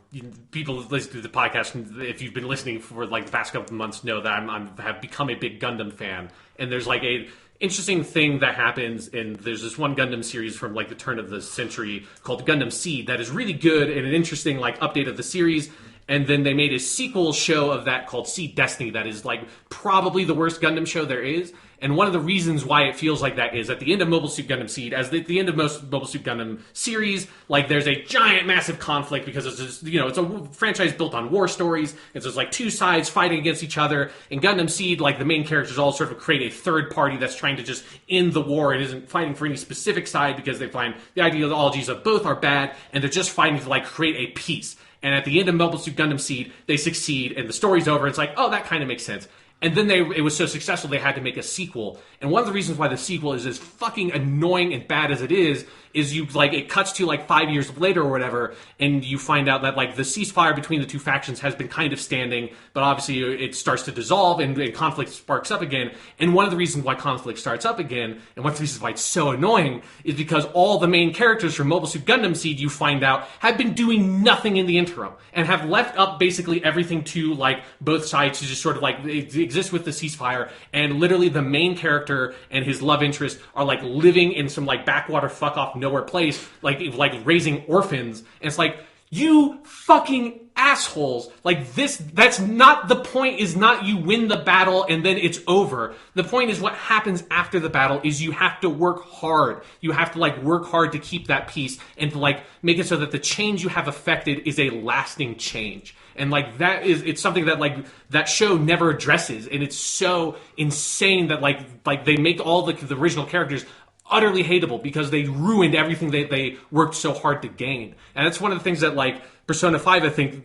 Speaker 2: people who listen to the podcast. If you've been listening for like the past couple of months, know that I have become a big Gundam fan. And there's like a interesting thing that happens, and there's this one Gundam series from like the turn of the century called Gundam Seed that is really good and an interesting like update of the series. And then they made a sequel show of that called Seed Destiny that is like probably the worst Gundam show there is. And one of the reasons why it feels like that is at the end of Mobile Suit Gundam Seed, as at the end of most Mobile Suit Gundam series, like there's a giant, massive conflict because it's just, it's a franchise built on war stories. And so there's like two sides fighting against each other. In Gundam Seed, like the main characters all sort of create a third party that's trying to just end the war and isn't fighting for any specific side because they find the ideologies of both are bad and they're just fighting to like create a peace. And at the end of Mobile Suit Gundam Seed, they succeed and the story's over. It's like, oh, that kind of makes sense. And then it was so successful they had to make a sequel. And one of the reasons why the sequel is as fucking annoying and bad as it is you like it cuts to like 5 years later or whatever, and you find out that like the ceasefire between the two factions has been kind of standing, but obviously it starts to dissolve and conflict sparks up again. And one of the reasons why conflict starts up again, and one of the reasons why it's so annoying, is because all the main characters from Mobile Suit Gundam Seed, you find out, have been doing nothing in the interim and have left up basically everything to like both sides to just sort of like exist with the ceasefire. And literally the main character and his love interest are like living in some like backwater fuck off nowhere place, like raising orphans. And it's like, you fucking assholes. Like that's not the point. Is not you win the battle and then it's over. The point is what happens after the battle is you have to work hard. You have to like work hard to keep that peace and to like make it so that the change you have affected is a lasting change. And like it's something that like that show never addresses, and it's so insane that like they make all the original characters utterly hateable because they ruined everything they worked so hard to gain. And that's one of the things that like Persona 5 I think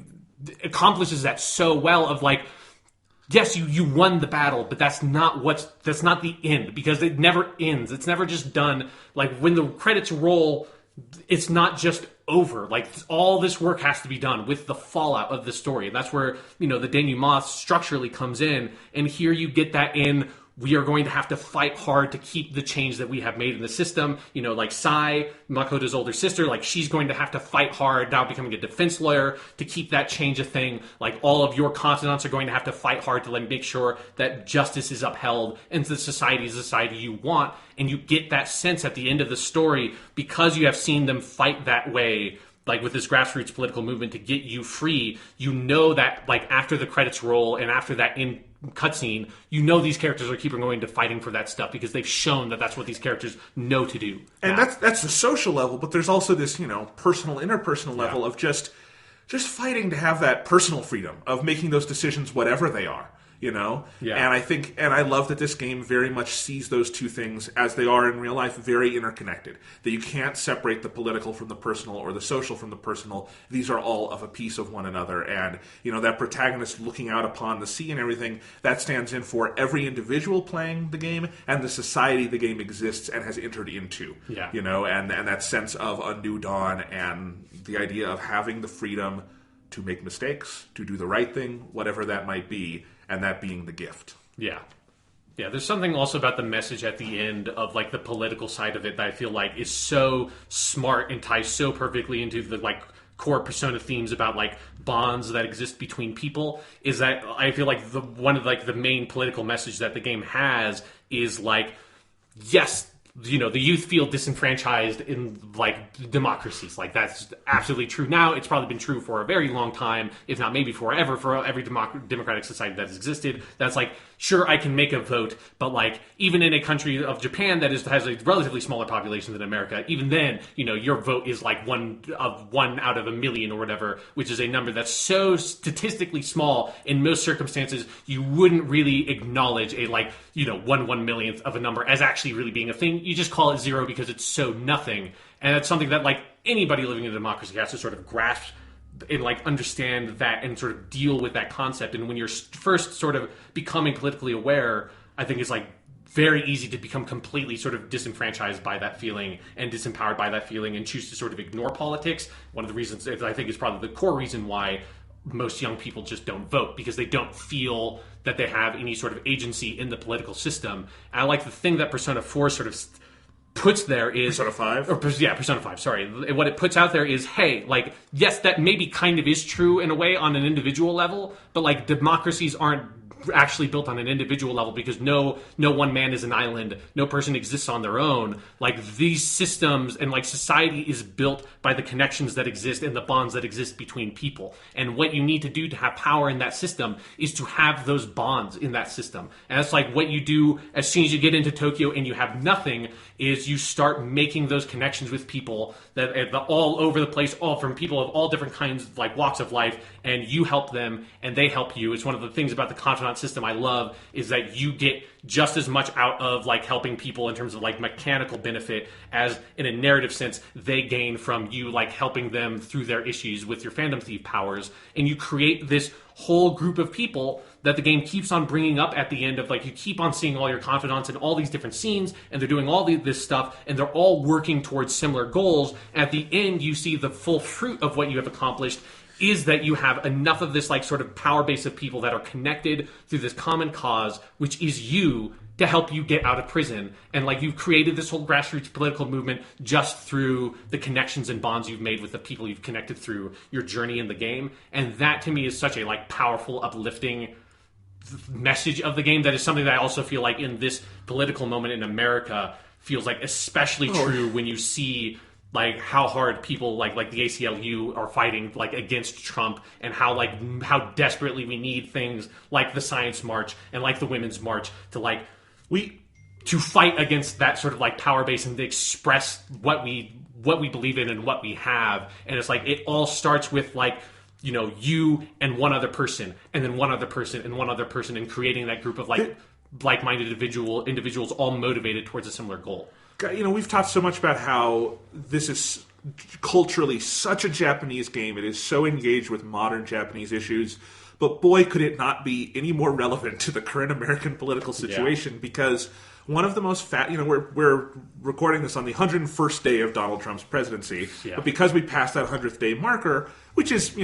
Speaker 2: accomplishes that so well, of like, yes, you won the battle, but that's not the end, because it never ends. It's never just done. Like when the credits roll, it's not just over. Like, all this work has to be done with the fallout of the story. And that's where, the denouement structurally comes in. And here you get that in, we are going to have to fight hard to keep the change that we have made in the system. Like Sai, Makoto's older sister, like, she's going to have to fight hard, now becoming a defense lawyer, to keep that change a thing. Like, all of your confidants are going to have to fight hard to make sure that justice is upheld and the society is the society you want. And you get that sense at the end of the story because you have seen them fight that way, like with this grassroots political movement to get you free. That, like, after the credits roll and after that in cutscene, these characters are keeping going to fighting for that stuff because they've shown that that's what these characters know to do.
Speaker 1: And that's the social level, but there's also this, personal, interpersonal level of just fighting to have that personal freedom of making those decisions, whatever they are. Yeah. And I love that this game very much sees those two things as they are in real life, very interconnected. That you can't separate the political from the personal or the social from the personal. These are all of a piece of one another. And, that protagonist looking out upon the sea and everything, that stands in for every individual playing the game and the society the game exists and has entered into.
Speaker 2: Yeah.
Speaker 1: And that sense of a new dawn and the idea of having the freedom to make mistakes, to do the right thing, whatever that might be, and that being the gift.
Speaker 2: Yeah. Yeah, there's something also about the message at the end of, like, the political side of it that I feel like is so smart and ties so perfectly into the, like, core Persona themes about, like, bonds that exist between people, is that I feel like one of, like, the main political message that the game has is, like, yes, the youth feel disenfranchised in, like, democracies. Like, that's absolutely true now. It's probably been true for a very long time, if not maybe forever, for every democratic society that has existed. That's like, sure, I can make a vote, but, like, even in a country of Japan that has a relatively smaller population than America, even then, your vote is like one out of a million or whatever, which is a number that's so statistically small in most circumstances, you wouldn't really acknowledge a, like, 1/1,000,000th of a number as actually really being a thing. You just call it zero because it's so nothing. And that's something that, like, anybody living in a democracy has to sort of grasp and, like, understand that and sort of deal with that concept. And when you're first sort of becoming politically aware, I think it's, like, very easy to become completely sort of disenfranchised by that feeling and disempowered by that feeling and choose to sort of ignore politics. One of the reasons I think is probably the core reason why most young people just don't vote, because they don't feel that they have any sort of agency in the political system. And I like the thing that Persona 4 sort of puts there is...
Speaker 1: Persona 5?
Speaker 2: Persona 5, sorry. What it puts out there is, hey, like, yes, that maybe kind of is true in a way on an individual level, but, like, democracies aren't actually built on an individual level because no one man is an island, no person exists on their own. Like, these systems and, like, society is built by the connections that exist and the bonds that exist between people. And what you need to do to have power in that system is to have those bonds in that system. And it's like what you do as soon as you get into Tokyo and you have nothing is you start making those connections with people that all over the place, all from people of all different kinds, like, walks of life, and you help them and they help you. It's one of the things about the confidant system I love is that you get just as much out of, like, helping people in terms of, like, mechanical benefit as in a narrative sense they gain from you, like, helping them through their issues with your fandom thief powers. And you create this whole group of people that the game keeps on bringing up at the end of, like, you keep on seeing all your confidants in all these different scenes and they're doing all this stuff and they're all working towards similar goals. At the end you see the full fruit of what you have accomplished is that you have enough of this, like, sort of power base of people that are connected through this common cause, which is you, to help you get out of prison. And, like, you've created this whole grassroots political movement just through the connections and bonds you've made with the people you've connected through your journey in the game. And that, to me, is such a, like, powerful, uplifting message of the game that is something that I also feel like in this political moment in America feels like especially true when you see, like, how hard people like the ACLU are fighting, like, against Trump, and how desperately we need things like the Science March and like the Women's March to fight against that sort of, like, power base and to express what we believe in and what we have. And it's like it all starts with, like, you and one other person, and then one other person and one other person, and creating that group of, like, like-minded individuals all motivated towards a similar goal.
Speaker 1: We've talked so much about how this is culturally such a Japanese game. It is so engaged with modern Japanese issues. but boy, could it not be any more relevant to the current American political situation, because one of the most we're recording this on the 101st day of Donald Trump's presidency, but because we passed that 100th day marker, which is,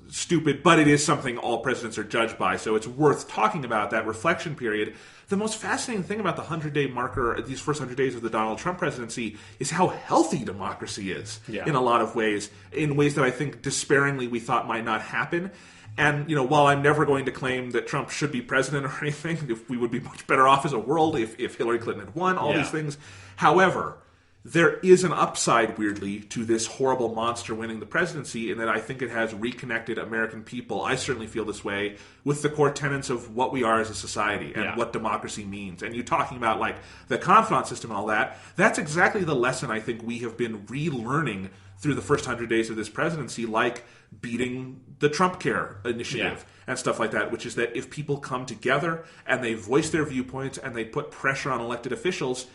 Speaker 1: stupid, but it is something all presidents are judged by, so it's worth talking about, that reflection period. The most fascinating thing about the 100-day marker, these first 100 days of the Donald Trump presidency, is how healthy democracy is in a lot of ways, in ways that I think despairingly we thought might not happen. And, while I'm never going to claim that Trump should be president or anything, if we would be much better off as a world if Hillary Clinton had won, all these things. However, there is an upside, weirdly, to this horrible monster winning the presidency, in that I think it has reconnected American people, I certainly feel this way, with the core tenets of what we are as a society and what democracy means. And you talking about, like, the confidant system and all that, that's exactly the lesson I think we have been relearning through the first 100 days of this presidency, like beating the Trump Care initiative and stuff like that, which is that if people come together and they voice their viewpoints and they put pressure on elected officials,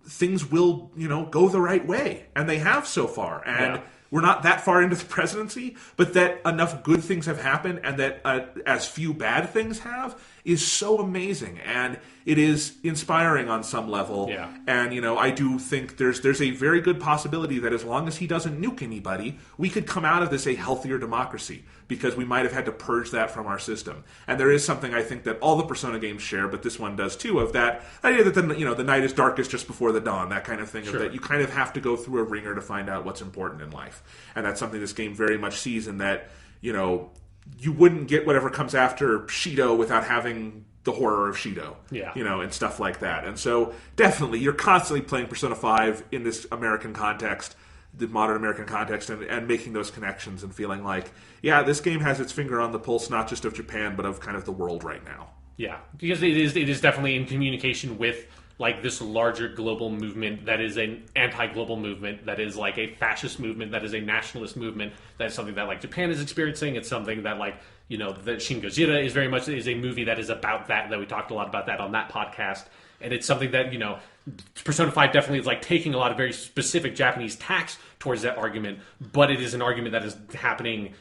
Speaker 1: things will, go the right way. And they have so far. And we're not that far into the presidency, but that enough good things have happened and that as few bad things have is so amazing. And it is inspiring on some level. Yeah. And, I do think there's a very good possibility that as long as he doesn't nuke anybody, we could come out of this a healthier democracy, because we might have had to purge that from our system. And there is something I think that all the Persona games share, but this one does too, of that idea that the night is darkest just before the dawn, that kind of thing, of that you kind of have to go through a ringer to find out what's important in life. And that's something this game very much sees, in that, you wouldn't get whatever comes after Shido without having the horror of Shido, and stuff like that. And so definitely you're constantly playing Persona 5 in this American context, the modern American context, and making those connections and feeling like, this game has its finger on the pulse, not just of Japan, but of kind of the world right now.
Speaker 2: Yeah, because it is definitely in communication with, like, this larger global movement that is an anti-global movement, that is like a fascist movement, that is a nationalist movement, that is something that, like, Japan is experiencing. It's something that, like, that Shin Gojira is very much is a movie that is about that we talked a lot about that on that podcast. And it's something that, Persona 5 definitely is, like, taking a lot of very specific Japanese tacks towards that argument, but it is an argument that is happening,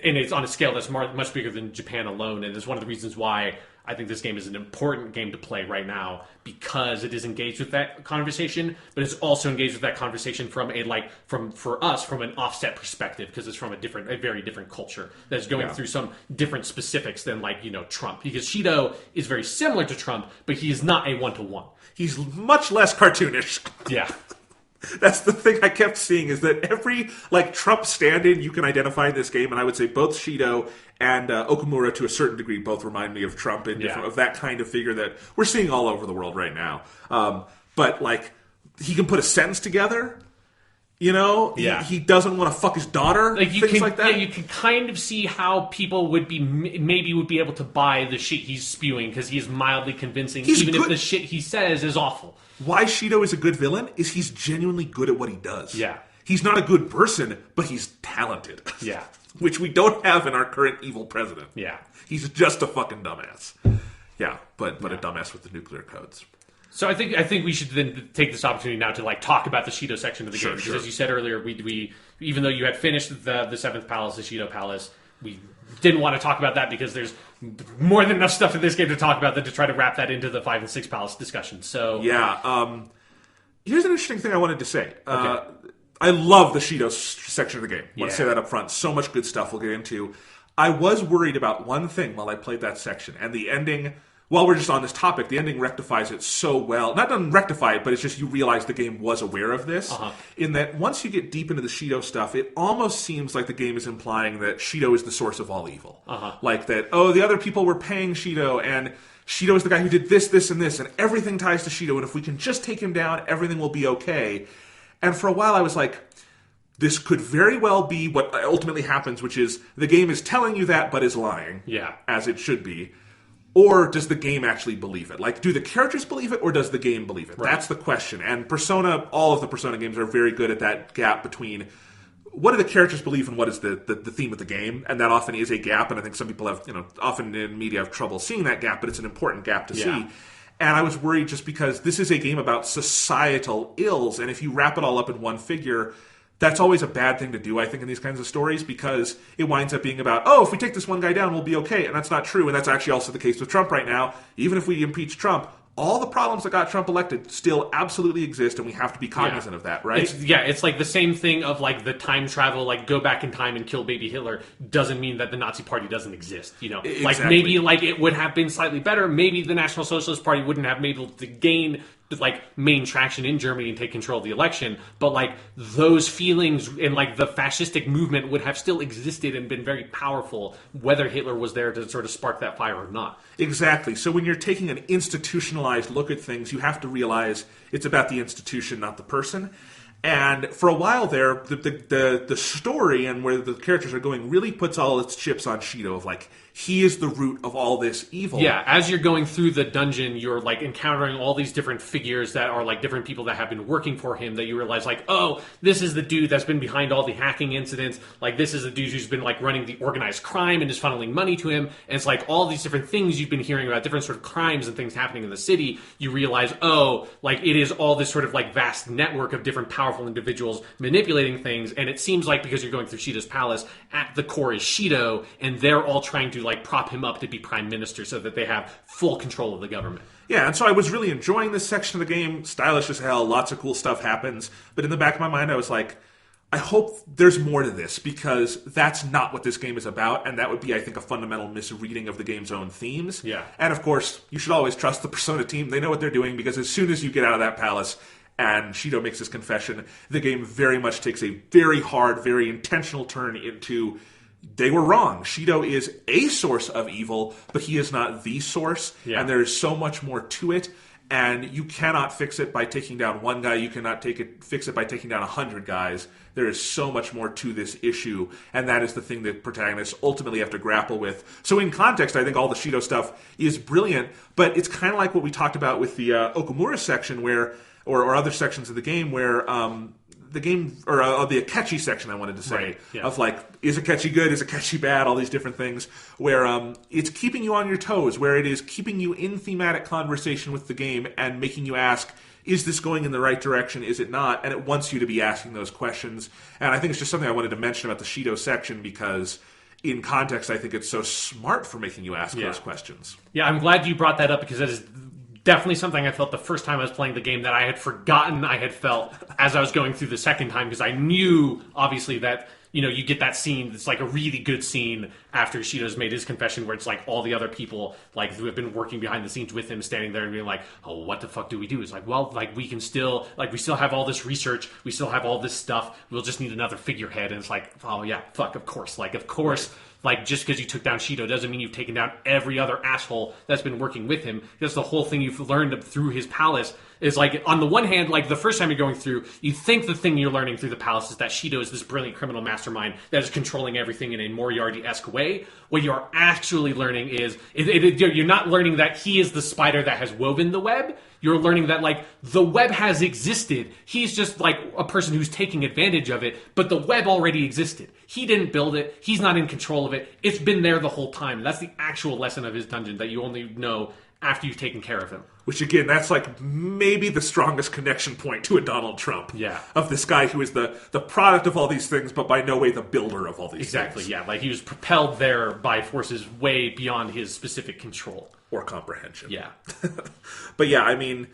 Speaker 2: and it's on a scale that's much bigger than Japan alone. And it's one of the reasons why I think this game is an important game to play right now, because it is engaged with that conversation, but it's also engaged with that conversation from for us, from an offset perspective, because it's from a very different culture that's going through some different specifics than, like, Trump. Because Shido is very similar to Trump, but he is not a one-to-one.
Speaker 1: He's much less cartoonish.
Speaker 2: Yeah.
Speaker 1: That's the thing I kept seeing, is that every, like, Trump stand-in you can identify in this game, and I would say both Shido and Okamura, to a certain degree, both remind me of Trump and of that kind of figure that we're seeing all over the world right now. But, like, he can put a sentence together, he doesn't want to fuck his daughter, like that.
Speaker 2: Yeah, you can kind of see how people would be able to buy the shit he's spewing, because he is mildly convincing, if the shit he says is awful.
Speaker 1: Why Shido is a good villain is he's genuinely good at what he does.
Speaker 2: Yeah.
Speaker 1: He's not a good person, but he's talented.
Speaker 2: Yeah.
Speaker 1: Which we don't have in our current evil president.
Speaker 2: Yeah.
Speaker 1: He's just a fucking dumbass. Yeah, but a dumbass with the nuclear codes.
Speaker 2: So I think we should then take this opportunity now to, like, talk about the Shido section of the game. Because as you said earlier, we even though you had finished the Seventh Palace, the Shido Palace, we didn't want to talk about that because there's more than enough stuff in this game to talk about than to try to wrap that into the 5 and 6 Palace discussion. So
Speaker 1: here's an interesting thing I wanted to say.
Speaker 2: Okay.
Speaker 1: I love the Shido section of the game. I want to say that up front. So much good stuff we'll get into. I was worried about one thing while I played that section, and the ending. While we're just on this topic, the ending rectifies it so well. Not doesn't rectify it, but it's just you realize the game was aware of this. In that once you get deep into the Shido stuff, it almost seems like the game is implying that Shido is the source of all evil. Like that, the other people were paying Shido, and Shido is the guy who did this, this, and this, and everything ties to Shido, and if we can just take him down, everything will be okay. And for a while I was like, this could very well be what ultimately happens, which is the game is telling you that, but is lying.
Speaker 2: Yeah.
Speaker 1: As it should be. Or does the game actually believe it? Like, do the characters believe it, or does the game believe it? Right. That's the question. And all of the Persona games are very good at that gap between what do the characters believe and what is the theme of the game. And that often is a gap, and I think some people have, often in media have trouble seeing that gap, but it's an important gap to see. And I was worried just because this is a game about societal ills, and if you wrap it all up in one figure, that's always a bad thing to do, I think, in these kinds of stories, because it winds up being about, oh, if we take this one guy down, we'll be okay. And that's not true. And that's actually also the case with Trump right now. Even if we impeach Trump, all the problems that got Trump elected still absolutely exist, and we have to be cognizant of that, right?
Speaker 2: It's like the same thing of like the time travel, like go back in time and kill baby Hitler doesn't mean that the Nazi Party doesn't exist, you know?
Speaker 1: Exactly.
Speaker 2: Like maybe like it would have been slightly better. Maybe the National Socialist Party wouldn't have been able to gain like main traction in Germany and take control of the election, but like those feelings and like the fascistic movement would have still existed and been very powerful whether Hitler was there to sort of spark that fire or not.
Speaker 1: Exactly. So when you're taking an institutionalized look at things, you have to realize it's about the institution, not the person. And for a while there, the story and where the characters are going really puts all its chips on Shido of like, he is the root of all this evil.
Speaker 2: Yeah, as you're going through the dungeon, you're like encountering all these different figures that are like different people that have been working for him that you realize like, oh, this is the dude that's been behind all the hacking incidents. Like this is the dude who's been like running the organized crime and is funneling money to him. And it's like all these different things you've been hearing about, different sort of crimes and things happening in the city. You realize, oh, like it is all this sort of like vast network of different powerful individuals manipulating things. And it seems like because you're going through Shido's palace, at the core is Shido, and they're all trying to like prop him up to be prime minister so that they have full control of the government.
Speaker 1: Yeah, and so I was really enjoying this section of the game. Stylish as hell, lots of cool stuff happens. But in the back of my mind, I was like, I hope there's more to this, because that's not what this game is about, and that would be, I think, a fundamental misreading of the game's own themes.
Speaker 2: Yeah.
Speaker 1: And of course, you should always trust the Persona team. They know what they're doing, because as soon as you get out of that palace and Shido makes his confession, the game very much takes a very hard, very intentional turn into, they were wrong. Shido is a source of evil, but he is not the source, and there is so much more to it. And you cannot fix it by taking down one guy. You cannot fix it by taking down 100 guys. There is so much more to this issue, and that is the thing that protagonists ultimately have to grapple with. So in context, I think all the Shido stuff is brilliant, but it's kind of like what we talked about with the Okamura section, where, or other sections of the game where the game, or the Akechi section, I wanted to say,
Speaker 2: right, yeah.
Speaker 1: of like, is Akechi good, is Akechi bad, all these different things, where it's keeping you on your toes, where it is keeping you in thematic conversation with the game and making you ask, is this going in the right direction, is it not? And it wants you to be asking those questions. And I think it's just something I wanted to mention about the Shido section, because in context, I think it's so smart for making you ask those questions.
Speaker 2: Yeah, I'm glad you brought that up, because that is definitely something I felt the first time I was playing the game that I had forgotten I had felt as I was going through the second time, because I knew, obviously, that, you know, you get that scene, it's like a really good scene after Shido's made his confession, where it's like all the other people, like, who have been working behind the scenes with him standing there and being like, oh, what the fuck do we do? It's like, well, like, we can still, like, we still have all this research, we still have all this stuff, we'll just need another figurehead. And it's like, oh yeah, fuck, of course. Like, of course, like, just because you took down Shido doesn't mean you've taken down every other asshole that's been working with him. Because the whole thing you've learned through his palace is, like, on the one hand, like, the first time you're going through, you think the thing you're learning through the palace is that Shido is this brilliant criminal mastermind that is controlling everything in a Moriarty-esque way. What you're actually learning is, you're not learning that he is the spider that has woven the web. You're learning that, like, the web has existed. He's just, like, a person who's taking advantage of it, but the web already existed. He didn't build it. He's not in control of it. It's been there the whole time. That's the actual lesson of his dungeon that you only know after you've taken care of him.
Speaker 1: Which, again, that's like maybe the strongest connection point to a Donald Trump.
Speaker 2: Yeah.
Speaker 1: Of this guy who is the product of all these things, but by no way the builder of all these
Speaker 2: exactly,
Speaker 1: things.
Speaker 2: Exactly, yeah. Like, he was propelled there by forces way beyond his specific control.
Speaker 1: Or comprehension.
Speaker 2: Yeah.
Speaker 1: But yeah, I mean,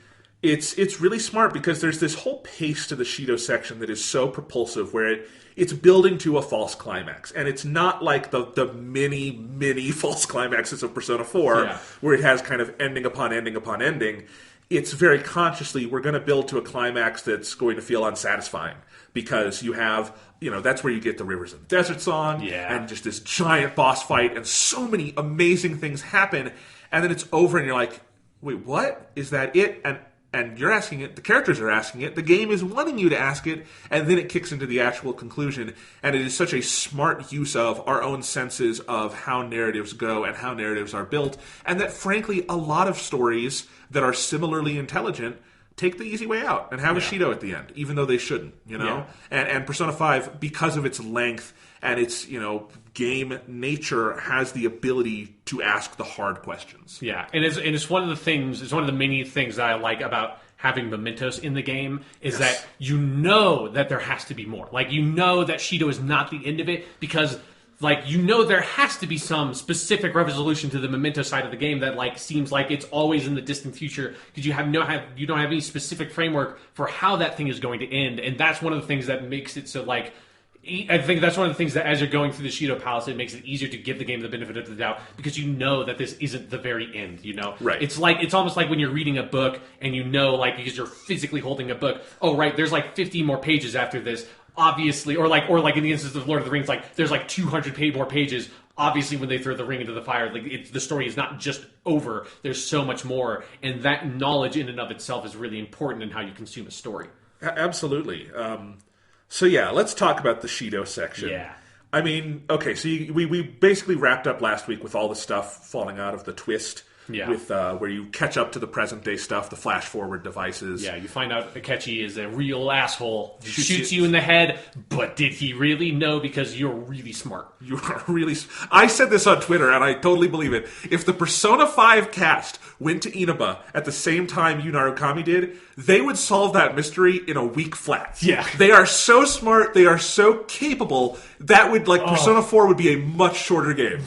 Speaker 1: it's really smart, because there's this whole pace to the Shido section that is so propulsive, where it's building to a false climax. And it's not like the many false climaxes of Persona 4, where it has kind of ending upon ending upon ending. It's very consciously, we're going to build to a climax that's going to feel unsatisfying, because you have, you know, that's where you get the Rivers of the Desert song, and just this giant boss fight, and so many amazing things happen, and then it's over, and you're like, wait, what? Is that it? And you're asking it, the characters are asking it, the game is wanting you to ask it, and then it kicks into the actual conclusion. And it is such a smart use of our own senses of how narratives go and how narratives are built, and that, frankly, a lot of stories that are similarly intelligent take the easy way out and have a Shido at the end, even though they shouldn't, you know? And Persona 5, because of its length and its, you know, game nature, has the ability to ask the hard questions.
Speaker 2: Yeah, and it's one of the things, it's one of the many things that I like about having mementos in the game is that you know that there has to be more. Like, you know that Shido is not the end of it because, like, you know there has to be some specific resolution to the memento side of the game that, like, seems like it's always in the distant future because you don't have any specific framework for how that thing is going to end. And that's one of the things that makes it so, like, I think that's one of the things that as you're going through the Shido Palace, it makes it easier to give the game the benefit of the doubt because you know that this isn't the very end, you know?
Speaker 1: Right.
Speaker 2: It's almost like when you're reading a book and you know, like, because you're physically holding a book, oh, right, there's like 50 more pages after this, obviously, or like in the instance of Lord of the Rings, like, there's like 200 more pages. Obviously, when they throw the ring into the fire, like, the story is not just over. There's so much more, and that knowledge in and of itself is really important in how you consume a story.
Speaker 1: Absolutely. So yeah, let's talk about the Shido section.
Speaker 2: Yeah.
Speaker 1: I mean, okay, so we basically wrapped up last week with all the stuff falling out of the twist.
Speaker 2: Yeah.
Speaker 1: With where you catch up to the present day stuff, the flash forward devices.
Speaker 2: Yeah, you find out Akechi is a real asshole. Shoots you in the head, but did he really? No, because you're really smart.
Speaker 1: You are really... I said this on Twitter, and I totally believe it. If the Persona 5 cast went to Inaba at the same time Yu Narukami did, they would solve that mystery in a week flat.
Speaker 2: Yeah.
Speaker 1: They are so smart, they are so capable, that would, like, Persona 4 would be a much shorter game.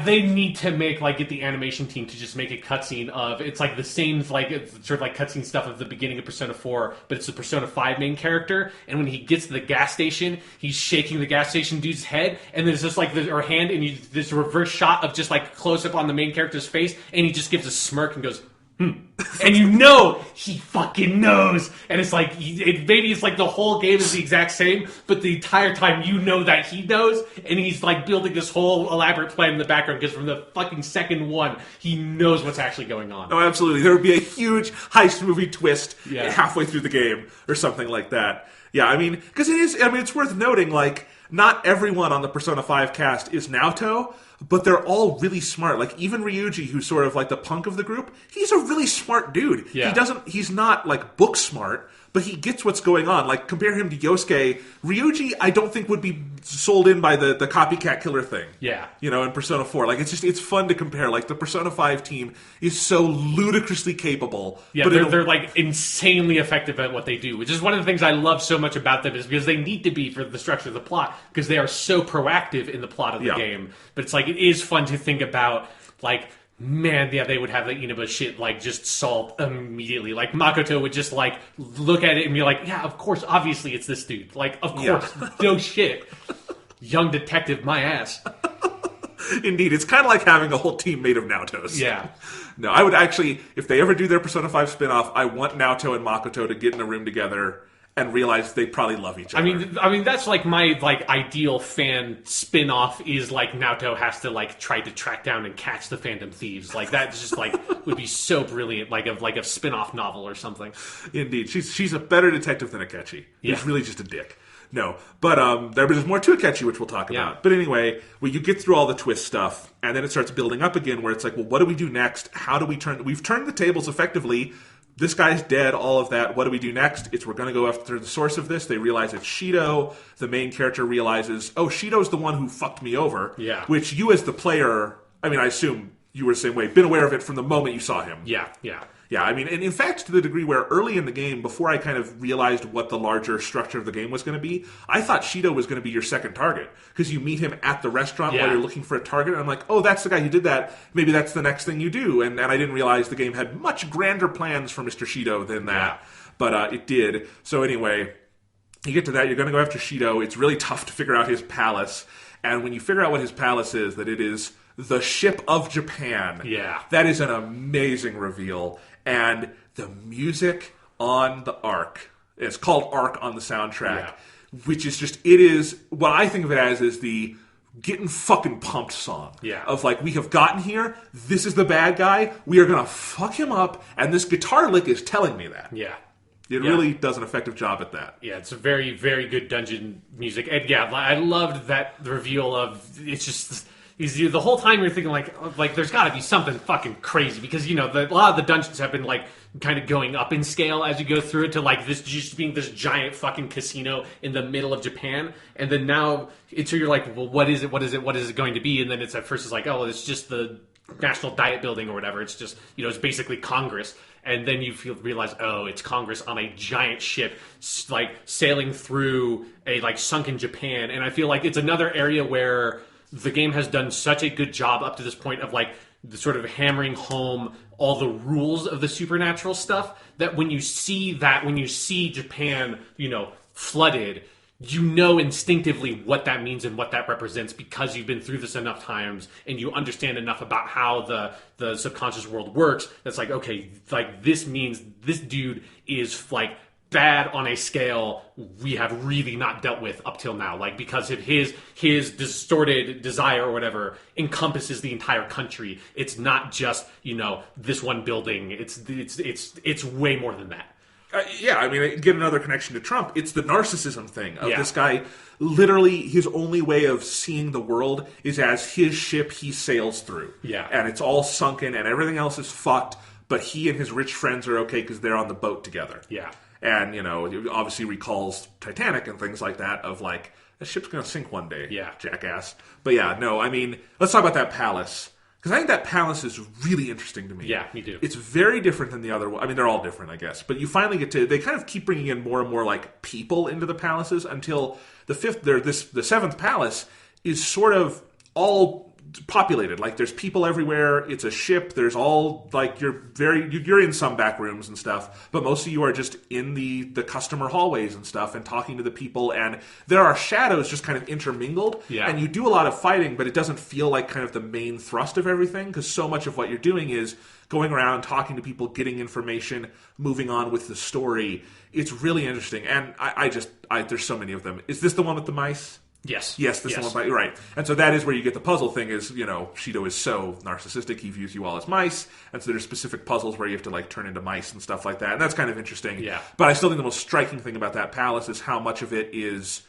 Speaker 2: They need to get the animation team to just make a cutscene of, it's like the same, like, it's sort of like cutscene stuff at the beginning of Persona 4, but it's the Persona 5 main character, and when he gets to the gas station, he's shaking the gas station dude's head, and there's just like her hand, and this reverse shot of just like close up on the main character's face, and he just gives a smirk and goes, and you know he fucking knows, and it's like maybe it's like the whole game is the exact same, but the entire time you know that he knows, and he's like building this whole elaborate plan in the background because from the fucking second one he knows what's actually going on.
Speaker 1: Oh, absolutely. There would be a huge heist movie twist halfway through the game or something like that. Yeah, I mean, because it's worth noting, like, not everyone on the Persona 5 cast is Naoto, but they're all really smart. Like, even Ryuji, who's sort of like the punk of the group, he's a really smart dude.
Speaker 2: Yeah.
Speaker 1: He's not, like, book smart, but he gets what's going on. Like, compare him to Yosuke. Ryuji, I don't think would be sold in by the copycat killer thing.
Speaker 2: Yeah.
Speaker 1: You know, in Persona 4. Like, it's fun to compare. Like, the Persona 5 team is so ludicrously capable.
Speaker 2: Yeah, but they're like insanely effective at what they do, which is one of the things I love so much about them, is because they need to be for the structure of the plot, because they are so proactive in the plot of the game. But it's like, it is fun to think about, like, man, yeah, they would have the Inaba shit, like, just solved immediately. Like, Makoto would just, like, look at it and be like, yeah, of course, obviously it's this dude. Like, of course, no shit. Young detective, my ass.
Speaker 1: Indeed, it's kind of like having a whole team made of Naotos.
Speaker 2: Yeah.
Speaker 1: No, I would actually, if they ever do their Persona 5 spin-off, I want Naoto and Makoto to get in a room together and realize they probably love each other.
Speaker 2: I mean that's like my ideal fan spin-off is like Naoto has to like try to track down and catch the Phantom Thieves. Like that's just like would be so brilliant, like a spin-off novel or something.
Speaker 1: Indeed, she's a better detective than Akechi.
Speaker 2: Yeah.
Speaker 1: He's really just a dick. No, but there's more to Akechi, which we'll talk about. But anyway, you get through all the twist stuff, and then it starts building up again, where it's like, well, what do we do next? How do we turn? We've turned the tables effectively. This guy's dead, all of that. What do we do next? We're going to go after the source of this. They realize it's Shido. The main character realizes, oh, Shido's the one who fucked me over.
Speaker 2: Yeah.
Speaker 1: Which you as the player, I mean, I assume you were the same way, been aware of it from the moment you saw him.
Speaker 2: Yeah, yeah.
Speaker 1: Yeah, I mean, and in fact, to the degree where early in the game, before I kind of realized what the larger structure of the game was going to be, I thought Shido was going to be your second target. Because you meet him at the restaurant while you're looking for a target, and I'm like, oh, that's the guy who did that. Maybe that's the next thing you do. And I didn't realize the game had much grander plans for Mr. Shido than that. Yeah. But it did. So anyway, you get to that, you're going to go after Shido. It's really tough to figure out his palace. And when you figure out what his palace is, that it is the ship of Japan.
Speaker 2: Yeah.
Speaker 1: That is an amazing reveal. And the music on the Arc, it's called Arc on the soundtrack, which is just, it is, what I think of it as is the getting fucking pumped song.
Speaker 2: Yeah.
Speaker 1: Of like, we have gotten here, this is the bad guy, we are going to fuck him up, and this guitar lick is telling me that.
Speaker 2: Yeah.
Speaker 1: It really does an effective job at that.
Speaker 2: Yeah, it's a very, very good dungeon music. And yeah, I loved that reveal of, it's just... the whole time you're thinking like there's got to be something fucking crazy, because you know a lot of the dungeons have been like kind of going up in scale as you go through it to like this just being this giant fucking casino in the middle of Japan, and then now you're like, well, what is it going to be? And then it's at first it's like, oh, it's just the national diet building or whatever. It's just, it's basically Congress. And then you realize, oh, it's Congress on a giant ship, like sailing through a like sunken Japan. And I feel like it's another area where the game has done such a good job up to this point of like the sort of hammering home all the rules of the supernatural stuff, that when you see Japan, flooded, instinctively what that means and what that represents, because you've been through this enough times and you understand enough about how the subconscious world works. That's like, okay, like this means this dude is like bad on a scale we have really not dealt with up till now. Like, because of his distorted desire or whatever encompasses the entire country. It's not just, this one building. It's way more than that.
Speaker 1: Yeah, I mean, get another connection to Trump. It's the narcissism thing of this guy. Literally, his only way of seeing the world is as his ship he sails through.
Speaker 2: Yeah.
Speaker 1: And it's all sunken and everything else is fucked, but he and his rich friends are okay because they're on the boat together.
Speaker 2: Yeah.
Speaker 1: And, it obviously recalls Titanic and things like that of like, the ship's going to sink one day, jackass. But yeah, no, I mean, let's talk about that palace. Because I think that palace is really interesting to me.
Speaker 2: Yeah, me too.
Speaker 1: It's very different than the other one. I mean, they're all different, I guess. But you finally get to... They kind of keep bringing in more and more, like, people into the palaces until the seventh palace is sort of all populated. Like, there's people everywhere. It's a ship. There's all... Like, you're in some back rooms and stuff. But most of you are just in the customer hallways and stuff and talking to the people. And there are shadows just kind of intermingled.
Speaker 2: Yeah.
Speaker 1: And you do a lot of fighting, but it doesn't feel like kind of the main thrust of everything. Because so much of what you're doing is going around, talking to people, getting information, moving on with the story. It's really interesting. And I there's so many of them. Is this the one with the mice?
Speaker 2: Yes.
Speaker 1: Yes, this one, right. And so that is where you get the puzzle thing is, Shido is so narcissistic, he views you all as mice, and so there's specific puzzles where you have to, like, turn into mice and stuff like that, and that's kind of interesting.
Speaker 2: Yeah.
Speaker 1: But I still think the most striking thing about that palace is how much of it is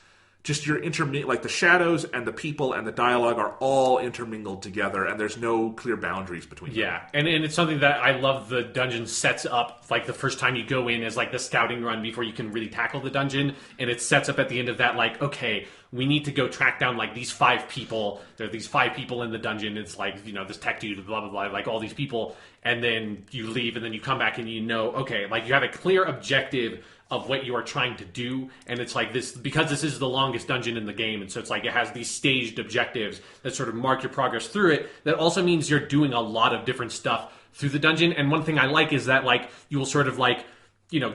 Speaker 1: just your like the shadows and the people and the dialogue are all intermingled together, and there's no clear boundaries between them.
Speaker 2: Yeah, and it's something that I love the dungeon sets up, like the first time you go in as like the scouting run before you can really tackle the dungeon, and it sets up at the end of that like, okay, we need to go track down like these 5 people. There are these 5 people in the dungeon. It's like, this tech dude, blah, blah, blah, like all these people, and then you leave and then you come back and okay, like you have a clear objective of what you are trying to do, and it's like this, because this is the longest dungeon in the game, and so it's like it has these staged objectives that sort of mark your progress through it. That also means you're doing a lot of different stuff through the dungeon, and one thing I like is that like you will sort of like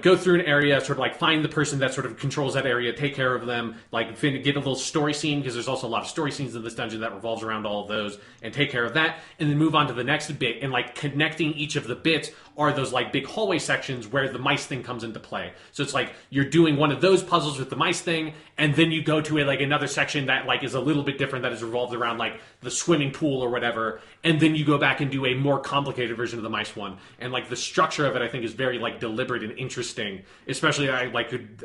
Speaker 2: go through an area, sort of like find the person that sort of controls that area, take care of them, like get a little story scene, because there's also a lot of story scenes in this dungeon that revolves around all of those, and take care of that, and then move on to the next bit, and like connecting each of the bits are those like big hallway sections where the mice thing comes into play. So it's like you're doing one of those puzzles with the mice thing, and then you go to another section that like is a little bit different, that is revolved around like the swimming pool or whatever, and then you go back and do a more complicated version of the mice one. And like the structure of it, I think, is very like deliberate and interesting. Especially I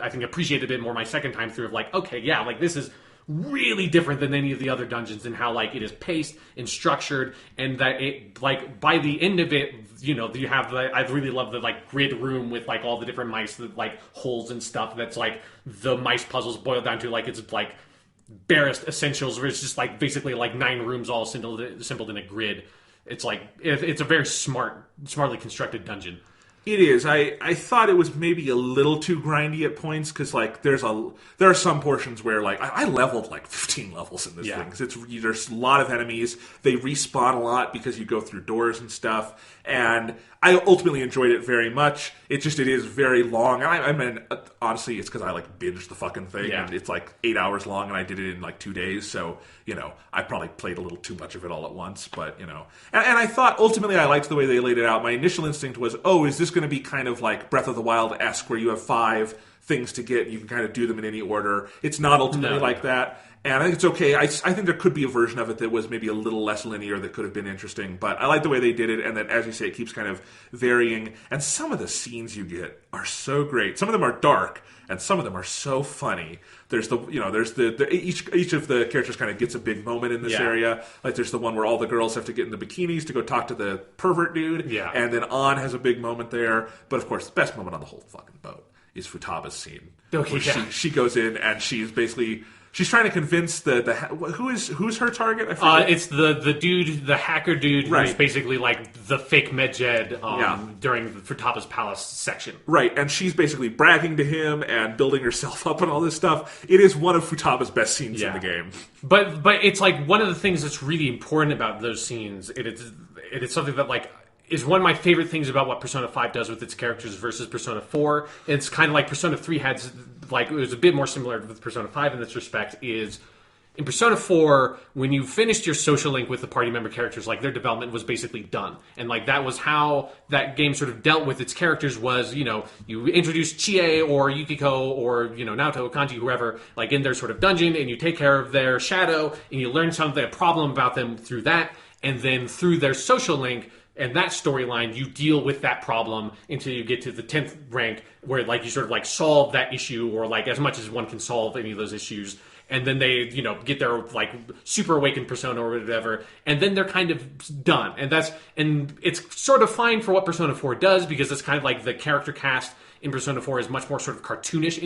Speaker 2: think appreciate a bit more my second time through of like, okay, yeah, like this is really different than any of the other dungeons, and how like it is paced and structured, and that it like by the end of it, you have I really love the like grid room with like all the different mice, the like holes and stuff. That's like the mice puzzles boiled down to like it's like barest essentials, where it's just like basically like 9 rooms all assembled in a grid. It's like it's a very smartly constructed dungeon.
Speaker 1: It is. I thought it was maybe a little too grindy at points, because like there are some portions where like I leveled like 15 levels in this thing, because there's a lot of enemies. They respawn a lot because you go through doors and stuff, and I ultimately enjoyed it very much. It is very long. I mean, honestly, it's because I like binged the fucking thing, and it's like 8 hours long, and I did it in like 2 days. So I probably played a little too much of it all at once. But and I thought ultimately I liked the way they laid it out. My initial instinct was, oh, is this going to be kind of like Breath of the Wild-esque, where you have 5 things to get, and you can kind of do them in any order? It's not ultimately like that. And I think it's okay. I think there could be a version of it that was maybe a little less linear that could have been interesting. But I like the way they did it, and that, as you say, it keeps kind of varying. And some of the scenes you get are so great. Some of them are dark, and some of them are so funny. There's each of the characters kind of gets a big moment in this area. Like there's the one where all the girls have to get in the bikinis to go talk to the pervert dude.
Speaker 2: Yeah.
Speaker 1: And then An has a big moment there. But of course, the best moment on the whole fucking boat is Futaba's scene.
Speaker 2: Okay,
Speaker 1: where she goes in and she's basically She's trying to convince who's her target? I forget.
Speaker 2: It's the dude, the hacker dude,
Speaker 1: right.
Speaker 2: who's basically like the fake medjed during Futata's Palace section.
Speaker 1: Right, and she's basically bragging to him and building herself up and all this stuff. It is one of Futaba's best scenes in the game.
Speaker 2: But it's like one of the things that's really important about those scenes. It is something that like is one of my favorite things about what Persona 5 does with its characters versus Persona 4. It's kind of like Persona 3 had, like, it was a bit more similar with Persona 5 in this respect, is in Persona 4, when you finished your social link with the party member characters, like, their development was basically done. And, like, that was how that game sort of dealt with its characters was, you know, you introduce Chie or Yukiko or, you know, Naoto, Kanji, whoever, like, in their sort of dungeon, and you take care of their shadow, and you learn something, a problem about them through that, and then through their social link, and that storyline, you deal with that problem until you get to the 10th rank, where like you sort of like solve that issue, or like as much as one can solve any of those issues, and then they, you know, get their like super awakened persona or whatever, and then they're kind of done. And it's sort of fine for what Persona 4 does, because it's kind of like the character cast in Persona 4 is much more sort of cartoonish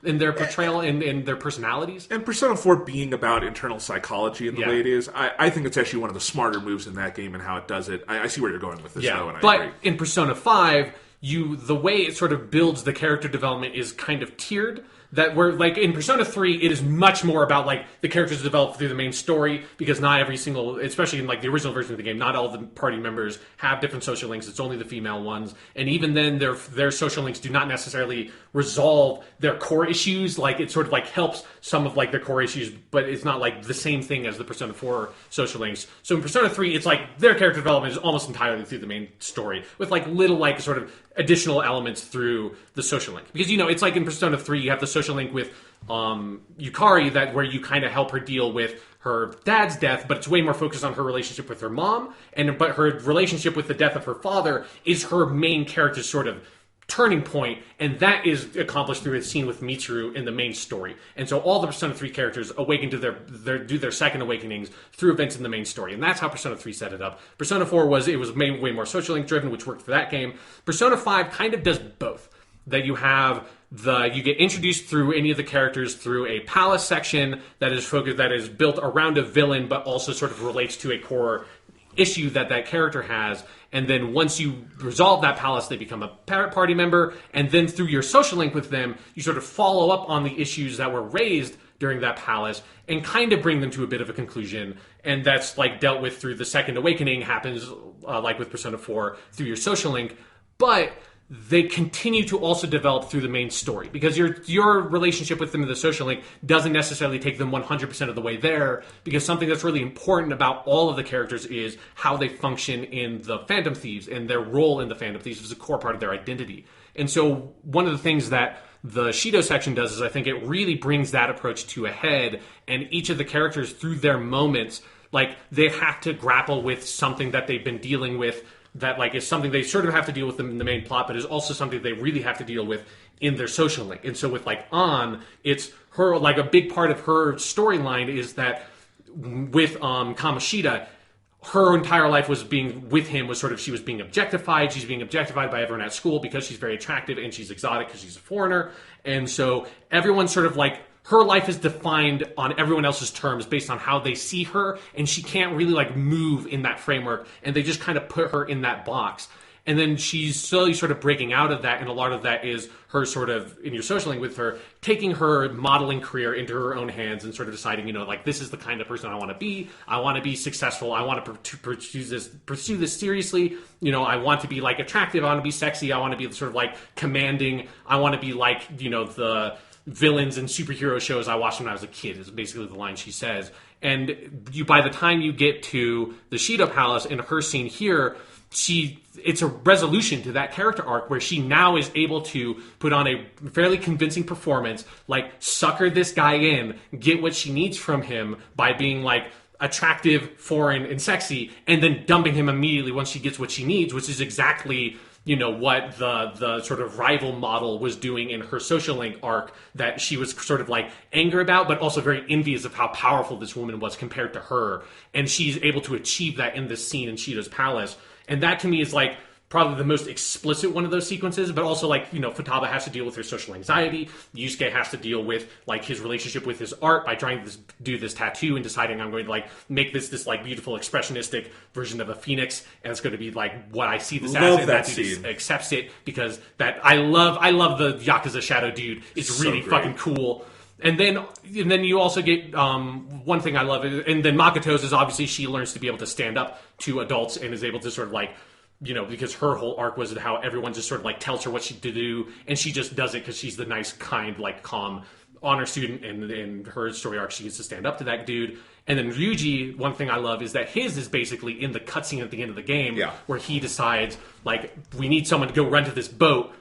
Speaker 2: in their portrayal and in their personalities.
Speaker 1: And Persona 4 being about internal psychology in the way it is, I think it's actually one of the smarter moves in that game and how it does it. I see where you're going with this, though, and I agree.
Speaker 2: But in Persona 5, the way it sort of builds the character development is kind of tiered. That we're like in Persona 3, it is much more about like the characters developed through the main story, because not every single, especially in like the original version of the game, not all the party members have different social links. It's only the female ones, and even then, their social links do not necessarily resolve their core issues. Like it sort of like helps some of like their core issues, but it's not like the same thing as the Persona 4 social links. So in Persona 3, it's like their character development is almost entirely through the main story, with like little like sort of additional elements through the social link. Because, you know, it's like in Persona 3, you have the social link with Yukari, that where you kind of help her deal with her dad's death, but it's way more focused on her relationship with her mom, but her relationship with the death of her father is her main character's sort of turning point, and that is accomplished through a scene with Mitsuru in the main story. And so all the Persona 3 characters awaken to do their second awakenings through events in the main story, and that's how Persona 3 set it up. Persona 4 was way more social link driven, which worked for that game. Persona 5 kind of does both. That you have you get introduced through any of the characters through a palace section that is built around a villain, but also sort of relates to a core issue that character has. And then once you resolve that palace, they become a party member. And then through your social link with them, you sort of follow up on the issues that were raised during that palace and kind of bring them to a bit of a conclusion. And that's like dealt with through the second awakening, happens like with Persona 4 through your social link. But they continue to also develop through the main story, because your relationship with them in the social link doesn't necessarily take them 100% of the way there, because something that's really important about all of the characters is how they function in the Phantom Thieves, and their role in the Phantom Thieves is a core part of their identity. And so one of the things that the Shido section does is I think it really brings that approach to a head, and each of the characters through their moments, like they have to grapple with something that they've been dealing with that like is something they sort of have to deal with in the main plot, but is also something they really have to deal with in their social link. And so with like it's her, like a big part of her storyline is that with Kamoshida, her entire life was being with him was sort of, she was being objectified. She's being objectified by everyone at school because she's very attractive and she's exotic because she's a foreigner. And so everyone's sort of like, her life is defined on everyone else's terms based on how they see her, and she can't really like move in that framework, and they just kind of put her in that box. And then she's slowly sort of breaking out of that, and a lot of that is her sort of, in your social link with her, taking her modeling career into her own hands and sort of deciding, you know, like, this is the kind of person I want to be. I want to be successful. I want to pursue this seriously. You know, I want to be, like, attractive. I want to be sexy. I want to be sort of, like, commanding. I want to be, like, you know, the villains and superhero shows I watched when I was a kid is basically the line she says. And by the time you get to the Shido Palace and her scene here, it's a resolution to that character arc where she now is able to put on a fairly convincing performance, like sucker this guy in, get what she needs from him by being like attractive, foreign, and sexy, and then dumping him immediately once she gets what she needs, which is exactly, you know, what the sort of rival model was doing in her social link arc, that she was sort of like anger about, but also very envious of how powerful this woman was compared to her. And she's able to achieve that in this scene in Shido's palace. And that to me is like probably the most explicit one of those sequences, but also like, Futaba has to deal with her social anxiety. Yusuke has to deal with like his relationship with his art by trying to do this tattoo and deciding I'm going to like make this like beautiful expressionistic version of a phoenix, and it's going to be like what I see this as, and that dude accepts it because that I love the Yakuza Shadow dude. It's really fucking cool. And then you also get one thing I love, and then Makoto's is obviously she learns to be able to stand up to adults and is able to sort of like, because her whole arc was how everyone just sort of like tells her what she to do, and she just does it because she's the nice, kind, like calm honor student, and in her story arc she gets to stand up to that dude. And then Ryuji, one thing I love is that his is basically in the cutscene at the end of the game, where he decides like we need someone to go run to this boat.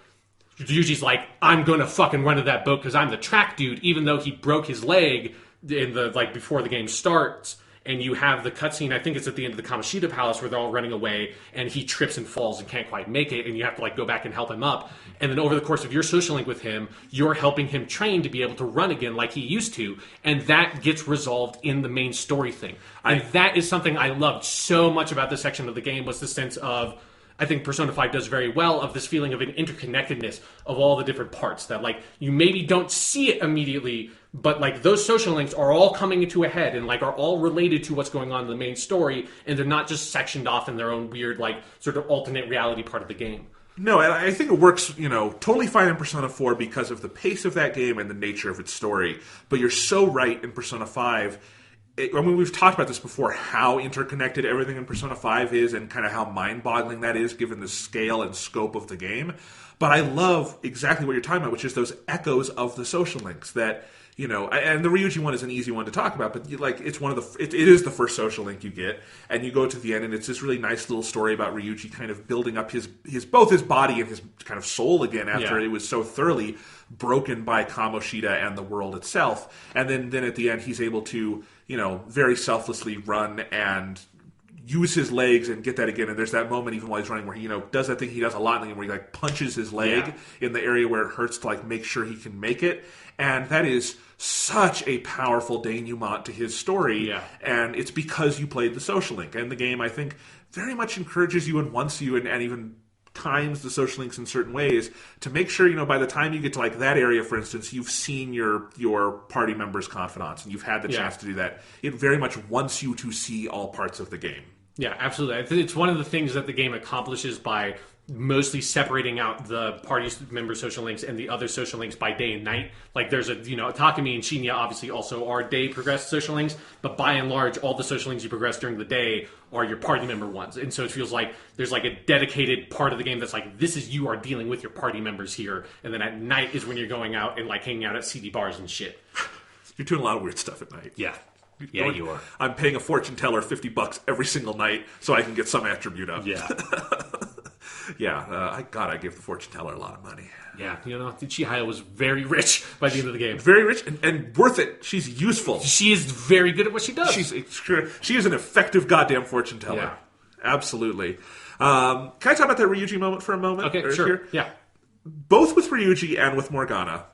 Speaker 2: Ryuji's like, I'm gonna fucking run to that boat because I'm the track dude, even though he broke his leg in the like before the game starts. And you have the cutscene, I think it's at the end of the Kamoshida Palace, where they're all running away, and he trips and falls and can't quite make it, and you have to like go back and help him up. And then over the course of your social link with him, you're helping him train to be able to run again like he used to, and that gets resolved in the main story thing. And that is something I loved so much about this section of the game, was the sense of, I think Persona 5 does very well, of this feeling of an interconnectedness of all the different parts that like you maybe don't see it immediately, but like those social links are all coming into a head and like are all related to what's going on in the main story, and they're not just sectioned off in their own weird like sort of alternate reality part of the game.
Speaker 1: No, and I think it works, totally fine in Persona 4 because of the pace of that game and the nature of its story. But you're so right in Persona 5. We've talked about this before, how interconnected everything in Persona 5 is and kind of how mind-boggling that is given the scale and scope of the game. But I love exactly what you're talking about, which is those echoes of the social links that, and the Ryuji one is an easy one to talk about, but it's one of it is the first social link you get, and you go to the end, and it's this really nice little story about Ryuji kind of building up his both his body and his kind of soul again after it was so thoroughly broken by Kamoshida and the world itself. And then at the end, he's able to, very selflessly run and use his legs and get that again. And there's that moment even while he's running where he, does that thing he does a lot in the game where he like punches his leg in the area where it hurts to like make sure he can make it. And that is such a powerful denouement to his story. Yeah. And it's because you played the social link. And the game, I think, very much encourages you and wants you and even times the social links in certain ways to make sure, by the time you get to like that area, for instance, you've seen your party members' confidants and you've had the chance to do that. It very much wants you to see all parts of the game. Yeah, absolutely. I think it's one of the things that the game accomplishes by mostly separating out the party member social links and the other social links by day and night. Like there's Takumi and Shinya obviously also are day progressed social links, but by and large, all the social links you progress during the day are your party member ones. And so it feels like there's like a dedicated part of the game that's like, this is you are dealing with your party members here. And then at night is when you're going out and like hanging out at CD bars and shit. You're doing a lot of weird stuff at night. Yeah. Yeah, you are. I'm paying a fortune teller $50 every single night so I can get some attribute up. Yeah. I gave the fortune teller a lot of money. Yeah, Chihaya was very rich by the end of the game. Very rich and worth it. She's useful. She is very good at what she does. She is an effective goddamn fortune teller. Yeah. Absolutely. Can I talk about that Ryuji moment for a moment? Okay, sure. Here? Yeah. Both with Ryuji and with Morgana,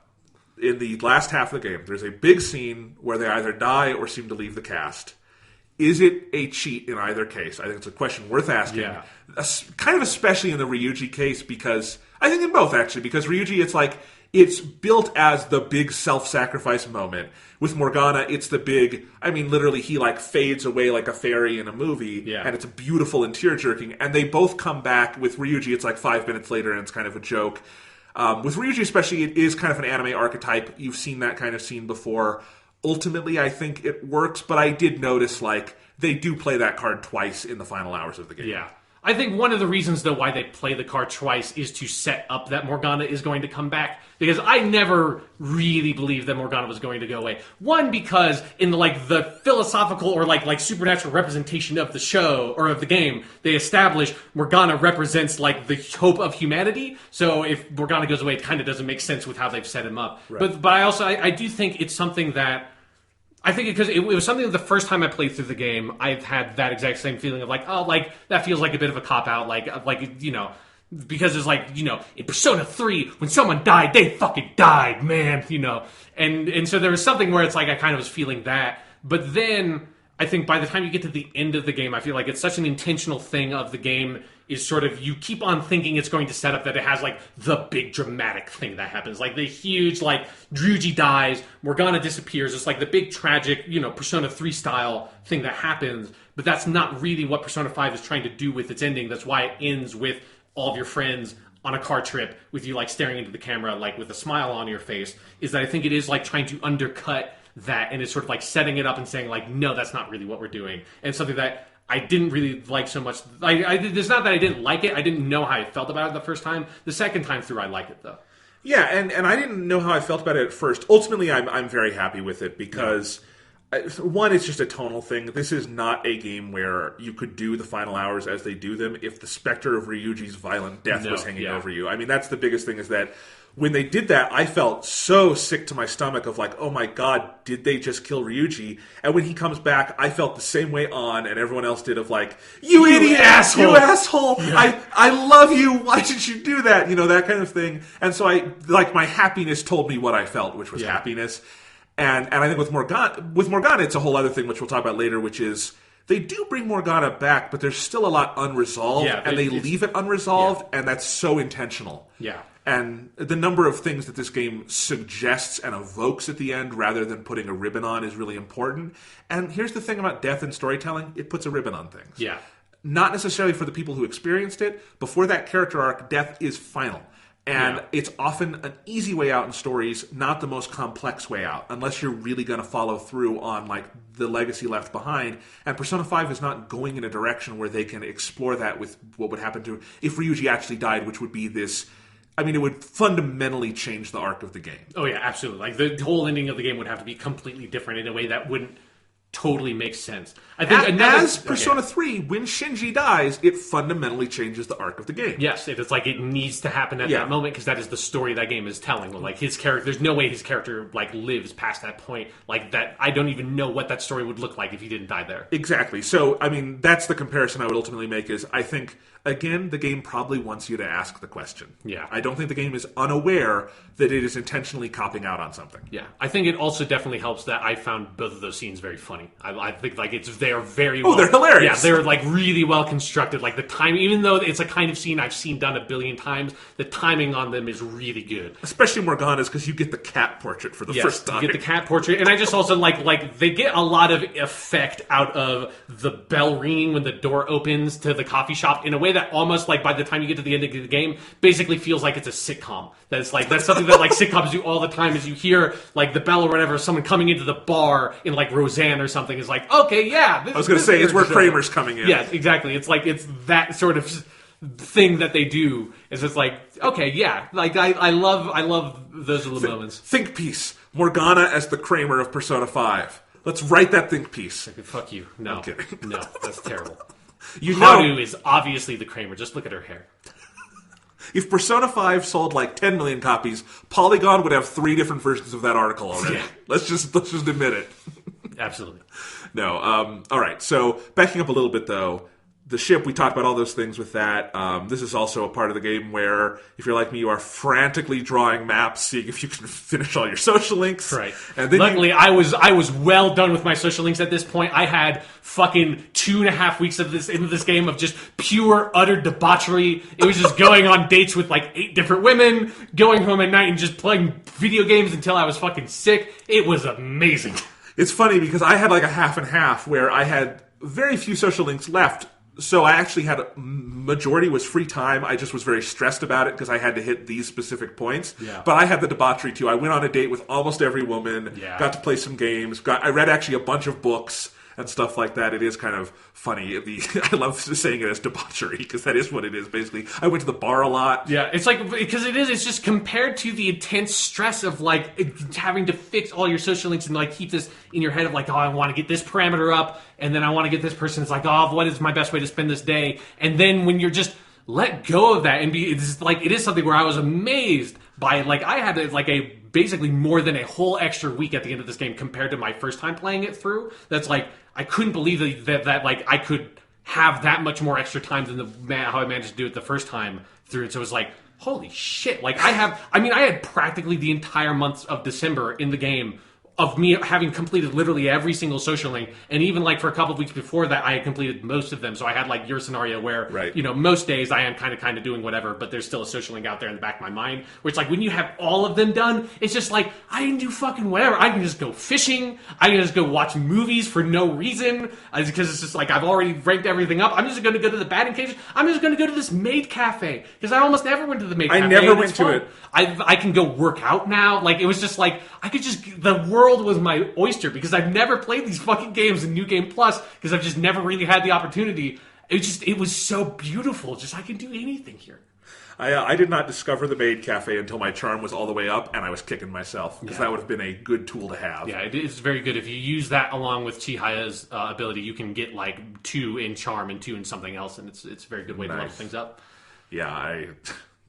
Speaker 1: in the last half of the game, there's a big scene where they either die or seem to leave the cast. Is it a cheat in either case? I think it's a question worth asking. Yeah. Kind of especially in the Ryuji case, because I think in both actually, because Ryuji, it's built as the big self-sacrifice moment. With Morgana, it's the big, literally he fades away like a fairy in a movie, and it's beautiful and tear-jerking, and they both come back. With Ryuji, it's 5 minutes later, and it's kind of a joke. With Ryuji especially, it is kind of an anime archetype. You've seen that kind of scene before. Ultimately, I think it works, but I did notice, they do play that card twice in the final hours of the game. Yeah. I think one of the reasons, though, why they play the card twice is to set up that Morgana is going to come back. Because I never really believed that Morgana was going to go away. One, because in the philosophical or supernatural representation of the show or of the game, they establish Morgana represents the hope of humanity. So if Morgana goes away, it kind of doesn't make sense with how they've set him up. Right. But I do think it's something that I think because it was something that the first time I played through the game, I've had that exact same feeling of that feels like a bit of a cop-out, because it's in Persona 3, when someone died, they fucking died, man, and so there was something where it's I kind of was feeling that, but then
Speaker 2: I think by the time you get to the end of the game, I feel like it's such an intentional thing of the game is sort of, you keep on thinking it's going to set up that it has, like, the big dramatic thing that happens. Like, the huge, like, Ryuji dies, Morgana disappears. It's like the big tragic, Persona 3 style thing that happens. But that's not really what Persona 5 is trying to do with its ending. That's why it ends with all of your friends on a car trip with you, like, staring into the camera, like, with a smile on your face. Is that I think it is, like, trying to undercut that, and it's sort of like setting it up and saying, like, no, that's not really what we're doing. And something that I didn't really like so much. It's not that I didn't like it. I didn't know how I felt about it the first time. The second time through, I like it, though.
Speaker 1: Yeah, and I didn't know how I felt about it at first. Ultimately, I'm very happy with it because, one, it's just a tonal thing. This is not a game where you could do the final hours as they do them if the specter of Ryuji's violent death was hanging over you. I mean, that's the biggest thing, is that when they did that, I felt so sick to my stomach of like, oh my god, did they just kill Ryuji? And when he comes back, I felt the same way and everyone else did of like, you idiot!
Speaker 2: Asshole!
Speaker 1: You asshole!
Speaker 2: Yeah.
Speaker 1: I love you! Why did you do that? That kind of thing. And so my happiness told me what I felt, which was happiness. And I think with Morgana, it's a whole other thing, which we'll talk about later, which is they do bring Morgana back, but there's still a lot unresolved, and they leave it unresolved, and that's so intentional.
Speaker 2: Yeah.
Speaker 1: And the number of things that this game suggests and evokes at the end, rather than putting a ribbon on, is really important. And here's the thing about death and storytelling, it puts a ribbon on things.
Speaker 2: Yeah.
Speaker 1: Not necessarily for the people who experienced it. Before that character arc, death is final. And it's often an easy way out in stories, not the most complex way out, unless you're really going to follow through on like the legacy left behind. And Persona 5 is not going in a direction where they can explore that with what would happen to if Ryuji actually died, which would be this. I mean, it would fundamentally change the arc of the game.
Speaker 2: Oh yeah, absolutely. Like the whole ending of the game would have to be completely different in a way that wouldn't totally make sense. I think
Speaker 1: as Persona 3, when Shinji dies, it fundamentally changes the arc of the game.
Speaker 2: Yes, it's like it needs to happen at that moment because that is the story that game is telling. Like his character, there's no way his character like lives past that point. Like that, I don't even know what that story would look like if he didn't die there.
Speaker 1: Exactly. So, I mean, that's the comparison I would ultimately make. Is I think, again, the game probably wants you to ask the question.
Speaker 2: Yeah.
Speaker 1: I don't think the game is unaware that it is intentionally copping out on something.
Speaker 2: Yeah. I think it also definitely helps that I found both of those scenes very funny. I think like they're very well.
Speaker 1: Oh, they're hilarious.
Speaker 2: Yeah, they're like really well constructed. Like the time, even though it's a kind of scene I've seen done a billion times, the timing on them is really good.
Speaker 1: Especially Morgana's, because you get the cat portrait for the first time.
Speaker 2: You get the cat portrait, and I just also like they get a lot of effect out of the bell ringing when the door opens to the coffee shop in a way that almost like by the time you get to the end of the game, basically feels like it's a sitcom. That's something that like sitcoms do all the time. Is you hear like the bell or whatever, someone coming into the bar in like Roseanne or something is like, okay, yeah.
Speaker 1: I was going to say it's where Kramer's coming in.
Speaker 2: Yeah, exactly. It's like it's that sort of thing that they do. Is it's like, okay, yeah. Like I love those little moments.
Speaker 1: Think piece. Morgana as the Kramer of Persona 5. Let's write that think piece.
Speaker 2: Like, fuck you. No.
Speaker 1: I'm kidding.
Speaker 2: No, that's terrible.
Speaker 1: Haru
Speaker 2: is obviously the Kramer. Just look at her hair.
Speaker 1: If Persona 5 sold like 10 million copies, Polygon would have 3 different versions of that article already. Yeah. Let's just admit it.
Speaker 2: Absolutely.
Speaker 1: No. All right. So backing up a little bit, though, the ship, we talked about all those things with that. This is also a part of the game where, if you're like me, you are frantically drawing maps, seeing if you can finish all your social links.
Speaker 2: Right.
Speaker 1: And then
Speaker 2: luckily, I was well done with my social links at this point. I had fucking 2.5 weeks of this into this game of just pure, utter debauchery. It was just going on dates with like 8 different women, going home at night and just playing video games until I was fucking sick. It was amazing.
Speaker 1: It's funny because I had like a half and half where I had very few social links left. So I actually had majority was free time. I just was very stressed about it because I had to hit these specific points.
Speaker 2: Yeah.
Speaker 1: But I had the debauchery too. I went on a date with almost every woman.
Speaker 2: Yeah.
Speaker 1: Got to play some games. I read actually a bunch of books and stuff like that. It is kind of funny. I love saying it as debauchery because that is what it is basically. I went to the bar a lot.
Speaker 2: Yeah, it's like because it's just compared to the intense stress of like having to fix all your social links and like keep this in your head of like, oh, I want to get this parameter up and then I want to get this person. It's like, oh, what is my best way to spend this day? And then when you're just let go of that and it's like it is something where I was amazed by like I had like a basically more than a whole extra week at the end of this game compared to my first time playing it through. That's like I couldn't believe that like I could have that much more extra time than how I managed to do it the first time through it. So it was like, holy shit. Like I had practically the entire month of December in the game of me having completed literally every single social link, and even like for a couple of weeks before that, I had completed most of them. So I had like your scenario where, most days I am kind of doing whatever, but there's still a social link out there in the back of my mind. Which like when you have all of them done, it's just like I can do fucking whatever. I can just go fishing. I can just go watch movies for no reason because it's just like I've already ranked everything up. I'm just going to go to the batting cage. I'm just going to go to this maid cafe because I almost never went to the maid cafe.
Speaker 1: I never went to it.
Speaker 2: I can go work out now. Like it was just like I could just the world was my oyster because I've never played these fucking games in New Game Plus because I've just never really had the opportunity. It was so beautiful. Just I can do anything here.
Speaker 1: I did not discover the maid cafe until my charm was all the way up and I was kicking myself because that would have been a good tool to have.
Speaker 2: Yeah, it is very good. If you use that along with Chihaya's ability, you can get like 2 in charm and 2 in something else, and it's a very good way to level things up.
Speaker 1: Yeah,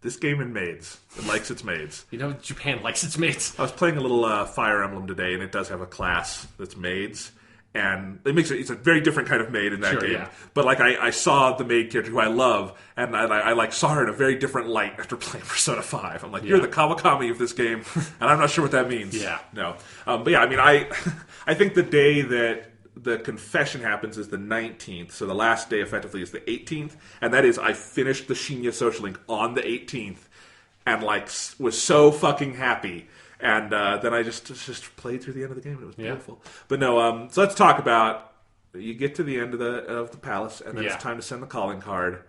Speaker 1: this game in maids. It likes its maids.
Speaker 2: Japan likes its maids.
Speaker 1: I was playing a little Fire Emblem today, and it does have a class that's maids. And it's a very different kind of maid in that game. Yeah. But like I saw the maid character who I love, and I like saw her in a very different light after playing Persona 5. I'm like, you're the Kawakami of this game, and I'm not sure what that means.
Speaker 2: Yeah.
Speaker 1: No. But yeah, I mean, I think the day that the confession happens is the 19th, so the last day effectively is the 18th, and that is I finished the Shinya social link on the 18th, and like was so fucking happy, and then I just played through the end of the game, and it was beautiful. But no, so let's talk about you get to the end of the palace, and then it's time to send the calling card.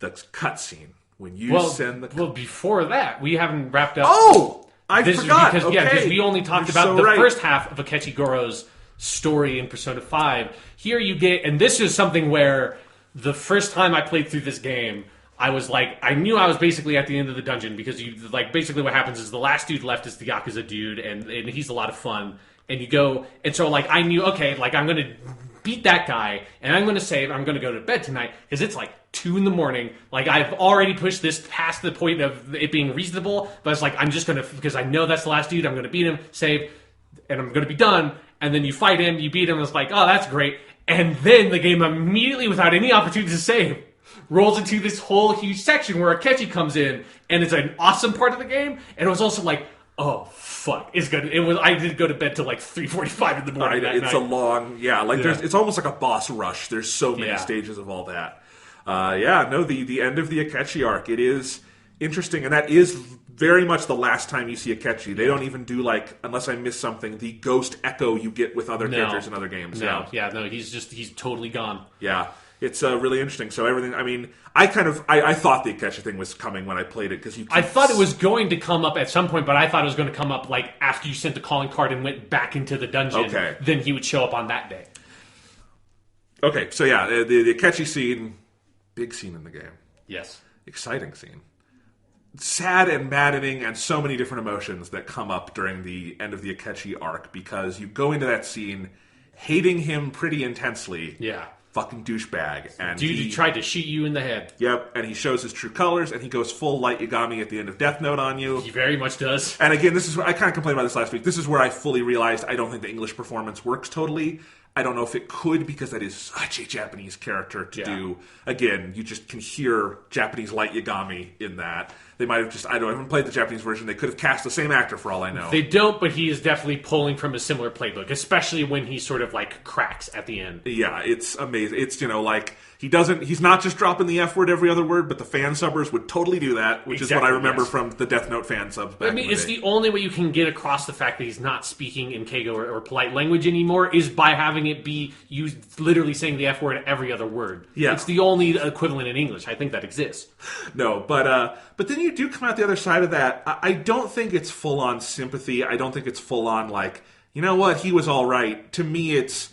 Speaker 1: The cutscene when you send the
Speaker 2: well before that we haven't wrapped up.
Speaker 1: Oh, I forgot
Speaker 2: because we only talked about the first half of Akechi Goro's story in Persona 5. Here you get, and this is something where the first time I played through this game, I was like, I knew I was basically at the end of the dungeon because basically what happens is the last dude left is the Yakuza dude, and he's a lot of fun. And you go, and so like I knew, okay, like I'm gonna beat that guy, and I'm gonna save. I'm gonna go to bed tonight because it's like 2 a.m. Like I've already pushed this past the point of it being reasonable, but it's like I'm just gonna, because I know that's the last dude. I'm gonna beat him, save, and I'm gonna be done. And then you fight him, you beat him, and it's like, oh, that's great. And then the game immediately, without any opportunity to save, rolls into this whole huge section where Akechi comes in, and it's an awesome part of the game. And it was also like, oh, fuck, it's good. I did go to bed till like 3:45 in the morning that night.
Speaker 1: It's a long, it's almost like a boss rush. There's so many stages of all that. The end of the Akechi arc, it is interesting, and that is very much the last time you see Akechi. They don't even do, like, unless I miss something, the ghost echo you get with other characters in other games.
Speaker 2: He's totally gone.
Speaker 1: Yeah, it's really interesting. So everything, I mean, I thought the Akechi thing was coming when I played it, because
Speaker 2: I thought it was going to come up at some point, but I thought it was going to come up, like, after you sent the calling card and went back into the dungeon.
Speaker 1: Okay.
Speaker 2: Then he would show up on that day.
Speaker 1: Okay, so yeah, the Akechi scene, big scene in the game.
Speaker 2: Yes.
Speaker 1: Exciting scene. Sad and maddening, and so many different emotions that come up during the end of the Akechi arc, because you go into that scene hating him pretty intensely.
Speaker 2: Yeah.
Speaker 1: Fucking douchebag. And
Speaker 2: he tried to shoot you in the head.
Speaker 1: Yep, and he shows his true colors, and he goes full Light Yagami at the end of Death Note on you.
Speaker 2: He very much does.
Speaker 1: And again, this is where I kind of complained about this last week. This is where I fully realized I don't think the English performance works totally. I don't know if it could, because that is such a Japanese character to do. Again, you just can hear Japanese Light Yagami in that. They might have just, I haven't played the Japanese version. They could have cast the same actor for all I know.
Speaker 2: They don't, but he is definitely pulling from a similar playbook, especially when he sort of like cracks at the end.
Speaker 1: Yeah, it's amazing. It's, like, he's not just dropping the F word every other word, but the fan subbers would totally do that, which is what I remember from the Death Note fan subs back in the day.
Speaker 2: It's the only way you can get across the fact that he's not speaking in Keigo or polite language anymore is by having it be you literally saying the F word every other word.
Speaker 1: Yeah.
Speaker 2: It's the only equivalent in English. I think that exists.
Speaker 1: No, but then you do come out the other side of that. I don't think it's full-on sympathy. I don't think it's full-on, like, you know what, he was all right. To me, it's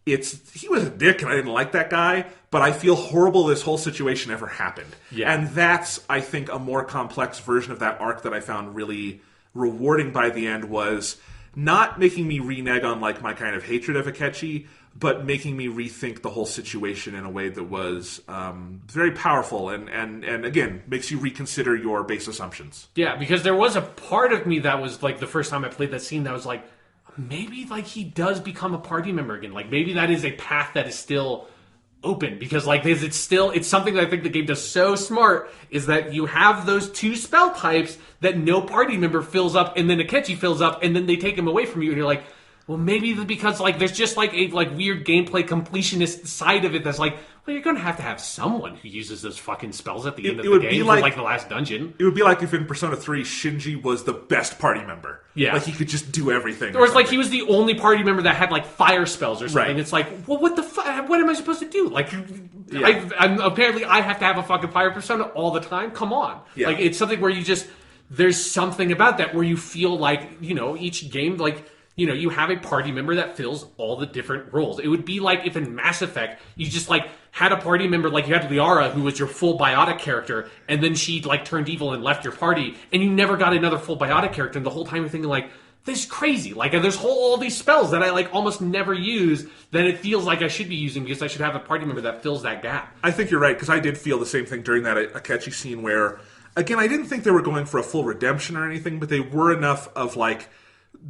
Speaker 1: he was a dick and I didn't like that guy, but I feel horrible this whole situation ever happened.
Speaker 2: Yeah.
Speaker 1: And that's, I think, a more complex version of that arc that I found really rewarding by the end, was not making me renege on, like, my kind of hatred of Akechi, but making me rethink the whole situation in a way that was very powerful and again, makes you reconsider your base assumptions.
Speaker 2: Yeah, because there was a part of me that was, like, the first time I played that scene that was like, maybe, like, he does become a party member again. Like, maybe that is a path that is still open, because like it's something that I think the game does so smart, is that you have those two spell types that no party member fills up, and then Akechi fills up, and then they take him away from you, and you're like, well, maybe because like there's just like a like weird gameplay completionist side of it that's like, well, you're gonna have to have someone who uses those fucking spells at the end of the game, like the last dungeon.
Speaker 1: It would be like if in Persona 3 Shinji was the best party member.
Speaker 2: Yeah,
Speaker 1: like he could just do everything.
Speaker 2: Or it's like he was the only party member that had like fire spells or something.
Speaker 1: Right.
Speaker 2: It's like, well, what the fuck? What am I supposed to do? Like, I'm apparently I have to have a fucking fire persona all the time. Come on, like it's something where you just there's something about that where you feel like each game like. You have a party member that fills all the different roles. It would be like if in Mass Effect, you just like had a party member, like you had Liara, who was your full biotic character, and then she like turned evil and left your party, and you never got another full biotic character, and the whole time you're thinking like, this is crazy. Like there's all these spells that I like almost never use that it feels like I should be using because I should have a party member that fills that gap.
Speaker 1: I think you're right, because I did feel the same thing during that Akechi scene where, again, I didn't think they were going for a full redemption or anything, but they were enough of like,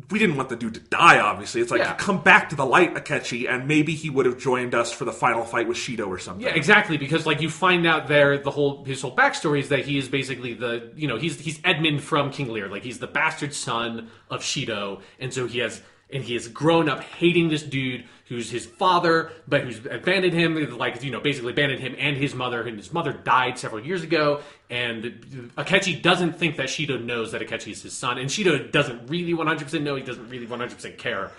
Speaker 1: we didn't want the dude to die, obviously. It's like, come back to the light, Akechi, and maybe he would have joined us for the final fight with Shido or something.
Speaker 2: Yeah, exactly, because like you find out there his whole backstory is that he is basically he's Edmund from King Lear. Like he's the bastard son of Shido, and so he has grown up hating this dude who's his father, but who's abandoned him, basically abandoned him and his mother, and his mother died several years ago, and Akechi doesn't think that Shido knows that Akechi is his son, and Shido doesn't really 100% know, he doesn't really 100% care.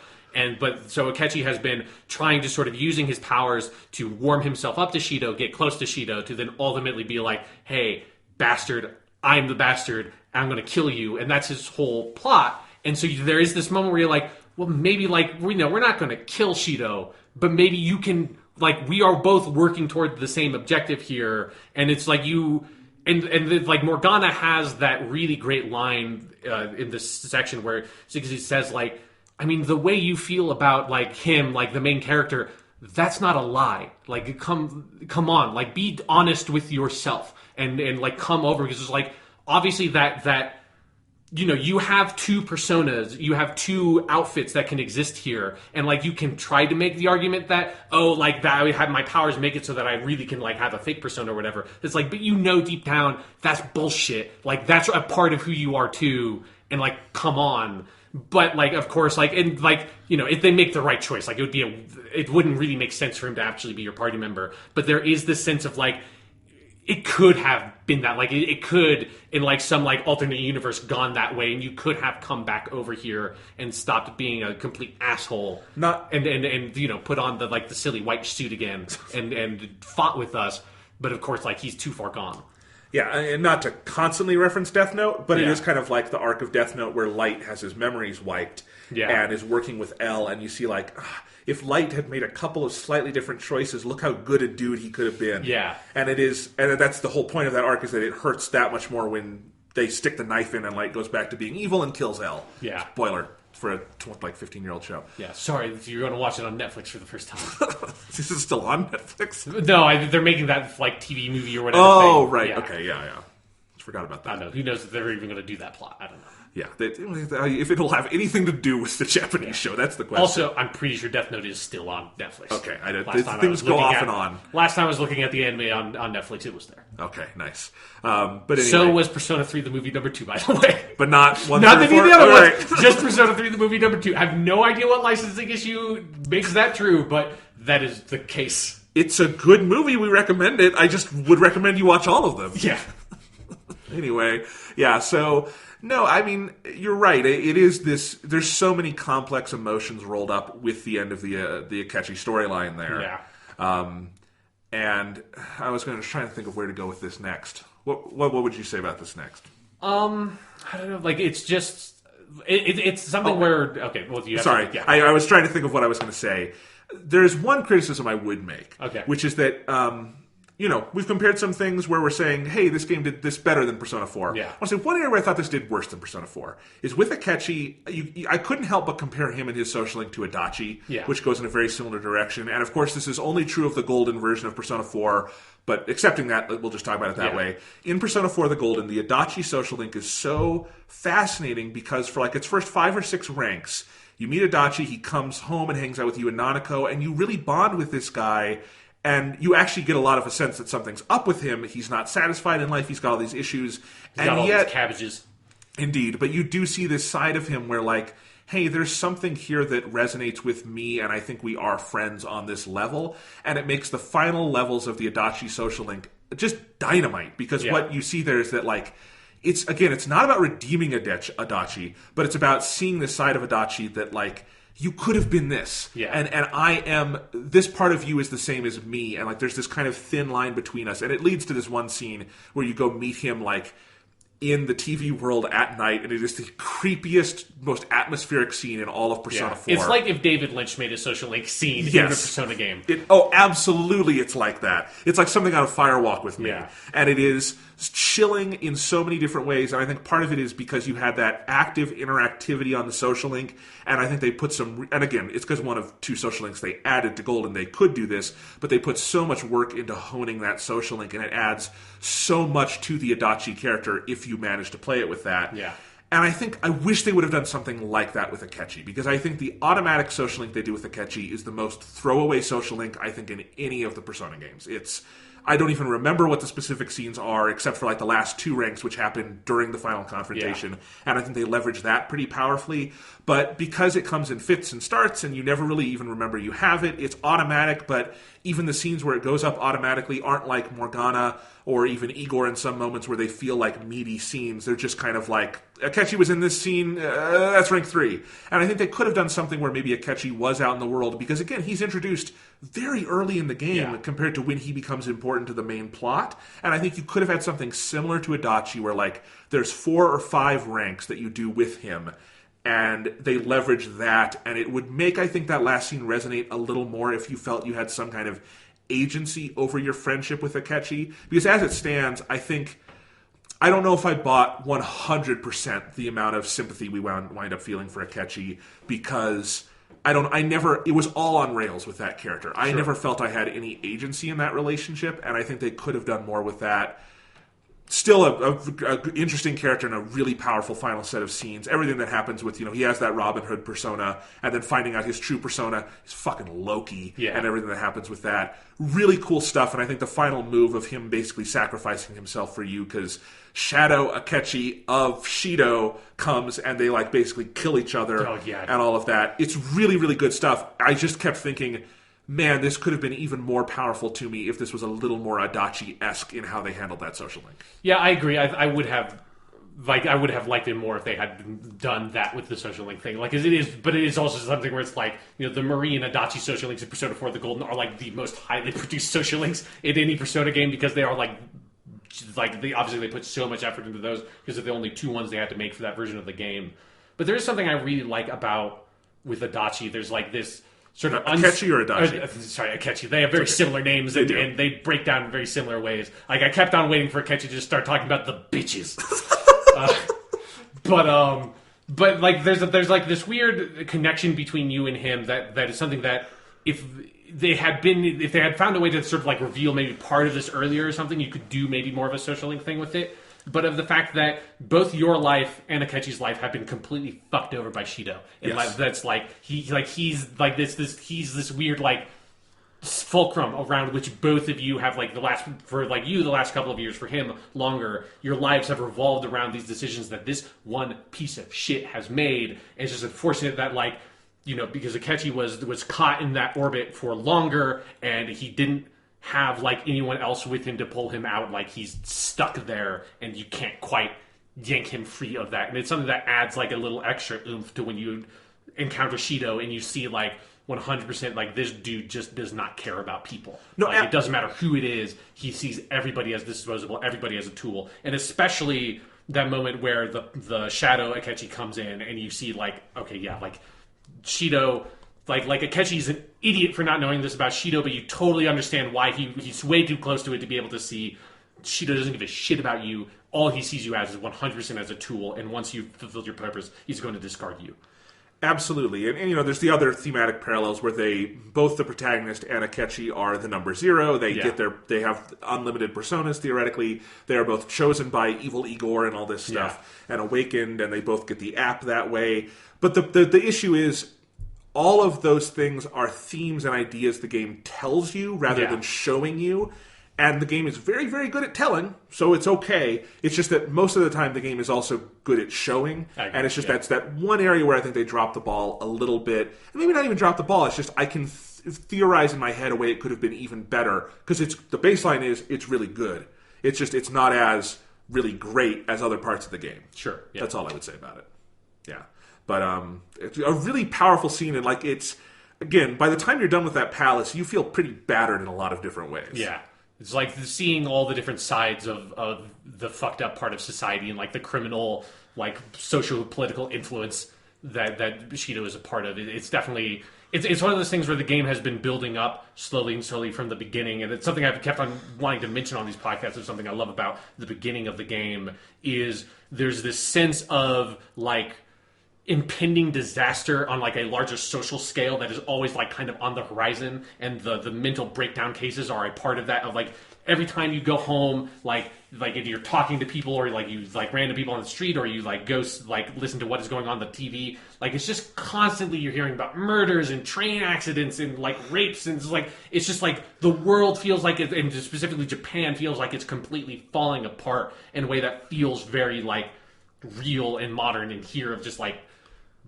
Speaker 2: So Akechi has been trying to sort of using his powers to warm himself up to Shido, get close to Shido, to then ultimately be like, hey, bastard, I'm the bastard, I'm going to kill you, and that's his whole plot. And so there is this moment where you're like, well, maybe like we're not going to kill Shido, but maybe you can like we are both working toward the same objective here, and it's like you and like Morgana has that really great line in this section where he says like, I mean, the way you feel about like him, like the main character, that's not a lie. Like come on, like be honest with yourself and like come over, because it's like obviously that. You have two personas, you have two outfits that can exist here, and like you can try to make the argument that like that I have my powers make it so that I really can like have a fake persona or whatever. It's like, but deep down that's bullshit. Like that's a part of who you are too, and like come on. But like of course like and like if they make the right choice, like it wouldn't really make sense for him to actually be your party member. But there is this sense of like, it could have been that, like it could in like some like alternate universe gone that way, and you could have come back over here and stopped being a complete asshole, and put on the silly white suit again and fought with us. But of course, like he's too far gone.
Speaker 1: Yeah, and not to constantly reference Death Note, but it is kind of like the arc of Death Note where Light has his memories wiped and is working with L, and you see like, if Light had made a couple of slightly different choices, look how good a dude he could have been. Yeah. And that's the whole point of that arc, is that it hurts that much more when they stick the knife in and Light goes back to being evil and kills L. Yeah. Spoiler for a 15-year-old show.
Speaker 2: Yeah, sorry, you're going to watch it on Netflix for the first time.
Speaker 1: This is still on Netflix?
Speaker 2: No, they're making that like TV movie or whatever.
Speaker 1: Oh, thing. Right. Yeah. Okay, yeah. Forgot about that.
Speaker 2: I don't know. Who knows if they're even going to do that plot? I don't know.
Speaker 1: Yeah, if it'll have anything to do with the Japanese show, that's the question.
Speaker 2: Also, I'm pretty sure Death Note is still on Netflix.
Speaker 1: Okay, things go off and on.
Speaker 2: Last time I was looking at the anime on Netflix, it was there.
Speaker 1: Okay, nice. But anyway.
Speaker 2: So was Persona 3 the movie number 2, by the way.
Speaker 1: But not one.
Speaker 2: Not any of the other ones. Right. Just Persona 3 the movie number 2. I have no idea what licensing issue makes that true, but that is the case.
Speaker 1: It's a good movie. We recommend it. I just would recommend you watch all of them.
Speaker 2: Yeah.
Speaker 1: Anyway, yeah, so, no, I mean, you're right. It is this, there's so many complex emotions rolled up with the end of the Akechi storyline there. Yeah. And I was going to try and think of where to go with this next. What would you say about this next?
Speaker 2: I don't know, like, it's just, it's something where, okay, well, you have
Speaker 1: Sorry,
Speaker 2: to, yeah.
Speaker 1: I was trying to think of what I was going to say. There's one criticism I would make, which is that, we've compared some things where we're saying, hey, this game did this better than Persona 4. Yeah. I'll say one area where I thought this did worse than Persona 4 is with Akechi. I couldn't help but compare him and his social link to Adachi, which goes in a very similar direction. And of course, this is only true of the Golden version of Persona 4, but accepting that, we'll just talk about it that way. In Persona 4 the Golden, the Adachi social link is so fascinating because for like its first 5 or 6 ranks, you meet Adachi, he comes home and hangs out with you and Nanako, and you really bond with this guy. And you actually get a lot of a sense that something's up with him. He's not satisfied in life. He's got all these issues.
Speaker 2: He's got all these cabbages.
Speaker 1: Indeed. But you do see this side of him where, like, hey, there's something here that resonates with me, and I think we are friends on this level. And it makes the final levels of the Adachi social link just dynamite. Because what you see there is that, like, it's not about redeeming Adachi, but it's about seeing this side of Adachi that, like, you could have been this.
Speaker 2: Yeah.
Speaker 1: And I am, this part of you is the same as me. And, like, there's this kind of thin line between us. And it leads to this one scene where you go meet him, like, in the TV world at night, and it is the creepiest, most atmospheric scene in all of Persona 4.
Speaker 2: It's like if David Lynch made a social link scene in a Persona game.
Speaker 1: Absolutely, it's like that. It's like something out of Firewalk with me.
Speaker 2: Yeah.
Speaker 1: And it is chilling in so many different ways, and I think part of it is because you had that active interactivity on the social link, and I think they put some, and again, it's because one of two social links they added to Golden, they could do this, but they put so much work into honing that social link, and it adds so much to the Adachi character if you manage to play it with that.
Speaker 2: Yeah.
Speaker 1: And I wish they would have done something like that with Akechi, because I think the automatic social link they do with Akechi is the most throwaway social link, I think, in any of the Persona games. I don't even remember what the specific scenes are, except for like the last two ranks, which happened during the final confrontation. Yeah. And I think they leverage that pretty powerfully. But because it comes in fits and starts, and you never really even remember you have it, it's automatic, but even the scenes where it goes up automatically aren't like Morgana or even Igor in some moments where they feel like meaty scenes. They're just kind of like, Akechi was in this scene, that's rank 3. And I think they could have done something where maybe Akechi was out in the world, because again, he's introduced very early in the game compared to when he becomes important to the main plot. And I think you could have had something similar to Adachi where like there's 4 or 5 ranks that you do with him, and they leverage that, and it would make, I think, that last scene resonate a little more if you felt you had some kind of agency over your friendship with Akechi. Because as it stands, I don't know if I bought 100% the amount of sympathy we wind up feeling for Akechi, because it was all on rails with that character. I never felt I had any agency in that relationship, and I think they could have done more with that. Still a interesting character and a really powerful final set of scenes. Everything that happens with, he has that Robin Hood persona, and then finding out his true persona is fucking Loki, and everything that happens with that. Really cool stuff, and I think the final move of him basically sacrificing himself for you, because Shadow Akechi of Shido comes, and they like basically kill each other and all of that. It's really, really good stuff. I just kept thinking, man, this could have been even more powerful to me if this was a little more Adachi-esque in how they handled that social link.
Speaker 2: Yeah, I agree. I would have liked it more if they had done that with the social link thing. Like, as it is, but it is also something where it's like, the Marie and Adachi social links in Persona 4 the Golden are like the most highly produced social links in any Persona game, because they are like they put so much effort into those, because they're the only 2 ones they had to make for that version of the game. But there is something I really like about with Adachi. There's like this sort of
Speaker 1: Akechi or Adachi?
Speaker 2: Sorry, Akechi. They have very similar names, and they break down in very similar ways. Like, I kept on waiting for Akechi to just start talking about the bitches. But like, there's like this weird connection between you and him that is something that if they had found a way to sort of like reveal maybe part of this earlier or something, you could do maybe more of a social link thing with it. But of the fact that both your life and Akechi's life have been completely fucked over by Shido, and that's like he's this weird like fulcrum around which both of you have like the last couple of years, for him longer. Your lives have revolved around these decisions that this one piece of shit has made, and it's just unfortunate that like because Akechi was caught in that orbit for longer, and he didn't have like anyone else with him to pull him out. Like, he's stuck there, and you can't quite yank him free of that. And it's something that adds like a little extra oomph to when you encounter Shido and you see like 100% like this dude just does not care about people. No, like, it doesn't matter who it is. He sees everybody as disposable, everybody as a tool. And especially that moment where the Shadow Akechi comes in, and you see like, okay, yeah, like Shido. Like Akechi's an idiot for not knowing this about Shido, but you totally understand why he's way too close to it to be able to see Shido doesn't give a shit about you. All he sees you as is 100% as a tool, and once you've fulfilled your purpose, he's going to discard you.
Speaker 1: Absolutely. And there's the other thematic parallels where both the protagonist and Akechi are the number 0. They have unlimited personas, theoretically. They are both chosen by evil Igor and all this stuff, and awakened, and they both get the app that way. But the issue is, all of those things are themes and ideas the game tells you rather than showing you. And the game is very, very good at telling, so it's okay. It's just that most of the time the game is also good at showing. And it's just that's that one area where I think they drop the ball a little bit. And maybe not even drop the ball, it's just I can theorize in my head a way it could have been even better. Because the baseline is it's really good. It's just it's not as really great as other parts of the game.
Speaker 2: Sure. Yeah.
Speaker 1: That's all I would say about it. Yeah. But it's a really powerful scene, and like it's, again, by the time you're done with that palace, you feel pretty battered in a lot of different ways.
Speaker 2: Yeah. It's like seeing all the different sides of the fucked up part of society and like the criminal, like social political influence that Bushido is a part of. It's definitely it's one of those things where the game has been building up slowly and slowly from the beginning, and it's something I've kept on wanting to mention on these podcasts. It's something I love about the beginning of the game is there's this sense of like impending disaster on like a larger social scale that is always like kind of on the horizon, and the mental breakdown cases are a part of that. Of like every time you go home, like if you're talking to people or like you like random people on the street or you like go like listen to what is going on the TV, like it's just constantly you're hearing about murders and train accidents and like rapes, and it's just like the world feels like it, and specifically Japan feels like it's completely falling apart in a way that feels very like real and modern, and here of just like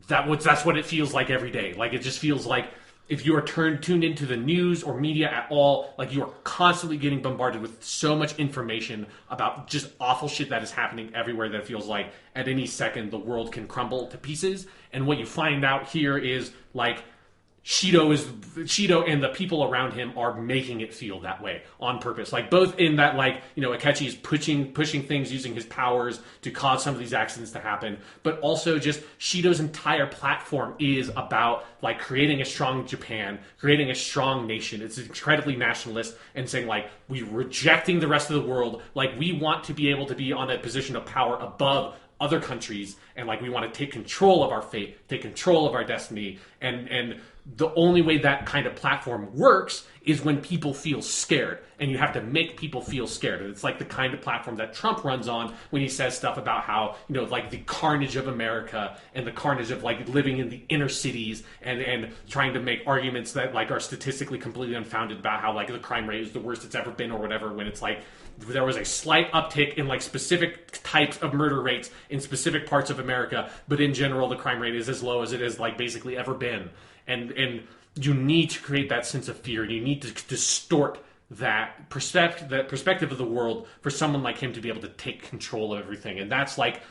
Speaker 2: that's what it feels like every day. Like it just feels like if you are tuned into the news or media at all, like you are constantly getting bombarded with so much information about just awful shit that is happening everywhere that it feels like at any second the world can crumble to pieces. And what you find out here is like Shido and the people around him are making it feel that way on purpose. Like both in that like, you know, Akechi is pushing things using his powers to cause some of these accidents to happen, but also just Shido's entire platform is about like creating a strong Japan, creating a strong nation. It's incredibly nationalist and saying like we're rejecting the rest of the world. Like we want to be able to be on a position of power above other countries, and like we want to take control of our fate, take control of our destiny, and the only way that kind of platform works is when people feel scared, and you have to make people feel scared. And it's like the kind of platform that Trump runs on when he says stuff about how, you know, like the carnage of America and the carnage of like living in the inner cities, and trying to make arguments that like are statistically completely unfounded about how like the crime rate is the worst it's ever been or whatever, when it's like there was a slight uptick in like specific types of murder rates in specific parts of America, but in general the crime rate is as low as it has like basically ever been. And you need to create that sense of fear. You need to distort that perspective of the world for someone like him to be able to take control of everything. And that's like,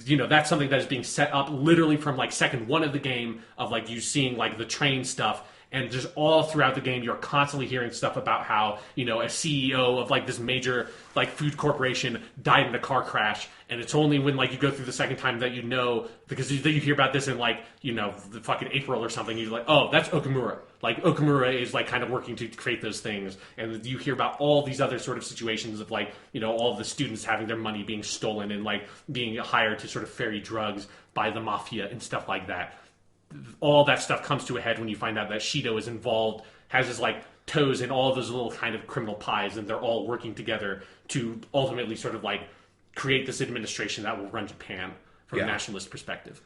Speaker 2: you know, that's something that is being set up literally from like second one of the game, of like you seeing like the train stuff. And just all throughout the game, you're constantly hearing stuff about how, you know, a CEO of like this major like food corporation died in a car crash. And it's only when like you go through the second time that you know, because you hear about this in like, you know, the fucking April or something. You're like, oh, that's Okamura. Like Okamura is like kind of working to create those things. And you hear about all these other sort of situations of like, you know, all of the students having their money being stolen and like being hired to sort of ferry drugs by the mafia and stuff like that. All that stuff comes to a head when you find out that Shido is involved, has his like toes in all of those little kind of criminal pies, and they're all working together to ultimately sort of like create this administration that will run Japan from a nationalist perspective.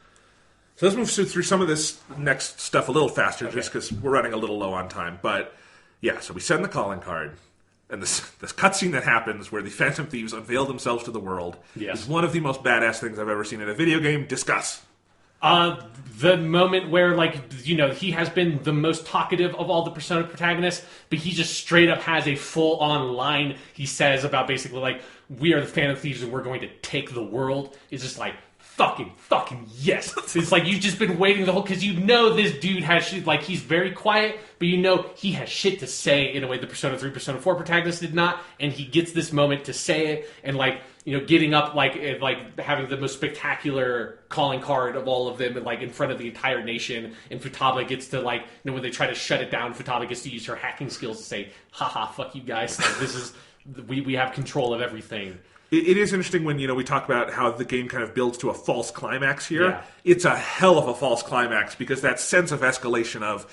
Speaker 1: So let's move through some of this next stuff a little faster, just because we're running a little low on time. But yeah, so we send the calling card, and this cutscene that happens where the Phantom Thieves unveil themselves to the world is one of the most badass things I've ever seen in a video game. Discuss.
Speaker 2: The moment where, like, you know, he has been the most talkative of all the Persona protagonists, but he just straight up has a full-on line he says about basically, like, we are the Phantom Thieves and we're going to take the world. It's just like, fucking yes. It's like you've just been waiting the whole, because you know this dude has shit, like, he's very quiet, but you know he has shit to say in a way the Persona 3, Persona 4 protagonist did not, and he gets this moment to say it, and like, you know, getting up, like having the most spectacular calling card of all of them, and like in front of the entire nation. And Futaba gets to, like, you know, when they try to shut it down, Futaba gets to use her hacking skills to say, haha, fuck you guys. Like, this is, we have control of everything.
Speaker 1: It is interesting when, you know, we talk about how the game kind of builds to a false climax here. Yeah. It's a hell of a false climax, because that sense of escalation of,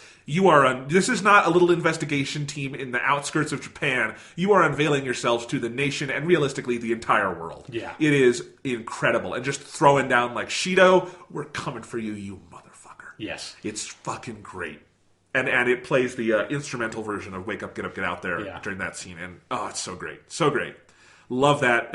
Speaker 1: this is not a little investigation team in the outskirts of Japan. You are unveiling yourselves to the nation and realistically the entire world.
Speaker 2: Yeah.
Speaker 1: It is incredible. And just throwing down like, Shido, we're coming for you, you motherfucker.
Speaker 2: Yes.
Speaker 1: It's fucking great. And it plays the instrumental version of Wake Up, Get Out There during that scene. And, oh, it's so great. So great. Love that.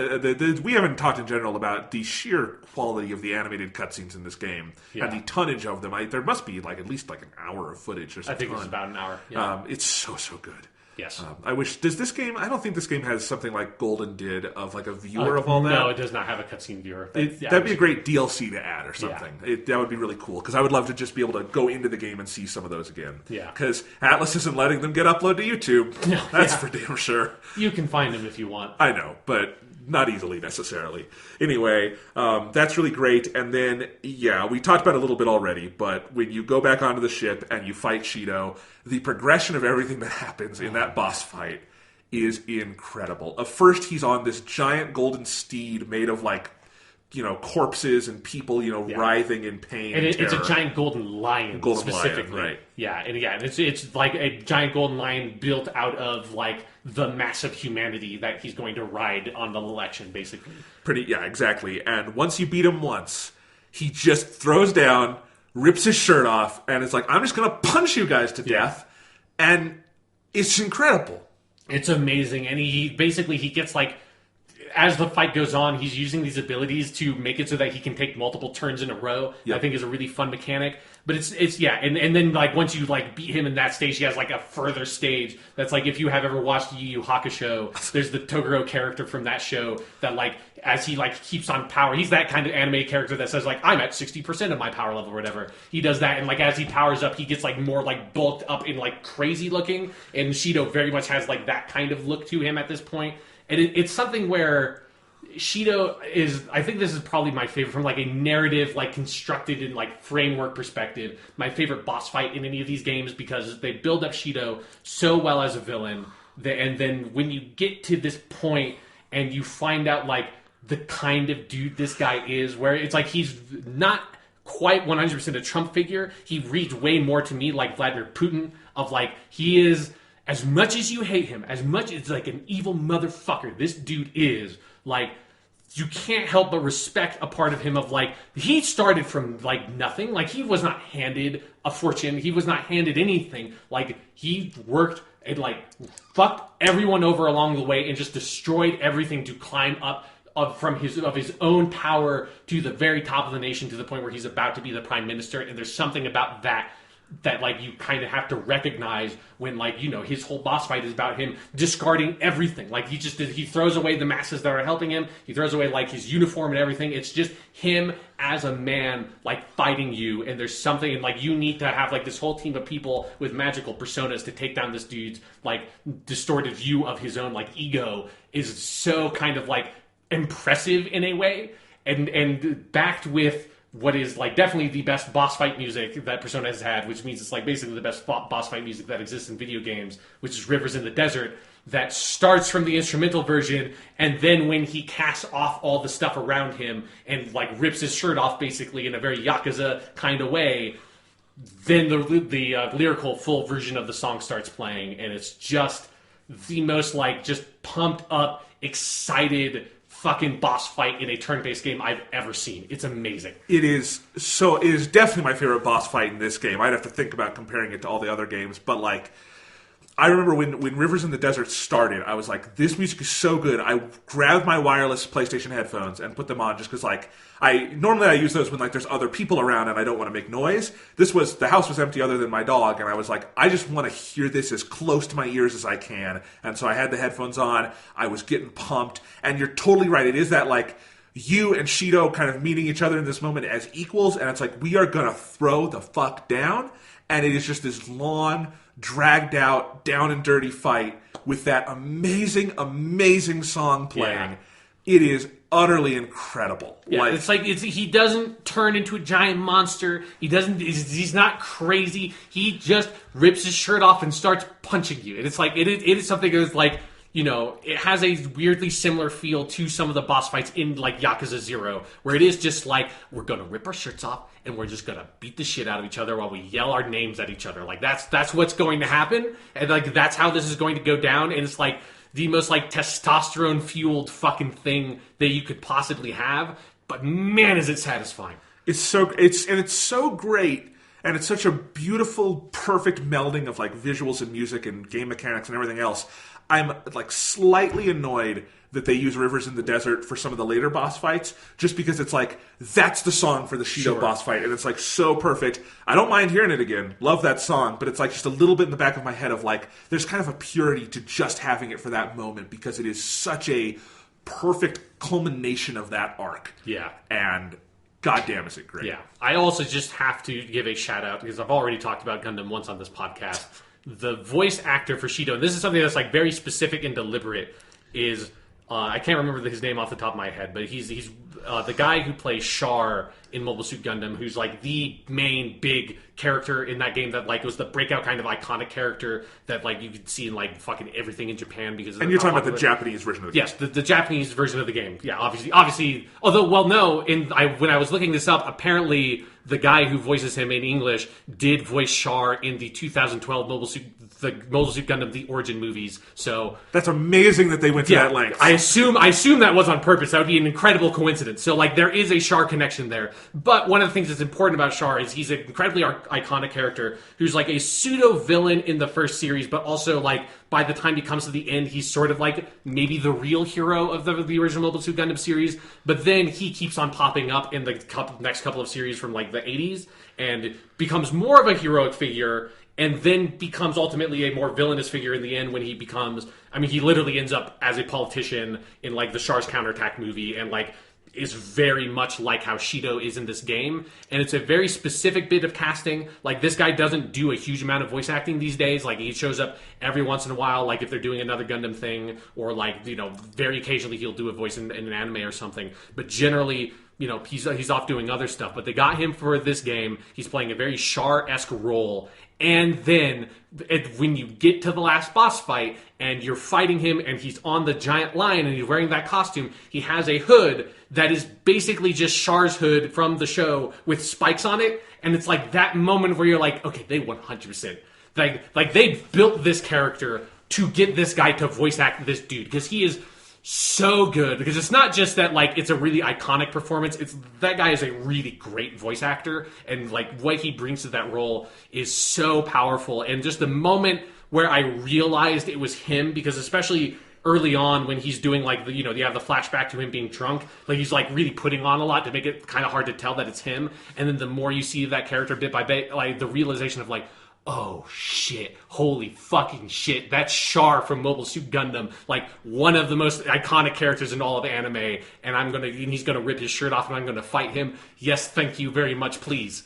Speaker 1: We haven't talked in general about the sheer quality of the animated cutscenes in this game and the tonnage of them. There must be at least an hour of footage.
Speaker 2: I think it's about an hour. Yeah.
Speaker 1: It's so good.
Speaker 2: Yes.
Speaker 1: I wish. Does this game? I don't think this game has something like Golden did of a viewer of all that.
Speaker 2: No, it does not have a cutscene viewer.
Speaker 1: That'd be a great DLC to add or something. Yeah. That would be really cool because I would love to just be able to go into the game and see some of those again.
Speaker 2: Yeah.
Speaker 1: Because Atlas isn't letting them get uploaded to YouTube. No, that's for damn sure.
Speaker 2: You can find them if you want.
Speaker 1: I know, but not easily necessarily. Anyway, that's really great. And then, we talked about it a little bit already, but when you go back onto the ship and you fight Shido, the progression of everything that happens in that boss fight is incredible. First, he's on this giant golden steed made of corpses and people, writhing in pain.
Speaker 2: And it's a giant golden lion, specifically.
Speaker 1: Lion, right?
Speaker 2: Yeah, and it's like a giant golden lion built out of the massive humanity that he's going to ride on the election, basically.
Speaker 1: Exactly. And once you beat him once, he just throws down, rips his shirt off, and it's like, I'm just going to punch you guys to death. And it's incredible.
Speaker 2: It's amazing. And he gets as the fight goes on, he's using these abilities to make it so that he can take multiple turns in a row. Yep. I think is a really fun mechanic. But and then once you beat him in that stage, he has a further stage that's if you have ever watched Yu Yu Hakusho, there's the Toguro character from that show that as he keeps on power, he's that kind of anime character that says I'm at 60% of my power level or whatever. He does that, and as he powers up, he gets more bulked up and crazy looking. And Shido very much has that kind of look to him at this point. And it's something where Shido is, I think this is probably my favorite from a narrative, constructed in framework perspective, my favorite boss fight in any of these games because they build up Shido so well as a villain. And then when you get to this point and you find out the kind of dude this guy is, where it's he's not quite 100% a Trump figure. He reads way more to me like Vladimir Putin of he is, as much as you hate him, as much as an evil motherfucker this dude is, you can't help but respect a part of him of he started from nothing. He was not handed a fortune. He was not handed anything. He worked and fucked everyone over along the way and just destroyed everything to climb up from his own power to the very top of the nation to the point where he's about to be the prime minister. And there's something about that you kind of have to recognize when his whole boss fight is about him discarding everything. He throws away the masses that are helping him. He throws away his uniform and everything. It's just him as a man fighting you. And there's something you need to have this whole team of people with magical personas to take down this dude's distorted view of his own ego is so kind of impressive in a way and backed with what is definitely the best boss fight music that Persona has had, which means it's basically the best boss fight music that exists in video games, which is Rivers in the Desert, that starts from the instrumental version, and then when he casts off all the stuff around him and rips his shirt off basically in a very Yakuza kind of way, then the lyrical full version of the song starts playing, and it's just the most just pumped up, excited fucking boss fight in a turn-based game I've ever seen. It's amazing. It is
Speaker 1: definitely my favorite boss fight in this game. I'd have to think about comparing it to all the other games, but I remember when Rivers in the Desert started, I was this music is so good. I grabbed my wireless PlayStation headphones and put them on just because normally I use those when there's other people around and I don't want to make noise. The house was empty other than my dog, and I was I just want to hear this as close to my ears as I can. And so I had the headphones on. I was getting pumped, and you're totally right. It is that you and Shido kind of meeting each other in this moment as equals, and it's we are gonna throw the fuck down, and it is just this long, dragged out, down and dirty fight with that amazing, amazing song playing. Yeah. It is utterly incredible.
Speaker 2: Yeah, he doesn't turn into a giant monster. He's not crazy. He just rips his shirt off and starts punching you. And it's it is something that's it has a weirdly similar feel to some of the boss fights in Yakuza 0, where it is just we're going to rip our shirts off and we're just going to beat the shit out of each other while we yell our names at each other. That's what's going to happen. And that's how this is going to go down. And it's the most testosterone fueled fucking thing that you could possibly have. But man, is it satisfying.
Speaker 1: It's so great. and it's such a beautiful, perfect melding of like visuals and music and game mechanics and everything else. I'm like slightly annoyed that they use Rivers in the Desert for some of the later boss fights, just because it's like, that's the song for the Shido boss fight, and it's like so perfect. I don't mind hearing it again. Love that song, but it's like just a little bit in the back of my head of like, there's kind of a purity to just having it for that moment, because it is such a perfect culmination of that arc.
Speaker 2: Yeah.
Speaker 1: And goddamn, is it great.
Speaker 2: Yeah. I also just have to give a shout out, because I've already talked about Gundam once on this podcast. The voice actor for Shido, and this is something that's like very specific and deliberate, is I can't remember his name off the top of my head, but he's the guy who plays Char in Mobile Suit Gundam, who's like the main big character in that game that like was the breakout kind of iconic character that like you could see in like fucking everything in Japan because of
Speaker 1: and you're talking about the Japanese version of the game.
Speaker 2: Yes, the Japanese version of the game. Yeah, obviously. Although, well, no, when I was looking this up, apparently the guy who voices him in English did voice Char in the 2012 Mobile Suit Gundam: The Origin movies. So
Speaker 1: that's amazing that they went to that length.
Speaker 2: I assume that was on purpose. That would be an incredible coincidence. So like there is a Char connection there. But one of the things that's important about Char is he's an incredibly iconic character who's like a pseudo villain in the first series, but also like by the time he comes to the end, he's sort of like maybe the real hero of the original Mobile Suit Gundam series. But then he keeps on popping up in the next couple of series from like the 80s and becomes more of a heroic figure, and then becomes ultimately a more villainous figure in the end when he becomes... I mean, he literally ends up as a politician in, like, the Char's Counterattack movie, and, like, is very much like how Shido is in this game. And it's a very specific bit of casting. Like, this guy doesn't do a huge amount of voice acting these days. Like, he shows up every once in a while, like, if they're doing another Gundam thing, or, like, you know, very occasionally he'll do a voice in an anime or something. But generally... You know, he's off doing other stuff, but they got him for this game. He's playing a very Char-esque role. And then when you get to the last boss fight and you're fighting him and he's on the giant lion and he's wearing that costume, he has a hood that is basically just Char's hood from the show with spikes on it. And it's like that moment where you're like, okay, they 100%. Like they built this character to get this guy to voice act this dude, because he is... so good, because it's not just that like it's a really iconic performance, it's that guy is a really great voice actor, and like what he brings to that role is so powerful. And just the moment where I realized it was him, because especially early on when he's doing like you have the flashback to him being drunk, like he's like really putting on a lot to make it kind of hard to tell that it's him, and then the more you see that character bit by bit, like the realization of like, oh shit, holy fucking shit, that's Char from Mobile Suit Gundam, like one of the most iconic characters in all of anime, and he's gonna rip his shirt off and I'm gonna fight him. Yes, thank you very much, please.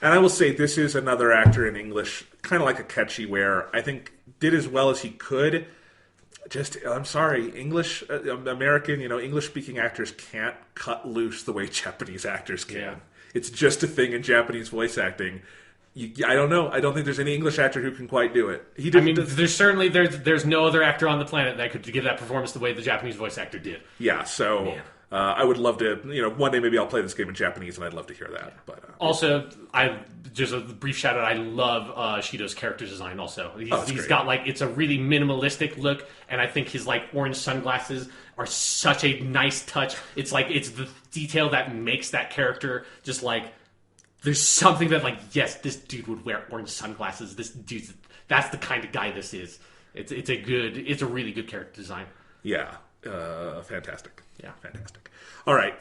Speaker 1: And I will say, this is another actor in English, kind of like Akechi, where I think did as well as he could. I'm sorry, English, American, English-speaking actors can't cut loose the way Japanese actors can. Yeah. It's just a thing in Japanese voice acting. I don't know. I don't think there's any English actor who can quite do it.
Speaker 2: There's no other actor on the planet that could give that performance the way the Japanese voice actor did.
Speaker 1: Yeah, so I would love to. One day maybe I'll play this game in Japanese, and I'd love to hear that. But
Speaker 2: also, just a brief shout out. I love Shido's character design. Also, he's got like it's a really minimalistic look, and I think his like orange sunglasses are such a nice touch. It's like it's the detail that makes that character just like. There's something that, like, yes, this dude would wear orange sunglasses. That's the kind of guy this is. It's a really good character design.
Speaker 1: Yeah, fantastic. Yeah, fantastic. All right,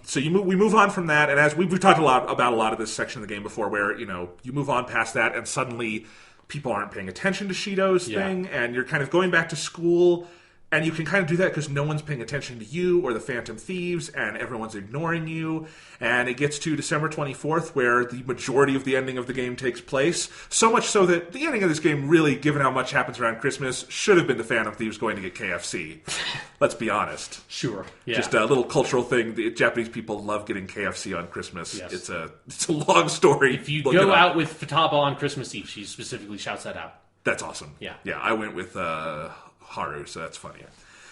Speaker 1: so we move on from that, and as we've talked about a lot of this section of the game before, where you move on past that, and suddenly people aren't paying attention to Shido's thing, and you're kind of going back to school. And you can kind of do that because no one's paying attention to you or the Phantom Thieves, and everyone's ignoring you. And it gets to December 24th, where the majority of the ending of the game takes place. So much so that the ending of this game, really, given how much happens around Christmas, should have been the Phantom Thieves going to get KFC. Let's be honest.
Speaker 2: Sure. Yeah.
Speaker 1: Just a little cultural thing. The Japanese people love getting KFC on Christmas. Yes. It's a long story.
Speaker 2: If you go out with Futaba on Christmas Eve, she specifically shouts that out.
Speaker 1: That's awesome.
Speaker 2: Yeah.
Speaker 1: Yeah, I went with... Haru, so that's funny.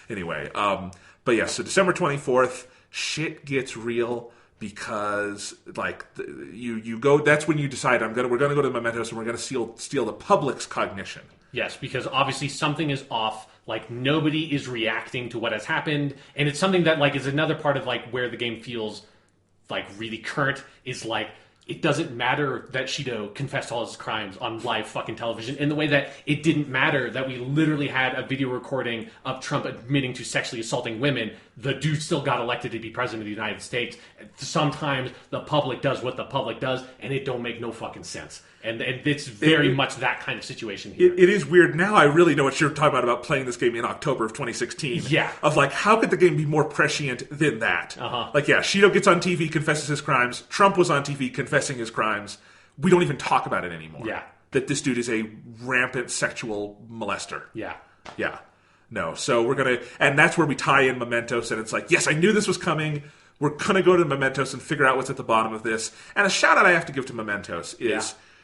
Speaker 1: Anyway, but yeah, so December 24th, shit gets real because like you go. That's when you decide we're gonna go to the Mementos and we're gonna steal the public's cognition.
Speaker 2: Yes, because obviously something is off. Like nobody is reacting to what has happened, and it's something that like is another part of like where the game feels like really current is like. it doesn't matter that Shido confessed all his crimes on live fucking television, in the way that it didn't matter that we literally had a video recording of Trump admitting to sexually assaulting women. The dude still got elected to be president of the United States. Sometimes the public does what the public does, and it don't make no fucking sense. And it's very much that kind of situation here.
Speaker 1: It is weird. Now I really know what you're talking about playing this game in October of 2016.
Speaker 2: Yeah.
Speaker 1: Of like, how could the game be more prescient than that? Like, yeah, Shido gets on TV, confesses his crimes. Trump was on TV confessing his crimes. We don't even talk about it anymore.
Speaker 2: Yeah.
Speaker 1: That this dude is a rampant sexual molester.
Speaker 2: Yeah.
Speaker 1: Yeah. No. So we're going to... And that's where we tie in Mementos, and it's like, yes, I knew this was coming. We're going to go to Mementos and figure out what's at the bottom of this. And a shout-out I have to give to Mementos is... Yeah.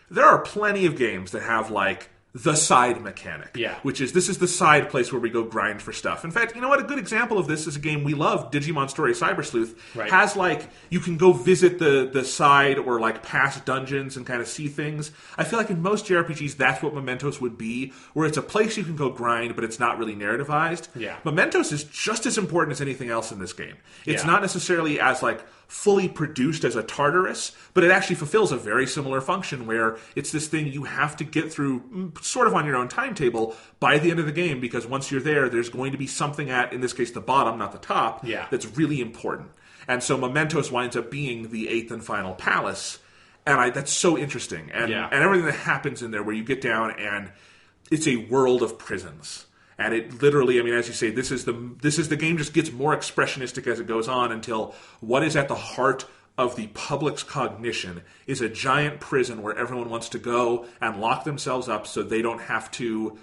Speaker 1: There are plenty of games that have, like, the side mechanic.
Speaker 2: Yeah.
Speaker 1: Which is, this is the side place where we go grind for stuff. In fact, you know what? A good example of this is a game we love, Digimon Story Cyber Sleuth.
Speaker 2: Right.
Speaker 1: Has, like, you can go visit the side or, like, past dungeons and kind of see things. I feel like in most JRPGs, that's what Mementos would be, where it's a place you can go grind, but it's not really narrativized.
Speaker 2: Yeah.
Speaker 1: Mementos is just as important as anything else in this game. It's
Speaker 2: Yeah.
Speaker 1: not necessarily as, like, fully produced as a Tartarus, but it actually fulfills a very similar function where it's this thing you have to get through sort of on your own timetable by the end of the game, because once you're there, there's going to be something at, in this case, the bottom, not the top, that's really important. And so Mementos winds up being the 8th and final palace, and that's so interesting. And everything that happens in there where you get down and it's a world of prisons. And it literally, I mean, as you say, this is the game just gets more expressionistic as it goes on until what is at the heart of the public's cognition is a giant prison where everyone wants to go and lock themselves up so they don't have to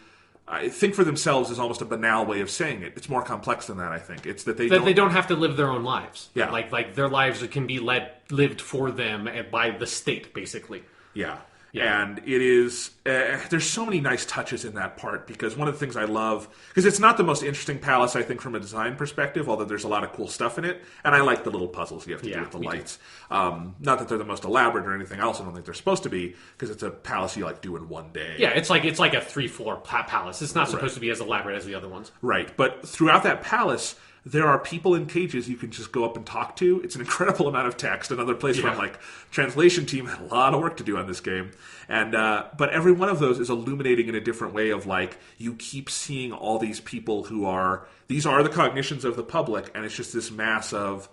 Speaker 1: think for themselves is almost a banal way of saying it. It's more complex than that, I think. It's that they
Speaker 2: don't have to live their own lives.
Speaker 1: Yeah.
Speaker 2: Like their lives can be lived for them by the state, basically.
Speaker 1: Yeah.
Speaker 2: Yeah.
Speaker 1: And it is, there's so many nice touches in that part, because one of the things I love, because it's not the most interesting palace, I think, from a design perspective, although there's a lot of cool stuff in it, and I like the little puzzles you have to do with the lights. Not that they're the most elaborate or anything else, I don't think they're supposed to be, because it's a palace you, like, do in one day.
Speaker 2: Yeah, it's like a 3-floor palace. It's not supposed to be as elaborate as the other ones.
Speaker 1: Right, but throughout that palace, there are people in cages you can just go up and talk to. It's an incredible amount of text. Another place where I'm like, translation team had a lot of work to do on this game. And but every one of those is illuminating in a different way of, like, you keep seeing all these people who are, these are the cognitions of the public, and it's just this mass of,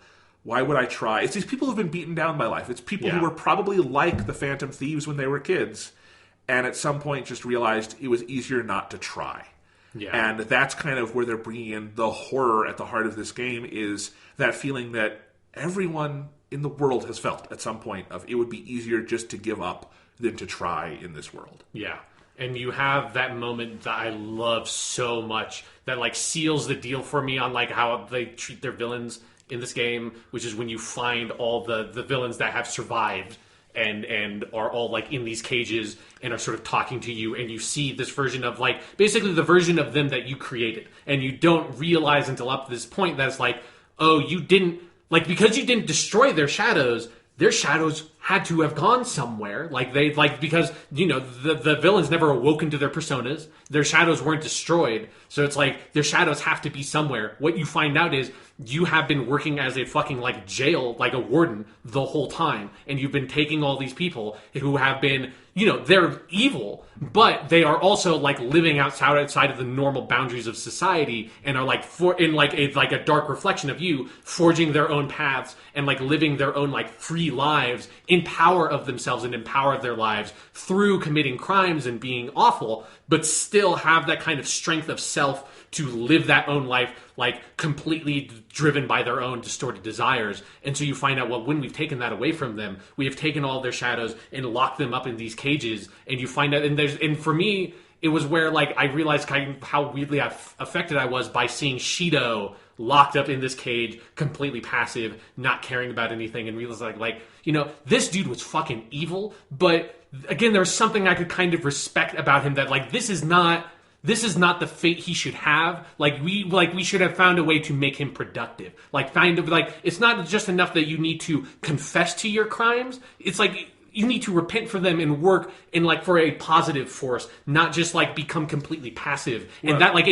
Speaker 1: why would I try? It's these people who've been beaten down by life. It's people who were probably like the Phantom Thieves when they were kids, and at some point just realized it was easier not to try. Yeah. And that's kind of where they're bringing in the horror at the heart of this game, is that feeling that everyone in the world has felt at some point of it would be easier just to give up than to try in this world.
Speaker 2: Yeah. And you have that moment that I love so much that, like, seals the deal for me on, like, how they treat their villains in this game, which is when you find all the villains that have survived and are all, like, in these cages and are sort of talking to you, and you see this version of, like, basically the version of them that you created, and you don't realize until up to this point that it's like, oh, you didn't, like, because you didn't destroy their shadows had to have gone somewhere. Like, because, you know, the villains never awoken to their personas, their shadows weren't destroyed, so it's like their shadows have to be somewhere. What you find out is you have been working as a fucking, like, jail, like a warden the whole time, and you've been taking all these people who have been, you know, they're evil, but they are also, like, living outside of the normal boundaries of society, and are, like, in a dark reflection of you, forging their own paths and, like, living their own, like, free lives in power of themselves and in power of their lives through committing crimes and being awful, but still have that kind of strength of self to live that own life, like, completely driven by their own distorted desires. And so you find out, well, when we've taken that away from them, we have taken all their shadows and locked them up in these cages. And you find out, and for me, it was where, like, I realized kind of how weirdly affected I was by seeing Shido locked up in this cage, completely passive, not caring about anything, and realized, like, you know, this dude was fucking evil, but again, there was something I could kind of respect about him, that, like, this is not the fate he should have. We should have found a way to make him productive. It's not just enough that you need to confess to your crimes. It's like you need to repent for them and work for a positive force, not just, like, become completely passive. And that, like,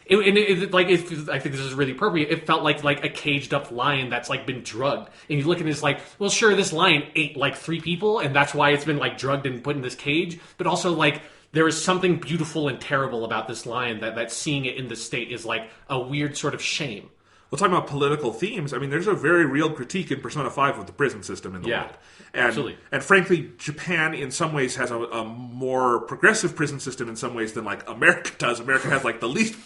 Speaker 2: it I think this is really appropriate. It felt like a caged up lion that's like been drugged, and you look at it as like, well, sure, this lion ate like 3 people, and that's why it's been like drugged and put in this cage. But also like there is something beautiful and terrible about this lion that seeing it in this state is like a weird sort of shame.
Speaker 1: Well, talking about political themes, I mean, there's a very real critique in Persona 5 of the prison system in the world. And,
Speaker 2: absolutely.
Speaker 1: And frankly, Japan in some ways has a more progressive prison system in some ways than like America does. America has like the least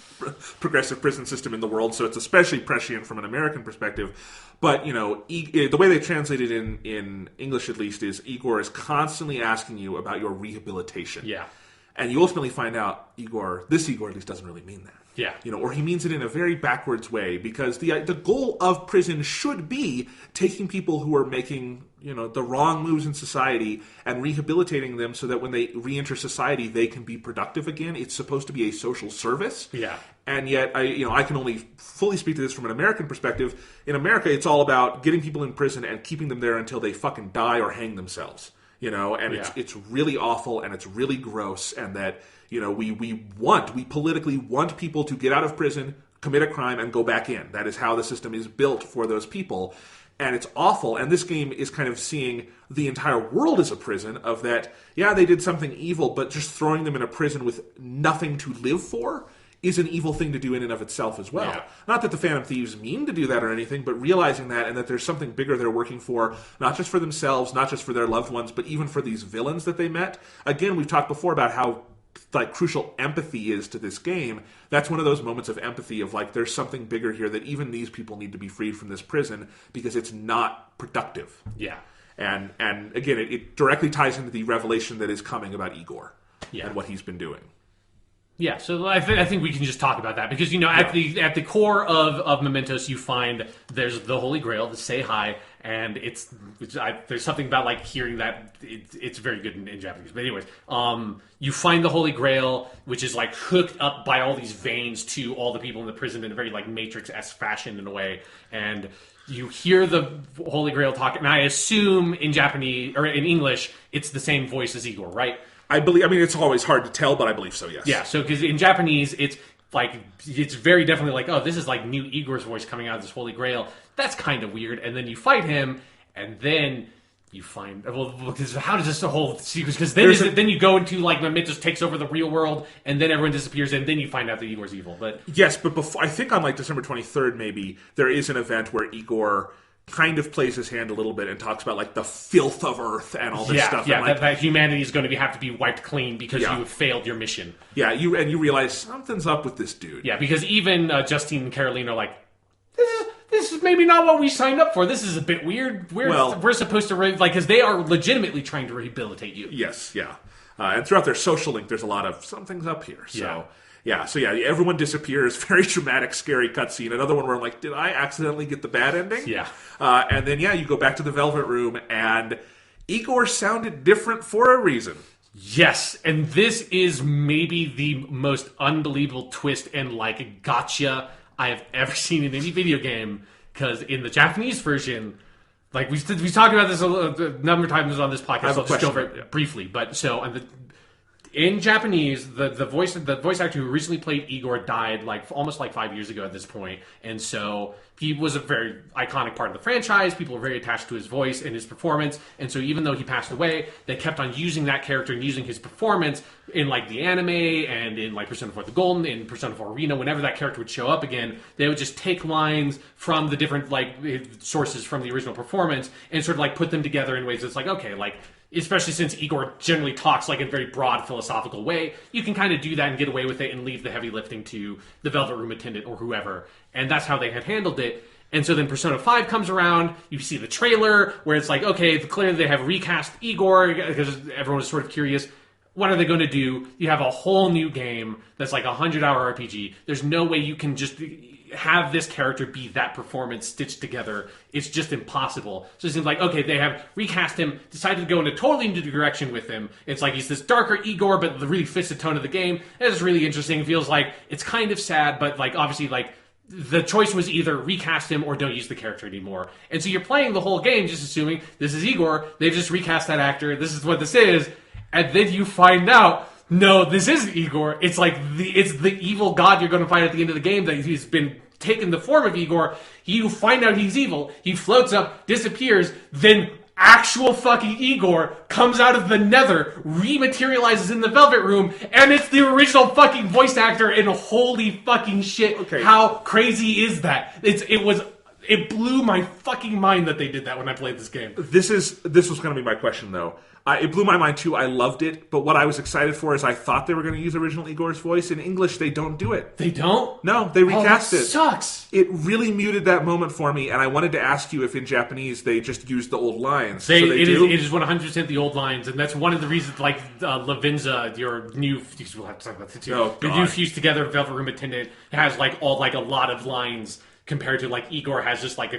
Speaker 1: progressive prison system in the world, so it's especially prescient from an American perspective. But, you know, the way they translate it in English at least is Igor is constantly asking you about your rehabilitation.
Speaker 2: Yeah.
Speaker 1: And you ultimately find out this Igor at least doesn't really mean that.
Speaker 2: Yeah.
Speaker 1: You know, or he means it in a very backwards way, because the goal of prison should be taking people who are making, you know, the wrong moves in society and rehabilitating them so that when they re-enter society, they can be productive again. It's supposed to be a social service.
Speaker 2: Yeah.
Speaker 1: And yet, I can only fully speak to this from an American perspective. In America, it's all about getting people in prison and keeping them there until they fucking die or hang themselves. You know, and it's really awful and it's really gross, and that, you know, we politically want people to get out of prison, commit a crime, and go back in. That is how the system is built for those people. And it's awful. And this game is kind of seeing the entire world as a prison of that, yeah, they did something evil, but just throwing them in a prison with nothing to live for is an evil thing to do in and of itself as well. Yeah. Not that the Phantom Thieves mean to do that or anything, but realizing that, and that there's something bigger they're working for, not just for themselves, not just for their loved ones, but even for these villains that they met. Again, we've talked before about how like crucial empathy is to this game. That's one of those moments of empathy of like, there's something bigger here, that even these people need to be freed from this prison because it's not productive.
Speaker 2: Yeah.
Speaker 1: And again, it directly ties into the revelation that is coming about Igor and what he's been doing.
Speaker 2: Yeah, so I think we can just talk about that, because, you know, at the core of Mementos, you find there's the Holy Grail, the Say Hi, and there's something about like hearing that it's very good in Japanese. But anyways, you find the Holy Grail, which is like hooked up by all these veins to all the people in the prison in a very like Matrix-esque fashion in a way, and you hear the Holy Grail talk, and I assume in Japanese or in English, it's the same voice as Igor, right?
Speaker 1: I mean, it's always hard to tell, but I believe so, yes.
Speaker 2: Yeah, so because in Japanese, it's very definitely like, oh, this is like new Igor's voice coming out of this Holy Grail. That's kind of weird. And then you fight him, and then you find, well, because how does this whole sequence? Because then you go into like Mementos takes over the real world, and then everyone disappears, and then you find out that Igor's evil. But
Speaker 1: yes, but before, I think on like December 23rd, maybe there is an event where Igor kind of plays his hand a little bit and talks about like the filth of Earth and all this stuff.
Speaker 2: Yeah,
Speaker 1: and, like,
Speaker 2: that humanity is going to have to be wiped clean because you have failed your mission.
Speaker 1: Yeah, you realize something's up with this dude.
Speaker 2: Yeah, because even Justine and Caroline are like, this is maybe not what we signed up for. This is a bit weird. We're supposed to because they are legitimately trying to rehabilitate you.
Speaker 1: Yes, yeah, and throughout their social link, there's a lot of something's up here. So. Yeah, so everyone disappears. Very dramatic, scary cutscene. Another one where I'm like, did I accidentally get the bad ending?
Speaker 2: Yeah.
Speaker 1: And then, you go back to the Velvet Room, and Igor sounded different for a reason.
Speaker 2: Yes, and this is maybe the most unbelievable twist and like gotcha I have ever seen in any video game. Because in the Japanese version, like we talked about this a number of times on this podcast. I'll just go over it briefly. But so in Japanese, the voice actor who recently played Igor died almost 5 years ago at this point, and so he was a very iconic part of the franchise. People were very attached to his voice and his performance, and so even though he passed away, they kept on using that character and using his performance in the anime and in Persona 4 the Golden, in Persona 4 Arena. Whenever that character would show up again, they would just take lines from the different sources from the original performance and sort of put them together in ways that's especially since Igor generally talks in a very broad philosophical way, you can kind of do that and get away with it and leave the heavy lifting to the Velvet Room attendant or whoever. And that's how they had handled it. And so then Persona 5 comes around, you see the trailer where it's okay, clearly they have recast Igor because everyone was sort of curious. What are they going to do? You have a whole new game that's a 100-hour RPG. There's no way you can just have this character be that performance stitched together. It's just impossible. So it seems okay, they have recast him, decided to go in a totally new direction with him. It's he's this darker Igor, but it really fits the tone of the game. It's really interesting. It feels it's kind of sad, but obviously the choice was either recast him or don't use the character anymore. And so you're playing the whole game just assuming this is Igor. They've just recast that actor. This is what this is. And then you find out no, this isn't Igor. It's like it's the evil god you're going to find at the end of the game that he's been taken the form of Igor. You find out he's evil. He floats up, disappears, then actual fucking Igor comes out of the nether, rematerializes in the Velvet Room, and it's the original fucking voice actor, and holy fucking shit, how crazy is that? It blew my fucking mind that they did that when I played this game.
Speaker 1: This was going to be my question, though. It blew my mind, too. I loved it. But what I was excited for is I thought they were going to use original Igor's voice. In English, they don't do it.
Speaker 2: They don't?
Speaker 1: No, they recast it.
Speaker 2: Sucks.
Speaker 1: It really muted that moment for me, and I wanted to ask you if in Japanese they just used the old lines.
Speaker 2: It is 100% the old lines, and that's one of the reasons, like, Lavenza, your new... We'll have to talk about that, too. Your new fused together Velvet Room attendant has, like, a lot of lines... compared to, like, Igor has just, like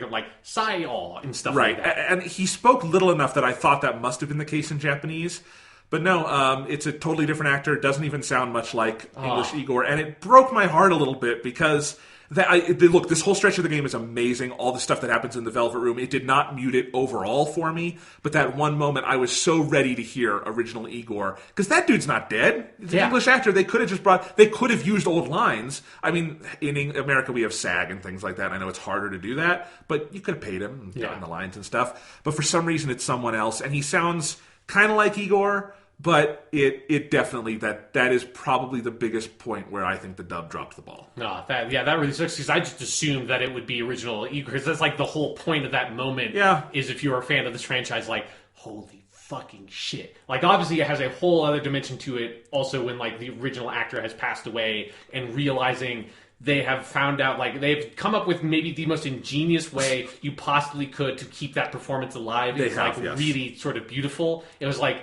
Speaker 2: sigh-aw and stuff like that.
Speaker 1: And he spoke little enough that I thought that must have been the case in Japanese. But no, it's a totally different actor. It doesn't even sound much like English Igor. And it broke my heart a little bit because... look, this whole stretch of the game is amazing. All the stuff that happens in the Velvet Room, it did not mute it overall for me. But that one moment, I was so ready to hear original Igor because that dude's not dead. He's an English actor. They could have used old lines. I mean, in America we have SAG and things like that. I know it's harder to do that, but you could have paid him and gotten the lines and stuff. But for some reason, it's someone else, and he sounds kind of like Igor. But it definitely, that is probably the biggest point where I think the dub dropped the ball.
Speaker 2: No, that really sucks because I just assumed that it would be original Igor because that's like the whole point of that moment. Is if you're a fan of this franchise, like holy fucking shit. Like obviously it has a whole other dimension to it. Also when like the original actor has passed away and realizing they have found out, like, they've come up with maybe the most ingenious way you possibly could to keep that performance alive. It's really sort of beautiful. It was like.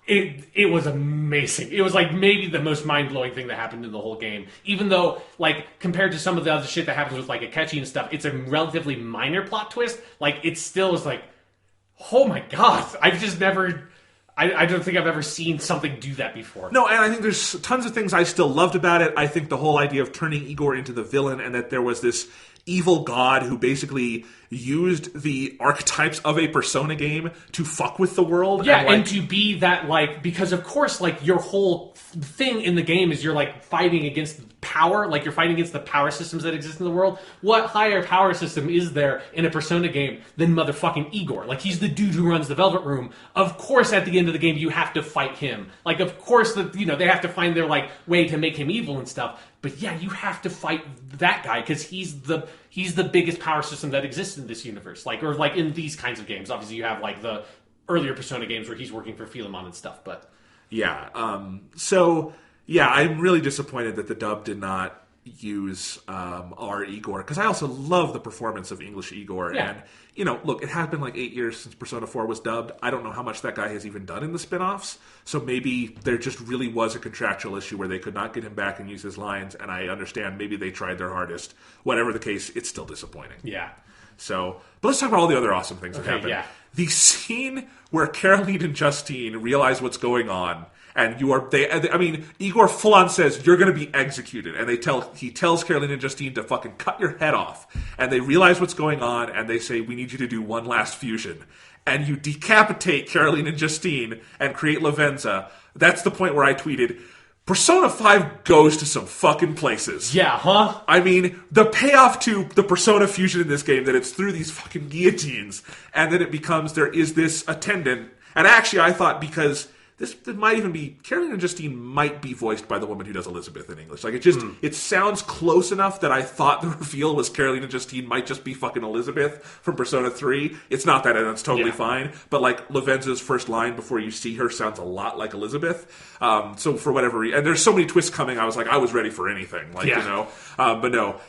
Speaker 2: It was amazing. It was like maybe the most mind-blowing thing that happened in the whole game. Even though, like, compared to some of the other shit that happens with, like, Akechi and stuff, it's a relatively minor plot twist. Like, it still is like, oh my god, I've just never... I don't think I've ever seen something do that before.
Speaker 1: No, and I think there's tons of things I still loved about it. I think the whole idea of turning Igor into the villain and that there was this evil god who basically used the archetypes of a Persona game to fuck with the world.
Speaker 2: Yeah, and to be that, like, because of course, like, your whole thing in the game is you're, like, fighting against power, like, you're fighting against the power systems that exist in the world. What higher power system is there in a Persona game than motherfucking Igor? Like, he's the dude who runs the Velvet Room. Of course, at the end of the game, you have to fight him. Like, of course, they have to find their, like, way to make him evil and stuff. But yeah, you have to fight that guy because he's the biggest power system that exists in this universe. Like, or like in these kinds of games. Obviously, you have like the earlier Persona games where he's working for Philemon and stuff. But
Speaker 1: yeah, so yeah, I'm really disappointed that the dub did not use our Igor because I also love the performance of English Igor.
Speaker 2: Yeah.
Speaker 1: And you know, look, it has been like 8 years since Persona 4 was dubbed. I don't know how much that guy has even done in the spin-offs. So maybe there just really was a contractual issue where they could not get him back and use his lines. And I understand maybe they tried their hardest. Whatever the case, it's still disappointing.
Speaker 2: Yeah.
Speaker 1: So, but let's talk about all the other awesome things that happened.
Speaker 2: Yeah.
Speaker 1: The scene where Caroline and Justine realize what's going on, and Igor full on says, you're going to be executed. And he tells Caroline and Justine to fucking cut your head off. And they realize what's going on, and they say, we need you to do one last fusion. And you decapitate Caroline and Justine and create Lavenza. That's the point where I tweeted, Persona 5 goes to some fucking places.
Speaker 2: Yeah, huh?
Speaker 1: I mean, the payoff to the Persona fusion in this game, that it's through these fucking guillotines, and then it becomes, there is this attendant. And actually, I thought because... This might even be... Caroline and Justine might be voiced by the woman who does Elizabeth in English. Like, it sounds close enough that I thought the reveal was Caroline and Justine might just be fucking Elizabeth from Persona 3. It's not that, and it's totally fine. But, like, Lavenza's first line before you see her sounds a lot like Elizabeth. So, for whatever reason... And there's so many twists coming, I was like, I was ready for anything. Like, you know? But no,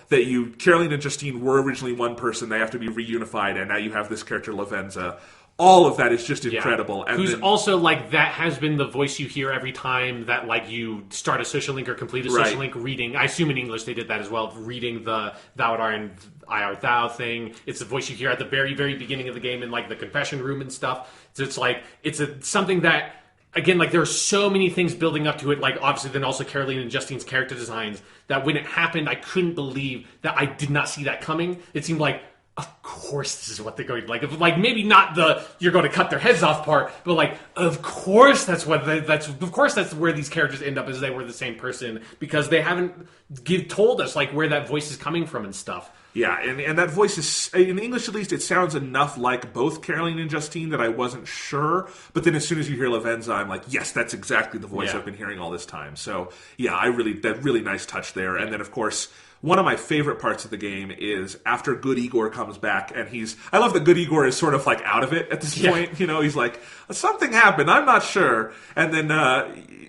Speaker 1: Caroline and Justine were originally one person. They have to be reunified, and now you have this character, Lavenza. All of that is just incredible.
Speaker 2: And who's also, like, that has been the voice you hear every time that, like, you start a social link or complete a social link reading. I assume in English they did that as well, reading the thou art and I art thou thing. It's the voice you hear at the very, very beginning of the game in, like, the confession room and stuff. So it's, like, something that, again, like, there are so many things building up to it. Like, obviously, then also Caroline and Justine's character designs, that when it happened, I couldn't believe that I did not see that coming. It seemed like, of course this is what they're going like maybe not the you're going to cut their heads off part, but like of course that's where these characters end up, is they were the same person, because they haven't told us like where that voice is coming from and stuff.
Speaker 1: Yeah, and that voice is, in English at least, it sounds enough like both Caroline and Justine that I wasn't sure. But then as soon as you hear Lavenza, I'm like, yes, that's exactly the voice I've been hearing all this time. So yeah, that really nice touch there. And then of course, one of my favorite parts of the game is after Good Igor comes back, and I love that Good Igor is sort of like out of it at this point. You know, he's like, something happened, I'm not sure. And then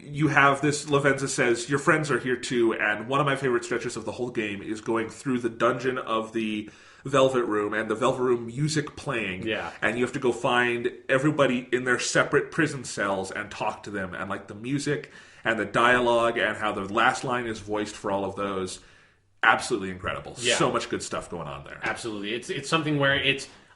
Speaker 1: you have this, Lavenza says, your friends are here too, and one of my favorite stretches of the whole game is going through the dungeon of the Velvet Room, and the Velvet Room music playing.
Speaker 2: Yeah.
Speaker 1: And you have to go find everybody in their separate prison cells and talk to them, and like the music and the dialogue and how the last line is voiced for all of those. Absolutely incredible. Yeah. So much good stuff going on there.
Speaker 2: Absolutely. It's something where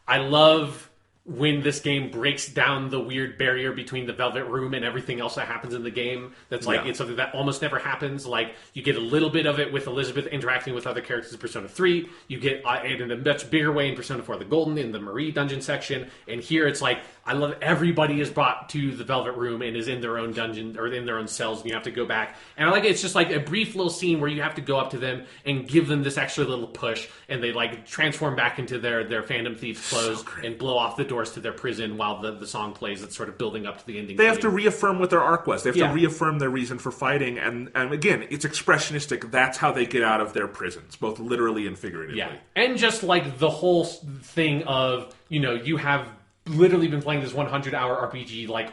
Speaker 2: I love when this game breaks down the weird barrier between the Velvet Room and everything else that happens in the game. That's like, it's something that almost never happens. Like, you get a little bit of it with Elizabeth interacting with other characters in Persona 3. You get it in a much bigger way in Persona 4 the Golden, in the Marie dungeon section. And here it's like, I love everybody is brought to the Velvet Room and is in their own dungeon, or in their own cells, and you have to go back. And I like it. It's just like a brief little scene where you have to go up to them and give them this extra little push, and they like transform back into their Phantom Thieves clothes and blow off the doors to their prison while the song plays. It's sort of building up to the ending.
Speaker 1: They have to reaffirm what their arc was. They have to reaffirm their reason for fighting, and again, it's expressionistic. That's how they get out of their prisons, both literally and figuratively.
Speaker 2: Yeah, and just like the whole thing of, you have literally been playing this 100-hour RPG, like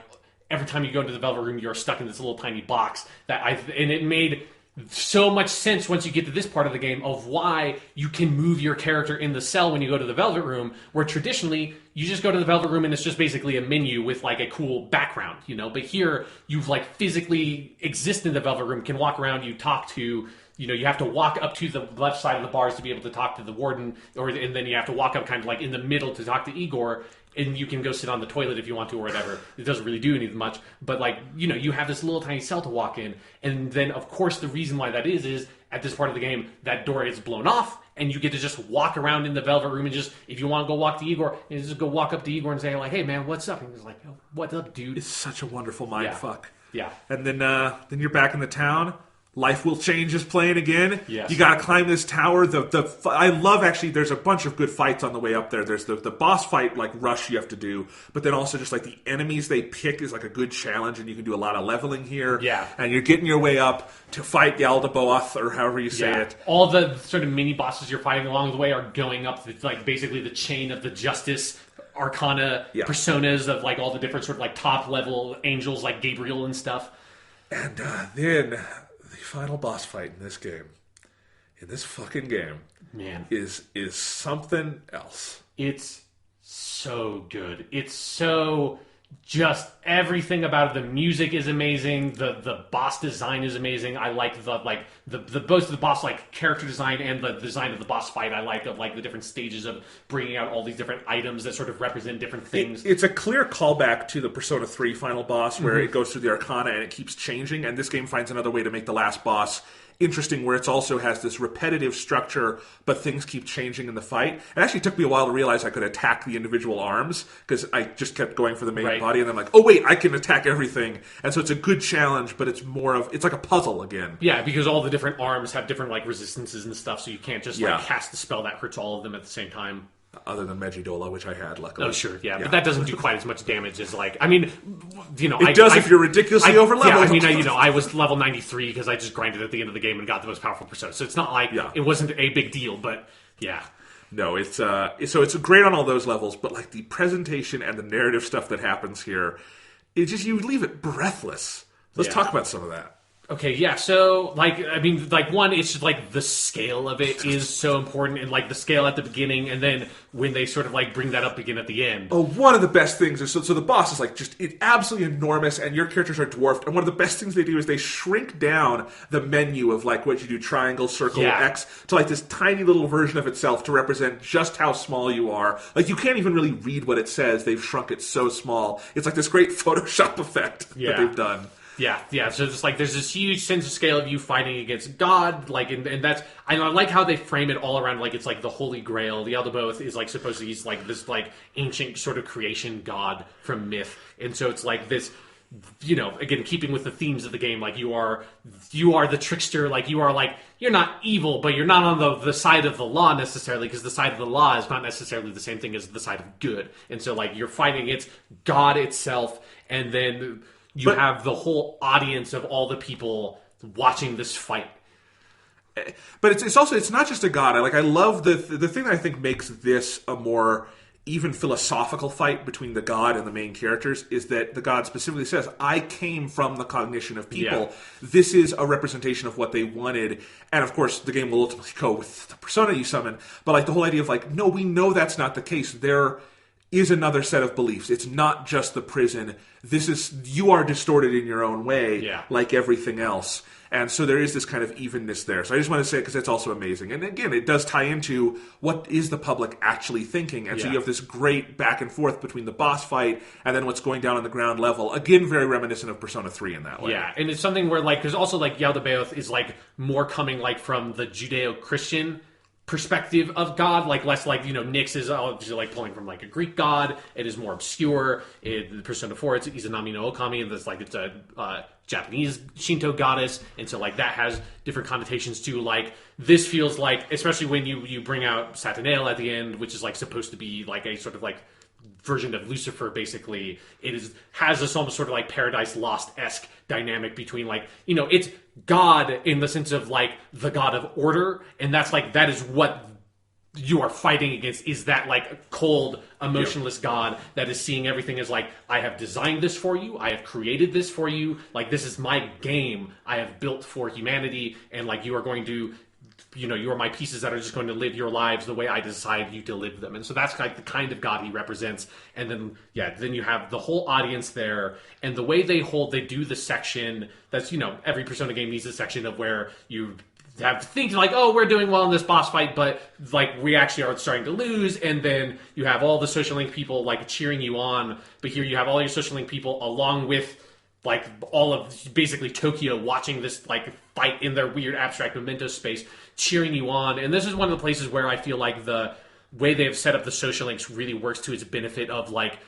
Speaker 2: every time you go into the Velvet Room, you're stuck in this little tiny box and it made so much sense once you get to this part of the game of why you can move your character in the cell when you go to the Velvet Room, where traditionally you just go to the Velvet Room and it's just basically a menu with like a cool background, but here you've like physically exist in the Velvet Room, can walk around, you talk to, you have to walk up to the left side of the bars to be able to talk to the warden, and then you have to walk up kind of like in the middle to talk to Igor. And you can go sit on the toilet if you want to or whatever. It doesn't really do anything much. But, like, you have this little tiny cell to walk in. And then, of course, the reason why that is at this part of the game, that door is blown off. And you get to just walk around in the Velvet Room and just, if you want to go walk to Igor, you just go walk up to Igor and say, like, hey, man, what's up? And he's like, oh, what's up, dude?
Speaker 1: It's such a wonderful mind fuck.
Speaker 2: Yeah.
Speaker 1: And then you're back in the town. Life Will Change is playing again.
Speaker 2: Yes.
Speaker 1: You gotta climb this tower. I love, actually, there's a bunch of good fights on the way up there. There's the boss fight, like, rush you have to do, but then also just, like, the enemies they pick is, like, a good challenge, and you can do a lot of leveling here.
Speaker 2: Yeah.
Speaker 1: And you're getting your way up to fight Yaldabaoth, or however you say it.
Speaker 2: All the sort of mini-bosses you're fighting along the way are going up, like, basically the chain of the Justice Arcana personas of, like, all the different sort of, like, top-level angels, like Gabriel and stuff.
Speaker 1: And then the final boss fight in this fucking game,
Speaker 2: man,
Speaker 1: is something else.
Speaker 2: It's so good. It's so just everything about it. The music is amazing. The boss design is amazing. I like both the boss like character design and the design of the boss fight. I like the different stages of bringing out all these different items that sort of represent different things.
Speaker 1: It's a clear callback to the Persona 3 final boss, where it goes through the Arcana and it keeps changing. And this game finds another way to make the last boss interesting, where it also has this repetitive structure, but things keep changing in the fight. It actually took me a while to realize I could attack the individual arms, because I just kept going for the main body, and then I'm like, oh wait, I can attack everything. And so it's a good challenge, but it's like a puzzle again.
Speaker 2: Yeah, because all the different arms have different like resistances and stuff, so you can't just like cast a spell that hurts all of them at the same time.
Speaker 1: Other than Megidola, which I had, luckily.
Speaker 2: Oh, sure, yeah. But that doesn't do quite as much damage as, like... I mean,
Speaker 1: It does if you're ridiculously over-leveled.
Speaker 2: Yeah, I mean, I was level 93 because I just grinded at the end of the game and got the most powerful persona. So it's not like it wasn't a big deal, but, yeah.
Speaker 1: No, so it's great on all those levels, but, like, the presentation and the narrative stuff that happens here, you leave it breathless. Let's talk about some of that.
Speaker 2: Okay, yeah, so, one, it's just, like, the scale of it is so important, and, like, the scale at the beginning, and then when they sort of, like, bring that up again at the end.
Speaker 1: Oh, one of the best things is, so the boss is, like, just absolutely enormous, and your characters are dwarfed, and one of the best things they do is they shrink down the menu of, like, what you do, triangle, circle, X, to, like, this tiny little version of itself to represent just how small you are. Like, you can't even really read what it says. They've shrunk it so small. It's like this great Photoshop effect that they've done.
Speaker 2: Yeah. So it's like there's this huge sense of scale of you fighting against God, like, and that's I like how they frame it all around like it's like the Holy Grail. The Yaldabaoth is like supposed to he's like this like ancient sort of creation god from myth, and so it's like this. Again, keeping with the themes of the game, like you are the trickster, like you're not evil, but you're not on the side of the law necessarily, because the side of the law is not necessarily the same thing as the side of good, and so like you're fighting against God itself, and then you have the whole audience of all the people watching this fight.
Speaker 1: But it's also not just a god. I love the thing that I think makes this a more even philosophical fight between the god and the main characters is that the god specifically says, I came from the cognition of people. Yeah. This is a representation of what they wanted. And of course, the game will ultimately go with the persona you summon. But like the whole idea of like, no, we know that's not the case. There is another set of beliefs. It's not just the prison. You are distorted in your own way, like everything else. And so there is this kind of evenness there. So I just want to say it because it's also amazing. And again, it does tie into what is the public actually thinking. And so you have this great back and forth between the boss fight and then what's going down on the ground level. Again, very reminiscent of Persona 3 in that way.
Speaker 2: Yeah, and it's something where, like, because also, like, Yaldabaoth is, like, more coming, like, from the Judeo-Christian perspective of God, like less like, Nyx is obviously like pulling from like a Greek god. It is more obscure. In Persona 4, it's Izanami no Okami, and it's a Japanese Shinto goddess, and so like that has different connotations too. Like this feels like, especially when you bring out Satanael at the end, which is like supposed to be like a sort of like version of Lucifer, basically. Has this almost sort of like Paradise Lost-esque dynamic between like, it's God in the sense of like the god of order, and that is what you are fighting against, is that like cold, emotionless God that is seeing everything as like, I have designed this for you, I have created this for you, like this is my game I have built for humanity, and like you are going to you are my pieces that are just going to live your lives the way I decide you to live them. And so that's like the kind of God he represents. And then you have the whole audience there, and the way they do the section that's, every Persona game needs a section of where you have things like, oh, we're doing well in this boss fight, but like we actually are starting to lose, and then you have all the social link people like cheering you on, but here you have all your social link people along with like all of basically Tokyo watching this like fight in their weird abstract memento space, cheering you on. And this is one of the places where I feel like the way they have set up the social links really works to its benefit of like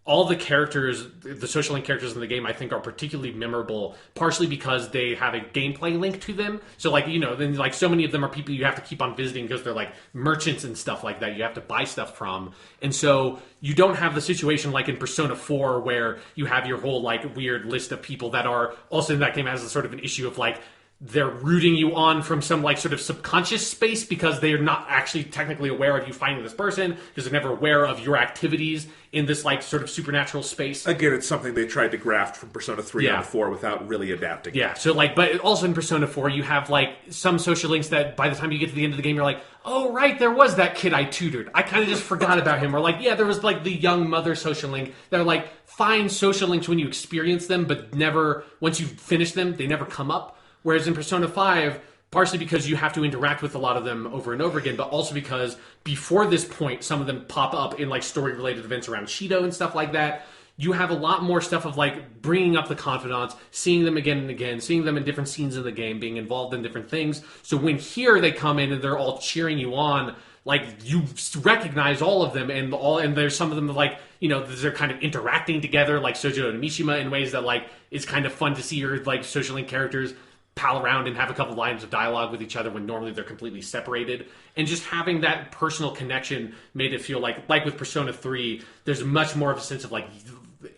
Speaker 2: all the characters, the social link characters in the game, I think are particularly memorable, partially because they have a gameplay link to them. So like, then like so many of them are people you have to keep on visiting because they're like merchants and stuff like that you have to buy stuff from. And so you don't have the situation like in Persona 4 where you have your whole like weird list of people that are also in that game has a sort of an issue of like, they're rooting you on from some like sort of subconscious space because they're not actually technically aware of you finding this person, because they're never aware of your activities in this like sort of supernatural space.
Speaker 1: Again, it's something they tried to graft from Persona 3 and 4 without really adapting.
Speaker 2: Yeah, so like, but also in Persona 4, you have like some social links that by the time you get to the end of the game, you're like, oh, right, there was that kid I tutored. I kind of just forgot about him. Or like, yeah, there was like the young mother social link. They're like fine social links when you experience them, but never, once you finish them, they never come up. Whereas in Persona 5, partially because you have to interact with a lot of them over and over again, but also because before this point, some of them pop up in like story-related events around Shido and stuff like that. You have a lot more stuff of like bringing up the confidants, seeing them again and again, seeing them in different scenes of the game, being involved in different things. So when here they come in and they're all cheering you on, like you recognize all of them, and there's some of them like, they're kind of interacting together, like Sojo and Mishima, in ways that like is kind of fun to see your like social link characters pal around and have a couple lines of dialogue with each other when normally they're completely separated. And just having that personal connection made it feel like with Persona 3, there's much more of a sense of like,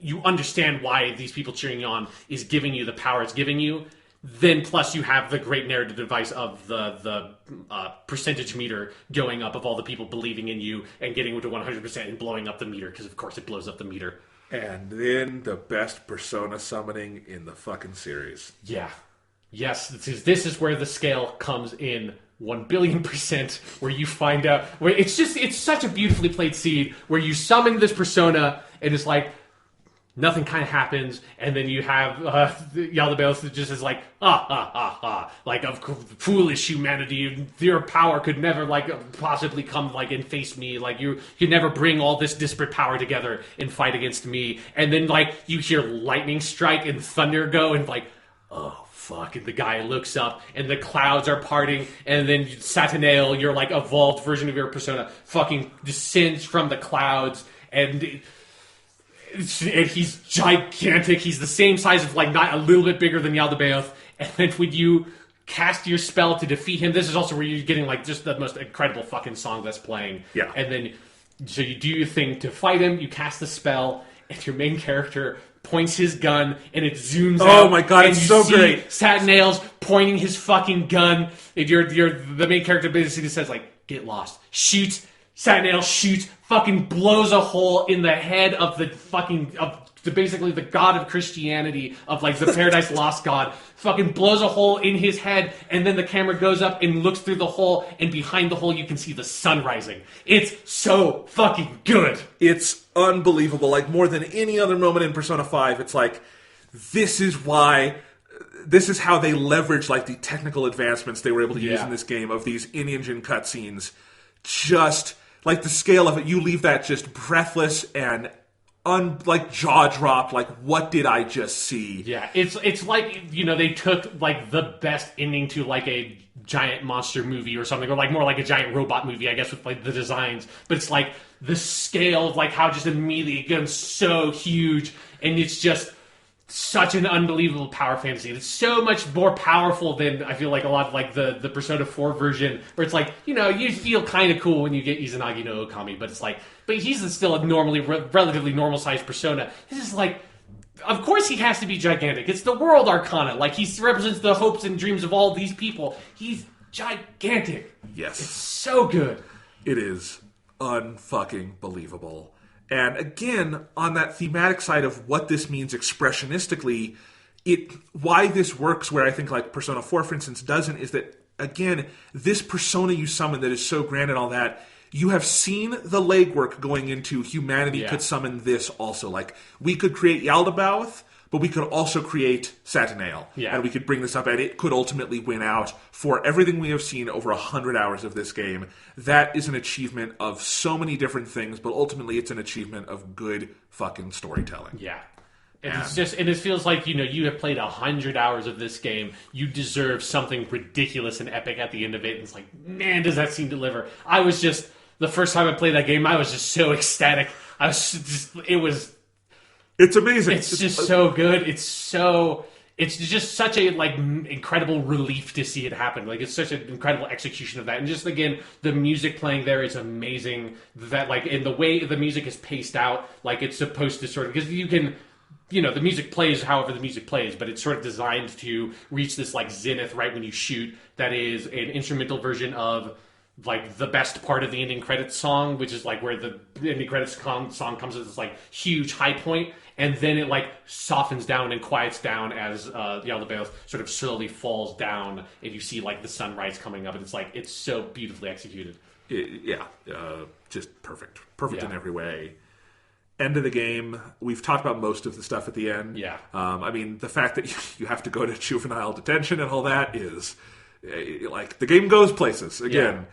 Speaker 2: you understand why these people cheering you on is giving you the power it's giving you. Then plus you have the great narrative device of the percentage meter going up of all the people believing in you and getting to 100% and blowing up the meter, because of course it blows up the meter.
Speaker 1: And then the best Persona summoning in the fucking series.
Speaker 2: Yeah. Yes, this is where the scale comes in 1,000,000,000%, where you find out, where it's such a beautifully played seed, where you summon this persona, and it's like, nothing kind of happens, and then you have Yaldabaoth who just is like, like, of foolish humanity, your power could never, like, possibly come, like, and face me, like, you never bring all this disparate power together and fight against me, and then, like, you hear lightning strike and thunder go, and, like, oh, fuck, and the guy looks up, and the clouds are parting, and then Satanael, your, like, evolved version of your persona, fucking descends from the clouds, and he's gigantic. He's the same size of, like, not a little bit bigger than Yaldabaoth. And then when you cast your spell to defeat him, this is also where you're getting, like, just the most incredible fucking song that's playing.
Speaker 1: Yeah.
Speaker 2: And then, so you do your thing to fight him, you cast the spell, and your main character points his gun, and it zooms out.
Speaker 1: Oh my god, it's so great.
Speaker 2: Satanael's pointing his fucking gun, and the main character basically says, like, get lost. Shoots. Satanael shoots, fucking blows a hole in the head of the fucking, basically the god of Christianity, of, like, the Paradise Lost god, fucking blows a hole in his head, and then the camera goes up and looks through the hole, and behind the hole you can see the sun rising. It's so fucking good.
Speaker 1: It's unbelievable. Like, more than any other moment in Persona 5, it's like, this is how they leverage, like, the technical advancements they were able to use in this game of these in-engine cutscenes. Just, like, the scale of it, you leave that just breathless and like, jaw dropped, like, what did I just see?
Speaker 2: Yeah, it's like, you know, they took, like, the best ending to, like, a giant monster movie or something, or, like, more like a giant robot movie, I guess, with, like, the designs, but it's like the scale of, like, how just immediately it becomes so huge, and it's just such an unbelievable power fantasy. It's so much more powerful than, I feel like, a lot of, like, the Persona 4 version, where it's like, you know, you feel kind of cool when you get Izanagi no Okami, but it's like, but he's still a relatively normal-sized Persona. This is like, of course he has to be gigantic. It's the World Arcana. Like, he represents the hopes and dreams of all these people. He's gigantic.
Speaker 1: Yes.
Speaker 2: It's so good.
Speaker 1: It is unfucking believable. And again, on that thematic side of what this means expressionistically, why this works where I think, like, Persona 4, for instance, doesn't, is that, again, this persona you summon that is so grand and all that, you have seen the legwork going into humanity could summon this also. Like, we could create Yaldabaoth, but we could also create Satanael.
Speaker 2: Yeah.
Speaker 1: And we could bring this up, and it could ultimately win out for everything we have seen over 100 hours of this game. That is an achievement of so many different things, but ultimately it's an achievement of good fucking storytelling.
Speaker 2: Yeah. And it feels like, you know, you have played 100 hours of this game. You deserve something ridiculous and epic at the end of it. And it's like, man, does that scene deliver? The first time I played that game, I was just so ecstatic. It's
Speaker 1: amazing.
Speaker 2: It's just so good. It's just such a, like, incredible relief to see it happen. Like, it's such an incredible execution of that. And just, again, the music playing there is amazing. That, like, in the way the music is paced out, like, it's supposed to sort of, because you can, you know, the music plays however the music plays, but it's sort of designed to reach this, like, zenith right when you shoot. That is an instrumental version of, like, the best part of the ending credits song, which is, like, where the ending credits song comes to this, like, huge high point, and then it, like, softens down and quiets down as Yaldabaoth sort of slowly falls down, and you see, like, the sunrise coming up, and it's, like, it's so beautifully executed.
Speaker 1: Just perfect in every way. End of the game, we've talked about most of the stuff at the end.
Speaker 2: Yeah.
Speaker 1: I mean, the fact that you have to go to juvenile detention and all that is, like, the game goes places again.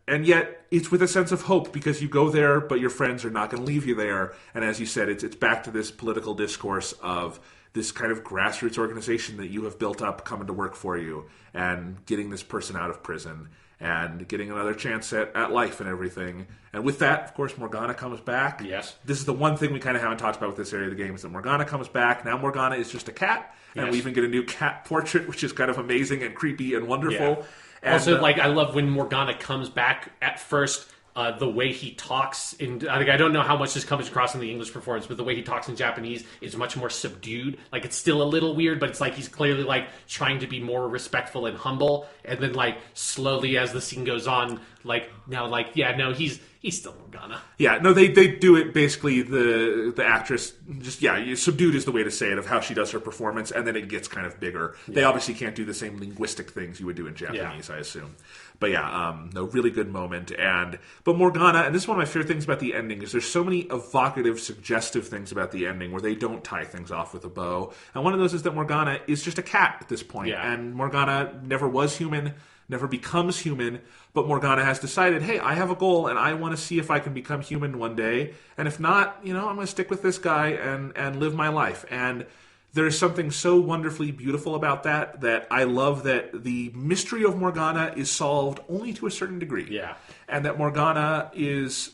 Speaker 1: And yet it's with a sense of hope, because you go there, but your friends are not going to leave you there. And as you said, it's back to this political discourse of this kind of grassroots organization that you have built up coming to work for you, and getting this person out of prison, and getting another chance at life and everything. And with that, of course, Morgana comes back.
Speaker 2: Yes.
Speaker 1: This is the one thing we kind of haven't talked about with this area of the game, is that Morgana comes back. Now Morgana is just a cat, and we even get a new cat portrait, which is kind of amazing and creepy and wonderful.
Speaker 2: Yeah. And, also, like, I love when Morgana comes back at first. The way he talks, I don't know how much this comes across in the English performance, but the way he talks in Japanese is much more subdued. Like, it's still a little weird, but it's like he's clearly, like, trying to be more respectful and humble. And then, like, slowly as the scene goes on, Like now, like yeah, no, he's still Morgana.
Speaker 1: Yeah, no, they do it basically. The actress just subdued is the way to say it of how she does her performance, and then it gets kind of bigger. Yeah. They obviously can't do the same linguistic things you would do in Japanese, I assume. But yeah, no, really good moment. But Morgana, and this is one of my favorite things about the ending, is there's so many evocative, suggestive things about the ending where they don't tie things off with a bow. And one of those is that Morgana is just a cat at this point, and Morgana never was human. Never becomes human, but Morgana has decided, hey, I have a goal, and I want to see if I can become human one day, and if not, I'm going to stick with this guy and live my life. And there's something so wonderfully beautiful about that I love that the mystery of Morgana is solved only to a certain degree.
Speaker 2: Yeah.
Speaker 1: And that Morgana is,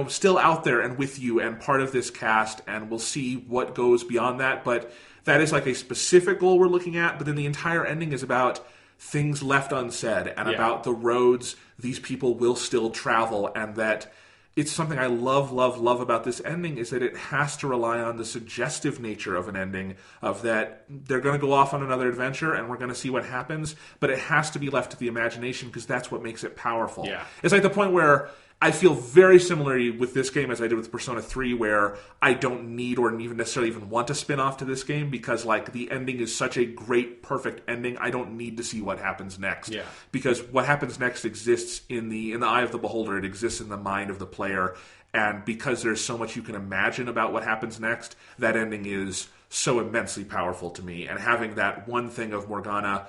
Speaker 1: still out there and with you and part of this cast, and we'll see what goes beyond that, but that is like a specific goal we're looking at, but then the entire ending is about things left unsaid and about the roads these people will still travel, and that it's something I love about this ending is that it has to rely on the suggestive nature of an ending, of that they're going to go off on another adventure and we're going to see what happens, but it has to be left to the imagination because that's what makes it powerful.
Speaker 2: Yeah.
Speaker 1: It's like the point where I feel very similarly with this game as I did with Persona 3, where I don't need or even necessarily even want a spin-off to this game because like the ending is such a great, perfect ending. I don't need to see what happens next.
Speaker 2: Yeah.
Speaker 1: Because what happens next exists in the eye of the beholder. It exists in the mind of the player. And because there's so much you can imagine about what happens next, that ending is so immensely powerful to me. And having that one thing of Morgana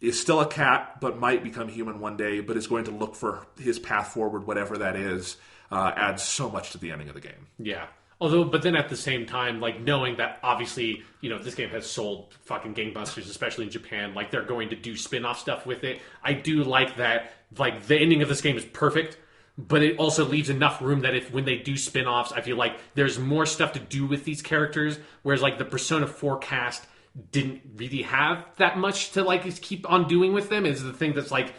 Speaker 1: is still a cat, but might become human one day, but is going to look for his path forward, whatever that is, adds so much to the ending of the game.
Speaker 2: Yeah. But then at the same time, like, knowing that obviously, this game has sold fucking gangbusters, especially in Japan, like, they're going to do spin-off stuff with it. I do like that, like, the ending of this game is perfect, but it also leaves enough room that when they do spin-offs, I feel like there's more stuff to do with these characters, whereas, like, the Persona 4 cast didn't really have that much to like keep on doing with them is the thing that's like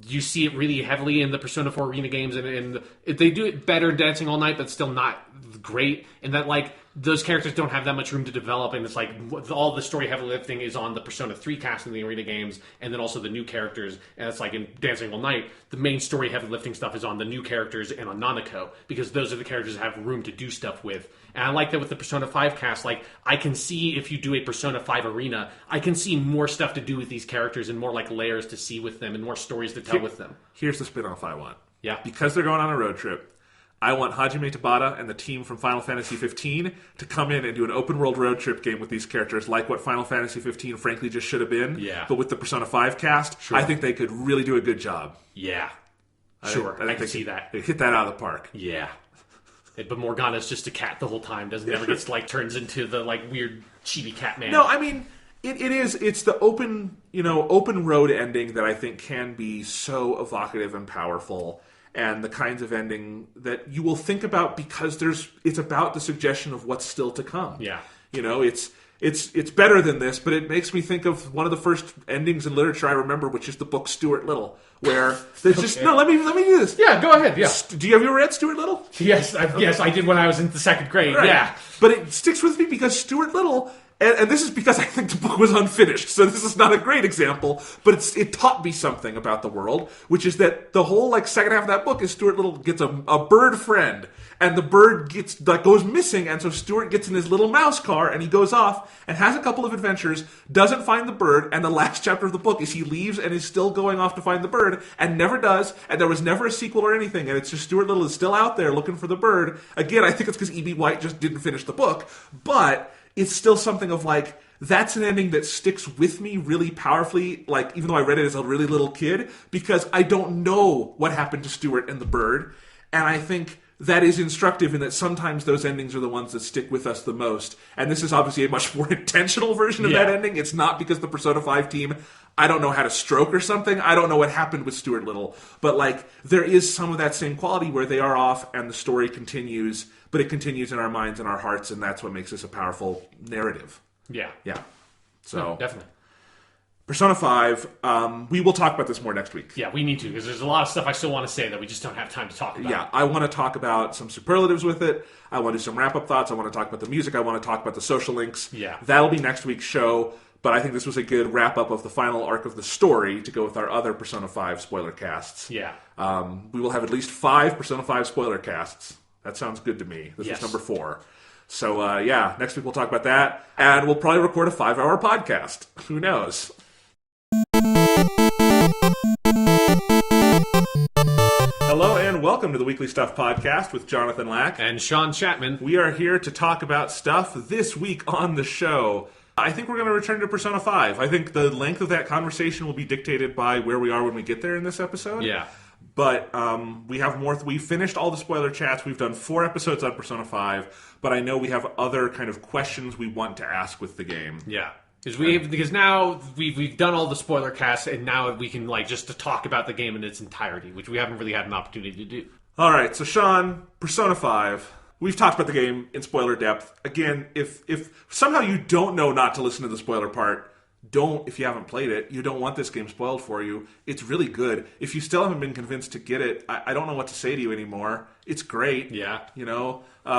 Speaker 2: you see it really heavily in the Persona 4 arena games, and they do it better Dancing All Night, but still not great, and that like those characters don't have that much room to develop, and it's like all the story heavy lifting is on the Persona 3 cast in the arena games, and then also the new characters, and it's like in Dancing All Night, the main story heavy lifting stuff is on the new characters and on Nanako, because those are the characters that have room to do stuff with. And I like that with the Persona 5 cast, like, I can see if you do a Persona 5 arena, I can see more stuff to do with these characters and more, like, layers to see with them and more stories to tell with them.
Speaker 1: Here's the spin-off I want.
Speaker 2: Yeah.
Speaker 1: Because they're going on a road trip, I want Hajime Tabata and the team from Final Fantasy 15 to come in and do an open-world road trip game with these characters, like what Final Fantasy 15 frankly just should have been.
Speaker 2: Yeah.
Speaker 1: But with the Persona 5 cast, I think they could really do a good job.
Speaker 2: Yeah. Sure, I can see that.
Speaker 1: They hit that out of the park.
Speaker 2: Yeah. But Morgana's just a cat the whole time. Never gets like turns into the like weird chibi cat man.
Speaker 1: No, I mean it's the open road ending that I think can be so evocative and powerful, and the kinds of ending that you will think about because it's about the suggestion of what's still to come.
Speaker 2: Yeah.
Speaker 1: It's better than this, but it makes me think of one of the first endings in literature I remember, which is the book Stuart Little, where there's just let me do this.
Speaker 2: Yeah, go ahead. Yeah.
Speaker 1: Have you ever read Stuart Little?
Speaker 2: Yes, I did when I was in the second grade.
Speaker 1: Right.
Speaker 2: Yeah,
Speaker 1: but it sticks with me because Stuart Little, and this is because I think the book was unfinished, so this is not a great example, but it taught me something about the world, which is that the whole like second half of that book is Stuart Little gets a bird friend. And the bird goes missing, and so Stuart gets in his little mouse car, and he goes off and has a couple of adventures, doesn't find the bird, and the last chapter of the book is he leaves and is still going off to find the bird, and never does, and there was never a sequel or anything, and it's just Stuart Little is still out there looking for the bird. Again, I think it's because E.B. White just didn't finish the book, but it's still something of like, that's an ending that sticks with me really powerfully, like, even though I read it as a really little kid, because I don't know what happened to Stuart and the bird, and I think that is instructive in that sometimes those endings are the ones that stick with us the most. And this is obviously a much more intentional version of that ending. It's not because the Persona 5 team, I don't know, had a stroke or something. I don't know what happened with Stuart Little. But, like, there is some of that same quality where they are off and the story continues, but it continues in our minds and our hearts, and that's what makes this a powerful narrative.
Speaker 2: Yeah.
Speaker 1: Yeah. So
Speaker 2: no, definitely.
Speaker 1: Persona 5, we will talk about this more next week.
Speaker 2: Yeah, we need to, because there's a lot of stuff I still want to say that we just don't have time to talk about.
Speaker 1: Yeah, I want to talk about some superlatives with it. I want to do some wrap-up thoughts. I want to talk about the music. I want to talk about the social links.
Speaker 2: Yeah.
Speaker 1: That'll be next week's show. But I think this was a good wrap-up of the final arc of the story to go with our other Persona 5 spoiler casts.
Speaker 2: Yeah.
Speaker 1: We will have at least 5 Persona 5 spoiler casts. That sounds good to me. This is number 4. So, next week we'll talk about that. And we'll probably record a 5-hour podcast. Who knows? Hello and welcome to the Weekly Stuff Podcast with Jonathan Lack.
Speaker 2: And Sean Chapman.
Speaker 1: We are here to talk about stuff this week on the show. I think we're going to return to Persona 5. I think the length of that conversation will be dictated by where we are when we get there in this episode.
Speaker 2: Yeah.
Speaker 1: But we have more. We finished all the spoiler chats. We've done 4 episodes on Persona 5. But I know we have other kind of questions we want to ask with the game.
Speaker 2: Yeah. Because now we've done all the spoiler casts, and now we can just to talk about the game in its entirety, which we haven't really had an opportunity to do.
Speaker 1: All right. So, Sean, Persona 5. We've talked about the game in spoiler depth. Again, if somehow you don't know not to listen to the spoiler part, if you haven't played it, you don't want this game spoiled for you. It's really good. If you still haven't been convinced to get it, I don't know what to say to you anymore. It's great.
Speaker 2: Yeah.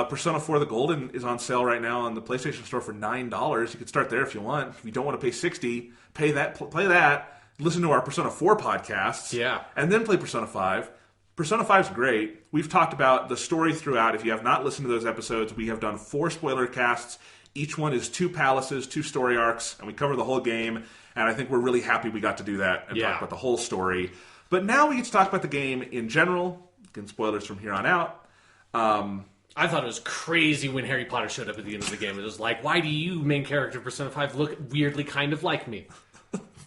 Speaker 1: Persona 4 The Golden is on sale right now on the PlayStation Store for $9. You could start there if you want. If you don't want to pay $60, play that. Listen to our Persona 4 podcasts.
Speaker 2: Yeah.
Speaker 1: And then play Persona 5. Persona 5 is great. We've talked about the story throughout. If you have not listened to those episodes, we have done 4 spoiler casts. Each one is 2 palaces, 2 story arcs, and we cover the whole game. And I think we're really happy we got to do that and talk about the whole story. But now we get to talk about the game in general. Again, spoilers from here on out.
Speaker 2: I thought it was crazy when Harry Potter showed up at the end of the game. It was like, why do you, main character of Persona 5, look weirdly kind of like me?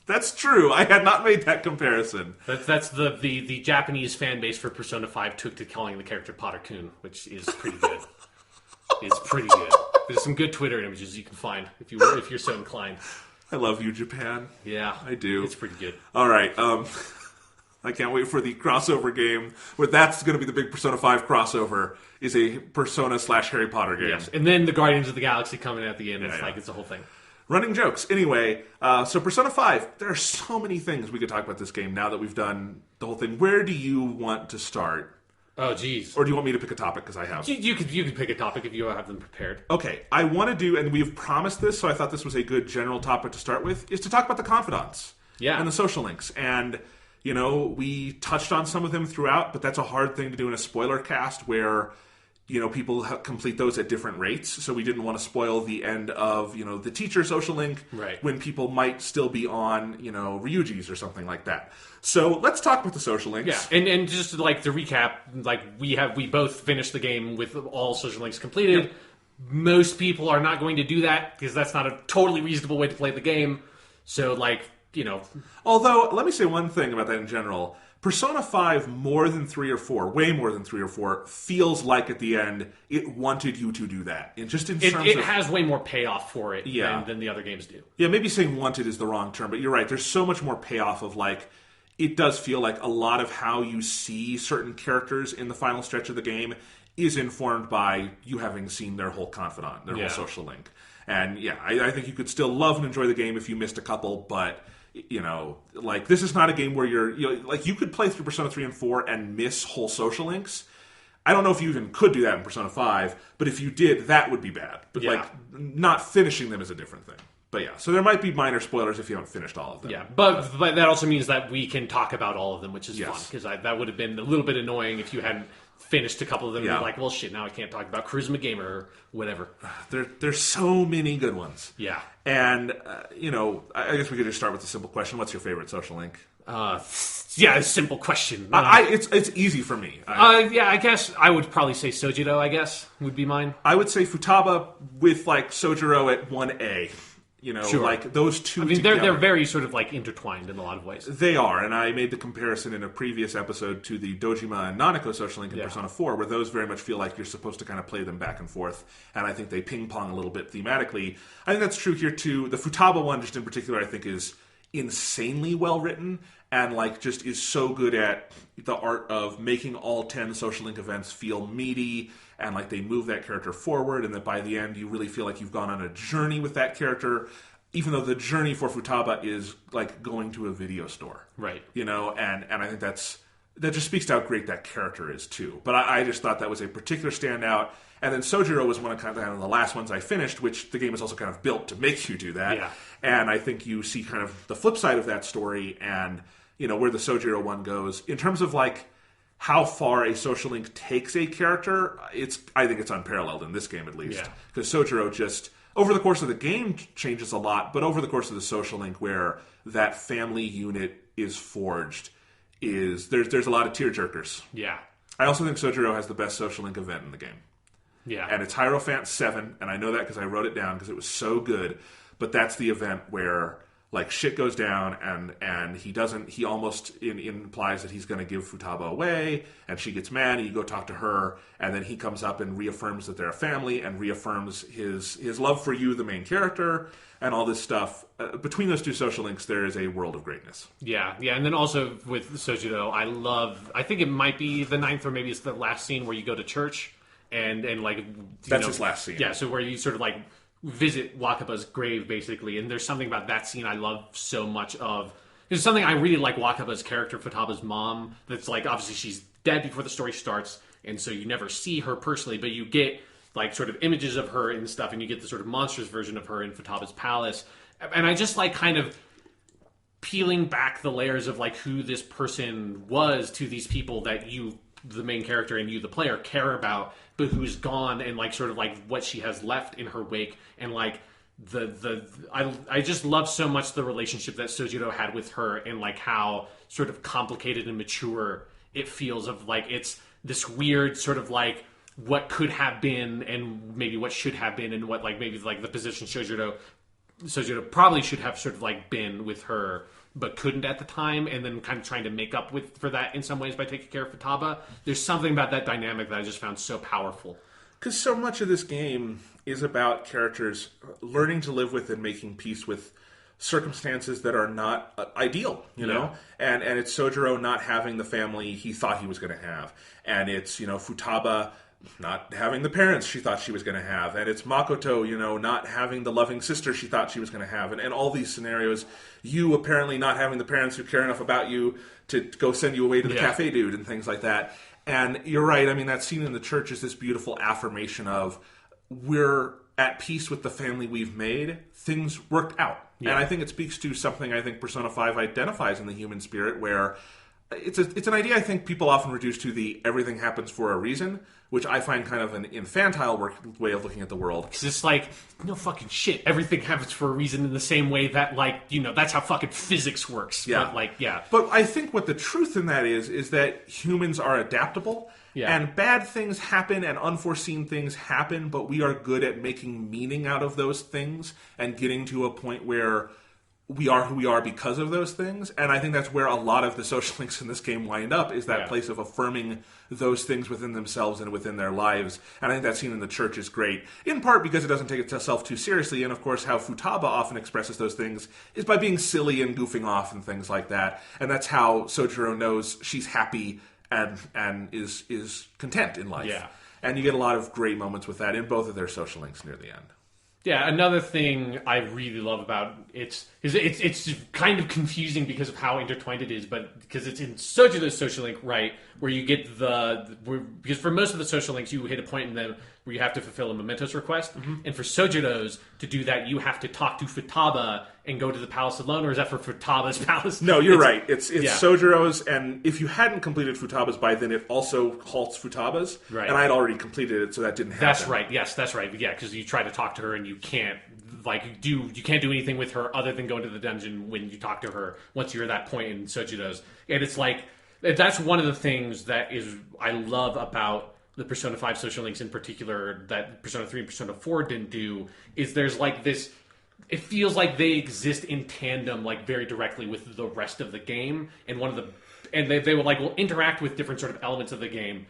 Speaker 1: That's true. I had not made that comparison.
Speaker 2: That's the Japanese fan base for Persona 5 took to calling the character Potter-kun, which is pretty good. It's pretty good. There's some good Twitter images you can find if you're so inclined.
Speaker 1: I love you, Japan.
Speaker 2: Yeah,
Speaker 1: I do.
Speaker 2: It's pretty good.
Speaker 1: All right. I can't wait for the crossover game where that's going to be the big Persona 5 crossover. Is a Persona / Harry Potter game.
Speaker 2: Yes, and then the Guardians of the Galaxy coming at the end. It's a whole thing.
Speaker 1: Running jokes. Anyway, so Persona 5, there are so many things we could talk about this game now that we've done the whole thing. Where do you want to start?
Speaker 2: Oh, geez.
Speaker 1: Or do you want me to pick a topic, because I have?
Speaker 2: You could pick a topic if you have them prepared.
Speaker 1: Okay, I want to do, and we've promised this, so I thought this was a good general topic to start with, is to talk about the confidants.
Speaker 2: Yeah.
Speaker 1: And the social links. And, we touched on some of them throughout, but that's a hard thing to do in a spoiler cast where people complete those at different rates. So we didn't want to spoil the end of, the teacher social link when people might still be on, Ryuji's or something like that. So let's talk about the social links.
Speaker 2: Yeah, and just to recap, we both finished the game with all social links completed. Yep. Most people are not going to do that because that's not a totally reasonable way to play the game. So
Speaker 1: Although, let me say one thing about that in general. Persona 5, more than 3 or 4, way more than 3 or 4, feels like at the end it wanted you to do that. It
Speaker 2: has way more payoff for it than the other games do.
Speaker 1: Yeah, maybe saying wanted is the wrong term, but you're right. There's so much more payoff of it does feel like a lot of how you see certain characters in the final stretch of the game is informed by you having seen their whole confidant, their whole social link. And I think you could still love and enjoy the game if you missed a couple, but this is not a game where you could play through Persona 3 and 4 and miss whole social links. I don't know if you even could do that in Persona 5, but if you did, that would be bad. But not finishing them is a different thing. But so there might be minor spoilers if you haven't finished all of them.
Speaker 2: Yeah, but that also means that we can talk about all of them, which is fun, because that would have been a little bit annoying if you hadn't finished a couple of them and be like, well, shit, now I can't talk about Charisma Gamer or whatever.
Speaker 1: There's so many good ones.
Speaker 2: Yeah.
Speaker 1: And, I guess we could just start with the simple question. What's your favorite social link?
Speaker 2: A simple question.
Speaker 1: It's easy for me.
Speaker 2: I guess I would probably say Sojiro, would be mine.
Speaker 1: I would say Futaba with, Sojiro at 1A. Those two together.
Speaker 2: They're very sort of intertwined in a lot of ways.
Speaker 1: They are, and I made the comparison in a previous episode to the Dojima and Nanako social link in Persona 4, where those very much feel like you're supposed to kind of play them back and forth, and I think they ping-pong a little bit thematically. I think that's true here, too. The Futaba one, just in particular, I think is insanely well-written, and just is so good at the art of making all 10 social link events feel meaty, and they move that character forward, and that by the end you really feel like you've gone on a journey with that character, even though the journey for Futaba is going to a video store.
Speaker 2: Right.
Speaker 1: And I think that's that just speaks to how great that character is too. But I just thought that was a particular standout. And then Sojiro was one of kind of the last ones I finished, which the game is also kind of built to make you do that.
Speaker 2: Yeah.
Speaker 1: And I think you see kind of the flip side of that story and, where the Sojiro one goes. In terms of like how far a social link takes a character, I think it's unparalleled in this game at least. Because Sojiro just, over the course of the game, changes a lot, but over the course of the social link where that family unit is forged, there's a lot of tearjerkers.
Speaker 2: Yeah.
Speaker 1: I also think Sojiro has the best social link event in the game.
Speaker 2: Yeah.
Speaker 1: And it's Hierophant 7, and I know that because I wrote it down because it was so good. But that's the event where like shit goes down and he almost implies that he's going to give Futaba away, and she gets mad, and you go talk to her, and then he comes up and reaffirms that they're a family and reaffirms his love for you, the main character, and all this stuff. Between those two social links, there is a world of greatness.
Speaker 2: Yeah, and then also with Sojiro, I think it might be the 9th or maybe it's the last scene where you go to church. And like
Speaker 1: that's his last scene.
Speaker 2: Yeah, so where you sort of like visit Wakaba's grave basically, and there's something about that scene I love so much of. There's something I really like Wakaba's character, Futaba's mom. That's like obviously she's dead before the story starts, and so you never see her personally, but you get like sort of images of her and stuff, and you get the sort of monstrous version of her in Futaba's palace. And I just like kind of peeling back the layers of like who this person was to these people that you, the main character, and you, the player, care about, but who's gone, and like sort of like what she has left in her wake, and like I just love so much the relationship that Sojiro had with her, and like how sort of complicated and mature it feels, of like it's this weird sort of like what could have been and maybe what should have been, and what like maybe like the position Sojiro probably should have sort of like been with her but couldn't at the time, and then kind of trying to make up for that in some ways by taking care of Futaba. There's something about that dynamic that I just found so powerful.
Speaker 1: Because so much of this game is about characters learning to live with and making peace with circumstances that are not ideal, you know? And it's Sojiro not having the family he thought he was going to have. And it's, Futaba not having the parents she thought she was going to have. And it's Makoto, not having the loving sister she thought she was going to have. And all these scenarios, you apparently not having the parents who care enough about you to go send you away to the cafe dude and things like that. And you're right. I mean, that scene in the church is this beautiful affirmation of we're at peace with the family we've made. Things worked out. Yeah. And I think it speaks to something I think Persona 5 identifies in the human spirit, where it's an idea I think people often reduce to the everything happens for a reason, which I find kind of an infantile way of looking at the world.
Speaker 2: Because it's like, no fucking shit. Everything happens for a reason in the same way that, like, that's how fucking physics works.
Speaker 1: Yeah.
Speaker 2: But,
Speaker 1: But I think what the truth in that is that humans are adaptable. Yeah. And bad things happen and unforeseen things happen, but we are good at making meaning out of those things and getting to a point where we are who we are because of those things. And I think that's where a lot of the social links in this game wind up, is that place of affirming those things within themselves and within their lives. And I think that scene in the church is great, in part because it doesn't take itself too seriously. And of course, how Futaba often expresses those things is by being silly and goofing off and things like that. And that's how Sojiro knows she's happy and is content in life.
Speaker 2: Yeah.
Speaker 1: And you get a lot of great moments with that in both of their social links near the end.
Speaker 2: Yeah, another thing I really love about it's kind of confusing because of how intertwined it is, but because it's in Sojiro's social link, right, where you get because for most of the social links you hit a point in them where you have to fulfill a mementos request, and for Sojiro's to do that you have to talk to Futaba and go to the palace alone, or is that for Futaba's palace?
Speaker 1: No, you're right. It's Sojiro's, and if you hadn't completed Futaba's by then, it also halts Futaba's. Right. And I had already completed it, so that didn't happen.
Speaker 2: That's right. Yes, that's right. Yeah, because you try to talk to her and you can't do anything with her other than go into the dungeon when you talk to her once you're at that point in Sojiro's. And it's like that's one of the things that I love about the Persona 5 social links in particular that Persona 3 and Persona 4 didn't do, is there's like this. It feels like they exist in tandem, like very directly with the rest of the game, and they will interact with different sort of elements of the game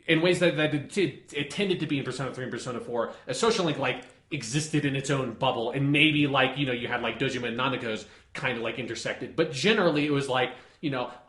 Speaker 2: in ways that it tended to be in Persona 3 and Persona 4. A social link like existed in its own bubble, and maybe like you had like Dojima and Nanako's kind of like intersected, but generally it was like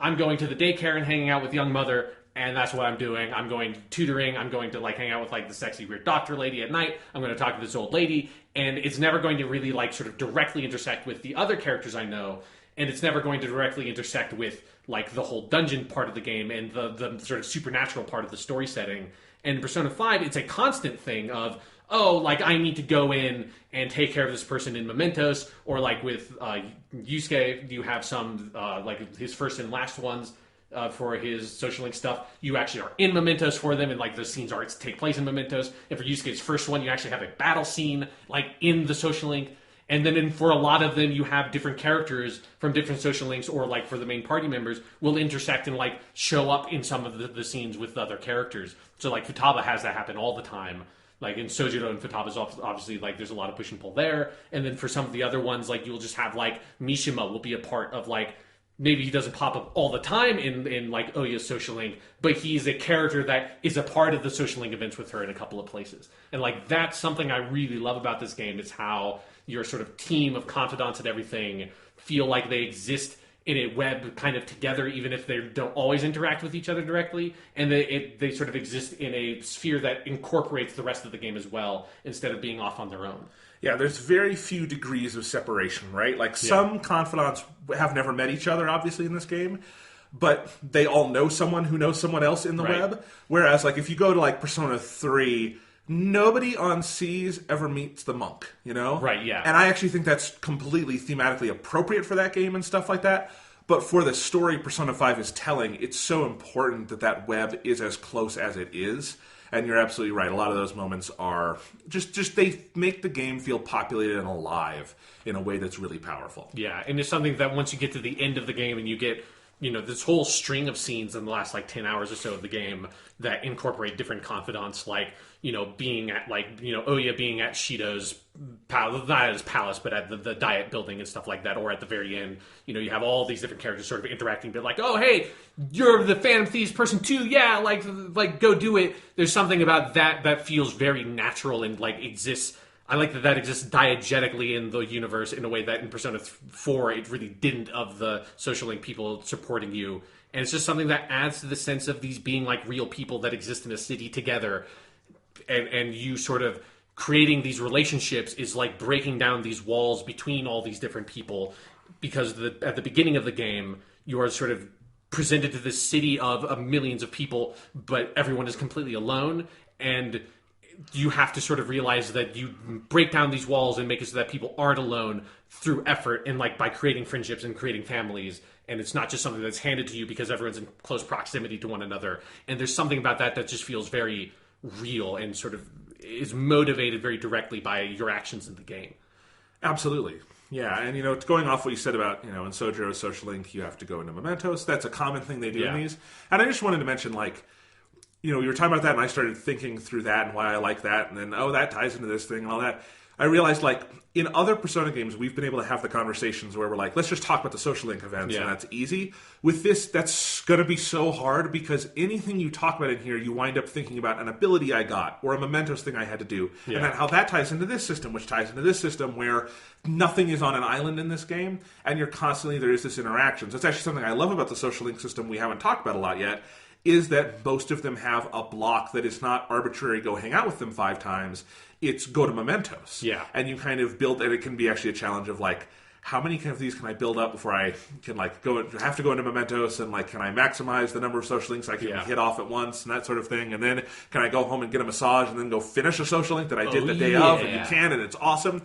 Speaker 2: I'm going to the daycare and hanging out with young mother. And that's what I'm doing. I'm going tutoring. I'm going to like hang out with like the sexy weird doctor lady at night. I'm going to talk to this old lady. And it's never going to really like sort of directly intersect with the other characters I know. and it's never going to directly intersect with like the whole dungeon part of the game and the sort of supernatural part of the story setting. And in Persona 5, it's a constant thing of, oh, like, I need to go in and take care of this person in Mementos, or like with Yusuke, you have some, like, his first and last ones for his social link stuff. You actually are in Mementos for them, and, like, the scenes take place in Mementos. And for Yusuke's first one, you actually have a battle scene, like, in the social link. And then for a lot of them, you have different characters from different social links, or like for the main party members, will intersect and like show up in some of the scenes with other characters. So like Futaba has that happen all the time. Like in Sojiro and Futaba's obviously like there's a lot of push and pull there. And then for some of the other ones, like you'll just have like Mishima will be a part of like, maybe he doesn't pop up all the time in like Oya's social link, but he's a character that is a part of the social link events with her in a couple of places. And like that's something I really love about this game, is how your sort of team of confidants and everything feel like they exist in a web kind of together, even if they don't always interact with each other directly, and they sort of exist in a sphere that incorporates the rest of the game as well, instead of being off on their own.
Speaker 1: Yeah, there's very few degrees of separation, right? Like, some confidants have never met each other, obviously, in this game, but they all know someone who knows someone else in the web. Whereas, like, if you go to, like, Persona 3, nobody on Seas ever meets the monk, you know?
Speaker 2: Right, yeah.
Speaker 1: And I actually think that's completely thematically appropriate for that game and stuff like that. But for the story Persona 5 is telling, it's so important that that web is as close as it is. And you're absolutely right. A lot of those moments are just they make the game feel populated and alive in a way that's really powerful.
Speaker 2: Yeah, and it's something that once you get to the end of the game and you get, you know, this whole string of scenes in the last like 10 hours or so of the game that incorporate different confidants, like, you know, being at like, you know, Oya being at Shido's palace, not at his palace, but at the diet building and stuff like that, or at the very end, you know, you have all these different characters sort of interacting, but like, oh, hey, you're the Phantom Thieves person too, yeah, like go do it. There's something about that feels very natural and like exists. I like that exists diegetically in the universe in a way that in Persona 4 it really didn't, of the social link people supporting you. And it's just something that adds to the sense of these being like real people that exist in a city together. And you sort of creating these relationships is like breaking down these walls between all these different people. Because at the beginning of the game, you are sort of presented to this city of millions of people, but everyone is completely alone. And you have to sort of realize that you break down these walls and make it so that people aren't alone through effort and like by creating friendships and creating families. And it's not just something that's handed to you because everyone's in close proximity to one another. And there's something about that just feels very real and sort of is motivated very directly by your actions in the game.
Speaker 1: Absolutely. Yeah, and, you know, going off what you said about, you know, in Sojiro's social link, you have to go into Mementos. That's a common thing they do in these. And I just wanted to mention, like, you know, you were talking about that, and I started thinking through that and why I like that, and then, oh, that ties into this thing and all that. I realized, like, in other Persona games, we've been able to have the conversations where we're like, let's just talk about the social link events, and that's easy. With this, that's going to be so hard, because anything you talk about in here, you wind up thinking about an ability I got, or a Mementos thing I had to do, and then how that ties into this system, which ties into this system, where nothing is on an island in this game, and you're constantly, there is this interaction. So it's actually something I love about the social link system we haven't talked about a lot yet, is that most of them have a block that is not arbitrary, go hang out with them 5 times. It's go to Mementos.
Speaker 2: Yeah.
Speaker 1: And you kind of build, and it can be actually a challenge of like, how many of these can I build up before I can like have to go into Mementos, and like, can I maximize the number of social links I can hit off at once and that sort of thing. And then can I go home and get a massage and then go finish a social link that I did the day of, and you can, and it's awesome.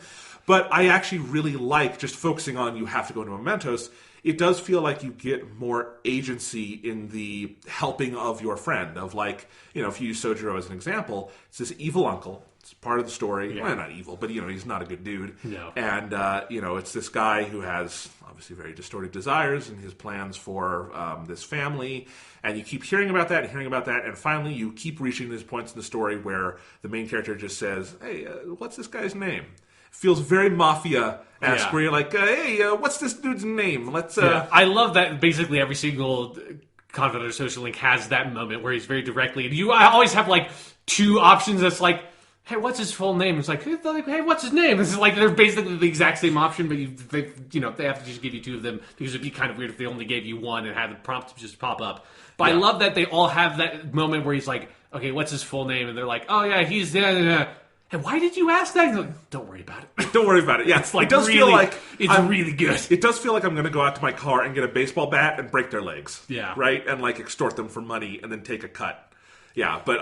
Speaker 1: But I actually really like just focusing on you have to go into Mementos. It does feel like you get more agency in the helping of your friend. Of like, you know, if you use Sojiro as an example, it's this evil uncle. It's part of the story. Yeah. Well, not evil, but, you know, he's not a good dude.
Speaker 2: No.
Speaker 1: And, you know, it's this guy who has obviously very distorted desires and his plans for this family. And you keep hearing about that and hearing about that. And finally, you keep reaching these points in the story where the main character just says, hey, what's this guy's name? Feels very Mafia-esque, where you're like, hey, what's this dude's name? Let's.
Speaker 2: I love that basically every single confidant or social link has that moment where he's very directly. I always have like 2 options that's like, hey, what's his full name? It's like, hey, what's his name? It's like they're basically the exact same option, but they have to just give you 2 of them, because it'd be kind of weird if they only gave you 1 and had the prompt just pop up. But I love that they all have that moment where he's like, okay, what's his full name? And they're like, oh yeah, he's hey, why did you ask that? He's like, don't worry about it.
Speaker 1: Don't worry about it. Yeah,
Speaker 2: it's like
Speaker 1: it does
Speaker 2: really,
Speaker 1: feel like
Speaker 2: it's really good.
Speaker 1: It does feel like I'm going to go out to my car and get a baseball bat and break their legs.
Speaker 2: Yeah.
Speaker 1: Right? And like extort them for money and then take a cut. Yeah, but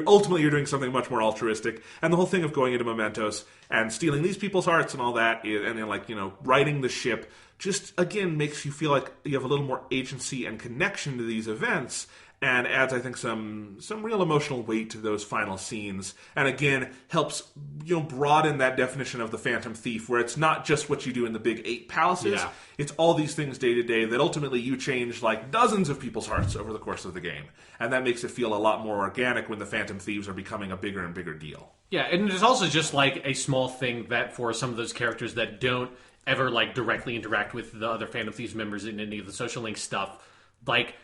Speaker 1: ultimately you're doing something much more altruistic. And the whole thing of going into Mementos and stealing these people's hearts and all that, and then like, righting the ship, just, again, makes you feel like you have a little more agency and connection to these events, and adds, I think, some real emotional weight to those final scenes. And again, helps broaden that definition of the Phantom Thief, where it's not just what you do in the big 8 palaces.
Speaker 2: Yeah.
Speaker 1: It's all these things day to day that ultimately you change like dozens of people's hearts over the course of the game. And that makes it feel a lot more organic when the Phantom Thieves are becoming a bigger and bigger deal.
Speaker 2: Yeah, and there's also just like a small thing that for some of those characters that don't ever like directly interact with the other Phantom Thieves members in any of the social link stuff, like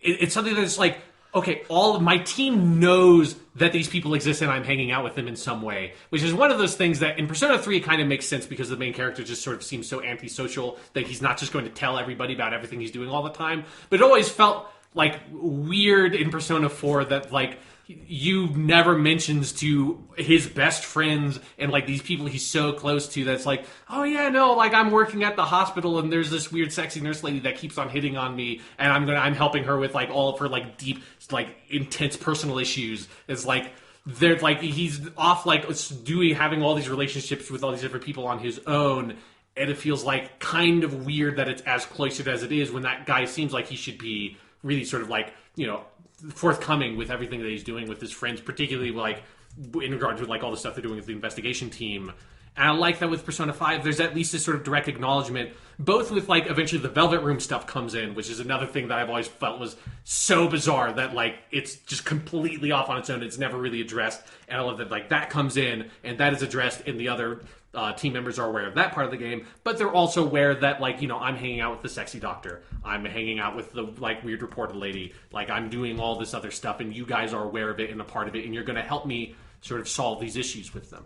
Speaker 2: it's something that's like, okay, all of my team knows that these people exist and I'm hanging out with them in some way, which is one of those things that in Persona 3 kind of makes sense because the main character just sort of seems so antisocial that he's not just going to tell everybody about everything he's doing all the time. But it always felt like weird in Persona 4 that like you never mentions to his best friends and like these people he's so close to that's like, oh yeah, no, like I'm working at the hospital and there's this weird sexy nurse lady that keeps on hitting on me and I'm helping her with like all of her like deep, like intense personal issues. It's like they're like he's off like having all these relationships with all these different people on his own, and it feels like kind of weird that it's as cloistered as it is when that guy seems like he should be really sort of like, forthcoming with everything that he's doing with his friends, particularly like in regard to like all the stuff they're doing with the investigation team. And I like that with Persona 5, there's at least this sort of direct acknowledgement, both with like eventually the Velvet Room stuff comes in, which is another thing that I've always felt was so bizarre that like it's just completely off on its own. It's never really addressed. And I love that like that comes in and that is addressed in the other team members are aware of that part of the game, but they're also aware that like, I'm hanging out with the sexy doctor. I'm hanging out with the like weird reporter lady. Like I'm doing all this other stuff and you guys are aware of it and a part of it and you're going to help me sort of solve these issues with them.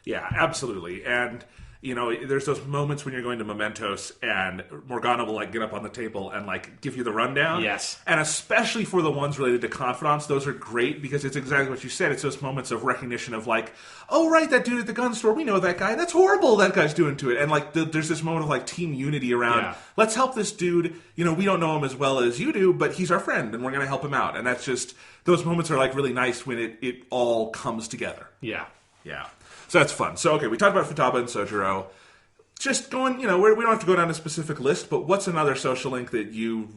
Speaker 1: Yeah, absolutely. And, there's those moments when you're going to Mementos and Morgana will, like, get up on the table and, like, give you the rundown.
Speaker 2: Yes.
Speaker 1: And especially for the ones related to confidants, those are great because it's exactly what you said. It's those moments of recognition of, like, oh, right, that dude at the gun store, we know that guy. That's horrible that guy's doing to it. And, like, there's this moment of, like, team unity around, let's help this dude. We don't know him as well as you do, but he's our friend and we're going to help him out. And that's just, those moments are, like, really nice when it all comes together.
Speaker 2: Yeah.
Speaker 1: Yeah. So that's fun. So, okay, we talked about Futaba and Sojiro. Just going, we don't have to go down a specific list, but what's another social link that you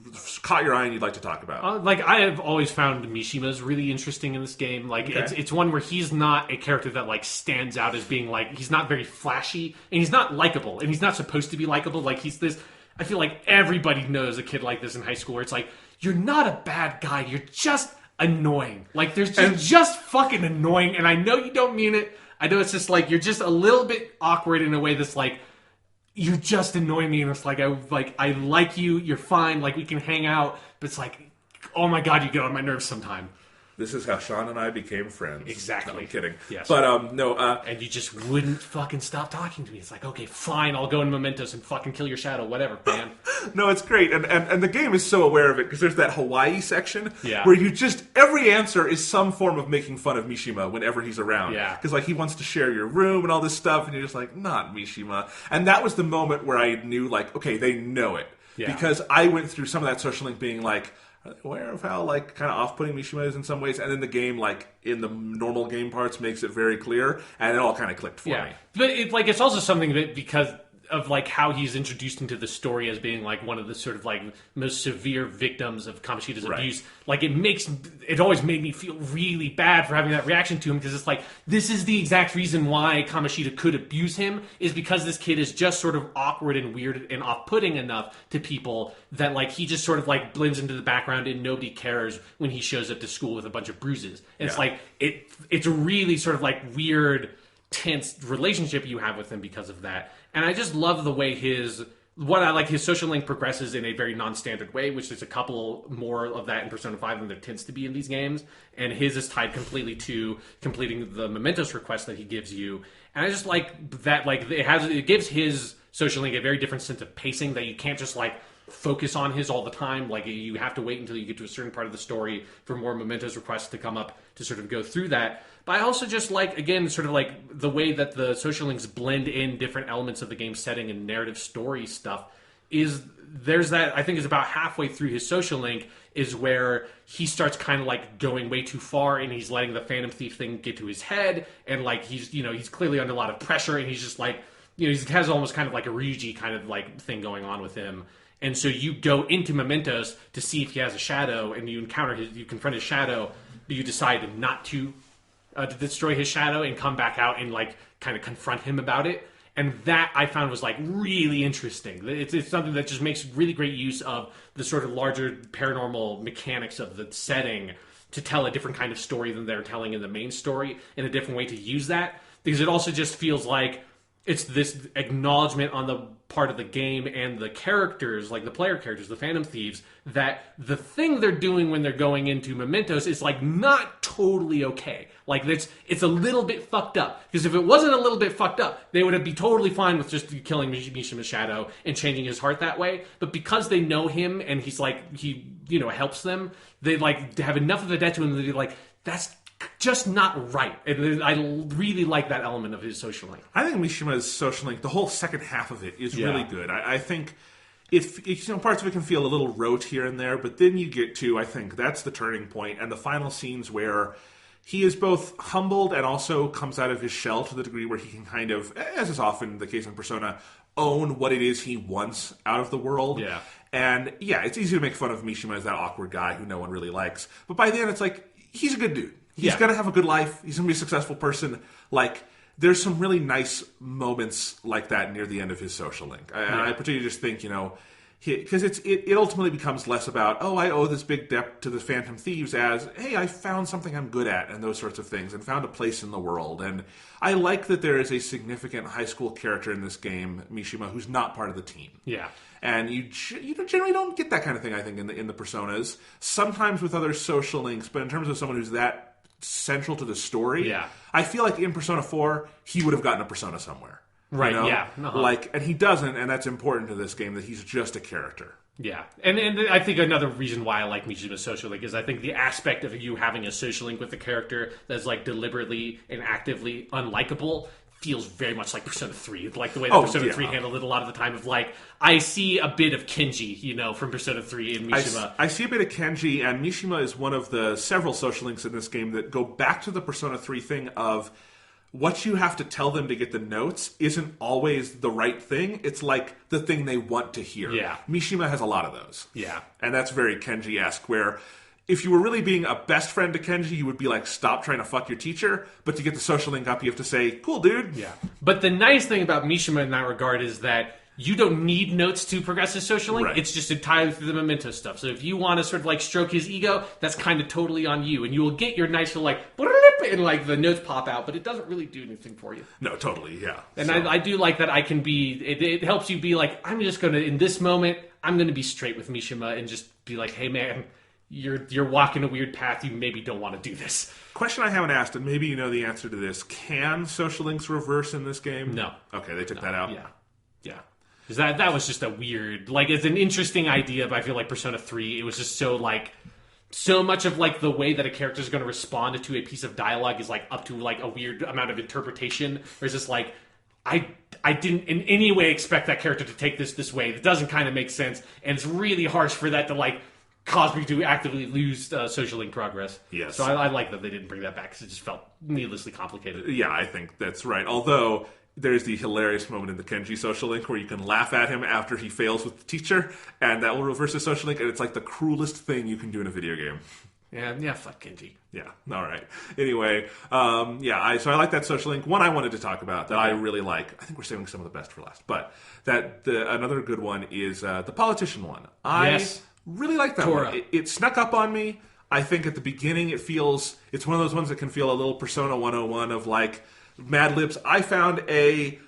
Speaker 1: caught your eye and you'd like to talk about?
Speaker 2: I have always found Mishima's really interesting in this game. Like, okay. It's one where he's not a character that, like, stands out as being, like, he's not very flashy, and he's not likable, and he's not supposed to be likable. Like, he's this, I feel like everybody knows a kid like this in high school where it's like, you're not a bad guy, you're just annoying. Like, there's just fucking annoying, and I know you don't mean it. I know it's just like, you're just a little bit awkward in a way that's like, you just annoy me, and it's like, I like you, you're fine, like, we can hang out, but it's like, oh my god, you get on my nerves sometime.
Speaker 1: This is how Sean and I became friends.
Speaker 2: Exactly.
Speaker 1: No, I'm kidding.
Speaker 2: Yes.
Speaker 1: But, no.
Speaker 2: And you just wouldn't fucking stop talking to me. It's like, okay, fine, I'll go in Mementos and fucking kill your shadow, whatever, man.
Speaker 1: No, it's great. And the game is so aware of it, because there's that Hawaii section
Speaker 2: yeah.
Speaker 1: where you just, every answer is some form of making fun of Mishima whenever he's around.
Speaker 2: Yeah.
Speaker 1: Because, like, he wants to share your room and all this stuff, and you're just like, not Mishima. And that was the moment where I knew, like, okay, they know it.
Speaker 2: Yeah.
Speaker 1: Because I went through some of that social link being like, are they aware of how, like, kind of off-putting Mishima is in some ways? And then the game, like, in the normal game parts makes it very clear, and it all kind of clicked for me.
Speaker 2: But it's also something that, because of like how he's introduced into the story as being like one of the sort of like most severe victims of Kamoshida's abuse, like it always made me feel really bad for having that reaction to him, because it's like, this is the exact reason why Kamoshida could abuse him, is because this kid is just sort of awkward and weird and off-putting enough to people that like he just sort of like blends into the background and nobody cares when he shows up to school with a bunch of bruises. And it's like it's a really sort of like weird, tense relationship you have with him because of that. And I just love the way his social link progresses in a very non-standard way, which there's a couple more of that in Persona 5 than there tends to be in these games. And his is tied completely to completing the Mementos request that he gives you. And I just like that, like, it gives his social link a very different sense of pacing that you can't just like focus on his all the time. Like, you have to wait until you get to a certain part of the story for more mementos requests to come up to sort of go through that. But I also just like, again, sort of like the way that the social links blend in different elements of the game setting and narrative story stuff. There's that, I think is about halfway through his social link is where he starts kind of like going way too far, and he's letting the Phantom Thief thing get to his head, and like he's clearly under a lot of pressure, and he's just like, he has almost kind of like a Ryuji kind of like thing going on with him. And so you go into Mementos to see if he has a shadow, and you confront his shadow, but you decide not to destroy his shadow and come back out and like kind of confront him about it. And that I found was like really interesting. It's something that just makes really great use of the sort of larger paranormal mechanics of the setting to tell a different kind of story than they're telling in the main story, and a different way to use that. Because it also just feels like it's this acknowledgement on the part of the game and the characters, like the player characters, the Phantom Thieves, that the thing they're doing when they're going into Mementos is like not totally okay. Like it's a little bit fucked up. Because if it wasn't a little bit fucked up, they would be totally fine with just killing Mishima's shadow and changing his heart that way. But because they know him and he's like, he helps them, they like have enough of a debt to him that they're like, that's just not right. And I really like that element of his social link.
Speaker 1: I think Mishima's social link, the whole second half of it, is really good. I think if parts of it can feel a little rote here and there, but then you get to, I think that's the turning point, and the final scenes where he is both humbled and also comes out of his shell to the degree where he can kind of, as is often the case in Persona, own what it is he wants out of the world.
Speaker 2: Yeah.
Speaker 1: And yeah, it's easy to make fun of Mishima as that awkward guy who no one really likes. But by the end, it's like, he's a good dude. He's going to have a good life. He's going to be a successful person. Like, there's some really nice moments like that near the end of his social link. I particularly just think, because it ultimately becomes less about, I owe this big debt to the Phantom Thieves, as, hey, I found something I'm good at, and those sorts of things, and found a place in the world. And I like that there is a significant high school character in this game, Mishima, who's not part of the team.
Speaker 2: Yeah.
Speaker 1: And you generally don't get that kind of thing, I think, in the Personas. Sometimes with other social links, but in terms of someone who's that central to the story, I feel like in Persona 4, he would have gotten a persona somewhere.
Speaker 2: Right,
Speaker 1: and he doesn't, and that's important to this game, that he's just a character.
Speaker 2: Yeah, and I think another reason why I like Mishima's social link is I think the aspect of you having a social link with a character that's like deliberately and actively unlikable feels very much like Persona 3. Like the way that Persona 3 handled it a lot of the time of like, I see a bit of Kenji, from Persona 3 in Mishima.
Speaker 1: I see a bit of Kenji, and Mishima is one of the several social links in this game that go back to the Persona 3 thing of what you have to tell them to get the notes isn't always the right thing. It's like the thing they want to hear.
Speaker 2: Yeah.
Speaker 1: Mishima has a lot of those.
Speaker 2: Yeah.
Speaker 1: And that's very Kenji-esque, where if you were really being a best friend to Kenji, you would be like, stop trying to fuck your teacher. But to get the social link up, you have to say, cool, dude.
Speaker 2: Yeah. But the nice thing about Mishima in that regard is that you don't need notes to progress his social link. Right. It's just entirely through the memento stuff. So if you want to sort of like stroke his ego, that's kind of totally on you. And you will get your nice little like, and like the notes pop out, but it doesn't really do anything for you.
Speaker 1: No, totally, yeah.
Speaker 2: And so. I do like that I can be, it helps you be like, I'm just going to, in this moment, I'm going to be straight with Mishima and just be like, hey man, you're walking a weird path. You maybe don't want to do this.
Speaker 1: Question I haven't asked, and maybe you know the answer to this. Can social links reverse in this game?
Speaker 2: No.
Speaker 1: Okay, they took that out?
Speaker 2: Yeah. Because that was just a weird, like, it's an interesting idea, but I feel like Persona 3, it was just so, like, so much of, like, the way that a character is going to respond to a piece of dialogue is, like, up to, like, a weird amount of interpretation. Whereas it's like, I didn't in any way expect that character to take this way. It doesn't kind of make sense, and it's really harsh for that to, like, cause me to actively lose social link progress.
Speaker 1: Yes.
Speaker 2: So I like that they didn't bring that back, because it just felt needlessly complicated.
Speaker 1: Yeah, I think that's right. Although there's the hilarious moment in the Kenji social link where you can laugh at him after he fails with the teacher, and that will reverse the social link, and it's like the cruelest thing you can do in a video game.
Speaker 2: Yeah, fuck Kenji.
Speaker 1: Yeah, all right. Anyway, so I like that social link. One I wanted to talk about that I really like. I think we're saving some of the best for last, but another good one is the politician one. I really like that one. It snuck up on me. I think at the beginning it's one of those ones that can feel a little Persona 101 of like, Mad Libs, I found a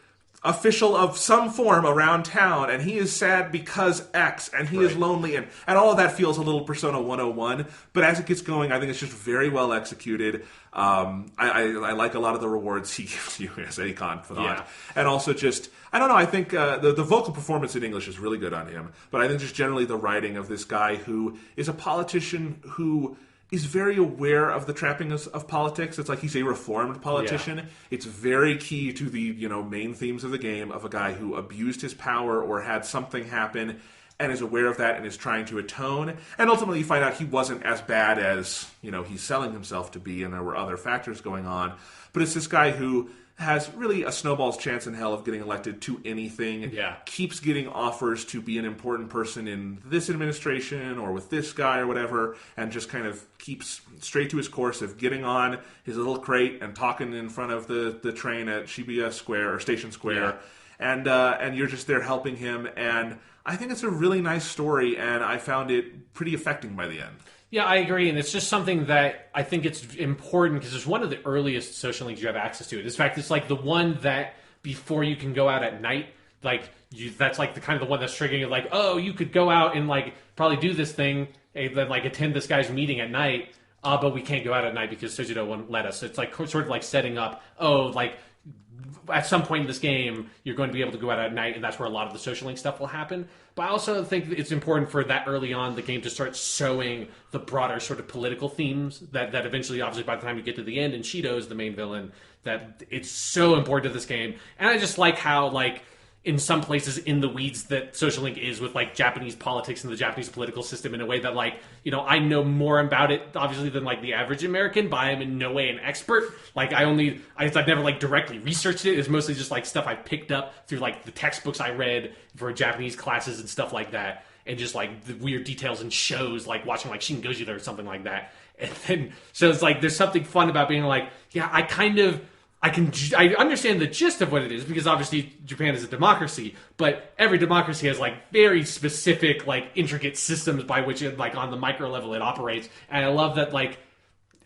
Speaker 1: official of some form around town, and he is sad because X, and he is lonely, and all of that feels a little Persona 101, but as it gets going, I think it's just very well executed. I like a lot of the rewards he gives you as a confidant, and also just, I don't know, I think the vocal performance in English is really good on him, but I think just generally the writing of this guy who is a politician who is very aware of the trappings of politics. It's like he's a reformed politician. Yeah. It's very key to the main themes of the game, of a guy who abused his power or had something happen and is aware of that and is trying to atone. And ultimately you find out he wasn't as bad as he's selling himself to be, and there were other factors going on. But it's this guy who has really a snowball's chance in hell of getting elected to anything, keeps getting offers to be an important person in this administration or with this guy or whatever, and just kind of keeps straight to his course of getting on his little crate and talking in front of the train at Shibuya Square or Station Square, and you're just there helping him. And I think it's a really nice story, and I found it pretty affecting by the end.
Speaker 2: Yeah, I agree, and it's just something that I think it's important because it's one of the earliest social links you have access to. In fact, it's like the one that before you can go out at night, that's like the kind of the one that's triggering it, like, oh, you could go out and like probably do this thing and then like attend this guy's meeting at night, but we can't go out at night because Suzuto won't let us. So it's like sort of like setting up, like at some point in this game, you're going to be able to go out at night, and that's where a lot of the social link stuff will happen. But I also think it's important for that early on the game to start showing the broader sort of political themes that eventually, obviously, by the time you get to the end, and Shido is the main villain, that it's so important to this game. And I just like how, like, in some places in the weeds that Social Link is with like Japanese politics and the Japanese political system in a way that like, I know more about it obviously than like the average American, but I am in no way an expert. Like I've never like directly researched it. It's mostly just like stuff I picked up through like the textbooks I read for Japanese classes and stuff like that. And just like the weird details in shows, like watching like Shin Gojira or something like that. And then, so it's like, there's something fun about being like, yeah, I understand the gist of what it is because obviously Japan is a democracy, but every democracy has like very specific, like intricate systems by which it like on the micro level it operates. And I love that like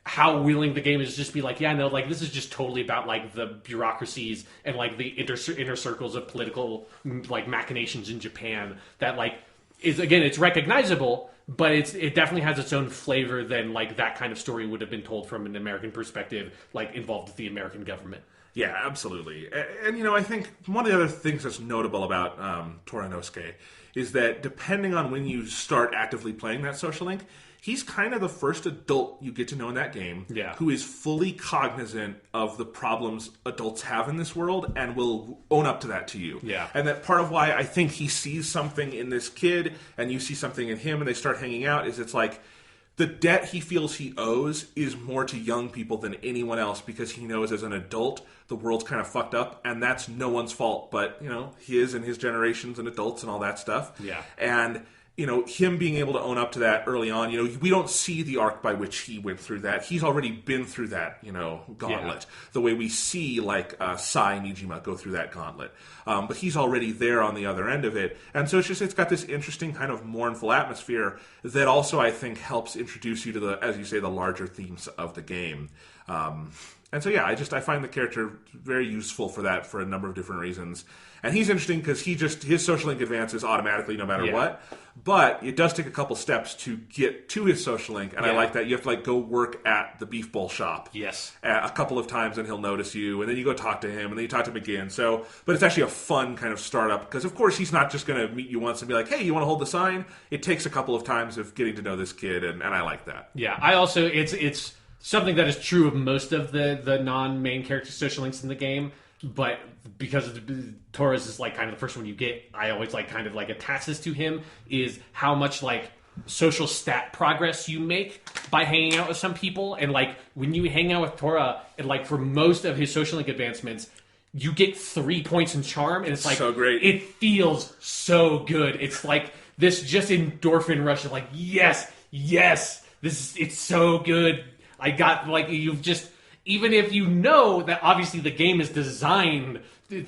Speaker 2: how willing the game is to just be like, yeah, no, like this is just totally about like the bureaucracies and like the inner circles of political like machinations in Japan that like is, again, it's recognizable, but it definitely has its own flavor than like that kind of story would have been told from an American perspective, like involved with the American government.
Speaker 1: Yeah, absolutely. And I think one of the other things that's notable about Toranosuke is that depending on when you start actively playing that social link, he's kind of the first adult you get to know in that game who is fully cognizant of the problems adults have in this world and will own up to that to you.
Speaker 2: Yeah.
Speaker 1: And that part of why I think he sees something in this kid and you see something in him and they start hanging out is it's like the debt he feels he owes is more to young people than anyone else because he knows as an adult the world's kind of fucked up and that's no one's fault but, his and his generations and adults and all that stuff.
Speaker 2: Yeah.
Speaker 1: And him being able to own up to that early on, we don't see the arc by which he went through that. He's already been through that, gauntlet. The way we see, like, Sai Nijima go through that gauntlet. But he's already there on the other end of it. And so it's got this interesting kind of mournful atmosphere that also, I think, helps introduce you to the, as you say, the larger themes of the game. And so, I find the character very useful for that for a number of different reasons. And he's interesting because his social link advances automatically no matter what. But it does take a couple steps to get to his social link. And I like that. You have to go work at the beef bowl shop.
Speaker 2: Yes.
Speaker 1: A couple of times and he'll notice you. And then you go talk to him and then you talk to him again. But it's actually a fun kind of startup because of course he's not just going to meet you once and be like, hey, you want to hold the sign? It takes a couple of times of getting to know this kid and I like that.
Speaker 2: Yeah. I also, it's something that is true of most of the non-main character social links in the game, but because Torres is like kind of the first one you get, I always like kind of like attaches to him is how much like social stat progress you make by hanging out with some people. And like when you hang out with Tora and like for most of his social link advancements, you get 3 points in charm and it's like
Speaker 1: so great.
Speaker 2: It feels so good. It's like this just endorphin rush of like, yes, it's so good. I got like you've just even if you know that obviously the game is designed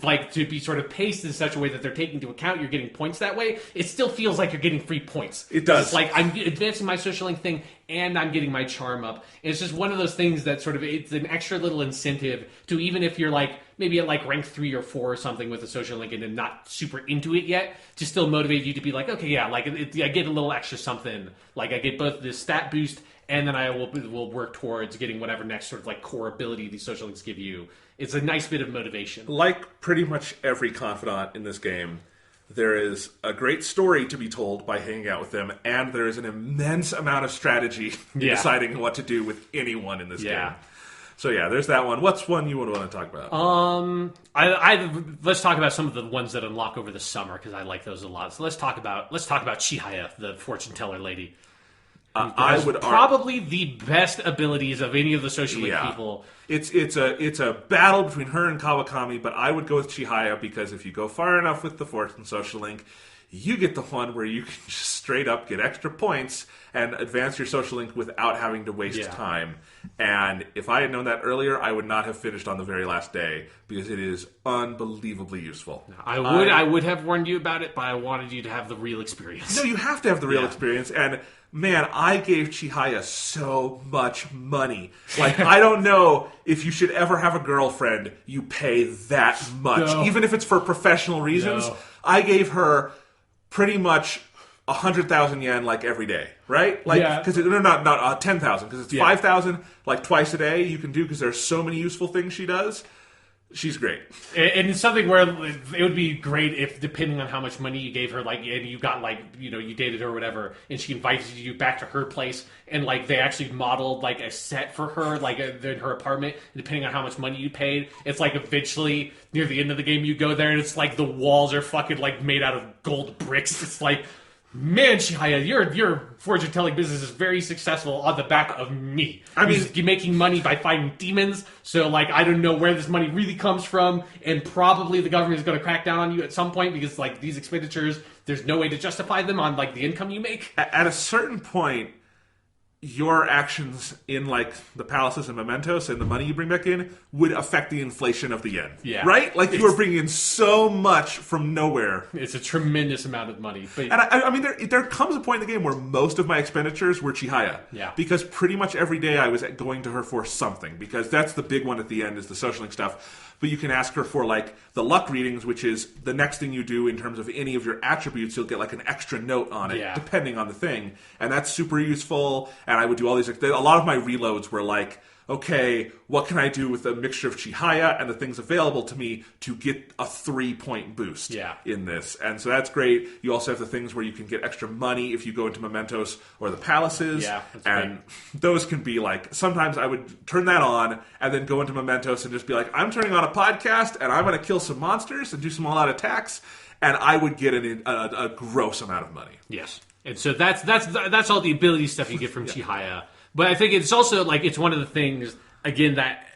Speaker 2: like to be sort of paced in such a way that they're taking into account you're getting points that way, it still feels like you're getting free points.
Speaker 1: It does.
Speaker 2: It's like I'm advancing my social link thing and I'm getting my charm up. And it's just one of those things that sort of, it's an extra little incentive to, even if you're like maybe at like rank 3 or 4 or something with a social link and not super into it yet, to still motivate you to be like, okay, yeah, like I get a little extra something. Like I get both this stat boost and then I will work towards getting whatever next sort of like core ability these social links give you. It's a nice bit of motivation.
Speaker 1: Like pretty much every confidant in this game, there is a great story to be told by hanging out with them, and there is an immense amount of strategy in deciding what to do with anyone in this game. So yeah, there's that one. What's one you would want to talk about?
Speaker 2: Let's talk about some of the ones that unlock over the summer, because I like those a lot. So let's talk about Chihaya, the fortune teller lady.
Speaker 1: I would
Speaker 2: probably the best abilities of any of the social link people.
Speaker 1: It's a battle between her and Kawakami, but I would go with Chihaya because if you go far enough with the Fortune social link, you get the one where you can just straight up get extra points and advance your social link without having to waste time. And if I had known that earlier, I would not have finished on the very last day because it is unbelievably useful.
Speaker 2: I would have warned you about it, but I wanted you to have the real experience.
Speaker 1: No, you have to have the real experience. And man, I gave Chihaya so much money. Like, I don't know if you should ever have a girlfriend you pay that much. No. Even if it's for professional reasons. No. I gave her pretty much 100,000 yen like every day, right? Like, because not 10,000, because it's 5,000 like twice a day you can do because there's so many useful things she does. She's great.
Speaker 2: And it's something where it would be great if, depending on how much money you gave her, like, and you got, like, you dated her or whatever, and she invited you back to her place, and, like, they actually modeled, like, a set for her, like, in her apartment, and depending on how much money you paid, it's, like, eventually, near the end of the game, you go there, and it's, like, the walls are fucking, like, made out of gold bricks. It's, like, man, Chihaya, your fortune-telling business is very successful on the back of me. I mean, you're making money by fighting demons, so, like, I don't know where this money really comes from, and probably the government is going to crack down on you at some point, because, like, these expenditures, there's no way to justify them on, like, the income you make.
Speaker 1: At a certain point, your actions in, like, the palaces and mementos and the money you bring back in would affect the inflation of the yen. Yeah. Right? Like, you are bringing in so much from nowhere.
Speaker 2: It's a tremendous amount of money. But,
Speaker 1: and I mean, there comes a point in the game where most of my expenditures were Chihaya.
Speaker 2: Yeah.
Speaker 1: Because pretty much every day I was going to her for something. Because that's the big one at the end, is the social link stuff. But you can ask her for, like, the luck readings, which is the next thing you do in terms of any of your attributes. You'll get, like, an extra note on it, depending on the thing. And that's super useful. And I would do all these... A lot of my reloads were like, okay, what can I do with a mixture of Chihaya and the things available to me to get a 3-point boost in this? And so that's great. You also have the things where you can get extra money if you go into mementos or the palaces.
Speaker 2: Yeah,
Speaker 1: and those can be like, sometimes I would turn that on and then go into mementos and just be like, I'm turning on a podcast and I'm going to kill some monsters and do some all-out attacks, and I would get a gross amount of money.
Speaker 2: Yes. And so that's all the ability stuff you get from Chihaya. But I think it's also, like, it's one of the things, again, that,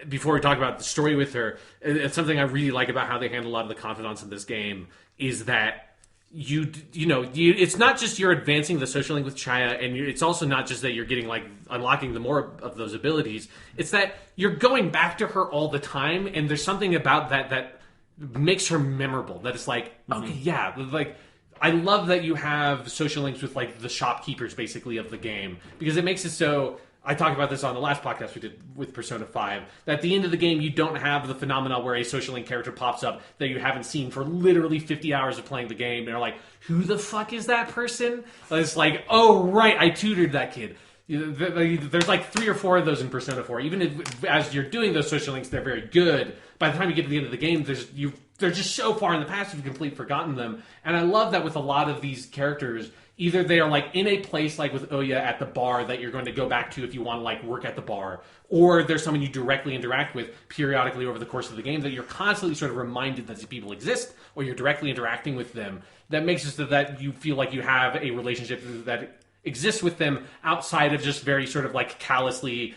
Speaker 2: before we talk about the story with her, it's something I really like about how they handle a lot of the confidants in this game, is that it's not just you're advancing the social link with Chihaya, and it's also not just that you're getting, like, unlocking the more of those abilities. It's that you're going back to her all the time, and there's something about that makes her memorable. That it's like, okay, like... I love that you have social links with, like, the shopkeepers, basically, of the game. Because it makes it so... I talked about this on the last podcast we did with Persona 5. That at the end of the game, you don't have the phenomena where a social link character pops up that you haven't seen for literally 50 hours of playing the game. And they're like, who the fuck is that person? And it's like, oh, right, I tutored that kid. There's like 3 or 4 of those in Persona 4. Even if, as you're doing those social links, they're very good. By the time you get to the end of the game, they're just so far in the past you've completely forgotten them. And I love that with a lot of these characters, either they are like in a place like with Oya at the bar that you're going to go back to if you want to like work at the bar, or there's someone you directly interact with periodically over the course of the game that you're constantly sort of reminded that these people exist, or you're directly interacting with them. That makes it so that you feel like you have a relationship that exists with them outside of just very sort of like callously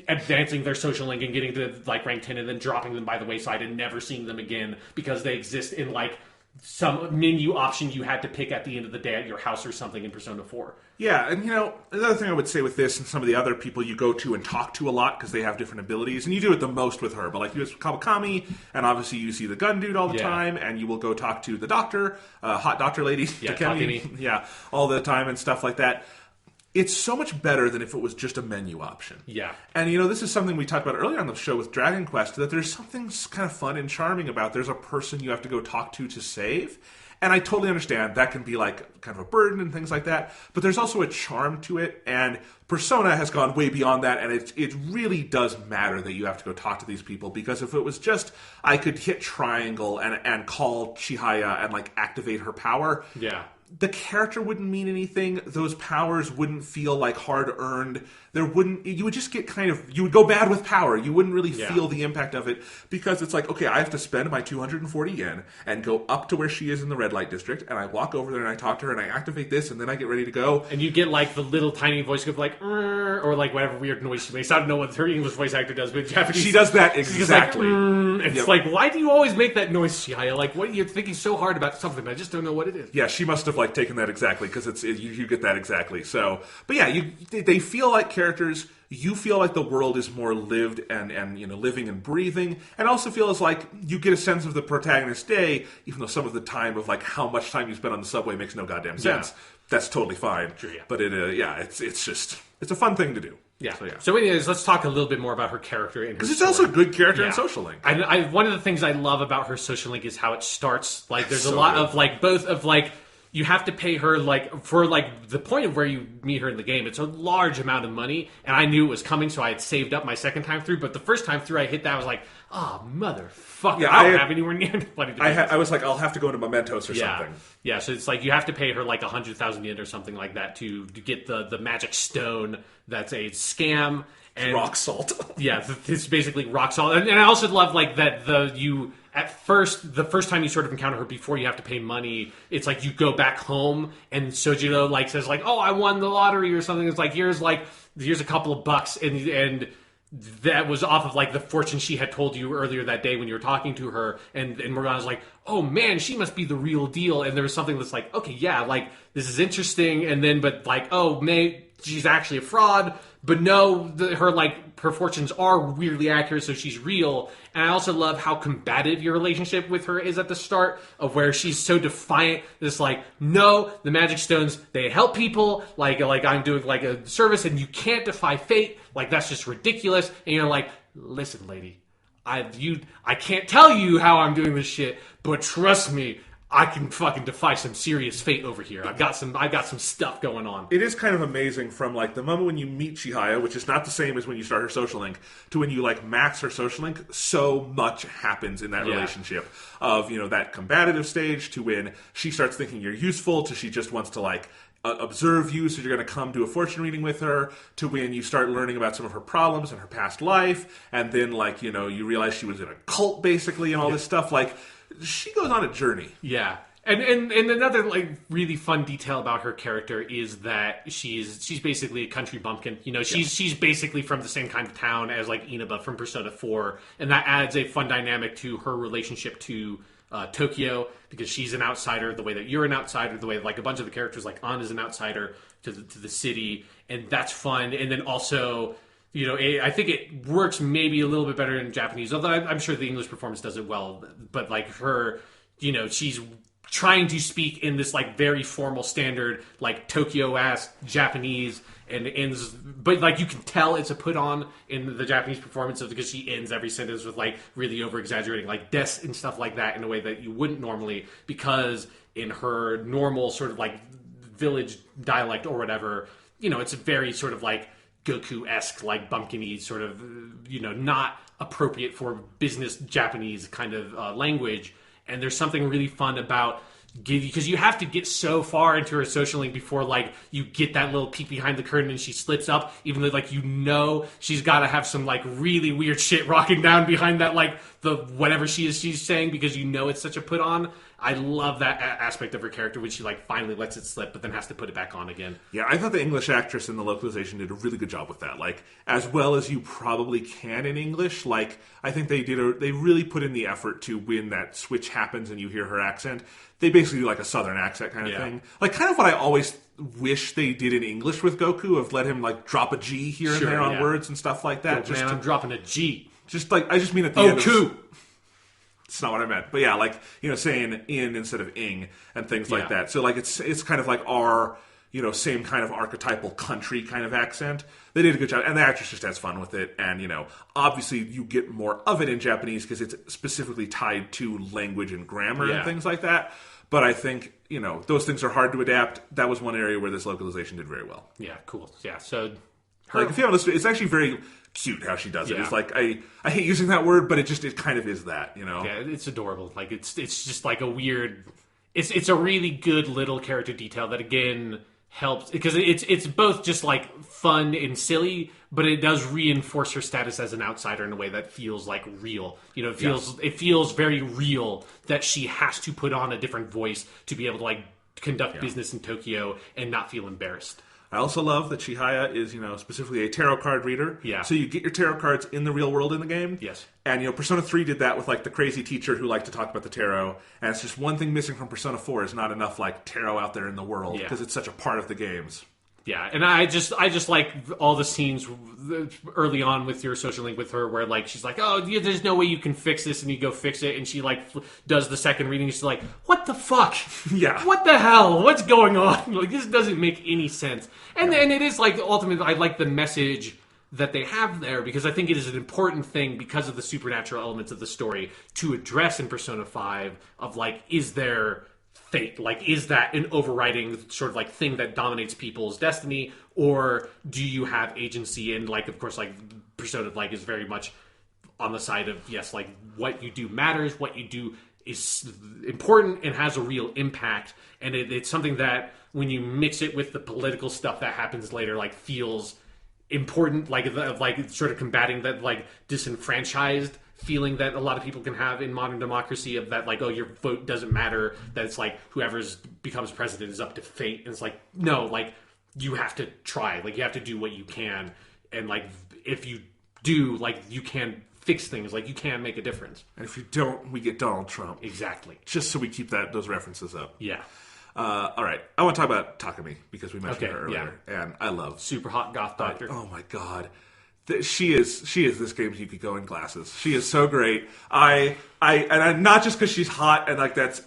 Speaker 2: advancing their social link and getting to like rank 10 and then dropping them by the wayside and never seeing them again because they exist in like some menu option you had to pick at the end of the day at your house or something in Persona 4.
Speaker 1: Yeah, and another thing I would say with this and some of the other people you go to and talk to a lot because they have different abilities, and you do it the most with her, but like you do Kawakami, and obviously you see the gun dude all the time, and you will go talk to the doctor, hot doctor lady,
Speaker 2: Takemi.
Speaker 1: yeah, all the time and stuff like that. It's so much better than if it was just a menu option.
Speaker 2: Yeah.
Speaker 1: And, this is something we talked about earlier on the show with Dragon Quest, that there's something kind of fun and charming about there's a person you have to go talk to save. And I totally understand that can be like kind of a burden and things like that, but there's also a charm to it, and Persona has gone way beyond that, and it really does matter that you have to go talk to these people, because if it was just, I could hit triangle and call Chihaya and like activate her power, the character wouldn't mean anything, those powers wouldn't feel like hard-earned, you would just get you would go bad with power, you wouldn't really feel the impact of it, because it's like, okay, I have to spend my 240 yen and go up to where she is in the red light district, and I walk over there and I talk to her and I activate this, and then I get ready to go.
Speaker 2: And you get like the little tiny voice of like, or like whatever weird noise she makes. I don't know what her English voice actor does, but Japanese...
Speaker 1: She does that exactly.
Speaker 2: It's like, why do you always make that noise, Chihaya? Like, what, you're thinking so hard about something, but I just don't know what it is.
Speaker 1: Yeah, she must have like taken that exactly, because you get that exactly. So, but yeah, they feel like characters. You feel like the world is more lived and living and breathing, and also feels like you get a sense of the protagonist's day, even though some of the time of like how much time you spend on the subway makes no goddamn sense. That's totally fine.
Speaker 2: Sure, yeah.
Speaker 1: But it's a fun thing to do.
Speaker 2: Yeah. So anyways, let's talk a little bit more about her character and her
Speaker 1: because it's also a good character in Social Link.
Speaker 2: One of the things I love about her Social Link is how it starts. Like, there's a lot of like both of like. You have to pay her, like, for, like, the point of where you meet her in the game. It's a large amount of money, and I knew it was coming, so I had saved up my second time through. But the first time through I hit that, I was like, oh, motherfucker, I don't have anywhere near money to pay.
Speaker 1: I was like, I'll have to go into Mementos or something.
Speaker 2: Yeah, so it's like you have to pay her, like, 100,000 yen or something like that to get the magic stone that's a scam. And
Speaker 1: rock salt.
Speaker 2: Yeah, it's basically rock salt. And I also love, like, that the first time you sort of encounter her before you have to pay money, it's like you go back home and Sojiro like says like, oh, I won the lottery or something. It's like here's a couple of bucks, and that was off of like the fortune she had told you earlier that day when you were talking to her, and Morgana's like, oh man, she must be the real deal. And there was something that's like, okay, yeah, like this is interesting, and then but like, oh, she's actually a fraud. But no, her fortunes are weirdly accurate, so she's real. And I also love how combative your relationship with her is at the start, of where she's so defiant. It's like, no, the magic stones, they help people. Like I'm doing like a service, and you can't defy fate. Like, that's just ridiculous. And you're like, listen, lady, I can't tell you how I'm doing this shit, but trust me, I can fucking defy some serious fate over here. I've got some stuff going on.
Speaker 1: It is kind of amazing from like the moment when you meet Chihaya, which is not the same as when you start her Social Link, to when you like max her Social Link. So much happens in that relationship of that combative stage to when she starts thinking you're useful, to she just wants to like observe you, so you're going to come to a fortune reading with her, to when you start learning about some of her problems and her past life, and then like you realize she was in a cult basically and all this stuff. Like, she goes on a journey.
Speaker 2: Yeah. And another like really fun detail about her character is that she's basically a country bumpkin. She's basically from the same kind of town as like Inaba from Persona 4, and that adds a fun dynamic to her relationship to Tokyo, because she's an outsider the way that you're an outsider, the way that, like, a bunch of the characters, like An is an outsider to the city, and that's fun. And then also, I think it works maybe a little bit better in Japanese, although I'm sure the English performance does it well. But like her, she's trying to speak in this like very formal standard, like Tokyo-ass Japanese, and ends, but like you can tell it's a put on in the Japanese performance because she ends every sentence with like really over exaggerating like des and stuff like that in a way that you wouldn't normally, because in her normal sort of like village dialect or whatever, it's a very sort of like Goku-esque, like bumpkin-y sort of, not appropriate for business Japanese kind of language. And there's something really fun about, because you have to get so far into her Social Link before like you get that little peek behind the curtain and she slips up, even though like she's got to have some like really weird shit rocking down behind that, like the whatever she's saying, because it's such a put on. I love that aspect of her character when she like finally lets it slip, but then has to put it back on again.
Speaker 1: Yeah, I thought the English actress in the localization did a really good job with that. Like, as well as you probably can in English. Like, I think they really put in the effort to when that switch happens and you hear her accent. They basically do like a southern accent kind of thing. Like, kind of what I always wish they did in English with Goku, of let him like drop a G here and there on words and stuff like that.
Speaker 2: Man, I'm dropping a G.
Speaker 1: Just like, I just mean at the end of... It's not what I meant. But yeah, like, saying in instead of ing and things like that. So like it's kind of like our, same kind of archetypal country kind of accent. They did a good job. And the actress just has fun with it. And, obviously you get more of it in Japanese because it's specifically tied to language and grammar and things like that. But I think, those things are hard to adapt. That was one area where this localization did very well.
Speaker 2: Yeah, cool. Yeah, so...
Speaker 1: Like, if you haven't listened, it's actually very cute how she does it. It's like, I hate using that word, but it kind of is that, Yeah,
Speaker 2: it's adorable. Like, it's just like a weird... It's a really good little character detail that, again, helps... Because it's both just, like, fun and silly, but it does reinforce her status as an outsider in a way that feels, like, real. It feels very real that she has to put on a different voice to be able to, like, conduct business in Tokyo and not feel embarrassed.
Speaker 1: I also love that Chihaya is, specifically a tarot card reader.
Speaker 2: Yeah.
Speaker 1: So you get your tarot cards in the real world in the game.
Speaker 2: Yes.
Speaker 1: And, Persona 3 did that with, like, the crazy teacher who liked to talk about the tarot. And it's just one thing missing from Persona 4 is not enough, like, tarot out there in the world. Because it's such a part of the games.
Speaker 2: Yeah, and I just like all the scenes early on with your social link with her where, like, she's like, oh, yeah, there's no way you can fix this, and you go fix it, and she, like, does the second reading, and she's like, what the fuck?
Speaker 1: Yeah.
Speaker 2: What the hell? What's going on? Like, this doesn't make any sense. And it is, like, ultimately, I like the message that they have there, because I think it is an important thing because of the supernatural elements of the story to address in Persona 5 of, like, is there... fate? Like, is that an overriding sort of like thing that dominates people's destiny, or do you have agency? And, like, of course, like, Persona like is very much on the side of, yes, like, what you do matters, what you do is important and has a real impact, and it's something that when you mix it with the political stuff that happens later, like, feels important, like sort of combating that, like, disenfranchised feeling that a lot of people can have in modern democracy of that, like, oh, your vote doesn't matter, that it's like whoever's becomes president is up to fate, and it's like, no, like, you have to try, like, you have to do what you can, and, like, if you do, like, you can fix things, like, you can make a difference.
Speaker 1: And if you don't, we get Donald Trump.
Speaker 2: Exactly.
Speaker 1: Just so we keep those references up.
Speaker 2: Yeah.
Speaker 1: All right, I want to talk about Takumi, because we mentioned her earlier, and I love...
Speaker 2: Super hot goth doctor.
Speaker 1: Oh my god. She is this game's Yukiko in glasses. She is so great. And not just because she's hot and, like, that's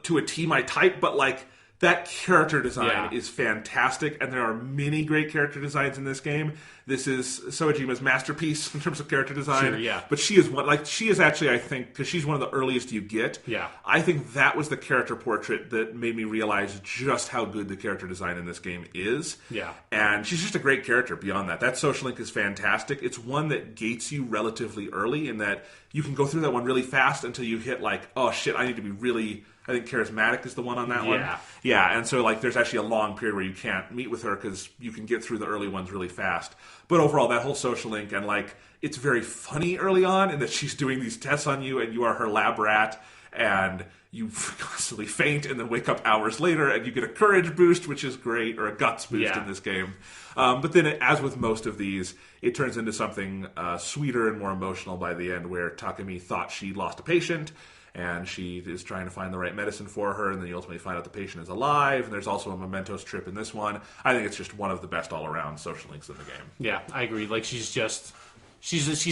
Speaker 1: to a T my type, but, like, that character design is fantastic, and there are many great character designs in this game. This is Soejima's masterpiece in terms of character design.
Speaker 2: Sure, yeah.
Speaker 1: But she is actually, I think, because she's one of the earliest you get.
Speaker 2: Yeah.
Speaker 1: I think that was the character portrait that made me realize just how good the character design in this game is.
Speaker 2: Yeah.
Speaker 1: And she's just a great character beyond that. That social link is fantastic. It's one that gates you relatively early in that you can go through that one really fast until you hit, like, oh shit, I need to be really... I think charismatic is the one on that one. Yeah, and so, like, there's actually a long period where you can't meet with her because you can get through the early ones really fast. But overall, that whole social link, and, like, it's very funny early on in that she's doing these tests on you and you are her lab rat, and you constantly faint and then wake up hours later and you get a courage boost, which is great, or a guts boost in this game. But then, as with most of these, it turns into something sweeter and more emotional by the end, where Takumi thought she lost a patient, and she is trying to find the right medicine for her, and then you ultimately find out the patient is alive, and there's also a mementos trip in this one. I think it's just one of the best all-around social links in the game.
Speaker 2: Yeah, I agree. Like, she's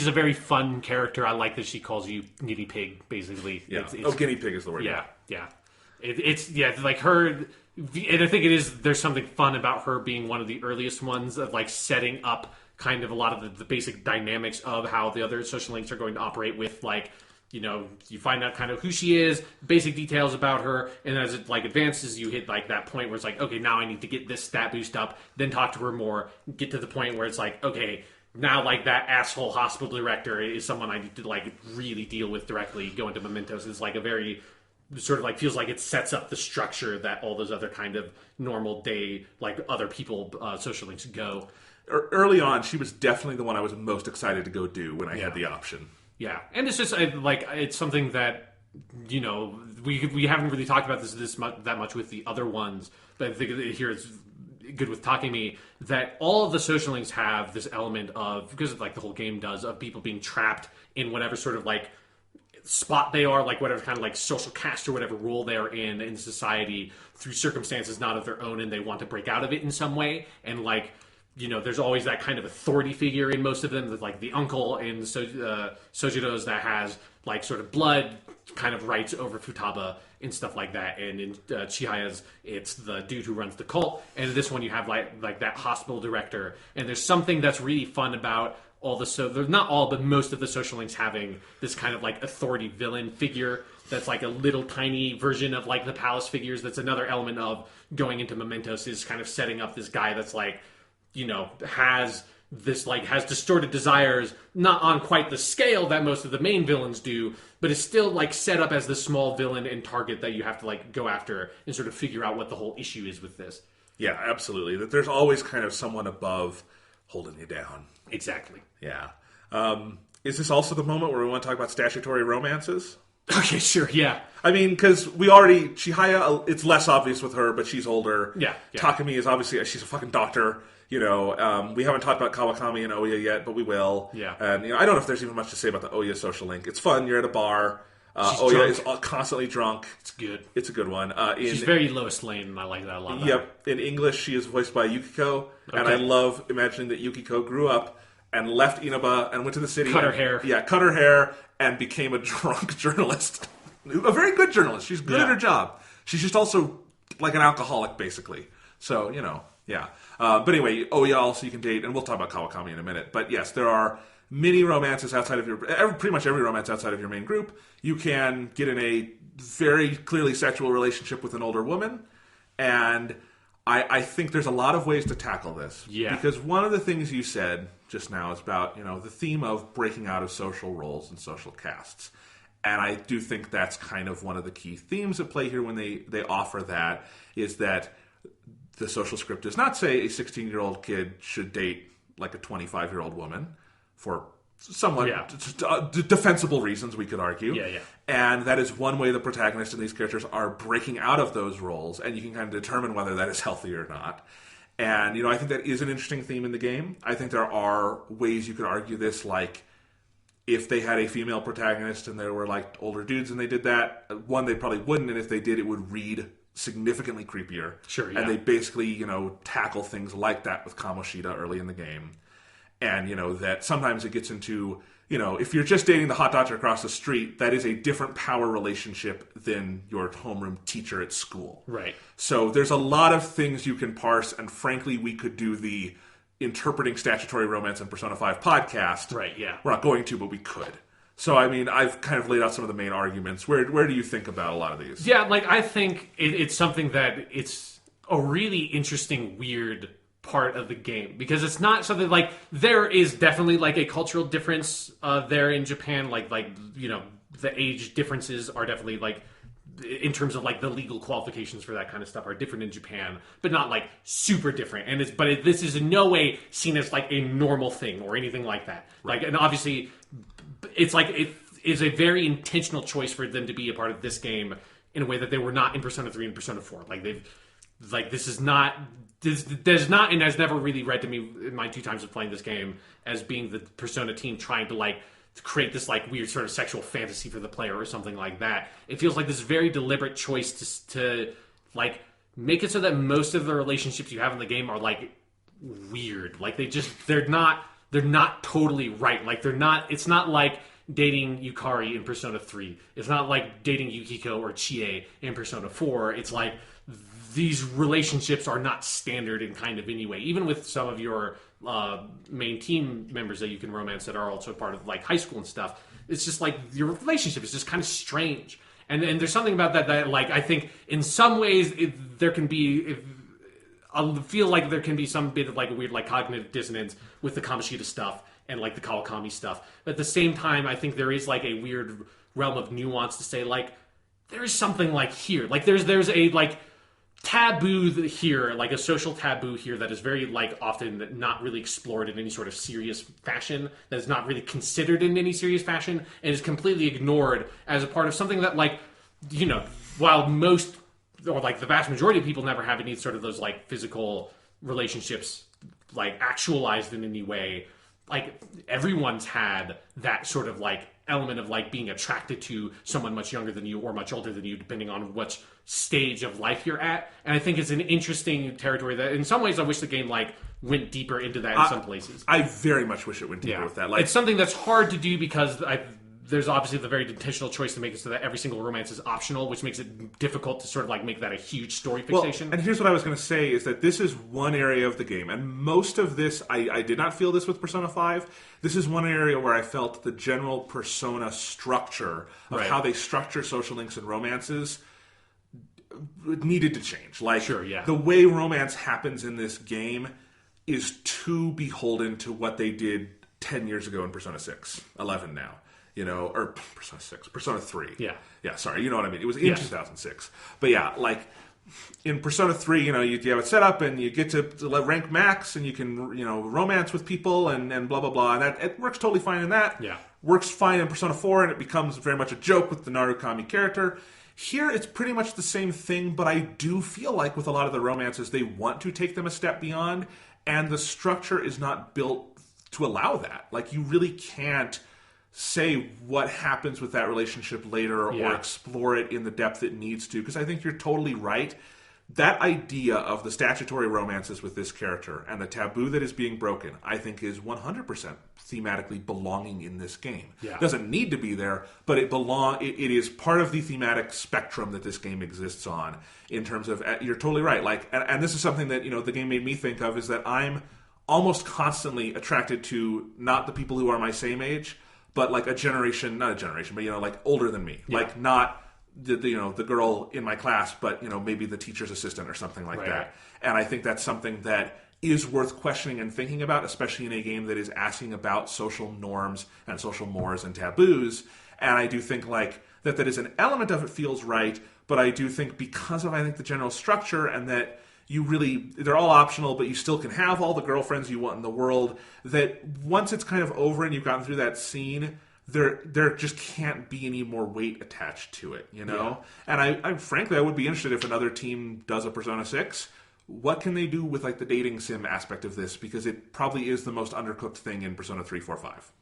Speaker 2: a very fun character. I like that she calls you guinea pig, basically.
Speaker 1: Yeah. Guinea pig is the word.
Speaker 2: Yeah. It's like her, and I think there's something fun about her being one of the earliest ones of, like, setting up kind of a lot of the basic dynamics of how the other social links are going to operate with, like, you find out kind of who she is, basic details about her, and as it, like, advances, you hit, like, that point where it's like, okay, now I need to get this stat boost up, then talk to her more, get to the point where it's like, okay, now, like, that asshole hospital director is someone I need to, like, really deal with directly, go into mementos. It's, like, a very, sort of, like, feels like it sets up the structure that all those other kind of normal day, like, other people social links go.
Speaker 1: Early on, she was definitely the one I was most excited to go do when I had the option.
Speaker 2: Yeah, and it's just, like, it's something that we haven't really talked about that much with the other ones, but I think here it's good with Takemi that all of the social links have this element of, because of like the whole game does, of people being trapped in whatever sort of like spot they are, like whatever kind of like social caste or whatever role they're in society through circumstances not of their own, and they want to break out of it in some way. And like, there's always that kind of authority figure in most of them, that like the uncle in Sojiro's that has like sort of blood kind of rights over Futaba and stuff like that. And in Chihaya's, it's the dude who runs the cult. And in this one, you have like that hospital director. And there's something that's really fun about not all, but most of the social links having this kind of like authority villain figure that's like a little tiny version of like the palace figures. That's another element of going into Mementos, is kind of setting up this guy that's like, has distorted desires, not on quite the scale that most of the main villains do, but is still like set up as the small villain and target that you have to like go after and sort of figure out what the whole issue is with this.
Speaker 1: Yeah, absolutely. That there's always kind of someone above holding you down.
Speaker 2: Exactly.
Speaker 1: Yeah. Is this also the moment where we want to talk about statutory romances?
Speaker 2: Okay, sure, yeah.
Speaker 1: I mean, because Chihaya, it's less obvious with her, but she's older.
Speaker 2: Yeah.
Speaker 1: Takemi is obviously, she's a fucking doctor. We haven't talked about Kawakami and Oya yet, but we will.
Speaker 2: Yeah.
Speaker 1: And, I don't know if there's even much to say about the Oya social link. It's fun. You're at a bar. Oya
Speaker 2: drunk.
Speaker 1: is constantly drunk.
Speaker 2: It's good.
Speaker 1: It's a good one.
Speaker 2: She's very Lois Lane, and I like that a lot.
Speaker 1: Yep. In English, she is voiced by Yukiko. Okay. And I love imagining that Yukiko grew up and left Inaba and went to the city.
Speaker 2: Cut her hair.
Speaker 1: Yeah, cut her hair and became a drunk journalist. A very good journalist. She's good at her job. She's just also like an alcoholic, basically. So, yeah. But anyway, Oya also you can date, and we'll talk about Kawakami in a minute. But yes, there are many romances outside of pretty much every romance outside of your main group. You can get in a very clearly sexual relationship with an older woman, and I think there's a lot of ways to tackle this.
Speaker 2: Yeah.
Speaker 1: Because one of the things you said just now is about, the theme of breaking out of social roles and social castes. And I do think that's kind of one of the key themes at play here when they offer that, is that the social script does not say a 16-year-old kid should date like a 25-year-old woman for somewhat defensible reasons, we could argue.
Speaker 2: Yeah.
Speaker 1: And that is one way the protagonists in these characters are breaking out of those roles, and you can kind of determine whether that is healthy or not. And, I think that is an interesting theme in the game. I think there are ways you could argue this, like, if they had a female protagonist and there were, like, older dudes and they did that, one, they probably wouldn't, and if they did, it would read significantly creepier.
Speaker 2: Sure, yeah.
Speaker 1: And they basically, tackle things like that with Kamoshida early in the game. And, that sometimes it gets into, if you're just dating the hot doctor across the street, that is a different power relationship than your homeroom teacher at school.
Speaker 2: Right.
Speaker 1: So there's a lot of things you can parse, and frankly, we could do the Interpreting Statutory Romance in Persona 5 podcast.
Speaker 2: Right, yeah.
Speaker 1: We're not going to, but we could. So, I mean, I've kind of laid out some of the main arguments. Where do you think about a lot of these?
Speaker 2: Yeah, like, I think it's something that it's a really interesting, weird part of the game, because it's not something like, there is definitely like a cultural difference there in Japan, like the age differences are definitely like, in terms of like the legal qualifications for that kind of stuff are different in Japan, but not like super different. And this is in no way seen as like a normal thing or anything like that. Right. Like, and obviously it's like, it is a very intentional choice for them to be a part of this game in a way that they were not in Persona 3 and Persona 4. This is not, there's not, and has never really read to me in my 2 times of playing this game as being the Persona team trying to like create this like weird sort of sexual fantasy for the player or something like that. It feels like this very deliberate choice to like make it so that most of the relationships you have in the game are like weird. Like they're not totally right. Like it's not like dating Yukari in Persona 3. It's not like dating Yukiko or Chie in Persona 4. It's like these relationships are not standard in kind of any way. Even with some of your main team members that you can romance that are also part of like high school and stuff, it's just like your relationship is just kind of strange. And there's something about that like I think in some ways there can be. I feel like there can be some bit of like a weird like cognitive dissonance with the Kamoshida stuff and like the Kawakami stuff. But at the same time, I think there is like a weird realm of nuance to say like there is something like here. Like there's a like taboo here, like a social taboo here that is very like often not really explored in any sort of serious fashion, that is not really considered in any serious fashion, and is completely ignored as a part of something that, like, you know, while most or like the vast majority of people never have any sort of those like physical relationships like actualized in any way, like everyone's had that sort of like element of like being attracted to someone much younger than you or much older than you, depending on which stage of life you're at. And I think it's an interesting territory that in some ways I wish the game like went deeper into that in some places.
Speaker 1: I very much wish it went deeper with that. Like,
Speaker 2: it's something that's hard to do because there's obviously the very intentional choice to make it so that every single romance is optional, which makes it difficult to sort of like make that a huge story fixation.
Speaker 1: Well, and here's what I was going to say is that this is one area of the game, and most of this, I did not feel this with Persona 5. This is one area where I felt the general Persona structure of how they structure social links and romances needed to change. Like, the way romance happens in this game is too beholden to what they did 10 years ago in Persona 6, 11 now. You know, or Persona 6, Persona 3. Yeah, sorry, you know what I mean. It was in 2006. But yeah, like, in Persona 3, you know, you have it set up and you get to rank max and you can, you know, romance with people and blah, blah, blah. And that it works totally fine in that.
Speaker 2: Yeah.
Speaker 1: Works fine in Persona 4 and it becomes very much a joke with the Narukami character. Here, it's pretty much the same thing, but I do feel like with a lot of the romances, they want to take them a step beyond, and the structure is not built to allow that. Like, you really can't say what happens with that relationship later or explore it in the depth it needs to, because I think you're totally right. That idea of the statutory romances with this character and the taboo that is being broken, I think is 100% thematically belonging in this game. It doesn't need to be there, but it is part of the thematic spectrum that this game exists on in terms of, you're totally right. Like, and this is something that, you know, the game made me think of, is that I'm almost constantly attracted to not the people who are my same age, but like not a generation, but, you know, like older than me. Like, not the girl in my class, but, you know, maybe the teacher's assistant or something like that. And I think that's something that is worth questioning and thinking about, especially in a game that is asking about social norms and social mores and taboos. And I do think like that is an element of it feels right, but I do think because of, I think, the general structure and that they're all optional, but you still can have all the girlfriends you want in the world, that once it's kind of over and you've gotten through that scene, there just can't be any more weight attached to it, you know? And I frankly, I would be interested if another team does a Persona 6. What can they do with like the dating sim aspect of this? Because it probably is the most undercooked thing in Persona 3, 4, 5.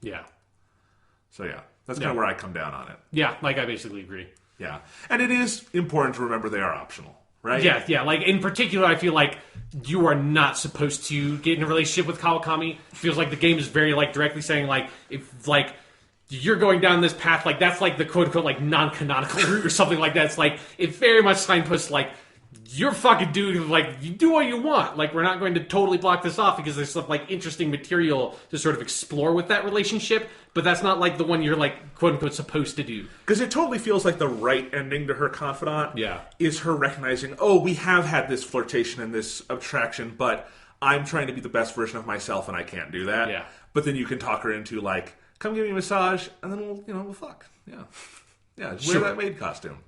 Speaker 1: So that's kind of where I come down on it.
Speaker 2: Like I basically agree.
Speaker 1: And it is important to remember they are optional. Right?
Speaker 2: Like, in particular, I feel like you are not supposed to get in a relationship with Kawakami. It feels like the game is very, like, directly saying, like, if, like, you're going down this path, like, that's, like, the quote-unquote, like, non-canonical route or something like that. It's, like, it very much signposts, like, you're fucking doing, like, you do what you want. Like, we're not going to totally block this off because there's stuff, like, interesting material to sort of explore with that relationship, but that's not, like, the one you're, like, quote-unquote supposed to do.
Speaker 1: Because it totally feels like the right ending to her confidant is her recognizing, oh, we have had this flirtation and this attraction, but I'm trying to be the best version of myself and I can't do that. But then you can talk her into, like, come give me a massage and then we'll fuck. Wear that maid costume.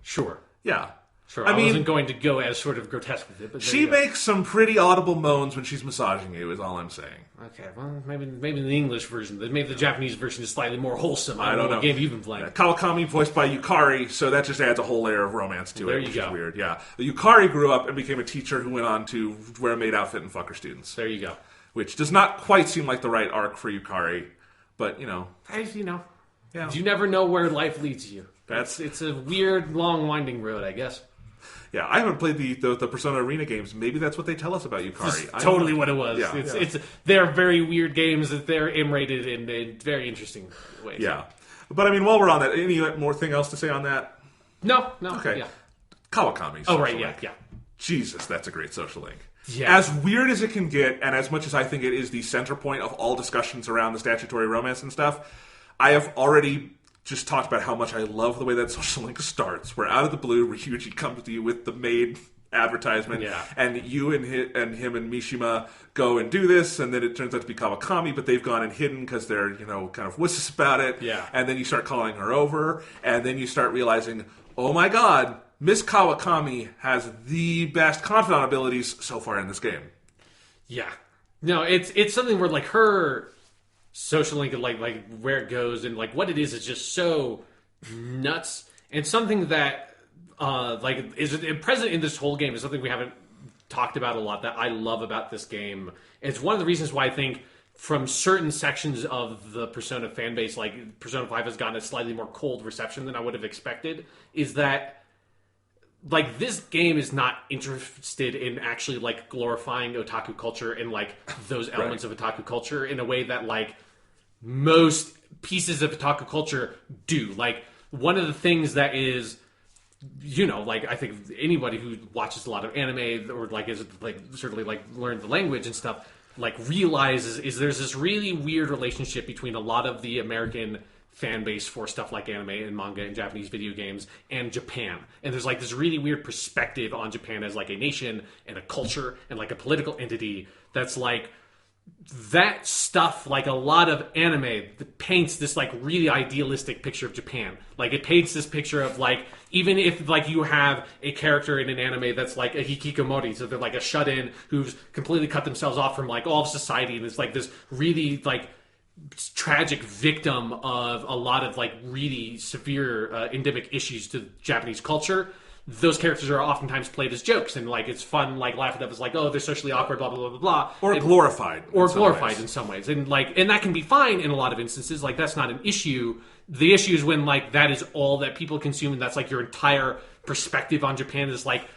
Speaker 2: I wasn't going to go as sort of grotesque with it, but
Speaker 1: she makes some pretty audible moans when she's massaging you, is all I'm saying.
Speaker 2: Okay, well, maybe in the English version, maybe the Japanese version is slightly more wholesome. I don't know what game you've been playing.
Speaker 1: Kawakami voiced by Yukari, so that just adds a whole layer of romance to it, which is weird. The Yukari grew up and became a teacher who went on to wear a maid outfit and fuck her students.
Speaker 2: There you go.
Speaker 1: Which does not quite seem like the right arc for Yukari, but, you know.
Speaker 2: You never know where life leads you. It's a weird, long, winding road, I guess.
Speaker 1: I haven't played the Persona Arena games. Maybe that's what they tell us about Yukari.
Speaker 2: That's totally what it was. They're very weird games that they're M-rated in very interesting ways.
Speaker 1: But I mean, while we're on that, any more thing else to say on that?
Speaker 2: No.
Speaker 1: Okay. Kawakami.
Speaker 2: Oh, right, yeah.
Speaker 1: Jesus, that's a great social link. As weird as it can get, and as much as I think it is the center point of all discussions around the statutory romance and stuff, I have already just talked about how much I love the way that social link starts, where out of the blue, Ryuji comes to you with the maid advertisement, and you and him and Mishima go and do this, and then it turns out to be Kawakami, but they've gone and hidden because they're, you know, kind of wusses about it, and then you start calling her over, and then you start realizing, oh my god, Miss Kawakami has the best confidant abilities so far in this game.
Speaker 2: Yeah. No, it's something where, like, her social link, like where it goes and, like, what it is just so nuts. And something that, is present in this whole game is something we haven't talked about a lot that I love about this game. And it's one of the reasons why I think from certain sections of the Persona fan base, like, Persona 5 has gotten a slightly more cold reception than I would have expected, is that, like, this game is not interested in actually, like, glorifying otaku culture and, like, those elements of otaku culture in a way that, like, most pieces of otaku culture do. Like, one of the things that is, you know, like, I think anybody who watches a lot of anime or, like, is, like, certainly, like, learned the language and stuff, like, realizes is there's this really weird relationship between a lot of the American fan base for stuff like anime and manga and Japanese video games and Japan. And there's, like, this really weird perspective on Japan as, like, a nation and a culture and, like, a political entity that's, like, that stuff, like, a lot of anime that paints this, like, really idealistic picture of Japan. Like, it paints this picture of, like, even if, like, you have a character in an anime that's like a hikikomori, so they're like a shut-in who's completely cut themselves off from, like, all of society, and it's like this really, like, tragic victim of a lot of, like, really severe endemic issues to Japanese culture. Those characters are oftentimes played as jokes, and, like, it's fun, like, laughed at as, like, oh, they're socially awkward, blah, blah, blah, blah, blah.
Speaker 1: Or glorified.
Speaker 2: In some ways. And, like, and that can be fine in a lot of instances. Like, that's not an issue. The issue is when, like, that is all that people consume, and that's, like, your entire perspective on Japan is, like,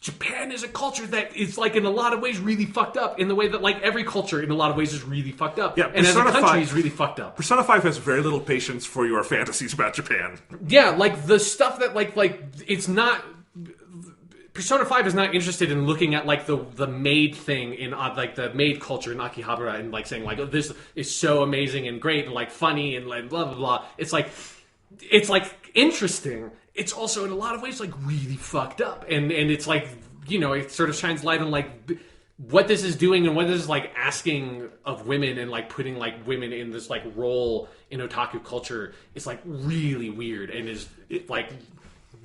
Speaker 2: Japan is a culture that is, like, in a lot of ways really fucked up in the way that, like, every culture in a lot of ways is really fucked up.
Speaker 1: Yeah,
Speaker 2: and as a country is really fucked up.
Speaker 1: Persona 5 has very little patience for your fantasies about Japan.
Speaker 2: Yeah, like, the stuff that, like it's not... Persona 5 is not interested in looking at, like, the maid thing in, like, the maid culture in Akihabara and, like, saying, like, oh, this is so amazing and great and, like, funny and, like, blah, blah, blah. It's like interesting. It's also in a lot of ways, like, really fucked up. And it's, like, you know, it sort of shines light on, like, what this is doing and what this is, like, asking of women and, like, putting, like, women in this, like, role in otaku culture is, like, really weird and is, like,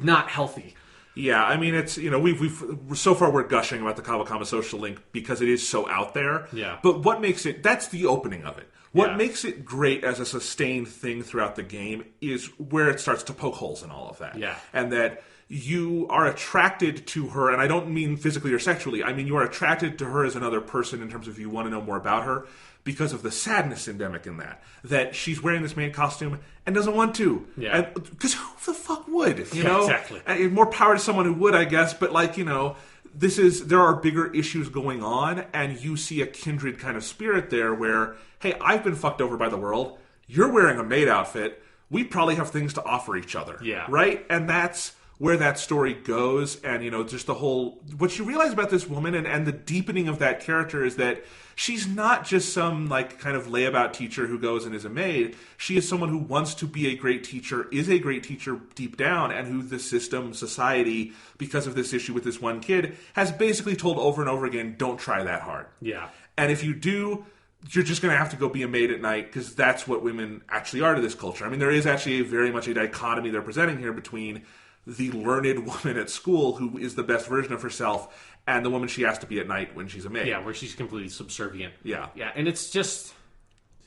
Speaker 2: not healthy.
Speaker 1: Yeah, I mean, it's, you know, we've so far we're gushing about the Kawakama social link because it is so out there.
Speaker 2: Yeah.
Speaker 1: But what makes it, that's the opening of it. What makes it great as a sustained thing throughout the game is where it starts to poke holes in all of that.
Speaker 2: Yeah.
Speaker 1: And that you are attracted to her, and I don't mean physically or sexually, I mean you are attracted to her as another person in terms of you want to know more about her because of the sadness endemic in that she's wearing this maid costume and doesn't want to.
Speaker 2: Yeah.
Speaker 1: Because who the fuck would? You know?
Speaker 2: Exactly.
Speaker 1: And more power to someone who would, I guess, but, like, you know, there are bigger issues going on, and you see a kindred kind of spirit there where, hey, I've been fucked over by the world. You're wearing a maid outfit. We probably have things to offer each other.
Speaker 2: Yeah.
Speaker 1: Right? And that's where that story goes. And, you know, just the whole... What you realize about this woman and the deepening of that character is that she's not just some, like, kind of layabout teacher who goes and is a maid. She is someone who wants to be a great teacher, is a great teacher deep down, and who the system, society, because of this issue with this one kid, has basically told over and over again, don't try that hard.
Speaker 2: Yeah.
Speaker 1: And if you do, you're just going to have to go be a maid at night, because that's what women actually are to this culture. I mean, there is actually very much a dichotomy they're presenting here between the learned woman at school who is the best version of herself and the woman she has to be at night when she's a maid.
Speaker 2: Yeah, where she's completely subservient.
Speaker 1: Yeah.
Speaker 2: Yeah, and it's just,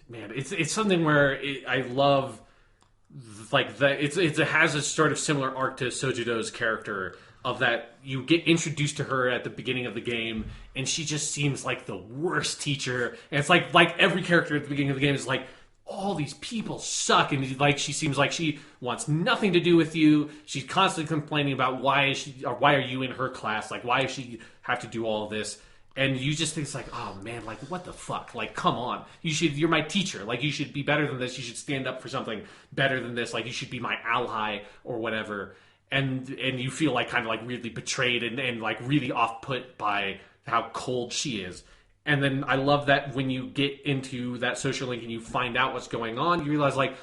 Speaker 2: man, it's something where I love, like, that it has a sort of similar arc to Sojudo's character, of that you get introduced to her at the beginning of the game, and she just seems like the worst teacher. And it's like every character at the beginning of the game is like, all these people suck, and, like, she seems like she wants nothing to do with you. She's constantly complaining about why are you in her class? Like, why does she have to do all of this? And you just think it's like, oh man, like, what the fuck? Like, come on. You're my teacher. Like, you should be better than this. You should stand up for something better than this. Like, you should be my ally or whatever. And you feel, like, kind of, like, really betrayed and like really off put by how cold she is. And then I love that when you get into that social link and you find out what's going on, you realize, like,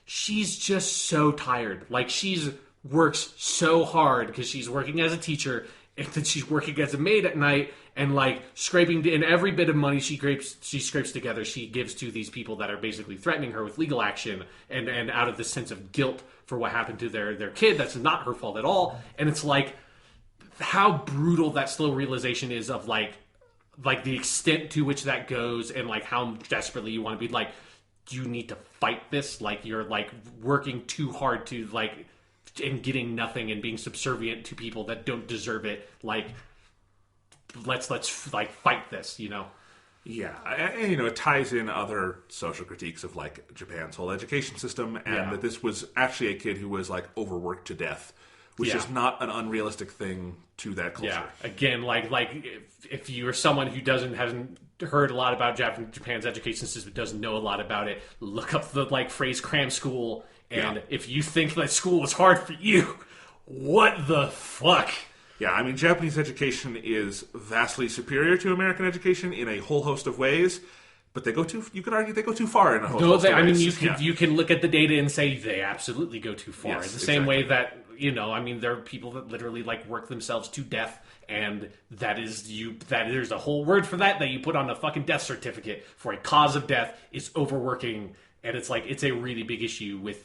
Speaker 2: she's just so tired. Like, she's works so hard because she's working as a teacher, and then she's working as a maid at night and like scraping in every bit of money she scrapes together, she gives to these people that are basically threatening her with legal action, and out of this sense of guilt for what happened to their kid that's not her fault at all. And it's like how brutal that slow realization is of like the extent to which that goes, and like how desperately you want to be like, you need to fight this, like you're like working too hard to like and getting nothing and being subservient to people that don't deserve it. Like let's like fight this, you know.
Speaker 1: Yeah, and you know, it ties in other social critiques of like Japan's whole education system, and that this was actually a kid who was like overworked to death, which is not an unrealistic thing to that culture.
Speaker 2: Yeah, again, like if you're someone who hasn't heard a lot about Japan's education system, doesn't know a lot about it, look up the like phrase "cram school," and if you think that school is hard for you, what the fuck?
Speaker 1: Yeah, I mean, Japanese education is vastly superior to American education in a whole host of ways, but they go too. You could argue they go too far in a whole host of ways.
Speaker 2: I mean, you can look at the data and say they absolutely go too far.
Speaker 1: Yes,
Speaker 2: the same way that, you know, I mean, there are people that literally like work themselves to death, and that there's a whole word for that you put on a fucking death certificate for a cause of death is overworking, and it's like it's a really big issue with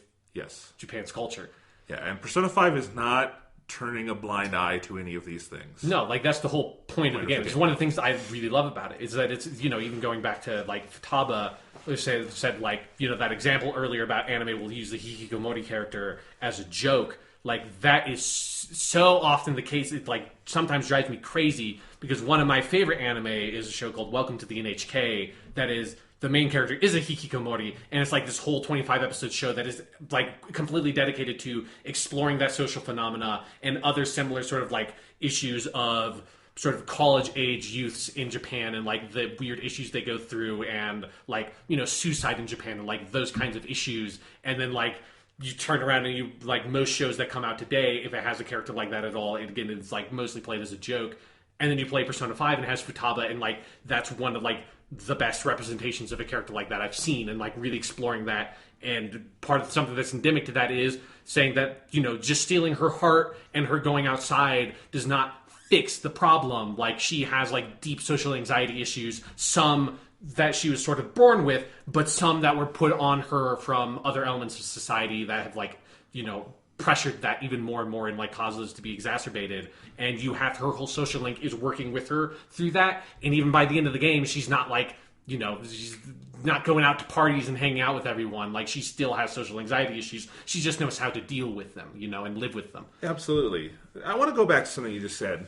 Speaker 2: Japan's culture.
Speaker 1: Yeah, and Persona 5 is not turning a blind eye to any of these things.
Speaker 2: No, like that's the whole point of the game. It's one of the things I really love about it is that it's, you know, even going back to like Futaba said like, you know, that example earlier about anime will use the hikikomori character as a joke. Like that is so often the case. It like sometimes drives me crazy because one of my favorite anime is a show called Welcome to the NHK that is the main character is a hikikomori, and it's like this whole 25 episode show that is like completely dedicated to exploring that social phenomena and other similar sort of like issues of sort of college age youths in Japan and like the weird issues they go through and like, you know, suicide in Japan and like those kinds of issues. And then like you turn around and you like most shows that come out today, if it has a character like that at all, again, it's like mostly played as a joke. And then you play Persona 5 and it has Futaba, and like that's one of like the best representations of a character like that I've seen, and like really exploring that. And part of something that's endemic to that is saying that, you know, just stealing her heart and her going outside does not fix the problem. Like she has like deep social anxiety issues, some that she was sort of born with, but some that were put on her from other elements of society that have like, you know, pressured that even more and more and like causes to be exacerbated. And you have her whole social link is working with her through that, and even by the end of the game she's not like, you know, she's not going out to parties and hanging out with everyone. Like she still has social anxiety issues, she just knows how to deal with them, you know, and live with them.
Speaker 1: Absolutely. I want to go back to something you just said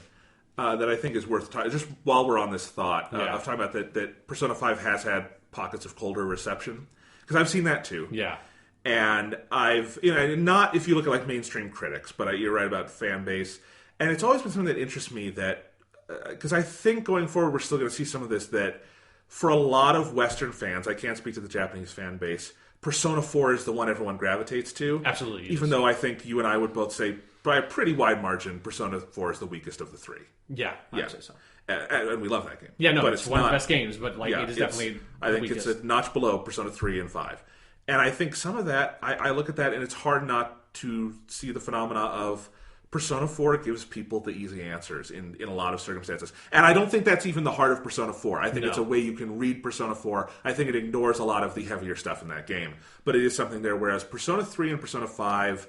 Speaker 1: that I think is worth talking, just while we're on this thought of talking about that Persona 5 has had pockets of colder reception, because I've seen that too. And I've, you know, not if you look at like mainstream critics, but you're right about fan base. And it's always been something that interests me that, because I think going forward we're still going to see some of this, that for a lot of Western fans, I can't speak to the Japanese fan base, Persona 4 is the one everyone gravitates to.
Speaker 2: Absolutely.
Speaker 1: Even though I think you and I would both say, by a pretty wide margin, Persona 4 is the weakest of the three.
Speaker 2: Yeah, I'd say so.
Speaker 1: And we love that game.
Speaker 2: Yeah, no,
Speaker 1: but
Speaker 2: it's one of the best games, but like it is definitely
Speaker 1: I think it's a notch below Persona 3 and 5. And I think some of that, I look at that and it's hard not to see the phenomena of Persona 4 gives people the easy answers in a lot of circumstances. And I don't think that's even the heart of Persona 4. I think it's a way you can read Persona 4. I think it ignores a lot of the heavier stuff in that game. But it is something there, whereas Persona 3 and Persona 5,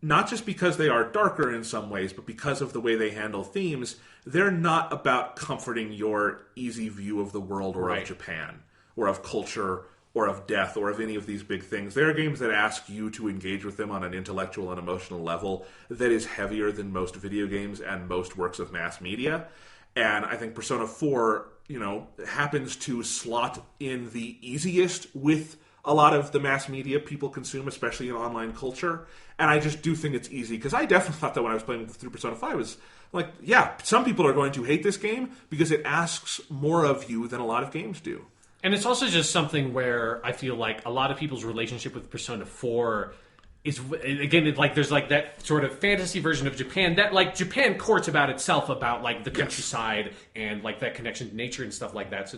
Speaker 1: not just because they are darker in some ways, but because of the way they handle themes, they're not about comforting your easy view of the world or of Japan or of culture or of death, or of any of these big things. There are games that ask you to engage with them on an intellectual and emotional level that is heavier than most video games and most works of mass media. And I think Persona 4, you know, happens to slot in the easiest with a lot of the mass media people consume, especially in online culture. And I just do think it's easy, because I definitely thought that when I was playing through Persona 5, was like, yeah, some people are going to hate this game because it asks more of you than a lot of games do.
Speaker 2: And it's also just something where I feel like a lot of people's relationship with Persona 4 is, again, there's like that sort of fantasy version of Japan that like Japan courts about itself, about like the countryside and like that connection to nature and stuff like that. So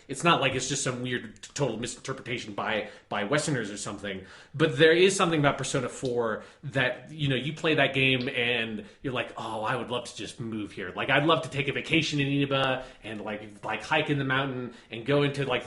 Speaker 2: it's not like it's just some weird total misinterpretation by Westerners or something. But there is something about Persona 4 that, you play that game and you're like, oh, I would love to just move here. Like, I'd love to take a vacation in Inaba and like hike in the mountain and go into like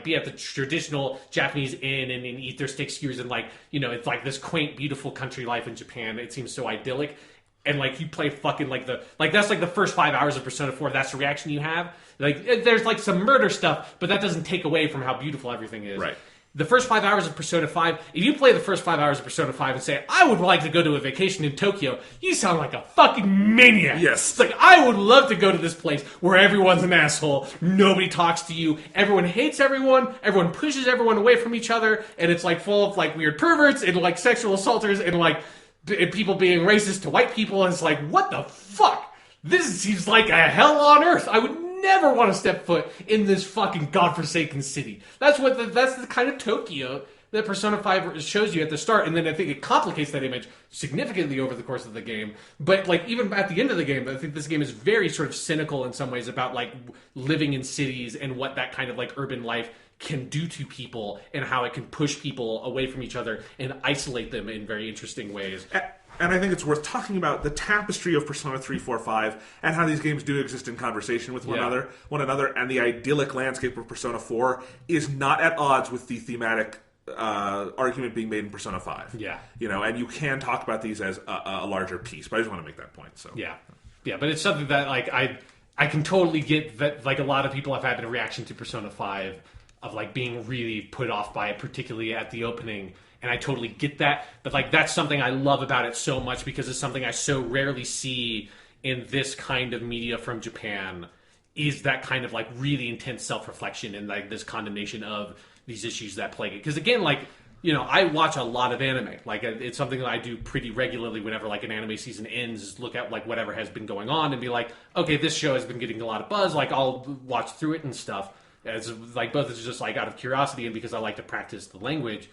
Speaker 2: be at the traditional Japanese inn and eat their steak skewers, and it's like this quaint, beautiful country life in Japan. It seems so idyllic. And like you play fucking that's like the first 5 hours of Persona 4. That's the reaction you have. Like, there's like some murder stuff, but that doesn't take away from how beautiful everything is.
Speaker 1: Right.
Speaker 2: The first 5 hours of Persona 5, if you play the first 5 hours of Persona 5 and say, I would like to go to a vacation in Tokyo, you sound like a fucking maniac.
Speaker 1: Yes.
Speaker 2: It's like, I would love to go to this place where everyone's an asshole, nobody talks to you, everyone hates everyone pushes everyone away from each other, and it's like full of like weird perverts and like sexual assaulters and like people being racist to white people, and it's like, what the fuck? This seems like a hell on earth. I would never want to step foot in this fucking godforsaken city. That's the kind of Tokyo that Persona 5 shows you at the start, and then I think it complicates that image significantly over the course of the game. But like even at the end of the game, I think this game is very sort of cynical in some ways about like living in cities and what that kind of like urban life can do to people and how it can push people away from each other and isolate them in very interesting ways.
Speaker 1: And I think it's worth talking about the tapestry of Persona 3, 4, 5, and how these games do exist in conversation with one another, and the idyllic landscape of Persona 4 is not at odds with the thematic argument being made in Persona 5.
Speaker 2: Yeah.
Speaker 1: And you can talk about these as a larger piece, but I just want to make that point. So
Speaker 2: Yeah, but it's something that like I can totally get that like a lot of people have had a reaction to Persona 5 of like being really put off by it, particularly at the opening. And I totally get that. But like that's something I love about it so much, because it's something I so rarely see in this kind of media from Japan, is that kind of like really intense self-reflection and like this condemnation of these issues that plague it. Because again, like, I watch a lot of anime. Like, it's something that I do pretty regularly whenever like an anime season ends, look at like whatever has been going on and be like, okay, this show has been getting a lot of buzz. Like, I'll watch through it and stuff. As like both as just like out of curiosity and because I like to practice the language.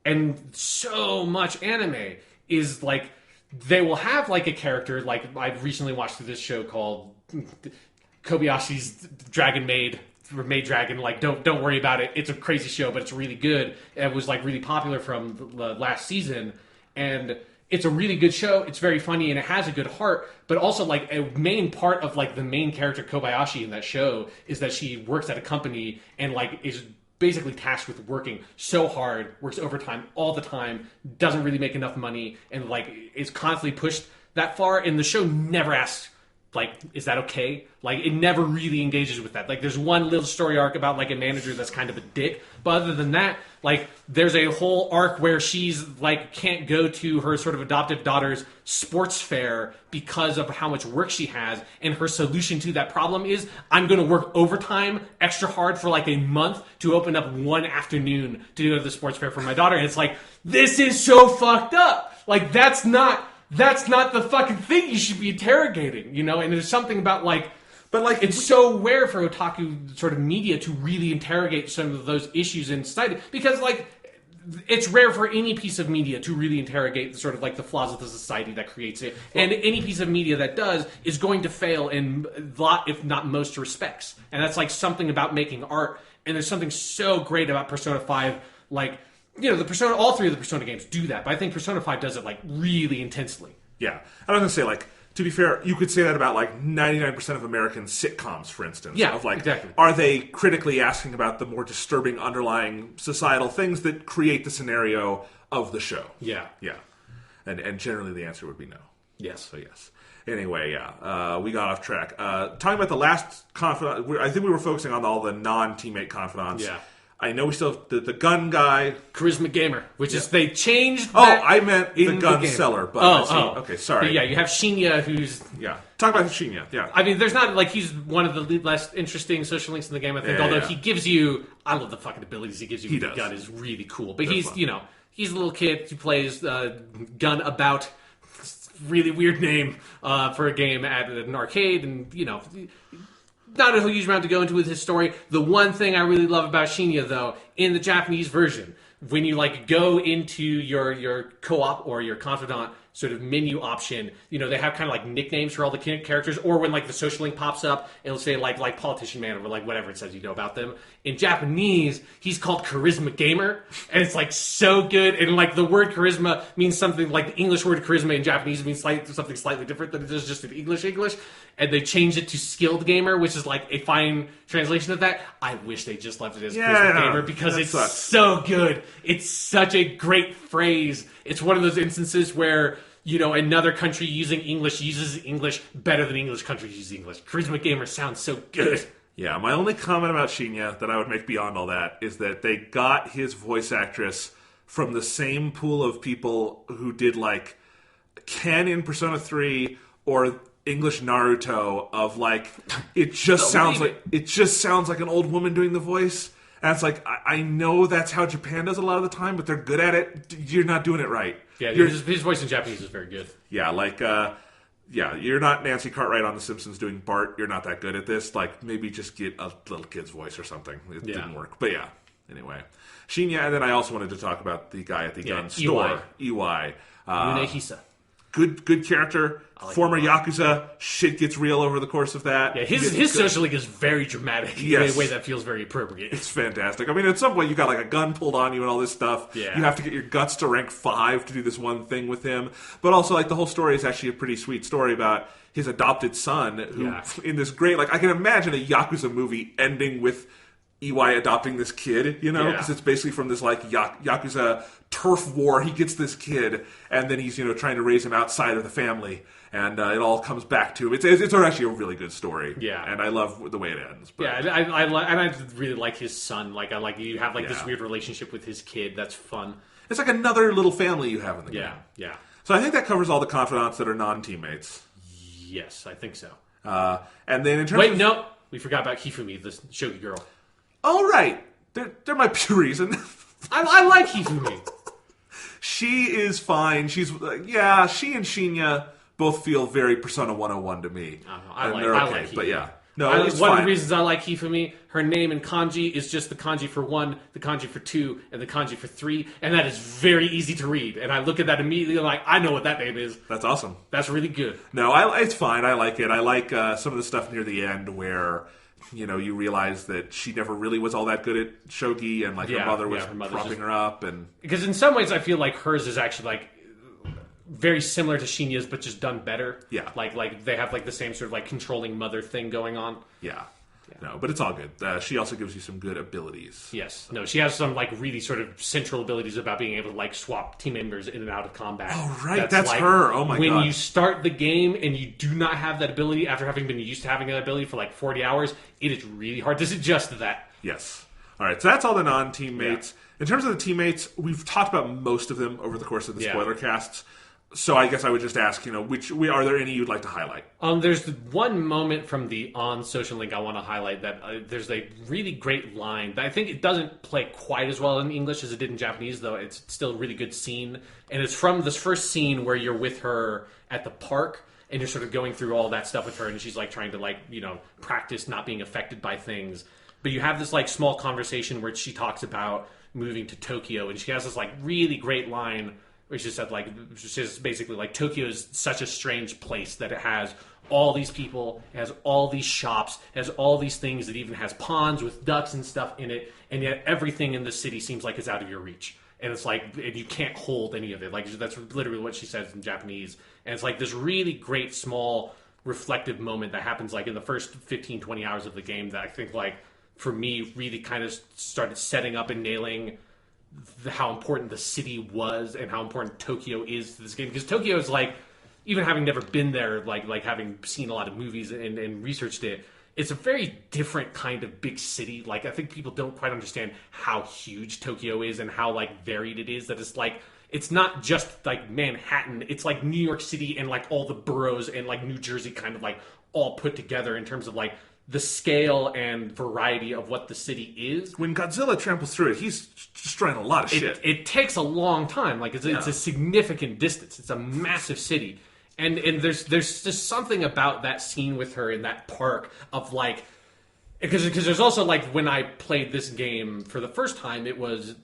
Speaker 2: And so much anime is like, they will have like a character, like I've recently watched through this show called Kobayashi's Dragon Maid, or Maid Dragon. Like, don't worry about it. It's a crazy show, but it's really good. It was like really popular from the last season, and it's a really good show. It's very funny and it has a good heart, but also like a main part of like the main character Kobayashi in that show is that she works at a company and like is basically tasked with working so hard, works overtime all the time, doesn't really make enough money, and like is constantly pushed that far. And the show never asks, like, is that okay? Like, it never really engages with that. Like, there's one little story arc about like a manager that's kind of a dick, but other than that, like, there's a whole arc where she's like can't go to her sort of adoptive daughter's sports fair because of how much work she has, and her solution to that problem is, I'm going to work overtime extra hard for like a month to open up one afternoon to go to the sports fair for my daughter. And it's like, this is so fucked up. Like, that's not the fucking thing you should be interrogating, And there's something about like, but like, it's so rare for otaku sort of media to really interrogate some of those issues in society, because like, it's rare for any piece of media to really interrogate the sort of like the flaws of the society that creates it. And any piece of media that does is going to fail in a lot, if not most respects. And that's like something about making art. And there's something so great about Persona 5, like, all three of the Persona games do that, but I think Persona 5 does it like really intensely.
Speaker 1: Yeah. I was going to say, like, to be fair, you could say that about like 99% of American sitcoms, for instance.
Speaker 2: Yeah,
Speaker 1: of like,
Speaker 2: exactly.
Speaker 1: Are they critically asking about the more disturbing underlying societal things that create the scenario of the show?
Speaker 2: Yeah.
Speaker 1: Yeah. And generally the answer would be no.
Speaker 2: Yes.
Speaker 1: So yes. Anyway, yeah, we got off track. Talking about the last confidant, I think we were focusing on all the non-teammate confidants.
Speaker 2: Yeah.
Speaker 1: I know we still have the gun guy.
Speaker 2: Charisma Gamer, which is, they changed
Speaker 1: that. Oh, I meant the gun
Speaker 2: the
Speaker 1: seller. But okay, sorry.
Speaker 2: But yeah, you have Shinya, who's...
Speaker 1: Yeah, talk about Shinya, yeah.
Speaker 2: I mean, there's not, like, he's one of the less interesting social links in the game, I think, although he gives you... I love the fucking abilities he gives you with the gun is really cool. But he's, he's a little kid who plays gun about... Really weird name for a game at an arcade, and, not a huge amount to go into with his story. The one thing I really love about Shinya, though, in the Japanese version, when you like go into your co-op or your confidant sort of menu option, they have kind of like nicknames for all the characters, or when like the social link pops up, it'll say like politician man or like whatever it says about them. In Japanese, he's called Charisma Gamer, and it's like so good. And like the word charisma means something like the English word charisma in Japanese means something slightly different than it does just in English. And they changed it to skilled gamer, which is like a fine translation of that. I wish they just left it as Charisma Gamer because it's so good. It's such a great phrase. It's one of those instances where another country using English uses English better than English countries use English. Charisma Gamer sounds so good.
Speaker 1: Yeah, my only comment about Shinya that I would make beyond all that is that they got his voice actress from the same pool of people who did like Ken in Persona 3 or English Naruto of like it just sounds like an old woman doing the voice. And it's like I know that's how Japan does it a lot of the time, but they're good at it. You're not doing it right.
Speaker 2: Yeah, his voice in Japanese is very good.
Speaker 1: Yeah, like you're not Nancy Cartwright on The Simpsons doing Bart. You're not that good at this. Like, maybe just get a little kid's voice or something. It didn't work. But yeah, anyway. Shinya, and then I also wanted to talk about the guy at the gun store. EY.
Speaker 2: Yunehisa.
Speaker 1: Good character. Like former Yakuza. Shit gets real over the course of that.
Speaker 2: Yeah, his social link is very dramatic in a way that feels very appropriate.
Speaker 1: It's fantastic. I mean, at some point you got like a gun pulled on you and all this stuff.
Speaker 2: Yeah.
Speaker 1: You have to get your guts to rank 5 to do this one thing with him. But also, like, the whole story is actually a pretty sweet story about his adopted son who, in this great, like, I can imagine a Yakuza movie ending with EY adopting this kid, because it's basically from this like Yakuza turf war. He gets this kid, and then he's trying to raise him outside of the family, and it all comes back to him. It's actually a really good story, and I love the way it ends. But.
Speaker 2: Yeah, I really like his son. Like you have like this weird relationship with his kid. That's fun.
Speaker 1: It's like another little family you have in the game.
Speaker 2: Yeah.
Speaker 1: So I think that covers all the confidants that are non-teammates.
Speaker 2: Yes, I think so.
Speaker 1: And then in terms
Speaker 2: no, we forgot about Hifumi, the shogi girl.
Speaker 1: Oh, right. There might be a reason.
Speaker 2: I like Hifumi.
Speaker 1: She is fine. She's, she and Shinya both feel very Persona 101 to me.
Speaker 2: I like Hifumi.
Speaker 1: But yeah. No,
Speaker 2: one of the reasons I like Hifumi, her name in kanji is just the kanji for 1, the kanji for 2, and the kanji for 3, and that is very easy to read. And I look at that immediately and like, I know what that name is.
Speaker 1: That's awesome.
Speaker 2: That's really good.
Speaker 1: No, it's fine. I like it. I like some of the stuff near the end where you realize that she never really was all that good at shogi, and like her mother was propping her up, and
Speaker 2: because in some ways I feel like hers is actually like very similar to Shinya's, but just done better.
Speaker 1: Yeah,
Speaker 2: like they have like the same sort of like controlling mother thing going on.
Speaker 1: Yeah. No, but it's all good. She also gives you some good abilities.
Speaker 2: Yes. No, she has some like really sort of central abilities about being able to like swap team members in and out of combat.
Speaker 1: Oh, right. That's like, her. Oh, my God.
Speaker 2: When you start the game and you do not have that ability after having been used to having that ability for like 40 hours, it is really hard to adjust to that.
Speaker 1: Yes. All right. So that's all the non-teammates. Yeah. In terms of the teammates, we've talked about most of them over the course of the spoiler casts. So I guess I would just ask, are there any you'd like to highlight?
Speaker 2: There's one moment from the On social link I want to highlight that there's a really great line that I think it doesn't play quite as well in English as it did in Japanese, though it's still a really good scene. And it's from this first scene where you're with her at the park and you're sort of going through all that stuff with her, and she's like trying to practice not being affected by things. But you have this like small conversation where she talks about moving to Tokyo, and she has this like really great line where she said, she says basically, like, Tokyo is such a strange place that it has all these people, it has all these shops, it has all these things, it even has ponds with ducks and stuff in it, and yet everything in the city seems like it's out of your reach. And it's like, and you can't hold any of it. Like, that's literally what she says in Japanese. And it's like this really great, small, reflective moment that happens, like, in the first 15, 20 hours of the game that I think, like, for me, really kind of started setting up and nailing how important the city was and how important Tokyo is to this game, because Tokyo is like, even having never been there, like having seen a lot of movies and researched it, it's a very different kind of big city. Like, I think people don't quite understand how huge Tokyo is and how like varied it is. That it's like, it's not just like Manhattan, it's like New York City and like all the boroughs and like New Jersey kind of like all put together in terms of like the scale and variety of what the city is.
Speaker 1: When Godzilla tramples through it, he's destroying a lot of shit.
Speaker 2: It takes a long time. Like, it's a significant distance. It's a massive city. And there's just something about that scene with her in that park of, like... Because there's also, like, when I played this game for the first time, it was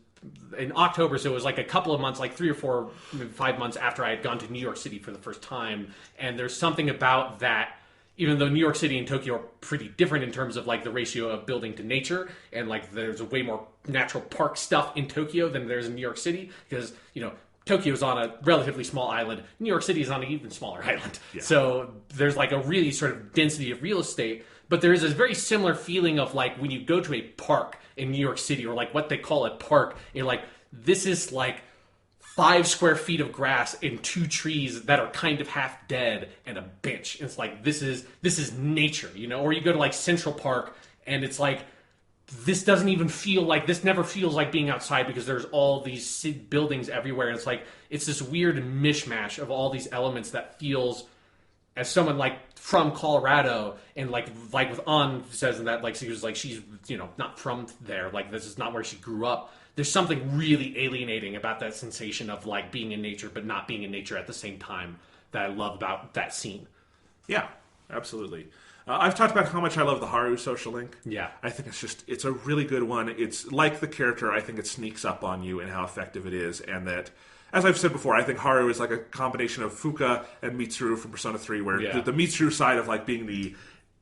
Speaker 2: in October, so it was like a couple of months, like 3 or 4, maybe 5 months after I had gone to New York City for the first time. And there's something about that, even though New York City and Tokyo are pretty different in terms of like the ratio of building to nature, and like there's way more natural park stuff in Tokyo than there's in New York City, because, you know, Tokyo is on a relatively small island. New York City is on an even smaller island. Yeah. So there's like a really sort of density of real estate. But there is a very similar feeling of like when you go to a park in New York City, or like what they call a park, you're like, this is like 5 square feet of grass and 2 trees that are kind of half dead and a bench. And it's like, this is nature, you know? Or you go to like Central Park and it's like, this doesn't even feel like, this never feels like being outside, because there's all these buildings everywhere. And it's like, it's this weird mishmash of all these elements that feels, as someone like from Colorado, and like with An says in that, like, she was like, she's, you know, not from there, like this is not where she grew up. There's something really alienating about that sensation of like being in nature but not being in nature at the same time that I love about that scene.
Speaker 1: Yeah, absolutely. I've talked about how much I love the Haru social link.
Speaker 2: Yeah.
Speaker 1: I think it's a really good one. It's like the character, I think it sneaks up on you and how effective it is, and that, as I've said before, I think Haru is like a combination of Fuka and Mitsuru from Persona 3, where the Mitsuru side of like being the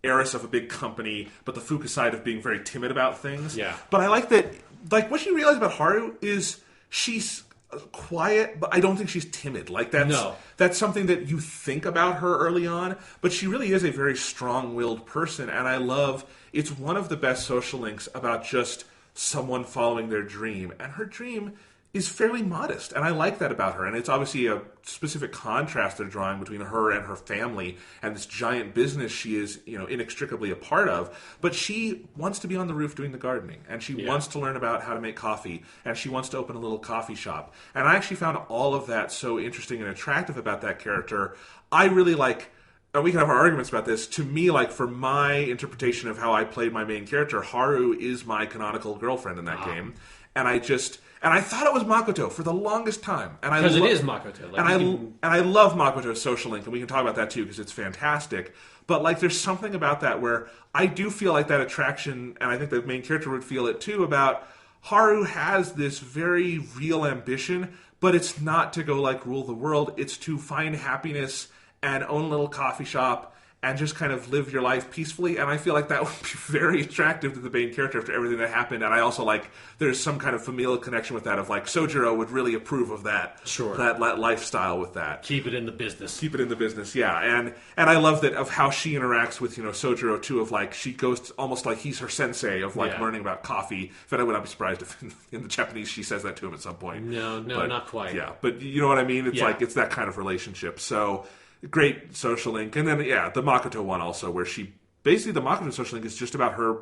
Speaker 1: heiress of a big company, but the Fuka side of being very timid about things.
Speaker 2: Yeah.
Speaker 1: But I like that, like, what you realize about Haru is she's quiet, but I don't think she's timid. Like, that's something that you think about her early on, but she really is a very strong-willed person, and I love, it's one of the best social links about just someone following their dream, and her dream is fairly modest, and I like that about her. And it's obviously a specific contrast they're drawing between her and her family and this giant business she is, you know, inextricably a part of. But she wants to be on the roof doing the gardening, and she wants to learn about how to make coffee, and she wants to open a little coffee shop. And I actually found all of that so interesting and attractive about that character. I really like, and we can have our arguments about this. To me, like, for my interpretation of how I played my main character, Haru is my canonical girlfriend in that game. And I thought it was Makoto for the longest time.
Speaker 2: Because it is Makoto. Like,
Speaker 1: and I love Makoto's social link, and we can talk about that too, because it's fantastic. But like, there's something about that where I do feel like that attraction, and I think the main character would feel it too, about Haru has this very real ambition, but it's not to go like rule the world. It's to find happiness and own a little coffee shop and just kind of live your life peacefully. And I feel like that would be very attractive to the main character after everything that happened. And I also like, there's some kind of familial connection with that, of like, Sojiro would really approve of that.
Speaker 2: Sure.
Speaker 1: That lifestyle with that.
Speaker 2: Keep it in the business.
Speaker 1: Keep it in the business, yeah. And I love that, of how she interacts with, you know, Sojiro too, of like, she goes to, almost like he's her sensei of like learning about coffee. In fact, I would not be surprised if in the Japanese she says that to him at some point.
Speaker 2: No,
Speaker 1: but,
Speaker 2: not quite.
Speaker 1: Yeah, but you know what I mean? It's like, it's that kind of relationship. So, great social link. And then, the Makoto one also, where she, basically the Makoto social link is just about her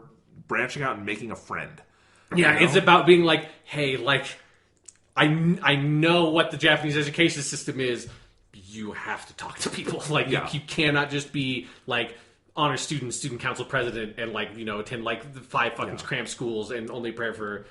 Speaker 1: branching out and making a friend.
Speaker 2: Yeah, you know? It's about being like, hey, like, I know what the Japanese education system is. You have to talk to people. Like, you cannot just be like honor student, student council president, and like, you know, attend like the 5 fucking cramped schools and only prepare for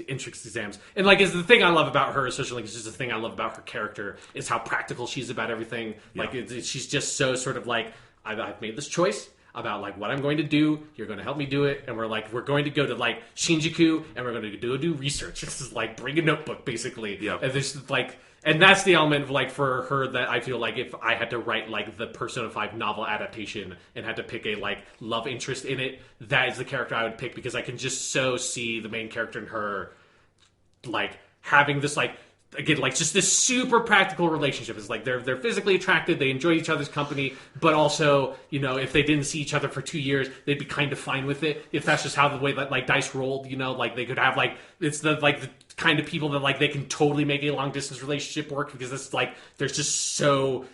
Speaker 2: entrance exams. And like, is the thing I love about her social link, is just the thing I love about her character, is how practical she's about everything. Like, she's just so sort of like, I've made this choice about like what I'm going to do. You're going to help me do it, and we're going to go to like Shinjuku, and we're going to do research. This is like, bring a notebook, basically.
Speaker 1: Yep.
Speaker 2: And there's like, and that's the element of like, for her, that I feel like if I had to write like the Persona 5 novel adaptation and had to pick a like love interest in it, that is the character I would pick, because I can just so see the main character and her like having this like, again, like just this super practical relationship. It's like they're physically attracted, they enjoy each other's company, but also, you know, if they didn't see each other for 2 years, they'd be kind of fine with it. If that's just how the way that like dice rolled, you know, like they could have like, it's the kind of people that like they can totally make a long distance relationship work, because it's like they're just so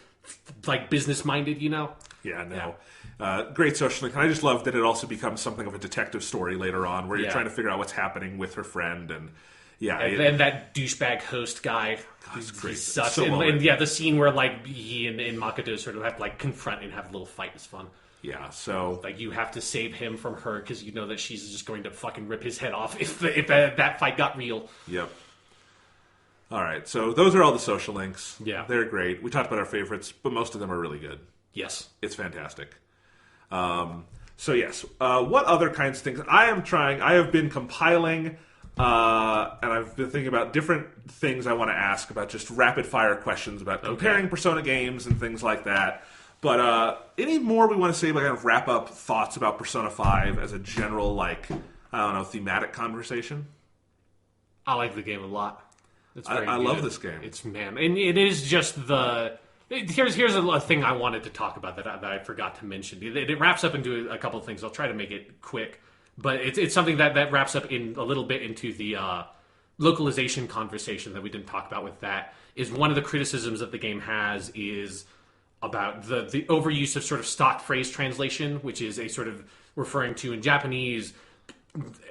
Speaker 2: like business minded, you know.
Speaker 1: Yeah, no. Yeah. Great social link. And I just love that it also becomes something of a detective story later on, where you're trying to figure out what's happening with her friend. And and
Speaker 2: that douchebag host guy,
Speaker 1: he's great.
Speaker 2: Sucks.
Speaker 1: So
Speaker 2: and the scene where like he and Makoto sort of have to like confront and have a little fight is fun.
Speaker 1: Yeah, so
Speaker 2: like you have to save him from her, because you know that she's just going to fucking rip his head off if that fight got real.
Speaker 1: Yep. All right, so those are all the social links.
Speaker 2: Yeah,
Speaker 1: they're great. We talked about our favorites, but most of them are really good.
Speaker 2: Yes,
Speaker 1: it's fantastic. So yes, what other kinds of things? I have been compiling And I've been thinking about different things I want to ask about, just rapid fire questions about comparing Persona games and things like that. But any more we want to say about kind of wrap up thoughts about Persona 5 as a general, like, I don't know, thematic conversation?
Speaker 2: I like the game a lot. It's very
Speaker 1: I
Speaker 2: good.
Speaker 1: love this game.
Speaker 2: It's, man, and it is just the... Here's a thing I wanted to talk about that I forgot to mention. It wraps up into a couple of things. I'll try to make it quick. But it's something that wraps up in a little bit into the localization conversation that we didn't talk about with that. Is one of the criticisms that the game has is about the overuse of sort of stock phrase translation, which is a sort of referring to in Japanese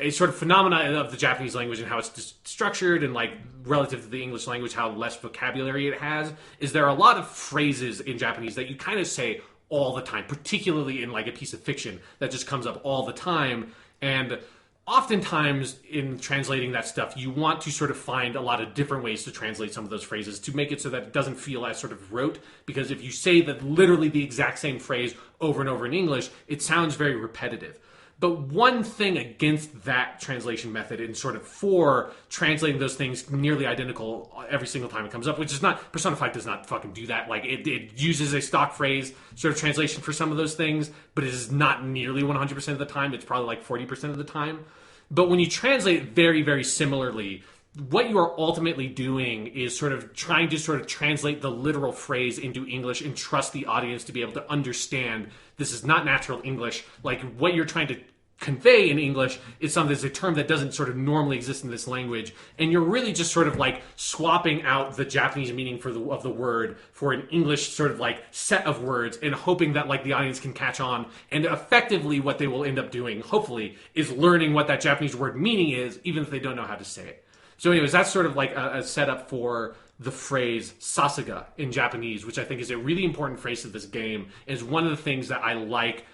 Speaker 2: a sort of phenomena of the Japanese language and how it's structured, and like relative to the English language, how less vocabulary it has. Is there are a lot of phrases in Japanese that you kind of say all the time, particularly in like a piece of fiction that just comes up all the time. And oftentimes in translating that stuff, you want to sort of find a lot of different ways to translate some of those phrases to make it so that it doesn't feel as sort of rote. Because if you say that literally the exact same phrase over and over in English, it sounds very repetitive. But one thing against that translation method and sort of for translating those things nearly identical every single time it comes up, which is not, Persona 5 does not fucking do that. Like, it uses a stock phrase sort of translation for some of those things, but it is not nearly 100% of the time. It's probably like 40% of the time. But when you translate it very, very similarly, what you are ultimately doing is sort of trying to sort of translate the literal phrase into English and trust the audience to be able to understand this is not natural English. Like, what you're trying to convey in English is something that's a term that doesn't sort of normally exist in this language, and you're really just sort of like swapping out the Japanese meaning of the word for an English sort of like set of words, and hoping that like the audience can catch on. And effectively what they will end up doing, hopefully, is learning what that Japanese word meaning is, even if they don't know how to say it. So anyways, that's sort of like a setup for the phrase sasuga in Japanese, which I think is a really important phrase to this game. Is one of the things that I like.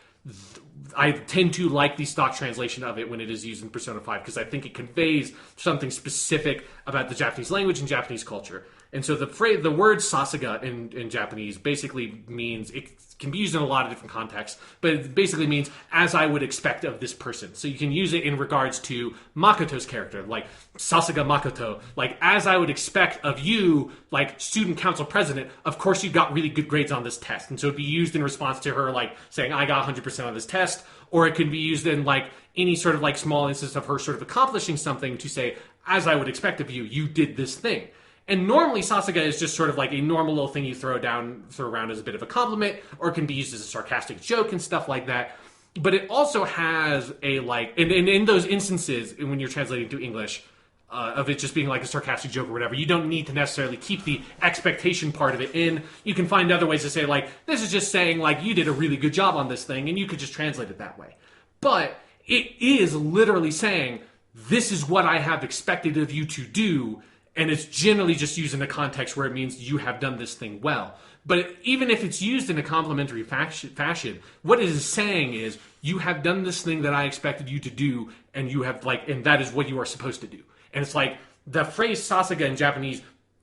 Speaker 2: I tend to like the stock translation of it when it is used in Persona 5, because I think it conveys something specific about the Japanese language and Japanese culture. And so the word sasuga in Japanese basically means, it can be used in a lot of different contexts, but it basically means as I would expect of this person. So you can use it in regards to Makoto's character, like sasuga Makoto, like as I would expect of you, like student council president, of course you got really good grades on this test. And so it'd be used in response to her like saying, I got 100% on this test, or it could be used in like any sort of like small instance of her sort of accomplishing something to say, as I would expect of you, you did this thing. And normally Sasuga is just sort of like a normal little thing you throw around as a bit of a compliment, or it can be used as a sarcastic joke and stuff like that. But it also has a like, and in those instances, when you're translating to English, of it just being like a sarcastic joke or whatever, you don't need to necessarily keep the expectation part of it in. You can find other ways to say like, this is just saying like, you did a really good job on this thing, and you could just translate it that way. But it is literally saying, this is what I have expected of you to do. And it's generally just used in a context where it means you have done this thing well. But even if it's used in a complimentary fashion, what it is saying is, you have done this thing that I expected you to do, and you have like, and that is what you are supposed to do. And it's like, the phrase sasuga in Japanese,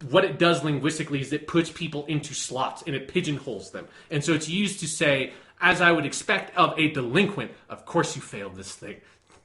Speaker 2: what it does linguistically is it puts people into slots, and it pigeonholes them. And so it's used to say, as I would expect of a delinquent, of course you failed this thing.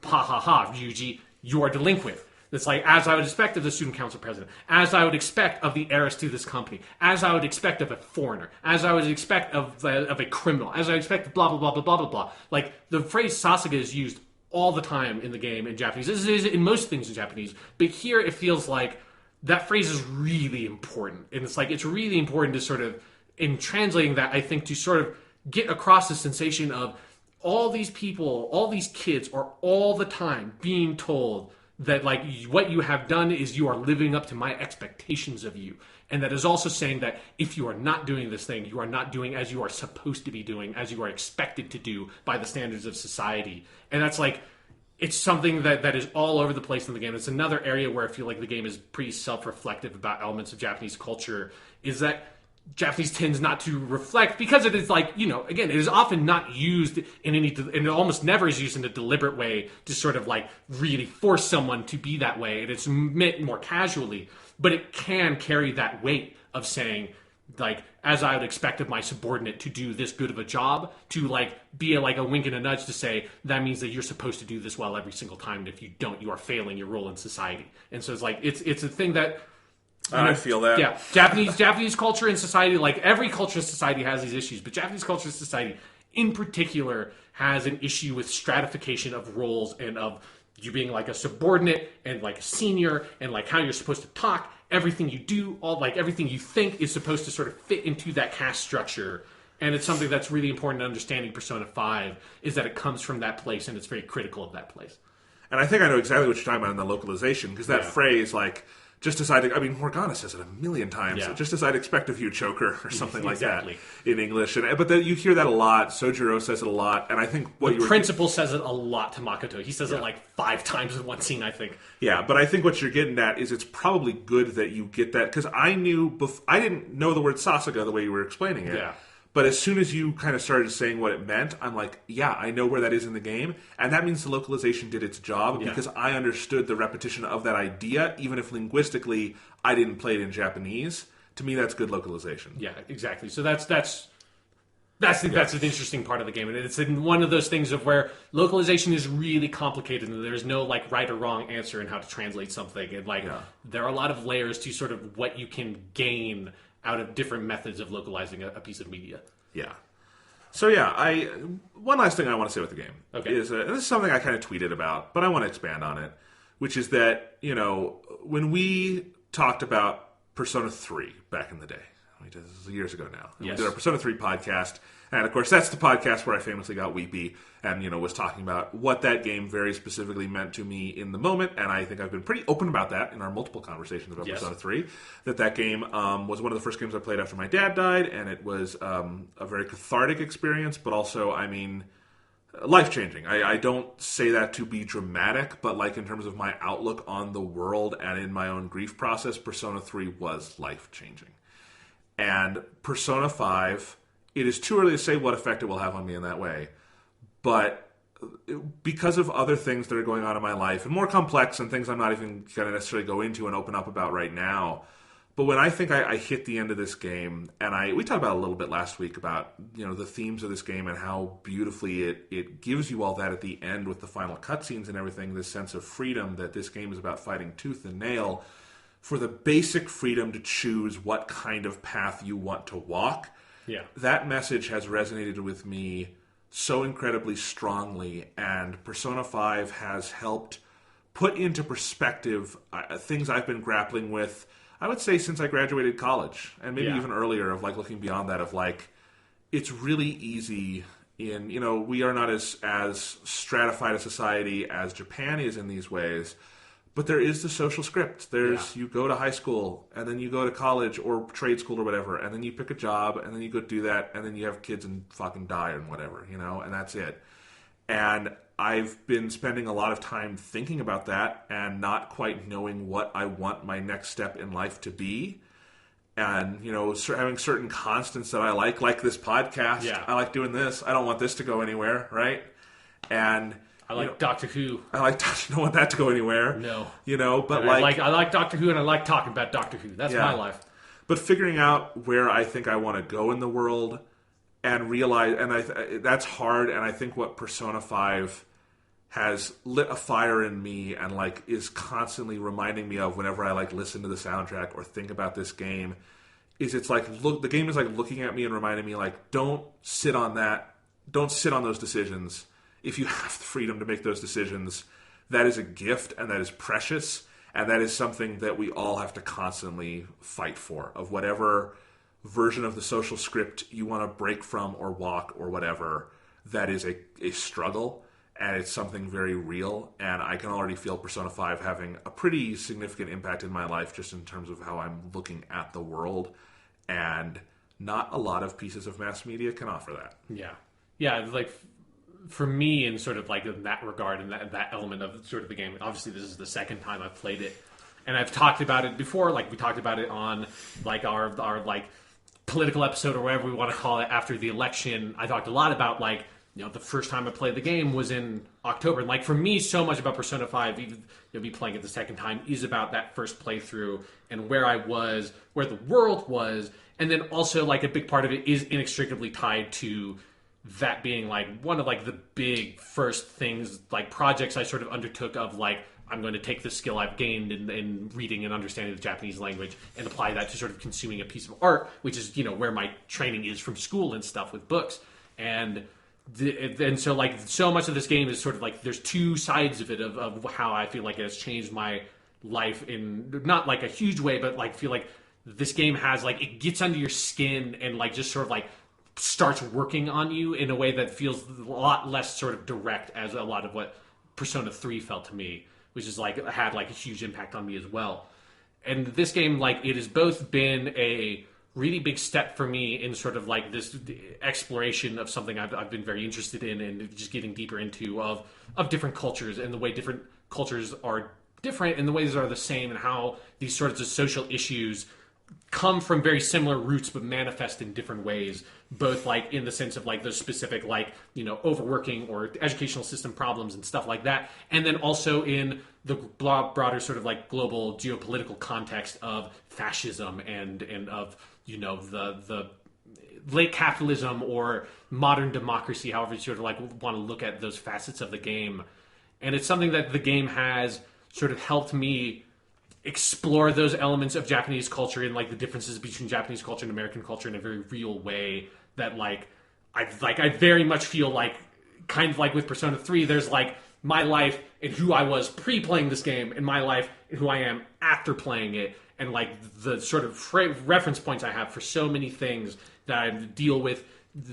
Speaker 2: Ha ha ha, Ryuji, you are delinquent. It's like, as I would expect of the student council president, as I would expect of the heiress to this company, as I would expect of a foreigner, as I would expect of a criminal, as I expect of blah, blah, blah, blah, blah, blah, blah. Like, the phrase sasuga is used all the time in the game in Japanese. This is in most things in Japanese. But here it feels like that phrase is really important. And it's like, it's really important to sort of, in translating that, I think, to sort of get across the sensation of all these people, all these kids are all the time being told that like what you have done is you are living up to my expectations of you. And that is also saying that if you are not doing this thing, you are not doing as you are supposed to be doing, as you are expected to do by the standards of society. And that's like, it's something that is all over the place in the game. It's another area where I feel like the game is pretty self-reflective about elements of Japanese culture, is that Japanese tends not to reflect, because it is like, you know, again, it is often not used in any, and it almost never is used in a deliberate way to sort of like really force someone to be that way. And it's meant more casually, but it can carry that weight of saying, like as I would expect of my subordinate to do this good of a job, to like be like a wink and a nudge to say that means that you're supposed to do this well every single time, and if you don't, you are failing your role in society. And so it's like it's a thing that
Speaker 1: I feel that.
Speaker 2: Yeah, Japanese culture and society, like every culture and society has these issues, but Japanese culture and society in particular has an issue with stratification of roles and of you being like a subordinate and like a senior and like how you're supposed to talk. Everything you do, all like everything you think is supposed to sort of fit into that caste structure. And it's something that's really important in understanding Persona 5 is that it comes from that place and it's very critical of that place.
Speaker 1: And I think I know exactly what you're talking about in the localization, because that phrase, like, just as I'd... I mean, Morgana says it a million times.
Speaker 2: Yeah.
Speaker 1: Just as I'd expect of you, choker, or something like
Speaker 2: Exactly.
Speaker 1: that in English. But you hear that a lot. Sojiro says it a lot. And I think what
Speaker 2: The principal says it a lot to Makoto. He says it like 5 times in one scene, I think.
Speaker 1: Yeah, but I think what you're getting at is it's probably good that you get that, because I knew... I didn't know the word Sasuga the way you were explaining it.
Speaker 2: Yeah.
Speaker 1: But as soon as you kind of started saying what it meant, I'm like, yeah, I know where that is in the game. And that means the localization did its job because I understood the repetition of that idea, even if linguistically I didn't play it in Japanese. To me, that's good localization.
Speaker 2: Yeah, exactly. So that's an interesting part of the game. And it's one of those things of where localization is really complicated and there's no like right or wrong answer in how to translate something. And like there are a lot of layers to sort of what you can gain out of different methods of localizing a piece of media.
Speaker 1: Yeah. So yeah, one last thing I want to say with the game is, and this is something I kind of tweeted about, but I want to expand on it, which is that, you know, when we talked about Persona 3 back in the day, this is years ago now, and we did our Persona 3 podcast, and of course that's the podcast where I famously got weepy and, you know, was talking about what that game very specifically meant to me in the moment, and I think I've been pretty open about that in our multiple conversations about Persona 3, that game was one of the first games I played after my dad died, and it was a very cathartic experience, but also, I mean, life-changing. I don't say that to be dramatic, but like in terms of my outlook on the world and in my own grief process, Persona 3 was life-changing. And Persona 5, it is too early to say what effect it will have on me in that way. But because of other things that are going on in my life, and more complex and things I'm not even going to necessarily go into and open up about right now, but when I think I hit the end of this game, and we talked about it a little bit last week about, you know, the themes of this game and how beautifully it gives you all that at the end with the final cutscenes and everything, this sense of freedom that this game is about fighting tooth and nail, for the basic freedom to choose what kind of path you want to walk.
Speaker 2: Yeah.
Speaker 1: That message has resonated with me so incredibly strongly, and Persona 5 has helped put into perspective things I've been grappling with, I would say, since I graduated college, and maybe even earlier, of like looking beyond that, of like, it's really easy in, you know, we are not as stratified a society as Japan is in these ways, but there is the social script. There's you go to high school, and then you go to college or trade school or whatever, and then you pick a job, and then you go do that, and then you have kids and fucking die and whatever, you know, and that's it. And I've been spending a lot of time thinking about that and not quite knowing what I want my next step in life to be. And, you know, having certain constants that I like this podcast.
Speaker 2: Yeah.
Speaker 1: I like doing this. I don't want this to go anywhere, right? And
Speaker 2: I like Doctor Who.
Speaker 1: I don't want that to go anywhere.
Speaker 2: No.
Speaker 1: You know, but
Speaker 2: I like Doctor Who, and I like talking about Doctor Who. That's my life.
Speaker 1: But figuring out where I think I want to go in the world and realize, and that's hard, and I think what Persona 5 has lit a fire in me and like is constantly reminding me of whenever I like listen to the soundtrack or think about this game, is it's like, look, the game is like looking at me and reminding me like, don't sit on those decisions. If you have the freedom to make those decisions, that is a gift and that is precious, and that is something that we all have to constantly fight for, of whatever version of the social script you want to break from or walk or whatever. That is a struggle, and it's something very real, and I can already feel Persona 5 having a pretty significant impact in my life just in terms of how I'm looking at the world, and not a lot of pieces of mass media can offer that.
Speaker 2: Yeah, like for me, in sort of like in that regard and that element of sort of the game, obviously this is the second time I've played it, and I've talked about it before. Like we talked about it on like our like political episode or whatever we want to call it after the election. I talked a lot about like the first time I played the game was in October. And like for me, so much about Persona 5, even me playing it the second time, is about that first playthrough and where I was, where the world was, and then also like a big part of it is inextricably tied to that being like one of like the big first things, like projects I sort of undertook of like, I'm going to take the skill I've gained in reading and understanding the Japanese language and apply that to sort of consuming a piece of art, which is, where my training is from school and stuff with books. And so like so much of this game is sort of like there's two sides of it of how I feel like it has changed my life in not like a huge way, but like feel like this game has like it gets under your skin and like just sort of like starts working on you in a way that feels a lot less sort of direct as a lot of what Persona 3 felt to me, which is like had like a huge impact on me as well. And this game, like it has both been a really big step for me in sort of like this exploration of something I've been very interested in and just getting deeper into of different cultures and the way different cultures are different and the ways are the same and how these sorts of social issues come from very similar roots but manifest in different ways, both like in the sense of like those specific like overworking or educational system problems and stuff like that, and then also in the broader sort of like global geopolitical context of fascism and of the late capitalism or modern democracy, however you sort of like want to look at those facets of the game. And it's something that the game has sort of helped me explore those elements of Japanese culture and like the differences between Japanese culture and American culture in a very real way that I very much feel like kind of like with Persona 3 there's like my life and who I was pre-playing this game and my life and who I am after playing it, and like the sort of reference points I have for so many things that I deal with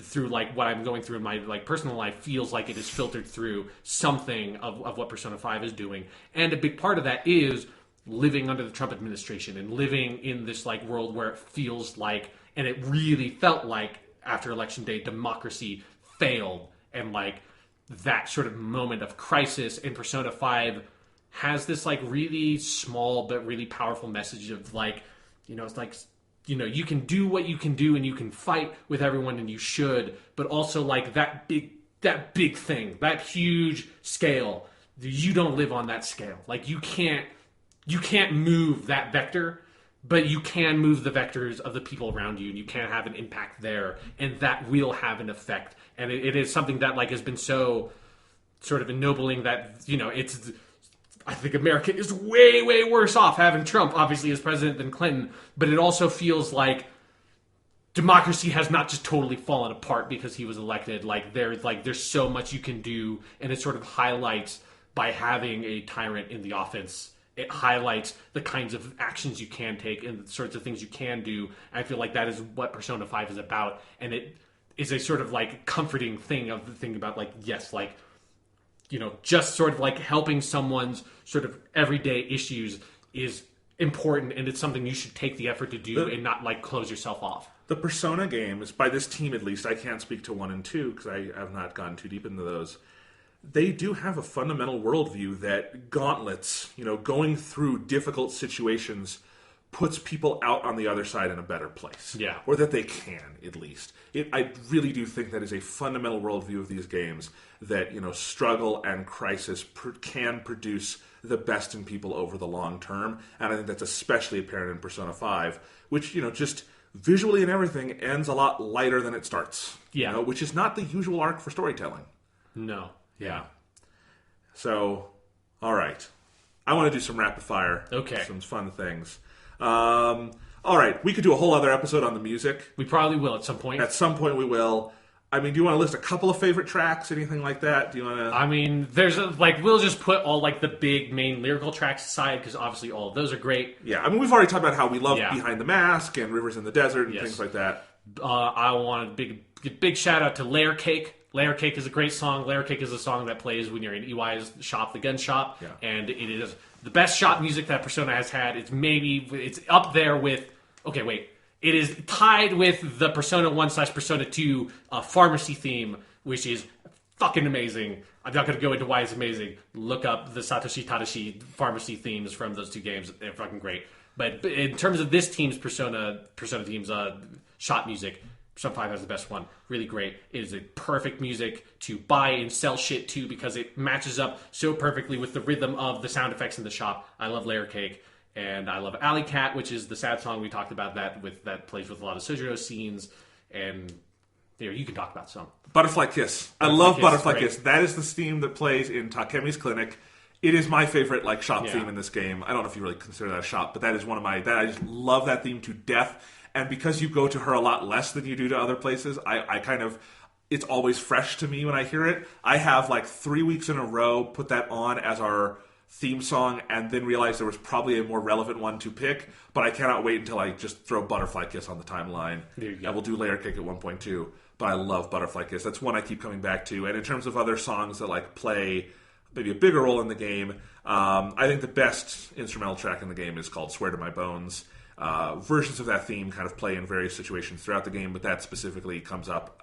Speaker 2: through like what I'm going through in my like personal life feels like it is filtered through something of what Persona 5 is doing. And a big part of that is living under the Trump administration and living in this like world where it feels like, and it really felt like after election day, democracy failed, and like that sort of moment of crisis in Persona 5 has this like really small but really powerful message of like, it's like, you can do what you can do and you can fight with everyone and you should, but also like that big thing, that huge scale, you don't live on that scale. Like you can't move that vector, but you can move the vectors of the people around you, and you can have an impact there, and that will have an effect. And it is something that like has been so sort of ennobling that it's. I think America is way, way worse off having Trump, obviously, as president than Clinton, but it also feels like democracy has not just totally fallen apart because he was elected. Like there's so much you can do, and it sort of highlights by having a tyrant in the office. It highlights the kinds of actions you can take and the sorts of things you can do. I feel like that is what Persona 5 is about. And it is a sort of like comforting thing of the thing about like, yes, like, just sort of like helping someone's sort of everyday issues is important. And it's something you should take the effort to do and not like close yourself off.
Speaker 1: The Persona games, by this team at least, I can't speak to 1 and 2 because I have not gone too deep into those. They do have a fundamental worldview that gauntlets, going through difficult situations puts people out on the other side in a better place.
Speaker 2: Yeah.
Speaker 1: Or that they can, at least. I really do think that is a fundamental worldview of these games, that, struggle and crisis can produce the best in people over the long term. And I think that's especially apparent in Persona 5, which, just visually and everything ends a lot lighter than it starts.
Speaker 2: Yeah.
Speaker 1: Which is not the usual arc for storytelling.
Speaker 2: No.
Speaker 1: Yeah. So, all right. I want to do some rapid fire.
Speaker 2: Okay.
Speaker 1: Some fun things. All right. We could do a whole other episode on the music.
Speaker 2: We probably will at some point.
Speaker 1: At some point we will. I mean, do you want to list a couple of favorite tracks, anything like that? Do you want to...
Speaker 2: I mean, we'll just put all like the big main lyrical tracks aside because obviously all of those are great.
Speaker 1: Yeah. I mean, we've already talked about how we love Behind the Mask and Rivers in the Desert and things like that.
Speaker 2: I want a big shout out to Layer Cake. Layer Cake is a great song. Layer Cake is a song that plays when you're in EY's shop, the gun shop, and it is the best shop music that Persona has had. It's up there with. Okay, wait. It is tied with the Persona 1/Persona 2 pharmacy theme, which is fucking amazing. I'm not going to go into why it's amazing. Look up the Satoshi Tadashi pharmacy themes from those two games. They're fucking great. But in terms of this team's Persona team's shop music, Persona 5 has the best one. Really great. It is a perfect music to buy and sell shit to because it matches up so perfectly with the rhythm of the sound effects in the shop. I love Layer Cake. And I love Alley Cat, which is the sad song we talked about that plays with a lot of Sojiro scenes. And you can talk about some.
Speaker 1: Butterfly Kiss. I love Butterfly Kiss. That is the theme that plays in Takemi's Clinic. It is my favorite shop theme in this game. I don't know if you really consider that a shop, but that is one of my... I just love that theme to death. And because you go to her a lot less than you do to other places, I kind of... It's always fresh to me when I hear it. I have 3 weeks in a row put that on as our theme song and then realized there was probably a more relevant one to pick, but I cannot wait until I just throw Butterfly Kiss on the timeline. And we'll do Layer Cake at 1.2, but I love Butterfly Kiss. That's one I keep coming back to. And in terms of other songs that play maybe a bigger role in the game, I think the best instrumental track in the game is called Swear to My Bones. Versions of that theme kind of play in various situations throughout the game, but that specifically comes up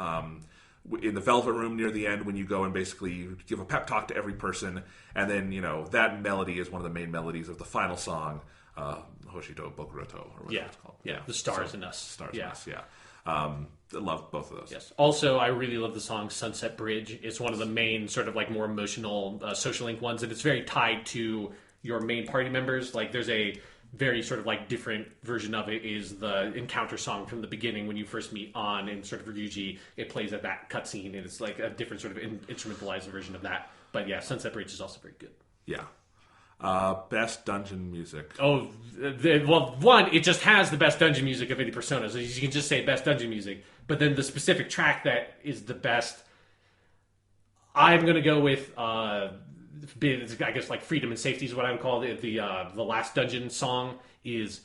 Speaker 1: in the Velvet Room near the end when you go and basically give a pep talk to every person, and then that melody is one of the main melodies of the final song, Hoshito Bokuroto, or whatever it's called.
Speaker 2: The Stars in Us.
Speaker 1: Stars in Us. I love both of those.
Speaker 2: Yes. Also, I really love the song Sunset Bridge. It's one of the main sort of more emotional social link ones, and it's very tied to your main party members. There's a very sort of different version of it is the encounter song from the beginning when you first meet An and sort of Ryuji. It plays at that cutscene, and it's a different sort of instrumentalized version of that. But yeah, Sunset Bridge is also very good.
Speaker 1: Yeah. Best dungeon music.
Speaker 2: Oh, one, it just has the best dungeon music of any Persona, so you can just say best dungeon music. But then the specific track that is the best, I'm going to go with... I guess Freedom and Safety is what I would call it. The last dungeon song is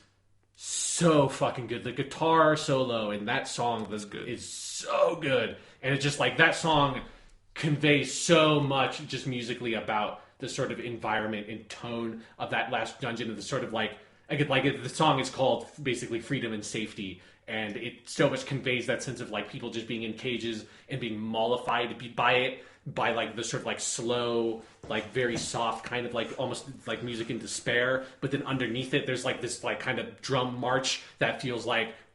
Speaker 2: so fucking good. The guitar solo in that song is so good. And it's just that song conveys so much just musically about the sort of environment and tone of that last dungeon, and the sort of the song is called basically Freedom and Safety. And it so much conveys that sense of people just being in cages and being mollified by it. By the sort of slow, very soft kind of almost music in despair, but then underneath it there's this kind of drum march that feels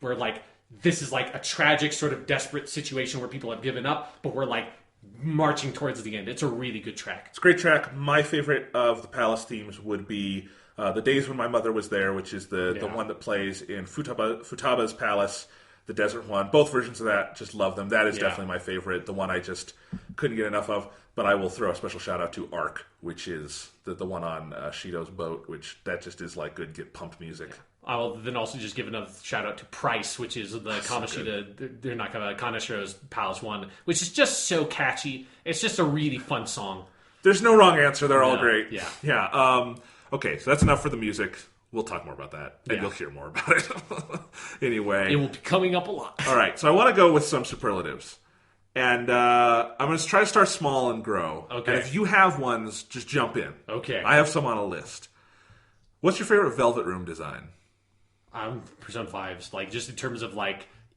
Speaker 2: we're this is a tragic sort of desperate situation where people have given up, but we're marching towards the end. It's a really good track.
Speaker 1: It's a great track. My favorite of the palace themes would be The Days When My Mother Was There, which is the one that plays in Futaba's palace, the desert one. Both versions of that, just love them. That is definitely my favorite. The one I just couldn't get enough of. But I will throw a special shout out to Arc, which is the one on Shido's boat, which that just is good get pumped music.
Speaker 2: Yeah. I will then also just give another shout out to Price, which is the Kamoshida, they're not Kanashiro's Palace one, which is just so catchy. It's just a really fun song.
Speaker 1: There's no wrong answer. They're all great.
Speaker 2: Yeah.
Speaker 1: Yeah. Okay, so that's enough for the music. We'll talk more about that, and you'll hear more about it. Anyway.
Speaker 2: It will be coming up a lot.
Speaker 1: All right, so I want to go with some superlatives. And I'm going to try to start small and grow.
Speaker 2: Okay.
Speaker 1: And if you have ones, just jump in.
Speaker 2: Okay.
Speaker 1: I have some on a list. What's your favorite Velvet Room design?
Speaker 2: Persona 5's, just in terms of,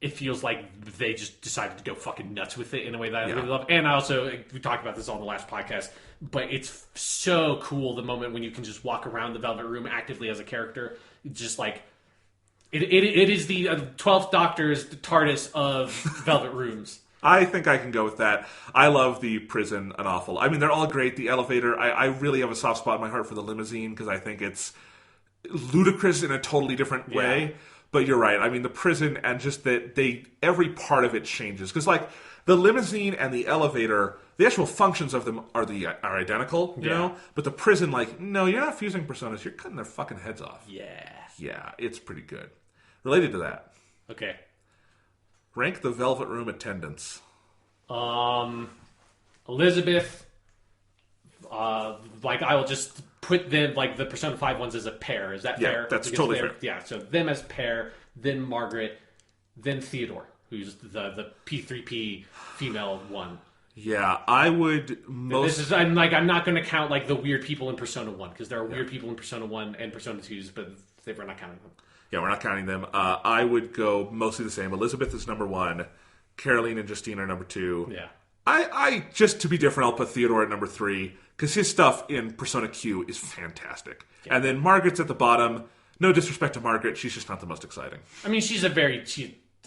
Speaker 2: it feels like they just decided to go fucking nuts with it in a way that I really love. And I also, we talked about this on the last podcast, but it's so cool the moment when you can just walk around the Velvet Room actively as a character. It's just it is the 12th Doctor's TARDIS of Velvet Rooms.
Speaker 1: I think I can go with that. I love the prison an awful. I mean, they're all great. The elevator, I really have a soft spot in my heart for the limousine because I think it's ludicrous in a totally different way. Yeah. But you're right. I mean, the prison and just that every part of it changes because the limousine and the elevator, the actual functions of them are identical, you know. But the prison, no, you're not fusing personas. You're cutting their fucking heads off. Yeah, it's pretty good. Related to that,
Speaker 2: okay.
Speaker 1: Rank the Velvet Room attendants.
Speaker 2: Elizabeth. I will just put them the Persona 5 ones as a pair. Is that fair?
Speaker 1: Yeah, that's totally fair.
Speaker 2: Yeah, so them as pair, then Margaret, then Theodore, who's the P3P female one.
Speaker 1: Yeah, I would
Speaker 2: I'm not going to count the weird people in Persona 1 because there are weird people in Persona 1 and Persona 2s, but we're not counting them.
Speaker 1: Yeah, we're not counting them. I would go mostly the same. Elizabeth is number 1. Caroline and Justine are number 2.
Speaker 2: Yeah.
Speaker 1: I just to be different, I'll put Theodore at number 3 because his stuff in Persona Q is fantastic. Yeah. And then Margaret's at the bottom. No disrespect to Margaret, she's just not the most exciting.
Speaker 2: I mean, she's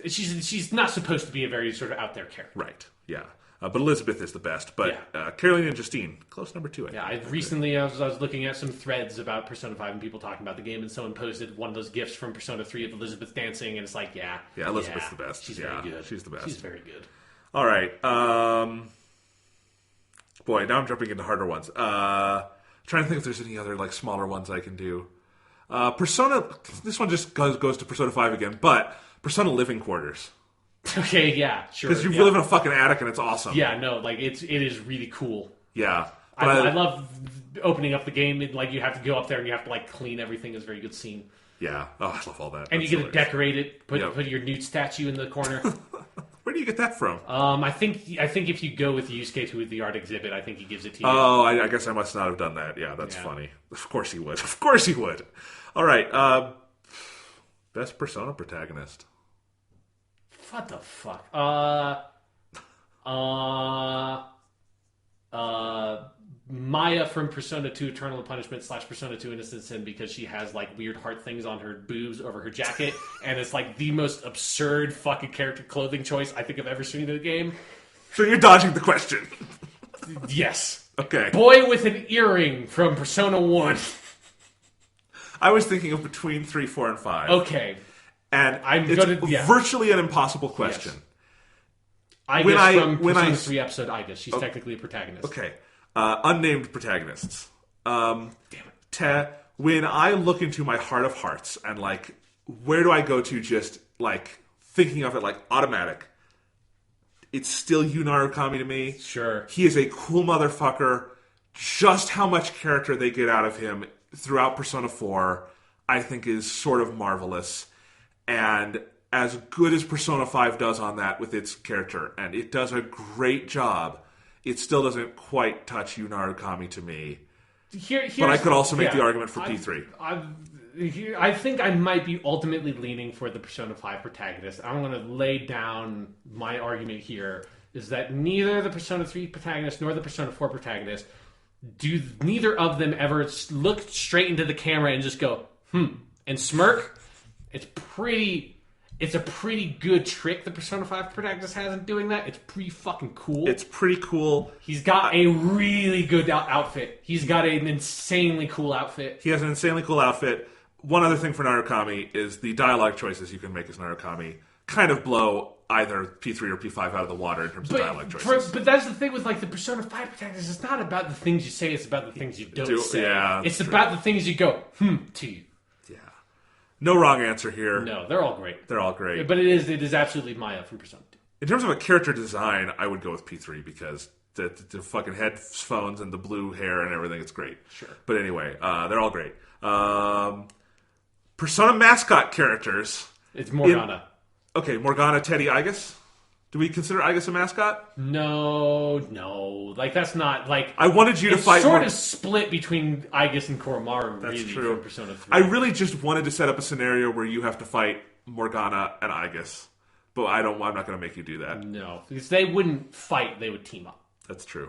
Speaker 2: she's not supposed to be a very sort of out there character.
Speaker 1: Right. Yeah. But Elizabeth is the best. But Caroline and Justine, close number 2.
Speaker 2: I was looking at some threads about Persona 5 and people talking about the game, and someone posted one of those GIFs from Persona 3 of Elizabeth dancing, and it's like,
Speaker 1: Elizabeth's the best.
Speaker 2: She's very good.
Speaker 1: She's the best.
Speaker 2: She's very good.
Speaker 1: All right. Boy, now I'm jumping into harder ones. Trying to think if there's any other like smaller ones I can do. Persona. This one just goes to Persona 5 again, but Persona Living Quarters.
Speaker 2: Okay, yeah, sure.
Speaker 1: Because you live in a fucking attic and it's awesome.
Speaker 2: Yeah, no, like it is really cool.
Speaker 1: Yeah,
Speaker 2: I love opening up the game. Like you have to go up there and you have to like clean everything. It's a very good scene.
Speaker 1: Yeah, I love all that.
Speaker 2: And you get to decorate it. Put your nude statue in the corner.
Speaker 1: Where do you get that from?
Speaker 2: I think if you go with Yusuke with the art exhibit, I think he gives it to you.
Speaker 1: Oh, I guess I must not have done that. Yeah, that's funny. Of course he would. Of course he would. All right. Best Persona protagonist.
Speaker 2: What the fuck? Maya from Persona 2 Eternal Punishment / Persona 2 Innocent Sin, because she has like weird heart things on her boobs over her jacket, and it's like the most absurd fucking character clothing choice I think I've ever seen in a game.
Speaker 1: So you're dodging the question.
Speaker 2: Yes.
Speaker 1: Okay.
Speaker 2: Boy with an earring from Persona 1.
Speaker 1: I was thinking of between 3, 4, and 5.
Speaker 2: Okay.
Speaker 1: And it's virtually an impossible question.
Speaker 2: Yes. Igus from Persona 3 episode Igus. She's technically a protagonist.
Speaker 1: Okay. Unnamed protagonists.
Speaker 2: Damn
Speaker 1: it. When I look into my heart of hearts and like, where do I go to just like thinking of it like automatic? It's still Yu Narukami to me.
Speaker 2: Sure.
Speaker 1: He is a cool motherfucker. Just how much character they get out of him throughout Persona 4, I think is sort of marvelous. And as good as Persona 5 does on that with its character, and it does a great job, it still doesn't quite touch Yu Narukami to me. But I could also make the argument for P3.
Speaker 2: I think I might be ultimately leaning for the Persona 5 protagonist. I'm going to lay down my argument here, is that neither the Persona 3 protagonist nor the Persona 4 protagonist, neither of them ever look straight into the camera and just go, and smirk. It's a pretty good trick the Persona 5 protagonist has in doing that. It's pretty fucking cool.
Speaker 1: It's pretty cool.
Speaker 2: He's got a really good outfit. He's got an insanely cool outfit.
Speaker 1: He has an insanely cool outfit. One other thing for Narukami is the dialogue choices you can make as Narukami kind of blow either P3 or P5 out of the water in terms of dialogue choices.
Speaker 2: But that's the thing with like the Persona 5 protagonist. It's not about the things you say. It's about the things you don't say.
Speaker 1: Yeah,
Speaker 2: it's about the things you go, to you.
Speaker 1: Yeah. No wrong answer here.
Speaker 2: No, they're all great.
Speaker 1: They're all great.
Speaker 2: But it is absolutely Maya from Persona 2.
Speaker 1: In terms of a character design, I would go with P3 because the fucking headphones and the blue hair and everything, it's great.
Speaker 2: Sure.
Speaker 1: But anyway, they're all great. Persona mascot characters.
Speaker 2: It's Morgana.
Speaker 1: Morgana, Teddy, Igus. Do we consider Igus a mascot?
Speaker 2: No. Like, that's not, like...
Speaker 1: I wanted you to fight...
Speaker 2: It's sort of split between Igus and Koromaru,
Speaker 1: That's
Speaker 2: really,
Speaker 1: true.
Speaker 2: from Persona 3.
Speaker 1: I really just wanted to set up a scenario where you have to fight Morgana and Igus. But I'm not going to make you do that.
Speaker 2: No, because they wouldn't fight, they would team up.
Speaker 1: That's true.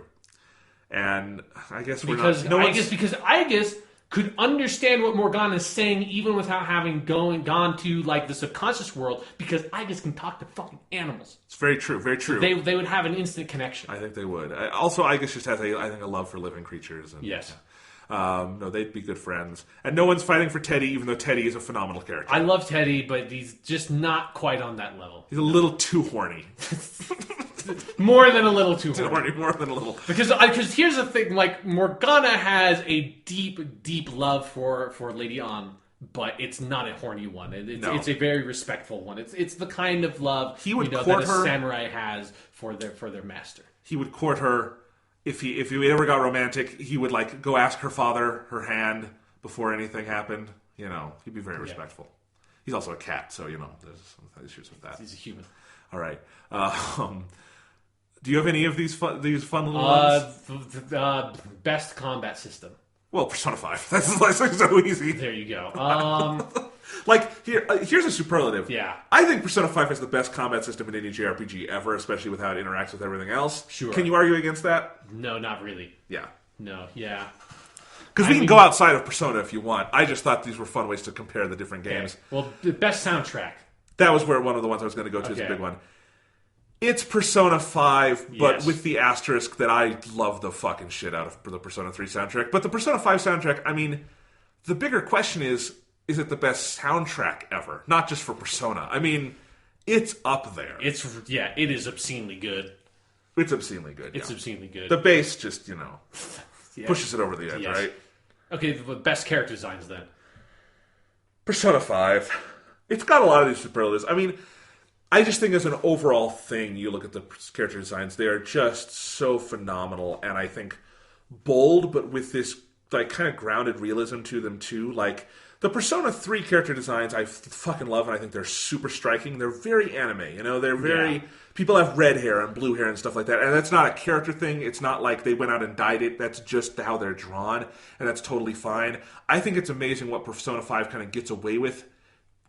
Speaker 1: And I guess
Speaker 2: because Igus could understand what Morgana is saying even without having gone to like the subconscious world, because Igus can talk to fucking animals.
Speaker 1: It's very true, very true.
Speaker 2: So they would have an instant connection.
Speaker 1: I think they would. Also, Igus just has a love for living creatures. And,
Speaker 2: yes.
Speaker 1: No, they'd be good friends. And no one's fighting for Teddy, even though Teddy is a phenomenal character.
Speaker 2: I love Teddy, but he's just not quite on that level.
Speaker 1: He's a little too horny.
Speaker 2: More than a little too horny.
Speaker 1: More than a little.
Speaker 2: Because here's the thing, like, Morgana has a deep love for Lady Ann, but it's not a horny one. It's a very respectful one. It's the kind of love that a samurai has for their master. He
Speaker 1: would court her. If he ever got romantic, he would like go ask her father her hand before anything happened. He'd be very respectful. He's also a cat, so there's some issues with that.
Speaker 2: He's a human.
Speaker 1: All right. Do you have any of these fun little ones?
Speaker 2: Best combat system.
Speaker 1: Well, Persona 5. That's like so easy.
Speaker 2: There you go.
Speaker 1: Here's a superlative.
Speaker 2: Yeah.
Speaker 1: I think Persona 5 has the best combat system in any JRPG ever, especially with how it interacts with everything else.
Speaker 2: Sure.
Speaker 1: Can you argue against that?
Speaker 2: No, not really.
Speaker 1: Yeah.
Speaker 2: No, yeah.
Speaker 1: Because we can go outside of Persona if you want. I just thought these were fun ways to compare the different games.
Speaker 2: Okay. Well, the best soundtrack.
Speaker 1: That was one of the ones I was going to go to as a big one. It's Persona 5, but with the asterisk that I love the fucking shit out of the Persona 3 soundtrack. But the Persona 5 soundtrack, I mean, the bigger question is it the best soundtrack ever? Not just for Persona. I mean, it's up there.
Speaker 2: It is obscenely good.
Speaker 1: It's obscenely good.
Speaker 2: It's obscenely good.
Speaker 1: The bass just, pushes it over the edge, right?
Speaker 2: Okay, the best character designs then.
Speaker 1: Persona 5. It's got a lot of these superlatives. I mean, I just think as an overall thing, you look at the character designs, they are just so phenomenal, and I think bold, but with this like kind of grounded realism to them too. Like the Persona 3 character designs I fucking love, and I think they're super striking. They're very anime, they're very... People have red hair and blue hair and stuff like that, and that's not a character thing. It's not like they went out and dyed it. That's just how they're drawn, and that's totally fine. I think it's amazing what Persona 5 kind of gets away with,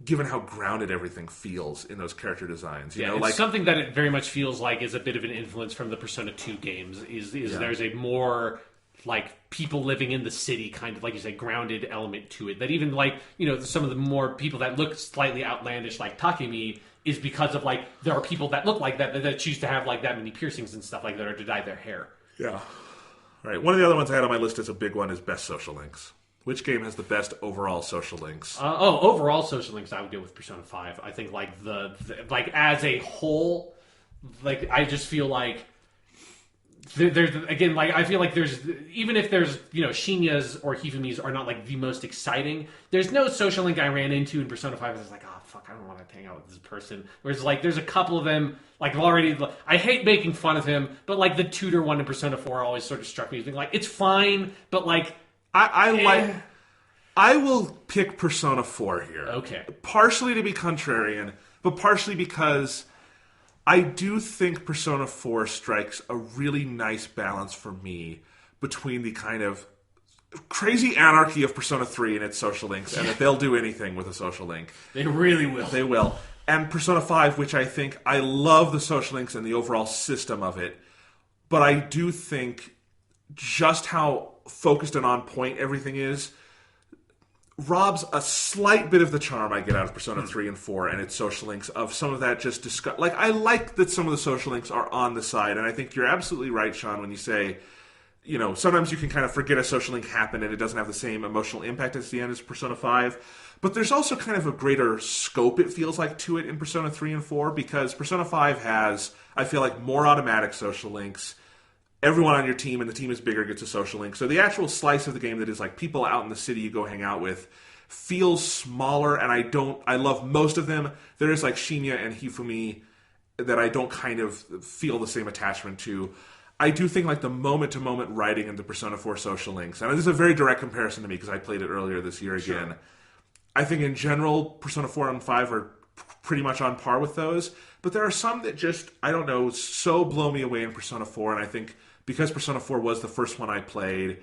Speaker 1: given how grounded everything feels in those character designs.
Speaker 2: It's like something that it very much feels like is a bit of an influence from the Persona 2 games. There's a more like people living in the city kind of, like you say, grounded element to it. That even like some of the more people that look slightly outlandish, like Takemi, is because of like there are people that look like that choose to have like that many piercings and stuff like that, or to dye their hair. Yeah.
Speaker 1: Right. One of the other ones I had on my list as a big one is best social links. Which game has the best overall social links?
Speaker 2: Overall social links, I would go with Persona 5. I think like the like as a whole, like I just feel like there's again, like I feel like there's, even if there's Shinya's or Hifumi's are not like the most exciting, there's no social link I ran into in Persona 5 that's like, oh fuck, I don't want to hang out with this person. Whereas like there's a couple of them like already, I hate making fun of him, but like the tutor one in Persona 4 always sort of struck me as being like, it's fine, but like
Speaker 1: I will pick Persona 4 here.
Speaker 2: Okay.
Speaker 1: Partially to be contrarian, but partially because I do think Persona 4 strikes a really nice balance for me between the kind of crazy anarchy of Persona 3 and its social links, and that they'll do anything with a social link.
Speaker 2: They really will.
Speaker 1: They will. And Persona 5, which I think I love the social links and the overall system of it, but I do think just how focused and on point everything is robs a slight bit of the charm I get out of Persona 3 and 4 and its social links of some of that just discuss. Like, I like that some of the social links are on the side, and I think you're absolutely right, Sean, when you say, sometimes you can kind of forget a social link happened and it doesn't have the same emotional impact at the end as Persona 5. But there's also kind of a greater scope, it feels like, to it in Persona 3 and 4, because Persona 5 has, I feel like, more automatic social links. Everyone on your team, and the team is bigger, gets a social link. So the actual slice of the game that is like people out in the city you go hang out with feels smaller, and I love most of them. There is like Shinya and Hifumi that I don't kind of feel the same attachment to. I do think like the moment-to-moment writing in the Persona 4 social links, and this is a very direct comparison to me because I played it earlier this year again. Sure. I think in general, Persona 4 and 5 are pretty much on par with those, but there are some that just, I don't know, so blow me away in Persona 4, and I think because Persona 4 was the first one I played,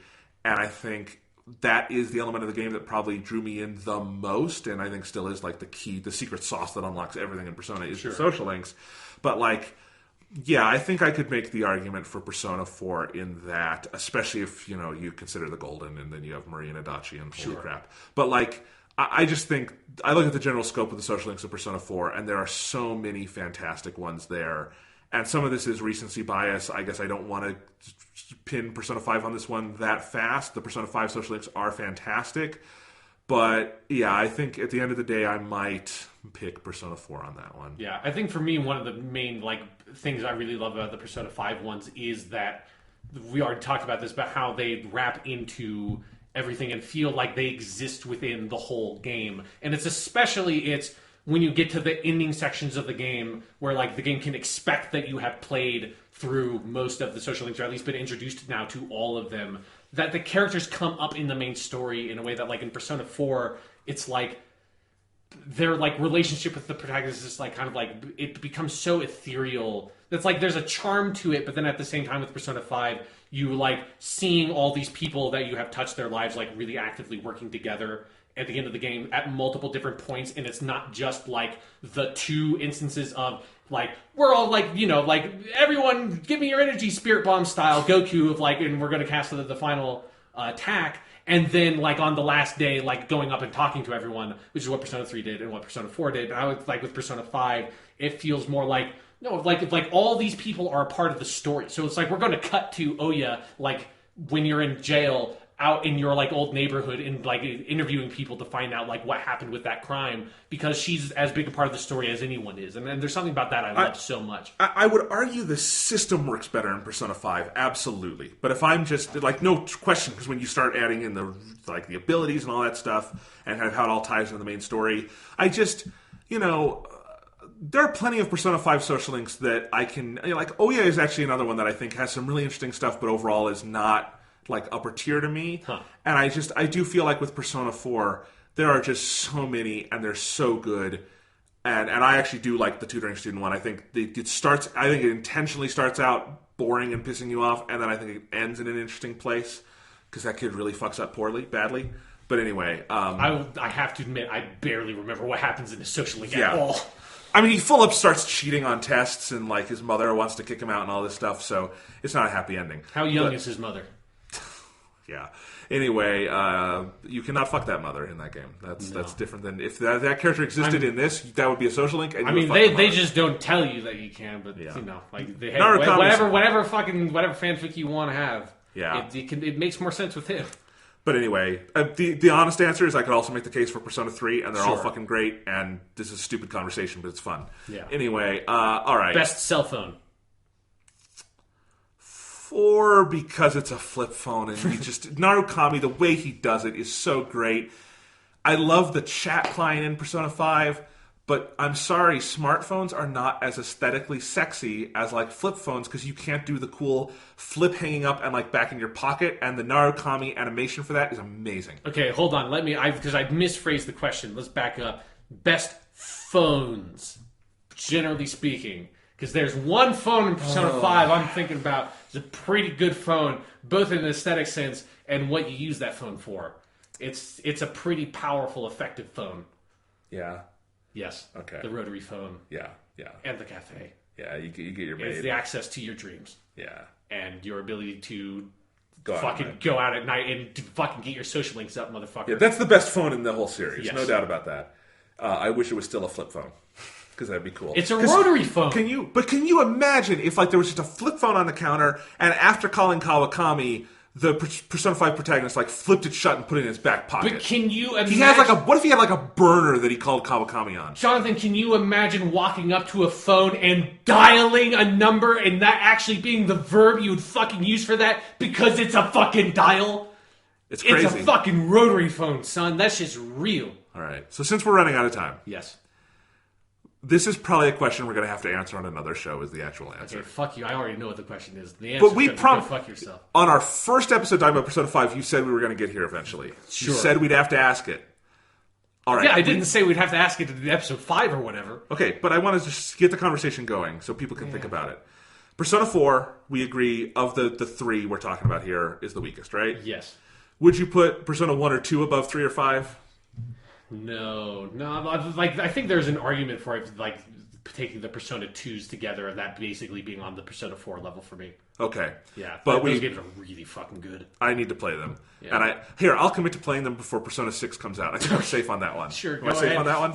Speaker 1: and I think that is the element of the game that probably drew me in the most, and I think still is like the key, the secret sauce that unlocks everything in Persona is the social links. But like, yeah, I think I could make the argument for Persona 4 in that, especially if, you consider the Golden, and then you have Marie and Adachi, and holy crap. But like, I just think, I look at the general scope of the social links of Persona 4, and there are so many fantastic ones there. And some of this is recency bias. I guess I don't want to pin Persona 5 on this one that fast. The Persona 5 social links are fantastic. But, yeah, I think at the end of the day, I might pick Persona 4 on that one.
Speaker 2: Yeah, I think for me, one of the main things I really love about the Persona 5 ones is that we already talked about this, about how they wrap into everything and feel like they exist within the whole game. And it's when you get to the ending sections of the game where like the game can expect that you have played through most of the social links, or at least been introduced now to all of them, that the characters come up in the main story in a way that like in Persona 4, it's like their like relationship with the protagonist is like kind of like, it becomes so ethereal. That's like there's a charm to it, but then at the same time with Persona 5, you like seeing all these people that you have touched their lives like really actively working together at the end of the game at multiple different points, and it's not just like the two instances of like we're all like like everyone give me your energy, spirit bomb style Goku of like, and we're going to cast the final attack. and then like on the last day, like going up and talking to everyone, which is what Persona 3 did and what Persona 4 did. And I would like with Persona 5, it feels more like no, like all these people are a part of the story. So it's like we're going to cut to Oya like when you're in jail out in your like old neighborhood and like interviewing people to find out like what happened with that crime, because she's as big a part of the story as anyone is, and there's something about that I love so much.
Speaker 1: I would argue the system works better in Persona 5, absolutely. But if I'm just like no question, because when you start adding in the like the abilities and all that stuff and how it all ties into the main story, I just there are plenty of Persona 5 social links that I can like. Oya is actually another one that I think has some really interesting stuff, but overall is not like upper tier to me. And I do feel like with Persona 4 there are just so many and they're so good, and I actually do like the tutoring student one. I think it intentionally starts out boring and pissing you off, and then I think it ends in an interesting place because that kid really fucks up badly. But anyway,
Speaker 2: I have to admit I barely remember what happens in the social link at all.
Speaker 1: I mean, he full up starts cheating on tests, and like his mother wants to kick him out and all this stuff, so it's not a happy ending.
Speaker 2: How young is his mother?
Speaker 1: Yeah. Anyway, you cannot fuck that mother in that game. That's different than if that character existed in this. That would be a social link. And
Speaker 2: they just don't tell you that you can, but like they whatever fanfic you want to have.
Speaker 1: Yeah,
Speaker 2: it makes more sense with him.
Speaker 1: But anyway, the honest answer is I could also make the case for Persona 3, and they're all fucking great. And this is a stupid conversation, but it's fun.
Speaker 2: Yeah.
Speaker 1: Anyway, all right.
Speaker 2: Best cell phone.
Speaker 1: 4 because it's a flip phone, and he just Narukami, the way he does it is so great. I love the chat client in Persona 5, but I'm sorry, smartphones are not as aesthetically sexy as like flip phones, because you can't do the cool flip hanging up and like back in your pocket, and the Narukami animation for that is amazing.
Speaker 2: Okay, hold on. Because I misphrased the question. Let's back up. Best phones, generally speaking. Because there's one phone in Persona 5 I'm thinking about. It's a pretty good phone, both in an aesthetic sense and what you use that phone for. It's a pretty powerful, effective phone.
Speaker 1: Yeah.
Speaker 2: Yes.
Speaker 1: Okay.
Speaker 2: The rotary phone.
Speaker 1: Yeah.
Speaker 2: And the cafe.
Speaker 1: Yeah, you get your maid.
Speaker 2: It's the access to your dreams.
Speaker 1: Yeah.
Speaker 2: And your ability to
Speaker 1: go
Speaker 2: out at night and to fucking get your social links up, motherfucker.
Speaker 1: Yeah, that's the best phone in the whole series.
Speaker 2: Yes.
Speaker 1: No doubt about that. I wish it was still a flip phone, because that'd be cool.
Speaker 2: It's a rotary phone.
Speaker 1: Can you imagine if like there was just a flip phone on the counter, and after calling Kawakami, the Persona 5 protagonist like flipped it shut and put it in his back pocket?
Speaker 2: But can you imagine?
Speaker 1: He has what if he had like a burner that he called Kawakami on?
Speaker 2: Jonathan, can you imagine walking up to a phone and dialing a number and that actually being the verb you would fucking use for that because it's a fucking dial?
Speaker 1: It's crazy.
Speaker 2: It's a fucking rotary phone, son. That's just real.
Speaker 1: All right. So since we're running out of time.
Speaker 2: Yes.
Speaker 1: This is probably a question we're going to have to answer on another show, is the actual answer.
Speaker 2: Okay, fuck you. I already know what the question is. The answer is go fuck yourself.
Speaker 1: On our first episode talking about Persona 5, you said we were going to get here eventually.
Speaker 2: Sure.
Speaker 1: You said we'd have to ask it. All right.
Speaker 2: Yeah, I didn't say we'd have to ask it in episode 5 or whatever.
Speaker 1: Okay, but I want to just get the conversation going so people can think about it. Persona 4, we agree, of the 3 we're talking about here, is the weakest, right?
Speaker 2: Yes.
Speaker 1: Would you put Persona 1 or 2 above 3 or 5?
Speaker 2: No. Like, I think there's an argument for it, like, taking the Persona 2s together and that basically being on the Persona 4 level for me.
Speaker 1: Okay.
Speaker 2: Yeah,
Speaker 1: but
Speaker 2: those games are really fucking good.
Speaker 1: I need to play them.
Speaker 2: Yeah.
Speaker 1: And I'll commit to playing them before Persona 6 comes out. I think we're safe on that one.
Speaker 2: Sure,
Speaker 1: Am I safe on that one?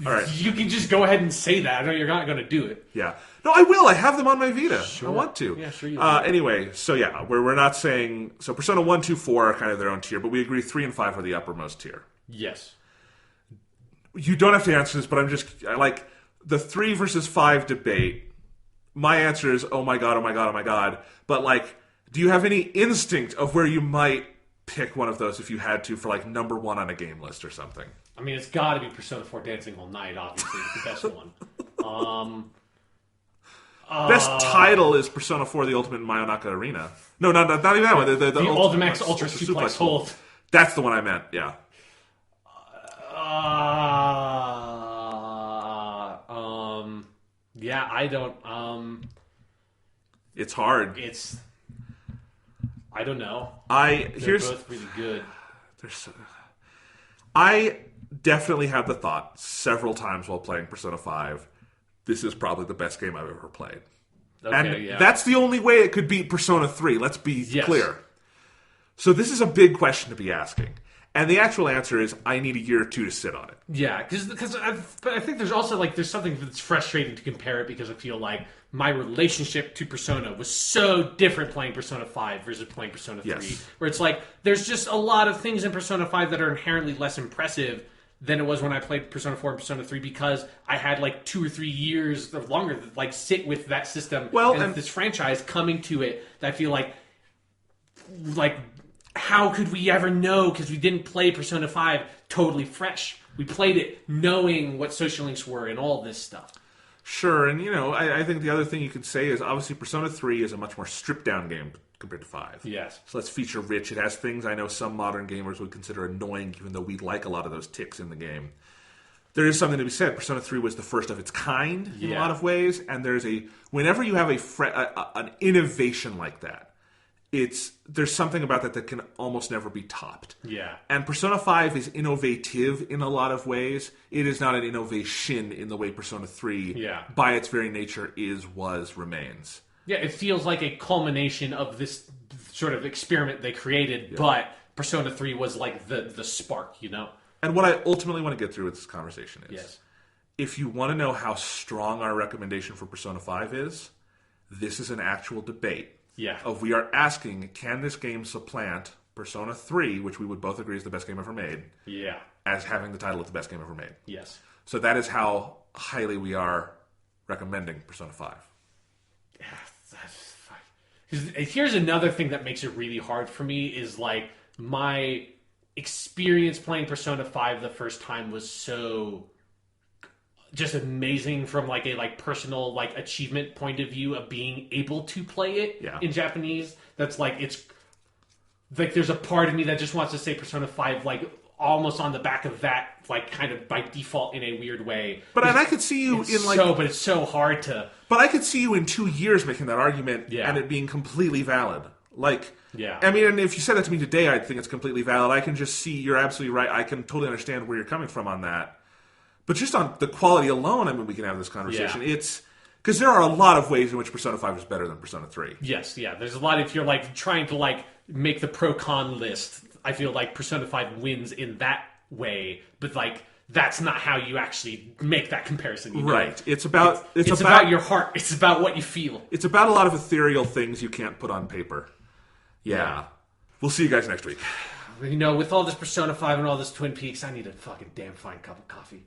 Speaker 1: All right.
Speaker 2: You can just go ahead and say that. I know you're not going to do it.
Speaker 1: Yeah. No, I will. I have them on my Vita.
Speaker 2: Sure.
Speaker 1: I want to.
Speaker 2: Yeah, sure you do.
Speaker 1: Anyway, so yeah, we're not saying... So Persona 1, 2, 4 are kind of their own tier, but we agree 3 and 5 are the uppermost tier.
Speaker 2: Yes.
Speaker 1: You don't have to answer this, but I like the 3 versus 5 debate. My answer is, oh my god, oh my god, oh my god. But like, do you have any instinct of where you might pick one of those if you had to for like number 1 on a game list or something?
Speaker 2: I mean, it's got to be Persona 4 Dancing All Night, obviously. It's the best one.
Speaker 1: Best title is Persona 4 The Ultimate Mayonaka Arena. No, not even that one. The
Speaker 2: Ultimax Ultra Suplex Hold.
Speaker 1: That's the one I meant, yeah.
Speaker 2: Yeah, I don't.
Speaker 1: It's hard.
Speaker 2: I don't know.
Speaker 1: They're
Speaker 2: both really good.
Speaker 1: I definitely had the thought several times while playing Persona 5, this is probably the best game I've ever played.
Speaker 2: Okay,
Speaker 1: and that's the only way it could beat Persona 3, let's be clear. So this is a big question to be asking. And the actual answer is, I need a year or two to sit on it.
Speaker 2: Yeah, but I think there's also like there's something that's frustrating to compare it because I feel like my relationship to Persona was so different playing Persona 5 versus playing Persona 3.
Speaker 1: Yes.
Speaker 2: Where it's like there's just a lot of things in Persona 5 that are inherently less impressive than it was when I played Persona 4 and Persona 3 because I had like 2 or 3 years or longer to like sit with that system and this franchise coming to it that I feel like how could we ever know because we didn't play Persona 5 totally fresh. We played it knowing what social links were and all this stuff.
Speaker 1: Sure, and I think the other thing you could say is obviously Persona 3 is a much more stripped-down game compared to 5.
Speaker 2: Yes.
Speaker 1: So it's feature-rich. It has things I know some modern gamers would consider annoying, even though we like a lot of those ticks in the game. There is something to be said. Persona 3 was the first of its kind in a lot of ways, and whenever you have an innovation like that, there's something about that can almost never be topped.
Speaker 2: Yeah.
Speaker 1: And Persona 5 is innovative in a lot of ways. It is not an innovation in the way Persona 3, by its very nature, remains.
Speaker 2: Yeah, it feels like a culmination of this sort of experiment they created, but Persona 3 was like the spark,
Speaker 1: And what I ultimately want to get through with this conversation is, if you want to know how strong our recommendation for Persona 5 is, this is an actual debate.
Speaker 2: Yeah.
Speaker 1: We are asking, can this game supplant Persona 3, which we would both agree is the best game ever made, as having the title of the best game ever made?
Speaker 2: Yes.
Speaker 1: So that is how highly we are recommending Persona 5.
Speaker 2: Yeah, that's fine. Here's another thing that makes it really hard for me is like my experience playing Persona 5 the first time was so just amazing from like a personal achievement point of view of being able to play it in Japanese. That's it's like there's a part of me that just wants to say Persona 5 almost on the back of that kind of by default in a weird way.
Speaker 1: But and I could see you
Speaker 2: but it's so hard to.
Speaker 1: But I could see you in 2 years making that argument and it being completely valid. I mean, and if you said that to me today, I'd think it's completely valid. I can just see you're absolutely right. I can totally understand where you're coming from on that. But just on the quality alone, I mean, we can have this conversation. It's because there are a lot of ways in which Persona 5 is better than Persona 3.
Speaker 2: Yes, yeah. There's a lot if you're trying to make the pro-con list. I feel like Persona 5 wins in that way, but that's not how you actually make that comparison.
Speaker 1: Right. It's about
Speaker 2: your heart. It's about what you feel.
Speaker 1: It's about a lot of ethereal things you can't put on paper. Yeah. We'll see you guys next week.
Speaker 2: With all this Persona 5 and all this Twin Peaks, I need a fucking damn fine cup of coffee.